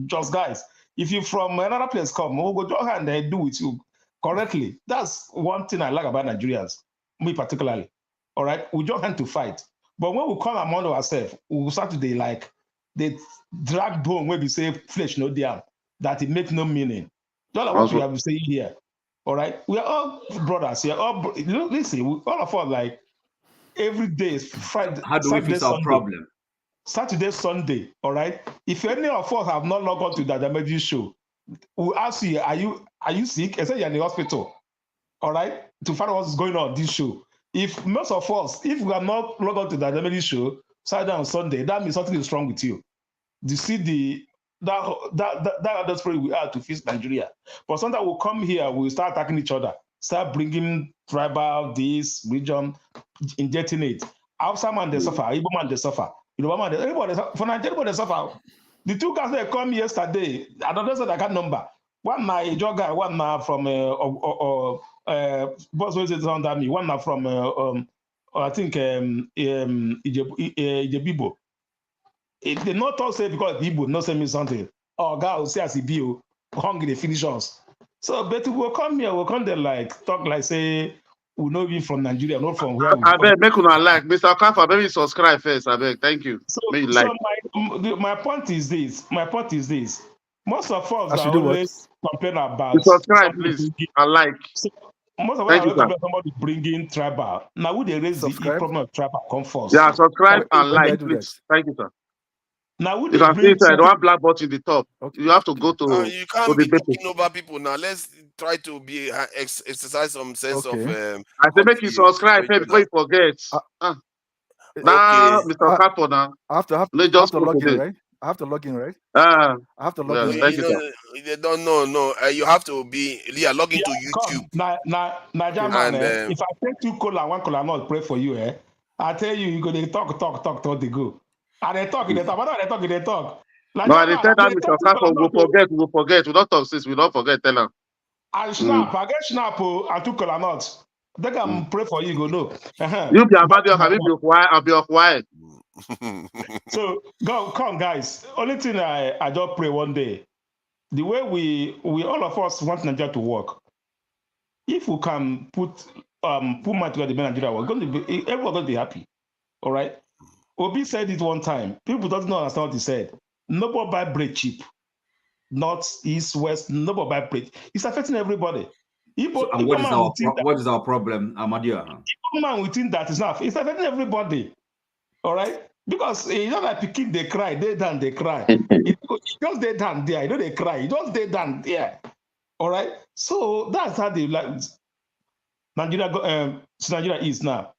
just guys, if you from another place come, we'll go jog and they do with you correctly. That's one thing I like about Nigerians, me particularly. All right, we just have to fight. But when we come among ourselves, we start to they drag bone where we say flesh no damn, that it makes no meaning. That's what we have to say here. All right, we are all brothers here. Listen, all of us like every day is Friday. How do we fix our problem? Saturday, Sunday. All right. If any of us have not logged on to the Damage show, we'll ask you, are you sick? I say you're in the hospital. All right, to find out what's going on this show. If most of us, if we are not logged on to the Damage show Saturday and Sunday, that means something is wrong with you. You see that other spirit we are to fix Nigeria. But sometimes we'll come here, we'll start attacking each other, start bringing tribal, this region, injecting it. Outside man they suffer, Igbo man they suffer. Everybody for Nigeria, everybody suffer. The two guys that come yesterday, I don't know that number. One na a jogger, one na from boss was it under me. One na from I think Ijebibo. They not talk say because Igbo not say me something. Oh God will say as he be hungry they finish us. So but we'll come here, we'll come there like talk like say we know be from Nigeria, not from where we I beg, make una like. Mr. Kafa, maybe subscribe first. I beg, thank you. So like. my point is this. Most of us are always complain about. Subscribe, please. I like. So most of us are always complain about somebody bringing tribal. Now, would they raise the problem of tribal come first? Yeah, subscribe and like, please. Thank you, sir. Now, would you can see inside one black button in the top. Okay. You have to go to. You can't be talking over people now. Let's try to be exercise some sense of. I say make you subscribe before you forget. Now, Mr. Capo, now I have to log in, right? I have to log in, right? I have to log in. Thank you. They don't know. No, you have to be. Log into YouTube. If I take 2 cola, 1 cola, not pray for you, I tell you, you go they talk, they go. And they talk, they talk. What are they talking? They talk. Like no, they tell that Mr. Capo, we'll forget. We don't talk since we don't forget. Tell them. I snap. I get snap. I took cola nuts. They can pray for you. Go no. You be about your I'll be quiet. So come guys. Only thing I just pray one day. The way we all of us want Nigeria to work. If we can put money together to Nigeria, we're going to be everyone going to be happy. All right. Obi said it one time. People don't understand what he said. Nobody buy bread cheap. North, east, west. Nobody buy bread. It's affecting everybody. Igbo what man is our problem, Amadio? Igbo man we think that is enough. It's affecting everybody. All right? Because it's not like pikin they cry, they down, they cry. It just they down there, you know they cry. You just they down there. All right? So that's how they like Nigeria is now.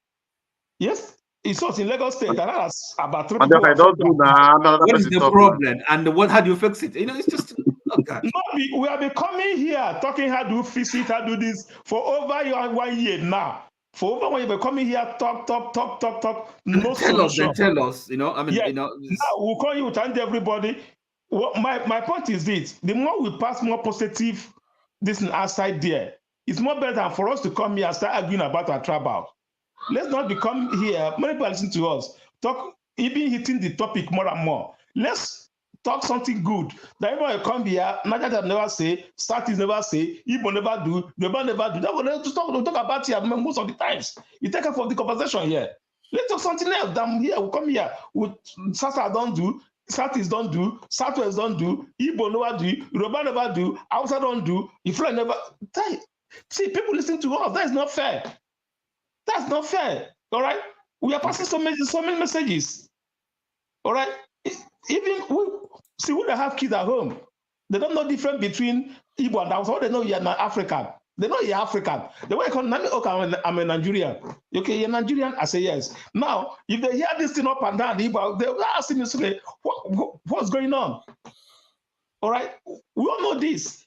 Yes, it's also in Lagos State, and that's about 3 people. I don't do that. What is the problem? And how do you fix it? You know, it's just we have been coming here talking how do fix it, how do this for over 1 year now. For over 1 year, we're coming here, talk. No solution. Tell us, you know. I mean, yeah. you know. Now we'll call you to tell everybody. My point is this: the more we pass more positive, this outside there, it's more better for us to come here and start arguing about our tribal. Let's not become here. Many people listen to us talk, even hitting the topic more and more. Let's talk something good. That everybody come here, Nigeria never say, Satis never say, Igbo never do, never do. That we'll talk about here most of the times. You take up for the conversation here. Let's talk something else. Than here, we come here with Sasa don't do, Satis don't do, Southwest don't do, Igbo never do, Yoruba never do, Hausa don't do, Ifra never. See, people listen to us. That is not fair. That's not fair. All right. We are passing so many messages. All right. Even we have kids at home. They don't know difference between Igbo and Hausa. They know you're not African. They know you're African. The way I'm a Nigerian. Okay, you're Nigerian. I say yes. Now, if they hear this thing up and down, Igbo, they're asking me, what's going on? All right. We all know this.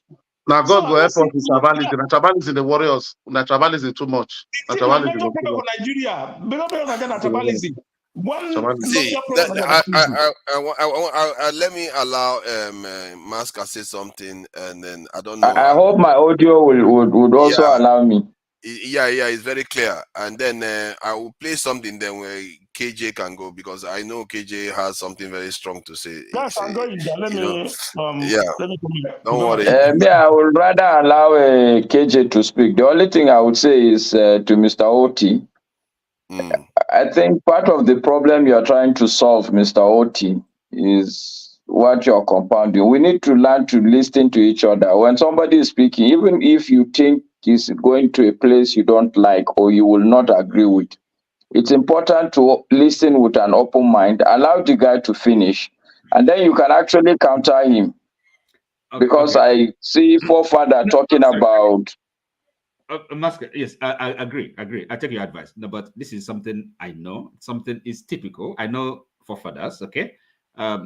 Now God will help us with tribalism. Tribalism in the warriors. Tribalism is too much. Tribalism is too much. Nigeria. Tribalism. Let me allow Maska say something, and then I don't know. I hope my audio would also allow me. Yeah, it's very clear. And then I will play something then where KJ can go, because I know KJ has something very strong to say. Yes, I'm going there. Let me don't worry. I would rather allow KJ to speak. The only thing I would say is to Mr. Oti. I think part of the problem you're trying to solve, Mr. Oti, is what you're compounding. We need to learn to listen to each other. When somebody is speaking, even if you think he's going to a place you don't like or you will not agree with, it's important to listen with an open mind, allow the guy to finish, and then you can actually counter him. Because I see forefather talking about... Masker, yes, I agree. I take your advice. No, but this is something I know. Something is typical. I know forefathers. Okay,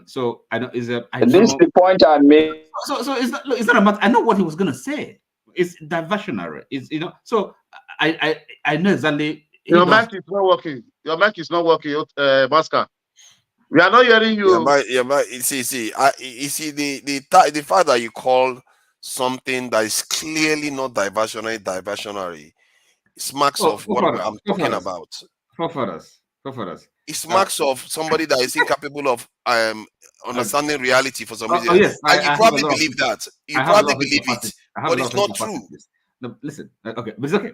so I know is a. This is the point I made. So it's not a matter. I know what he was gonna say. It's diversionary. It's So I know exactly. Your mic is not working. Your mic is not working, Masker. We are not hearing you. You see the fact that you call something that is clearly not diversionary smacks of what I'm talking about. Forefathers. It smacks of somebody that is incapable of understanding reality for some reason. Yes, and you probably believe that. You probably believe it, but it's not true. No, listen. Okay, but it's okay.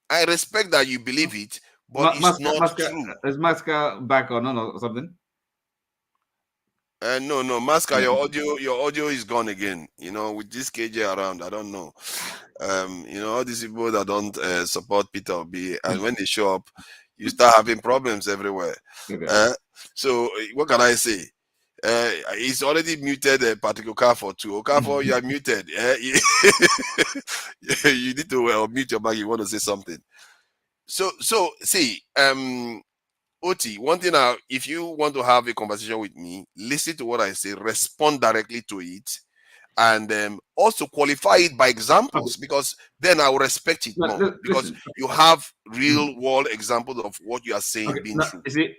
I respect that you believe it, but it's not true. Is Maska back or no or something? No, Maska, your audio is gone again. You know, with this KJ around, I don't know. All these people that don't support Peter Obi, and when they show up, you start having problems everywhere. Okay. So what can I say? He's already muted Patrick Okafor too. Okafor, you are muted. You need to mute your mic. You want to say something. So see, Oti, one thing now, if you want to have a conversation with me, listen to what I say, respond directly to it, and also qualify it by examples, because then I will respect it more, because you have real world examples of what you are saying being true. You see,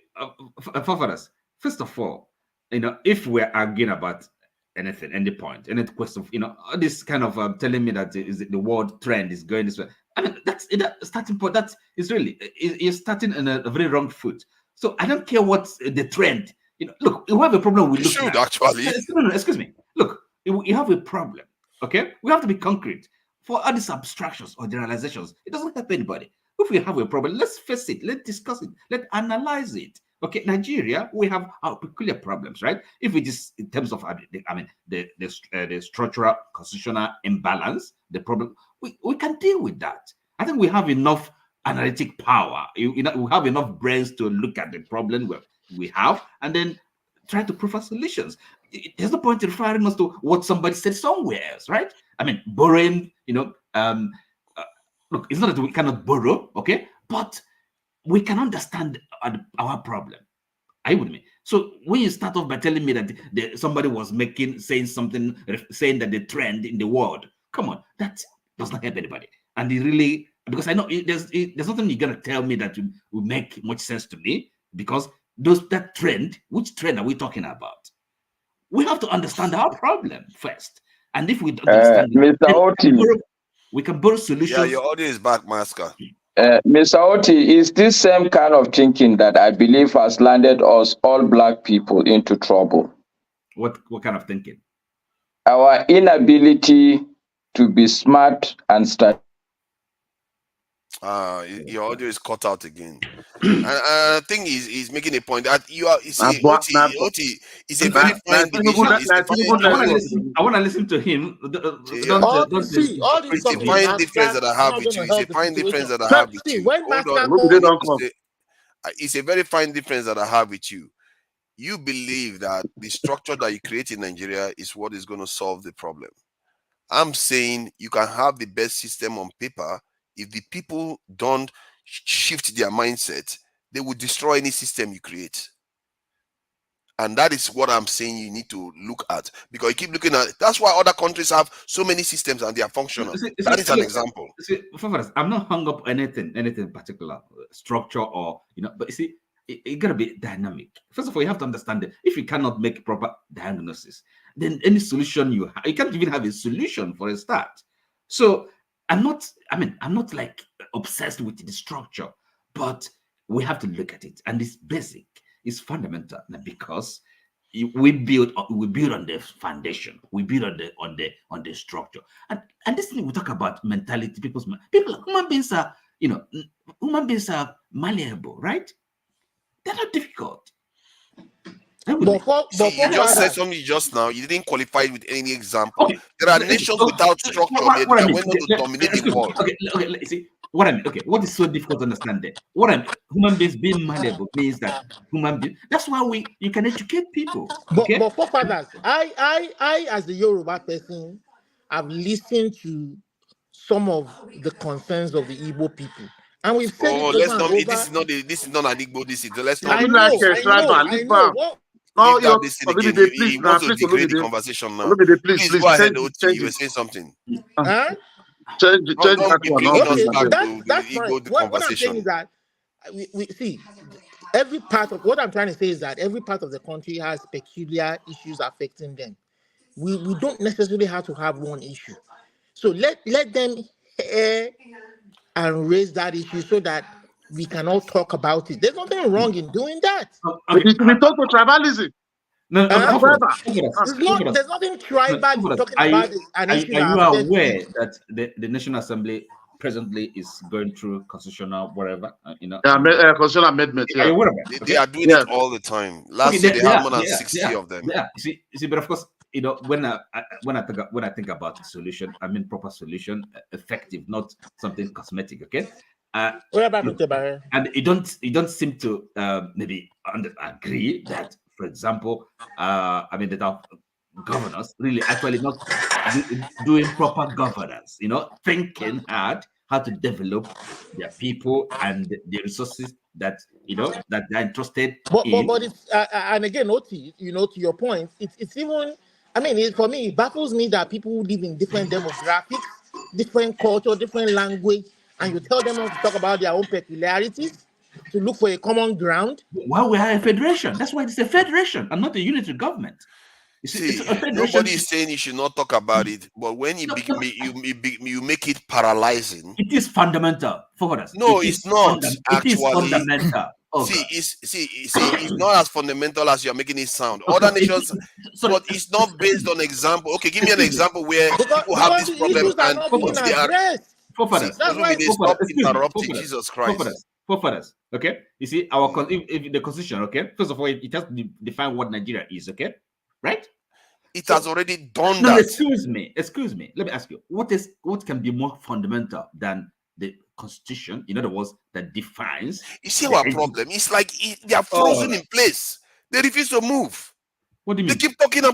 first of all, if we're arguing about anything, any point, any question, all this kind of telling me that the world trend is going this way. I mean, that's starting point. That is really, you're starting on a very wrong foot. So I don't care what's the trend. Look, we have a problem with looking at. Actually. No, excuse me. Look, you have a problem. Okay, we have to be concrete. For all these abstractions or generalizations, it doesn't help anybody. If we have a problem, let's face it. Let's discuss it. Let's analyze it. Okay, Nigeria, we have our peculiar problems, right? If it is in terms of, the structural constitutional imbalance, the problem, we can deal with that. I think we have enough analytic power. We have enough brains to look at the problem we have and then try to provide solutions. There's no point in referring us to what somebody said somewhere else, right? I mean, borrowing, look, it's not that we cannot borrow, okay? But we can understand our problem. Are you with me? So when you start off by telling me that somebody was saying that the trend in the world, come on, that does not help anybody. And because I know there's nothing you're gonna tell me that will make much sense to me, because that trend, which trend are we talking about? We have to understand our problem first. And if we don't understand Mr. Oti, we can borrow solutions. Yeah, your audio is back, Masker. Mr. Oti, is this same kind of thinking that I believe has landed us, all Black people, into trouble? What kind of thinking? Our inability to be smart and strategic. Your audio is cut out again. And I think he's making a point that Oti is a very fine division. I want to listen to him. It's a fine difference that I have with you. It's a fine difference that I have with you. It's a very fine difference that I have with you. You believe that the structure that you create in Nigeria is what is going to solve the problem. I'm saying you can have the best system on paper. If the people don't shift their mindset, they will destroy any system you create. And that is what I'm saying you need to look at. Because you keep looking at it. That's why other countries have so many systems and they are functional. That is an example. I'm not hung up on anything particular, structure or, but you see, it got to be dynamic. First of all, you have to understand that if you cannot make proper diagnosis, then any solution you can't even have a solution for a start. So I'm not like obsessed with the structure, but we have to look at it, and it's basic, it's fundamental, because we build on the foundation, we build on the structure, and this thing we talk about mentality, human beings are malleable, right? They're not difficult. You just said something just now. You didn't qualify it with any example. Okay. There are nations without structure that went on to dominate the world. Okay, see what I mean. Okay, what is so difficult to understand there? Human beings being malleable means that human beings. That's why you can educate people. Okay? But for fathers, I as a Yoruba person, have listened to some of the concerns of the Igbo people. And we've said this is not an Igbo. This is let's not. I know. No, he wants to degrade the conversation now. Please go ahead, Oti. You were saying something. Change that's fine. What I'm saying is that we see every part of what I'm trying to say is that every part of the country has peculiar issues affecting them. We don't necessarily have to have one issue. So let them and raise that issue so that we can all talk about it. There's nothing wrong in doing that. We talk about tribalism. There's nothing tribal talking about this. Are you aware that the National Assembly presently is going through constitutional whatever? Constitutional amendment. Yeah. They are doing it all the time. Last year they had more than 60 of them. Yeah. You see, but of course, when I think about a solution, I mean proper solution, effective, not something cosmetic. Okay. And you don't seem to maybe agree that, for example, that our governors really actually not doing proper governance. Thinking hard how to develop their people and the resources that that they're entrusted in. But it's and again, Oti, to your point, it's even. For me, it baffles me that people who live in different demographics, different culture, different language, and you tell them not to talk about their own peculiarities, to look for a common ground. Well, we are a federation. That's why it's a federation and not a unitary government. Nobody is saying you should not talk about it, but when you make it paralyzing. It is fundamental for us. No, it's not. It is fundamental. It's not as fundamental as you're making it sound. Other nations, but it's not based on example. Okay, give me an example where people have this problem and they are. Stop interrupting, Jesus Christ. forefathers. Okay, you see if the constitution. Okay, first of all, it has to define what Nigeria is. Okay, right? It has already done no, that. Excuse me. Let me ask you. What can be more fundamental than the constitution? In other words, that defines. You see our problem? It's like they are frozen in place. They refuse to move. What do you mean? You keep talking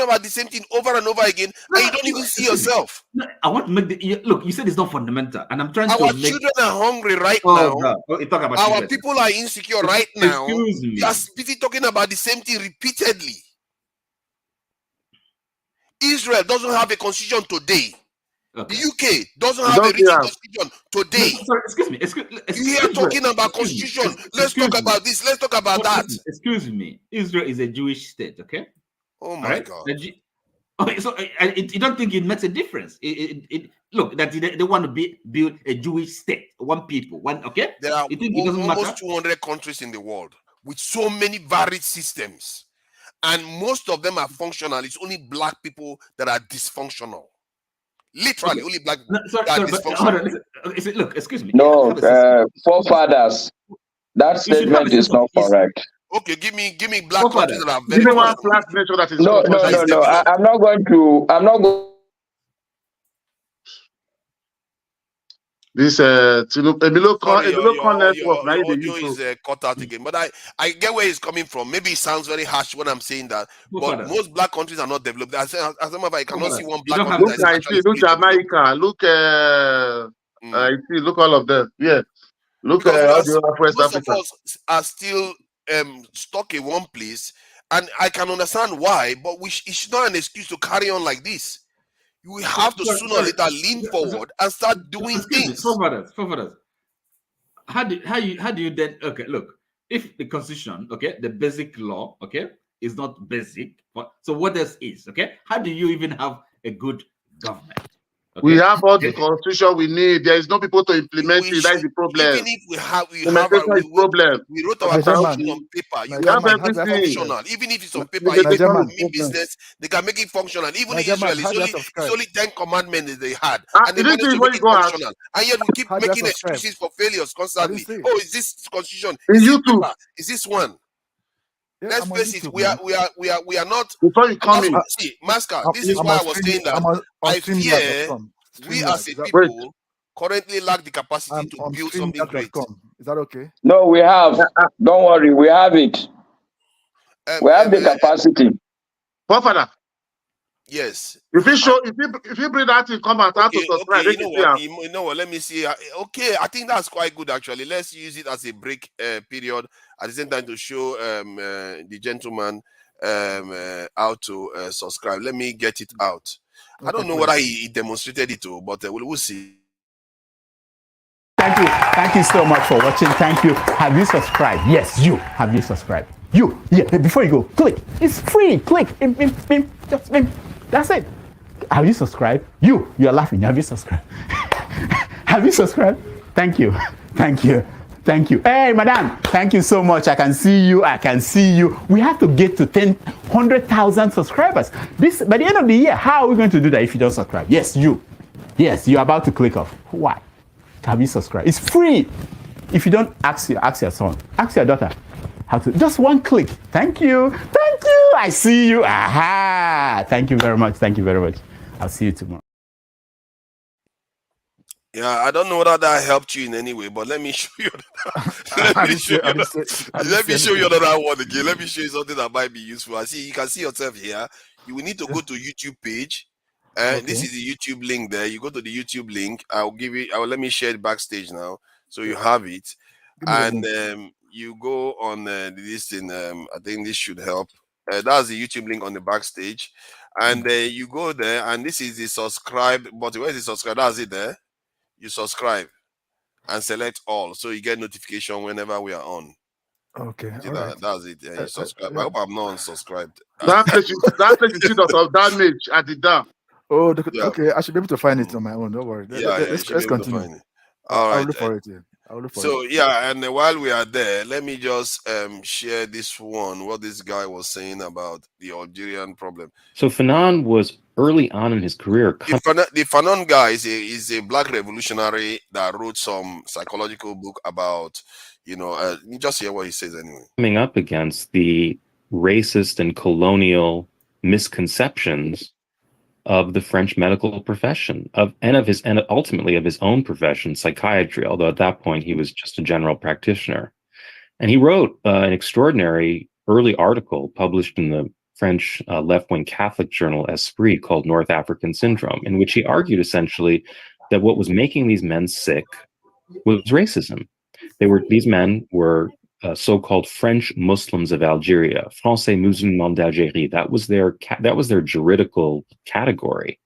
about the same thing over and over again, and you don't even see yourself. No, I want to make look. You said it's not fundamental, and I'm trying our to make. Children are hungry right now. Talk about our children. People are insecure right now. Excuse me. They are busy talking about the same thing repeatedly. Israel doesn't have a constitution today. Okay. The UK doesn't have a written constitution today. No, sorry, excuse me. You hear talking about constitution. Let's talk about this. Let's talk about that. Excuse me. Israel is a Jewish state, okay? Oh my God. Okay, so you don't think it makes a difference? Look, that they want to build a Jewish state, one people, one. Okay. There are almost matter? 200 countries in the world with so many varied systems. And most of them are functional. It's only black people that are dysfunctional. Literally, only black people that are dysfunctional. Look, excuse me. No, forefathers. That statement is not correct. Okay, give me black countries that are very. Give me one black nation that is. No. I'm not going to. This Emilio network. Your audio is cut out again, but I get where he's coming from. Maybe it sounds very harsh when I'm saying that, but most black countries are not developed. As a matter of fact, I cannot see one black country. Look Jamaica. Look all of them. Yeah. Look at West most Africa. of us are still stuck in one place, and I can understand why, but it's not an excuse to carry on like this. You have to sooner or later lean forward and start doing things. Forefathers. How do you then? Okay, look. If the constitution, okay, the basic law, okay, is not basic, so what else is? Okay, how do you even have a good government? Okay. We have all the constitution we need. There is no people to implement it. That is the problem. Even if we wrote our constitution on paper. You can make it functional. Even if it's on paper, even for business, they can make it functional. Even in Israel, it's only 10 commandments they had, and they managed to make it functional. And yet we keep making excuses for failures constantly. Oh, is this constitution? Is this paper? Is this one? Let's face it, we are not. Before you come in, see, Masca, this is why I was saying that I fear we as a people currently lack the capacity to build something great. Is that okay? No, we have. Don't worry, we have it. We have the capacity. Father. Yes. If you bring that in, come out to subscribe. You know what? Let me see. Okay, I think that's quite good actually. Let's use it as a break period at the same time to show the gentleman how to subscribe. Let me get it out. I don't know whether he demonstrated it, but we'll see. Thank you so much for watching. Thank you. Have you subscribed? Yes, you. Have you subscribed? You. Yeah. Before you go, click. It's free. Click. Just that's it. Have you subscribed? You are laughing. Have you subscribed? Have you subscribed? Thank you. Hey, madam. Thank you so much. I can see you. We have to get to 100,000 subscribers. By the end of the year, how are we going to do that if you don't subscribe? Yes, you. Yes, you're about to click off. Why? Have you subscribed? It's free. If you don't, ask your son. Ask your daughter. How to, just one click. Thank you. I see you. Aha. Thank you very much. I'll see you tomorrow. Yeah, I don't know whether that helped you in any way, but let me show you. Let me show you another one again. Let me show you something that might be useful. You can see yourself here. You will need to go to YouTube page. And this is the YouTube link there. You go to the YouTube link. Let me share it backstage now. So you have it. And you go on this thing. I think this should help. That's the YouTube link on the backstage. And you go there, and this is the subscribe button. Where is the subscribe? That's it there. You subscribe and select all. So you get notification whenever we are on. Okay. That's it. Yeah, you subscribe. I hope I'm not unsubscribed. That place you see of damage at the dam. Oh, okay. I should be able to find it on my own. Don't worry. Let's continue. All right. I'll look for it. Yeah. And while we are there, let me just share this one. What this guy was saying about the Algerian problem. So Fanon was early on in his career. The Fanon guy is a black revolutionary that wrote some psychological book about, you just hear what he says anyway. Coming up against the racist and colonial misconceptions of the French medical profession, and ultimately of his own profession, psychiatry, although at that point he was just a general practitioner. And he wrote an extraordinary early article published in the French left-wing Catholic journal Esprit called North African Syndrome, in which he argued essentially that what was making these men sick was racism. These men were so-called French Muslims of Algeria, Français musulmans d'Algérie. That was their juridical category.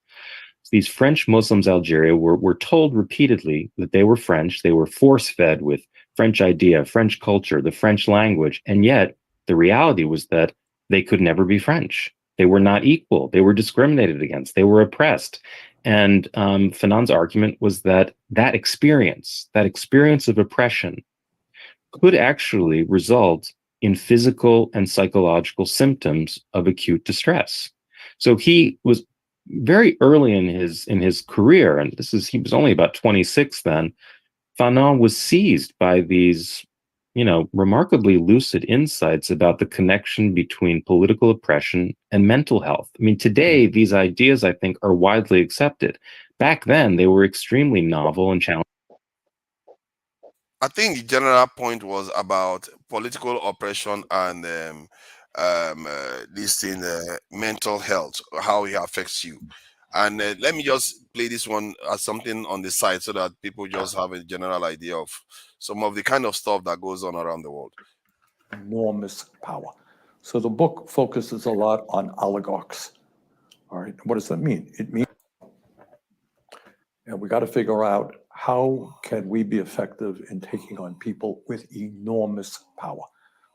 These French Muslims of Algeria were told repeatedly that they were French. They were force-fed with French idea, French culture, the French language, and yet the reality was that they could never be French. They were not equal. They were discriminated against. They were oppressed. And Fanon's argument was that experience of oppression could actually result in physical and psychological symptoms of acute distress. So he was very early in his career, and he was only about 26 then. Fanon was seized by these, remarkably lucid insights about the connection between political oppression and mental health. I mean, today these ideas, I think, are widely accepted. Back then, they were extremely novel and challenging. I think the general point was about political oppression and mental health, how it affects you. And let me just play this one as something on the side so that people just have a general idea of some of the kind of stuff that goes on around the world. Enormous power. So the book focuses a lot on oligarchs. All right, what does that mean? It means, we got to figure out how can we be effective in taking on people with enormous power.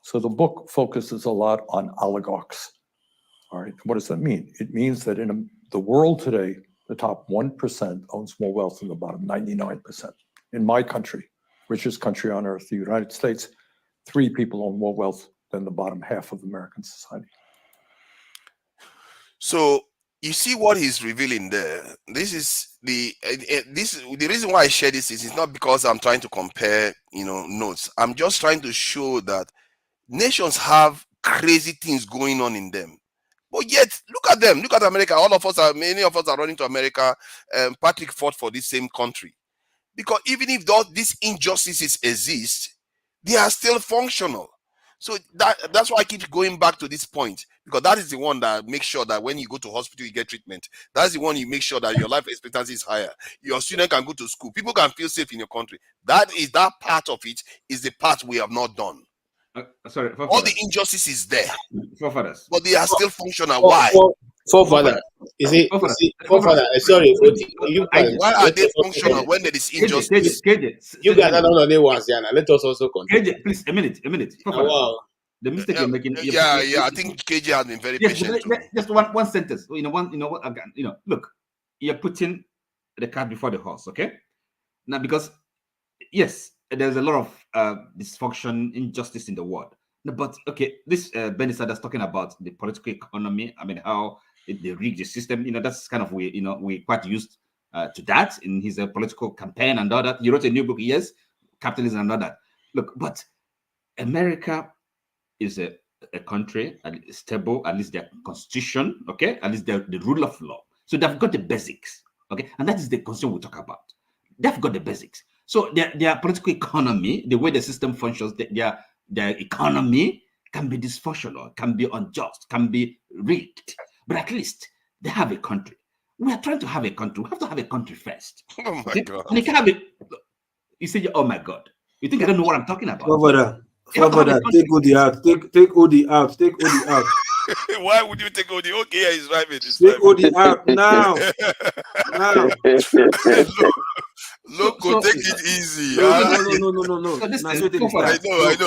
So the book focuses a lot on oligarchs. All right, what does that mean? It means that in the world today, the top 1% owns more wealth than the bottom 99%. In my country, richest country on earth, the United States, 3 people own more wealth than the bottom half of American society. So you see what he's revealing there. This is the reason why I share this is it's not because I'm trying to compare, notes. I'm just trying to show that nations have crazy things going on in them. But yet, look at them. Look at America. Many of us are running to America. Patrick fought for this same country. Because even if these injustices exist, they are still functional. So that's why I keep going back to this point. Because that is the one that makes sure that when you go to hospital, you get treatment. That's the one you make sure that your life expectancy is higher. Your student can go to school. People can feel safe in your country. That part of it is the part we have not done. Sorry, all the injustice is there, but they are still functional. Why? Forefather, forefather. Sorry, why are they functional when there is injustice? You guys are not on the ones, Yana. Let us also continue. KJ, please, a minute. Wow. The mistake you're making. I think KJ has been very patient. Just one sentence. Look, you're putting the cart before the horse, okay? Now, because yes, there's a lot of dysfunction, injustice in the world. But okay, this Benny that's talking about the political economy. I mean, how they rig the system. That's kind of we quite used to that in his political campaign and all that. He wrote a new book, yes, Capitalism and all that. Look, but America is a country stable, at least their constitution, okay, at least the rule of law. So they've got the basics, okay, and that is the concern we talk about. They've got the basics. So their political economy, the way the system functions, their economy can be dysfunctional, can be unjust, can be rigged. But at least they have a country. We are trying to have a country. We have to have a country first. Oh my God! And you can have it. You say, "Oh my God!" You think I don't know what I'm talking about? Father, take Odi out. Take Odi out. Take Odi out. Why would you take Odi? Okay, yeah, he's driving. Take Odi out now. Now. Loco, take it easy. No. I know.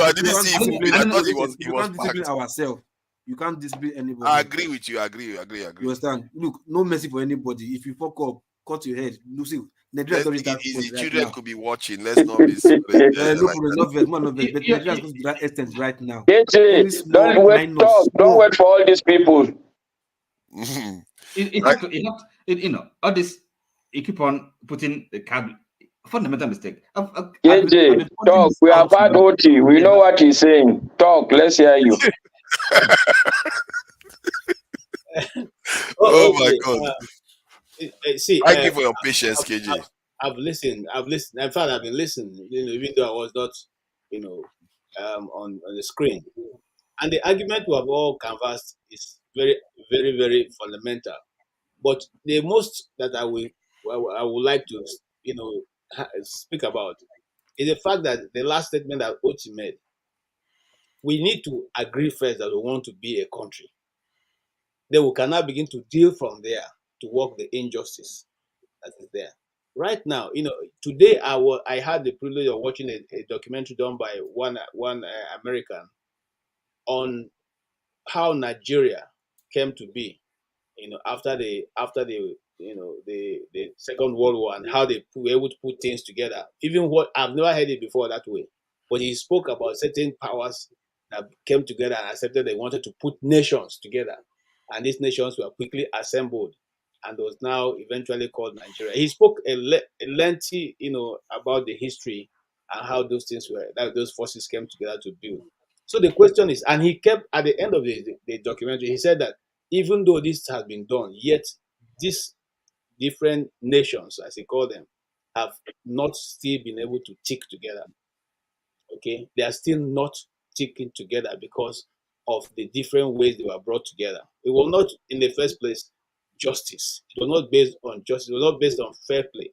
I didn't see him. I thought he was. You can't discipline ourselves. You can't discipline anybody. I agree with you. I agree. You understand? Look, no mercy for anybody. If you fuck up, cut your head. Lucy, the children could be watching. Let's not be. No problem. Nigeria's going to that extent right now. Don't wait for all these people. You know, all this, you keep on putting the card. Fundamental mistake. KJ, talk. We have had OT. We know what he's saying. Talk. Let's hear you. My God. See, thank you for your patience, KJ. I've listened. In fact, I've been listening. Even though I was not, on the screen. And the argument we have all canvassed is very, very, very fundamental. But the most that I would like to, speak about is the fact that the last statement that Oti made. We need to agree first that we want to be a country. Then we can now begin to deal from there to work the injustice that is there. Right now, today I had the privilege of watching a documentary done by one American on how Nigeria came to be, after the Second World War, and how they were able to put things together. Even what I've never heard it before that way, but he spoke about certain powers that came together and accepted they wanted to put nations together, and these nations were quickly assembled and was now eventually called Nigeria. He spoke a lengthy, about the history and how those things were, that those forces came together to build. So the question is, and he kept at the end of the documentary, he said that even though this has been done, yet these different nations, as he called them, have not still been able to tick together. Okay, they are still not ticking together because of the different ways they were brought together. It was not, in the first place, justice. It was not based on justice. It was not based on fair play.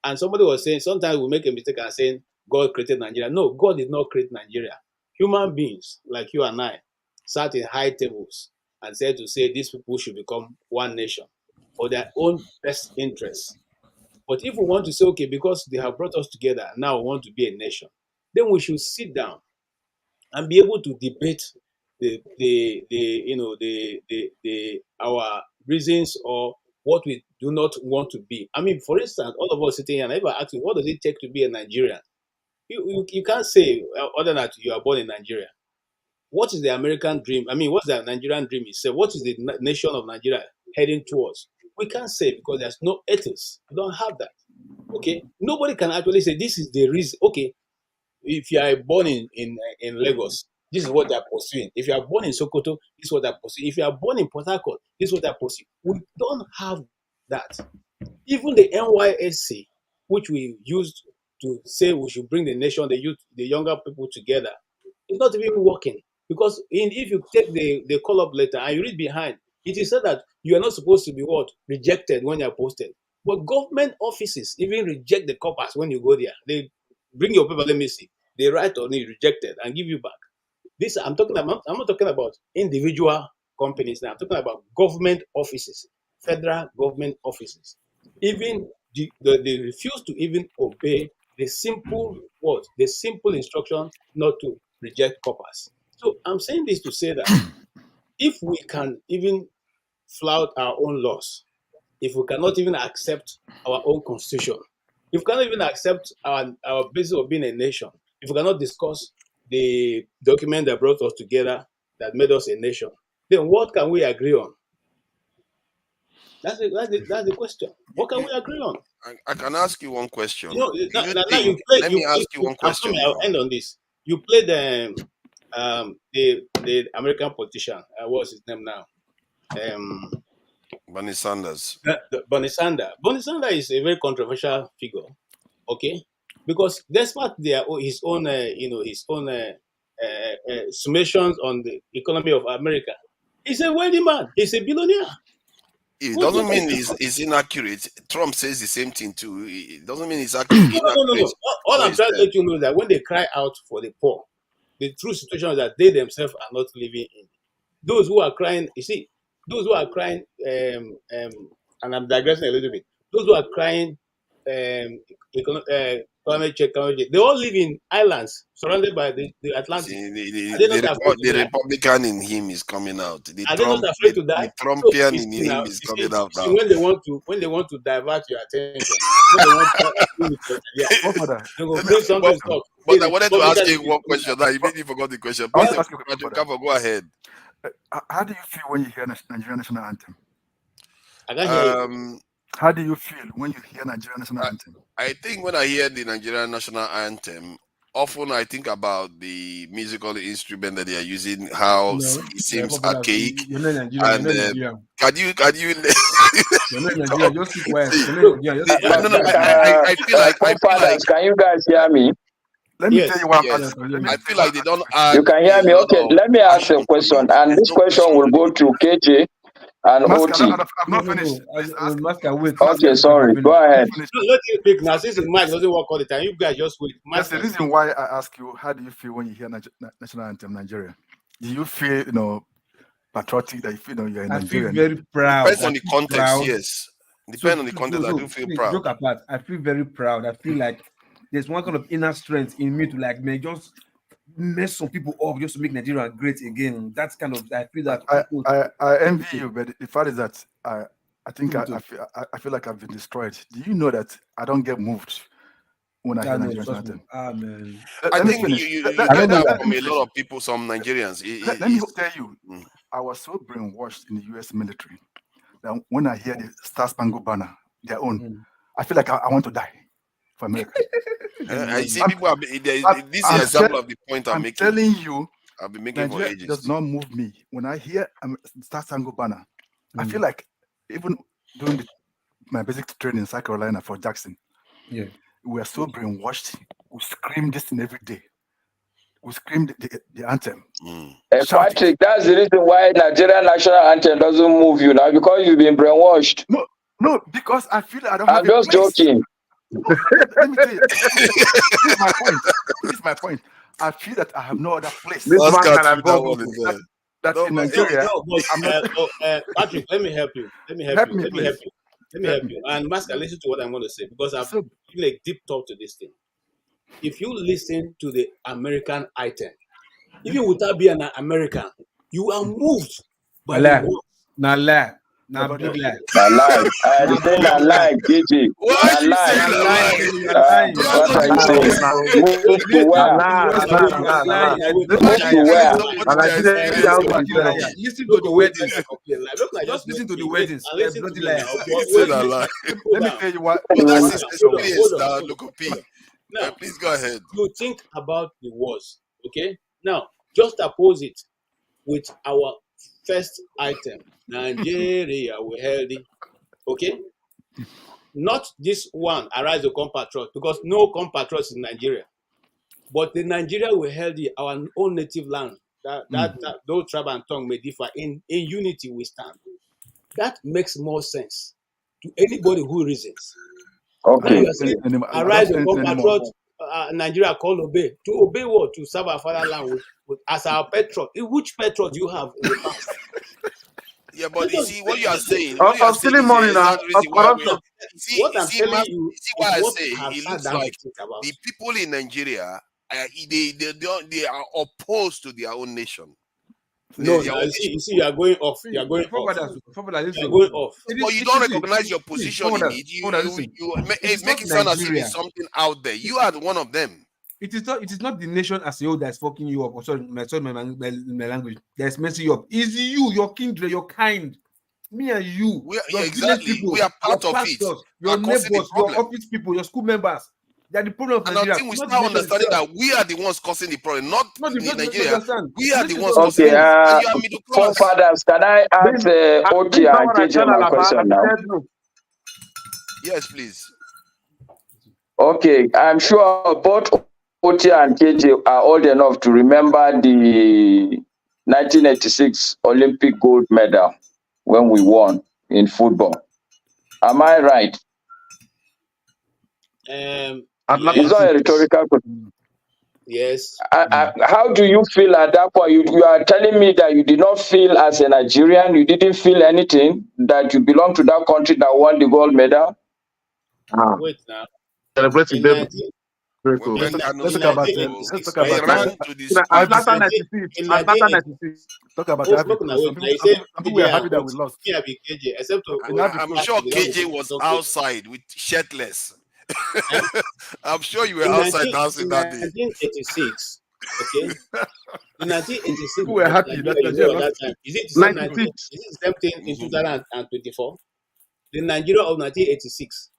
And somebody was saying, sometimes we make a mistake and saying God created Nigeria. No, God did not create Nigeria. Human beings like you and I sat in high tables and said to say these people should become one nation for their own best interests. But if we want to say, okay, because they have brought us together, now we want to be a nation, then we should sit down and be able to debate our reasons or what we do not want to be. I mean, for instance, all of us sitting here, and I ever ask you, what does it take to be a Nigerian? You can't say other than that you are born in Nigeria. What is the American dream? I mean, what's the Nigerian dream itself? What is the nation of Nigeria heading towards? We can't say because there's no ethics. We don't have that. Okay, nobody can actually say this is the reason. Okay, if you are born in Lagos, this is what they are pursuing. If you are born in Sokoto, this is what they are pursuing. If you are born in Port Harcourt, this is what they are pursuing. We don't have that. Even the NYSC, which we used to say we should bring the nation, the youth, the younger people together, it's not even working. Because if you take the call-up letter and you read behind, it is said that you are not supposed to be rejected when you are posted. But government offices even reject the coppers when you go there. They bring your paper, let me see. They write on it, rejected, and give you back. This I'm not talking about individual companies now. I'm talking about government offices, federal government offices. Even they refuse to even obey the simple instruction not to reject coppers. So I'm saying this to say that if we can even flout our own laws, if we cannot even accept our own constitution, if we cannot even accept our basis of being a nation, if we cannot discuss the document that brought us together, that made us a nation, then what can we agree on? That's the question. What can we agree on? I can ask you one question. Let me ask you one question. I'll end on this. You played the American politician. What's his name now? Bernie Sanders. Bernie Sanders. Bernie Sanders is a very controversial figure. Okay, because despite his own summations on the economy of America, he's a wealthy man. He's a billionaire. It doesn't mean it's inaccurate. Trump says the same thing too. It doesn't mean it's accurate. No. All I'm trying to let you know is that when they cry out for the poor, the true situation is that they themselves are not living in. Those who are crying, you see, those who are crying, and I'm digressing a little bit. Those who are crying, climate change, they all live in islands surrounded by the Atlantic. The Republican in him is coming out. The Trumpian in him is coming out now. When they want to divert your attention, But I wanted to ask you one question. Now you made me forget the question. Please, go ahead. How do you feel when you hear Nigerian national anthem? I can't hear you. How do you feel when you hear Nigerian national anthem? I think when I hear the Nigerian national anthem, often I think about the musical instrument that they are using, how it seems archaic. You're not Nigerian. And can you? You're not Nigerian. Just keep quiet. I feel like. Can you guys hear me? Let me tell you what I feel like they don't. You can hear me. Okay, let me ask you a question, and this question will go to KJ and OT. I'm not finished. Okay, sorry. Go ahead. Let you speak now. Since the mic doesn't work all the time, you guys just wait. That's the reason why I ask you, how do you feel when you hear national anthem Nigeria? Do you feel, patriotic that you feel you're in Nigeria? I feel very proud. Depends on the context, yes. Depends on the context. I do feel proud. Joke apart, I feel very proud. I feel like there's one kind of inner strength in me to just mess some people up just to make Nigeria great again. That's kind of, I feel that. I envy you, but the fact is that I think I feel like I've been destroyed. Do you know that I don't get moved when I hear Nigerian anthem? Man. I think you get that from a lot of people, some Nigerians. Let me tell you, I was so brainwashed in the US military that when I hear the Star Spangled Banner, their own, I feel like I want to die for America. I see people this is an example of the point I'm making. I'm telling you, I've been making for ages. Does not move me. When I hear Star Spangled Banner, I feel like even during my basic training in South Carolina for Jackson, we are so brainwashed. We scream this thing every day. We scream the anthem. Patrick, that's the reason why Nigerian national anthem doesn't move you now, because you've been brainwashed. No, because I feel I don't have I'm just joking. No, let me tell you. This is my point. This is my point. I feel that I have no other place. This man can have that in Nigeria. Patrick, let me help you. Let me help you. And Master, listen to what I'm going to say, because I've given a deep thought to this thing. If you listen to the American item, even without being an American, you are moved by the words. Now big lie. I say na lie, KJ. What are you saying? Move to where? Listen to the weddings. Just listen to the weddings. Let me tell you what. That's experience now, local people. Now, please go ahead. You think about the wars, okay? Now, just oppose it with our first item. Nigeria, we're healthy, okay? Not this one, arise the compatriots, because no compatriots in Nigeria. But the Nigeria we're healthy, our own native land, though tribe and tongue may differ, in unity we stand. That makes more sense to anybody who reasons. Okay. Arise the compatriots, Nigeria call obey. To obey what? To serve our fatherland as our patron. Which patron do you have in the past? Yeah, but you see what you are saying. I'm stealing money now. What I'm telling you, see what I say. It looks like the people in Nigeria, they are opposed to their own nation. No, you see, you are going off. You are going off. But you don't recognize your position in it. You make it sound as if it's something out there. You are one of them. It is not the nation as a whole that's fucking you up. Sorry, my language. That's messing you up. It's you, your kindred, your kind. Me and you. Exactly. People, we are part of pastors, it. Your neighbors, your office people, your school members. They are the problem of Nigeria. And I think we start understanding that we are the ones causing the problem, not Nigeria. We are the ones causing it. And you are middle class. Fathers, can I ask OT and KJ my question now? Yes, please. Okay, I'm sure both OT and KJ are old enough to remember the 1986 Olympic gold medal when we won in football. Am I right? It's not a rhetorical question. Yes. How do you feel at that point? You are telling me that you did not feel as a Nigerian, you didn't feel anything, that you belong to that country that won the gold medal? Wait now. Celebrating them. Let's talk about I'm sure KJ was outside with shirtless. I'm sure you were outside dancing that day. 1986. Okay. In 1986, people were happy that time. Is it the same thing in 2024? the Nigeria of 1986?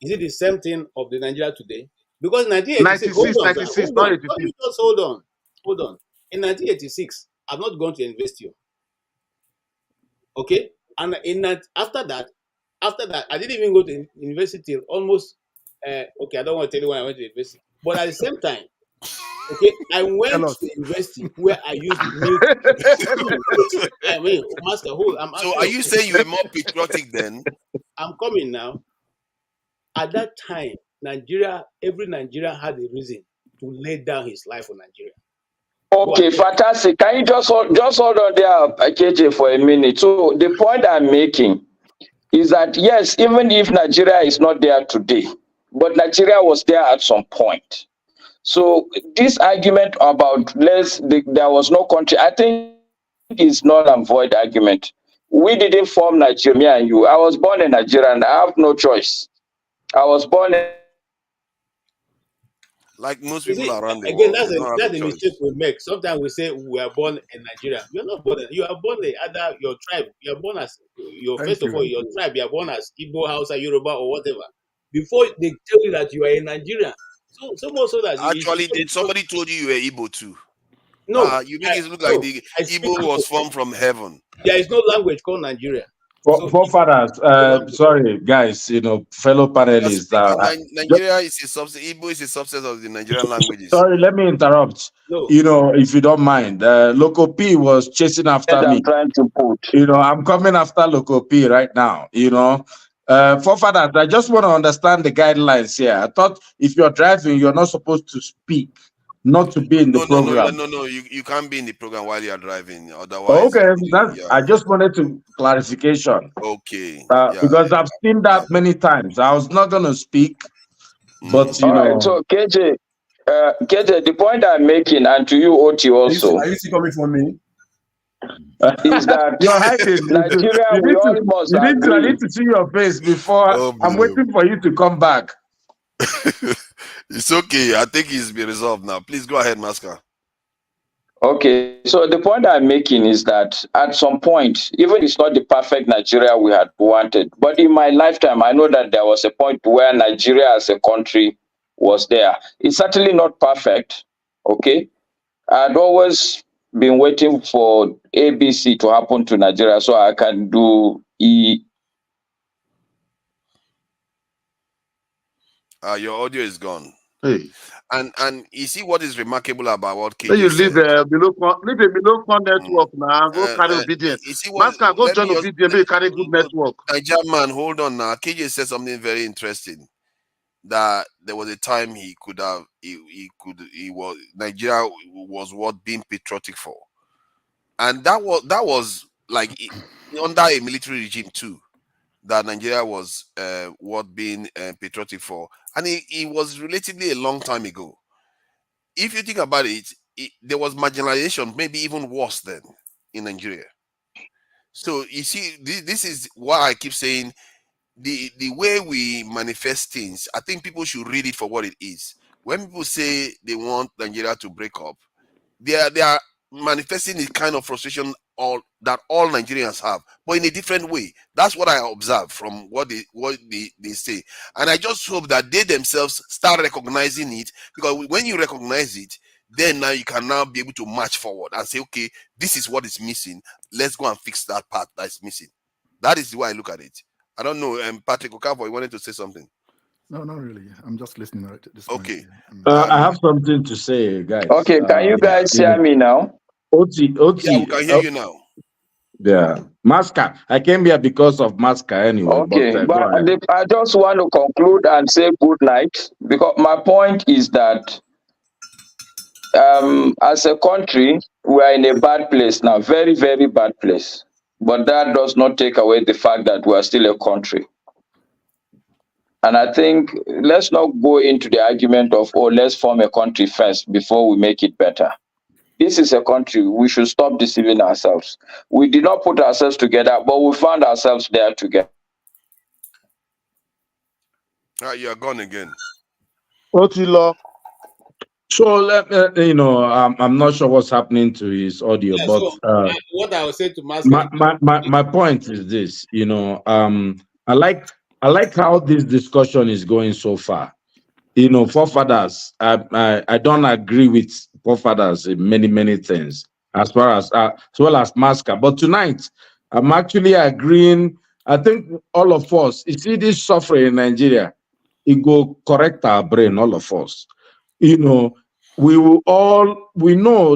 Is it the same thing of the Nigeria today? Because in 1986, hold on, sir, 96, hold not on. 86. Let me just hold on. Hold on. In 1986, I've not gone to university. Okay? And in that, after that, I didn't even go to university till almost, okay, I don't want to tell you when I went to university. But at the same time, okay, I went to university where I used milk. I mean, master, hold. So are you saying you were more patriotic then? I'm coming now. At that time, Nigeria, every Nigerian had a reason to lay down his life for Nigeria. Okay, fantastic. Can you just hold on there, KJ, for a minute? So the point I'm making is that yes, even if Nigeria is not there today, but Nigeria was there at some point. So this argument about there was no country, I think is not a void argument. We didn't form Nigeria, me and you. I was born in Nigeria and I have no choice. I was born in like most people around the again, world. that's the mistake we make. Sometimes we say we are born in Nigeria. You're not born. You are born either your tribe. You are born as first of all your tribe. You are born as Igbo, Hausa, Yoruba, or whatever. Before they tell you that you are in Nigeria. So much so that Actually, somebody told you were Igbo too? No, you make it look like the Igbo was formed from heaven. There is no language called Nigeria. Forefathers, sorry, guys, fellow panelists. Nigeria is a subset. Igbo is a subset of the Nigerian languages. Sorry, let me interrupt. No. If you don't mind, Loco P was chasing after me. Trying to put. I'm coming after Loco P right now. Forefathers, I just want to understand the guidelines here. I thought if you're driving, you're not supposed to speak, not to be in the program. No. You can't be in the program while you're driving. Otherwise, okay. I just wanted to clarification. Okay. Because I've seen that many times. I was not going to speak, but All right, so KJ, the point I'm making, and to you, Oti, also. Are you still coming for me? Is that you're hiding? Nigeria, I need to see your face before. I'm waiting for you to come back. It's okay. I think it's been resolved now. Please go ahead, Masker. Okay, so the point I'm making is that at some point, even it's not the perfect Nigeria we had wanted, but in my lifetime, I know that there was a point where Nigeria as a country was there. It's certainly not perfect, okay? I'd always been waiting for ABC to happen to Nigeria so I can do E. Your audio is gone. Hey. And you see what is remarkable about what KJ you said? leave the below network now. Go carry obedience. Masker, go join obedience. Carry good network. Nigerian man, hold on now. KJ said something very interesting. That there was a time Nigeria was what being patriotic for, and that was like under a military regime too. That Nigeria was what being patriotic for, and it was relatively a long time ago. If you think about it, there was marginalization, maybe even worse than in Nigeria. So you see, this is why I keep saying the way we manifest things. I think people should read it for what it is. When people say they want Nigeria to break up, they are manifesting the kind of frustration that all Nigerians have, but in a different way. That's what I observe from what they say, and I just hope that they themselves start recognizing it, because when you recognize it, then now you can now be able to march forward and say, okay, this is what is missing. Let's go and fix that part that is missing. That is the way I look at it. I don't know. Patrick Okafor, you wanted to say something? No, not really. I'm just listening at this point. I have something to say, guys. Okay, can you guys hear me now? Oti. Yeah, we can hear you now. Yeah, Masker. I came here because of Masker anyway. Okay, but I just want to conclude and say good night, because my point is that as a country, we are in a bad place now, very, very bad place. But that does not take away the fact that we are still a country. And I think let's not go into the argument of, oh, let's form a country first before we make it better. This is a country. We should stop deceiving ourselves. We did not put ourselves together, but we found ourselves there together. You are gone again. Otilo. So, I'm not sure what's happening to his audio, Yeah, but so what I would say to Master, my point is this. I like how this discussion is going so far. Forefathers, I don't agree with forefathers in many things as well as Masca. But tonight, I'm actually agreeing. I think all of us, you see this suffering in Nigeria, it go correct our brain, all of us. We know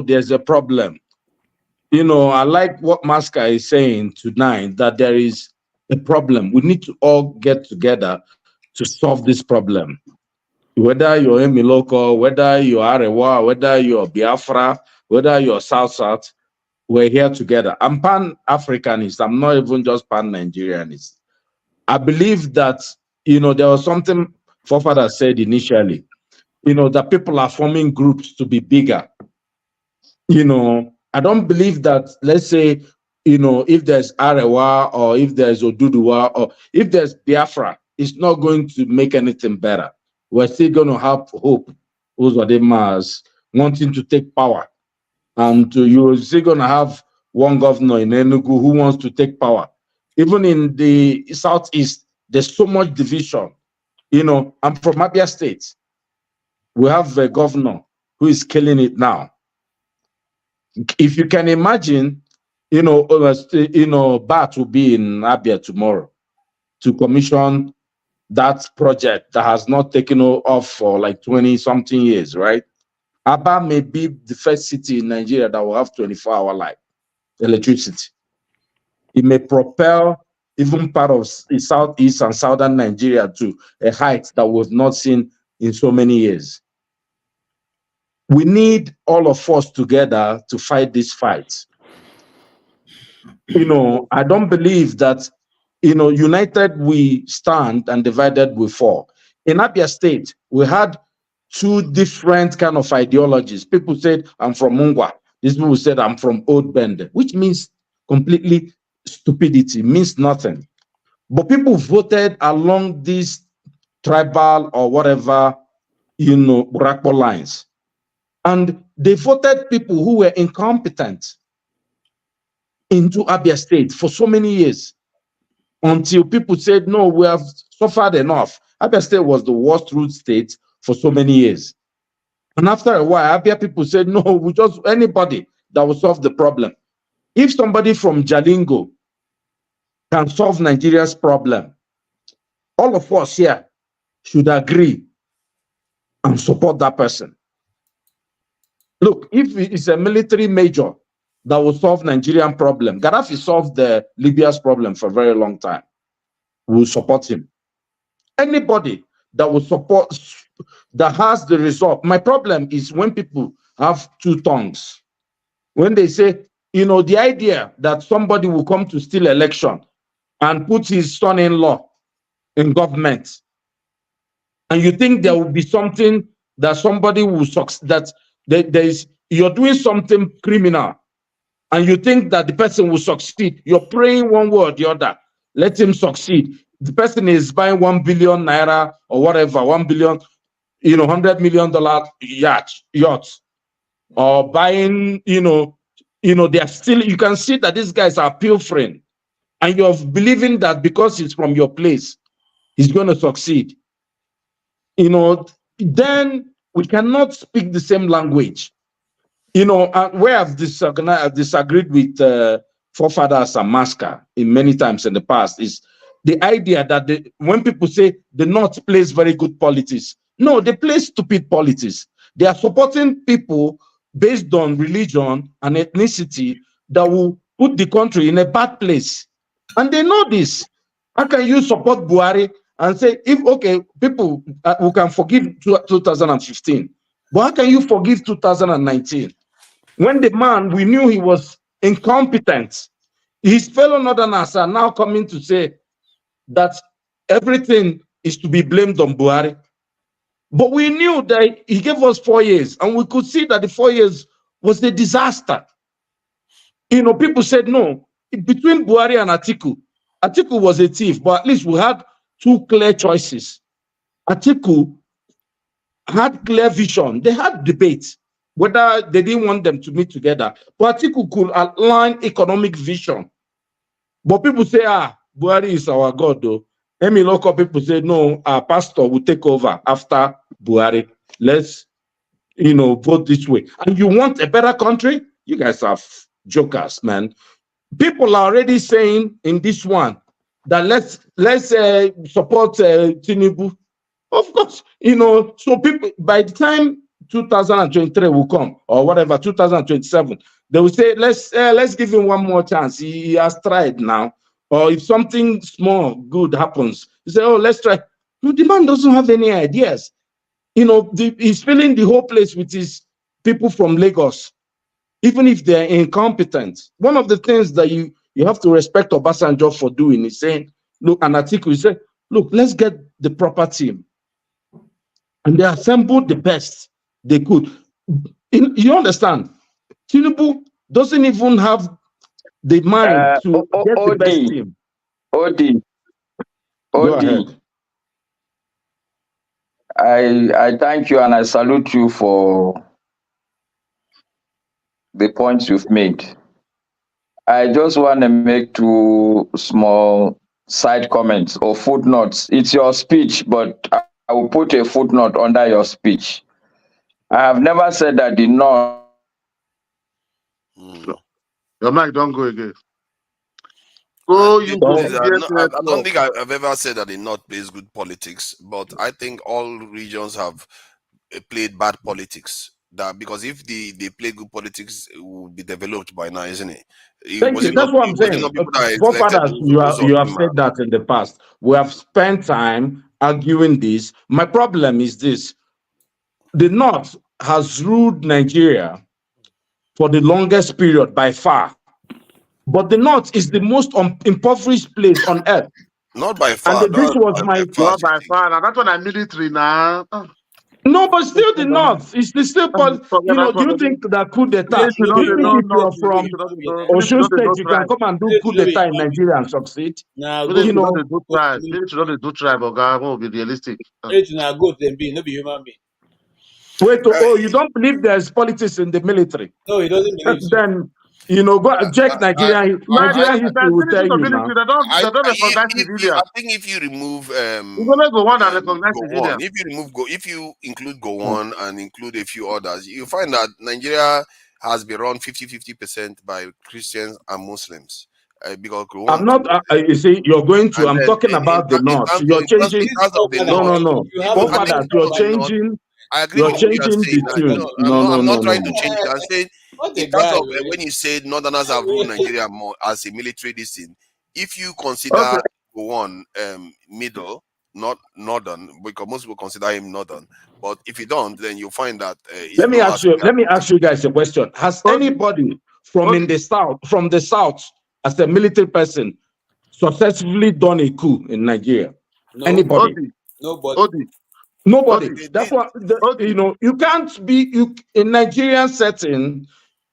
there's a problem. I like what Masca is saying tonight, that there is a problem. We need to all get together to solve this problem. Whether you're Emiloko, whether you're Arewa, whether you're Biafra, whether you're South, we're here together. I'm Pan-Africanist. I'm not even just Pan-Nigerianist. I believe that, there was something Fofada said initially, that people are forming groups to be bigger. I don't believe that, let's say, if there's Arewa or if there's Oduduwa or if there's Biafra, it's not going to make anything better. We're still going to have hope. Those are the Mars wanting to take power. And you're still going to have one governor in Enugu who wants to take power. Even in the Southeast, there's so much division. I'm from Abia State. We have a governor who is killing it now. If you can imagine, Bat will be in Abia tomorrow to commission that project that has not taken off for like 20-something years, right? Aba may be the first city in Nigeria that will have 24-hour light electricity. It may propel even part of the Southeast and Southern Nigeria to a height that we've not seen in so many years. We need all of us together to fight this fight. I don't believe that, united we stand and divided we fall. In Abia State, we had two different kind of ideologies. People said, I'm from Mungwa. These people said, I'm from Old Bend, which means completely stupidity, means nothing. But people voted along these tribal or whatever, Burakpo lines. And they voted people who were incompetent into Abia State for so many years, until people said, no, we have suffered enough. Abia State was the worst root state for so many years. And after a while, Abia people said, no, we just, anybody that will solve the problem. If somebody from Jalingo can solve Nigeria's problem, all of us here should agree and support that person. Look, if it's a military major that will solve Nigerian problem, Gaddafi solved Libya's problem for a very long time. We'll support him. Anybody that will support, that has the result. My problem is when people have two tongues. When they say, the idea that somebody will come to steal election and put his son-in-law in government, and you think there will be something that somebody will succeed, that you're doing something criminal, and you think that the person will succeed, you're praying one way or the other, let him succeed. The person is buying 1 billion naira or whatever, 1 billion, $100 million yachts, or buying, they are still, you can see that these guys are pilfering, and you're believing that because he's from your place, he's going to succeed. Then we cannot speak the same language. Where I've disagreed with forefathers and Masca in many times in the past is the idea that when people say the North plays very good politics, no, they play stupid politics. They are supporting people based on religion and ethnicity that will put the country in a bad place. And they know this. How can you support Buhari and say, people who can forgive 2015, but how can you forgive 2019? When the man, we knew he was incompetent, his fellow Northerners are now coming to say that everything is to be blamed on Buhari. But we knew that he gave us 4 years, and we could see that the 4 years was a disaster. People said, no, between Buhari and Atiku was a thief, but at least we had two clear choices. Atiku had clear vision. They had debate whether they didn't want them to meet together. But Atiku could outline economic vision. But people say, Buhari is our God, though. Emi local people say, no, our pastor will take over after Buhari. Let's, vote this way. And you want a better country? You guys are jokers, man. People are already saying in this one that let's support Tinubu. Of course, so people, by the time 2023 will come, or whatever, 2027, they will say, let's give him one more chance. He has tried now. Or if something small, good happens, you say, oh, let's try. No, the man doesn't have any ideas. He's filling the whole place with his people from Lagos, even if they're incompetent. One of the things that you have to respect Obasanjo for doing is saying, look, an article, he said, look, let's get the proper team. And they assembled the best they could. You understand? Tinubu doesn't even have the mind to get the best team. Odi. I thank you and I salute you for the points you've made. I just want to make 2 small side comments or footnotes. It's your speech, but I will put a footnote under your speech. I have never said that the North. Your mic don't go again. I don't think I've ever said that the North plays good politics, but I think all regions have played bad politics. Because if they play good politics, it will be developed by now, isn't it? Thank you. That's what I'm saying. Forefathers, you have said that in the past. We have spent time arguing this. My problem is this. The North has ruled Nigeria for the longest period by far. But the North is the most impoverished place on earth. Not by far. And this was my... Not by far. Now, that's what I'm military now. No, but still the North. It's still, do you think that coup d'etat? Do you think if you're from Osun State, you can come and do coup d'etat in Nigeria and succeed? No, do tribe, or will be realistic. It's not good than being, no be human being. Wait, you don't believe there's politics in the military? No, he doesn't believe so. Then, go and check Nigeria. Nigeria history will tell you now. I think if you remove if you include Gowon and include a few others, you find that Nigeria has been run 50-50% by Christians and Muslims. Because I'm not. You see, you're going to. I'm talking about the North. You're changing. No. You're changing. I agree you're with changing the tune. I'm not trying to change it. I'm saying in terms of when you say Northerners have ruled Nigeria more as a military discipline, if you consider one middle, not northern, because most people consider him northern. But if you don't, then you find that. Let me ask you guys a question. Has anybody from the south, as a military person, successfully done a coup in Nigeria? No. Anybody? Nobody. That's what you can't be in Nigerian setting.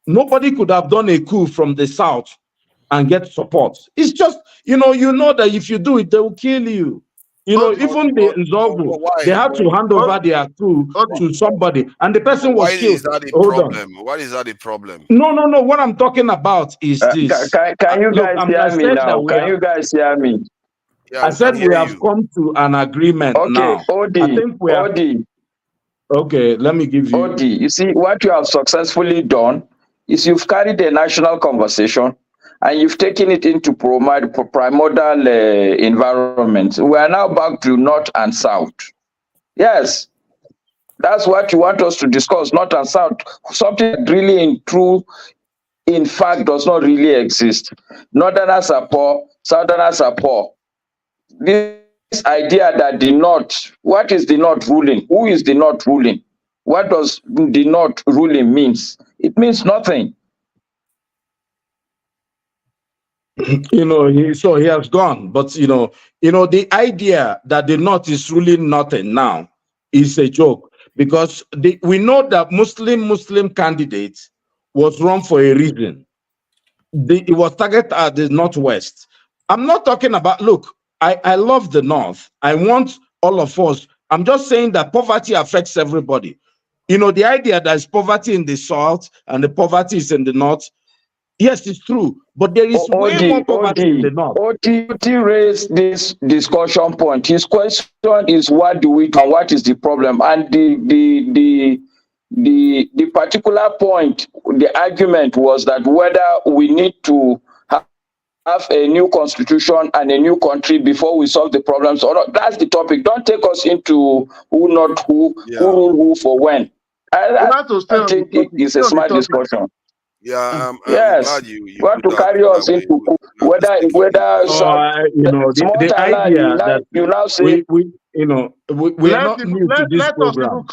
Nobody could have done a coup from the south and get support. It's just you know that if you do it, they will kill you. Even the Nzogu, they had to hand over their coup to somebody, and the person was killed. Why is that a problem? No. What I'm talking about is this. Can you guys hear me now? Can you guys hear me? Yeah, I said we have come to an agreement now. Odi, I think we have. Okay, let me give you. Odi, you see, what you have successfully done is you've carried a national conversation and you've taken it into primordial environment. We are now back to North and South. Yes, that's what you want us to discuss, North and South. Something that really in fact, does not really exist. Northerners are poor, Southerners are poor. This idea that the North, what is the North ruling? Who is the North ruling? What does the North ruling means? It means nothing. So he has gone. But the idea that the North is ruling nothing now is a joke, because we know that Muslim candidate was run for a reason. It was targeted at the Northwest. I'm not talking about, look, I love the North. I want all of us. I'm just saying that poverty affects everybody. You know, the idea that there's poverty in the south and the poverty is in the north, yes, it's true, but there is way more poverty in the north. Oti raised this discussion point. His question is, what do we do and what is the problem? And the particular point, the argument was that whether we need to have a new constitution and a new country before we solve the problems or not. That's the topic. Don't take us into who not who, who rule who for when. I think it's a smart discussion. Yeah, I'm yes, glad you want to carry us into whether you know, the idea that you now say we you know we are not new to this program.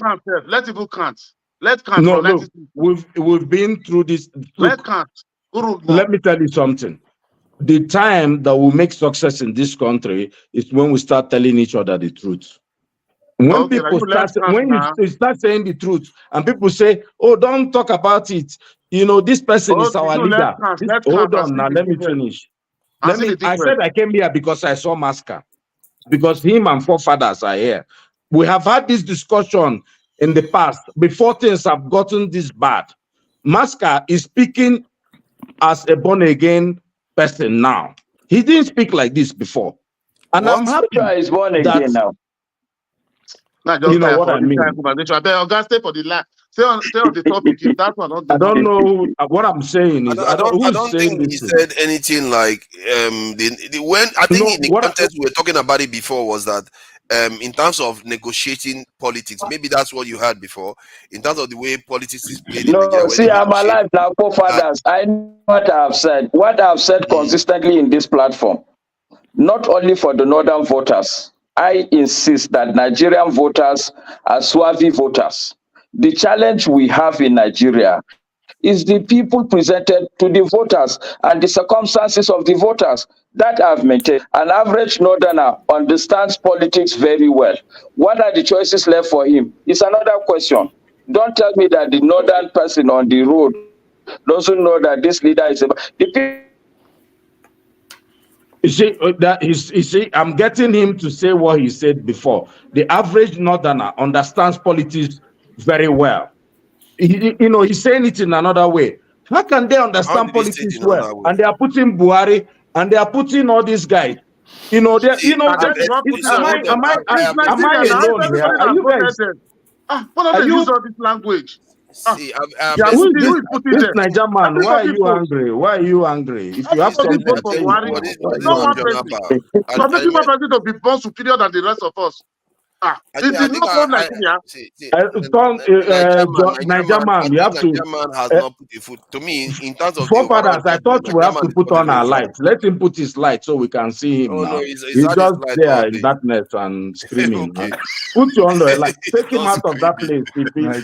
Let people count. Let count. No, look, we've been through this. Let count. Let me tell you something. The time that will make success in this country is when we start telling each other the truth. When people start, when you start saying the truth, and people say, "Oh, don't talk about it," you know, this person is our leader. Hold on, now let me finish. I said I came here because I saw Masca, because him and forefathers are here. We have had this discussion in the past before things have gotten this bad. Masca is speaking as a born-again person now. He didn't speak like this before. And I'm happy he's born again now. You know what I mean? Stay for the last. Stay on the topic. If that one, I don't know what I'm saying is I don't think he said anything like when I think in the context we were talking about it before was that in terms of negotiating politics, maybe that's what you had before. In terms of the way politics is played. No, see, I'm alive now, forefathers. I know what I've said. What I've said consistently in this platform, not only for the northern voters. I insist that Nigerian voters are Swazi voters. The challenge we have in Nigeria is the people presented to the voters and the circumstances of the voters that I've maintained. An average northerner understands politics very well. What are the choices left for him? It's another question. Don't tell me that the northern person on the road doesn't know that this leader is You see, I'm getting him to say what he said before. The average northerner understands politics very well. He's saying it in another way. How can they understand politics well? And they are putting Buhari and they are putting all these guys. Am I alone here? Are you guys? Why use all this language? See, this Niger man, why are you angry? Why are you angry? If you have something to say, some people to be born superior than the rest of us. Niger man, you have to. Niger man has not put the foot. To me, in terms of forefathers, I thought we have to put on our lights. Let him put his light so we can see him now. He's just there in darkness and screaming. Okay. Put you on the light. Take him out of that place.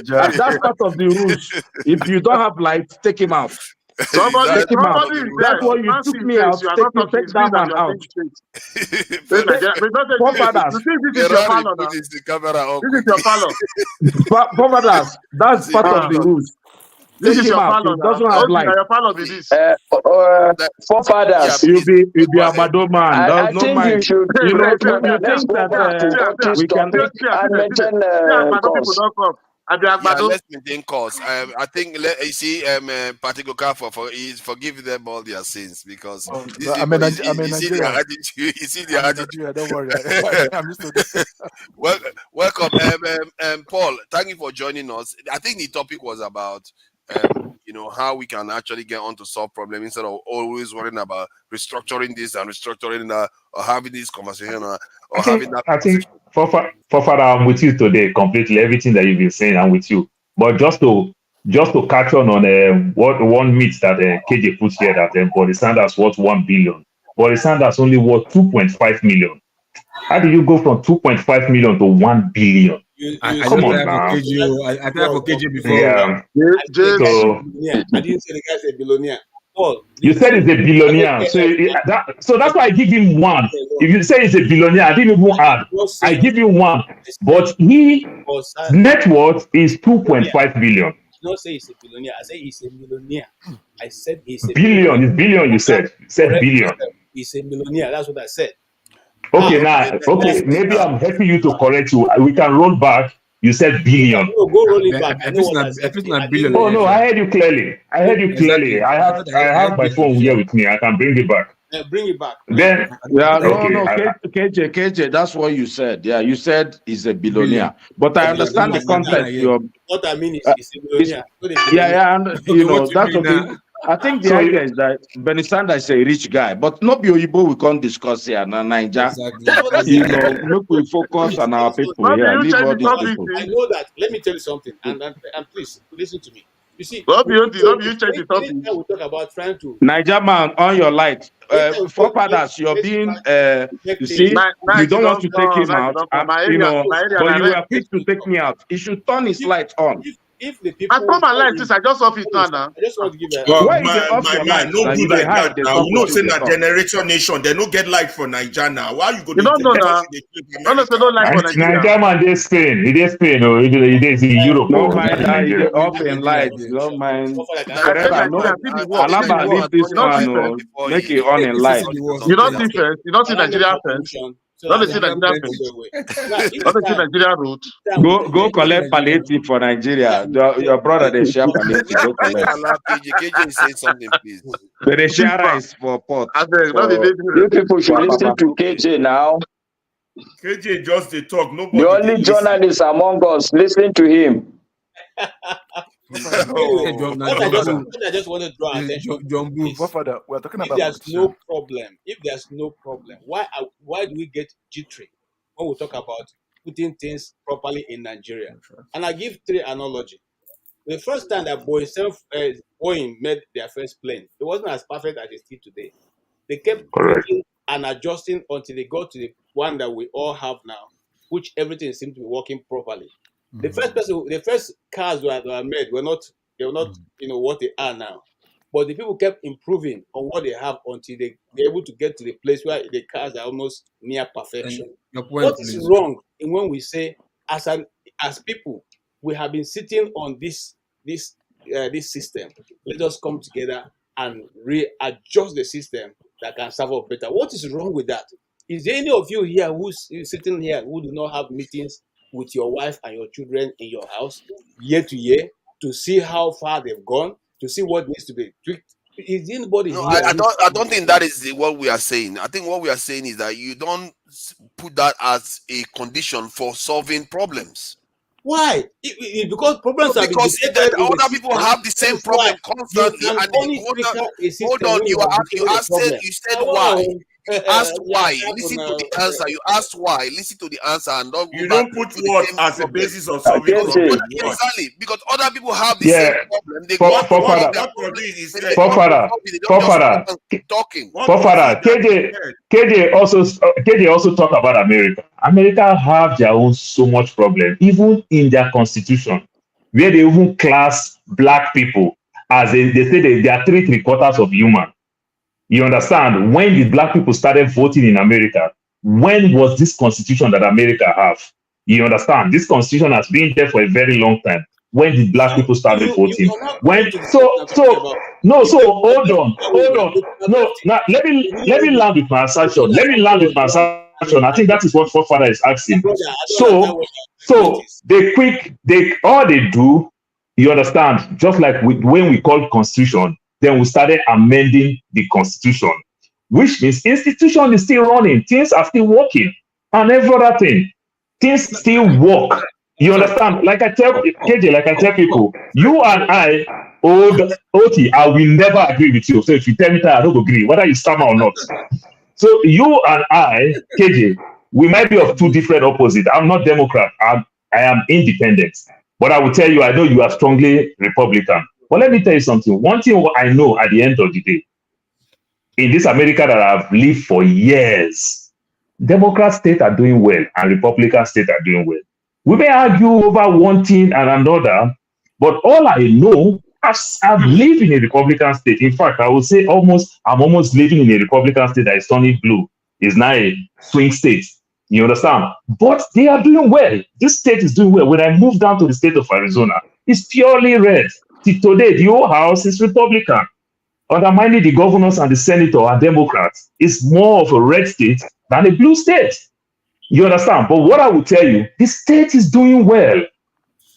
That's part of the rules. If you don't have lights, take him out. Take him out. That's why you took me out. Take that one out. Forefathers, this is your follow now. This is your follow. Forefathers, that's part of the rules. This is your follow. Doesn't have light. Your follow be this. Forefathers, you be a Amado man. I think no you should. You think that we can maintain let's maintain cause. I think you see, particular forgive them all their sins because you see their attitude. You see their attitude. Don't worry, I'm used to this. Welcome, Paul. Thank you for joining us. I think the topic was about how we can actually get on to solve problems instead of always worrying about restructuring this and restructuring that, or having this conversation or having that. I think Father, I'm with you today completely. Everything that you've been saying, I'm with you. But just to catch on what one myth that KJ put here that Bernie Sanders worth 1 billion. Bernie Sanders only worth 2.5 million. How do you go from 2.5 million to 1 billion? Come on now. I think for KJ before. Yeah. I didn't say the guy's a billionaire. Paul, you said he's a billionaire, so that's why I give him 1. If you say he's a billionaire, I didn't even add. I give you 1, but his net worth is 2.5 billion. Not say he's a billionaire. I say he's a millionaire. I said he's a billion. It's billion. You said billion. He's a millionaire. That's what I said. Okay, now, okay, maybe I'm helping you to correct you. We can roll back. You said billion. No, go roll it back. I know what I said. Oh no, I heard you clearly. I heard you clearly. I have my phone here with me. I can bring it back. Bring it back. Then Yeah, okay, no, KJ, that's what you said. Yeah, you said he's a billionaire. But I understand the context. What I mean is he's a billionaire. And that's okay. I think the idea is that Bernie Sanders is a rich guy, but not be Oyibo we can't discuss here. Niger, look, we focus on our people here. I know that. Let me tell you something, and please listen to me. You see, you change the topic. We talk about trying to Niger man on your light. Forefathers, you're being you see, you don't want to take him out. But you were quick to take me out. He should turn his light on. If the people I turn my light, I just off it now. I just want to give that. Well, my no do like that now. You know, say that generation nation, they don't get light for Niger now. Why you go? You don't know now. No light for Nigeria. Niger man, they Spain. It is Spain. Or it is in Europe. No mind, off in light. No mind. Alaba leave this man. Make it on in light. You don't see first. You don't see Nigeria first. Don't see Nigeria first. Don't see Nigeria road. Go collect palliative for Nigeria. Your brother they share palliative. Go collect. KJ say something, please. But they share rice for pot. You people should listen to KJ now. KJ just they talk. Nobody. The only journalist among us, listen to him. I just want to draw attention. We're talking about if there's no problem, why do we get jittery when we talk about putting things properly in Nigeria? And I give 3 analogies. The first time that Boeing made their first plane, it wasn't as perfect as it is today. They kept tweaking and adjusting until they got to the one that we all have now, which everything seemed to be working properly. The first cars were made were not what they are now, but the people kept improving on what they have until they were able to get to the place where the cars are almost near perfection. What is wrong in when we say as people we have been sitting on this system? Let us come together and readjust the system that can serve us better. What is wrong with that? Is there any of you here who's sitting here who do not have meetings with your wife and your children in your house year to year to see how far they've gone, to see what needs to be tweaked? Is anybody here? I don't think that is what we are saying. I think what we are saying is that you don't put that as a condition for solving problems. Why? Because problems are because other people have the same problem constantly. And hold on, you said why. You asked why. Listen to the answer. You asked why. Listen to the answer, and don't put what as a basis of solving problem. Exactly, because other people have the same problem. They KJ also talk about America. America have their own so much problem, even in their constitution, where they even class black people as they say they are 3/4 of human. You understand? When the black people started voting in America, when was this constitution that America have? You understand? This constitution has been there for a very long time. When did black people started voting? Hold on. No, now let me land with my assertion. I think that is what Forefather is asking. So all they do, you understand, just like when we called constitution, then we started amending the constitution, which means institution is still running, things are still working, and every other thing, things still work. You understand? Like I tell people, you and I, Oti, I will never agree with you. So if you tell me that I don't agree, whether you stammer or not. So you and I, KJ, we might be of 2 different opposites. I'm not Democrat. I am independent. But I will tell you, I know you are strongly Republican. But let me tell you something. One thing I know at the end of the day, in this America that I've lived for years, Democrat states are doing well and Republican states are doing well. We may argue over one thing and another, but all I know, I've lived in a Republican state. In fact, I would say I'm almost living in a Republican state that is turning blue. It's now a swing state. You understand? But they are doing well. This state is doing well. When I moved down to the state of Arizona, it's purely red. Today, the whole house is Republican. Undermining the governors and the senator are Democrats. It's more of a red state than a blue state. You understand? But what I will tell you, the state is doing well.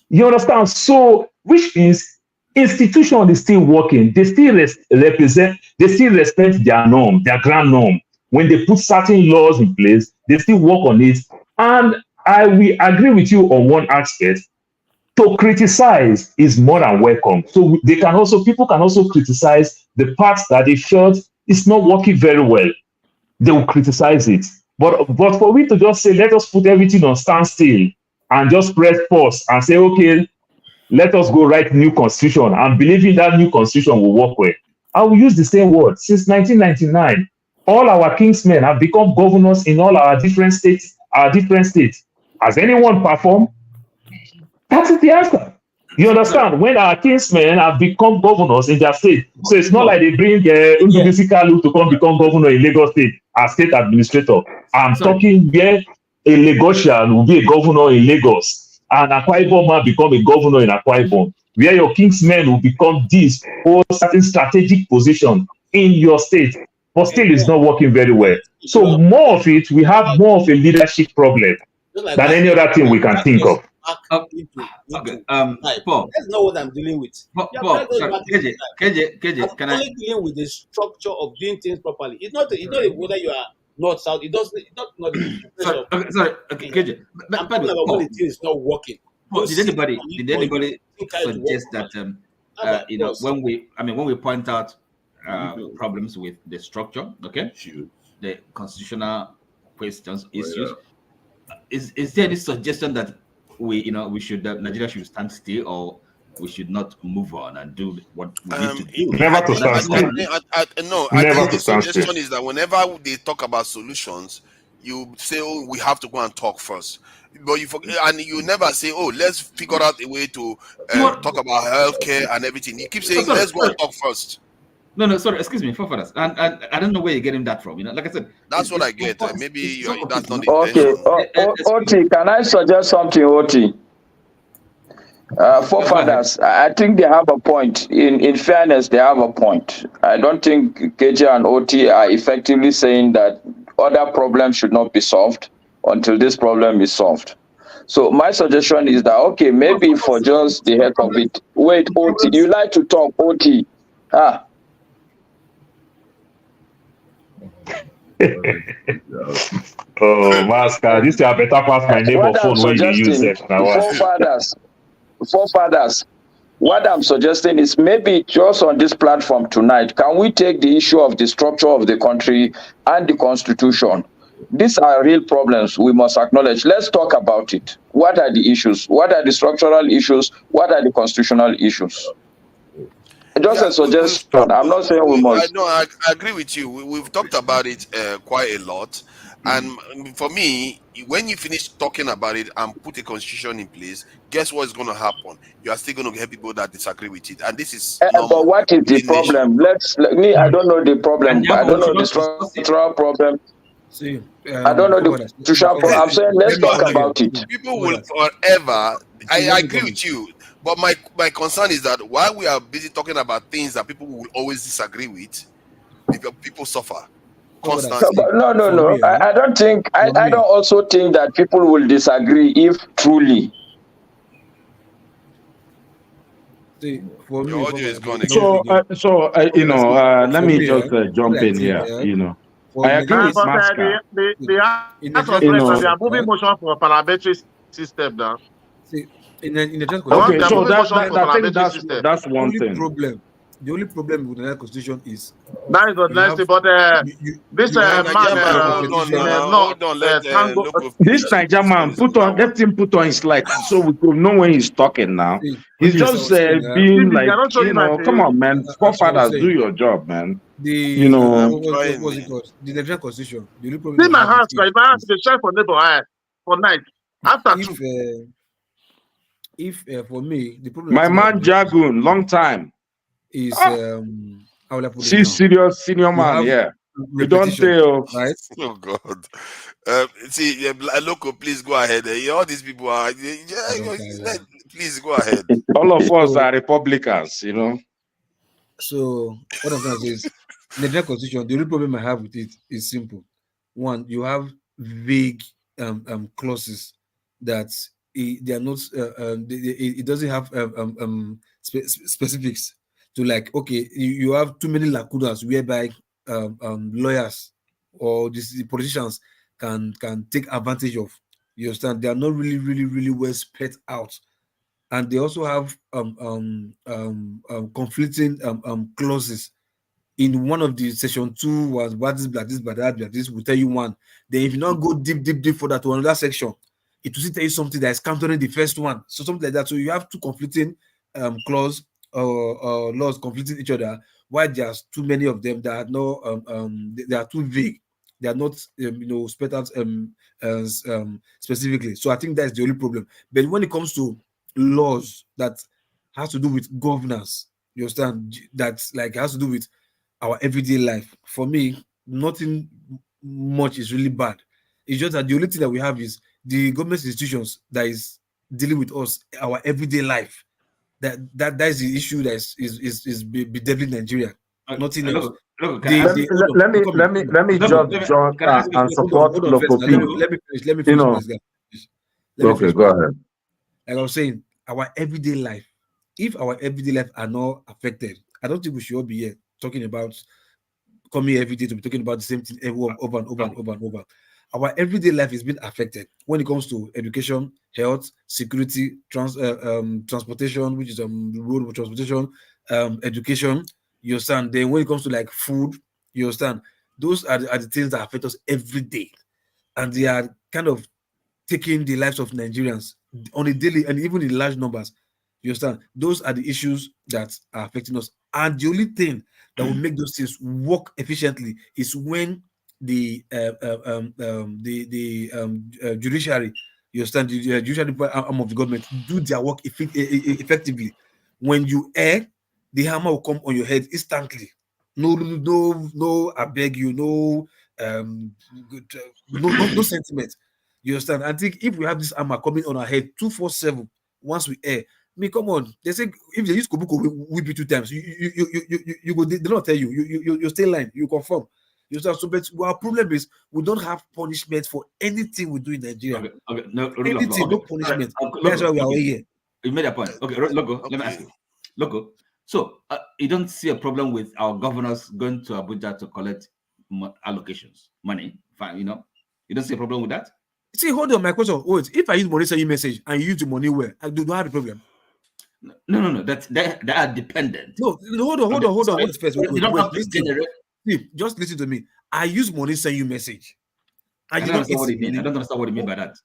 You understand? So, which means institution is still working. They still represent, they still respect their norm, their grand norm. When they put certain laws in place, they still work on it. And I will agree with you on one aspect. To criticize is more than welcome. So they can also, people can also criticize the parts that they felt is not working very well. They will criticize it. But for me to just say, let us put everything on standstill and just press pause and say, okay, let us go write new constitution and believing that new constitution will work well. I will use the same word. Since 1999, all our kingsmen have become governors in all our different states. Has anyone performed? That is the answer. You understand? When our kingsmen have become governors in their state, so it's not like they bring Ndubisi Kalu to come become governor in Lagos State as state administrator. I'm talking where a Lagosian will be a governor in Lagos, and Akwa Ibom man become a governor in Akwa Ibom, where your kingsmen will become this or certain strategic position in your state, but still it's not working very well. So more of it, we have more of a leadership problem than any other thing we can think of. Okay. Paul. That's not what I'm dealing with. Paul, KJ, can I? Only dealing with the structure of doing things properly. It's not whether you are north, south. It doesn't. It's not Sorry. Okay, KJ. I'm talking about when the thing is not working. Paul, did anybody suggest that when we point out problems with the structure, okay, the constitutional questions, issues, is there any suggestion that we should Nigeria should stand still, or we should not move on and do what we need to do? Never to stand still. I think the suggestion is that whenever they talk about solutions, you say, "Oh, we have to go and talk first." But you forget, and you never say, "Oh, let's figure out a way to talk about healthcare and everything." You keep saying, "Let's go and talk first." No, sorry, excuse me, forefathers. And I don't know where you're getting that from. Like I said, that's what I get. Maybe that's not the intention. Oti, can I suggest something, Oti? Forefathers, I think they have a point. In fairness, they have a point. I don't think KJ and Oti are effectively saying that other problems should not be solved until this problem is solved. So my suggestion is that, okay, maybe for just the heck of it. Wait, Oti, you like to talk, Oti? Oh, Master, this is a better pass my neighbor phone when you use it. Forefathers, what I'm suggesting is maybe just on this platform tonight, can we take the issue of the structure of the country and the constitution? These are real problems we must acknowledge. Let's talk about it. What are the issues? What are the structural issues? What are the constitutional issues? Just a suggestion. I'm not saying we must. I agree with you. We've talked about it quite a lot. And for me, when you finish talking about it and put a constitution in place, guess what's going to happen? You are still going to get people that disagree with it. And this is but what is the problem? I don't know the problem. I don't know the structural problem. See, I don't know the structural problem. I'm saying let's talk about it. People will forever. I agree with you. But my concern is that while we are busy talking about things that people will always disagree with, people suffer constantly. No. I don't think. I don't also think that people will disagree if truly. See, for me, your audio is gone again. Let me just jump in here. I agree with Master. They are moving motion for a parliamentary system now. See, in the okay, so that's one thing. The only problem with the constitution is that is the next thing. But this this Niger man let him put on his light so we could know when he's talking now. He's just being like, come on, man. Forefathers, do your job, man. What's it called? The Nigerian constitution. The only problem. See my house, if I have to share for neighbor for night after if for me the problem. My man Jagun, long time. Is serious senior man, you don't tell, right? Oh God. Loco, please go ahead. All these people are please go ahead. All of us are Republicans, So what I'm saying is the Nigerian constitution, the only problem I have with it is simple. one, you have vague clauses that they are not. It doesn't have specifics to, like, okay, you have too many lacunas whereby lawyers or the politicians can take advantage of. You understand? They are not really well spelled out, and they also have conflicting clauses. In one of the section 2 was what is black, this, that, this will tell you one. Then if you not go deep for that to another section, it will tell you something that is countering the first one. So something like that. So you have two conflicting clause or laws conflicting each other. Why there's too many of them that are no they are too vague. They are not spelled out specifically. So I think that's the only problem. But when it comes to laws that has to do with governance, you understand, that like has to do with our everyday life, for me, nothing much is really bad. It's just that the only thing that we have is the government institutions that is dealing with us, our everyday life. That is the issue that is bedeviling Nigeria. Nothing else. Let me just John and support Lokopi. Let me finish. Okay, go ahead. Like I was saying, our everyday life. If our everyday life are not affected, I don't think we should all be here talking about coming every day to be talking about the same thing over and over. Our everyday life is being affected when it comes to education, health, security, transportation, which is road transportation, education. You understand? Then when it comes to like food, you understand? Those are the things that affect us every day, and they are kind of taking the lives of Nigerians on a daily and even in large numbers. You understand? Those are the issues that are affecting us, and the only thing that will make those things work efficiently is when the judiciary, you understand, the judiciary arm of the government do their work effectively. When you err, the hammer will come on your head instantly. No, I beg you, no sentiment. You understand? I think if we have this hammer coming on our head 247 once we err, I mean, come on. They say if they use Kobuko whip you 2 times, you go. They don't tell you. You stay in line. You confirm. You start. So, but our problem is we don't have punishment for anything we do in Nigeria. Okay. No punishment. That's why we are here. You made a point. Okay, Logo. Let me ask you, Logo. So you don't see a problem with our governors going to Abuja to collect allocations, money? Fine, you don't see a problem with that. See, hold on. My question. Wait, if I use money send you message and you use the money well, I do not have a problem. No. They are dependent. No, hold on. Wait, first. Wait, just listen to me. I use money send you message. I don't understand what you mean. I don't understand what you mean by that.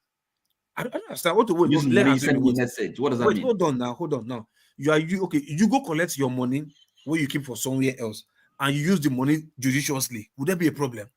I don't understand what to wait. Use money send me message. What does that mean? Hold on now. You go collect your money where you keep for somewhere else, and you use the money judiciously. Would there be a problem?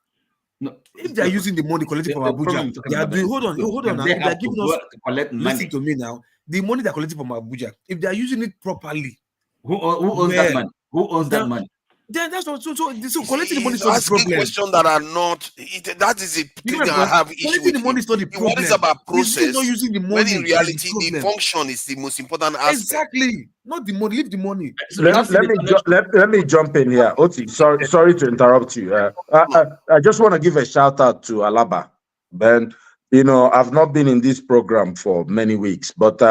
No, if they are using the money collected from Abuja, they are doing. Hold on. They are giving us to collect money. Listen to me now. The money they are collecting from Abuja, if they are using it properly, who owns that money? Who owns that money? Then that's not so collecting the money is not the problem. Questions that are not. That is a thing that I have issue with. The money is not the problem. What is about process? Not using the money. When in reality, the function is the most important aspect. Exactly. Not the money. Leave the money. Let me jump in here. Oti, sorry to interrupt you. I just want to give a shout out to Alaba. Ben, I've not been in this program for many weeks, but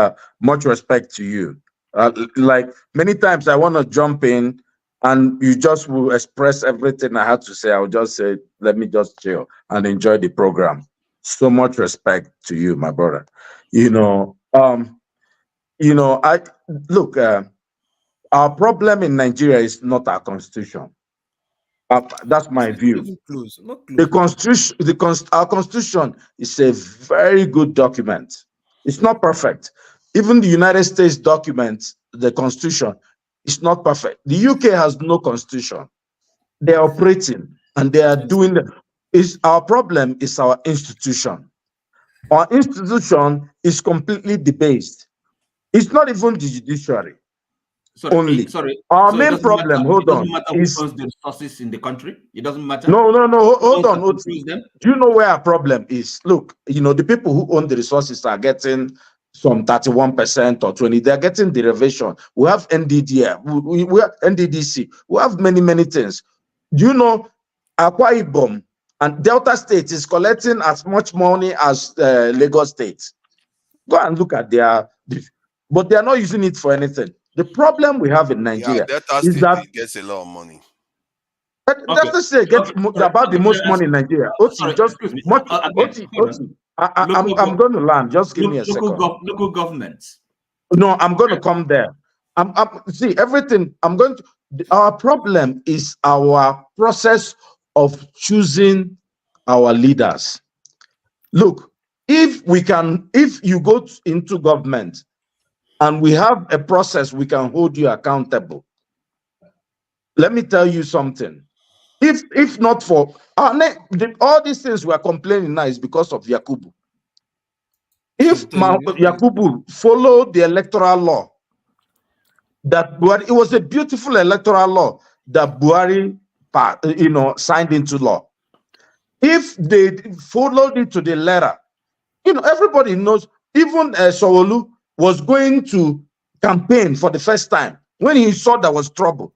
much respect to you. Like many times I want to jump in and you just will express everything I had to say. I'll just say, let me just chill and enjoy the program. So much respect to you, my brother. I look, our problem in Nigeria is not our constitution. That's my view. Our constitution is a very good document. It's not perfect. Even the United States document, the constitution, is not perfect. The UK has no constitution. They are operating and they are doing. Our problem is our institution. Our institution is completely debased. It's not even the judiciary. Only. Our main problem, hold on, is the resources in the country. It doesn't matter. No. Hold on. Do you know where our problem is? Look, the people who own the resources are getting some 31% or 20%. They're getting derivation. We have NDDA. We have NDDC. We have many things. Do you know Akwa Ibom and Delta State is collecting as much money as Lagos State. Go and look at but they are not using it for anything. The problem we have in Nigeria Delta is State that gets a lot of money. Delta State gets about the most money in Nigeria. I'm going to land. Just give me a second. Local governments. No, I'm going to come there. See everything. Our problem is our process of choosing our leaders. Look, if you go into government and we have a process, we can hold you accountable. Let me tell you something. If not for all these things we are complaining now is because of Yakubu. If Yakubu followed the electoral law, it was a beautiful electoral law that Buhari, signed into law. If they followed it to the letter, everybody knows. Even Sowolu was going to campaign for the first time when he saw there was trouble.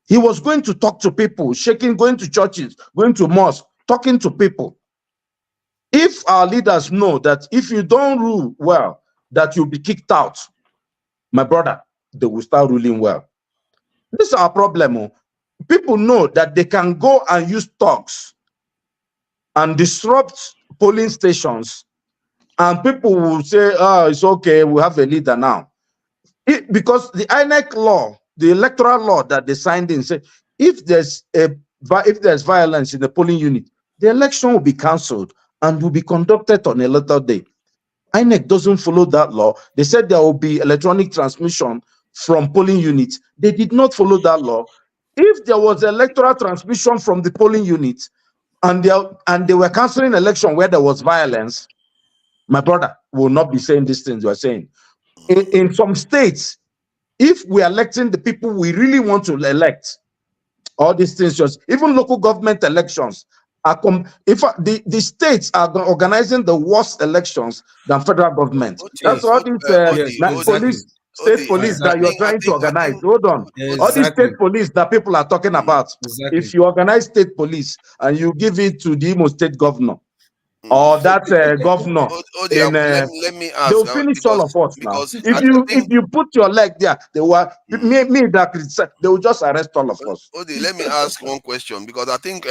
He was going to talk to people, going to churches, going to mosques, talking to people. If our leaders know that if you don't rule well, that you'll be kicked out, my brother, they will start ruling well. This is our problem. People know that they can go and use talks and disrupt polling stations, and people will say, oh, it's okay, we have a leader now. Because the INEC law, the electoral law that they signed in, say if there's violence in the polling unit, the election will be cancelled and will be conducted on a later day. INEC doesn't follow that law. They said there will be electronic transmission from polling units. They did not follow that law. If there was electoral transmission from the polling unit and they were cancelling election where there was violence, my brother will not be saying these things you are saying. In some states, if we are electing the people we really want to elect, all these things, even local government elections, the states are organizing the worst elections than federal government. That's all these state police that you're trying to organize. Hold on. All these state police that people are talking about, if you organize state police and you give it to the Imo state governor, or that governor, let me ask. They'll finish all of us now. If you put your leg there, they will they will just arrest all of us. Odi, let me ask one question, because I think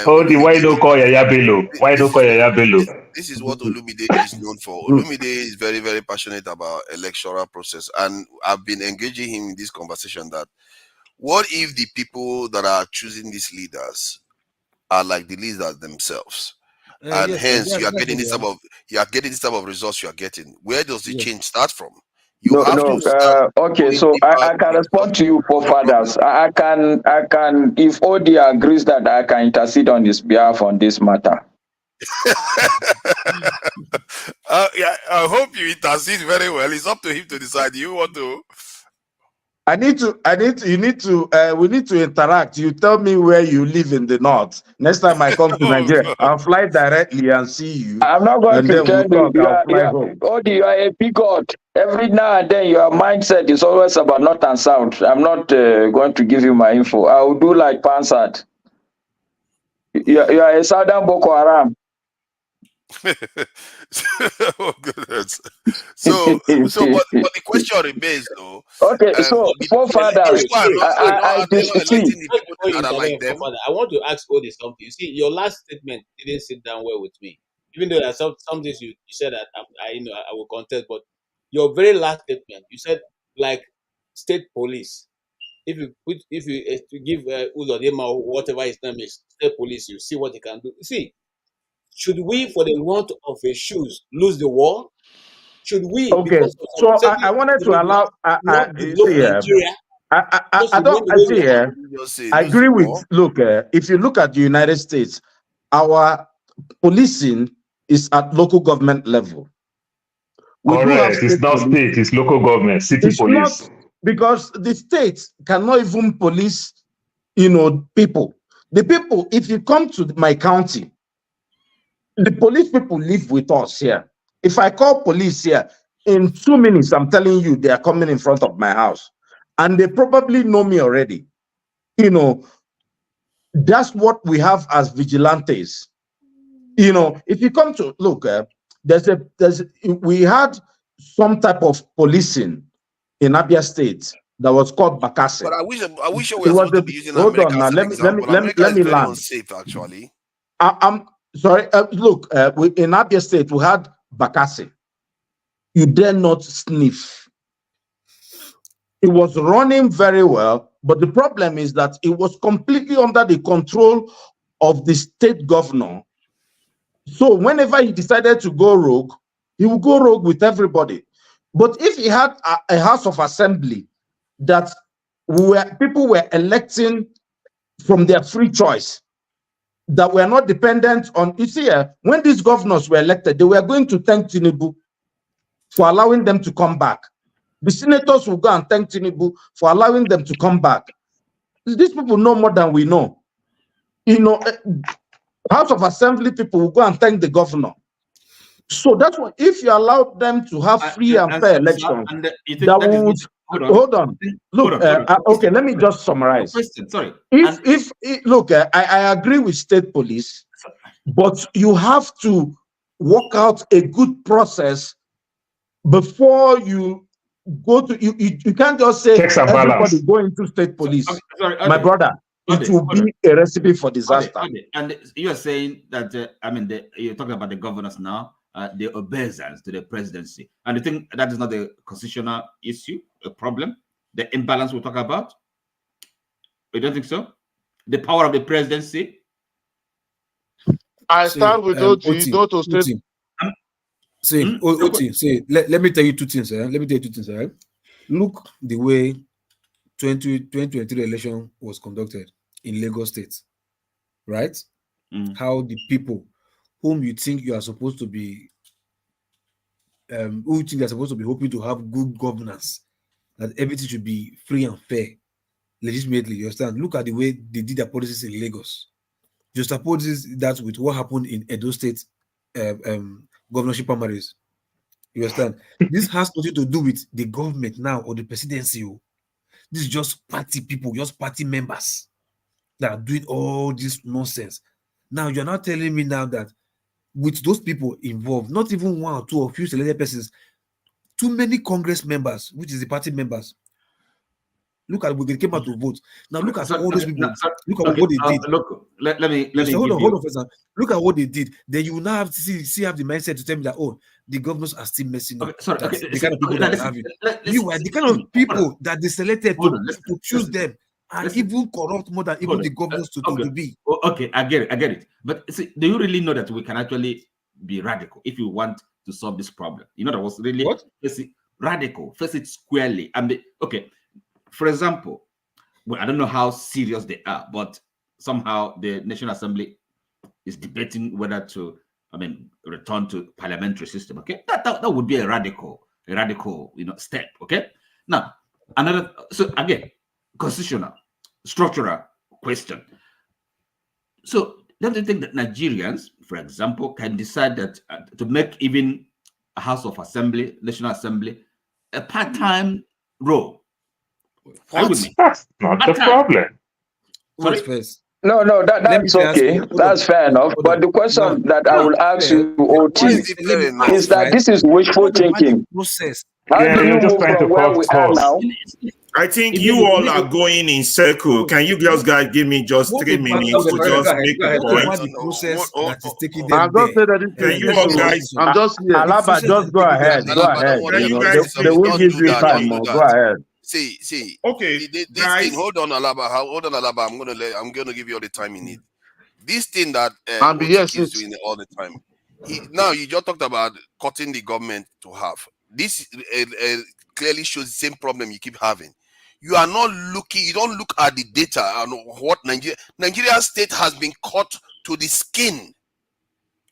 Odi, why don't call Yaya Bello? Why don't call Yaya Bello? This is what Olumide is known for. Olumide is very, very passionate about electoral process, and I've been engaging him in this conversation that what if the people that are choosing these leaders are like the leaders themselves? And yes, hence you are getting this type of results you are getting. Where does the change start from? Okay, so I can respond to you, forefathers. I can, if Odi agrees that I can intercede on his behalf on this matter. I hope you intercede very well. It's up to him to decide. You want to? we need to interact. You tell me where you live in the north. Next time I come to Nigeria, I'll fly directly and see you. I'm not going to tell you. Odi, you are a bigot. Every now and then your mindset is always about north and south. I'm not going to give you my info. I will do like Pansat. You are a southern Boko Haram. Oh goodness. So but the question remains though. Okay, so forefathers, I want to ask Odi something. You see, your last statement didn't sit down well with me. Even though there's some things you said that I will contest, but your very last statement, you said like state police. If you give Uzodema or whatever his name is, state police, you see what he can do. You see. Should we, for the want of a shoes, lose the war? Should we? Okay, so I wanted to allow. I agree with. Look, if you look at the United States, our policing is at local government level. Correct. It's not state. It's local government, city police. Not, because the states cannot even police, people. The people. If you come to my county. The police people live with us here. If I call police here, in 2 minutes, I'm telling you, they are coming in front of my house. And they probably know me already. The That's what we have as vigilantes. You know, if you come to look, we had some type of policing in Abia State that was called Bakassi. But I wish we were supposed to be using America as an example. America is very unsafe, actually. I'm sorry. Look, in Abia State, we had Bakassi. You dare not sniff. It was running very well, but the problem is that it was completely under the control of the state governor. So whenever he decided to go rogue, he would go rogue with everybody. But if he had a House of Assembly that people were electing from their free choice, that were not dependent on, you see, when these governors were elected, they were going to thank Tinubu for allowing them to come back. The senators will go and thank Tinubu for allowing them to come back. These people know more than we know. You know, House of Assembly people will go and thank the governor. So that's what, if you allow them to have free and fair elections, hold on. Look, okay, let me just summarize. Sorry. If look, I agree with state police, but you have to work out a good process before you go to, you can't just say everybody go into state police. My brother, it will be a recipe for disaster. And you are saying that, you're talking about the governors now, the obeisance to the presidency. And you think that is not a constitutional issue, a problem? The imbalance we'll talk about? You don't think so? The power of the presidency? I stand with Oti. Let me tell you two things. Right? Look the way 2023 election was conducted in Lagos State, right? How the people whom you think you are supposed to be, who you think are supposed to be hoping to have good governance, that everything should be free and fair, legitimately. You understand? Look at the way they did their policies in Lagos. Just suppose that with what happened in Edo State governorship primaries. You understand? This has nothing to do with the government now or the presidency. This is just party people, just party members that are doing all this nonsense. Now you're not telling me now that with those people involved, not even one or two or few selected persons, too many Congress members, which is the party members. Look at when they came out to vote. Now look at all those people. Look at what they did. Let me hold on for a second. Look at what they did. Then you will now have to see have the mindset to tell me that the governors are still messing up. The kind of people that have it. You are the kind of people that they selected to choose them and even corrupt more than even the governors to be. Okay, I get it. But see, do you really know that we can actually be radical if you want to solve this problem? You know that was really face it radical, face it squarely, and okay. For example, well, I don't know how serious they are, but somehow the National Assembly is debating whether to, return to parliamentary system. Okay, that would be a radical, step. Okay, now so again, constitutional, structural question. So don't you think that Nigerians, for example, can decide that to make even a House of Assembly, National Assembly, a part-time role? That's not the problem. No, that's okay. That's fair enough. But the question that I will ask you, OT, is that this is wishful thinking. How do you move from where we are now? I think you all are going in circle. Can you guys give me just 3 minutes to just make a point? I'm just saying that can you all guys? I'm just here. Alaba, just go ahead. Go ahead. They will give you time. Go ahead. See. Okay, this thing. Hold on, Alaba. I'm gonna give you all the time you need. This thing that is doing all the time. Now you just talked about cutting the government to half. This clearly shows the same problem you keep having. You are not looking. You don't look at the data and what Nigeria state has been cut to the skin.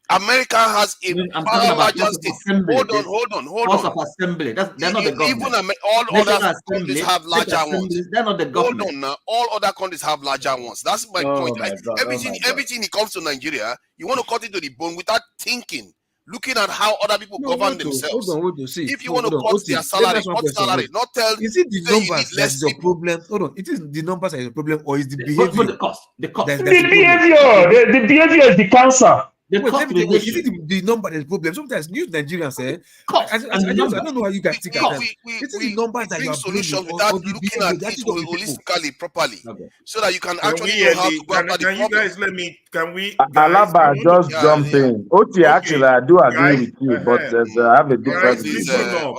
America has a far larger state. Hold on. House of Assembly. They're not the government. Even all other countries have larger ones. They're not the government. Hold on now. All other countries have larger ones. That's my point. Everything it comes to Nigeria, you want to cut it to the bone without thinking. looking at how other people govern themselves. If you want to cut their salary, cut salary, not tell. Is it the numbers that is your problem? Hold on, it is the numbers that is your problem, or is the behavior? But the cost. The behavior. The behavior is the cancer. Is it the number that is the problem? Sometimes news Nigerians say, I don't know how you guys think about it. This is the numbers that you are solutions without looking at it holistically, properly, so that you can actually know how to go about the problem. You guys let me? Can we? Alaba just jump in. Oti, actually, I do agree with you, but I have a different view.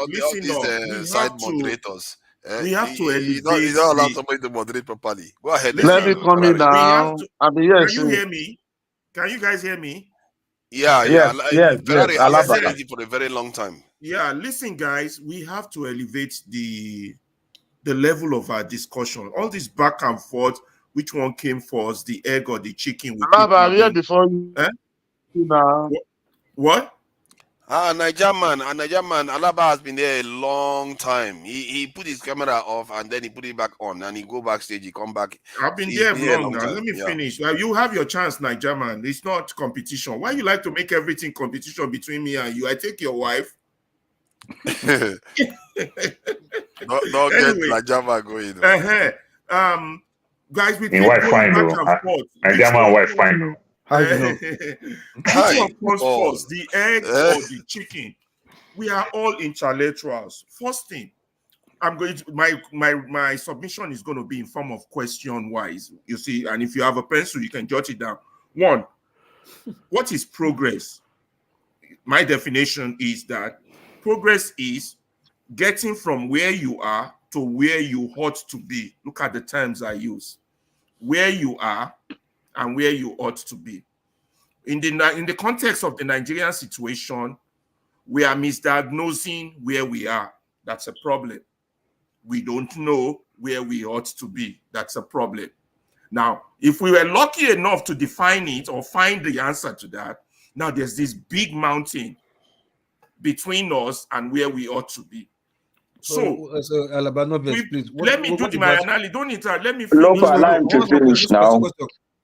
These side moderators. We have to elevate. You don't allow somebody to moderate properly. Go ahead. Let me come in now. Can you hear me? Can you guys hear me? Yeah. Yes. Alaba for a very long time. Yeah, listen, guys, we have to elevate the level of our discussion. All this back and forth, which one came first, the egg or the chicken? Alaba, I'm here before you. Now. What? Nigerian man, Alaba has been there a long time. He put his camera off and then he put it back on and he go backstage, he come back. I've been there for long now. Let me finish. You have your chance, Nigerian man. It's not competition. Why you like to make everything competition between me and you? I take your wife. Don't get Nigerian man going. Guys, we wife fine though. Nigerian wife fine though. How you know? Which one comes first, the egg or the chicken? We are all intellectuals. First thing, I'm going to my submission is going to be in form of question wise. You see, and if you have a pencil, you can jot it down. One, what is progress? My definition is that progress is getting from where you are to where you ought to be. Look at the terms I use. Where you are and where you ought to be. In the context of the Nigerian situation, we are misdiagnosing where we are. That's a problem. We don't know where we ought to be. That's a problem. Now, if we were lucky enough to define it or find the answer to that, now there's this big mountain between us and where we ought to be. So Alabama, please. Let me do my analysis. Don't interrupt. Let me finish. Allow him to finish now.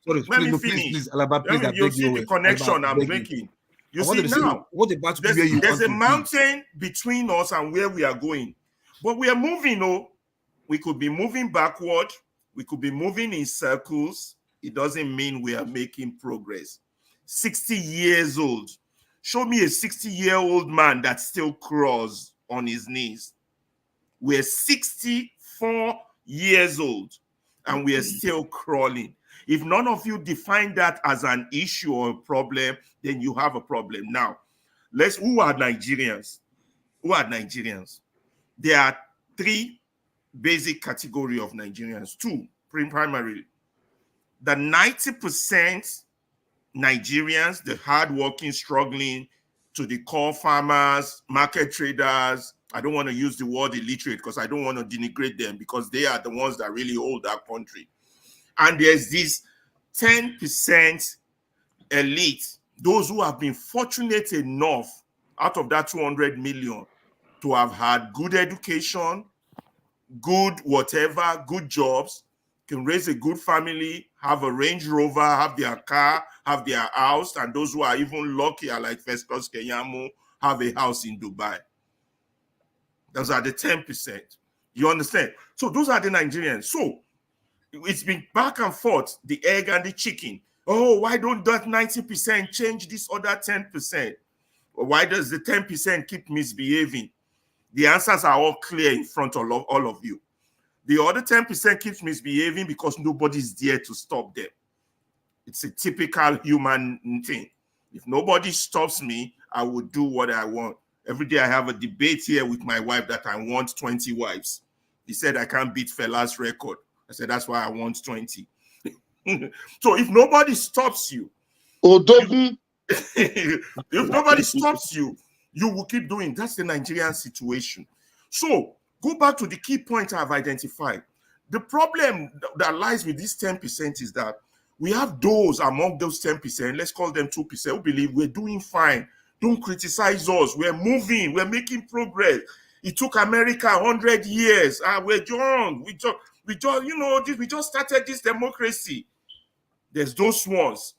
Sorry, let me finish. Please, Alaba, please, you see the connection I'm making. You see now, there's a mountain between us and where we are going. But we are moving, we could be moving backward. We could be moving in circles. It doesn't mean we are making progress. 60 years old. Show me a 60-year-old man that still crawls on his knees. We're 64 years old and we are still crawling. If none of you define that as an issue or a problem, then you have a problem. Now, who are Nigerians? Who are Nigerians? There are three basic categories of Nigerians. Two, primarily. The 90% Nigerians, the hardworking, struggling, to the core farmers, market traders. I don't want to use the word illiterate because I don't want to denigrate them because they are the ones that really hold our country. And there's this 10% elite, those who have been fortunate enough out of that 200 million to have had good education, good whatever, good jobs, can raise a good family, have a Range Rover, have their car, have their house, and those who are even luckier like Festus Kenyamu have a house in Dubai. Those are the 10%. You understand? So those are the Nigerians. So it's been back and forth, the egg and the chicken. Oh, why don't that 90% change this other 10%? Why does the 10% keep misbehaving? The answers are all clear in front of all of you. The other 10% keeps misbehaving because nobody's there to stop them. It's a typical human thing. If nobody stops me, I will do what I want. Every day I have a debate here with my wife that I want 20 wives. He said I can't beat Fela's record. I said, that's why I want 20. So if nobody stops you, if nobody stops you, you will keep doing. That's the Nigerian situation. So go back to the key point I've identified. The problem that lies with this 10% is that we have those among those 10%, let's call them 2%, who believe we're doing fine. Don't criticize us. We're moving. We're making progress. It took America 100 years. We're young. We just started this democracy. There's those ones.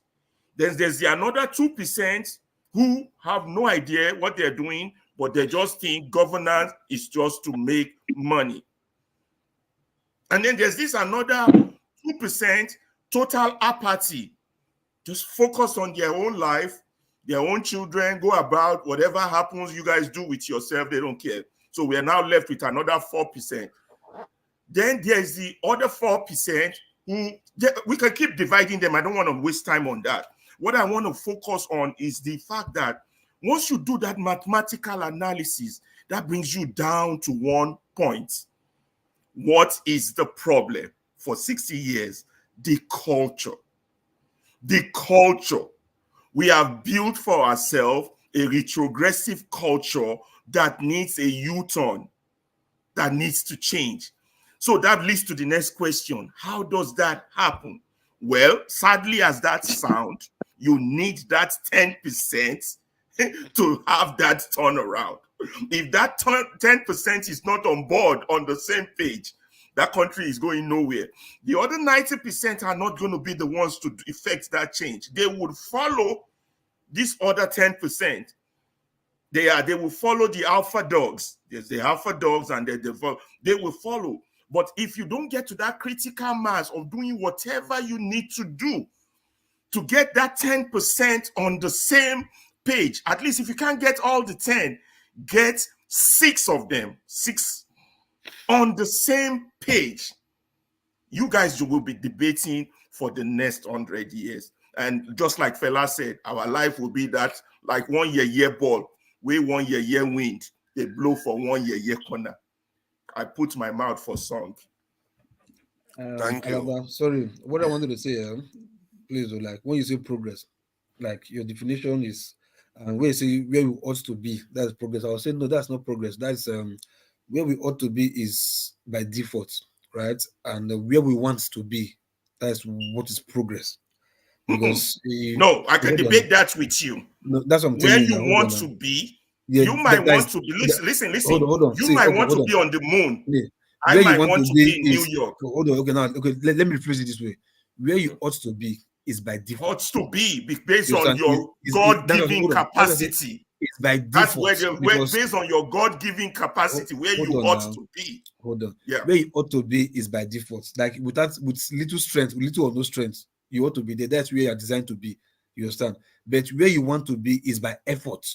There's the another 2% who have no idea what they're doing, but they just think governance is just to make money. And then there's this another 2% total apathy, just focus on their own life, their own children, go about whatever happens, you guys do with yourself, they don't care. So we are now left with another 4%. Then there's the other 4% who, we can keep dividing them. I don't want to waste time on that. What I want to focus on is the fact that once you do that mathematical analysis, that brings you down to one point. What is the problem? For 60 years, the culture. The culture. We have built for ourselves a retrogressive culture that needs a U-turn, that needs to change. So that leads to the next question. How does that happen? Well, sadly as that sounds, you need that 10% to have that turnaround. If that 10% is not on board, on the same page, that country is going nowhere. The other 90% are not going to be the ones to effect that change. They would follow this other 10%. They will follow the alpha dogs. There's the alpha dogs and they will follow. But if you don't get to that critical mass of doing whatever you need to do to get that 10% on the same page, at least if you can't get all the 10, get 6 of them, 6 on the same page. You guys will be debating for the next 100 years. And just like Fela said, our life will be that like 1 year ball, where 1 year wind, they blow for 1 year corner. I put my mouth for song. Thank you. Alaba, sorry, what I wanted to say, please, like when you say progress, like your definition is, where you say where we ought to be, that's progress. I was saying no, that's not progress. That's where we ought to be is by default, right? And where we want to be, that's what is progress. Because no, I can debate that with you. No, that's what I'm where telling you you. Want to be. Yeah, you might want to be. Listen. Hold on. You might want to be on the moon. Yeah. I might want to be in New York. Hold on. Okay, now, let me rephrase it this way. Where you ought to be is by default. Ought to be based on your God-given capacity. It's by default. That's based on your God-given capacity, where you ought to be. Hold on. Yeah. Where you ought to be is by default. Like with little strength, little or no strength, you ought to be there. That's where you are designed to be. You understand? But where you want to be is by effort.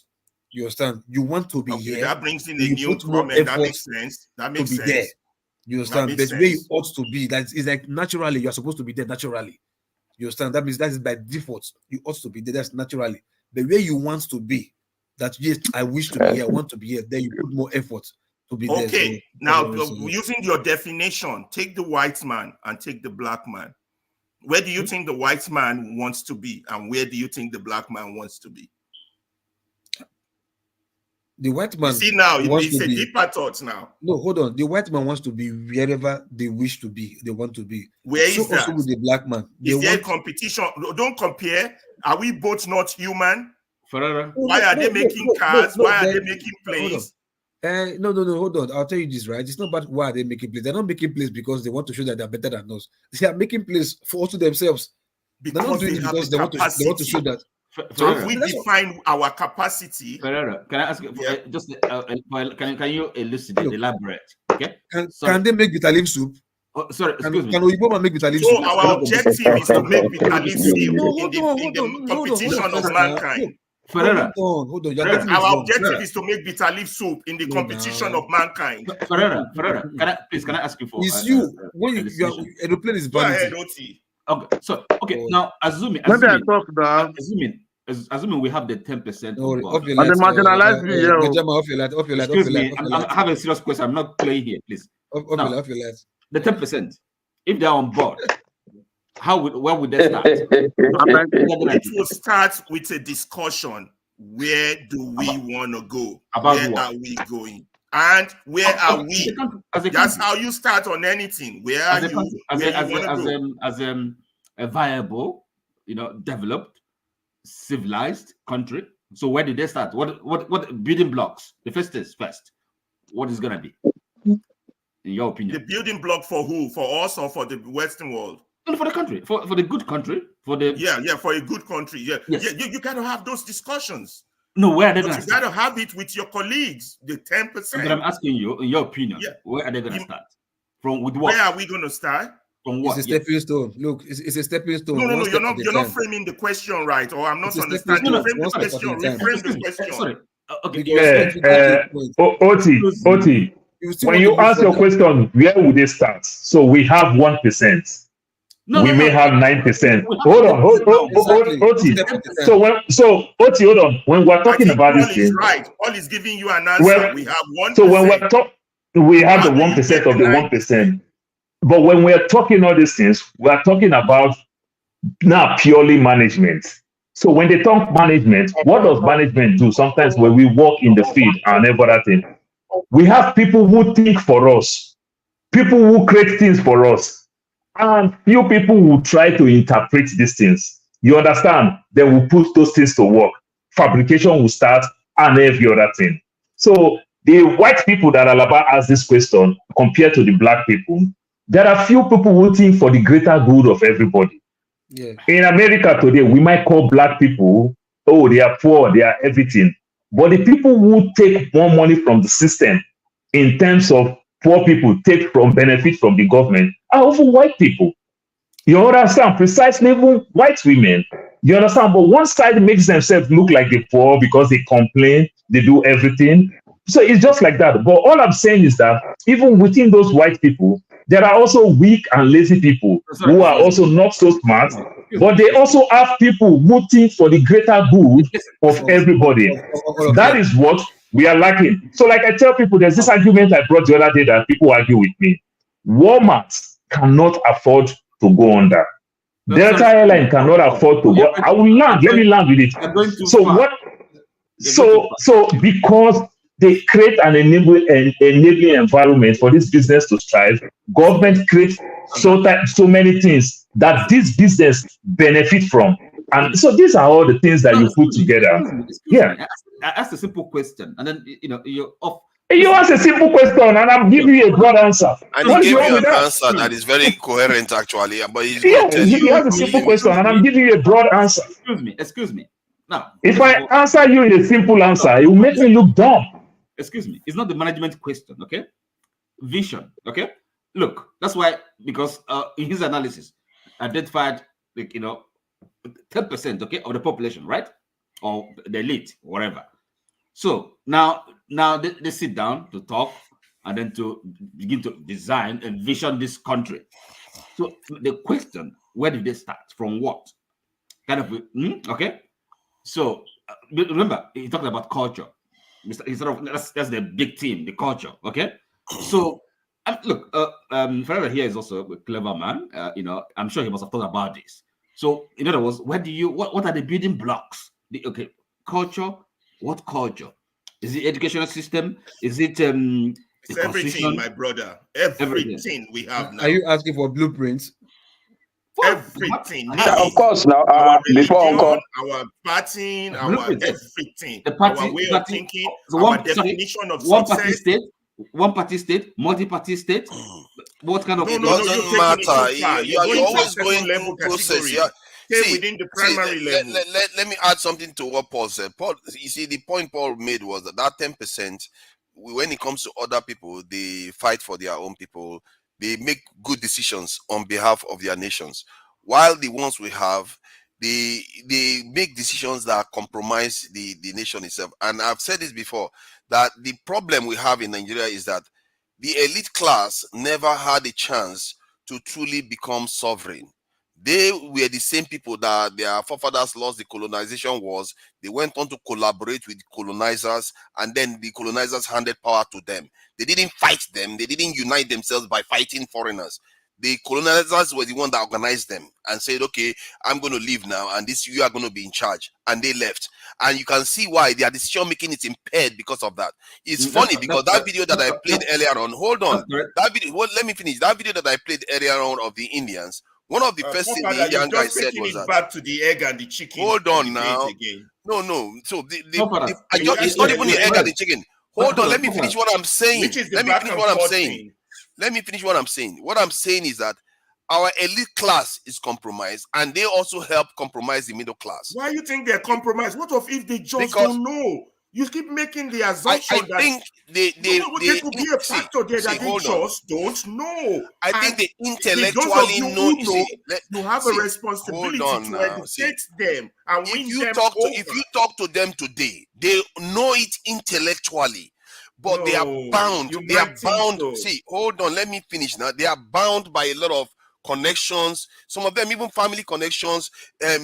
You understand? You want to be here. That brings in a new comment. That makes sense. That makes sense. There. You understand? But where you ought to be, that is like naturally, you're supposed to be there naturally. You understand? That means that is by default. You ought to be there. That's naturally. But where you want to be, that yes, I wish to be here, I want to be here, then you put more effort to be there. Okay. Now, using your definition, take the white man and take the black man. Where do you think the white man wants to be, and where do you think the black man wants to be? The white man. See now, it's a deeper thought now. No, hold on. The white man wants to be wherever they wish to be. They want to be. Where is that? Also with the black man. Is there competition? Don't compare. Are we both not human? Forever. Why are they making cars? Why are they making planes? No, hold on. I'll tell you this, right? It's not about why are they making plays. They're not making plays because they want to show that they're better than us. They are making plays for also themselves. Because they're not doing it because they want to show that. So if we define our capacity, Ferreira, can I ask you can you elucidate, elaborate? Okay. Can they make bitter leaf soup? Oh, sorry, excuse me. Can Oyibo make bitter leaf soup? So our objective is to make bitter leaf soup in the competition of mankind. Ferreira, hold on. Our objective is to make bitter leaf soup in the competition of mankind. Ferreira, can I ask you for? It's you when your aeroplane is vanity. Go ahead, Oti. Okay, so now assuming we have the 10% on the marginalized I have a serious question. I'm not playing here, please. The 10%, if they're on board, where would they start? It will start with a discussion. Where do we want to go? Where are we going? And where are we? That's how you start on anything. Where are you? As a viable, developed, civilized country. So where did they start? What building blocks? The first is first. What is gonna be, in your opinion? The building block for who? For us or for the Western world? for the country, for the good country, for the for a good country. Yes. You got to have those discussions. No, where are they But going you to got start? to have it with your colleagues, the 10%. But I'm asking you, in your opinion, where are they going to start? From with what? Where are we going to start? From what? It's a stepping stone. Look, it's a stepping stone. No, you're not framing the question right, or I'm not understanding. Frame the question. Reframe the question. Sorry. Oti, when you ask your question, where would they start? So we have 1%. We may have 9%. Hold on, Oti. So Oti, hold on. When we're talking about this thing, right. All is giving you an answer. We have 1%. So when we're talking, we have the 1% of the 1%. But when we're talking all these things, we're talking about now purely management. So when they talk management, what does management do? Sometimes when we walk in the field and every other thing, we have people who think for us, people who create things for us. And few people will try to interpret these things. You understand? They will put those things to work. Fabrication will start and every other thing. So the white people that Alaba asked this question compared to the black people, there are few people who think for the greater good of everybody. Yeah. In America today, we might call black people, oh, they are poor, they are everything. But the people who take more money from the system in terms of poor people take from benefit from the government are often white people. You understand? Precisely, even white women. You understand? But one side makes themselves look like the poor because they complain, they do everything. So it's just like that. But all I'm saying is that even within those white people, there are also weak and lazy people who are also not so smart, but they also have people who think for the greater good of everybody. That is what we are lacking. So like I tell people, there's this argument I brought the other day that people argue with me. Walmart cannot afford to go under. Delta Airline cannot afford to go. I will land. Let me land with it. So what? So because they create an enabling environment for this business to strive, government creates so many things that this business benefit from. And so these are all the things that you put together. I asked a simple question, and then you're off. You ask a simple question, and I'm giving you a broad answer. And he gave you an answer that is very coherent, actually. But he's you ask a simple question, and I'm giving you a broad answer. Excuse me. Now, if I answer you in a simple answer, it will make me look dumb. Excuse me. It's not the management question, okay? Vision, okay? Look, that's why, because in his analysis, identified 10%, okay, of the population, right? Or the elite, whatever. So now they sit down to talk and then to begin to design and vision this country. So the question, where did they start? From what? Kind of, okay? So remember, he talked about culture. That's the big theme, the culture, okay? So look, Ferreira here is also a clever man. I'm sure he must have thought about this. So in other words, what are the building blocks? Culture. What culture? Is it educational system? Is it it's everything, my brother. Everything we have now. Are you asking for blueprints? Everything. Of course, now our religion, before our partying, our everything, the party, our way of thinking, our definition of success. One-party state, multi-party state. What kind of? It doesn't matter. You're always going through process. Stay within the primary level. Let me add something to what Paul said. Paul, you see, the point Paul made was that 10%, when it comes to other people, they fight for their own people. They make good decisions on behalf of their nations. While the ones we have, they make decisions that compromise the nation itself. And I've said this before, that the problem we have in Nigeria is that the elite class never had a chance to truly become sovereign. They were the same people that their forefathers lost the colonization wars. They went on to collaborate with colonizers, and then the colonizers handed power to them. They didn't fight them. They didn't unite themselves by fighting foreigners. The colonizers were the one that organized them and said, okay, I'm going to leave now, and you are going to be in charge. And they left. And you can see why their decision making is impaired because of that. It's funny because that video that I played earlier on, hold on. That video, let me finish. That video that I played earlier on of the Indians, one of the first things the Indian guy said was that. Back to the egg and the chicken. Hold on now. No. So it's not even the egg and the chicken. Hold on. Let me finish what I'm saying. Let me finish what I'm saying. What I'm saying is that our elite class is compromised, and they also help compromise the middle class. Why you think they're compromised? What if they just don't know? You keep making the assumption I think they could be a factor there that they just don't know. I think they intellectually know. You have a responsibility to educate them and win them over. If you talk to them today, they know it intellectually, but they are bound. They are bound. So. See, hold on, let me finish now. They are bound by a lot of connections, some of them even family connections,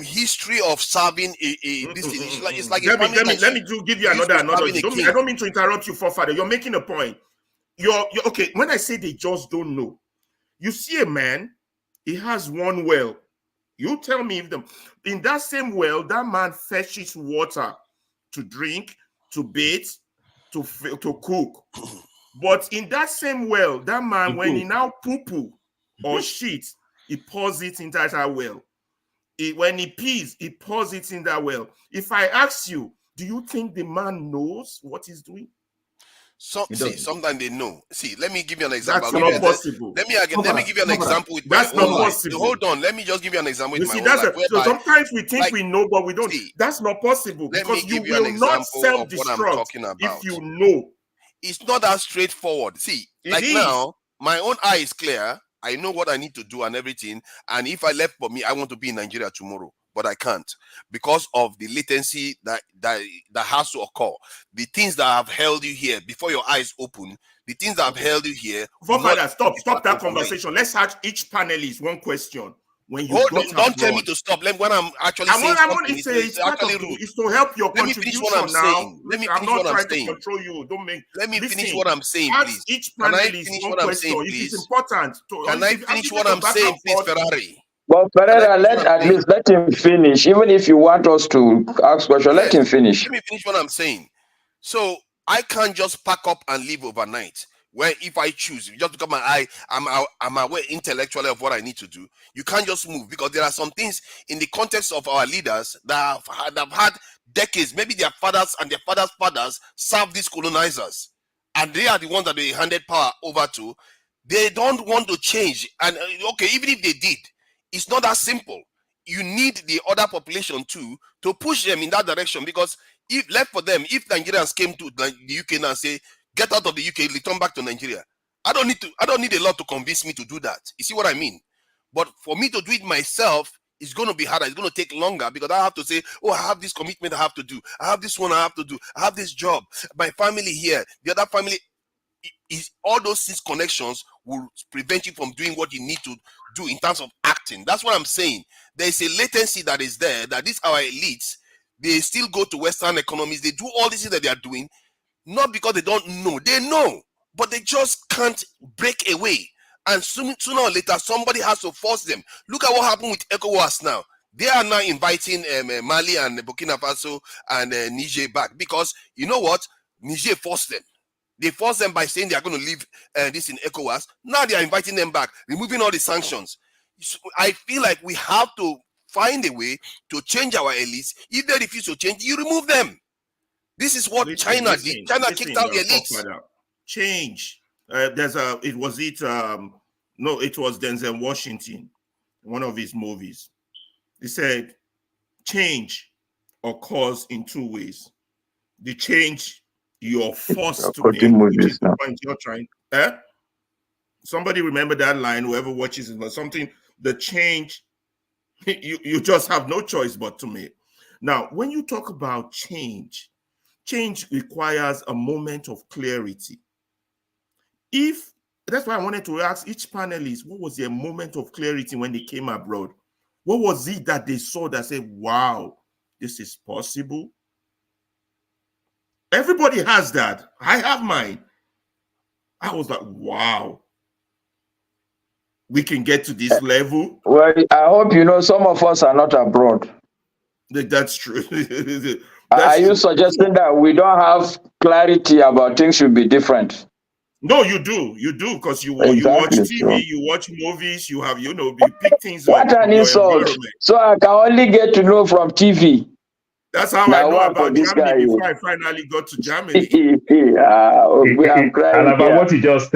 history of serving this thing. It's like let me give you another analogy. I don't mean to interrupt you, forefather. You're making a point. You're okay. When I say they just don't know, you see a man, he has one well. You tell me if in that same well, that man fetches water to drink, to bathe, to cook. But in that same well, that man, when he now poo-poo or shit, he pours it into that well. When he pees, he pours it in that well. If I ask you, do you think the man knows what he's doing? Sometimes they know. See, let me give you an example. That's not possible. Let me give you an example with that's my own not life. possible. Hold on, let me just give you an example with my own life. So sometimes we think we know, but we don't. That's not possible because you will not self-destruct if you know. It's not that straightforward. See, now, my own eye is clear. I know what I need to do and everything. And if I left for me, I want to be in Nigeria tomorrow, but I can't because of the latency that has to occur. The things that have held you here before your eyes open, the things that have held you here. Stop that conversation. Let's ask each panelist one question. When you don't tell me to stop. When I'm actually saying something, it's actually rude. It's to help your contribution now. Let me finish what I'm saying. Control you. Don't make. Let me finish what I'm saying, please. Each panelist one question. It is important. Can I finish what I'm saying, please, Ferrari? Well, Pereira, at least let him finish. Even if you want us to ask questions, let him finish. Let me finish what I'm saying. So I can't just pack up and leave overnight. Where if I choose, just because I'm aware intellectually of what I need to do, you can't just move because there are some things in the context of our leaders that have had decades, maybe their fathers and their fathers' fathers served these colonizers, and they are the ones that they handed power over to. They don't want to change, and okay, even if they did, it's not that simple. You need the other population too to push them in that direction because if left for them, if Nigerians came to the UK and say, get out of the UK, return back to Nigeria. I don't need a lot to convince me to do that. You see what I mean? But for me to do it myself, it's going to be harder. It's going to take longer because I have to say, oh, I have this commitment I have to do. I have this one I have to do. I have this job. My family here, the other family. All those connections will prevent you from doing what you need to do in terms of acting. That's what I'm saying. There is a latency that is there, that these our elites, they still go to Western economies. They do all this that they are doing. Not because they don't know. They know, but they just can't break away. And sooner or later, somebody has to force them. Look at what happened with ECOWAS now. They are now inviting Mali and Burkina Faso and Niger back because, you know what? Niger forced them. They forced them by saying they are going to leave this in ECOWAS. Now they are inviting them back, removing all the sanctions. So I feel like we have to find a way to change our elites. If they refuse to change, you remove them. This is what China did. China kicked out the elites. Change. It was Denzel Washington, one of his movies. He said, change occurs in two ways. The change you're forced to make, which is the point you're trying. Somebody remember that line, whoever watches it, but something, the change, you just have no choice but to make. Now, when you talk about change requires a moment of clarity. That's why I wanted to ask each panelist, what was their moment of clarity when they came abroad? What was it that they saw that said, wow, this is possible? Everybody has that. I have mine. I was like, wow, we can get to this level. Well, I hope you know some of us are not abroad. That's true. Are you suggesting that we don't have clarity about things should be different? No, you do, because you watch TV, you watch movies, you have, you pick things up. What an insult! So I can only get to know from TV. That's how I know about Germany before I finally got to Germany. I'm crying. And about what you just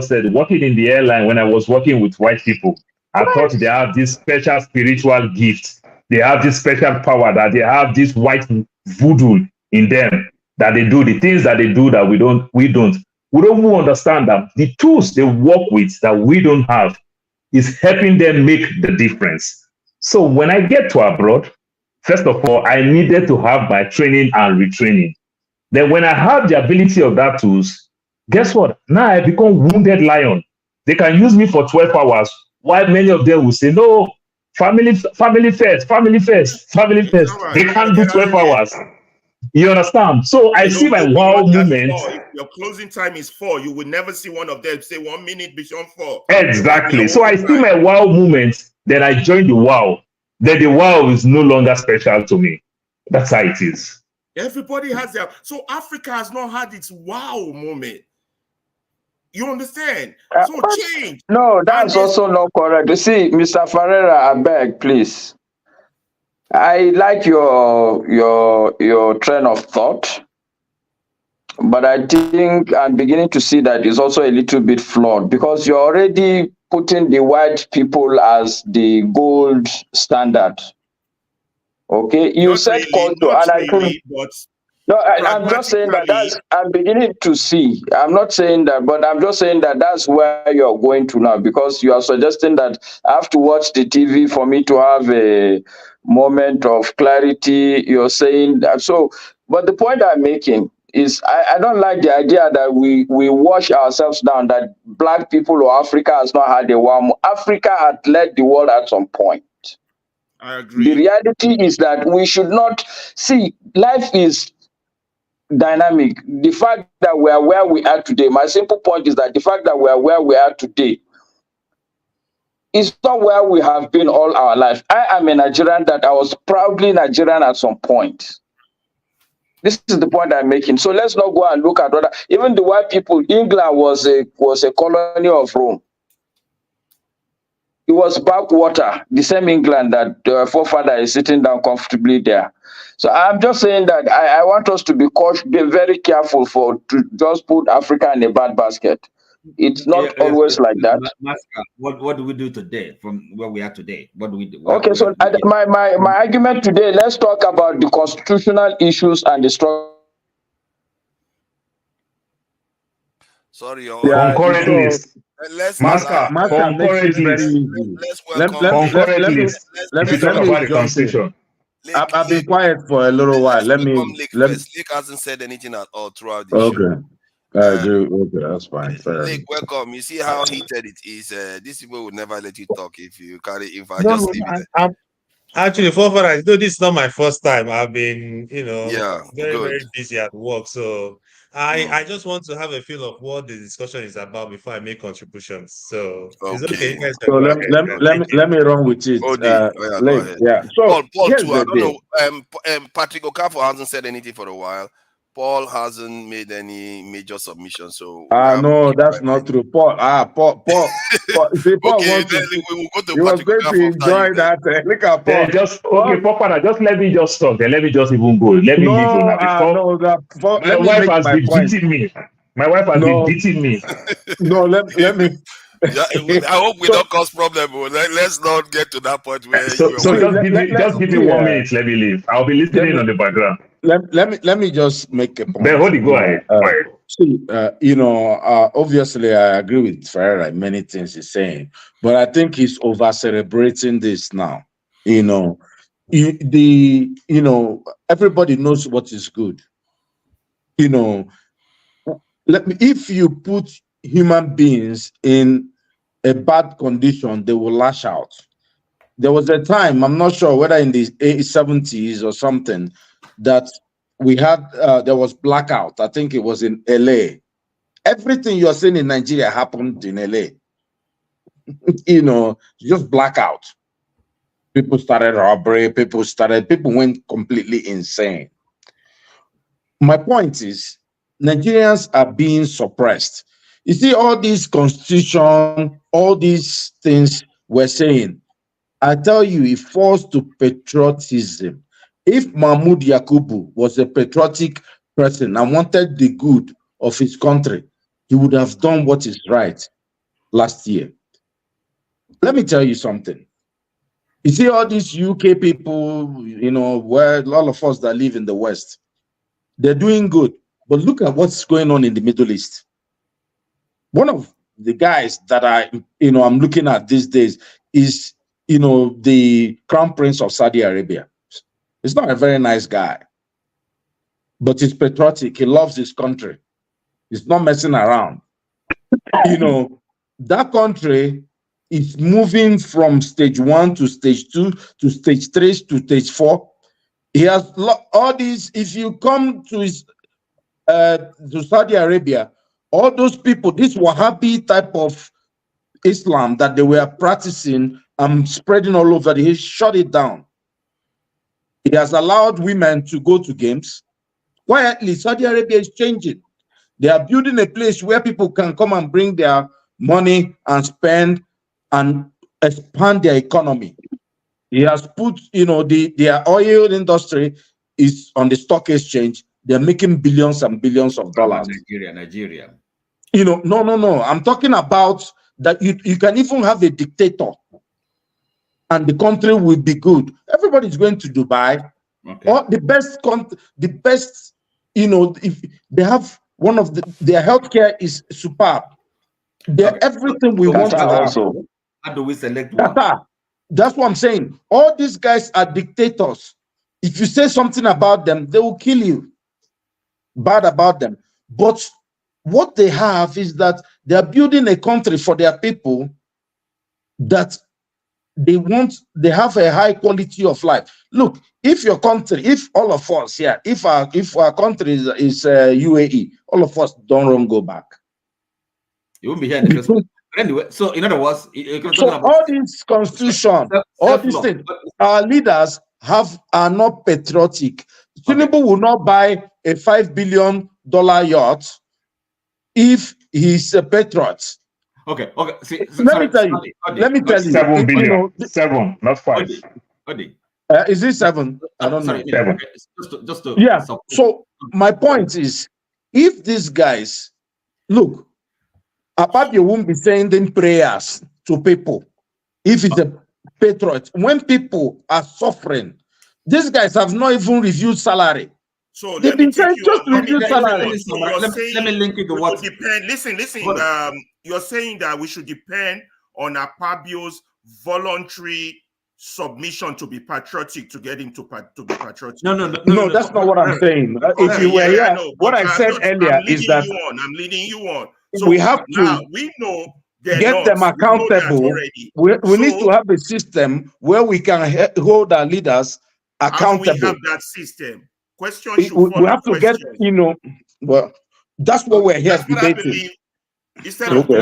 said, working in the airline when I was working with white people, I thought they have this special spiritual gift. They have this special power, that they have this white voodoo in them, that they do the things that they do that we don't. We don't even understand that the tools they work with that we don't have is helping them make the difference. So when I get to abroad, first of all, I needed to have my training and retraining. Then when I have the ability of that tools, guess what? Now I become wounded lion. They can use me for 12 hours, while many of them will say, no, family first. They can't do 12 hours. You understand? So I see my wow moment. If your closing time is 4, you will never see one of them say 1 minute beyond 4. Exactly. So I see my wow moment, then I join the wow. Then the wow is no longer special to me. That's how it is. Everybody has their... So Africa has not had its wow moment. You understand? So change. No, that's also not correct. You see, Mr. Ferreira, I beg, please. I like your train of thought, but I think I'm beginning to see that it's also a little bit flawed, because you're already putting the white people as the gold standard. Okay, you not said really, culture, and I really, but no, I'm just saying that I'm beginning to see. I'm not saying that, but I'm just saying that that's where you're going to now, because you are suggesting that I have to watch the TV for me to have a moment of clarity. You're saying that. So, but the point I'm making is I don't like the idea that we wash ourselves down, that black people or Africa has not had a warm. Africa had led the world at some point. I agree. The reality is that we should not see life is dynamic. The fact that we are where we are today, my simple point is that the fact that we are where we are today is not where we have been all our life. I am a Nigerian that I was proudly Nigerian at some point. This is the point I'm making. So let's not go and look at other. Even the white people, England was a colony of Rome. It was backwater, the same England that the forefather is sitting down comfortably there. So I'm just saying that I want us to be very careful to just put Africa in a bad basket. It's not always like that. What do we do today from where we are today? What do we do? Okay, so my argument today, let's talk about the constitutional issues and the struggle. Sorry, concurrent list. Let's Master, concurrent list. Concurrent list. If you talk about the constitution. I've been quiet for a little while. Let me. Lake hasn't said anything at all throughout the show. Okay. I agree. Okay, that's fine. Lake, welcome. You see how heated it is. These people would never let you talk if I No, just leave it. Actually, I know this is not my first time. I've been, very, good. very busy at work. So I just want to have a feel of what the discussion is about before I make contributions. So it's okay. You guys can So go ahead. let me run with it. Go ahead. Yeah. So Paul here's too. I the don't thing. know. Patrick Okafor hasn't said anything for a while. Paul hasn't made any major submission. So no, that's not true. Paul. Paul. See, Paul okay, wants then to, we will go to he was Patrick going to Okafor enjoy that. Look at Paul. Then just let me just talk. Then let me just even go. Let me leave you now. Before my wife has been beating me. My wife has been beating me. No, let me. Yeah, I hope we don't cause problem. Let's not get to that point where. So just give me 1 minute. Let me leave. I'll be listening on the background. Let me just make a point. Then hold it. Go ahead. See, obviously I agree with Ferreira in many things he's saying, but I think he's over celebrating this now. Everybody knows what is good. If you put human beings in a bad condition, they will lash out. There was a time, I'm not sure whether in the 70s or something, that we had, there was blackout. I think it was in LA. Everything you're seeing in Nigeria happened in LA. Just blackout. People started robbery, people went completely insane. My point is, Nigerians are being suppressed. You see, all these constitution, all these things we're saying, I tell you, it falls to patriotism. If Mahmoud Yakubu was a patriotic person and wanted the good of his country, he would have done what is right last year. Let me tell you something. You see all these UK people, you know, where a lot of us that live in the West, they're doing good. But look at what's going on in the Middle East. One of the guys that I'm looking at these days is, the Crown Prince of Saudi Arabia. He's not a very nice guy, but he's patriotic. He loves his country. He's not messing around. That country is moving from stage 1 to stage 2 to stage 3 to stage 4. He has all these. If you come to Saudi Arabia, all those people, this Wahhabi type of Islam that they were practicing and spreading all over, he shut it down. He has allowed women to go to games. Quietly, Saudi Arabia is changing. They are building a place where people can come and bring their money and spend and expand their economy. He has put, their oil industry is on the stock exchange. They're making billions and billions of dollars. Nigeria. No. I'm talking about that you can even have a dictator and the country will be good. Everybody's going to Dubai. Okay. Or the best, if they have one of their healthcare is superb. They're everything we want to also. How do we select one? That's what I'm saying. All these guys are dictators. If you say something about them, they will kill you. Bad about them. But what they have is that they are building a country for their people that they have a high quality of life. Look, if your country, if all of us here, if our country is UAE, all of us don't go back. You won't be here in the first place. Anyway, so in other words, all this constitution, all these things, our leaders are not patriotic. Tinubu will not buy a $5 billion yacht if he's a patriot. Okay. See, let me tell you. 7 billion. 7, not 5. Is it 7? I don't know. 7. Just to yeah. So my point is, if these guys look, Apabio won't be sending prayers to people if it's a patriot. When people are suffering, these guys have not even reviewed salary. So they've been saying just review salary. Let me link it to what. Listen. You're saying that we should depend on Apabio's voluntary submission to be patriotic to get him to be patriotic. No, that's not what I'm saying. If you were here, what I said earlier is that I'm leading you on. So we have to we know get them accountable. We need to have a system where we can hold our leaders accountable. How do we have that system? Question should follow we have to get, well, that's what we're here debating. Instead of the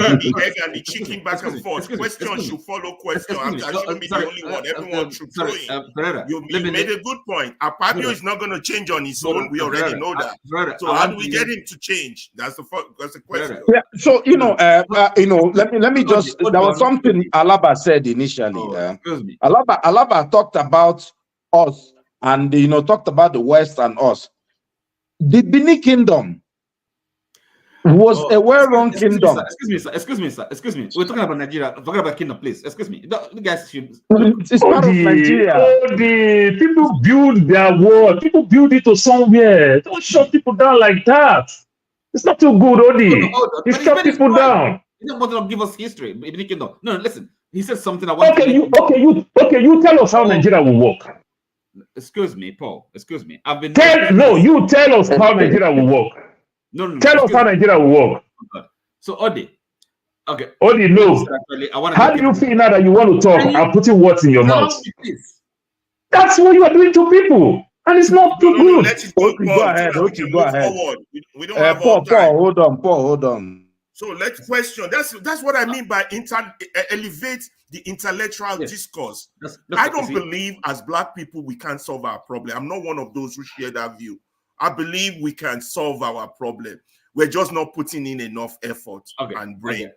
egg and the chicken back and forth, question should follow question. I shouldn't be the only one. Everyone should throw in. You made a good point. Apabio is not going to change on his own. We already know that. So how do we get him to change? That's the question. Yeah. So let me just. There was something Alaba said initially. Alaba talked about us and talked about the West and us. The Benin Kingdom was a well-run kingdom. Excuse me, sir. We're talking about Nigeria. We're talking about kingdom, please. Excuse me. You guys should. It's part of Nigeria. The people build their world. People build it to somewhere. Don't shut people down like that. It's not too good, Odi. You shut people down. You don't want to give us history. No, listen. He said something. You tell us how Nigeria will work. Excuse me, Paul. Excuse me. You tell us how Nigeria will work. No. Tell us how Nigeria will work. So, Odi. Okay. Odi, no. How do you feel now that you want to talk and putting words in your mouth? That's what you are doing to people. And it's not too good. Go ahead. We don't have all time. Paul, hold on. So let's question. That's what I mean by elevate the intellectual discourse. I don't believe as Black people we can't solve our problem. I'm not one of those who share that view. I believe we can solve our problem. We're just not putting in enough effort and brain.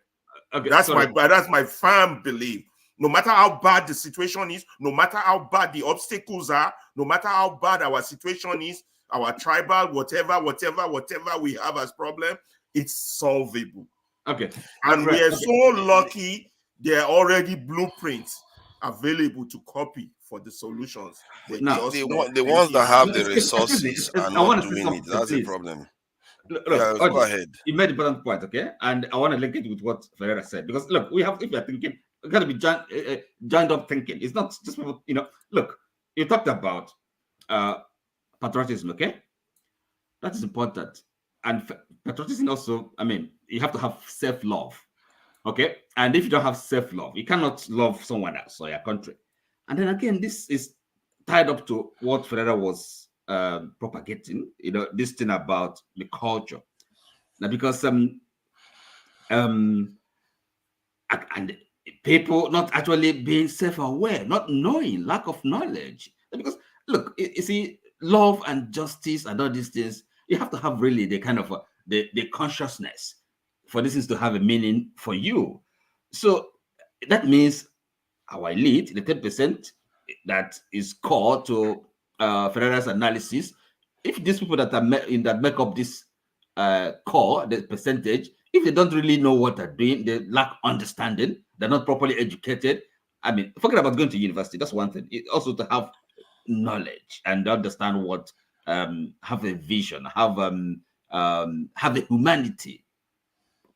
Okay. That's my firm belief. No matter how bad the situation is, no matter how bad the obstacles are, no matter how bad our situation is, our tribal, whatever we have as problem, it's solvable. Okay. And we are so lucky there are already blueprints available to copy for the solutions. The ones that have the resources are not doing it. That's the problem. Look, go ahead. You made an important point, okay? And I want to link it with what Ferreira said. Because look, if you're thinking, we've got to be joined up thinking. It's not just people, look, you talked about patriotism, okay? That is important. And patriotism also, you have to have self-love, okay? And if you don't have self-love, you cannot love someone else or your country. And then again, this is tied up to what Ferreira was propagating, this thing about the culture. Now, because and people not actually being self-aware, not knowing, lack of knowledge. Because look, you see, love and justice and all these things, you have to have really the kind of the consciousness for these things to have a meaning for you. So that means our elite, the 10% that is core to Ferreira's analysis, if these people that are that make up this core, the percentage, if they don't really know what they're doing, they lack understanding, they're not properly educated. Forget about going to university, that's one thing. It's also to have knowledge and understand what, have a vision, have a humanity,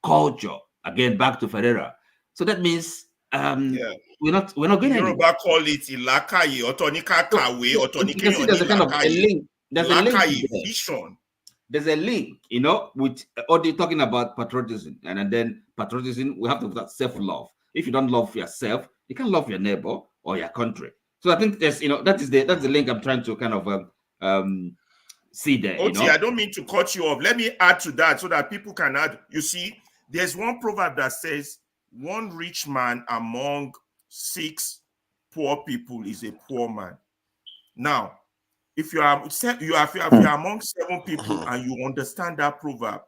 culture. Again, back to Ferreira. So that means we're not going anywhere. Yoruba call it ilakaye, otonika kawe, otonike. There's a kind of a link. There's a link. Vision. There's a link, with Odi talking about patriotism, and then patriotism, we have to have self-love. If you don't love yourself, you can't love your neighbor or your country. So I think there's, that's the link I'm trying to kind of see there. Oti, I don't mean to cut you off. Let me add to that so that people can add. You see, there's one proverb that says, one rich man among 6 poor people is a poor man. Now, if you are among 7 people and you understand that proverb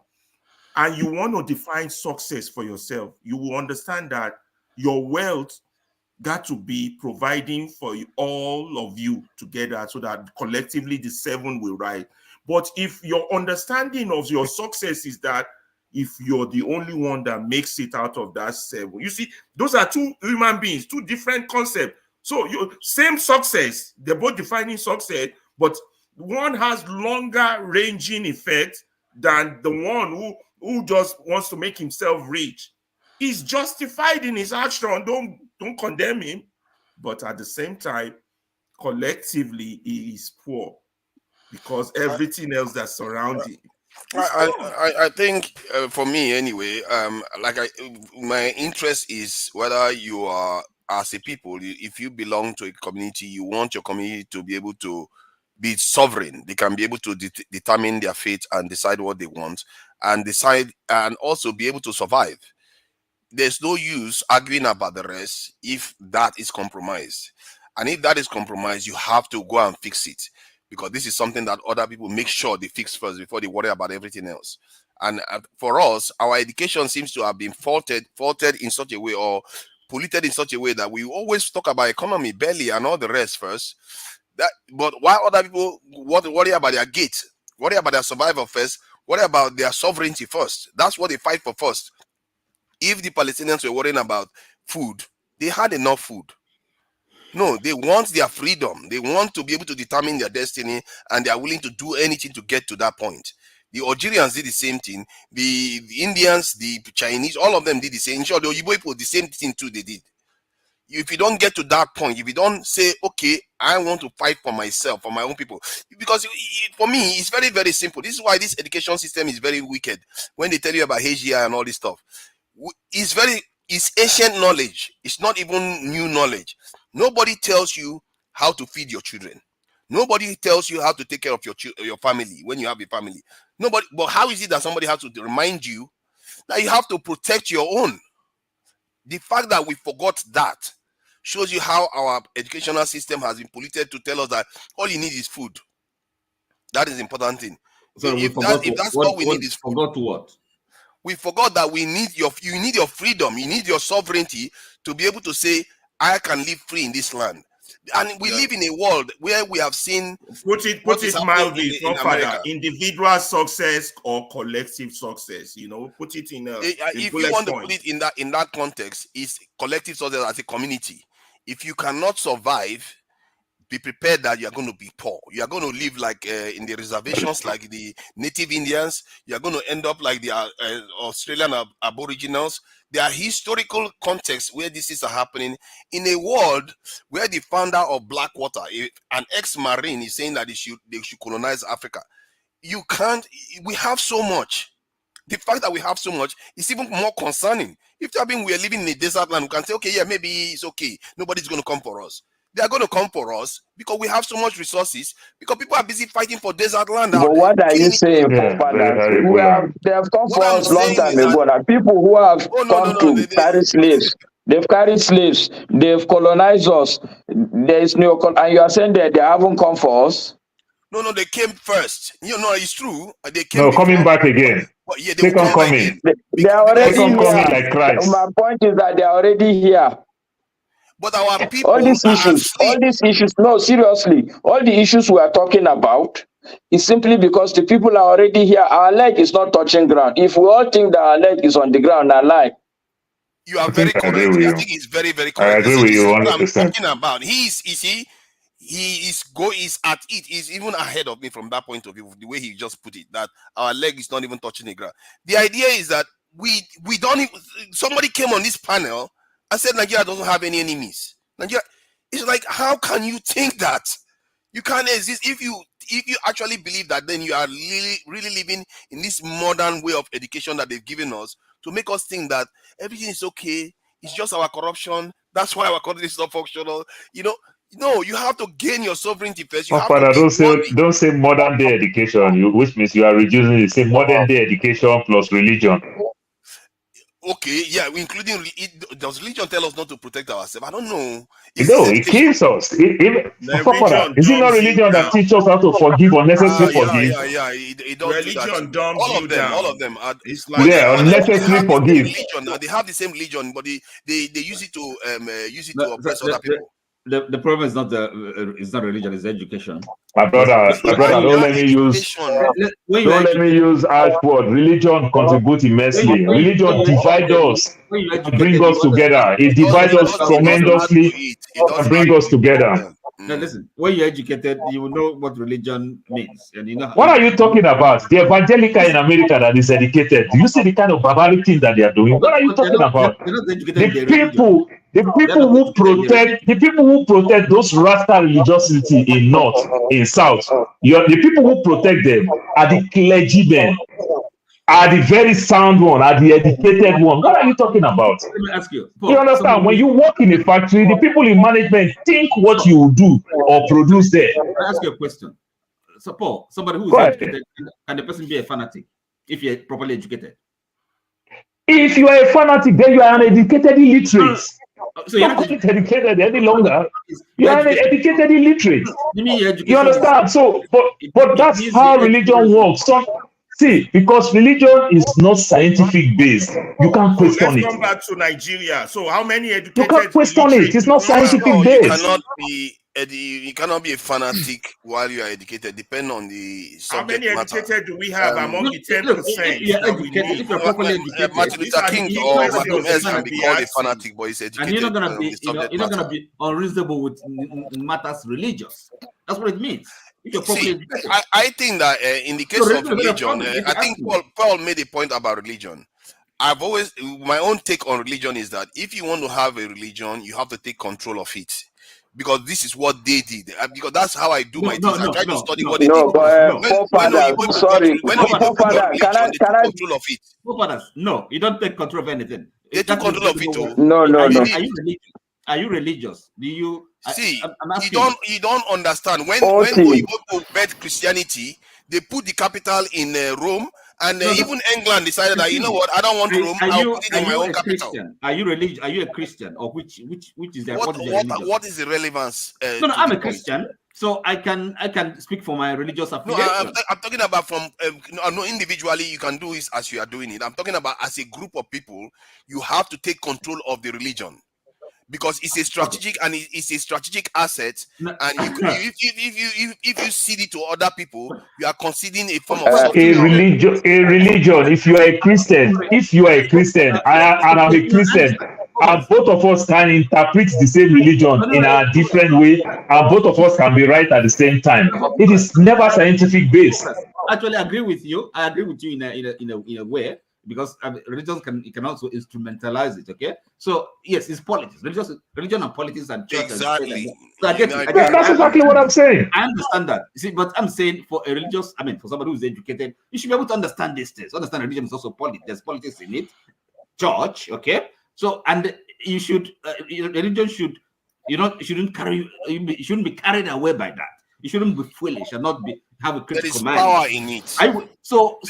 and you want to define success for yourself, you will understand that your wealth got to be providing for all of you together so that collectively the 7 will rise. But if your understanding of your success is that if you're the only one that makes it out of that 7, you see, those are 2 human beings, 2 different concepts. So same success, they're both defining success, but one has longer ranging effect than the one who just wants to make himself rich. He's justified in his action. Don't condemn him, but at the same time, collectively he is poor because everything else that's surrounding. I think for me anyway, my interest is whether you are, as a people, if you belong to a community, you want your community to be able to be sovereign. They can be able to determine their fate and decide what they want and decide and also be able to survive. There's no use arguing about the rest if that is compromised. And if that is compromised, you have to go and fix it, because this is something that other people make sure they fix first before they worry about everything else. And for us, our education seems to have been faulted in such a way, or polluted in such a way, that we always talk about economy, belly, and all the rest first. But while other people worry about their gate, worry about their survival first, worry about their sovereignty first. That's what they fight for first. If the Palestinians were worrying about food, they had enough food. No, they want their freedom. They want to be able to determine their destiny, and they are willing to do anything to get to that point. The Algerians did the same thing. The Indians, the Chinese, all of them did the same. In short, the Oyibo people, the same thing too, they did. If you don't get to that point, if you don't say, okay, I want to fight for myself, for my own people, because for me, it's very, very simple. This is why this education system is very wicked. When they tell you about HGI and all this stuff, it's ancient knowledge. It's not even new knowledge. Nobody tells you how to feed your children. Nobody tells you how to take care of your family when you have a family. Nobody. But how is it that somebody has to remind you that you have to protect your own? The fact that we forgot that shows you how our educational system has been polluted to tell us that all you need is food. That is the important thing. So if that's all we need is food. Forgot what? We forgot that you need your freedom, you need your sovereignty to be able to say, I can live free in this land. And we live in a world where we have seen put it mildly, in America. Individual success or collective success. Put it in if you want to put it in that context, is collective success as a community. If you cannot survive, be prepared that you are going to be poor. You are going to live like in the reservations, like the native Indians. You are going to end up like the Australian Aboriginals. There are historical contexts where these things are happening in a world where the founder of Blackwater, an ex-Marine, is saying that they should colonize Africa. You can't. We have so much. The fact that we have so much is even more concerning. If we are living in a desert land, we can say, okay, yeah, maybe it's okay. Nobody's going to come for us. They are going to come for us because we have so much resources, because people are busy fighting for desert land. But what are you saying, Papa? They have come for us long time ago. Now, people who have come to carry slaves, they've carried slaves, they've colonized us. There is no, and you are saying that they haven't come for us? No, they came first. It's true. They came coming back again. Yeah, they will come again. They are already here. Like Christ. My point is that they are already here. But our people, all these issues, no, seriously, all the issues we are talking about is simply because the people are already here. Our leg is not touching ground. If we all think that our leg is on the ground, our leg. You are very correct. I think it's very, very correct. I agree with you 100%. I'm talking about. He is at it. He's even ahead of me from that point of view. The way he just put it, that our leg is not even touching the ground. The idea is that we don't even. Somebody came on this panel. I said Nigeria doesn't have any enemies. Nigeria, it's like, how can you think that? You can't exist if you actually believe that. Then you are really living in this modern way of education that they've given us to make us think that everything is okay. It's just our corruption. That's why our country is not functional. No, you have to gain your sovereignty first. You have to don't say modern day education, which means you are reducing it. Say modern day education plus religion. Okay, yeah, including does religion tell us not to protect ourselves? I don't know. It kills us. Is it not religion that teaches us how to forgive unnecessary forgive? Yeah, it does. Religion dumps you down. All of them. It's like unnecessary forgive. They have the same religion, but they use it to oppress other people. The problem is not religion, it's education. My brother, don't let me use harsh word. Religion contributes immensely. Religion divides us and brings us together. It divides us tremendously and brings us together. Now listen, when you're educated, you will know what religion means. And what are you talking about? The evangelical in America that is educated. Do you see the kind of barbaric thing that they are doing? What are you talking about? The people who protect those radical religiosity in North, in South, the people who protect them are the clergymen, are the very sound one, are the educated one. What are you talking about? Let me ask you. Paul, you understand? When you work in a factory, the people in management think what you do or produce there. I ask you a question. So, Paul, somebody who is educated, can the person be a fanatic if you're properly educated? If you are a fanatic, then you are an educated illiterate. So you're not educated any longer. You are an educated illiterate. You understand? So, but that's how religion works. So, see, because religion is not scientific based, you can't question it. Let's come back to Nigeria. So, how many educated? You can't question it. It's not scientific based. You cannot be a fanatic while you are educated. Depend on the subject. How many educated do we have among the 10%? If you're properly educated, Martin Luther King or Malcolm X can be called a fanatic, but he's educated. And you're not gonna be unreasonable with matters religious. That's what it means. See, I think that in the case of religion, I think Paul made a point about religion. My own take on religion is that if you want to have a religion, you have to take control of it. Because this is what they did. Because that's how I do my things. I try to study what they did. No, you don't take control of anything. They took control of it. No. Are you religious? Do you see? You don't understand when you go to bet Christianity, they put the capital in Rome. And even England decided that, you know what, I don't want Rome. I'll put it in my own capital. Are you religious? Are you a Christian, or which is that? What is the relevance? No, I'm a Christian, so I can speak for my religious affiliation. No, I'm talking about from no, individually you can do it as you are doing it. I'm talking about as a group of people, you have to take control of the religion. because it's a strategic and it's a strategic asset. And if you cede it to other people, you are conceding a form of a religion. If you are a Christian, and I'm a Christian, and both of us can interpret the same religion in a different way, and both of us can be right at the same time. It is never scientific based. Actually, I agree with you. I agree with you in a way, because religion can also instrumentalize it. Okay, so yes, it's politics. Religion and politics and church. Exactly. So I get it. That's exactly what I'm saying. I understand that. You see, but I'm saying for a religious, for somebody who's educated, you should be able to understand these things. Understand religion is also politics. There's politics in it. Church, okay. So and you should religion should shouldn't be carried away by that. You shouldn't be foolish and not have a critical mind. There is power in it.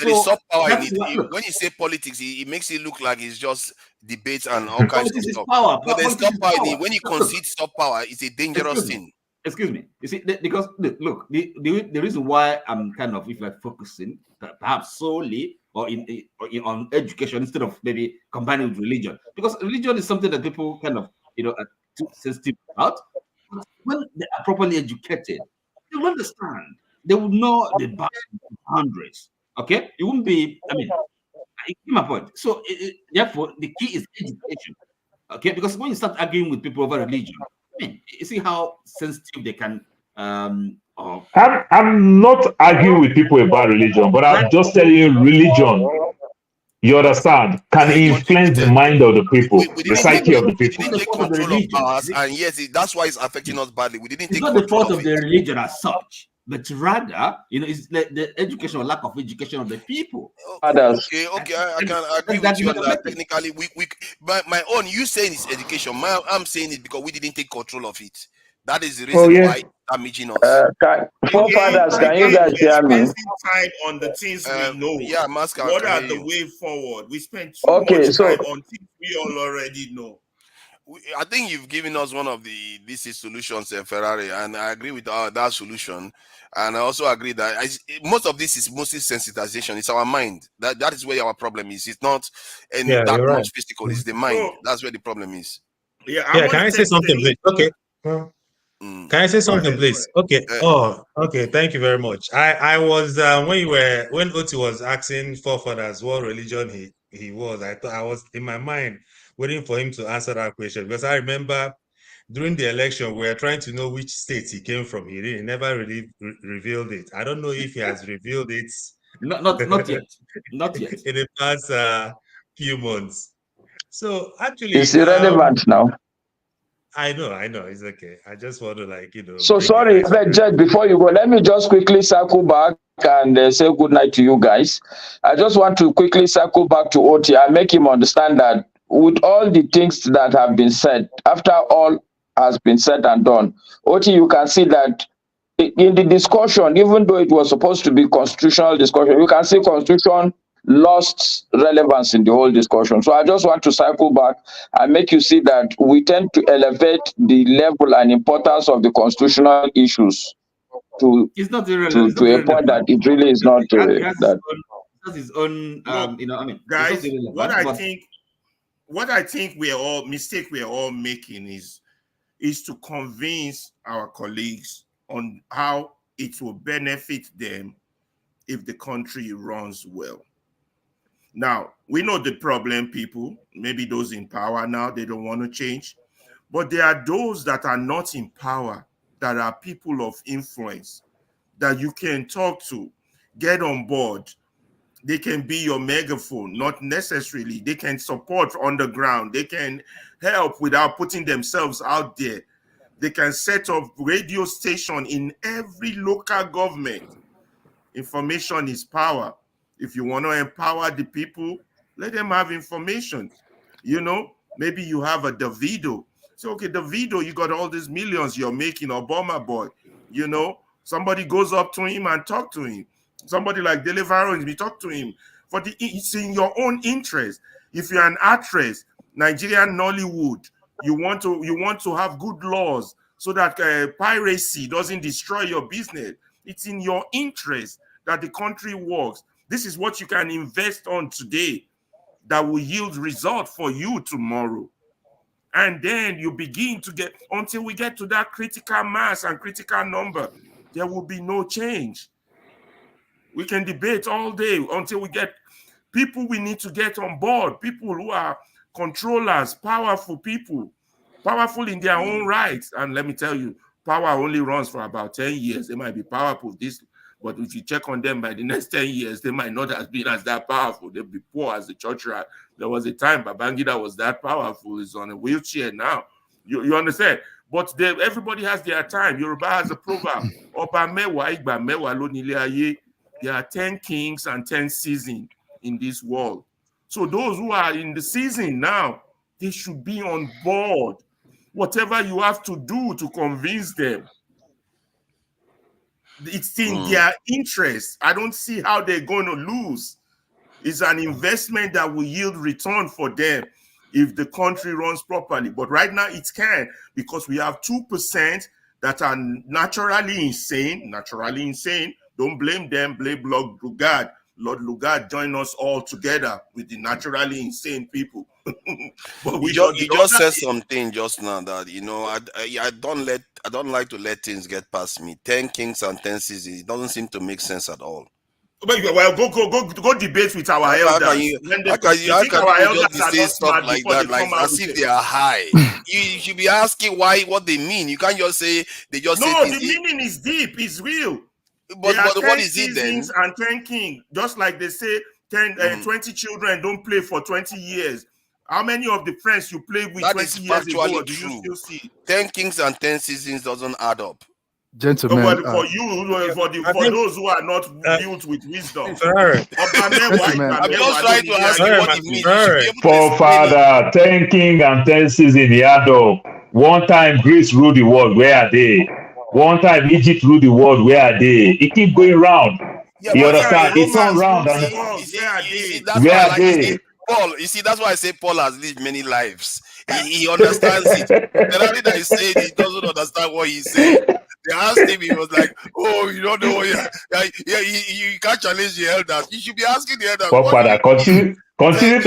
There is some power in it. When you say politics, it makes it look like it's just debates and all kinds of stuff. Power. But there's some power in it. When you concede soft power, it's a dangerous thing. Excuse me. You see, because look, the reason why I'm kind of focusing perhaps solely on education instead of maybe combining with religion, because religion is something that people kind of are too sensitive about. When they are properly educated, they will understand. They will know the boundaries. Okay, it won't be. I my point. So therefore, the key is education. Okay, because when you start arguing with people over religion, you see how sensitive they can. I'm not arguing with people about religion, but I'm just telling you, religion, you understand, can influence the mind of the people, the psyche of the people. We didn't take control of ours, and yes, that's why it's affecting us badly. We didn't take control. It's not the fault of the religion as such, but rather, it's the education or lack of education of the people. Okay, I can agree with you on that. Technically, my own, you saying it's education. I'm saying it because we didn't take control of it. That is the reason why it's damaging us. Forefathers, can you guys hear me? Time on the things we know. Yeah, Masker. What are the way forward? We spent too much time on things we all already know. I think you've given us one of the DC solutions, Ferrari, and I agree with that solution. And I also agree that most of this is mostly sensitization. It's our mind. That is where our problem is. It's not that much physical. It's the mind. That's where the problem is. Yeah. Can I say something, please? Okay. Can I say something, please? Okay. Okay. Thank you very much. I was when Oti was asking forefathers what religion he was, I thought I was in my mind waiting for him to answer that question, because I remember during the election we were trying to know which states he came from. He never really revealed it. I don't know if he has revealed it. Not yet. Not yet. In the past few months. So actually, it's irrelevant now. I know, it's okay. I just want to So sorry, Judge, before you go, let me just quickly circle back and say good night to you guys. I just want to quickly circle back to Oti and make him understand that with all the things that have been said, after all has been said and done, Oti, you can see that in the discussion, even though it was supposed to be constitutional discussion, you can see constitution lost relevance in the whole discussion. So I just want to cycle back and make you see that we tend to elevate the level and importance of the constitutional issues to a point that it really is not that. His own, guys, what I think we're all making is to convince our colleagues on how it will benefit them if the country runs well. Now, we know the problem, people, maybe those in power now, they don't want to change. But there are those that are not in power, that are people of influence, that you can talk to, get on board. They can be your megaphone, not necessarily. They can support on the ground. They can help without putting themselves out there. They can set up radio station in every local government. Information is power. If you want to empower the people, let them have information. Maybe you have a Davido. So, okay, Davido, you got all these millions you're making, Obama boy. Somebody goes up to him and talk to him. Somebody like Deliverance, we talk to him. It's in your own interest. If you're an actress, Nigerian Nollywood, you want to have good laws so that piracy doesn't destroy your business. It's in your interest that the country works. This is what you can invest on today that will yield result for you tomorrow. And then you begin to get, until we get to that critical mass and critical number, there will be no change. We can debate all day until we get people we need to get on board, people who are controllers, powerful people, powerful in their own rights. And let me tell you, power only runs for about 10 years. They might be powerful but if you check on them by the next 10 years, they might not have been as that powerful. They'll be poor as the church rat. There was a time Babangida was that powerful. He's on a wheelchair now. You understand? But everybody has their time. Yoruba has a proverb. There are 10 kings and 10 seasons in this world. So those who are in the season now, they should be on board. Whatever you have to do to convince them, it's in their interest. I don't see how they're going to lose. It's an investment that will yield return for them if the country runs properly. But right now it can, because we have 2% that are naturally insane. Don't blame them, blame Lord Lugard. Lord Lugard join us all together with the naturally insane people. But you just said something just now that, you know, I don't like to let things get past me. 10 kings and 10 seasons. It doesn't seem to make sense at all. Well, go debate with our elders. How can you just say stuff like that, like as if they are high? You should be asking what they mean. You can't just say they just. No, the meaning is deep. It's real. But what is it then? And 10 kings, just like they say, 20 children don't play for 20 years. How many of the friends you played with that 20 is years ago do true. you still see? 10 kings and 10 seasons doesn't add up. Gentlemen, but for those who are not built with wisdom, I'm just trying to ask you what it means. Forefather, 10 king and 10 seasons, the add up. One time Greece ruled the world, where are they? One time Egypt ruled the world, where are they? It keep going round. You understand? It's all round. Where are they? Paul, you see, that's why I say Paul has lived many lives. He understands it. The only that he said, he doesn't understand what he's saying. They asked him, he was like, "Oh, you don't know what you can't challenge the elders. You should be asking the elders." Father, continue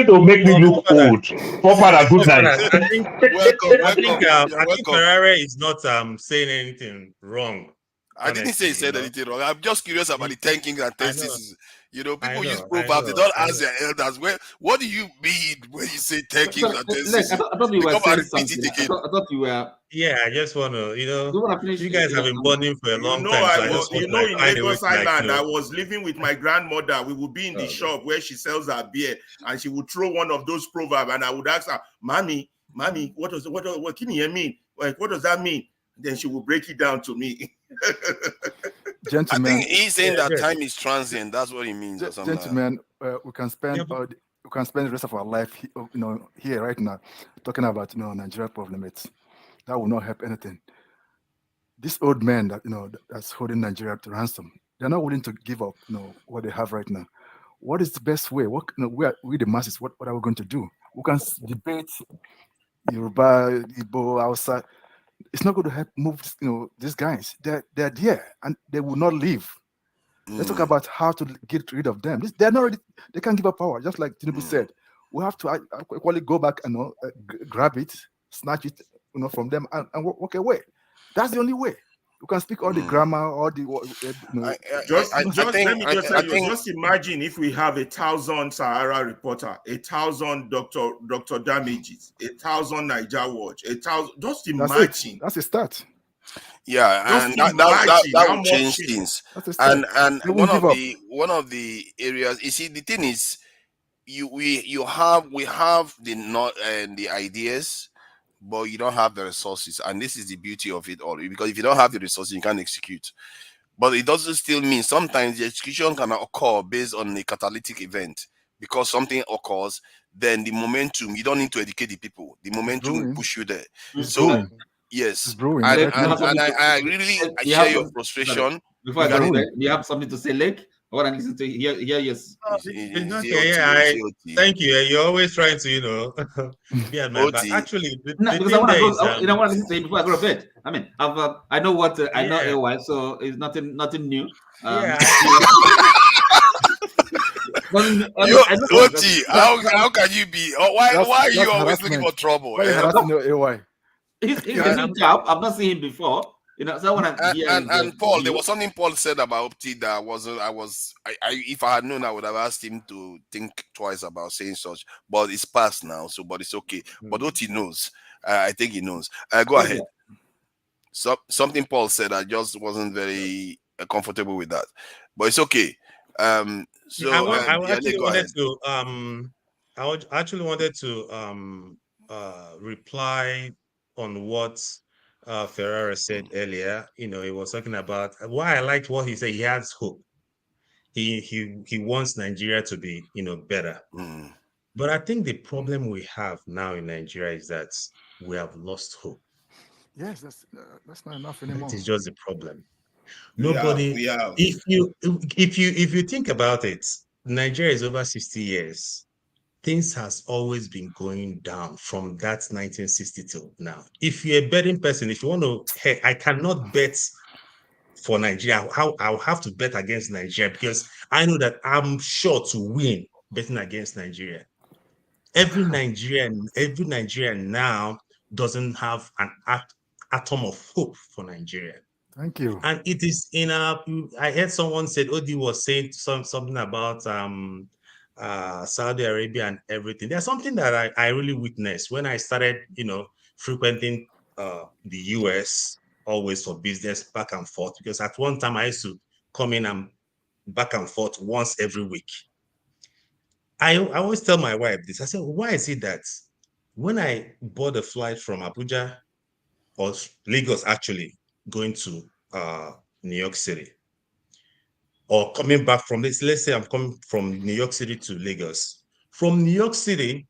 to make me look old. Father, good night. I think Ferrari is not saying anything wrong. I didn't say he said anything wrong. I'm just curious about the 10 kings and 10 seasons. You know, people use proverbs. They don't ask their elders. What do you mean when you say 10 kings and 10 seasons? I thought you were saying something. I thought you were. Yeah, I just want to, you guys have been bonding for a long time. In Lagos Island, I was living with my grandmother. We would be in the shop where she sells her beer, and she would throw one of those proverbs, and I would ask her, Mommy, what can you mean? Like, what does that mean? Then she will break it down to me. Gentlemen, I think he's saying that time is transient. That's what he means. Or something. Gentlemen, we can spend the rest of our life, here right now, talking about Nigeria problem. That will not help anything. This old man that's holding Nigeria to ransom, they're not willing to give up, what they have right now. What is the best way? What we the masses, what are we going to do? We can debate Yoruba, Igbo, Hausa. It's not going to help move, these guys. They're there and they will not leave. Let's talk about how to get rid of them. They're not ready. They can't give up power. Just like Tinubu said, we have to equally go back and grab it, snatch it, from them and walk away. That's the only way. You can speak all the grammar, all the. Just imagine if we have 1,000 Sahara reporter, 1,000 Dr. Damages, 1,000 Niger Watch, 1,000. Just imagine. That's a start. Yeah, and that will change things. And one of the areas, you see, the thing is, we have the ideas, but you don't have the resources, and this is the beauty of it all. Because if you don't have the resources, you can't execute. But it doesn't still mean sometimes the execution can occur based on a catalytic event. Because something occurs, then the momentum, you don't need to educate the people. The momentum will push you there. Yes, and I really share your frustration. Before I go, do you have something to say, Lake? I want to listen to hear yes. Thank you. You're always trying to, be at my back. Actually, because I want to listen to him before I go to bed. I mean, I know what I know a while, so it's nothing new. Oti, how can you be? Why are you always looking for trouble? Why are you harassing your AY? He's a new chap. I've not seen him before. You know, so when I hear and Paul, there was something Paul said about Opti that if I had known, I would have asked him to think twice about saying such. But it's past now, but it's okay. But Oti knows. I think he knows. Go ahead. So something Paul said, I just wasn't very comfortable with that, but it's okay. I actually wanted to reply on what Ferrara said earlier. You know, he was talking about why I liked what he said. He has hope. He wants Nigeria to be, better. But I think the problem we have now in Nigeria is that we have lost hope. Yes, that's not enough anymore. That is just the problem. Nobody. If you think about it, Nigeria is over 60 years. Things has always been going down from that 1960 till now. If you're a betting person, if you want to, hey, I cannot bet for Nigeria. I'll have to bet against Nigeria because I know that I'm sure to win betting against Nigeria. Every Nigerian now doesn't have an atom of hope for Nigeria. Thank you. And it is I heard someone said Odi was saying something about Saudi Arabia and everything. There's something that I really witnessed when I started, frequenting the US always for business back and forth, because at one time I used to come in and back and forth once every week. I always tell my wife this. I said, why is it that when I bought a flight from Abuja or Lagos, actually going to New York City, or coming back from this, let's say I'm coming from New York City to Lagos. From New York City,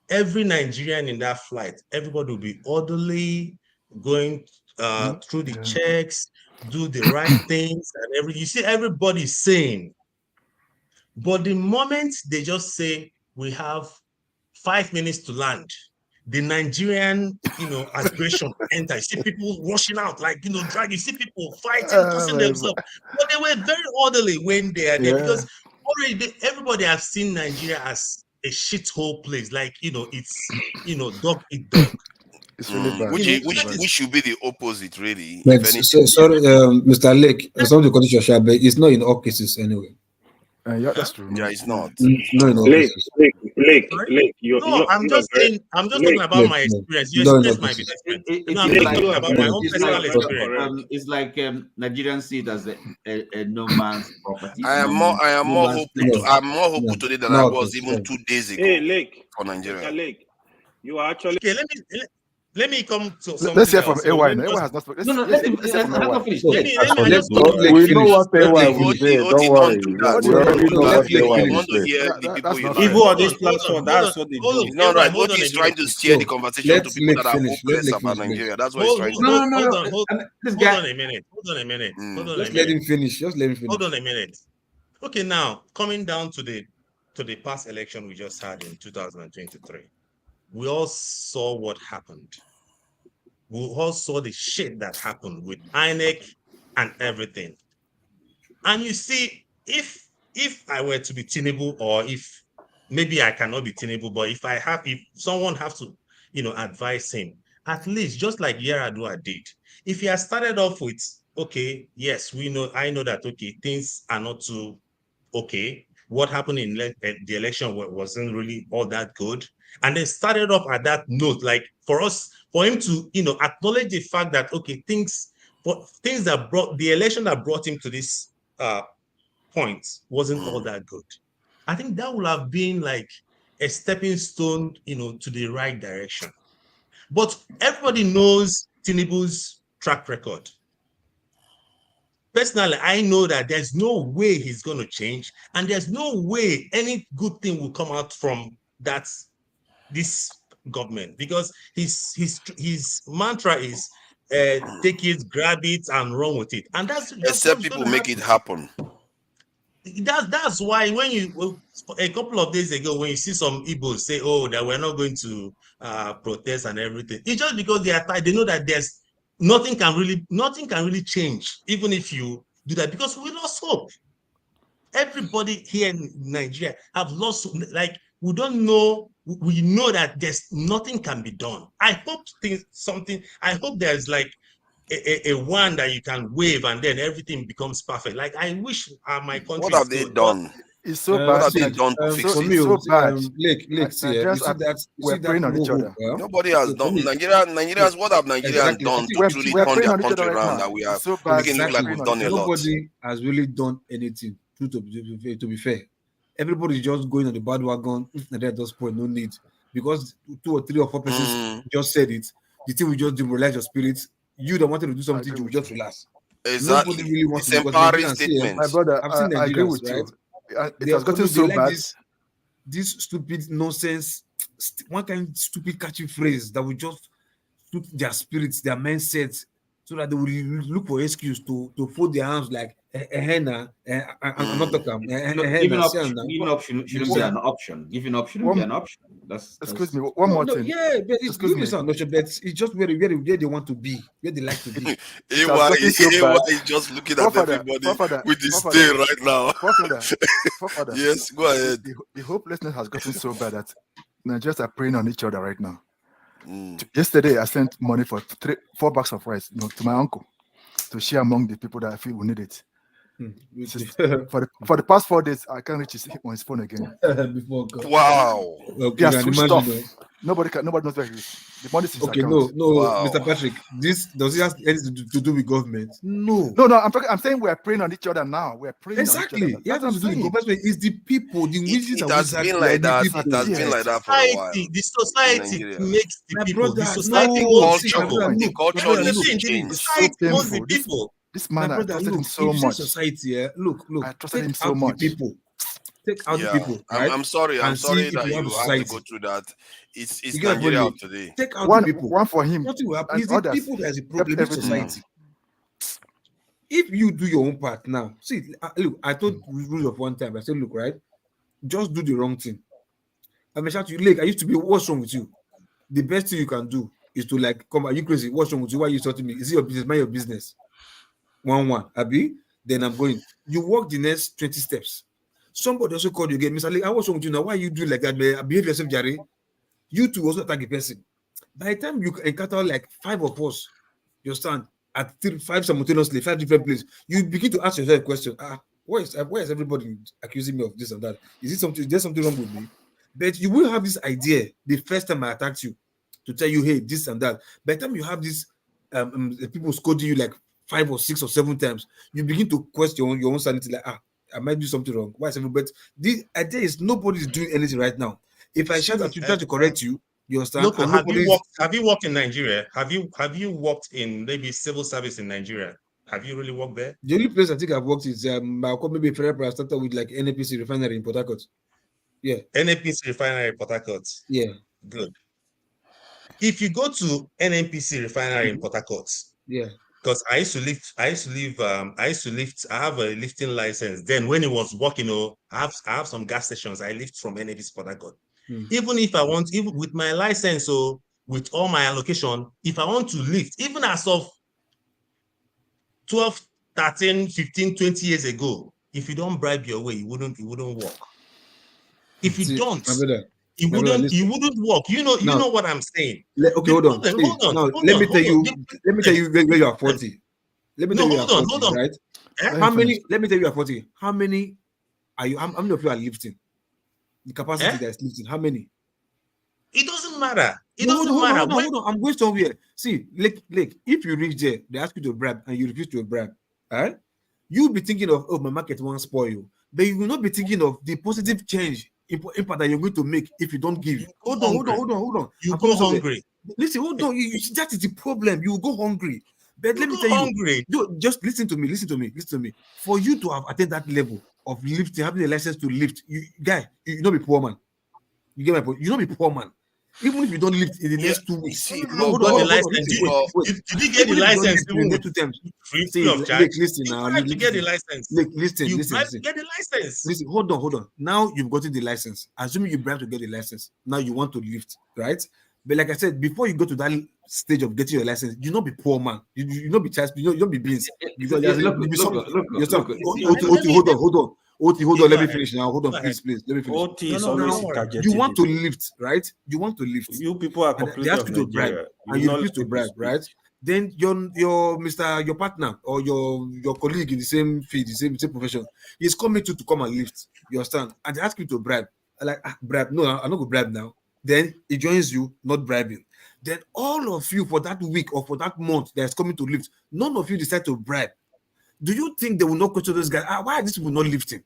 every Nigerian in that flight, everybody will be orderly, going through the checks, do the right things, and you see everybody sane. But the moment they just say we have 5 minutes to land, the Nigerian, aggression enter. You see people rushing out, drag. You see people fighting, tossing themselves. But they were very orderly when they are there because already everybody has seen Nigeria as a shithole place. It's dog eat dog. It's really bad. Which should be the opposite, really. But sorry, Mr. Lake, some of the conditions shall be. It's not in all cases anyway. Yeah, that's true. Yeah, it's not. No, in all cases. Lake. I'm just talking about my experience. Your experience might be different. I'm just talking about my own personal experience. It's like Nigerians see it as a no man's property. I am more hopeful today than I was even 2 days ago. Hey, Lake. For Nigeria. Lake, you are actually. Okay, let me come to something. Let's hear from AY. AY has not spoken. Let him finish. We know what AY will say. Don't worry. We already know what AY will say. Even on this platform, that's what they do. No, right. What he's trying to steer the conversation to people that are hopeless about Nigeria. That's what he's trying to do. Hold on a minute. Just let him finish. Hold on a minute. Okay, now coming down to the past election we just had in 2023. We all saw what happened. We all saw the shit that happened with INEC and everything. And you see, if I were to be Tinubu, or if maybe I cannot be Tinubu, but if someone have to, advise him, at least just like Yaradua did, if he had started off with, okay, yes, I know that, okay, things are not too okay. What happened in the election wasn't really all that good. And then started off at that note, like for him to, acknowledge the fact that, okay, things that brought the election that brought him to this point wasn't all that good. I think that would have been like a stepping stone, to the right direction. But everybody knows Tinubu's track record. Personally, I know that there's no way he's going to change, and there's no way any good thing will come out from this government, because his mantra is take it, grab it, and run with it. And that's except people make it happen. That's why when a couple of days ago, when you see some Igbos say, "Oh, that we're not going to protest and everything," it's just because they know that there's nothing can really change, even if you do that, because we lost hope. everybody here in Nigeria have lost, like, we don't know, we know that there's nothing can be done. I hope there's like a wand that you can wave and then everything becomes perfect. Like, I wish my country. What have they done? It's so What bad. have they done to fix it? It's so bad. We're praying on each other. Nobody has done. Nigerians, what have Nigerians done to truly turn their country around that we are making it look like we've done a lot? Nobody has really done anything, to be fair. Everybody's just going on the bandwagon. If Nigeria does point, no need. Because 2 or 3 or 4 persons just said it, the thing will just demoralize your spirit. You don't want to do something, you will just relax. Exactly. Nobody really wants it's to. empowering statement. My brother, I've seen I agree Nigerians, with right? you. It has gotten so bad. This stupid nonsense, one kind of stupid catchy phrase that will just suit their spirits, their mindsets, so that they will look for excuse to fold their arms like I'm not talking. Giving up shouldn't be an option. Giving up shouldn't be an option. Excuse me, one more thing. Yeah, but it's good. But it's just where they want to be, where they like to be. AY is just looking at everybody with his stare right now. Yes, go ahead. The hopelessness has gotten so bad that Nigerians are preying on each other right now. Yesterday, I sent money for 4 bags of rice, to my uncle to share among the people that I feel will need it. For the past 4 days, I can't reach on his phone again. Wow. They are switched off. Nobody knows where he is. The money is in his account. No, wow. Mr. Patrick, this does it have anything to do with government? No. I'm saying we are praying on each other now. We are praying exactly. on each other. That's what I'm saying. It's the people, the wizards. It has been like that. It has been like that for a while. The society makes the people. The culture needs to change. The society knows the people. This man, I trusted him so much. Society, look. I trusted him so much. Take out the people. Right? I'm sorry that you have to go through that. It's Nigeria of today. Take out one, the people. One for him. Nothing will happen. It's the people that is a problem in society. If you do your own part now, see, look, I told Rule of one time, I said, look, right, just do the wrong thing. I may shout to you, I used to be, what's wrong with you? The best thing you can do is to come, are you crazy? What's wrong with you? Why are you talking to me? Is it your business? Mind your business. 1-1, Abi, then I'm going. You walk the next 20 steps. Somebody also called you again, Mr. Lee, I was wrong with you now. Why you do like that, man? Behave yourself, Jerry. You two also attack a person. By the time you encounter like 5 of us, you stand at 5 simultaneously, 5 different places. You begin to ask yourself a question. Why is everybody accusing me of this and that? Is there something wrong with me? But you will have this idea the first time I attacked you to tell you, hey, this and that. By the time you have this, people scolding you like 5 or 6 or 7 times, you begin to question your own sanity, like, I might do something wrong. Why is everybody? The idea is nobody's doing anything right now. If I shout at you, try to correct you, you understand? Look, have you worked in Nigeria? Have you worked in maybe civil service in Nigeria? Have you really worked there? The only place I think I've worked is maybe I started with like NNPC refinery in Port Harcourt. Yeah. NNPC refinery in Port Harcourt. Yeah. Good. If you go to NNPC refinery in Port Harcourt, yeah. Because I have a lifting license. Then when it was working, I have some gas stations. I lift from NNPC Port Harcourt. Even if I want, even with my license, with all my allocation, if I want to lift, even as of 12, 13, 15, 20 years ago, if you don't bribe your way, it wouldn't work. If you don't, it wouldn't work. You know what I'm saying. Hold on. Let me tell you where you are 40. Let me tell you hold on. Right? How many? Let me tell you, 40. How many are you? How many of you are lifting? The capacity that is lifting. How many? It doesn't matter. Hold on. I'm going somewhere. See, like, if you reach there, they ask you to bribe and you refuse to bribe. All right? You'll be thinking of, my market won't spoil you. But you will not be thinking of the positive change impact that you're going to make if you don't give. Hold on. You go hungry. Listen, hold on. That is the problem. You go hungry. But let me tell you, just listen to me. For you to have attained that level of lifting, having a license to lift, you not be poor man. You get my point? You not be poor man. Even if you don't lift in the next 2 weeks. Did you get the license? In the 2 times. Free of charge. Listen now. You get the license. Listen. Get the license. Listen, hold on. Now you've gotten the license. Assuming you bribe to get the license. Now you want to lift, right? But like I said, before you go to that stage of getting your license, you not be poor man. You not be child. You not be beans. Hold on. Oti, hold on, let me finish now. Hold on, please. Let me finish. Oti is always you want to lift, right? You want to lift. You people are completely they ask you to bribe, and you refuse to bribe, right? Then your partner or your colleague in the same field, the same profession, he's coming to come and lift. You understand? And they ask you to bribe. Like bribe? No, I'm not going to bribe now. Then he joins you, not bribing. Then all of you for that week or for that month that's coming to lift, none of you decide to bribe. Do you think they will not question those guys? Why are these people not lifting?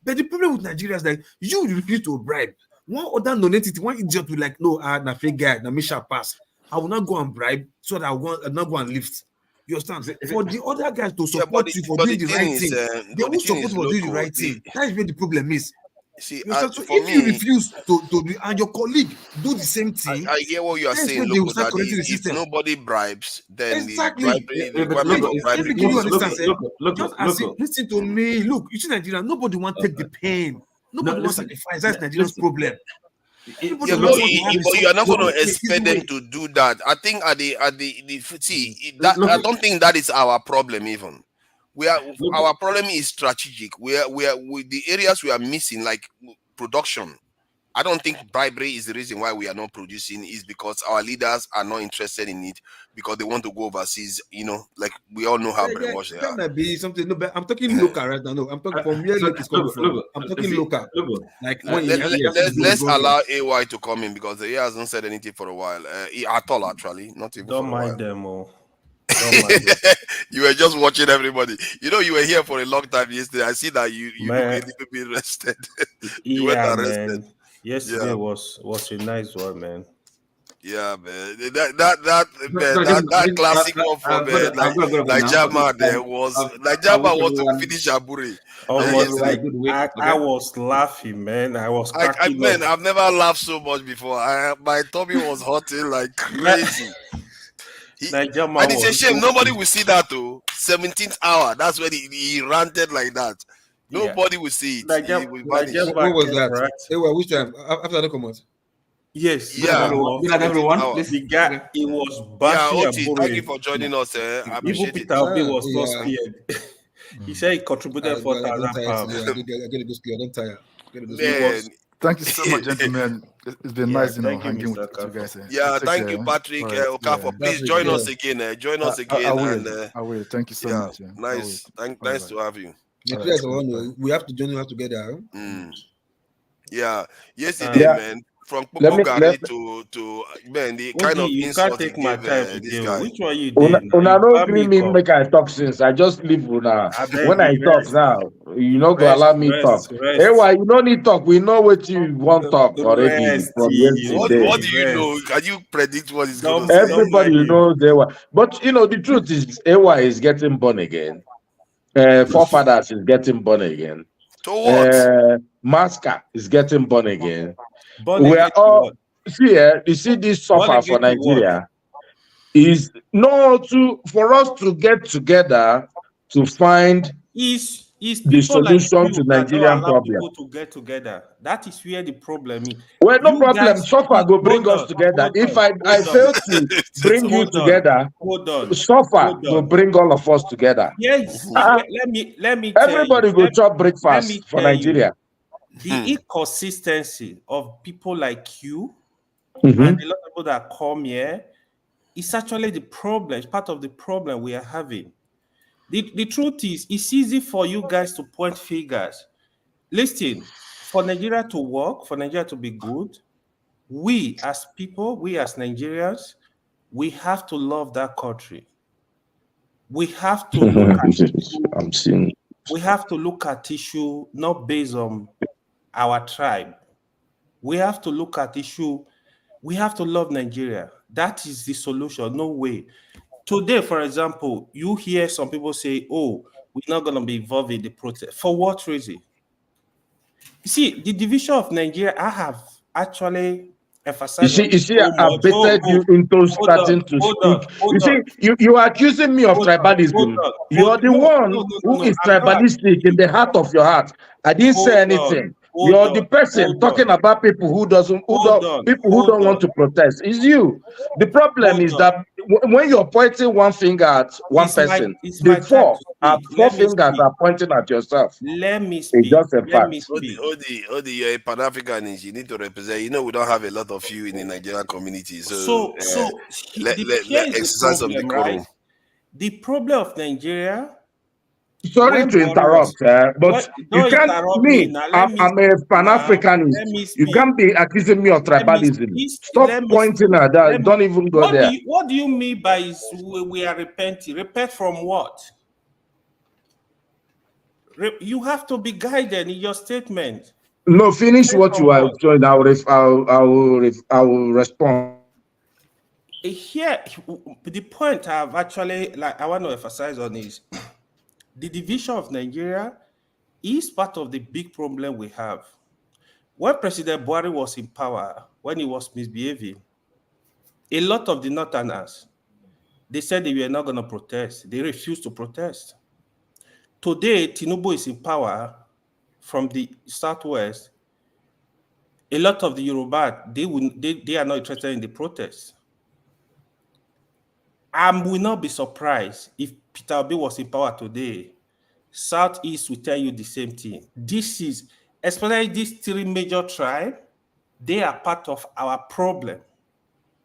But the problem with Nigeria is that you refuse to bribe. One other non-entity, one idiot will like, no, na fake guy, na Misha pass. I will not go and bribe so that I will not go and lift. You understand? For the other guys to support you for doing the right thing, they will support for doing the right thing. That is where the problem is. See, so if you refuse to do, and your colleague do the same thing, I hear what you are saying. Look, that if nobody bribes, then listen to me. Look, you see Nigeria, nobody want to take the pain. Nobody wants to sacrifice. That's Nigeria's problem. But you are not going to expect them to do that. I think I don't think that is our problem even. Our problem is strategic. We are with the areas we are missing, like production. I don't think bribery is the reason why we are not producing. Is because our leaders are not interested in it because they want to go overseas. You know, like we all know how brainwashed they are. That might be something. No, but I'm talking local right now. No, I'm talking from where it's coming from. I'm talking local. Like let's allow AY to come in because he hasn't said anything for a while at all. Actually, not even. Don't mind them all. You were just watching everybody. You know, you were here for a long time yesterday. I see that you look a little bit rested. You went arrested. Man. Yesterday was a nice one, man. Yeah, man. That classic one from like Jama there was like Jama was to finish Aburi. I was laughing, man. I was cracking man, I've never laughed so much before. My tummy was hurting like crazy. And it's a shame nobody will see that too. 17th hour. That's when he ranted like that. Nobody will see it. What was that? Right? Which time? After the comment? Yes. Yeah. Everyone. The guy, he was bashing. Oti, thank you for joining us. I appreciate it. Was first PM. He said he contributed 4,000 pounds. Don't tire. Thank you so much, gentlemen. It's been nice, hanging with you guys. Yeah, thank you, Patrick Okafor. Please join us again. Join us again. I will. Thank you so much. Nice. Nice to have you. We have to join you together. Yeah. Yesterday, man. From Pogari to man, the kind of insult take my time this guy. Which one you did? Una don't agree me make I talk since. I just leave Una. When I talk now, you know go allow me talk. Hey, why you don't need talk? We know what you want talk already. From yesterday. What do you know? Can you predict what is going to happen? Everybody knows Ewa. But you know the truth is Ewa is getting born again. Forefathers is getting born again. To what? Maska is getting born again. We are all you see this suffer for Nigeria is for us to get together to find the solution to Nigerian problem. People to get together. That is where the problem is. Well, no problem. Suffer go bring us together. If I fail to bring you together, suffer will bring all of us together. Yes. Let me. Everybody go chop breakfast for Nigeria. The inconsistency of people like you and a lot of people that come here is actually the problem. It's part of the problem we are having. The truth is, it's easy for you guys to point fingers. Listen, for Nigeria to work, for Nigeria to be good, we as people, we as Nigerians, we have to love that country. We have to look at we have to look at issue not based on our tribe. We have to look at issue. We have to love Nigeria. That is the solution. No way. Today, for example, you hear some people say, "Oh, we're not going to be involved in the protest." For what reason? You see, the division of Nigeria, I have actually emphasized. You see, I baited you into starting to speak. You are accusing me of tribalism. You are the one who is tribalistic in the heart of your heart. I didn't say anything. You're the person talking about people who don't want to protest. It's you. The problem is that when you're pointing one finger at one person, the four fingers are pointing at yourself. Let me speak. It's just a fact. Odi, you're a Pan-Africanist. You need to represent. You know, we don't have a lot of you in the Nigerian community. So let exercise some decorum. Right? The problem of Nigeria. Sorry to interrupt, but you can't. I'm a Pan-Africanist. You can't be accusing me of tribalism. Stop pointing at that. Don't even go there. What do you mean by we are repenting? Repent from what? You have to be guided in your statement. No, finish what you are doing. I will respond. Here, the point I want to emphasize on is the division of Nigeria is part of the big problem we have. When President Buhari was in power, when he was misbehaving, a lot of the Northerners, they said they were not going to protest. They refused to protest. Today, Tinubu is in power from the Southwest. A lot of the Yoruba, they are not interested in the protests. I will not be surprised if Peter Obi was in power today. Southeast will tell you the same thing. This is, especially these three major tribes, they are part of our problem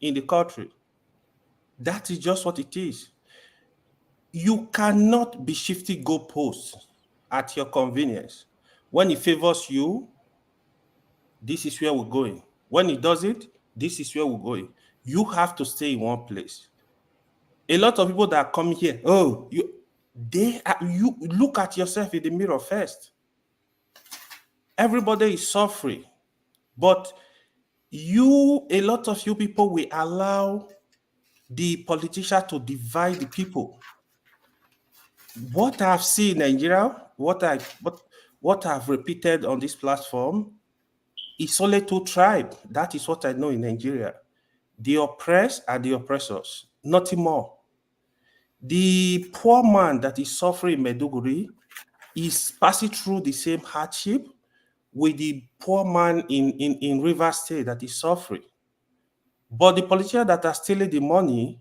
in the country. That is just what it is. You cannot be shifting goalposts at your convenience. When it favors you, this is where we're going. When it doesn't, this is where we're going. You have to stay in one place. A lot of people that come here, you look at yourself in the mirror first. Everybody is suffering, but a lot of you people will allow the politicians to divide the people. What I've seen in Nigeria, what I've repeated on this platform, is only two tribes. That is what I know in Nigeria. The oppressed and the oppressors, nothing more. The poor man that is suffering in Maiduguri is passing through the same hardship with the poor man in Rivers State that is suffering. But the politicians that are stealing the money,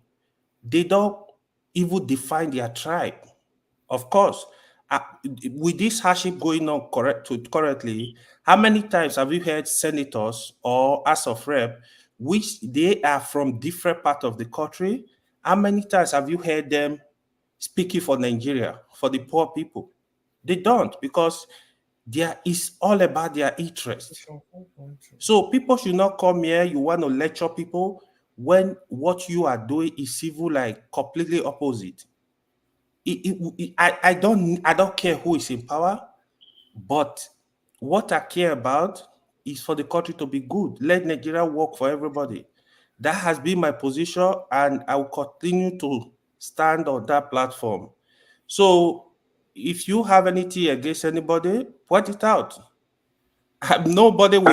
they don't even define their tribe. Of course, with this hardship going on currently, how many times have you heard senators or House of Rep, which they are from different parts of the country? How many times have you heard them speaking for Nigeria, for the poor people? They don't, because it's all about their interest. So people should not come here, you want to lecture people when what you are doing is civil, like completely opposite. I don't care who is in power, but what I care about is for the country to be good. Let Nigeria work for everybody. That has been my position, and I will continue to stand on that platform. So if you have anything against anybody, point it out. Nobody will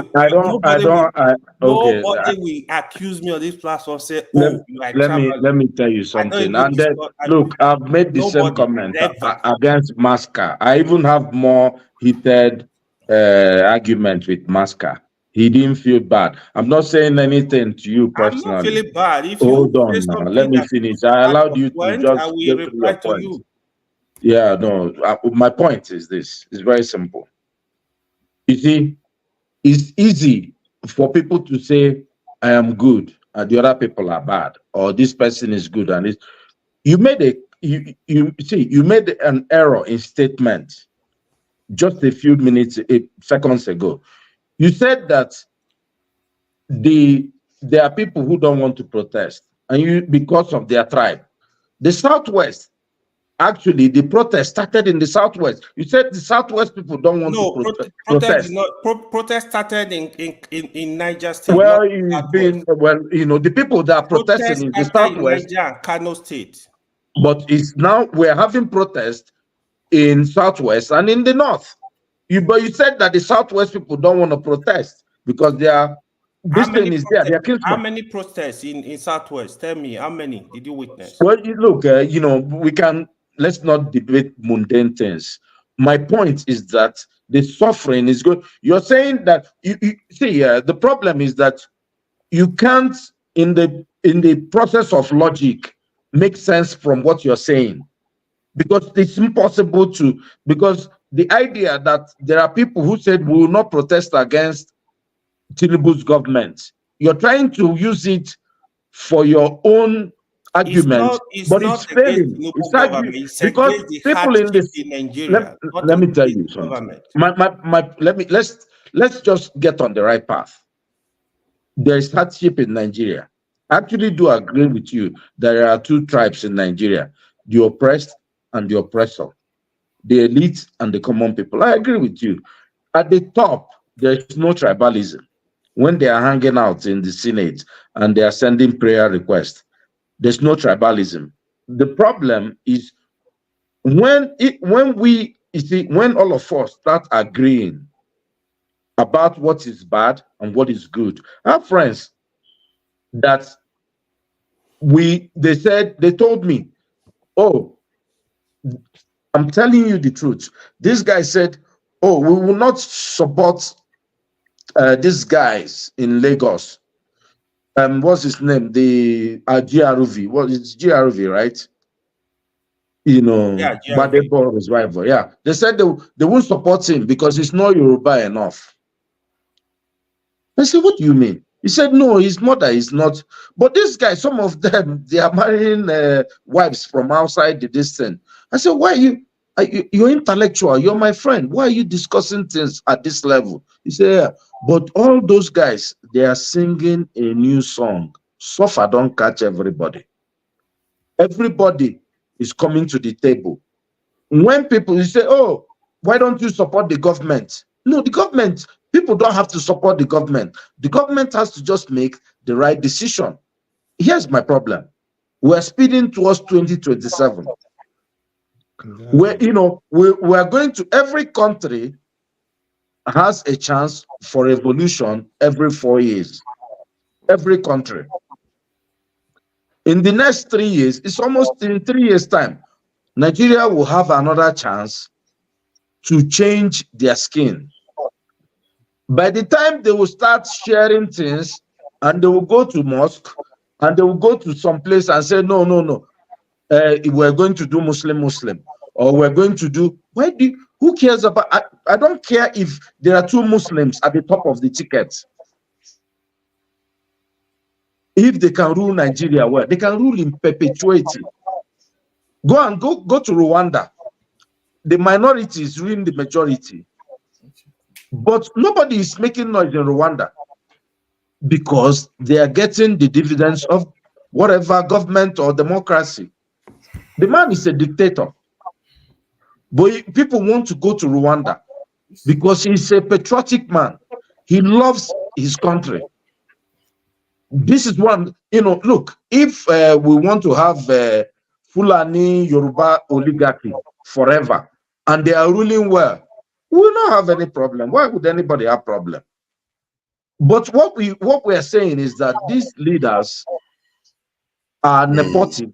accuse me on this platform, say, let me tell you something. And then, look, I've made the same comment against Masca. I even have more heated argument with Masca. He didn't feel bad. I'm not saying anything to you personally. I'm not feeling bad. If Hold on now. Let me finish. I allowed you to just get to your point. Yeah, no. My point is this. It's very simple. You see, it's easy for people to say, I am good, and the other people are bad, or this person is good, and you made an error in statement just a few seconds ago. You said that there are people who don't want to protest, and because of their tribe. The Southwest, actually, the protest started in the Southwest. You said the Southwest people don't want to protest. Protest started in Niger State. Well, the people that are protesting in the Southwest, in Niger, Kano State. But it's now we're having protests in Southwest and in the North. But you said that the Southwest people don't want to protest because this thing is there. How many protests in Southwest? Tell me, how many did you witness? Well, look, let's not debate mundane things. my point is that the suffering is good. You're saying that you see, the problem is that you can't, in the process of logic, make sense from what you're saying, because it's impossible to, because the idea that there are people who said we will not protest against Tinubu's government, you're trying to use it for your own argument, but it's failing. It's because people in this, Nigeria, let me tell you something. Let's just get on the right path. There is hardship in Nigeria. I actually do agree with you that there are two tribes in Nigeria: the oppressed and the oppressor, the elite and the common people. I agree with you. At the top, there is no tribalism. When they are hanging out in the Senate and they are sending prayer requests, there's no tribalism. The problem is when all of us start agreeing about what is bad and what is good. I have friends that they told me, oh, I'm telling you the truth. This guy said, oh, we will not support these guys in Lagos. What's his name? The GRV. What is GRV, right? You know, Badebo, his rival. Yeah, they said they won't support him because he's not Yoruba enough. I said, what do you mean? He said, no, his mother is not. But this guy, some of them, they are marrying wives from outside the distance. I said, why you're intellectual, you're my friend. Why are you discussing things at this level? He said, yeah, but all those guys, they are singing a new song. Suffer don't catch everybody. Everybody is coming to the table. When people say, oh, why don't you support the government? No, the government, people don't have to support the government. The government has to just make the right decision. Here's my problem. We're speeding towards 2027. Where, you know, we're going to, every country has a chance for revolution every 4 years. Every country. In the next 3 years, it's almost in 3 years' time, Nigeria will have another chance to change their skin. By the time they will start sharing things and they will go to mosque and they will go to some place and say, no, we're going to do Muslim, or we're going to do, who cares about, I don't care if there are 2 Muslims at the top of the ticket. If they can rule Nigeria well, they can rule in perpetuity. Go to Rwanda. The minority is ruling the majority. But nobody is making noise in Rwanda because they are getting the dividends of whatever government or democracy. The man is a dictator. But people want to go to Rwanda because he's a patriotic man. He loves his country. This is one, you know, look, if we want to have Fulani Yoruba oligarchy forever and they are ruling well, we will not have any problem. Why would anybody have problem? But what we are saying is that these leaders are nepotic.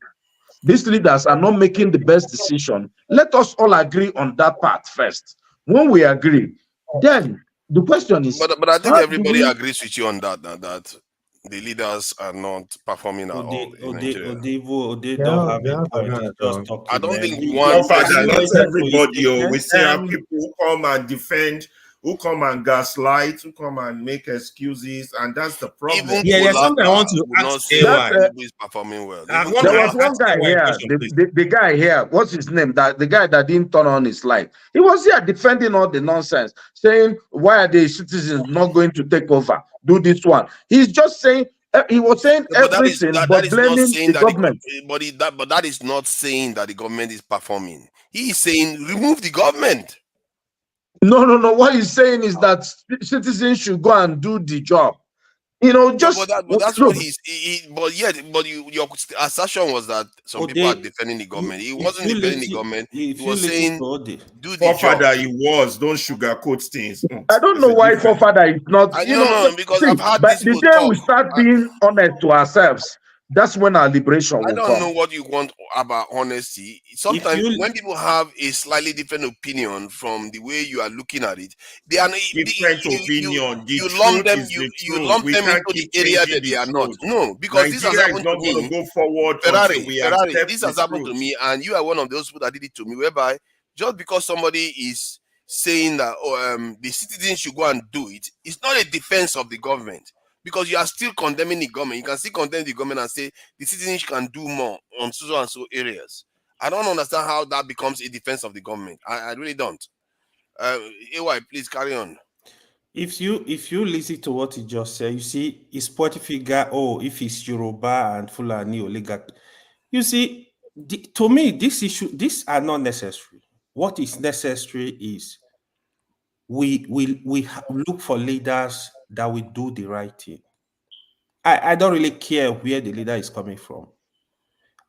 These leaders are not making the best decision. Let us all agree on that part first. When we agree, then the question is. But I think everybody agrees with you on that. That the leaders are not performing at all in Nigeria. I don't think one person. Not everybody. We still have people who come and defend, who come and gaslight, who come and make excuses, and that's the problem. There's something I want to ask. Is performing well. There was one guy here, the guy here, what's his name? The guy that didn't turn on his light. He was here defending all the nonsense, saying, why are the citizens not going to take over? Do this one. He's just saying, he was saying everything, but blaming the government. But that is not saying that the government is performing. He is saying, remove the government. No. What he's saying is that citizens should go and do the job. You know, just but that's what your assertion was that some people are defending the government. He wasn't defending the government. He was saying, do the job. He was. Don't sugarcoat things. I don't know why forefather is not. Because I've had the day we start being honest to ourselves, That's when our liberation will I don't come. know what you want about honesty. Sometimes when people have a slightly different opinion from the way you are looking at it, they are different opinion. You lump them into the area that they are not. No, because this has Nigeria happened is not to me. going to go forward Ferrari, until we accept this has happened to me, and you are one of those people that did it to me, whereby just because somebody is saying that the citizens should go and do it, it's not a defense of the government, because you are still condemning the government. You can still condemn the government and say the citizens can do more on so and so areas. I don't understand how that becomes a defense of the government. I really don't. AY, please carry on. If you listen to what he just said, you see, his party figure, if it's Yoruba and Fulani oligarch, you see, to me, these are not necessary. What is necessary is we look for leaders that will do the right thing. I don't really care where the leader is coming from.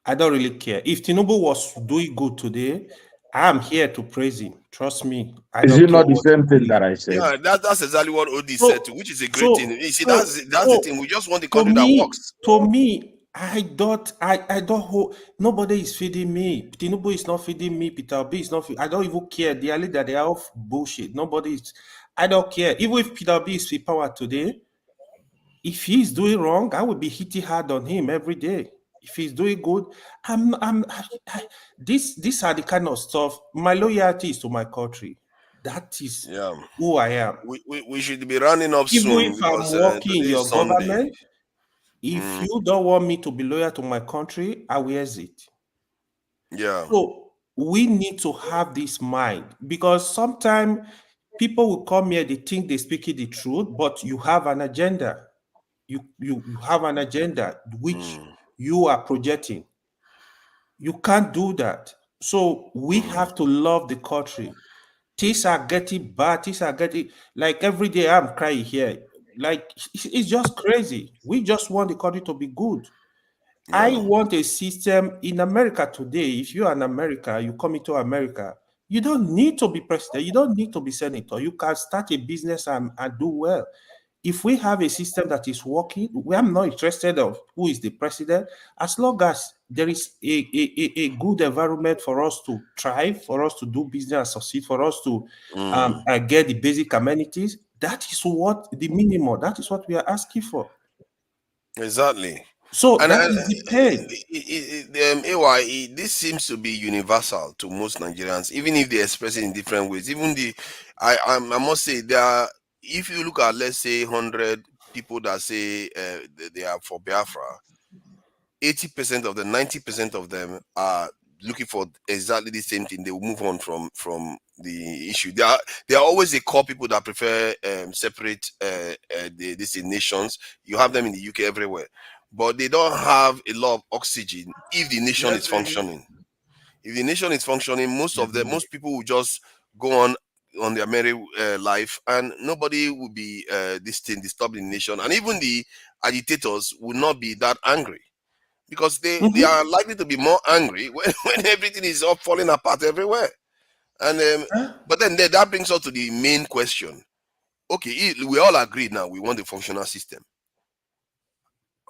I don't really care. If Tinubu was doing good today, I'm here to praise him. Trust me. Is it not the same thing that I said? Yeah, that's exactly what Odi said too, which is a great thing. You see, that's the thing. We just want the country that works. To me, I don't hope nobody is feeding me. Tinubu is not feeding me. Peter Obi is not feeding. I don't even care. They are leader. They are off bullshit. Nobody is. I don't care. Even if Peter Obi is in power today, if he's doing wrong, I will be hitting hard on him every day. If he's doing good, these are the kind of stuff. My loyalty is to my country. That is who I am. We should be running up Even soon. if I'm working in your government, if you don't want me to be loyal to my country, I will exit. Yeah. So we need to have this mind, because sometimes people will come here, they think they're speaking the truth, but you have an agenda. You have an agenda which you are projecting. You can't do that. So we have to love the country. Things are getting bad. Things are getting, like, every day I'm crying here. Like, it's just crazy. We just want the country to be good. Yeah. I want a system in America today. If you are in America, you come into America, you don't need to be president. You don't need to be senator. You can start a business and do well. If we have a system that is working, I'm not interested of who is the president, as long as there is a good environment for us to thrive, for us to do business and succeed, for us to get the basic amenities. That is what the minimum, that is what we are asking for. Exactly. So that is the pain. AY, this seems to be universal to most Nigerians, even if they express it in different ways. Even I must say, there are, if you look at, let's say, 100 people that say they are for Biafra, 80% of them, 90% of them are looking for exactly the same thing. They will move on from the issue. There are always a core people that prefer separate these nations. You have them in the UK everywhere, but they don't have a lot of oxygen if the nation is functioning. If the nation is functioning, most people will just go on their merry life, and nobody will be disturbing the nation, and even the agitators will not be that angry, because they are likely to be more angry when everything is all falling apart everywhere. And but then that brings us to the main question. Okay, we all agree now we want a functional system.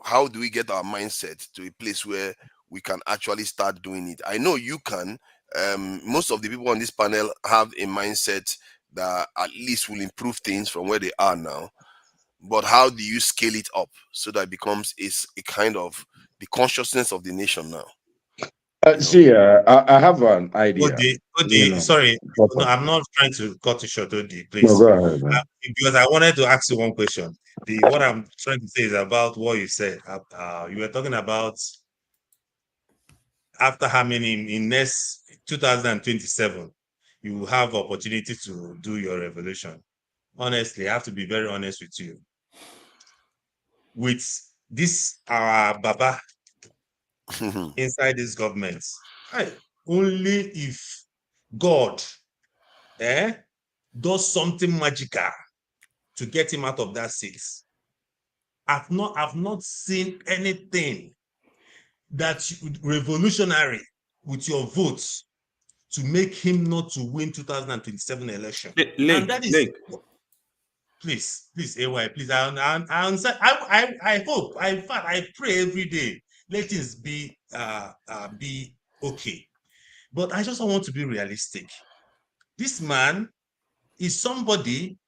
How do we get our mindset to a place where we can actually start doing it? I know you can. Most of the people on this panel have a mindset that at least will improve things from where they are now. But how do you scale it up so that it becomes a kind of the consciousness of the nation now? See, I have an idea. Odi, sorry, no, I'm not trying to cut you short, Odi, please. No, go ahead, man. Because I wanted to ask you one question. What I'm trying to say is about what you said. You were talking about after how many in next 2027, you will have opportunity to do your revolution. Honestly, I have to be very honest with you. With this, our Baba inside this government, only if God does something magical to get him out of that seat. I've not seen anything that revolutionary with your votes to make him not to win 2027 election. And that is, please, AY, please. I hope, in fact, I pray every day let things be okay. But I just want to be realistic. This man is somebody.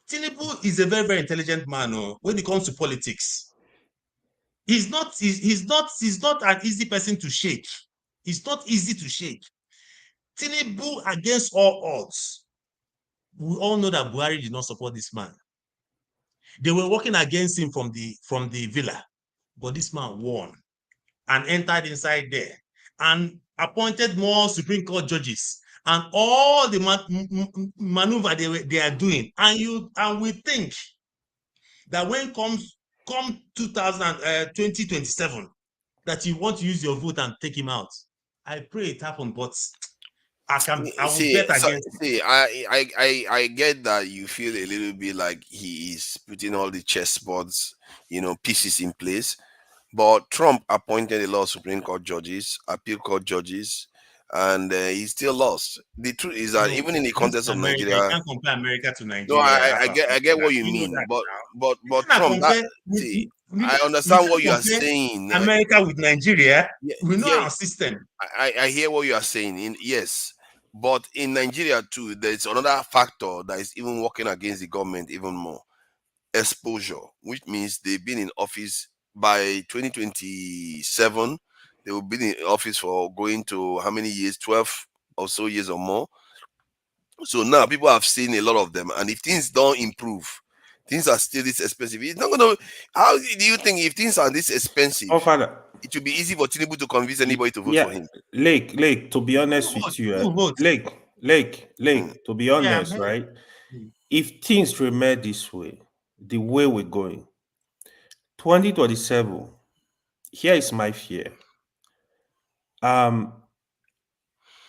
Tinubu is a very, very intelligent man when it comes to politics. He's not an easy person to shake. It's not easy to shake. Tinubu against all odds. We all know that Buhari did not support this man. They were working against him from the villa, but this man won and entered inside there and appointed more Supreme Court judges and all the maneuver they are doing. And we think that when come 2027, that you want to use your vote and take him out. I pray it happen, but I will bet against it. I get that you feel a little bit like he is putting all the chessboards, pieces in place. But Trump appointed a lot of Supreme Court judges, appeal court judges, and he still lost. The truth is that even in the context of Nigeria, you can't compare America to Nigeria. No, I get what you mean, but Trump, I understand what you are saying. America with Nigeria, we know our system. I hear what you are saying. Yes, but in Nigeria too, there's another factor that is even working against the government even more: exposure, which means they've been in office. By 2027, they will be in office for going to how many years? 12 or so years or more. So now people have seen a lot of them, and if things don't improve, things are still this expensive. It's not gonna. How do you think if things are this expensive? Oh, Father, it will be easy for Tinubu to convince anybody to vote for him. Lake. To be honest with you, Lake. To be honest, right? If things remain this way, the way we're going. 2027, here is my fear.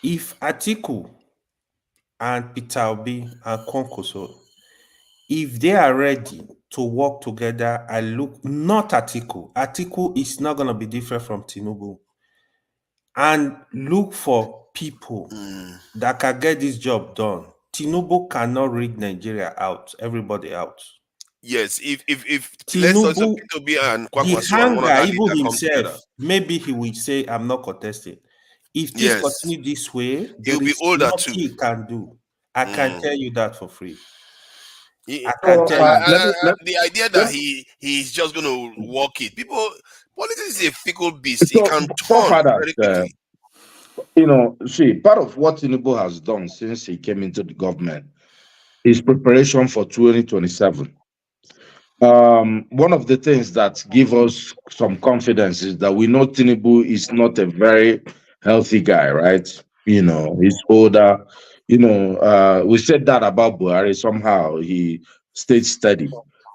If Atiku and Peter Obi and Konkoso, if they are ready to work together and look, not Atiku is not going to be different from Tinubu, and look for people that can get this job done. Tinubu cannot rig Nigeria out, everybody out. Yes, if Tinubu, and the hunger, even himself, maybe he will say, "I'm not contesting." If things continue this way, he'll be older too. He can do. I can tell you that for free. I can tell you. The idea that he's just going to walk it. Politics is a fickle beast. So, he can turn very quickly. Part of what Tinubu has done since he came into the government is preparation for 2027. One of the things that give us some confidence is that we know Tinubu is not a very healthy guy, right? He's older. We said that about Buhari. Somehow he stayed steady.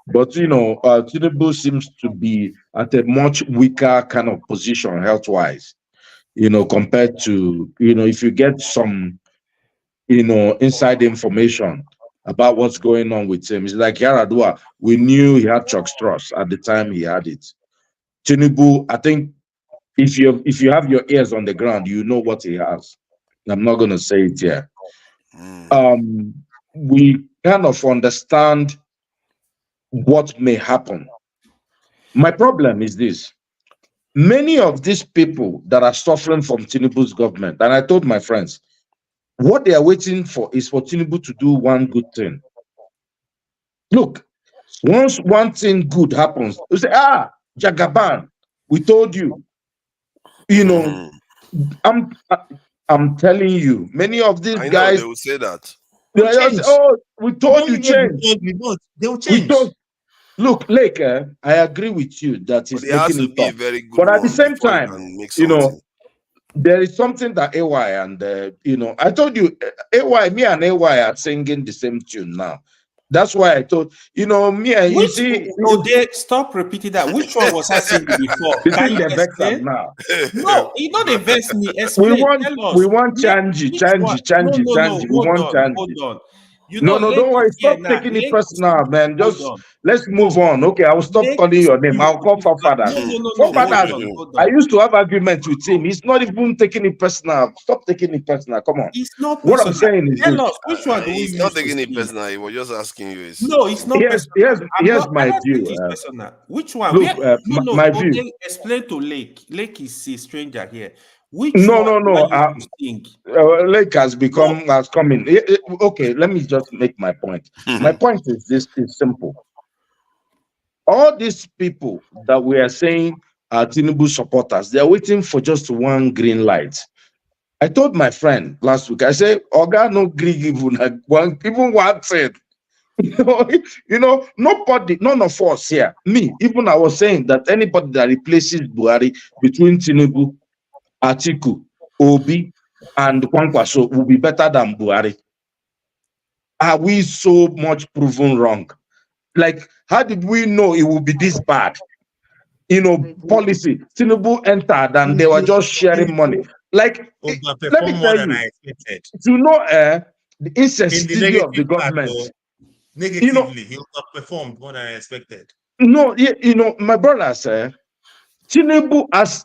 But, Tinubu seems to be at a much weaker kind of position health-wise, compared to, if you get some, inside information about what's going on with him. It's like Yaradua. We knew he had chalk straws at the time he had it. Tinubu, I think if you have your ears on the ground, you know what he has. I'm not going to say it here. We kind of understand what may happen. My problem is this. Many of these people that are suffering from Tinubu's government, and I told my friends, what they are waiting for is for Tinubu to do one good thing. Look, once one thing good happens, you say, Jagaban, we told you. I'm telling you, many of these guys, they will say that. We told you change. They'll change. Look, Lake, I agree with you that he's making it tough. Very good, but at the same time, there is something that AY and I told you, AY, me and AY are singing the same tune now. That's why I told me and you see. They stop repeating that. Which one was I singing before? Can you explain? Now? No, you not invest me. We want change. We want change. We want change. Hold on. No, don't worry. Stop taking it personal, man. Just let's move on. Okay, I will stop calling your name. I'll call forefathers. Forefathers, I used to have arguments with him. He's not even taking it personal. Stop taking it personal. Come on. It's not personal. What I'm saying is Tell this. us which one do we He's not taking it personal. He was just asking you. No, it's not personal. Here's my view. Personal. Which one? Look, my view. Explain to Lake. Lake is a stranger here. Which No. Lake has come in. Okay, let me just make my point. My point is this: is simple. All these people that we are saying are Tinubu supporters, they are waiting for just one green light. I told my friend last week, I said, Oga no green even one thing. Nobody, none of us here, me, even I was saying that anybody that replaces Buhari between Tinubu, Atiku, Obi, and Kwankwaso will be better than Buhari. Are we so much proven wrong? Like, how did we know it would be this bad? Policy. Tinubu entered and they were just sharing money. Like, let me tell you, the insensitivity of the government. Negatively, he performed more than I expected. No, my brother said, Tinubu, as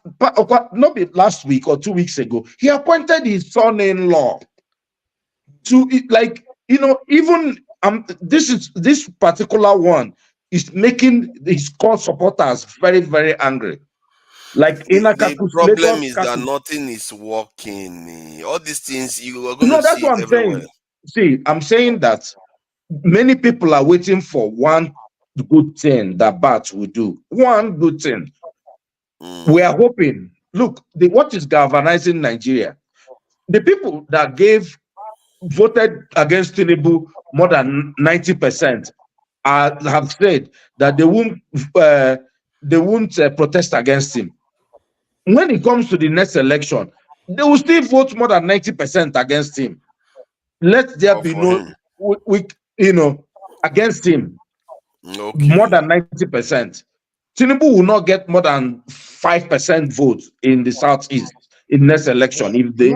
not last week or 2 weeks ago, he appointed his son-in-law to even this particular one is making his core supporters very, very angry. Like the problem is that nothing is working. All these things you are going to see. That's what I'm saying. See, I'm saying that many people are waiting for one good thing that Bat will do. One good thing. We are hoping. Look, what is galvanizing Nigeria? The people that voted against Tinubu more than 90% have said that they won't protest against him. When it comes to the next election, they will still vote more than 90% against him. Let there be against him. More than 90%. Tinubu will not get more than 5% votes in the Southeast in next election unless they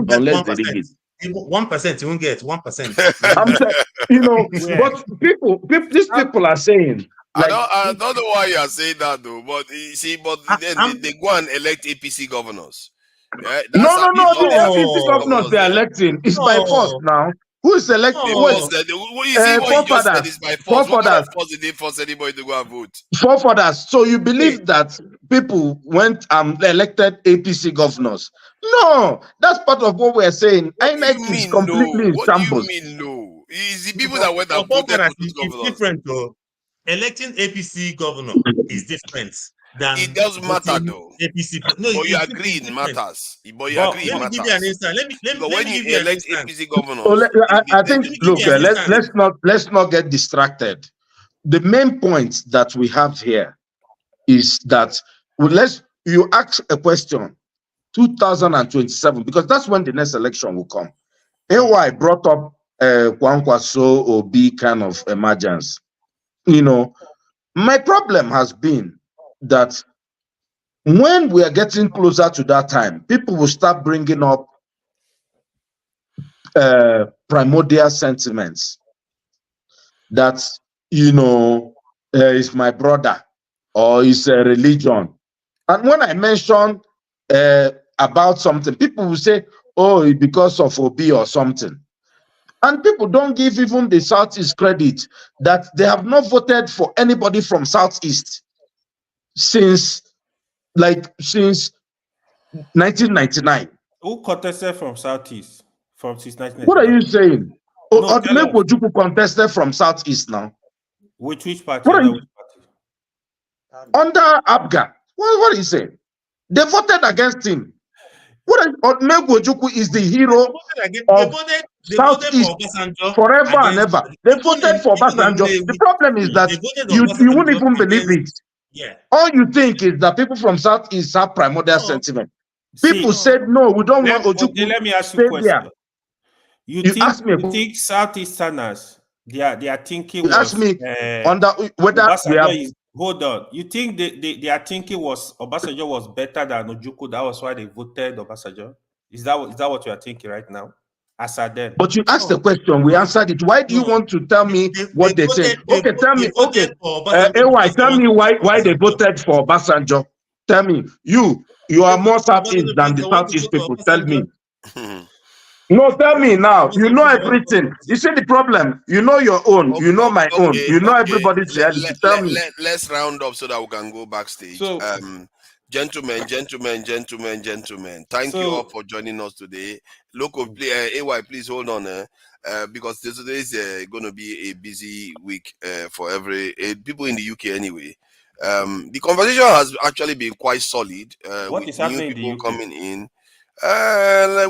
rig it. 1%, you won't get 1%. I'm saying, but these people are saying. Like, I don't know why you are saying that though, but you see, then they go and elect APC governors. Yeah, no, the APC governors they're electing is by force now. Who is electing? What you just said is by force. What kind of force did they force anybody to go and vote? Forefathers. So you believe that people went elected APC governors? No, that's part of what we're saying. INEC is completely in shambles. What do you mean no? It's the people that went and voted for those governors. Different though. Electing APC governor is different. It doesn't matter though. APC. No, but you agree it matters. But you agree it matters. Give you an instance. Let when me you elect APC governors, I think. Look, let's not get distracted. The main point that we have here is that you ask a question, 2027, because that's when the next election will come. AY brought up Kwankwaso Obi kind of emergence. My problem has been that when we are getting closer to that time, people will start bringing up primordial sentiments that, is my brother or is a religion. And when I mention about something, people will say, oh, it's because of Obi or something. And people don't give even the Southeast credit that they have not voted for anybody from Southeast since 1999. Who contested from Southeast since 1999? What are you saying? Odumegwu Ojukwu contested from Southeast now. Which party? Under Abga. What are you saying? They voted against him. Odumegwu Ojukwu is the hero of Southeast forever and ever. They voted for Obasanjo. The problem is that you won't even believe it. Yeah. All you think is that people from Southeast have primordial sentiment. People said, no, we don't want Ojukwu. Let me ask you a question. You think Southeasterners, their thinking was... Ask me under whether we have... Hold on. You think their thinking was Obasanjo was better than Ojukwu? That was why they voted Obasanjo? Is that what you are thinking right now? as at then. But you asked the question, we answered it. Why do you want to tell me what they said? Okay, tell me. Okay, AY, tell me why they voted for Obasanjo. Tell me, you are more Southeast than the Southeast people. Tell me. No, tell me now. You know everything. You see the problem. You know your own. You know my own. You know everybody's reality. Tell me. Let's round up so that we can go backstage. So, gentlemen. Thank you all for joining us today. Local AY, please hold on, because today is going to be a busy week for every people in the UK anyway. The conversation has actually been quite solid. What is happening new people in the UK? coming in.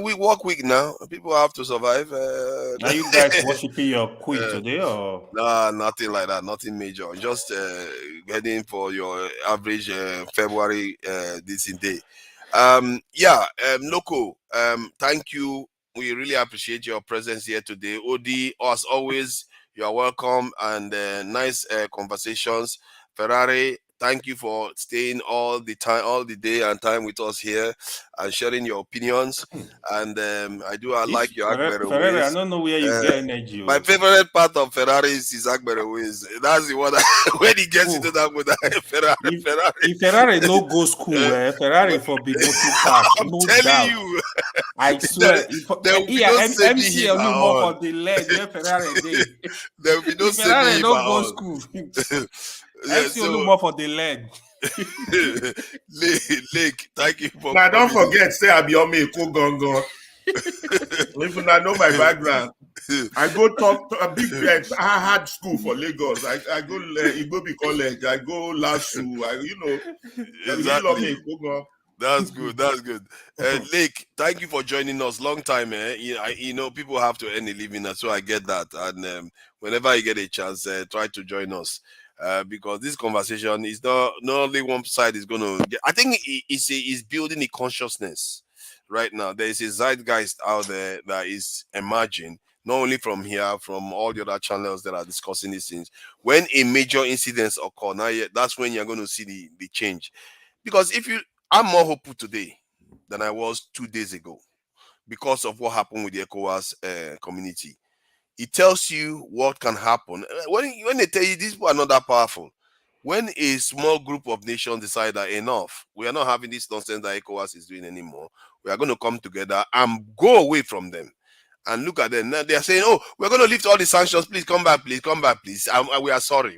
We work week now. People have to survive. Are you guys worshiping your queen today, or nah, nothing like that, nothing major. Just heading for your average February this day. Loco. Thank you. We really appreciate your presence here today. Odi, as always, you are welcome, and nice conversations. Ferrari, thank you for staying all the day and time with us here and sharing your opinions. And I like your Agbero Ferrari, ways. I don't know where you get energy. My favorite part of Ferrari is Agbero ways. That's the one when he gets into that with Ferrari. If Ferrari no go school, Ferrari for big motor pass. I'm no telling doubt. you. I swear. There will be no MC no more for the leg where Ferrari dey. There will be no Ferrari no go all. school. Yeah, MC no more for the leg. Lake, thank you for. Now don't forget, say I be on me Gongo. If you know my background, I go talk to a big I had school for Lagos. I go Igbobi College. I go LASU. Exactly. That's good. That's good. Lake, thank you for joining us. Long time, people have to earn a living, so I get that. And whenever you get a chance, try to join us. Because this conversation is not only one side is going to get. I think it's building a consciousness right now. There is a zeitgeist out there that is emerging, not only from here, from all the other channels that are discussing these things. When a major incident occurs, that's when you're going to see the change. Because I'm more hopeful today than I was 2 days ago because of what happened with the ECOWAS community. It tells you what can happen. When they tell you these people are not that powerful, when a small group of nations decide that enough, we are not having this nonsense that ECOWAS is doing anymore, we are going to come together and go away from them. And look at them. Now they are saying, oh, we're going to lift all the sanctions. Please come back, please. We are sorry.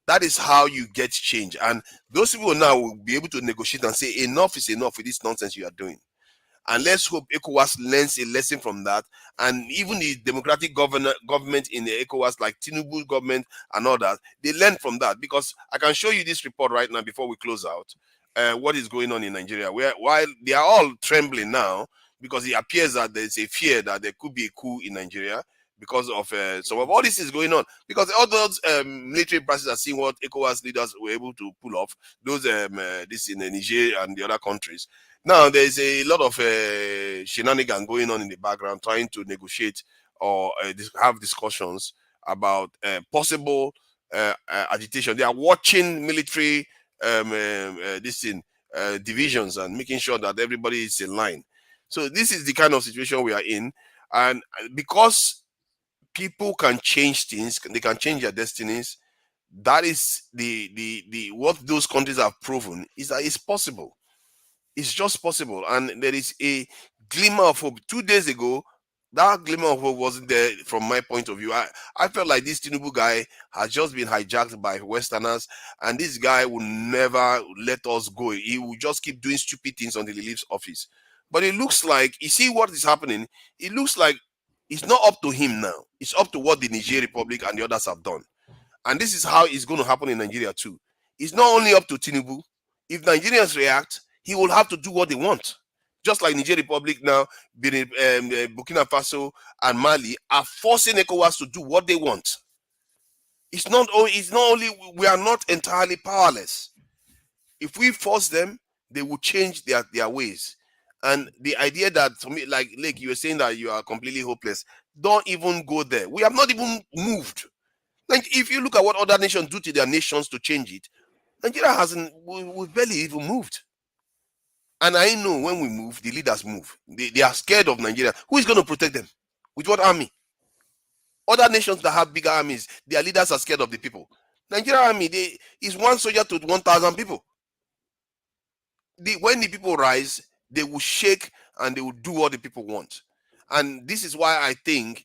That is how you get change. And those people now will be able to negotiate and say, enough is enough with this nonsense you are doing. And let's hope ECOWAS learns a lesson from that. And even the democratic government in the ECOWAS, like Tinubu government and all that, they learn from that. Because I can show you this report right now before we close out, what is going on in Nigeria. While they are all trembling now, because it appears that there's a fear that there could be a coup in Nigeria because of some of all this is going on. Because all those military brasses are seeing what ECOWAS leaders were able to pull off. Those this in Niger and the other countries. Now, there's a lot of shenanigans going on in the background, trying to negotiate or have discussions about possible agitation. They are watching military divisions and making sure that everybody is in line. So this is the kind of situation we are in. And because people can change things, they can change their destinies, that is the what those countries have proven is that it's possible. It's just possible. And there is a glimmer of hope. 2 days ago, that glimmer of hope wasn't there from my point of view. I felt like this Tinubu guy has just been hijacked by Westerners, and this guy will never let us go. He will just keep doing stupid things until he leaves office. But it looks like, you see what is happening? It looks like it's not up to him now. It's up to what the Niger Republic and the others have done. And this is how it's going to happen in Nigeria too. It's not only up to Tinubu. If Nigerians react, he will have to do what they want. Just like Niger Republic now, Burkina Faso and Mali are forcing ECOWAS to do what they want. It's not only we are not entirely powerless. If we force them, they will change their ways. And the idea that, for me, like you were saying that you are completely hopeless, don't even go there. We have not even moved. Like, if you look at what other nations do to their nations to change it, Nigeria we've barely even moved. And I know when we move, the leaders move. They are scared of Nigeria. Who is going to protect them? With what army? Other nations that have bigger armies, their leaders are scared of the people. Nigeria army, is one soldier to 1,000 people. When the people rise, they will shake and they will do what the people want. And this is why I think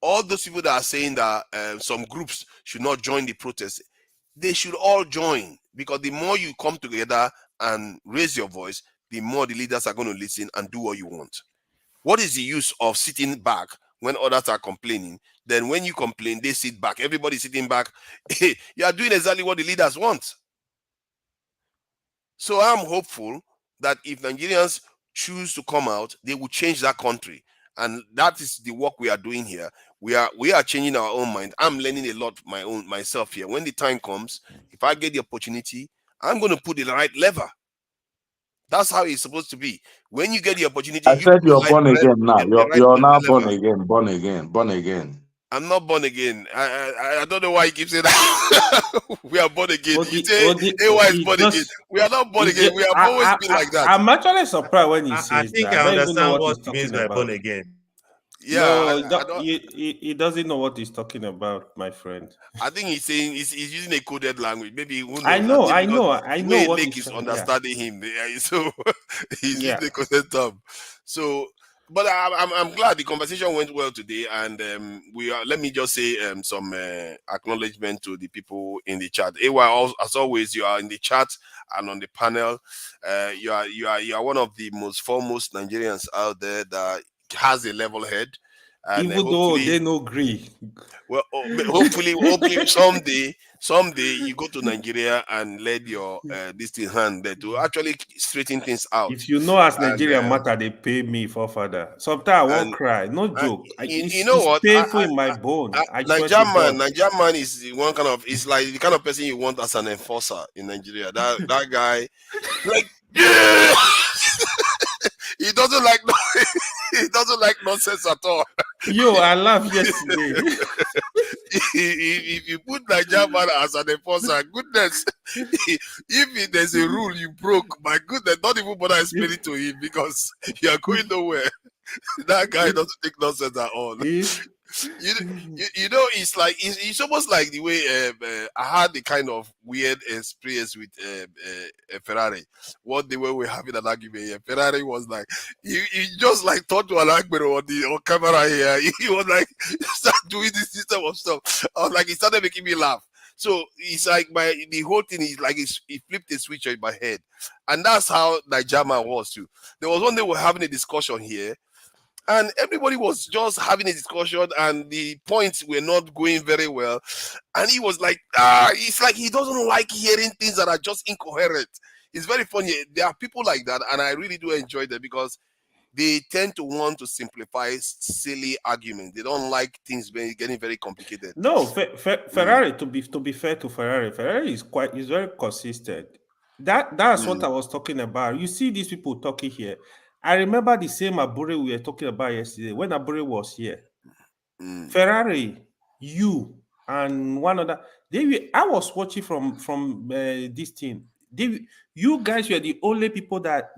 all those people that are saying that some groups should not join the protest, they should all join, because the more you come together and raise your voice, the more the leaders are going to listen and do what you want. What is the use of sitting back when others are complaining? Then when you complain, they sit back. Everybody's sitting back. You are doing exactly what the leaders want. So I'm hopeful that if Nigerians choose to come out, they will change that country. And that is the work we are doing here. We are changing our own mind. I'm learning a lot myself here. When the time comes, if I get the opportunity, I'm going to put the right lever. That's how it's supposed to be. When you get the opportunity, I said you're born again now. You're now born again. I'm not born again. I don't know why you keep saying that. We are born again. You say AY is born again. We are not born again. We have always been like that. I'm actually surprised when he says I think that. I understand what what he means by born again. Yeah, no, he doesn't know what he's talking about, my friend. I think he's saying he's using a coded language. Maybe who knows? I know what he's understanding him. So he's Yeah. using a coded term. So, but I'm glad the conversation went well today, and let me just say some acknowledgement to the people in the chat. AY, as always, you are in the chat and on the panel. You are one of the most foremost Nigerians out there that has a level head. And even though they no agree. Well, hopefully someday you go to Nigeria and let your this thing hand there to actually straighten things out. If you know, as Nigeria matter, they pay me for father. Sometimes I won't cry. No joke. You know what? It's painful in my bone. Nigerian man is one kind of. It's like the kind of person you want as an enforcer in Nigeria. That guy, like, yeah! He doesn't like nonsense at all. Yo, I laughed yesterday. If you put Nigerian man as an enforcer, goodness, if there's a rule you broke, my goodness, don't even bother explaining to him, because you are going nowhere. That guy doesn't take nonsense at all. You know, it's almost like the way I had the kind of weird experience with Ferrari. One day when we were having an argument, Ferrari was like, he just like talked to an argument on camera here. He was like, start doing this system of stuff. I was like, he started making me laugh. So it's like the whole thing is like he flipped a switch in my head, and that's how Nigerian was too. There was one day we were having a discussion here. And everybody was just having a discussion, and the points were not going very well. And he was like, it's like he doesn't like hearing things that are just incoherent. It's very funny. There are people like that, and I really do enjoy them, because they tend to want to simplify silly arguments. They don't like things getting very complicated. No, Ferrari, to be fair to Ferrari is very consistent. That's what I was talking about. You see these people talking here. I remember the same Abure we were talking about yesterday when Abure was here. Ferrari, you, and one other. I was watching from this thing. You guys were the only people that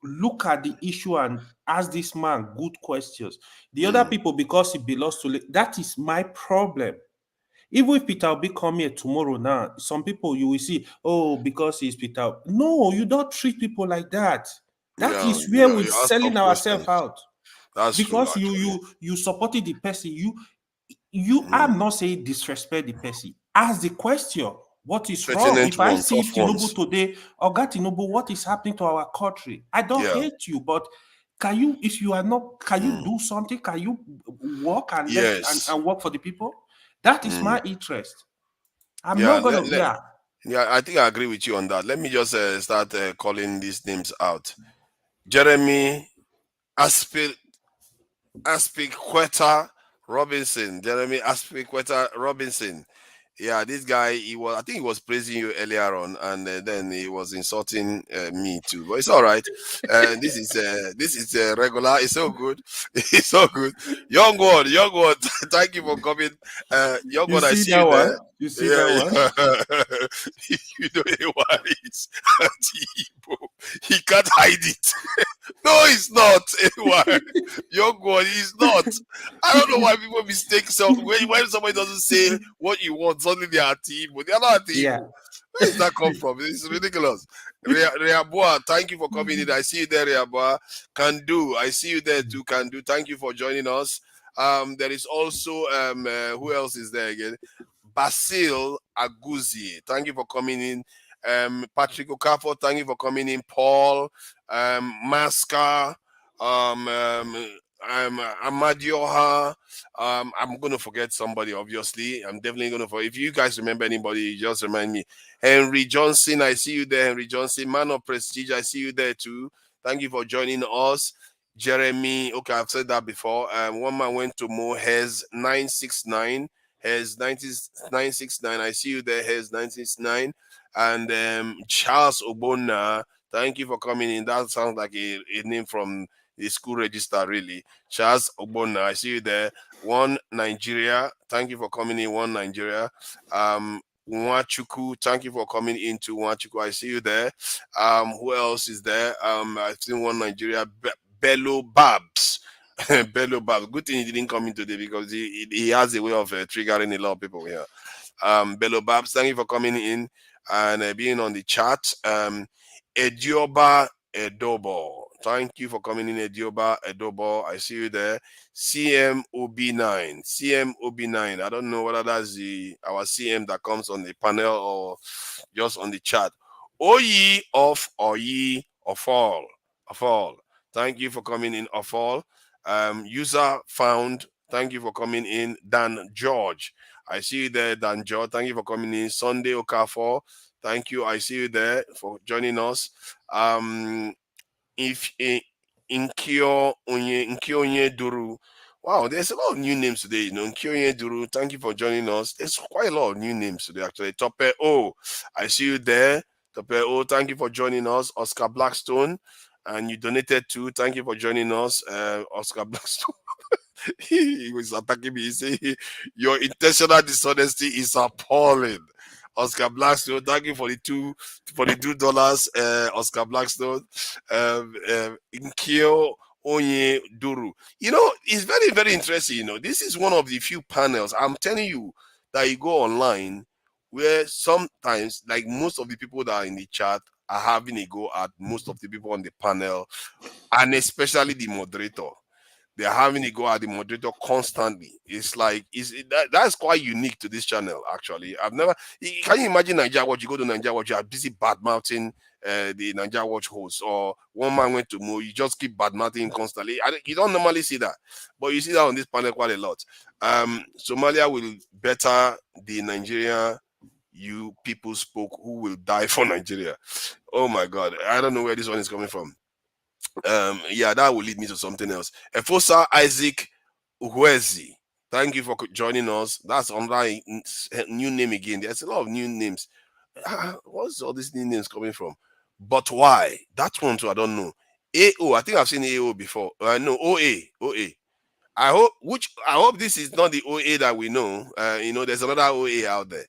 look at the issue and ask this man good questions. The other people, because he belongs to that is my problem. Even if Peter will be coming here tomorrow now, some people you will see, oh, because he's Peter. No, you don't treat people like that. That is where we're selling ourselves out. That's because true, you supported the person. You I'm not saying disrespect the person. Ask the question. What is wrong? If I see Tinubu today, Oga Tinubu, what is happening to our country? I don't hate you, but can you, if you are not, can you do something? Can you work and work for the people? That is my interest. I'm not going to. Yeah, I think I agree with you on that. Let me just start calling these names out. Jeremy Aspiqueta Robinson. Jeremy Aspiqueta Robinson. Yeah, this guy, I think he was praising you earlier on, and then he was insulting me too. But it's all right. This is regular. It's so good. It's so good. Young one. Thank you for coming. Young You one, I see see that you one? there. You see that one? You know why it's anti-Igbo. He can't hide it. No, he's not. Why? Young one, he's not. I don't know why people mistake when somebody doesn't say what you want, suddenly they are anti-Igbo. They are not anti-Igbo. Yeah. Where does that come from? It's ridiculous. Reabua, thank you for coming in. I see you there, Reabua. Can do. I see you there too. Can do. Thank you for joining us. There is also who else is there again? Basil Aguzi. Thank you for coming in. Patrick Okafor, thank you for coming in. Paul, Masca, Amadioha. I'm gonna forget somebody, obviously. I'm definitely gonna forget. If you guys remember anybody, just remind me. Henry Johnson, I see you there. Henry Johnson, man of prestige, I see you there too. Thank you for joining us. Jeremy, okay, I've said that before. One man went to Mo Hez 969. Hez 969. I see you there, Hez 969. And Charles Obona, thank you for coming in. That sounds like a name from the school register, really. Charles Obona, I see you there. One Nigeria, thank you for coming in. One Nigeria. Nwachuku, thank you for coming into Nwachuku. I see you there. Who else is there? I've seen one Nigeria. Bello Babs. Bello Babs. Good thing he didn't come in today because he has a way of triggering a lot of people here. Bello Babs, thank you for coming in and being on the chat. Edioba Edobo, thank you for coming in. Edioba Edobo, I see you there. CMOB9, CMOB9. I don't know whether that's our CM that comes on the panel or just on the chat. Oyi of Oyi of all. Thank you for coming in, of all. User found. Thank you for coming in. Dan George. I see you there, Dan George. Thank you for coming in. Sunday Okafor. Thank you. I see you there for joining us. If Inkyo Onye Duru. Wow, there's a lot of new names today. Inkyo Onye Duru. Thank you for joining us. There's quite a lot of new names today, actually. Tope O. I see you there. Tope O, thank you for joining us. Oscar Blackstone. And you donated too. Thank you for joining us, Oscar Blackstone. He was attacking me. He said, your intentional dishonesty is appalling. Oscar Blackstone, thank you for the $2, Oscar Blackstone. Nkyo Onye Duru. It's very, very interesting. This is one of the few panels, I'm telling you, that you go online where sometimes, like most of the people that are in the chat are having a go at most of the people on the panel, and especially the moderator. They're having a go at the moderator constantly. It's like that's quite unique to this channel, actually. Can you imagine Nigeria Watch? You go to Nigeria Watch, you are busy bad-mouthing the Nigeria Watch host, or one man went to Mo, you just keep bad-mouthing constantly. You don't normally see that, but you see that on this panel quite a lot. Somalia will better the Nigeria you people spoke who will die for Nigeria. Oh my God, I don't know where this one is coming from. Yeah, that will lead me to something else. Efosa Isaac Uwezi, thank you for joining us. That's another new name again. There's a lot of new names. What's all these new names coming from? But why? That one too, I don't know. AO, I think I've seen AO before. No, OA. I hope this is not the OA that we know. There's another OA out there.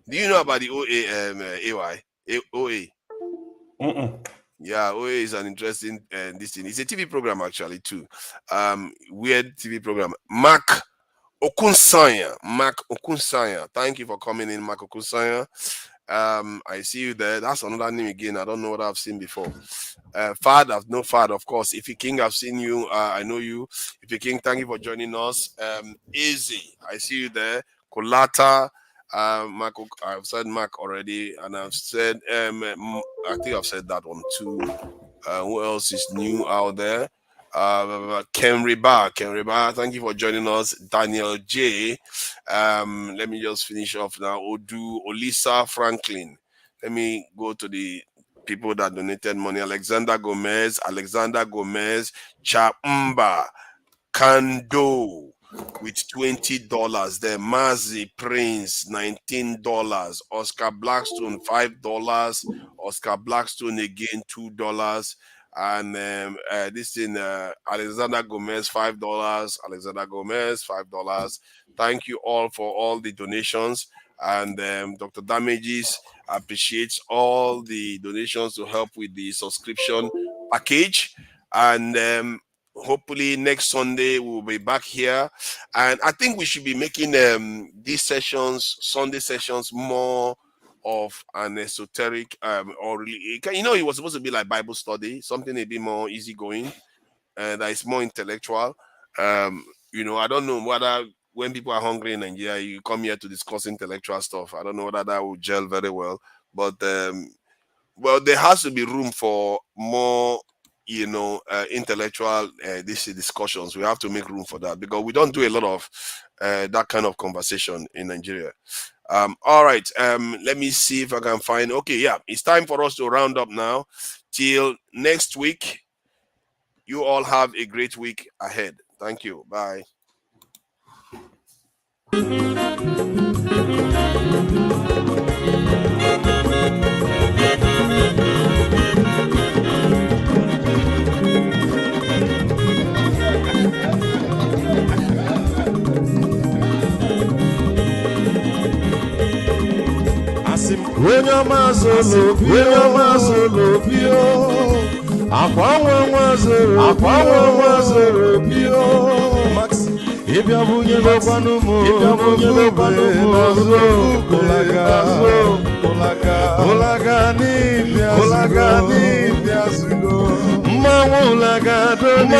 Do you know about the OA? OA. Yeah, OA is an interesting this thing. It's a TV program actually too. Weird TV program. Mark Okunsanya. Thank you for coming in, Mark Okunsanya. I see you there. That's another name again. I don't know what I've seen before. Fad, I've known Fad, of course. If you King, I've seen you. I know you. If you King, thank you for joining us. Easy, I see you there. Kolata. Mark, I've said Mark already, and I've said I think I've said that one too. Who else is new out there? Kenriba, thank you for joining us. Daniel J. Let me just finish off now. Olisa Franklin. Let me go to the people that donated money. Alexander Gomez, Chamba, Kando, with $20. Then Mazi Prince, $19. Oscar Blackstone, $5. Oscar Blackstone again, $2. And this in Alexander Gomez, $5. Alexander Gomez, $5. Thank you all for all the donations. And Dr. Damages appreciates all the donations to help with the subscription package. And hopefully next Sunday we'll be back here. And I think we should be making these sessions, Sunday sessions, more of an esoteric or really, it was supposed to be like Bible study, something a bit more easygoing, that is more intellectual. I don't know whether when people are hungry in Nigeria, you come here to discuss intellectual stuff. I don't know whether that will gel very well, but well, there has to be room for more, intellectual discussions. We have to make room for that because we don't do a lot of that kind of conversation in Nigeria. All right. Let me see if I can find. Okay, yeah, it's time for us to round up now. Till next week. You all have a great week ahead. Thank you. Bye. When your mazolo bio, akwa mazolo bio. If you bunye lo panumo, Olaga ni biasugo. Olaga doni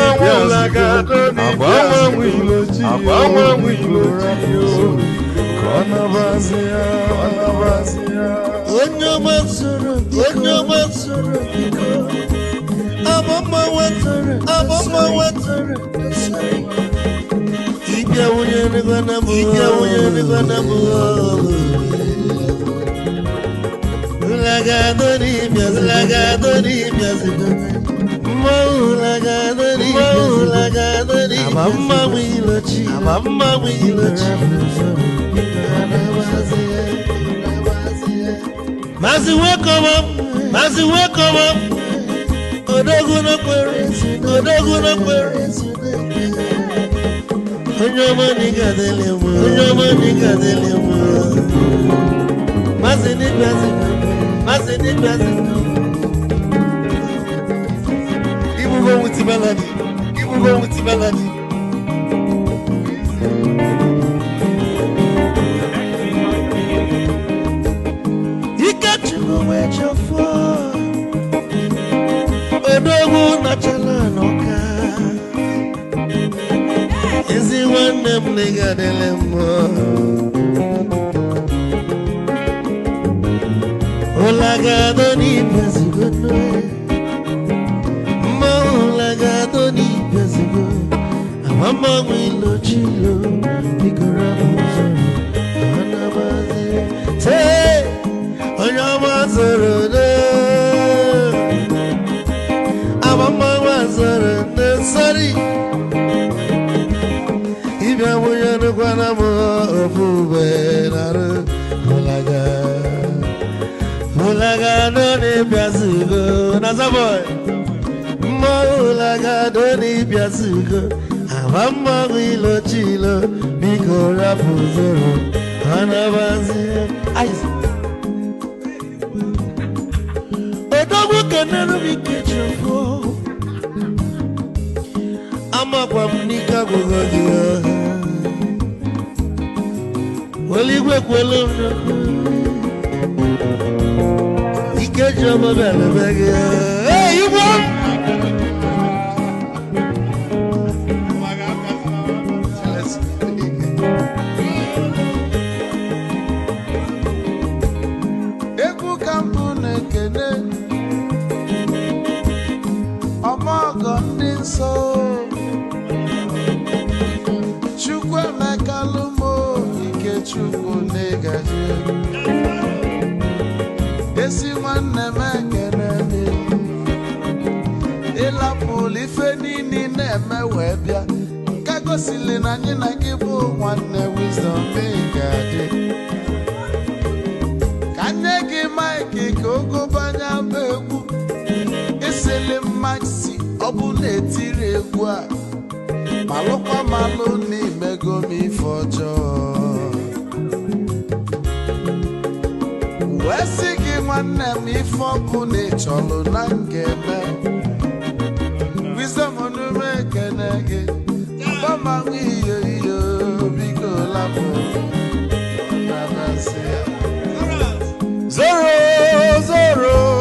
abawa wiloji. Kona vazia. Onyo mazoro biko. Abama watere. Ikia unye ni gana mu. Olaga doni biasugo. Olaga doni. Abama wiloji. Mazi welcome up. Odogu no kwere. Onyomo niga dele mo. Mazi ni biasi. Even go with the melody. Wait your phone. Odogu nachala noka. Is it one them nigga delemo? Olaga doni bezigono. Olaga doni bezigo. Amama wilo chilo. Bigora muzo. Anabazi. Say. Sorry. If you want to go Olaga doni biasugo. Nasa boy. Olaga doni biasugo. Abama wilo chilo. Bigora fuzoro. Anabazi. Odogu kenero bikechofo. Ama kwa mnika gogogia. Waligwe kwelo. Ikejomo belebege. Hey, you want? Eku kampune kene. So Chukwe mekalumo ike chukwu negaji Esi nwanne mekene Ila puli fe nini neme webia Nka ya gosili na anyị na gị bụ nwanne Wisdom Megade ka nye gị maịkị ka ogobanya bụ egwu esili maxi ọ bụ na-etiri egwu a malụkwa malụ n'imego m ife ọjọọ wee sị gị nwanne m ife ọbụ na ịchọlụ na ngeme Wisdom onume ekene gị